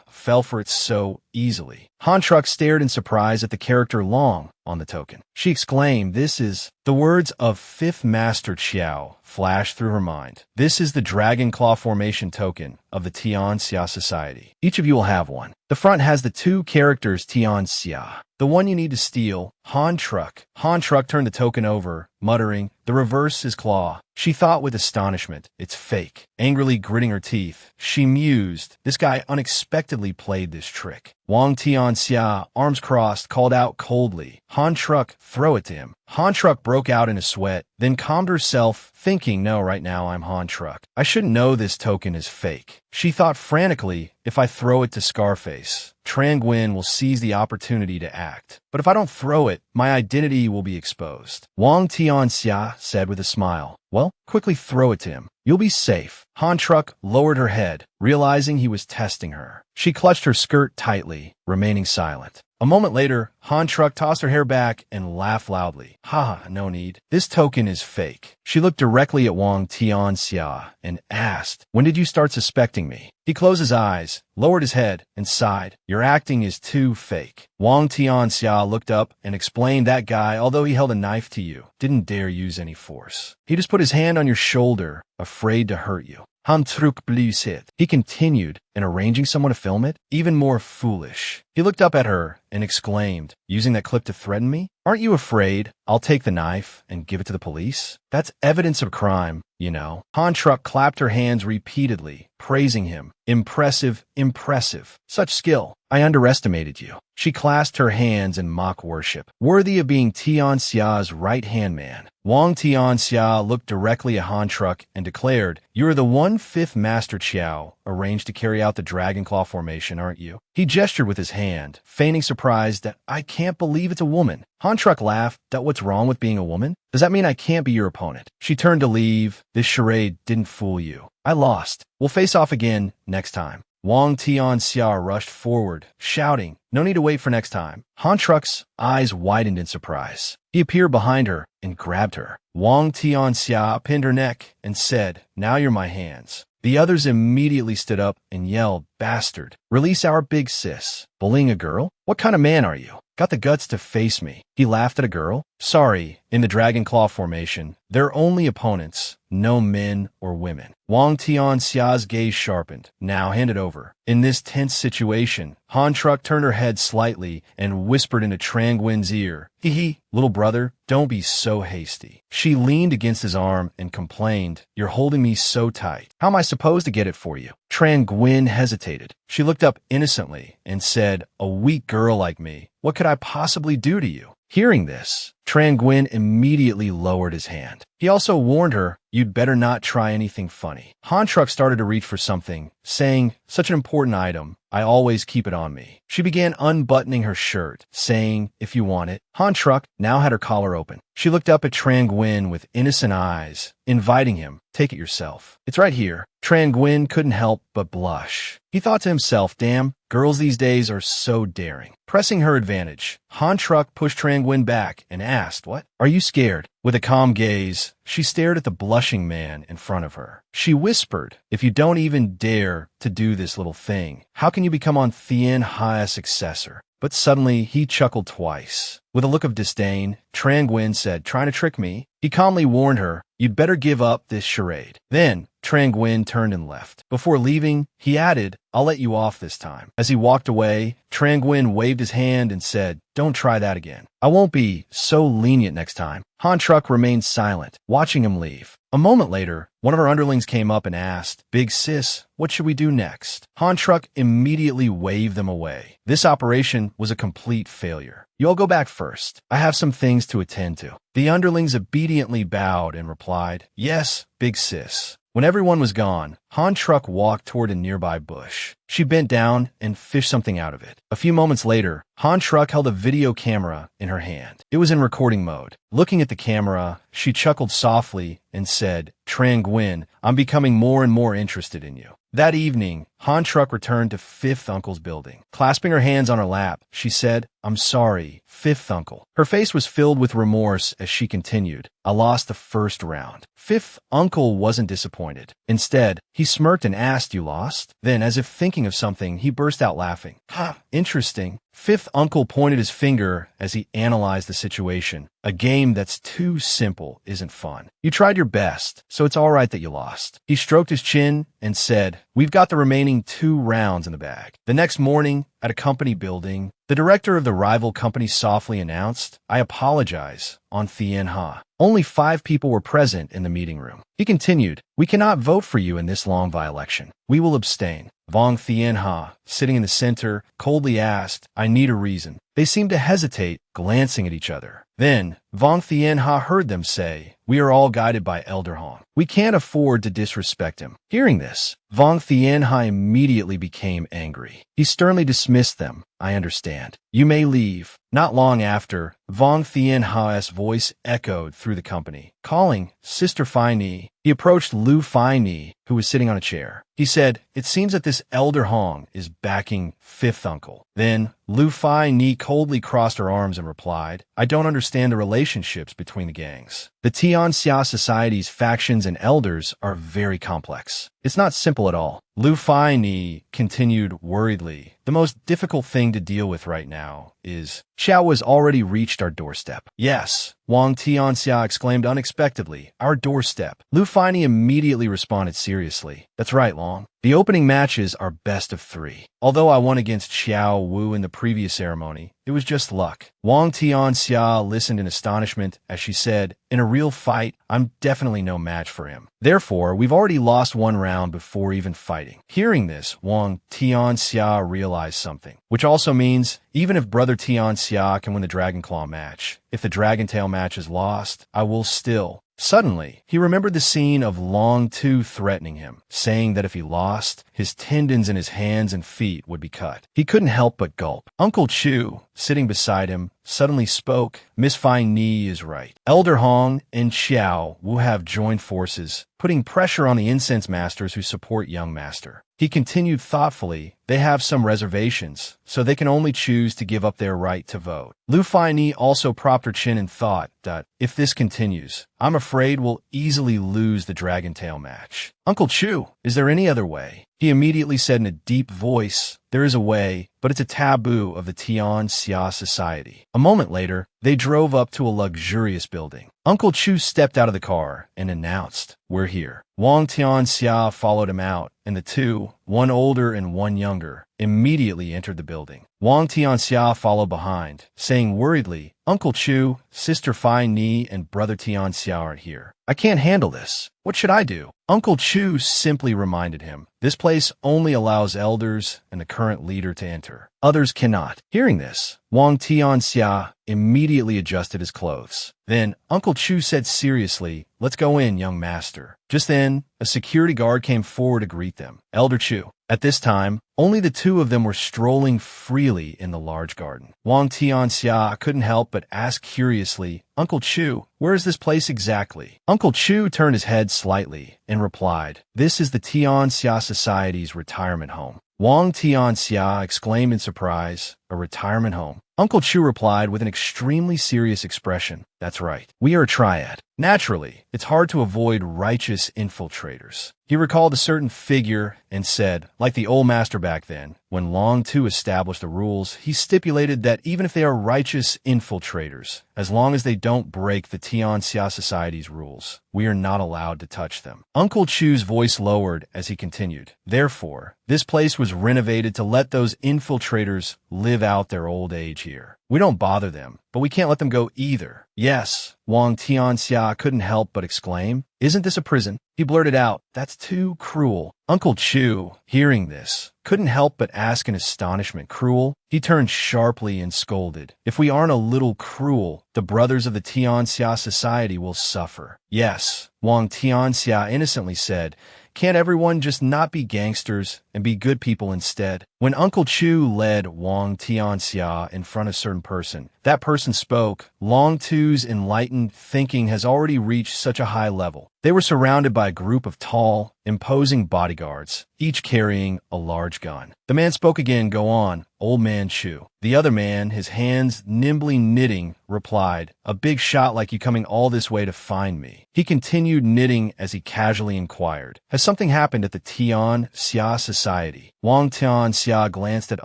Fell for it so easily. Han Truck stared in surprise at the character Long on the token. She exclaimed, this is... The words of Fifth Master Qiao flashed through her mind. This is the Dragon Claw Formation token of the Tianxia Society. Each of you will have one. The front has the two characters Tianxia. The one you need to steal, Han Truck. Han Truck turned the token over, muttering, the reverse is Claw. She thought with astonishment, it's fake. Angrily gritting her teeth, she mused, this guy unexpectedly played this trick. Wang Tianxia, arms crossed, called out coldly, Han Truck, throw it to him. Han Truck broke out in a sweat, then calmed herself, thinking, no, right now I'm Han Truck. I shouldn't know this token is fake. She thought frantically, if I throw it to Scarface, Tran Nguyen will seize the opportunity to act. But if I don't throw it, my identity will be exposed. Wang Tianxia said with a smile, Well, quickly throw it to him. You'll be safe. Han Truck lowered her head, realizing he was testing her. She clutched her skirt tightly, remaining silent. A moment later, Han Truck tossed her hair back and laughed loudly. Ha, no need. This token is fake. She looked directly at Wang Tianxia and asked, when did you start suspecting me? He closed his eyes, lowered his head, and sighed. Your acting is too fake. Wang Tianxia looked up and explained that guy, although he held a knife to you, didn't dare use any force. He just put his hand on your shoulder, afraid to hurt you. Han Truck blew it. He continued, and arranging someone to film it? Even more foolish. He looked up at her and exclaimed, using that clip to threaten me? Aren't you afraid I'll take the knife and give it to the police? That's evidence of crime, you know. Han Truck clapped her hands repeatedly, praising him. Impressive, impressive. Such skill. I underestimated you. She clasped her hands in mock worship, worthy of being Tianxia's right-hand man. Wang Tianxia looked directly at Han Truck and declared, you are the 1/5 Master Chiao, arranged to carry out the Dragon Claw formation, aren't you? He gestured with his hand, feigning surprise that I can't believe it's a woman. Han Truck laughed. That what's wrong with being a woman? Does that mean I can't be your opponent? She turned to leave. This charade didn't fool you. I lost. We'll face off again next time. Wang Tianxia rushed forward, shouting, no need to wait for next time. Han Truck's eyes widened in surprise. He appeared behind her and grabbed her. Wang Tianxia pinned her neck and said, now you're my hands. The others immediately stood up and yelled, bastard, release our big sis. Bullying a girl? What kind of man are you? Got the guts to face me. He laughed at a girl. Sorry, in the Dragon Claw formation, they're only opponents, no men or women. Wang Tianxia's gaze sharpened. Now hand it over. In this tense situation, Han Truck turned her head slightly and whispered into Trang Nguyen's ear, hee hee, little brother, don't be so hasty. She leaned against his arm and complained, you're holding me so tight. How am I supposed to get it for you? Trang Nguyen hesitated. She looked up innocently and said, a weak girl like me, what could I possibly do to you? Hearing this, Trang Nguyen immediately lowered his hand. He also warned her, you'd better not try anything funny. Han Truck started to reach for something, saying, such an important item, I always keep it on me. She began unbuttoning her shirt, saying, if you want it. Han Truck now had her collar open. She looked up at Trang Nguyen with innocent eyes, inviting him, take it yourself. It's right here. Trang Nguyen couldn't help but blush. He thought to himself, damn, girls these days are so daring. Pressing her advantage, Han Truck pushed Trang Nguyen back and asked, what? Are you scared? With a calm gaze, she stared at the blushing man in front of her. She whispered, if you don't even dare to do this little thing, how can you become on Thien Hai's successor? But suddenly, he chuckled twice. With a look of disdain, Trang Nguyen said, trying to trick me? He calmly warned her, you'd better give up this charade. Then, Trang Nguyen turned and left. Before leaving, he added, I'll let you off this time. As he walked away, Trang Nguyen waved his hand and said, don't try that again. I won't be so lenient next time. Han Truck remained silent, watching him leave. A moment later, one of her underlings came up and asked, big sis, what should we do next? Han Truck immediately waved them away. This operation was a complete failure. You all go back first. I have some things to attend to. The underlings obediently bowed and replied, yes, big sis. When everyone was gone, Han Truck walked toward a nearby bush. She bent down and fished something out of it. A few moments later, Han Truck held a video camera in her hand. It was in recording mode. Looking at the camera, she chuckled softly and said, Trang Nguyen, I'm becoming more and more interested in you. That evening, Han Truck returned to Fifth Uncle's building. Clasping her hands on her lap, she said, I'm sorry, Fifth Uncle. Her face was filled with remorse as she continued, I lost the first round. Fifth Uncle wasn't disappointed. Instead, he smirked and asked, you lost? Then, as if thinking of something, he burst out laughing. Ha, interesting. Fifth Uncle pointed his finger as he analyzed the situation. A game that's too simple isn't fun. You tried your best, so it's all right that you lost. He stroked his chin and said, we've got the remaining 2 rounds in the bag. The next morning, at a company building, the director of the rival company softly announced, I apologize, on Thien Ha. Only 5 people were present in the meeting room. He continued, we cannot vote for you in this long by-election. We will abstain. Vong Thien Ha, sitting in the center, coldly asked, I need a reason. They seemed to hesitate, glancing at each other. Then, Vong Thien Ha heard them say, we are all guided by Elder Hong. We can't afford to disrespect him. Hearing this, Vong Tianhai immediately became angry. He sternly dismissed them. I understand. You may leave. Not long after, Vong Tianhai's voice echoed through the company, calling Sister Fai Ni. He approached Lu Fai Ni, who was sitting on a chair. He said, "It seems that this elder Hong is backing fifth uncle." Then, Lu Fai Ni coldly crossed her arms and replied, "I don't understand the relationships between the gangs. The Tianxia Society's factions and elders are very complex. It's not simple at all." Lu Fai Ni continued worriedly, "The most difficult thing to deal with right now is Xiao has already reached our doorstep." "Yes," Wang Tianxia exclaimed unexpectedly, "our doorstep." Lu Fai Ni immediately responded seriously, "That's right, Long. The opening matches are best of 3. Although I won against Xiao Wu in the previous ceremony, it was just luck." Wang Tianxia listened in astonishment as she said, "In a real fight, I'm definitely no match for him. Therefore, we've already lost 1 round before even fighting." Hearing this, Wang Tianxia realized something, which also means even if Brother Tianxia can win the Dragon Claw match, if the Dragon Tail match is lost, I will still. Suddenly, he remembered the scene of Long Tu threatening him, saying that if he lost, his tendons in his hands and feet would be cut. He couldn't help but gulp. Uncle Chu, sitting beside him, suddenly spoke, "Miss Fai Ni is right. Elder Hong and Xiao will have joined forces, putting pressure on the incense masters who support Young Master." He continued thoughtfully, "They have some reservations, so they can only choose to give up their right to vote." Lu Fai Ni also propped her chin and thought that, if this continues, I'm afraid we'll easily lose the Dragon Tail match. "Uncle Chu, is there any other way?" He immediately said in a deep voice, "There is a way, but it's a taboo of the Tianxia Society." A moment later, they drove up to a luxurious building. Uncle Chu stepped out of the car and announced, "We're here." Wang Tianxia followed him out, and the two, one older and one younger, immediately entered the building. Wang Tianxia followed behind, saying worriedly, "Uncle Chu, Sister Fai Ni, and Brother Tianxia aren't here. I can't handle this. What should I do?" Uncle Chu simply reminded him, "This place only allows elders and the current leader to enter. Others cannot." Hearing this, Wang Tianxia immediately adjusted his clothes. Then Uncle Chu said seriously, "Let's go in, young master." Just then, a security guard came forward to greet them. Elder Chu. At this time, only the two of them were strolling freely in the large garden. Wang Tianxia couldn't help but ask curiously, "Uncle Chu, where is this place exactly?" Uncle Chu turned his head slightly and replied, "This is the Tianxia Society's retirement home." Wang Tianxia exclaimed in surprise, "A retirement home?" Uncle Chu replied with an extremely serious expression, "That's right. We are a triad. Naturally, it's hard to avoid righteous infiltrators." He recalled a certain figure and said, like the old master back then, when Long Tu established the rules, he stipulated that even if they are righteous infiltrators, as long as they don't break the Tianxia Society's rules, we are not allowed to touch them. Uncle Chu's voice lowered as he continued, "Therefore, this place was renovated to let those infiltrators live out their old age here. We don't bother them, but we can't let them go either." "Yes," Wang Tianxia couldn't help but exclaim, "Isn't this a prison?" He blurted out, "That's too cruel." Uncle Chu, hearing this, couldn't help but ask in astonishment, "Cruel?" He turned sharply and scolded, "If we aren't a little cruel, the brothers of the Tianxia Society will suffer." "Yes," Wang Tianxia innocently said, "Can't everyone just not be gangsters and be good people instead?" When Uncle Chu led Wang Tianxia in front of a certain person, that person spoke, "Long Tu's enlightened thinking has already reached such a high level." They were surrounded by a group of tall, imposing bodyguards, each carrying a large gun. The man spoke again, "Go on, old man Chu." The other man, his hands nimbly knitting, replied, "A big shot like you coming all this way to find me." He continued knitting as he casually inquired, "Has something happened at the Tianxia Society?" Wang Tianxia glanced at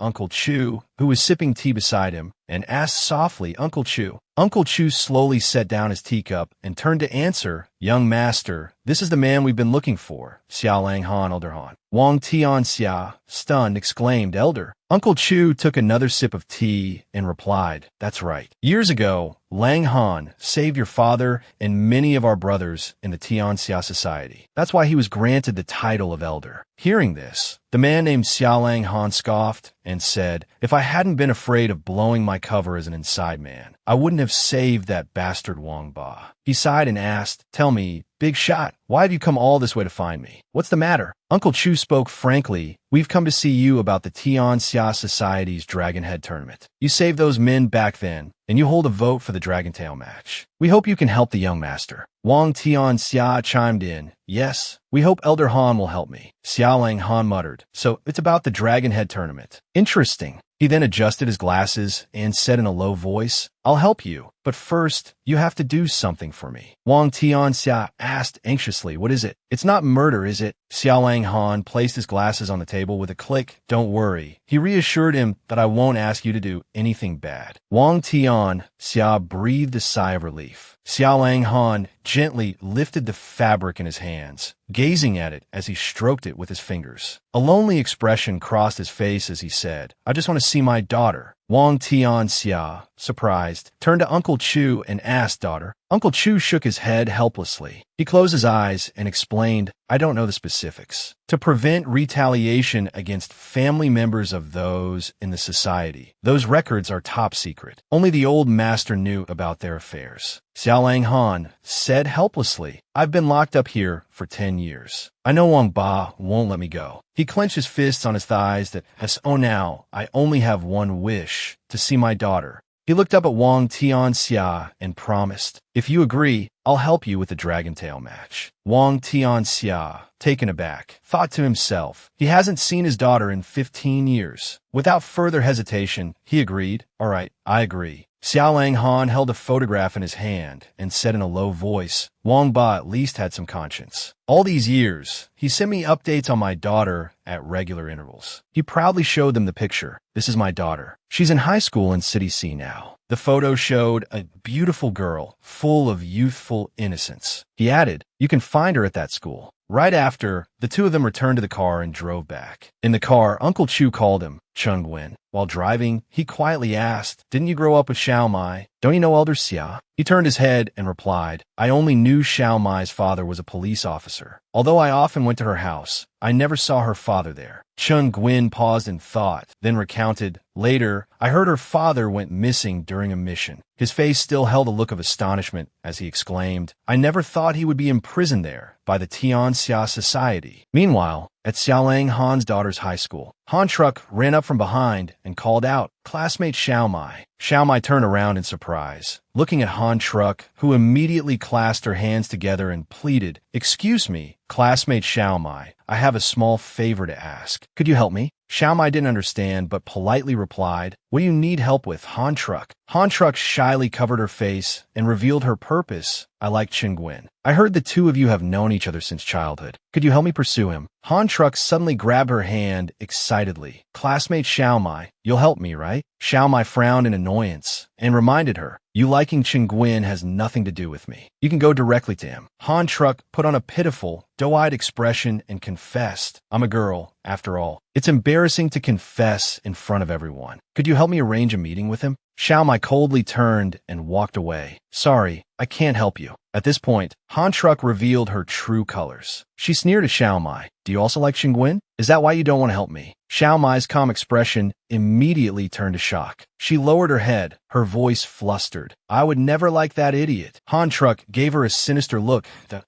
Uncle Chu, who was sipping tea beside him, and asked softly, "Uncle Chu." Uncle Chu slowly set down his teacup and turned to answer, "Young master, this is the man we've been looking for, Xiao Lang Han, Elder Han." Wang Tianxia, stunned, exclaimed, "Elder?" Uncle Chu took another sip of tea and replied, "That's right. Years ago, Lang Han saved your father and many of our brothers in the Tianxia Society. That's why he was granted the title of Elder." Hearing this, the man named Xiao Lang Han scoffed and said, "If I hadn't been afraid of blowing my cover as an inside man, I wouldn't have saved that bastard Wang Ba." He sighed and asked, "Tell me, big shot. Why have you come all this way to find me? What's the matter? Uncle Chu spoke frankly. We've come to see you about the Tian Xia Society's Dragon Head tournament. You saved those men back then, and you hold a vote for the Dragon Tail match. We hope you can help the young master. Wang Tian Xia chimed in. Yes, we hope Elder Han will help me. Xiaolang Han muttered. So it's about the Dragon Head tournament. Interesting. He then adjusted his glasses and said in a low voice, I'll help you, but first, you have to do something for me. Wang Tianxia asked anxiously, what is it? It's not murder, is it? Xiaolang Han placed his glasses on the table with a click. Don't worry. He reassured him that I won't ask you to do anything bad. Wang Tianxia breathed a sigh of relief. Xiaolang Han gently lifted the fabric in his hands, gazing at it as he stroked it with his fingers. A lonely expression crossed his face as he said, I just want to see my daughter. Wang Tianxia, surprised, turned to Uncle Chu and asked, daughter. Uncle Chu shook his head helplessly. He closed his eyes and explained, I don't know the specifics. To prevent retaliation against family members of those in the society, those records are top secret. Only the old master knew about their affairs. Xiaolang Han said helplessly, I've been locked up here for 10 years. I know Wang Ba won't let me go. He clenched his fists on his thighs oh now, I only have one wish, to see my daughter. He looked up at Wang Tianxia and promised, if you agree, I'll help you with the Dragon Tail match. Wang Tianxia, taken aback, thought to himself, he hasn't seen his daughter in 15 years. Without further hesitation, he agreed, all right, I agree. Xiaolang Han held a photograph in his hand and said in a low voice, Wang Ba at least had some conscience. All these years, he sent me updates on my daughter at regular intervals. He proudly showed them the picture. This is my daughter. She's in high school in City C now. The photo showed a beautiful girl, full of youthful innocence. He added, you can find her at that school. Right after, the two of them returned to the car and drove back. In the car, Uncle Chu called him, Chung Guin. While driving, he quietly asked, didn't you grow up with Xiao Mai? Don't you know Elder Xia? He turned his head and replied, I only knew Xiao Mai's father was a police officer. Although I often went to her house, I never saw her father there. Chung Guin paused in thought, then recounted, later, I heard her father went missing during a mission. His face still held a look of astonishment as he exclaimed, I never thought he would be imprisoned there by the Tian Xia Society. Meanwhile, at Xiaolang Han's daughter's high school, Han Truck ran up from behind and called out, classmate Xiao Mai. Xiao Mai turned around in surprise, looking at Han Truck, who immediately clasped her hands together and pleaded, excuse me, classmate Xiao Mai, I have a small favor to ask. Could you help me? Xiao Mai didn't understand, but politely replied, what do you need help with, Han Truck? Han Truck shyly covered her face and revealed her purpose. I like Chung Guin. I heard the two of you have known each other since childhood. Could you help me pursue him? Han Truck suddenly grabbed her hand excitedly. Classmate Xiao Mai, you'll help me, right? Xiao Mai frowned in annoyance and reminded her, you liking Chung Guin has nothing to do with me. You can go directly to him. Han Truck put on a pitiful, doe-eyed expression and confessed, I'm a girl, after all. It's embarrassing to confess in front of everyone. Could you help me arrange a meeting with him? Xiao Mai coldly turned and walked away. Sorry, I can't help you. At this point, Han Truck revealed her true colors. She sneered at Xiao Mai. Do you also like Chung Guin? Is that why you don't want to help me? Xiao Mai's calm expression immediately turned to shock. She lowered her head, her voice flustered. I would never like that idiot. Han Truck gave her a sinister look.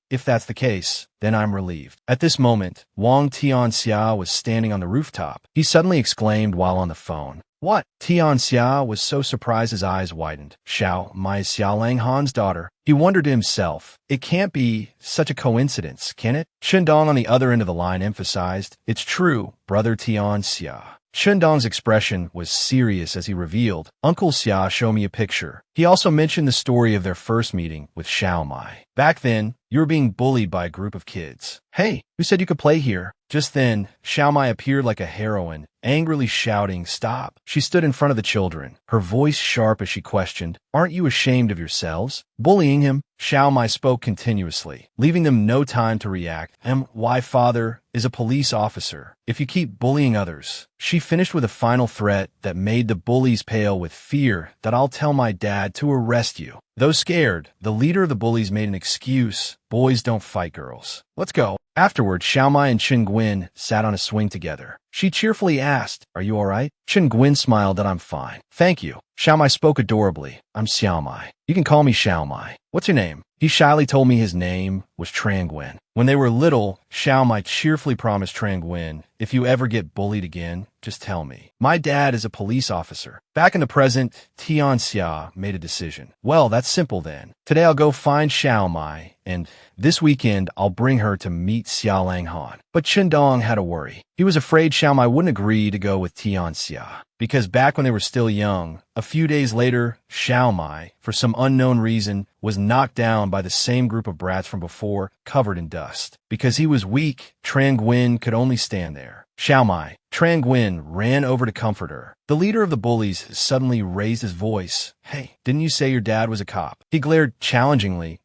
If that's the case, then I'm relieved. At this moment, Wang Tianxia was standing on the rooftop. He suddenly exclaimed while on the phone, what? Tianxia was so surprised his eyes widened. Xiao Mai is Xiaolang Han's daughter. He wondered to himself, it can't be such a coincidence, can it? Shindong on the other end of the line emphasized, it's true, brother Tianxia. Shindong's expression was serious as he revealed, Uncle Xia showed me a picture. He also mentioned the story of their first meeting with Xiao Mai. Back then, you were being bullied by a group of kids. Hey, who said you could play here? Just then, Xiao Mai appeared like a heroine, angrily shouting, stop. She stood in front of the children, her voice sharp as she questioned, aren't you ashamed of yourselves? Bullying him? Xiao Mai spoke continuously, leaving them no time to react. Why father is a police officer. If you keep bullying others. She finished with a final threat that made the bullies pale with fear that I'll tell my dad to arrest you. Though scared, the leader of the bullies made an excuse. Boys don't fight girls. Let's go. Afterward, Xiao Mai and Chung Guin sat on a swing together. She cheerfully asked, are you all right? Chung Guin smiled that I'm fine. Thank you. Xiaomai spoke adorably. I'm Xiaomai. You can call me Xiaomai. What's your name? He shyly told me his name was Tranguin. When they were little, Xiaomai cheerfully promised Tranguin, if you ever get bullied again, just tell me. My dad is a police officer. Back in the present, Tianxia made a decision. Well, that's simple then. Today I'll go find Xiaomai, and this weekend I'll bring her to meet Xia Langhan. But Chindong had a worry. He was afraid Xiaomai wouldn't agree to go with Tianxia, because back when they were still young, a few days later, Xiaomai, for some unknown reason, was knocked down by the same group of brats from before, covered in dust. Because he was weak, Tranguin could only stand there. Xiaomai, Tranguin ran over to comfort her. The leader of the bullies suddenly raised his voice. Hey, didn't you say your dad was a cop? He glared challengingly.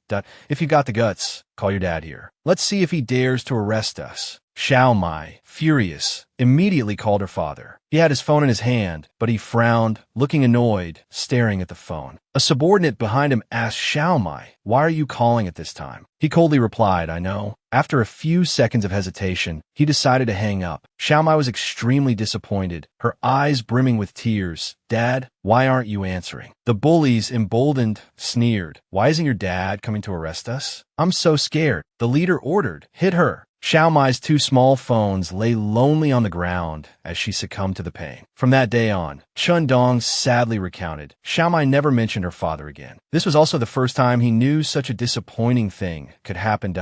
If you got the guts, call your dad here. Let's see if he dares to arrest us. Xiaomai, furious, immediately called her father. He had his phone in his hand, but he frowned, looking annoyed, staring at the phone. A subordinate behind him asked Xiaomai, why are you calling at this time? He coldly replied, I know. After a few seconds of hesitation, he decided to hang up. Xiaomai was extremely disappointed, her eyes brimming with tears. Dad, why aren't you answering? The bullies, emboldened, sneered. Why isn't your dad coming to arrest us? I'm so scared. The leader ordered, hit her. Xiaomai's two small phones lay lonely on the ground as she succumbed to the pain. From that day on, Chundong sadly recounted, Xiaomai never mentioned her father again. This was also the first time he knew such a disappointing thing could happen.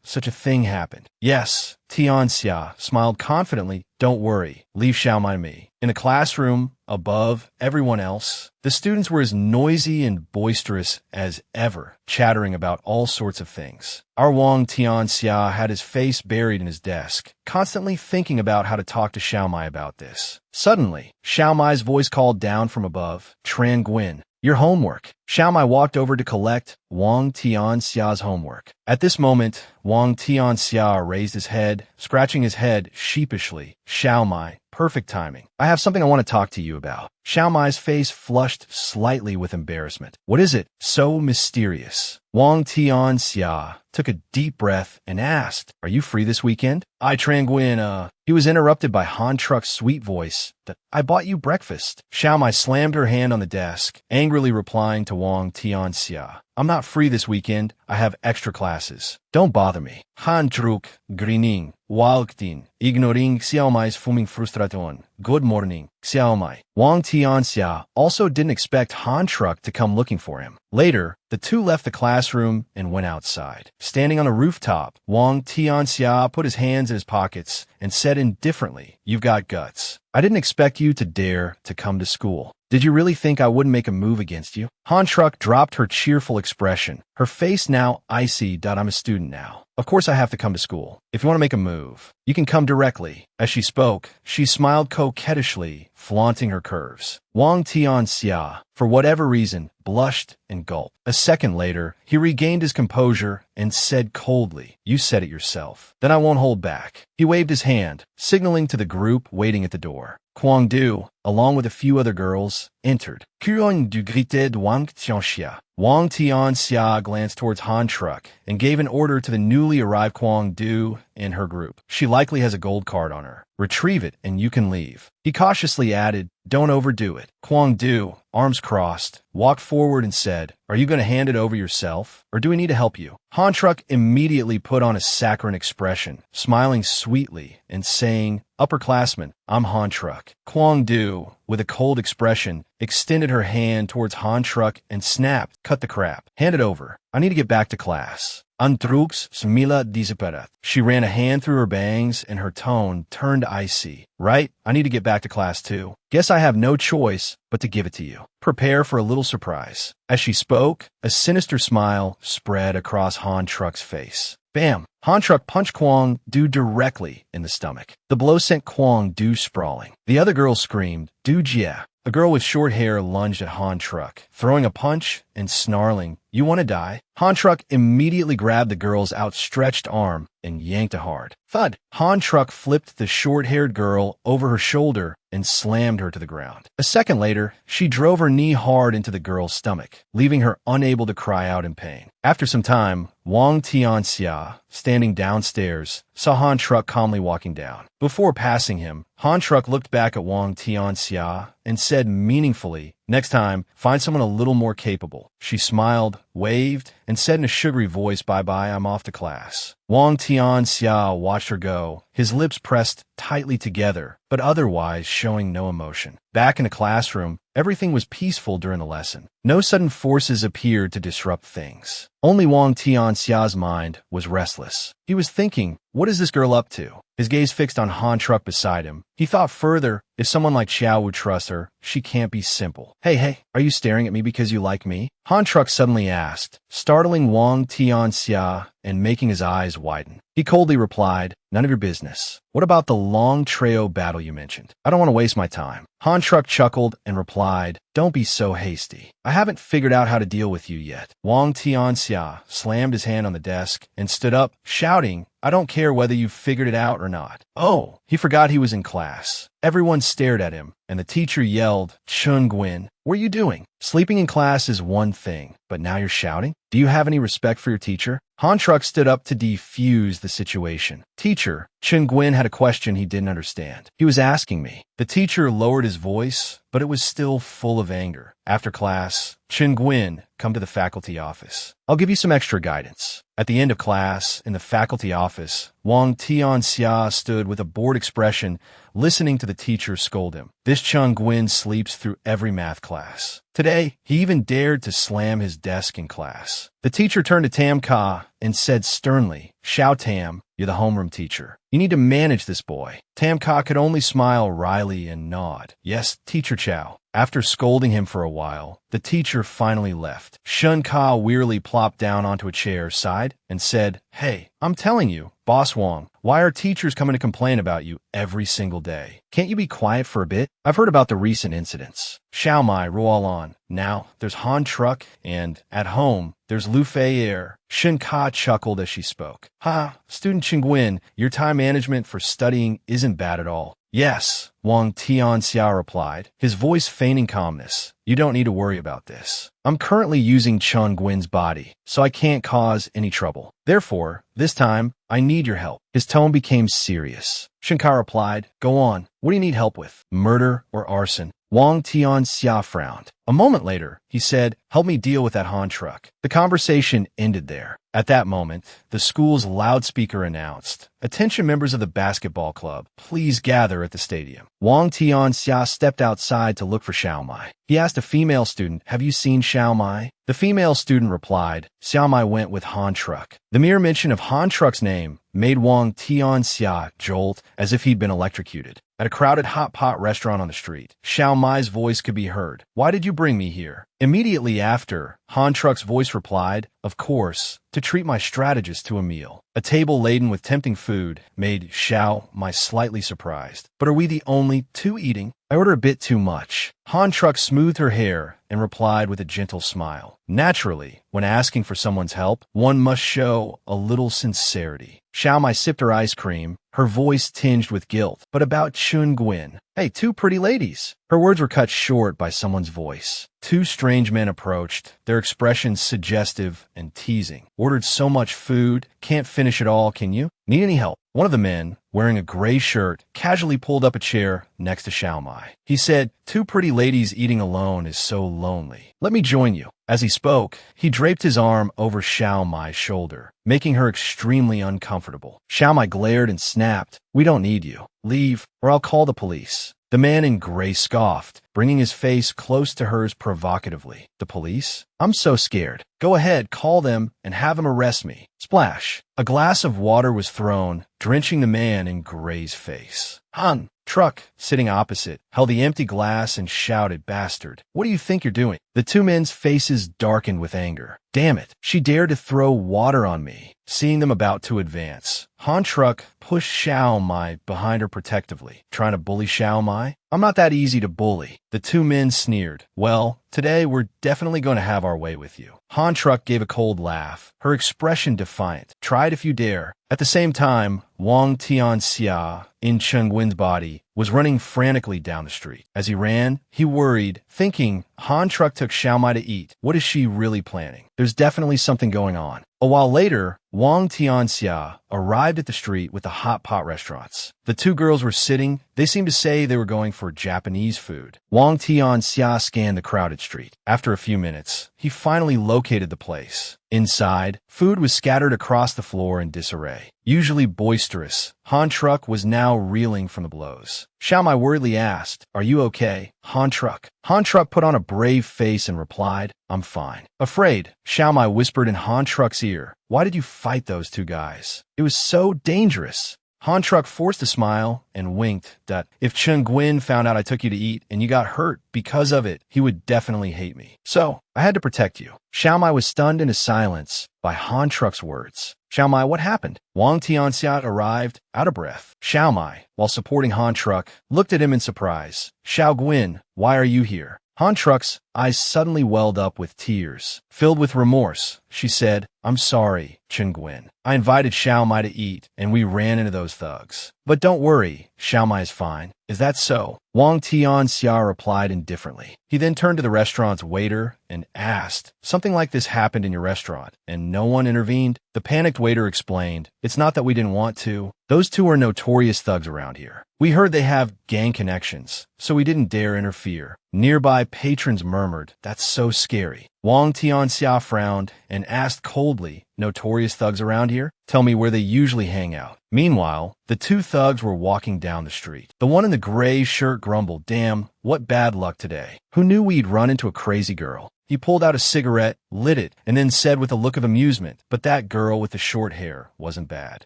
Such a thing happened. Yes, Tianxia smiled confidently. Don't worry, leave Xiaomai to me. In the classroom, above everyone else, the students were as noisy and boisterous as ever, chattering about all sorts of things. Our Wang Tianxia had his face buried in his desk, constantly thinking about how to talk to Xiaomai about this. Suddenly, Xiaomai's voice called down from above, Tranguin, your homework. Xiaomai walked over to collect Wang Tianxia's homework. At this moment, Wang Tianxia raised his head, scratching his head sheepishly. Xiaomai, perfect timing. I have something I want to talk to you about. Xiaomai's face flushed slightly with embarrassment. What is it? So mysterious. Wang Tianxia took a deep breath and asked, are you free this weekend? Tranguin, He was interrupted by Han Truck's sweet voice. I bought you breakfast. Xiaomai slammed her hand on the desk, angrily replying to Wang Tianxia. I'm not free this weekend. I have extra classes. Don't bother me. Han Truck, grinning, walked in, ignoring Xiaomai's fuming frustration. Good morning, Xiaomai. Wang Tianxia also didn't expect Han Truck to come looking for him. Later, the two left the classroom and went outside. Standing on a rooftop, Wang Tianxia put his hands in his pockets and said indifferently, you've got guts. I didn't expect you to dare to come to school. Did you really think I wouldn't make a move against you? Han Truck dropped her cheerful expression, her face now icy. I'm a student now. Of course I have to come to school. If you want to make a move, you can come directly. As she spoke, she smiled coquettishly, flaunting her curves. Wang Tianxia, for whatever reason, blushed and gulped. A second later, he regained his composure and said coldly, you said it yourself. Then I won't hold back. He waved his hand, signaling to the group waiting at the door. Kwang Du, along with a few other girls, entered. Kuon du grited Wang Tianxia. Wang Tianxia glanced towards Han Truck and gave an order to the newly arrived Kwang Du in her group. She likely has a gold card on her. Retrieve it and you can leave. He cautiously added, don't overdo it. Kwang Du, arms crossed, walked forward and said, are you going to hand it over yourself, or do we need to help you? Han Truck immediately put on a saccharine expression, smiling sweetly and saying, upperclassman, I'm Han Truck. Kwang Du, with a cold expression, extended her hand towards Han Truck and snapped, cut the crap. Hand it over. I need to get back to class. Antrux smila disapperat. She ran a hand through her bangs and her tone turned icy. Right? I need to get back to class too. Guess I have no choice but to give it to you. Prepare for a little surprise. As she spoke, a sinister smile spread across Han Truck's face. Bam! Han Truck punched Kwang Du directly in the stomach. The blow sent Kwang Du sprawling. The other girl screamed, Du Jia. A girl with short hair lunged at Han Truck, throwing a punch and snarling, you want to die? Han Truck immediately grabbed the girl's outstretched arm and yanked it hard. Thud! Han Truck flipped the short-haired girl over her shoulder and slammed her to the ground. A second later, she drove her knee hard into the girl's stomach, leaving her unable to cry out in pain. After some time, Wang Tianxia, standing downstairs, saw Han Truck calmly walking down. Before passing him, Han Truck looked back at Wang Tianxia and said meaningfully, "Next time, find someone a little more capable." She smiled, waved, and said in a sugary voice, "Bye-bye, I'm off to class." Wang Tianxia watched her go, his lips pressed tightly together, but otherwise showing no emotion. Back in the classroom, everything was peaceful during the lesson. No sudden forces appeared to disrupt things. Only Wang Tianxia's mind was restless. He was thinking, what is this girl up to? His gaze fixed on Han Truck beside him. He thought further, if someone like Xiao would trust her, she can't be simple. Hey, are you staring at me because you like me? Han Truck suddenly asked, startling Wang Tianxia and making his eyes widen. He coldly replied, "None of your business. What about the long Treo battle you mentioned? I don't want to waste my time." Han Truck chuckled and replied, "Don't be so hasty. I haven't figured out how to deal with you yet." Wang Tianxia slammed his hand on the desk and stood up, shouting, "I don't care whether you've figured it out or not." Oh, he forgot he was in class. Everyone stared at him, and the teacher yelled, "Chun Gwyn, what are you doing? Sleeping in class is one thing, but now you're shouting? Do you have any respect for your teacher?" Han Truck stood up to defuse the situation. "Teacher," Chun Gwyn had a question he didn't understand. He was asking me. The teacher lowered his voice, but it was still full of anger. After class, Chun Gwyn, come to the faculty office. I'll give you some extra guidance. At the end of class, in the faculty office, Wang Tianxia stood with a bored expression, listening to the teacher scold him. This Chun Gwyn sleeps through every math class. Today, he even dared to slam his desk in class. The teacher turned to Tam Ka and said sternly, "Xiao Tam, you're the homeroom teacher. You need to manage this boy." Tam Ka could only smile wryly and nod. "Yes, Teacher Chow." After scolding him for a while, the teacher finally left. Shun Ka wearily plopped down onto a chair, sighed, and said, "Hey, I'm telling you, Boss Wang, why are teachers coming to complain about you every single day? Can't you be quiet for a bit? I've heard about the recent incidents. Xiao Mai, roll on. Now, there's Han Truck, and at home, there's Lu Fei Er." Shun Ka chuckled as she spoke. "Ha, student Qingguin, your time management for studying isn't bad at all." "Yes," Wang Tianxia replied, his voice feigning calmness. "You don't need to worry about this. I'm currently using Chun Gwyn's body, so I can't cause any trouble. Therefore, this time, I need your help." His tone became serious. Shinkar replied, "Go on. What do you need help with? Murder or arson?" Wang Tianxia frowned. A moment later, he said, "Help me deal with that Han Truck." The conversation ended there. At that moment, the school's loudspeaker announced, "Attention members of the basketball club, please gather at the stadium." Wang Tianxia stepped outside to look for Xiao Mai. He asked a female student, "Have you seen Xiao Mai?" The female student replied, "Xiao Mai went with Han Truck." The mere mention of Han Truck's name made Wang Tianxia jolt as if he'd been electrocuted. At a crowded hot pot restaurant on the street, Xiao Mai's voice could be heard. "Why did you bring me here?" Immediately after, Han Truck's voice replied, "Of course, to treat my strategist to a meal." A table laden with tempting food made Xiao Mai slightly surprised. "But are we the only two eating? I order a bit too much." Han Truck smoothed her hair and replied with a gentle smile. Naturally, when asking for someone's help, one must show a little sincerity. Xiao Mai sipped her ice cream, her voice tinged with guilt. "But about Chun Gwyn. Hey, two pretty ladies." Her words were cut short by someone's voice. Two strange men approached, their expressions suggestive and teasing. "Ordered so much food, can't finish it all, can you? Need any help?" One of the men, wearing a gray shirt, casually pulled up a chair next to Xiao Mai. He said, "Two pretty ladies eating alone is so lonely. Let me join you." As he spoke, he draped his arm over Xiao Mai's shoulder, making her extremely uncomfortable. Xiao Mai glared and snapped, "We don't need you. Leave, or I'll call the police." The man in gray scoffed, bringing his face close to hers provocatively. "The police? I'm so scared. Go ahead, call them, and have them arrest me." Splash! A glass of water was thrown, drenching the man in gray's face. Han Truck, sitting opposite, held the empty glass and shouted, "Bastard, what do you think you're doing?" The two men's faces darkened with anger. "Damn it, she dared to throw water on me." Seeing them about to advance, Han Truck pushed Xiao Mai behind her protectively. "Trying to bully Xiao Mai? I'm not that easy to bully." The two men sneered. "Well, today we're definitely going to have our way with you." Han Truck gave a cold laugh, her expression defiant. "Try it if you dare." At the same time, Wang Tianxia, in Chun Gwyn's body, was running frantically down the street. As he ran, he worried, thinking, Han Truck took Xiao Mai to eat. What is she really planning? There's definitely something going on. A while later, Wang Tianxia arrived at the street with the hot pot restaurants. The two girls were sitting. They seemed to say they were going for Japanese food. Wang Tianxia scanned the crowded street. After a few minutes, he finally located the place. Inside, food was scattered across the floor in disarray. Usually boisterous, Han Truck was now reeling from the blows. Xiao Mai worriedly asked, "Are you okay, Han Truck?" Han Truck put on a brave face and replied, "I'm fine." Afraid, Xiao Mai whispered in Han Truck's ear, "Why did you fight those two guys? It was so dangerous." Han Truck forced a smile and winked that if Chen Guin found out I took you to eat and you got hurt because of it, he would definitely hate me. So, I had to protect you. Xiao Mai was stunned into silence by Han Truck's words. Xiao Mai, what happened? Wang Tianxia arrived, out of breath. Xiao Mai, while supporting Han Truck, looked at him in surprise. Xiao Guin, why are you here? Han Truck's eyes suddenly welled up with tears. Filled with remorse, she said, "I'm sorry, Chen Guin. I invited Xiao Mai to eat, and we ran into those thugs. But don't worry, Xiao Mai is fine." "Is that so?" Wang Tianxia replied indifferently. He then turned to the restaurant's waiter and asked, "Something like this happened in your restaurant, and no one intervened?" The panicked waiter explained, "It's not that we didn't want to. Those two are notorious thugs around here. We heard they have gang connections, so we didn't dare interfere." Nearby patrons murmured, "That's so scary." Wang Tianxia frowned and asked coldly, "Notorious thugs around here? Tell me where they usually hang out." Meanwhile, the two thugs were walking down the street. The one in the gray shirt grumbled, "Damn, what bad luck today. Who knew we'd run into a crazy girl?" He pulled out a cigarette, lit it, and then said with a look of amusement, "But that girl with the short hair wasn't bad.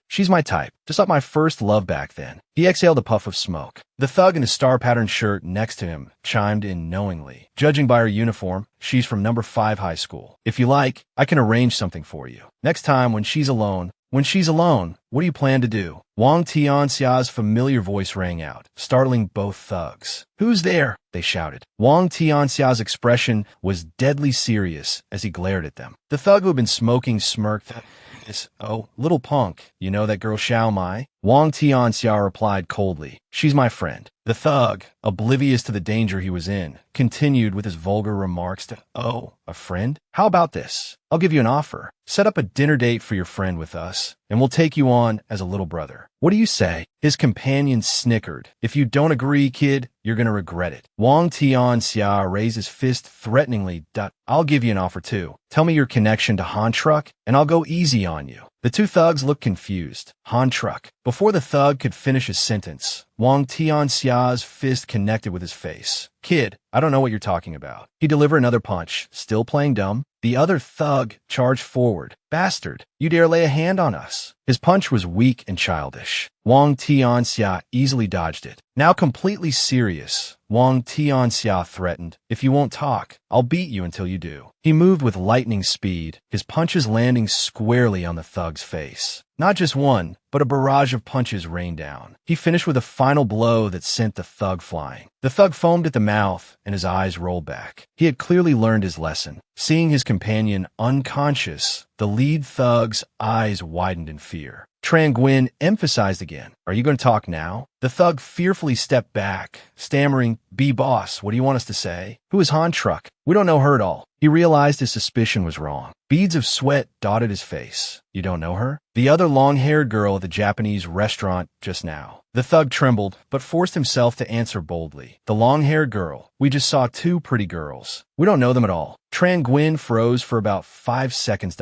She's my type, just like my first love back then." He exhaled a puff of smoke. The thug in the star-patterned shirt next to him chimed in knowingly. "Judging by her uniform, she's from number 5 high school. If you like, I can arrange something for you. Next time when she's alone, what do you plan to do?" Wang Tianxia's familiar voice rang out, startling both thugs. "Who's there?" they shouted. Wang Tianxia's expression was deadly serious as he glared at them. The thug who had been smoking smirked. "Oh, little punk, you know that girl Xiao Mai?" Wang Tianxia replied coldly, "She's my friend." The thug, oblivious to the danger he was in, continued with his vulgar remarks to, "Oh, a friend? How about this? I'll give you an offer. Set up a dinner date for your friend with us, and we'll take you on as a little brother. What do you say?" His companion snickered. "If you don't agree, kid, you're gonna regret it." Wang Tianxia raised his fist threateningly. "I'll give you an offer too. Tell me your connection to Han Truck, and I'll go easy on you." The two thugs looked confused. Han Truck. Before the thug could finish his sentence, Wang Tianxia's fist connected with his face. "Kid, I don't know what you're talking about." He delivered another punch, still playing dumb. The other thug charged forward. "Bastard, you dare lay a hand on us." His punch was weak and childish. Wang Tianxia easily dodged it. Now completely serious, Wang Tianxia threatened, "If you won't talk, I'll beat you until you do." He moved with lightning speed, his punches landing squarely on the thug's face. Not just one, but a barrage of punches rained down. He finished with a final blow that sent the thug flying. The thug foamed at the mouth, and his eyes rolled back. He had clearly learned his lesson. Seeing his companion unconscious, the lead thug's eyes widened in fear. Tran Nguyen emphasized again, "Are you going to talk now?" The thug fearfully stepped back, stammering, "B-boss, what do you want us to say? Who is Han Truck? We don't know her at all." He realized his suspicion was wrong. Beads of sweat dotted his face. "You don't know her?" "The other long-haired girl at the Japanese restaurant just now." The thug trembled, but forced himself to answer boldly. "The long-haired girl. We just saw 2 pretty girls. We don't know them at all." Tran Nguyen froze for about 5 seconds.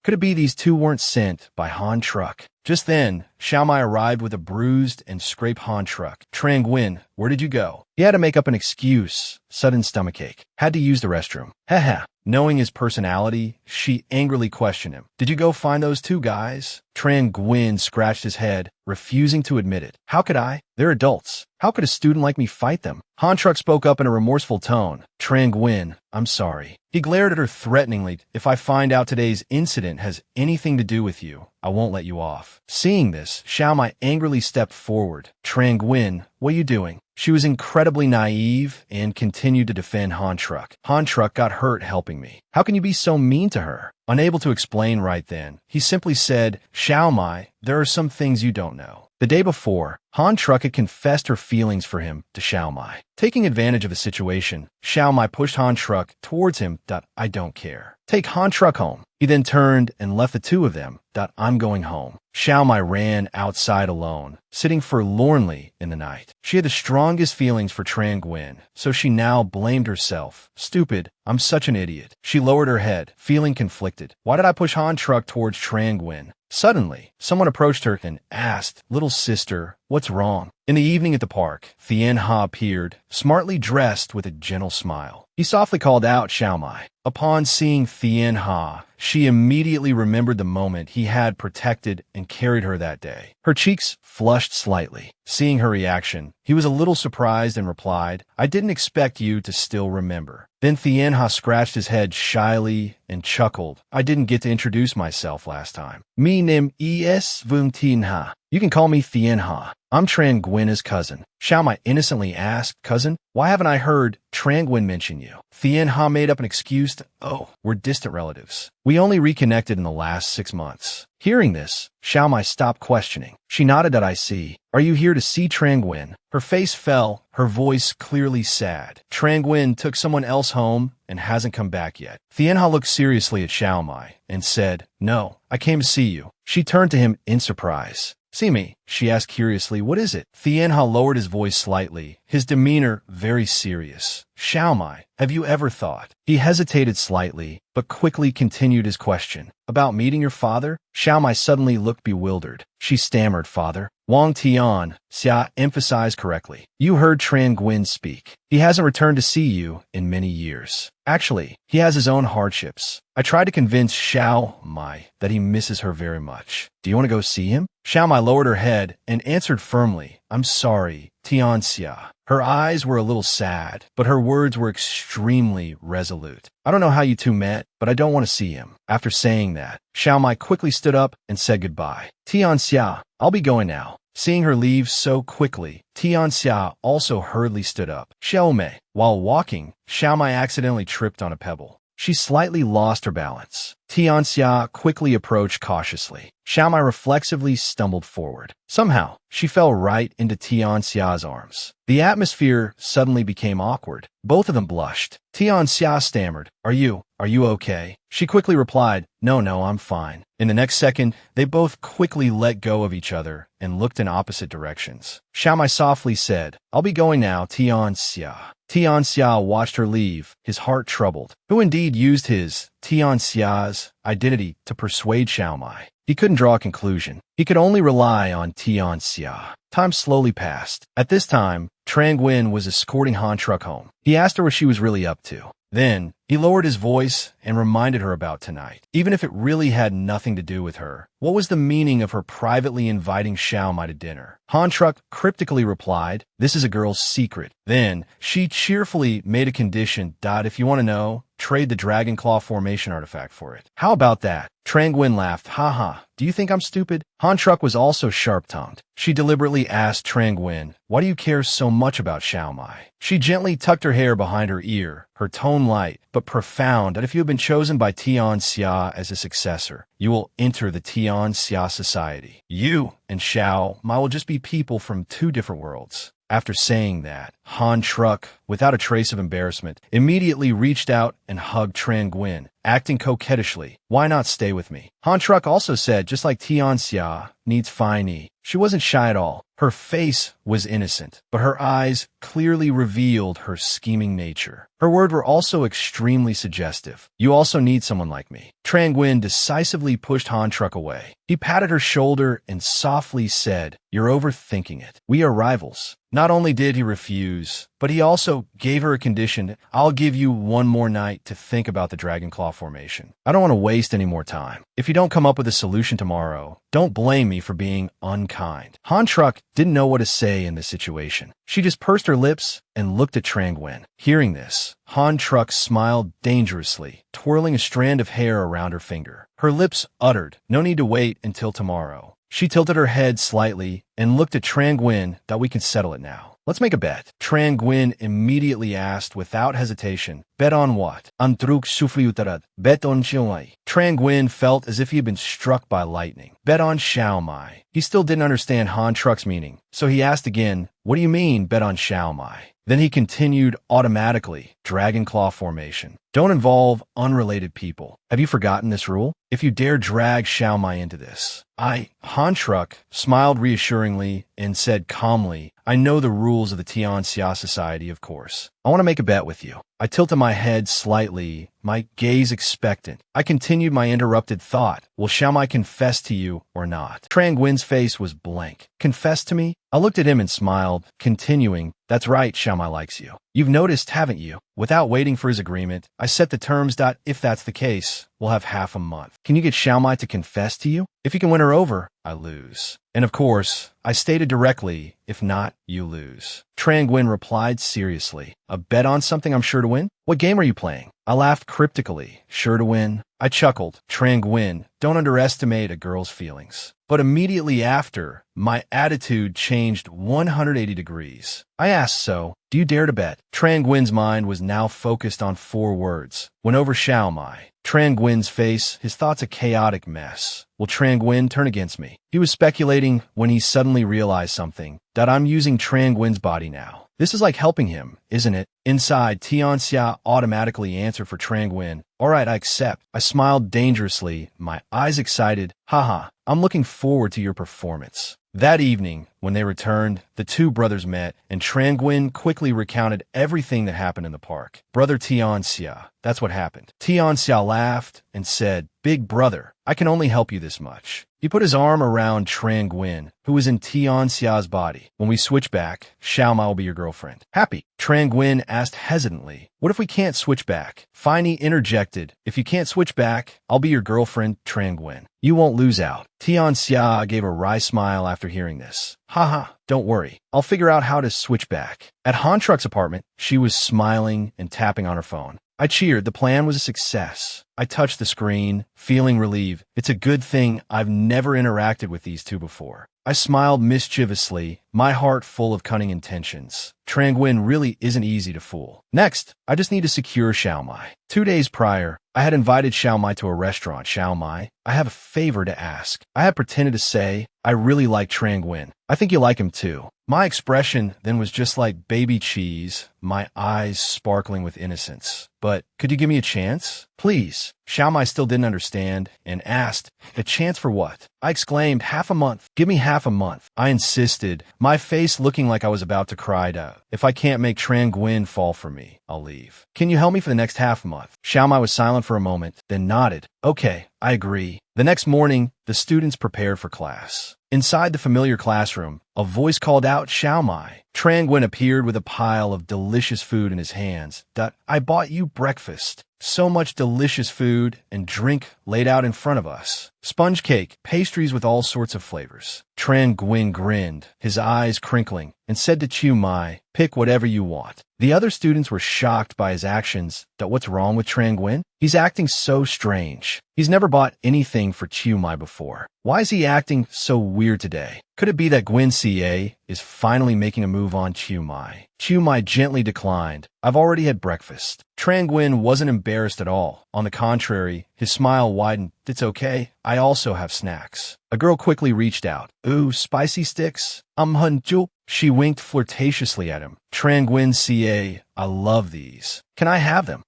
Could it be these 2 weren't sent by Han Truck? Just then, Xiao Mai arrived with a bruised and scraped Han Truck. "Tran Nguyen, where did you go?" He had to make up an excuse. Sudden stomachache. Had to use the restroom. Haha. Knowing his personality, she angrily questioned him. "Did you go find those 2 guys?" Tran Nguyen scratched his head, refusing to admit it. "How could I? They're adults. How could a student like me fight them?" Han Truck spoke up in a remorseful tone. "Tran Nguyen, I'm sorry." He glared at her threateningly. "If I find out today's incident has anything to do with you, I won't let you off." Seeing this, Xiao Mai angrily stepped forward. "Tran Nguyen, what are you doing?" She was incredibly naive and continued to defend Han Truck. "Han Truck got hurt helping me. How can you be so mean to her?" Unable to explain right then, he simply said, "Xiao Mai, there are some things you don't know. The day before, Han Truck had confessed her feelings for him to Xiao Mai. Taking advantage of the situation, Xiao Mai pushed Han Truck towards him. I don't care. Take Han Truck home. He then turned and left the two of them. I'm going home. Xiao Mai ran outside alone, sitting forlornly in the night. She had the strongest feelings for Tran Nguyen, so she now blamed herself. Stupid. I'm such an idiot. She lowered her head, feeling conflicted. Why did I push Han Truck towards Tran Nguyen? Suddenly, someone approached her and asked, "Little sister, what's wrong?" In the evening at the park, Thien Ha appeared, smartly dressed with a gentle smile. He softly called out Xiao Mai. Upon seeing Thien Ha, she immediately remembered the moment he had protected and carried her that day. Her cheeks flushed slightly. Seeing her reaction, he was a little surprised and replied, "I didn't expect you to still remember." Then Thien Ha scratched his head shyly and chuckled. "I didn't get to introduce myself last time. Me nim es Vung Tien Ha. You can call me Thien Ha. I'm Tran Nguyen's cousin." Xiao Mai innocently asked, "Cousin, why haven't I heard Tran Nguyen mention you?" Thien Ha made up an excuse to, "Oh, we're distant relatives. We only reconnected in the last 6 months." Hearing this, Xiao Mai stopped questioning. She nodded at I see. "Are you here to see Tran Nguyen?" Her face fell, her voice clearly sad. "Tran Nguyen took someone else home and hasn't come back yet." Thien Ha looked seriously at Xiao Mai and said, "No, I came to see you." She turned to him in surprise. "See me?" she asked curiously. "What is it?" Thien Ha lowered his voice slightly, his demeanor very serious. "Xiao Mai, have you ever thought?" He hesitated slightly, but quickly continued his question. "About meeting your father?" Xiao Mai suddenly looked bewildered. She stammered, "Father?" Wang Tian, Xia emphasized correctly. "You heard Tran Nguyen speak. He hasn't returned to see you in many years. Actually, he has his own hardships. I tried to convince Xiao Mai that he misses her very much. Do you want to go see him?" Xiao Mai lowered her head and answered firmly, "I'm sorry, Tian Xia." Her eyes were a little sad, but her words were extremely resolute. "I don't know how you two met, but I don't want to see him." After saying that, Xiao Mai quickly stood up and said goodbye. "Tian Xia, I'll be going now." Seeing her leave so quickly, Tian Xia also hurriedly stood up. Xiao Mei. While walking, Xiao Mai accidentally tripped on a pebble. She slightly lost her balance. Tian Xia quickly approached cautiously. Xiao Mai reflexively stumbled forward. Somehow, she fell right into Tian Xia's arms. The atmosphere suddenly became awkward. Both of them blushed. Tian Xia stammered, Are you okay?" She quickly replied, No, I'm fine." In the next second, they both quickly let go of each other and looked in opposite directions. Xiao Mai softly said, "I'll be going now, Tian Xia." Tian Xia watched her leave, his heart troubled. Who indeed used his, Tian Xia's, identity to persuade Xiao Mai? He couldn't draw a conclusion. He could only rely on Tian Xia. Time slowly passed. At this time, Tran Nguyen was escorting Han Truck home. He asked her what she was really up to. Then, he lowered his voice and reminded her about tonight. Even if it really had nothing to do with her, what was the meaning of her privately inviting Xiao Mai to dinner? Han Truck cryptically replied, "This is a girl's secret." Then, she cheerfully made a condition. If you want to know, trade the Dragon Claw formation artifact for it. How about that? Tran Nguyen laughed. Haha, do you think I'm stupid? Han Truck was also sharp-tongued. She deliberately asked Tran Nguyen, "Why do you care so much about Xiao Mai?" She gently tucked her hair behind her ear, her tone light but profound, that if you have been chosen by Tian Xia as a successor, you will enter the Tian Xia society. You and Xiao Mai will just be people from two different worlds. After saying that, Han Truck, without a trace of embarrassment, immediately reached out and hugged Tran Nguyen, acting coquettishly. "Why not stay with me?" Han Truck also said, just like Tian Xia needs Fine. She wasn't shy at all. Her face was innocent, but her eyes clearly revealed her scheming nature. Her words were also extremely suggestive. "You also need someone like me." Tran Nguyen decisively pushed Han Truck away. He patted her shoulder and softly said, "You're overthinking it. We are rivals." Not only did he refuse, but he also gave her a condition. "I'll give you one more night to think about the Dragon Claw formation. I don't want to waste any more time. If you don't come up with a solution tomorrow, don't blame me for being unkind." Han Truck didn't know what to say in this situation. She just pursed her lips and looked at Tran Nguyen. Hearing this, Han Truck smiled dangerously, twirling a strand of hair around her finger. Her lips uttered, "No need to wait until tomorrow." She tilted her head slightly and looked at Tran Nguyen. "We can settle it now." Let's make a bet. Tran Nguyen immediately asked without hesitation. Bet on what? Antruk sufriutarad. Bet on Xiaomai. Tran Nguyen felt as if he had been struck by lightning. Bet on Xiaomai. He still didn't understand Han Truck's meaning, so he asked again, what do you mean, bet on Xiaomai? Then he continued automatically, Dragon Claw formation. Don't involve unrelated people. Have you forgotten this rule? If you dare drag Xiaomai into this. Han Truck smiled reassuringly and said calmly, I know the rules of the Tianxia Society, of course. I want to make a bet with you. I tilted my head slightly, my gaze expectant. I continued my interrupted thought. Will Xiaomai confess to you or not? Tran Nguyen's face was blank. Confess to me? I looked at him and smiled, continuing, that's right, Xiaomai likes you. You've noticed, haven't you? Without waiting for his agreement, I set the terms. If that's the case, we'll have half a month. Can you get Xiaomai to confess to you? If you can win her over, I lose. And of course, I stated directly, if not, you lose. Tran Nguyen replied seriously, a bet on something I'm sure to win? What game are you playing? I laughed cryptically, sure to win. I chuckled, Tran Nguyen, don't underestimate a girl's feelings. But immediately after, my attitude changed 180 degrees. I asked, so, do you dare to bet? Tran Nguyen's mind was now focused on 4 words. Win over Xiaomai. Tran Nguyen's face, his thoughts a chaotic mess. Will Tran Nguyen turn against me? He was speculating when he suddenly realized something. That I'm using Tran Nguyen's body now. This is like helping him, isn't it? Inside, Tianxia automatically answered for Tran Nguyen. All right, I accept. I smiled dangerously, my eyes excited. Haha, I'm looking forward to your performance. That evening, when they returned, the 2 brothers met, and Tran Nguyen quickly recounted everything that happened in the park. Brother Tianxia, that's what happened. Tianxia laughed and said, Big brother, I can only help you this much. He put his arm around Tran Nguyen, who was in Tianxia's body. When we switch back, Xiaomai will be your girlfriend. Happy? Tran Nguyen asked hesitantly. What if we can't switch back? Finey interjected. If you can't switch back, I'll be your girlfriend, Tran Nguyen. You won't lose out. Tianxia gave a wry smile after hearing this. Haha, don't worry. I'll figure out how to switch back. At Han Truck's apartment, she was smiling and tapping on her phone. I cheered. The plan was a success. I touched the screen, feeling relieved. It's a good thing I've never interacted with these 2 before. I smiled mischievously, my heart full of cunning intentions. Tran Nguyen really isn't easy to fool. Next, I just need to secure Xiaomai. 2 days prior, I had invited Xiaomai to a restaurant. Xiaomai, I have a favor to ask. I had pretended to say, I really like Tran Nguyen. I think you like him too. My expression then was just like baby cheese, my eyes sparkling with innocence. But could you give me a chance? Please. Xiaomai still didn't understand and asked, a chance for what? I exclaimed, half a month. Give me half a month. I insisted, my face looking like I was about to cry out. If I can't make Tran Nguyen fall for me, I'll leave. Can you help me for the next half month? Xiaomai was silent for a moment, then nodded. Okay, I agree. The next morning, the students prepared for class. Inside the familiar classroom, a voice called out, Xiaomai. Tran Nguyen appeared with a pile of delicious food in his hands. I bought you breakfast. So much delicious food and drink laid out in front of us. Sponge cake, pastries with all sorts of flavors. Tran Nguyen grinned, his eyes crinkling, and said to Xiaomai, pick whatever you want. The other students were shocked by his actions. What's wrong with Tran Nguyen? He's acting so strange. He's never bought anything for Xiaomai before. Why is he acting so weird today? Could it be that Nguyen CA is finally making a move on Xiaomai? Xiaomai gently declined. I've already had breakfast. Tran Nguyen wasn't embarrassed at all. On the contrary, his smile widened. It's okay. I also have snacks. A girl quickly reached out. Ooh, spicy sticks? Hunju. She winked flirtatiously at him. Tran Nguyen CA, I love these. Can I have them?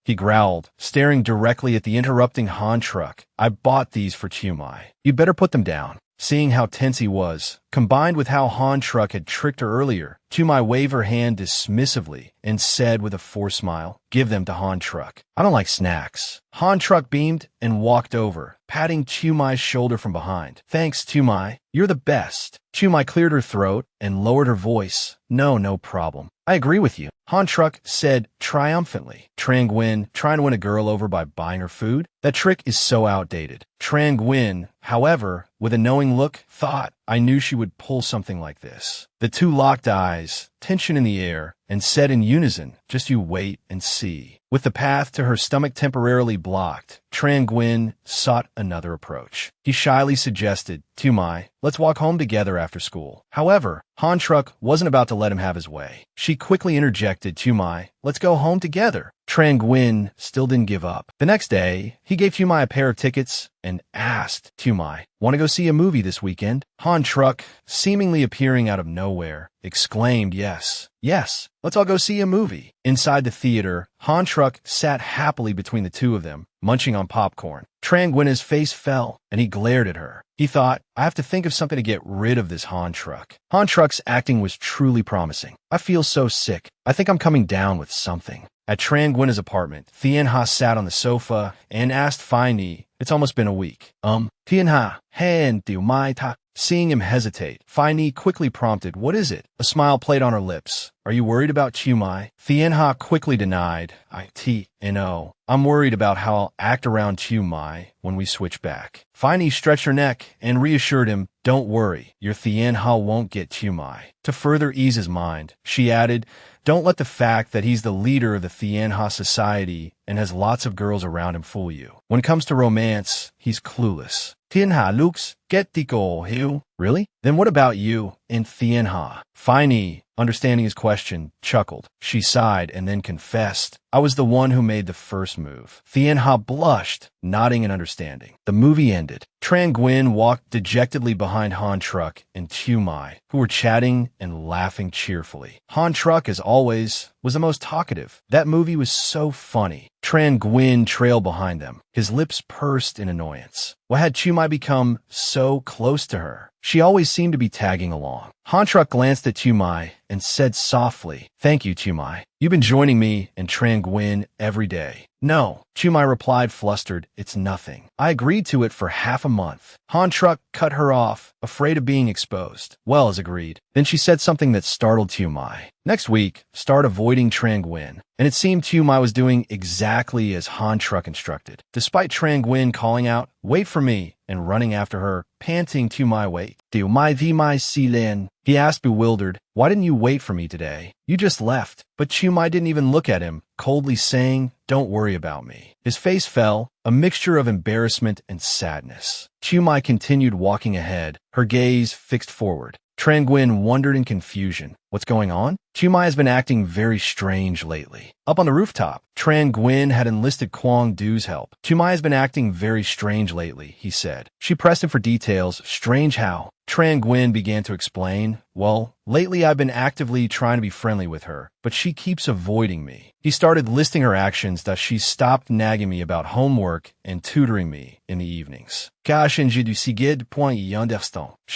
He growled, staring directly at the interrupting Han Truck. I bought these for Xiaomai. You'd better put them down. Seeing how tense he was, combined with how Han Truck had tricked her earlier, Xiaomai waved her hand dismissively and said with a forced smile, give them to Han Truck. I don't like snacks. Han Truck beamed and walked over, patting Xiaomai's shoulder from behind. Thanks, Xiaomai. You're the best. Xiaomai cleared her throat and lowered her voice. No problem. I agree with you. Han Truck said triumphantly. Tran Nguyen trying to win a girl over by buying her food? That trick is so outdated. Tran Nguyen, however, with a knowing look, thought, I knew she would pull something like this. The two locked eyes, tension in the air, and said in unison, just you wait and see. With the path to her stomach temporarily blocked, Tran Nguyen sought another approach. He shyly suggested, Tumai, let's walk home together after school. However, Han Truck wasn't about to let him have his way. She quickly interjected, Tumai, let's go home together. Tran Nguyen still didn't give up. The next day, he gave Tumai a pair of tickets and asked, Tumai, want to go see a movie this weekend? Han Truck, seemingly appearing out of nowhere, exclaimed, yes, let's all go see a movie. Inside the theater, Han Truck sat happily between the two of them, munching on popcorn. Tran Nguyen's face fell, and he glared at her. He thought, I have to think of something to get rid of this Han Truck. Han Truck's acting was truly promising. I feel so sick. I think I'm coming down with something. At Tran Nguyen's apartment, Thien Ha sat on the sofa and asked Phi Ni, it's almost been a week. Thien Ha, hen tiu mai ta. Seeing him hesitate, Phi Ni quickly prompted, what is it? A smile played on her lips. Are you worried about Tumai? Thien Ha quickly denied, I'm worried about how I'll act around Tumai when we switch back. Phi Ni stretched her neck and reassured him, don't worry, your Thien Ha won't get Tumai. To further ease his mind, she added, don't let the fact that he's the leader of the Thien Ha society and has lots of girls around him fool you. When it comes to romance, he's clueless. Thien Ha looks, get the goal, Hiu. Really? Then what about you and Thien Ha? Phi Ni, understanding his question, chuckled. She sighed and then confessed, I was the one who made the first move. Thien Ha blushed, nodding in understanding. The movie ended. Tran Nguyen walked dejectedly behind Han Truck and Tumai, who were chatting and laughing cheerfully. Han Truck, as always, was the most talkative. That movie was so funny. Tran Nguyen trailed behind them, his lips pursed in annoyance. Why had Tumai become so close to her? She always seemed to be tagging along. Han Truck glanced at Tumai and said softly, thank you, Tumai. You've been joining me and Tran Nguyen every day. No, Tumai replied flustered, it's nothing. I agreed to it for half a month. Han Truck cut her off, afraid of being exposed. Well, as agreed. Then she said something that startled Tumai. Next week, start avoiding Tran Nguyen. And it seemed Tumai was doing exactly as Han Truck instructed. Despite Tran Nguyen calling out, wait for me, and running after her, panting, Tumai, wait. Tumai vi mai si lin. He asked bewildered, why didn't you wait for me today? You just left. But Tumai didn't even look at him, coldly saying, don't worry about me. His face fell, a mixture of embarrassment and sadness. Tumai continued walking ahead, her gaze fixed forward. Tran Nguyen wondered in confusion. What's going on? Tumai has been acting very strange lately. Up on the rooftop, Tran Nguyen had enlisted Kwang Du's help. Tumai has been acting very strange lately, he said. She pressed him for details. Strange how? Tran Nguyen began to explain, well, lately I've been actively trying to be friendly with her, but she keeps avoiding me. He started listing her actions, thus she stopped nagging me about homework and tutoring me in the evenings. She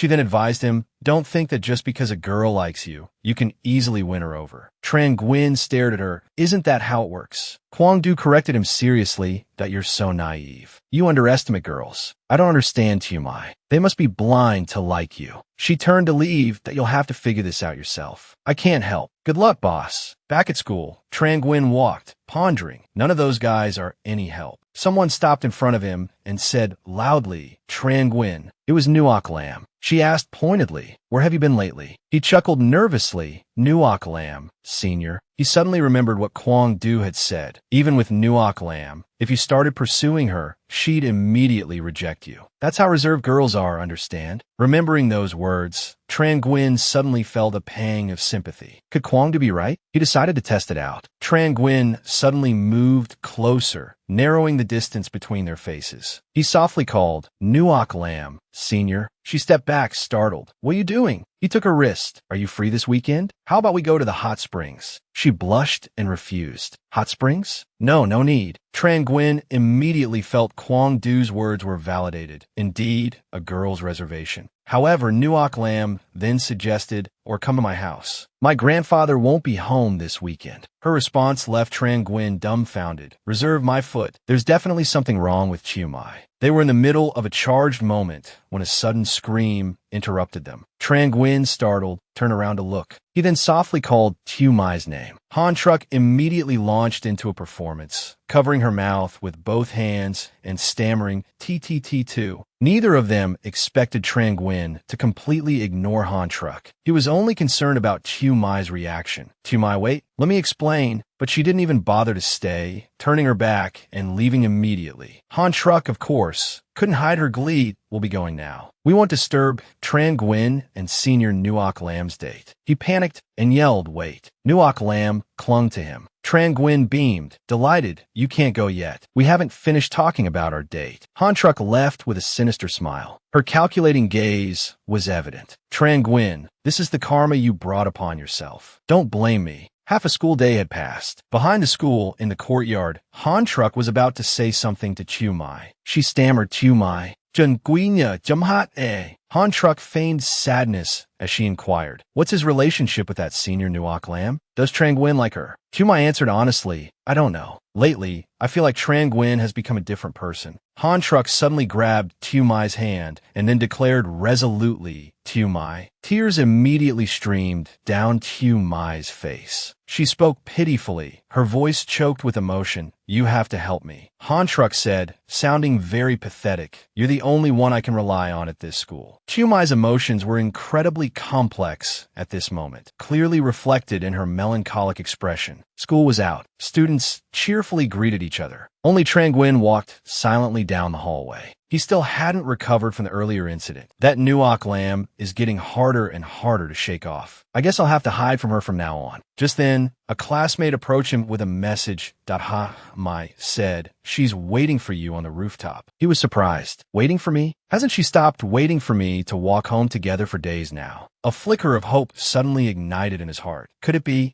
then advised him, don't think that just because a girl likes you, you can easily win her over. Tran Nguyen stared at her. Isn't that how it works? Kwang Du corrected him seriously, that you're so naive. You underestimate girls. I don't understand, Tumai. They must be blind to like you. She turned to leave, that you'll have to figure this out yourself. I can't help. Good luck, boss. Back at school, Tran Nguyen walked, pondering. None of those guys are any help. Someone stopped in front of him and said loudly, Tran Nguyen. It was Nuoc Lam. She asked pointedly, where have you been lately? He chuckled nervously, Nuoc Lam, senior. He suddenly remembered what Kwang Du had said. Even with Nuoc Lam, if you started pursuing her, she'd immediately reject you. That's how reserved girls are, understand? Remembering those words, Tran Nguyen suddenly felt a pang of sympathy. Could Kwang Du be right? He decided to test it out. Tran Nguyen suddenly moved closer, narrowing the distance between their faces. He softly called, Nuoc Lam, senior. She stepped back, startled. What are you doing? He took her wrist. Are you free this weekend? How about we go to the hot springs? She blushed and refused. Hot springs? No need. Tran Nguyen immediately felt Kwang Du's words were validated. Indeed, a girl's reservation. However, Nuoc Lam then suggested, or come to my house. My grandfather won't be home this weekend. Her response left Tran Nguyen dumbfounded. Reserve my foot. There's definitely something wrong with Tumai. They were in the middle of a charged moment when a sudden scream interrupted them. Tran Nguyen, startled, turned around to look. He then softly called Tu Mai's name. Han Truck immediately launched into a performance, covering her mouth with both hands and stammering TTT2. Neither of them expected Tran Nguyen to completely ignore Han Truck. He was only concerned about Tu Mai's reaction. Tu Mai, wait, let me explain. But she didn't even bother to stay, turning her back and leaving immediately. Han Truck, of course, couldn't hide her glee. We'll be going now. We won't disturb Tran Nguyen and Senior Nuoc Lam's date. He panicked and yelled, wait. Nuoc Lam clung to him. Tran Nguyen beamed, delighted. You can't go yet. We haven't finished talking about our date. Han Truck left with a sinister smile. Her calculating gaze was evident. Tran Nguyen, this is the karma you brought upon yourself. Don't blame me. Half a school day had passed. Behind the school, in the courtyard, Han Truck was about to say something to Tu Mai. She stammered, Tu Mai. Jun Guinya Jumhat eh. Han Truck feigned sadness as she inquired, what's his relationship with that Senior Nuoc Lam? Does Tran Nguyen like her? Tu Mai answered honestly, I don't know. Lately, I feel like Tran Nguyen has become a different person. Han Truck suddenly grabbed Tu Mai's hand and then declared resolutely, Tu Mai. Tears immediately streamed down Tu Mai's face. She spoke pitifully, her voice choked with emotion. You have to help me. Han Truck said, sounding very pathetic. You're the only one I can rely on at this school. Tu Mai's emotions were incredibly complex at this moment, clearly reflected in her melancholic expression. School was out. Students cheerfully greeted each other. Only Tran Nguyen walked silently down the hallway. He still hadn't recovered from the earlier incident. That Nuoc Lam is getting harder and harder to shake off. I guess I'll have to hide from her from now on. Just then, a classmate approached him with a message. Ha Mai said, she's waiting for you on the rooftop. He was surprised. Waiting for me? Hasn't she stopped waiting for me to walk home together for days now? A flicker of hope suddenly ignited in his heart. Could it be?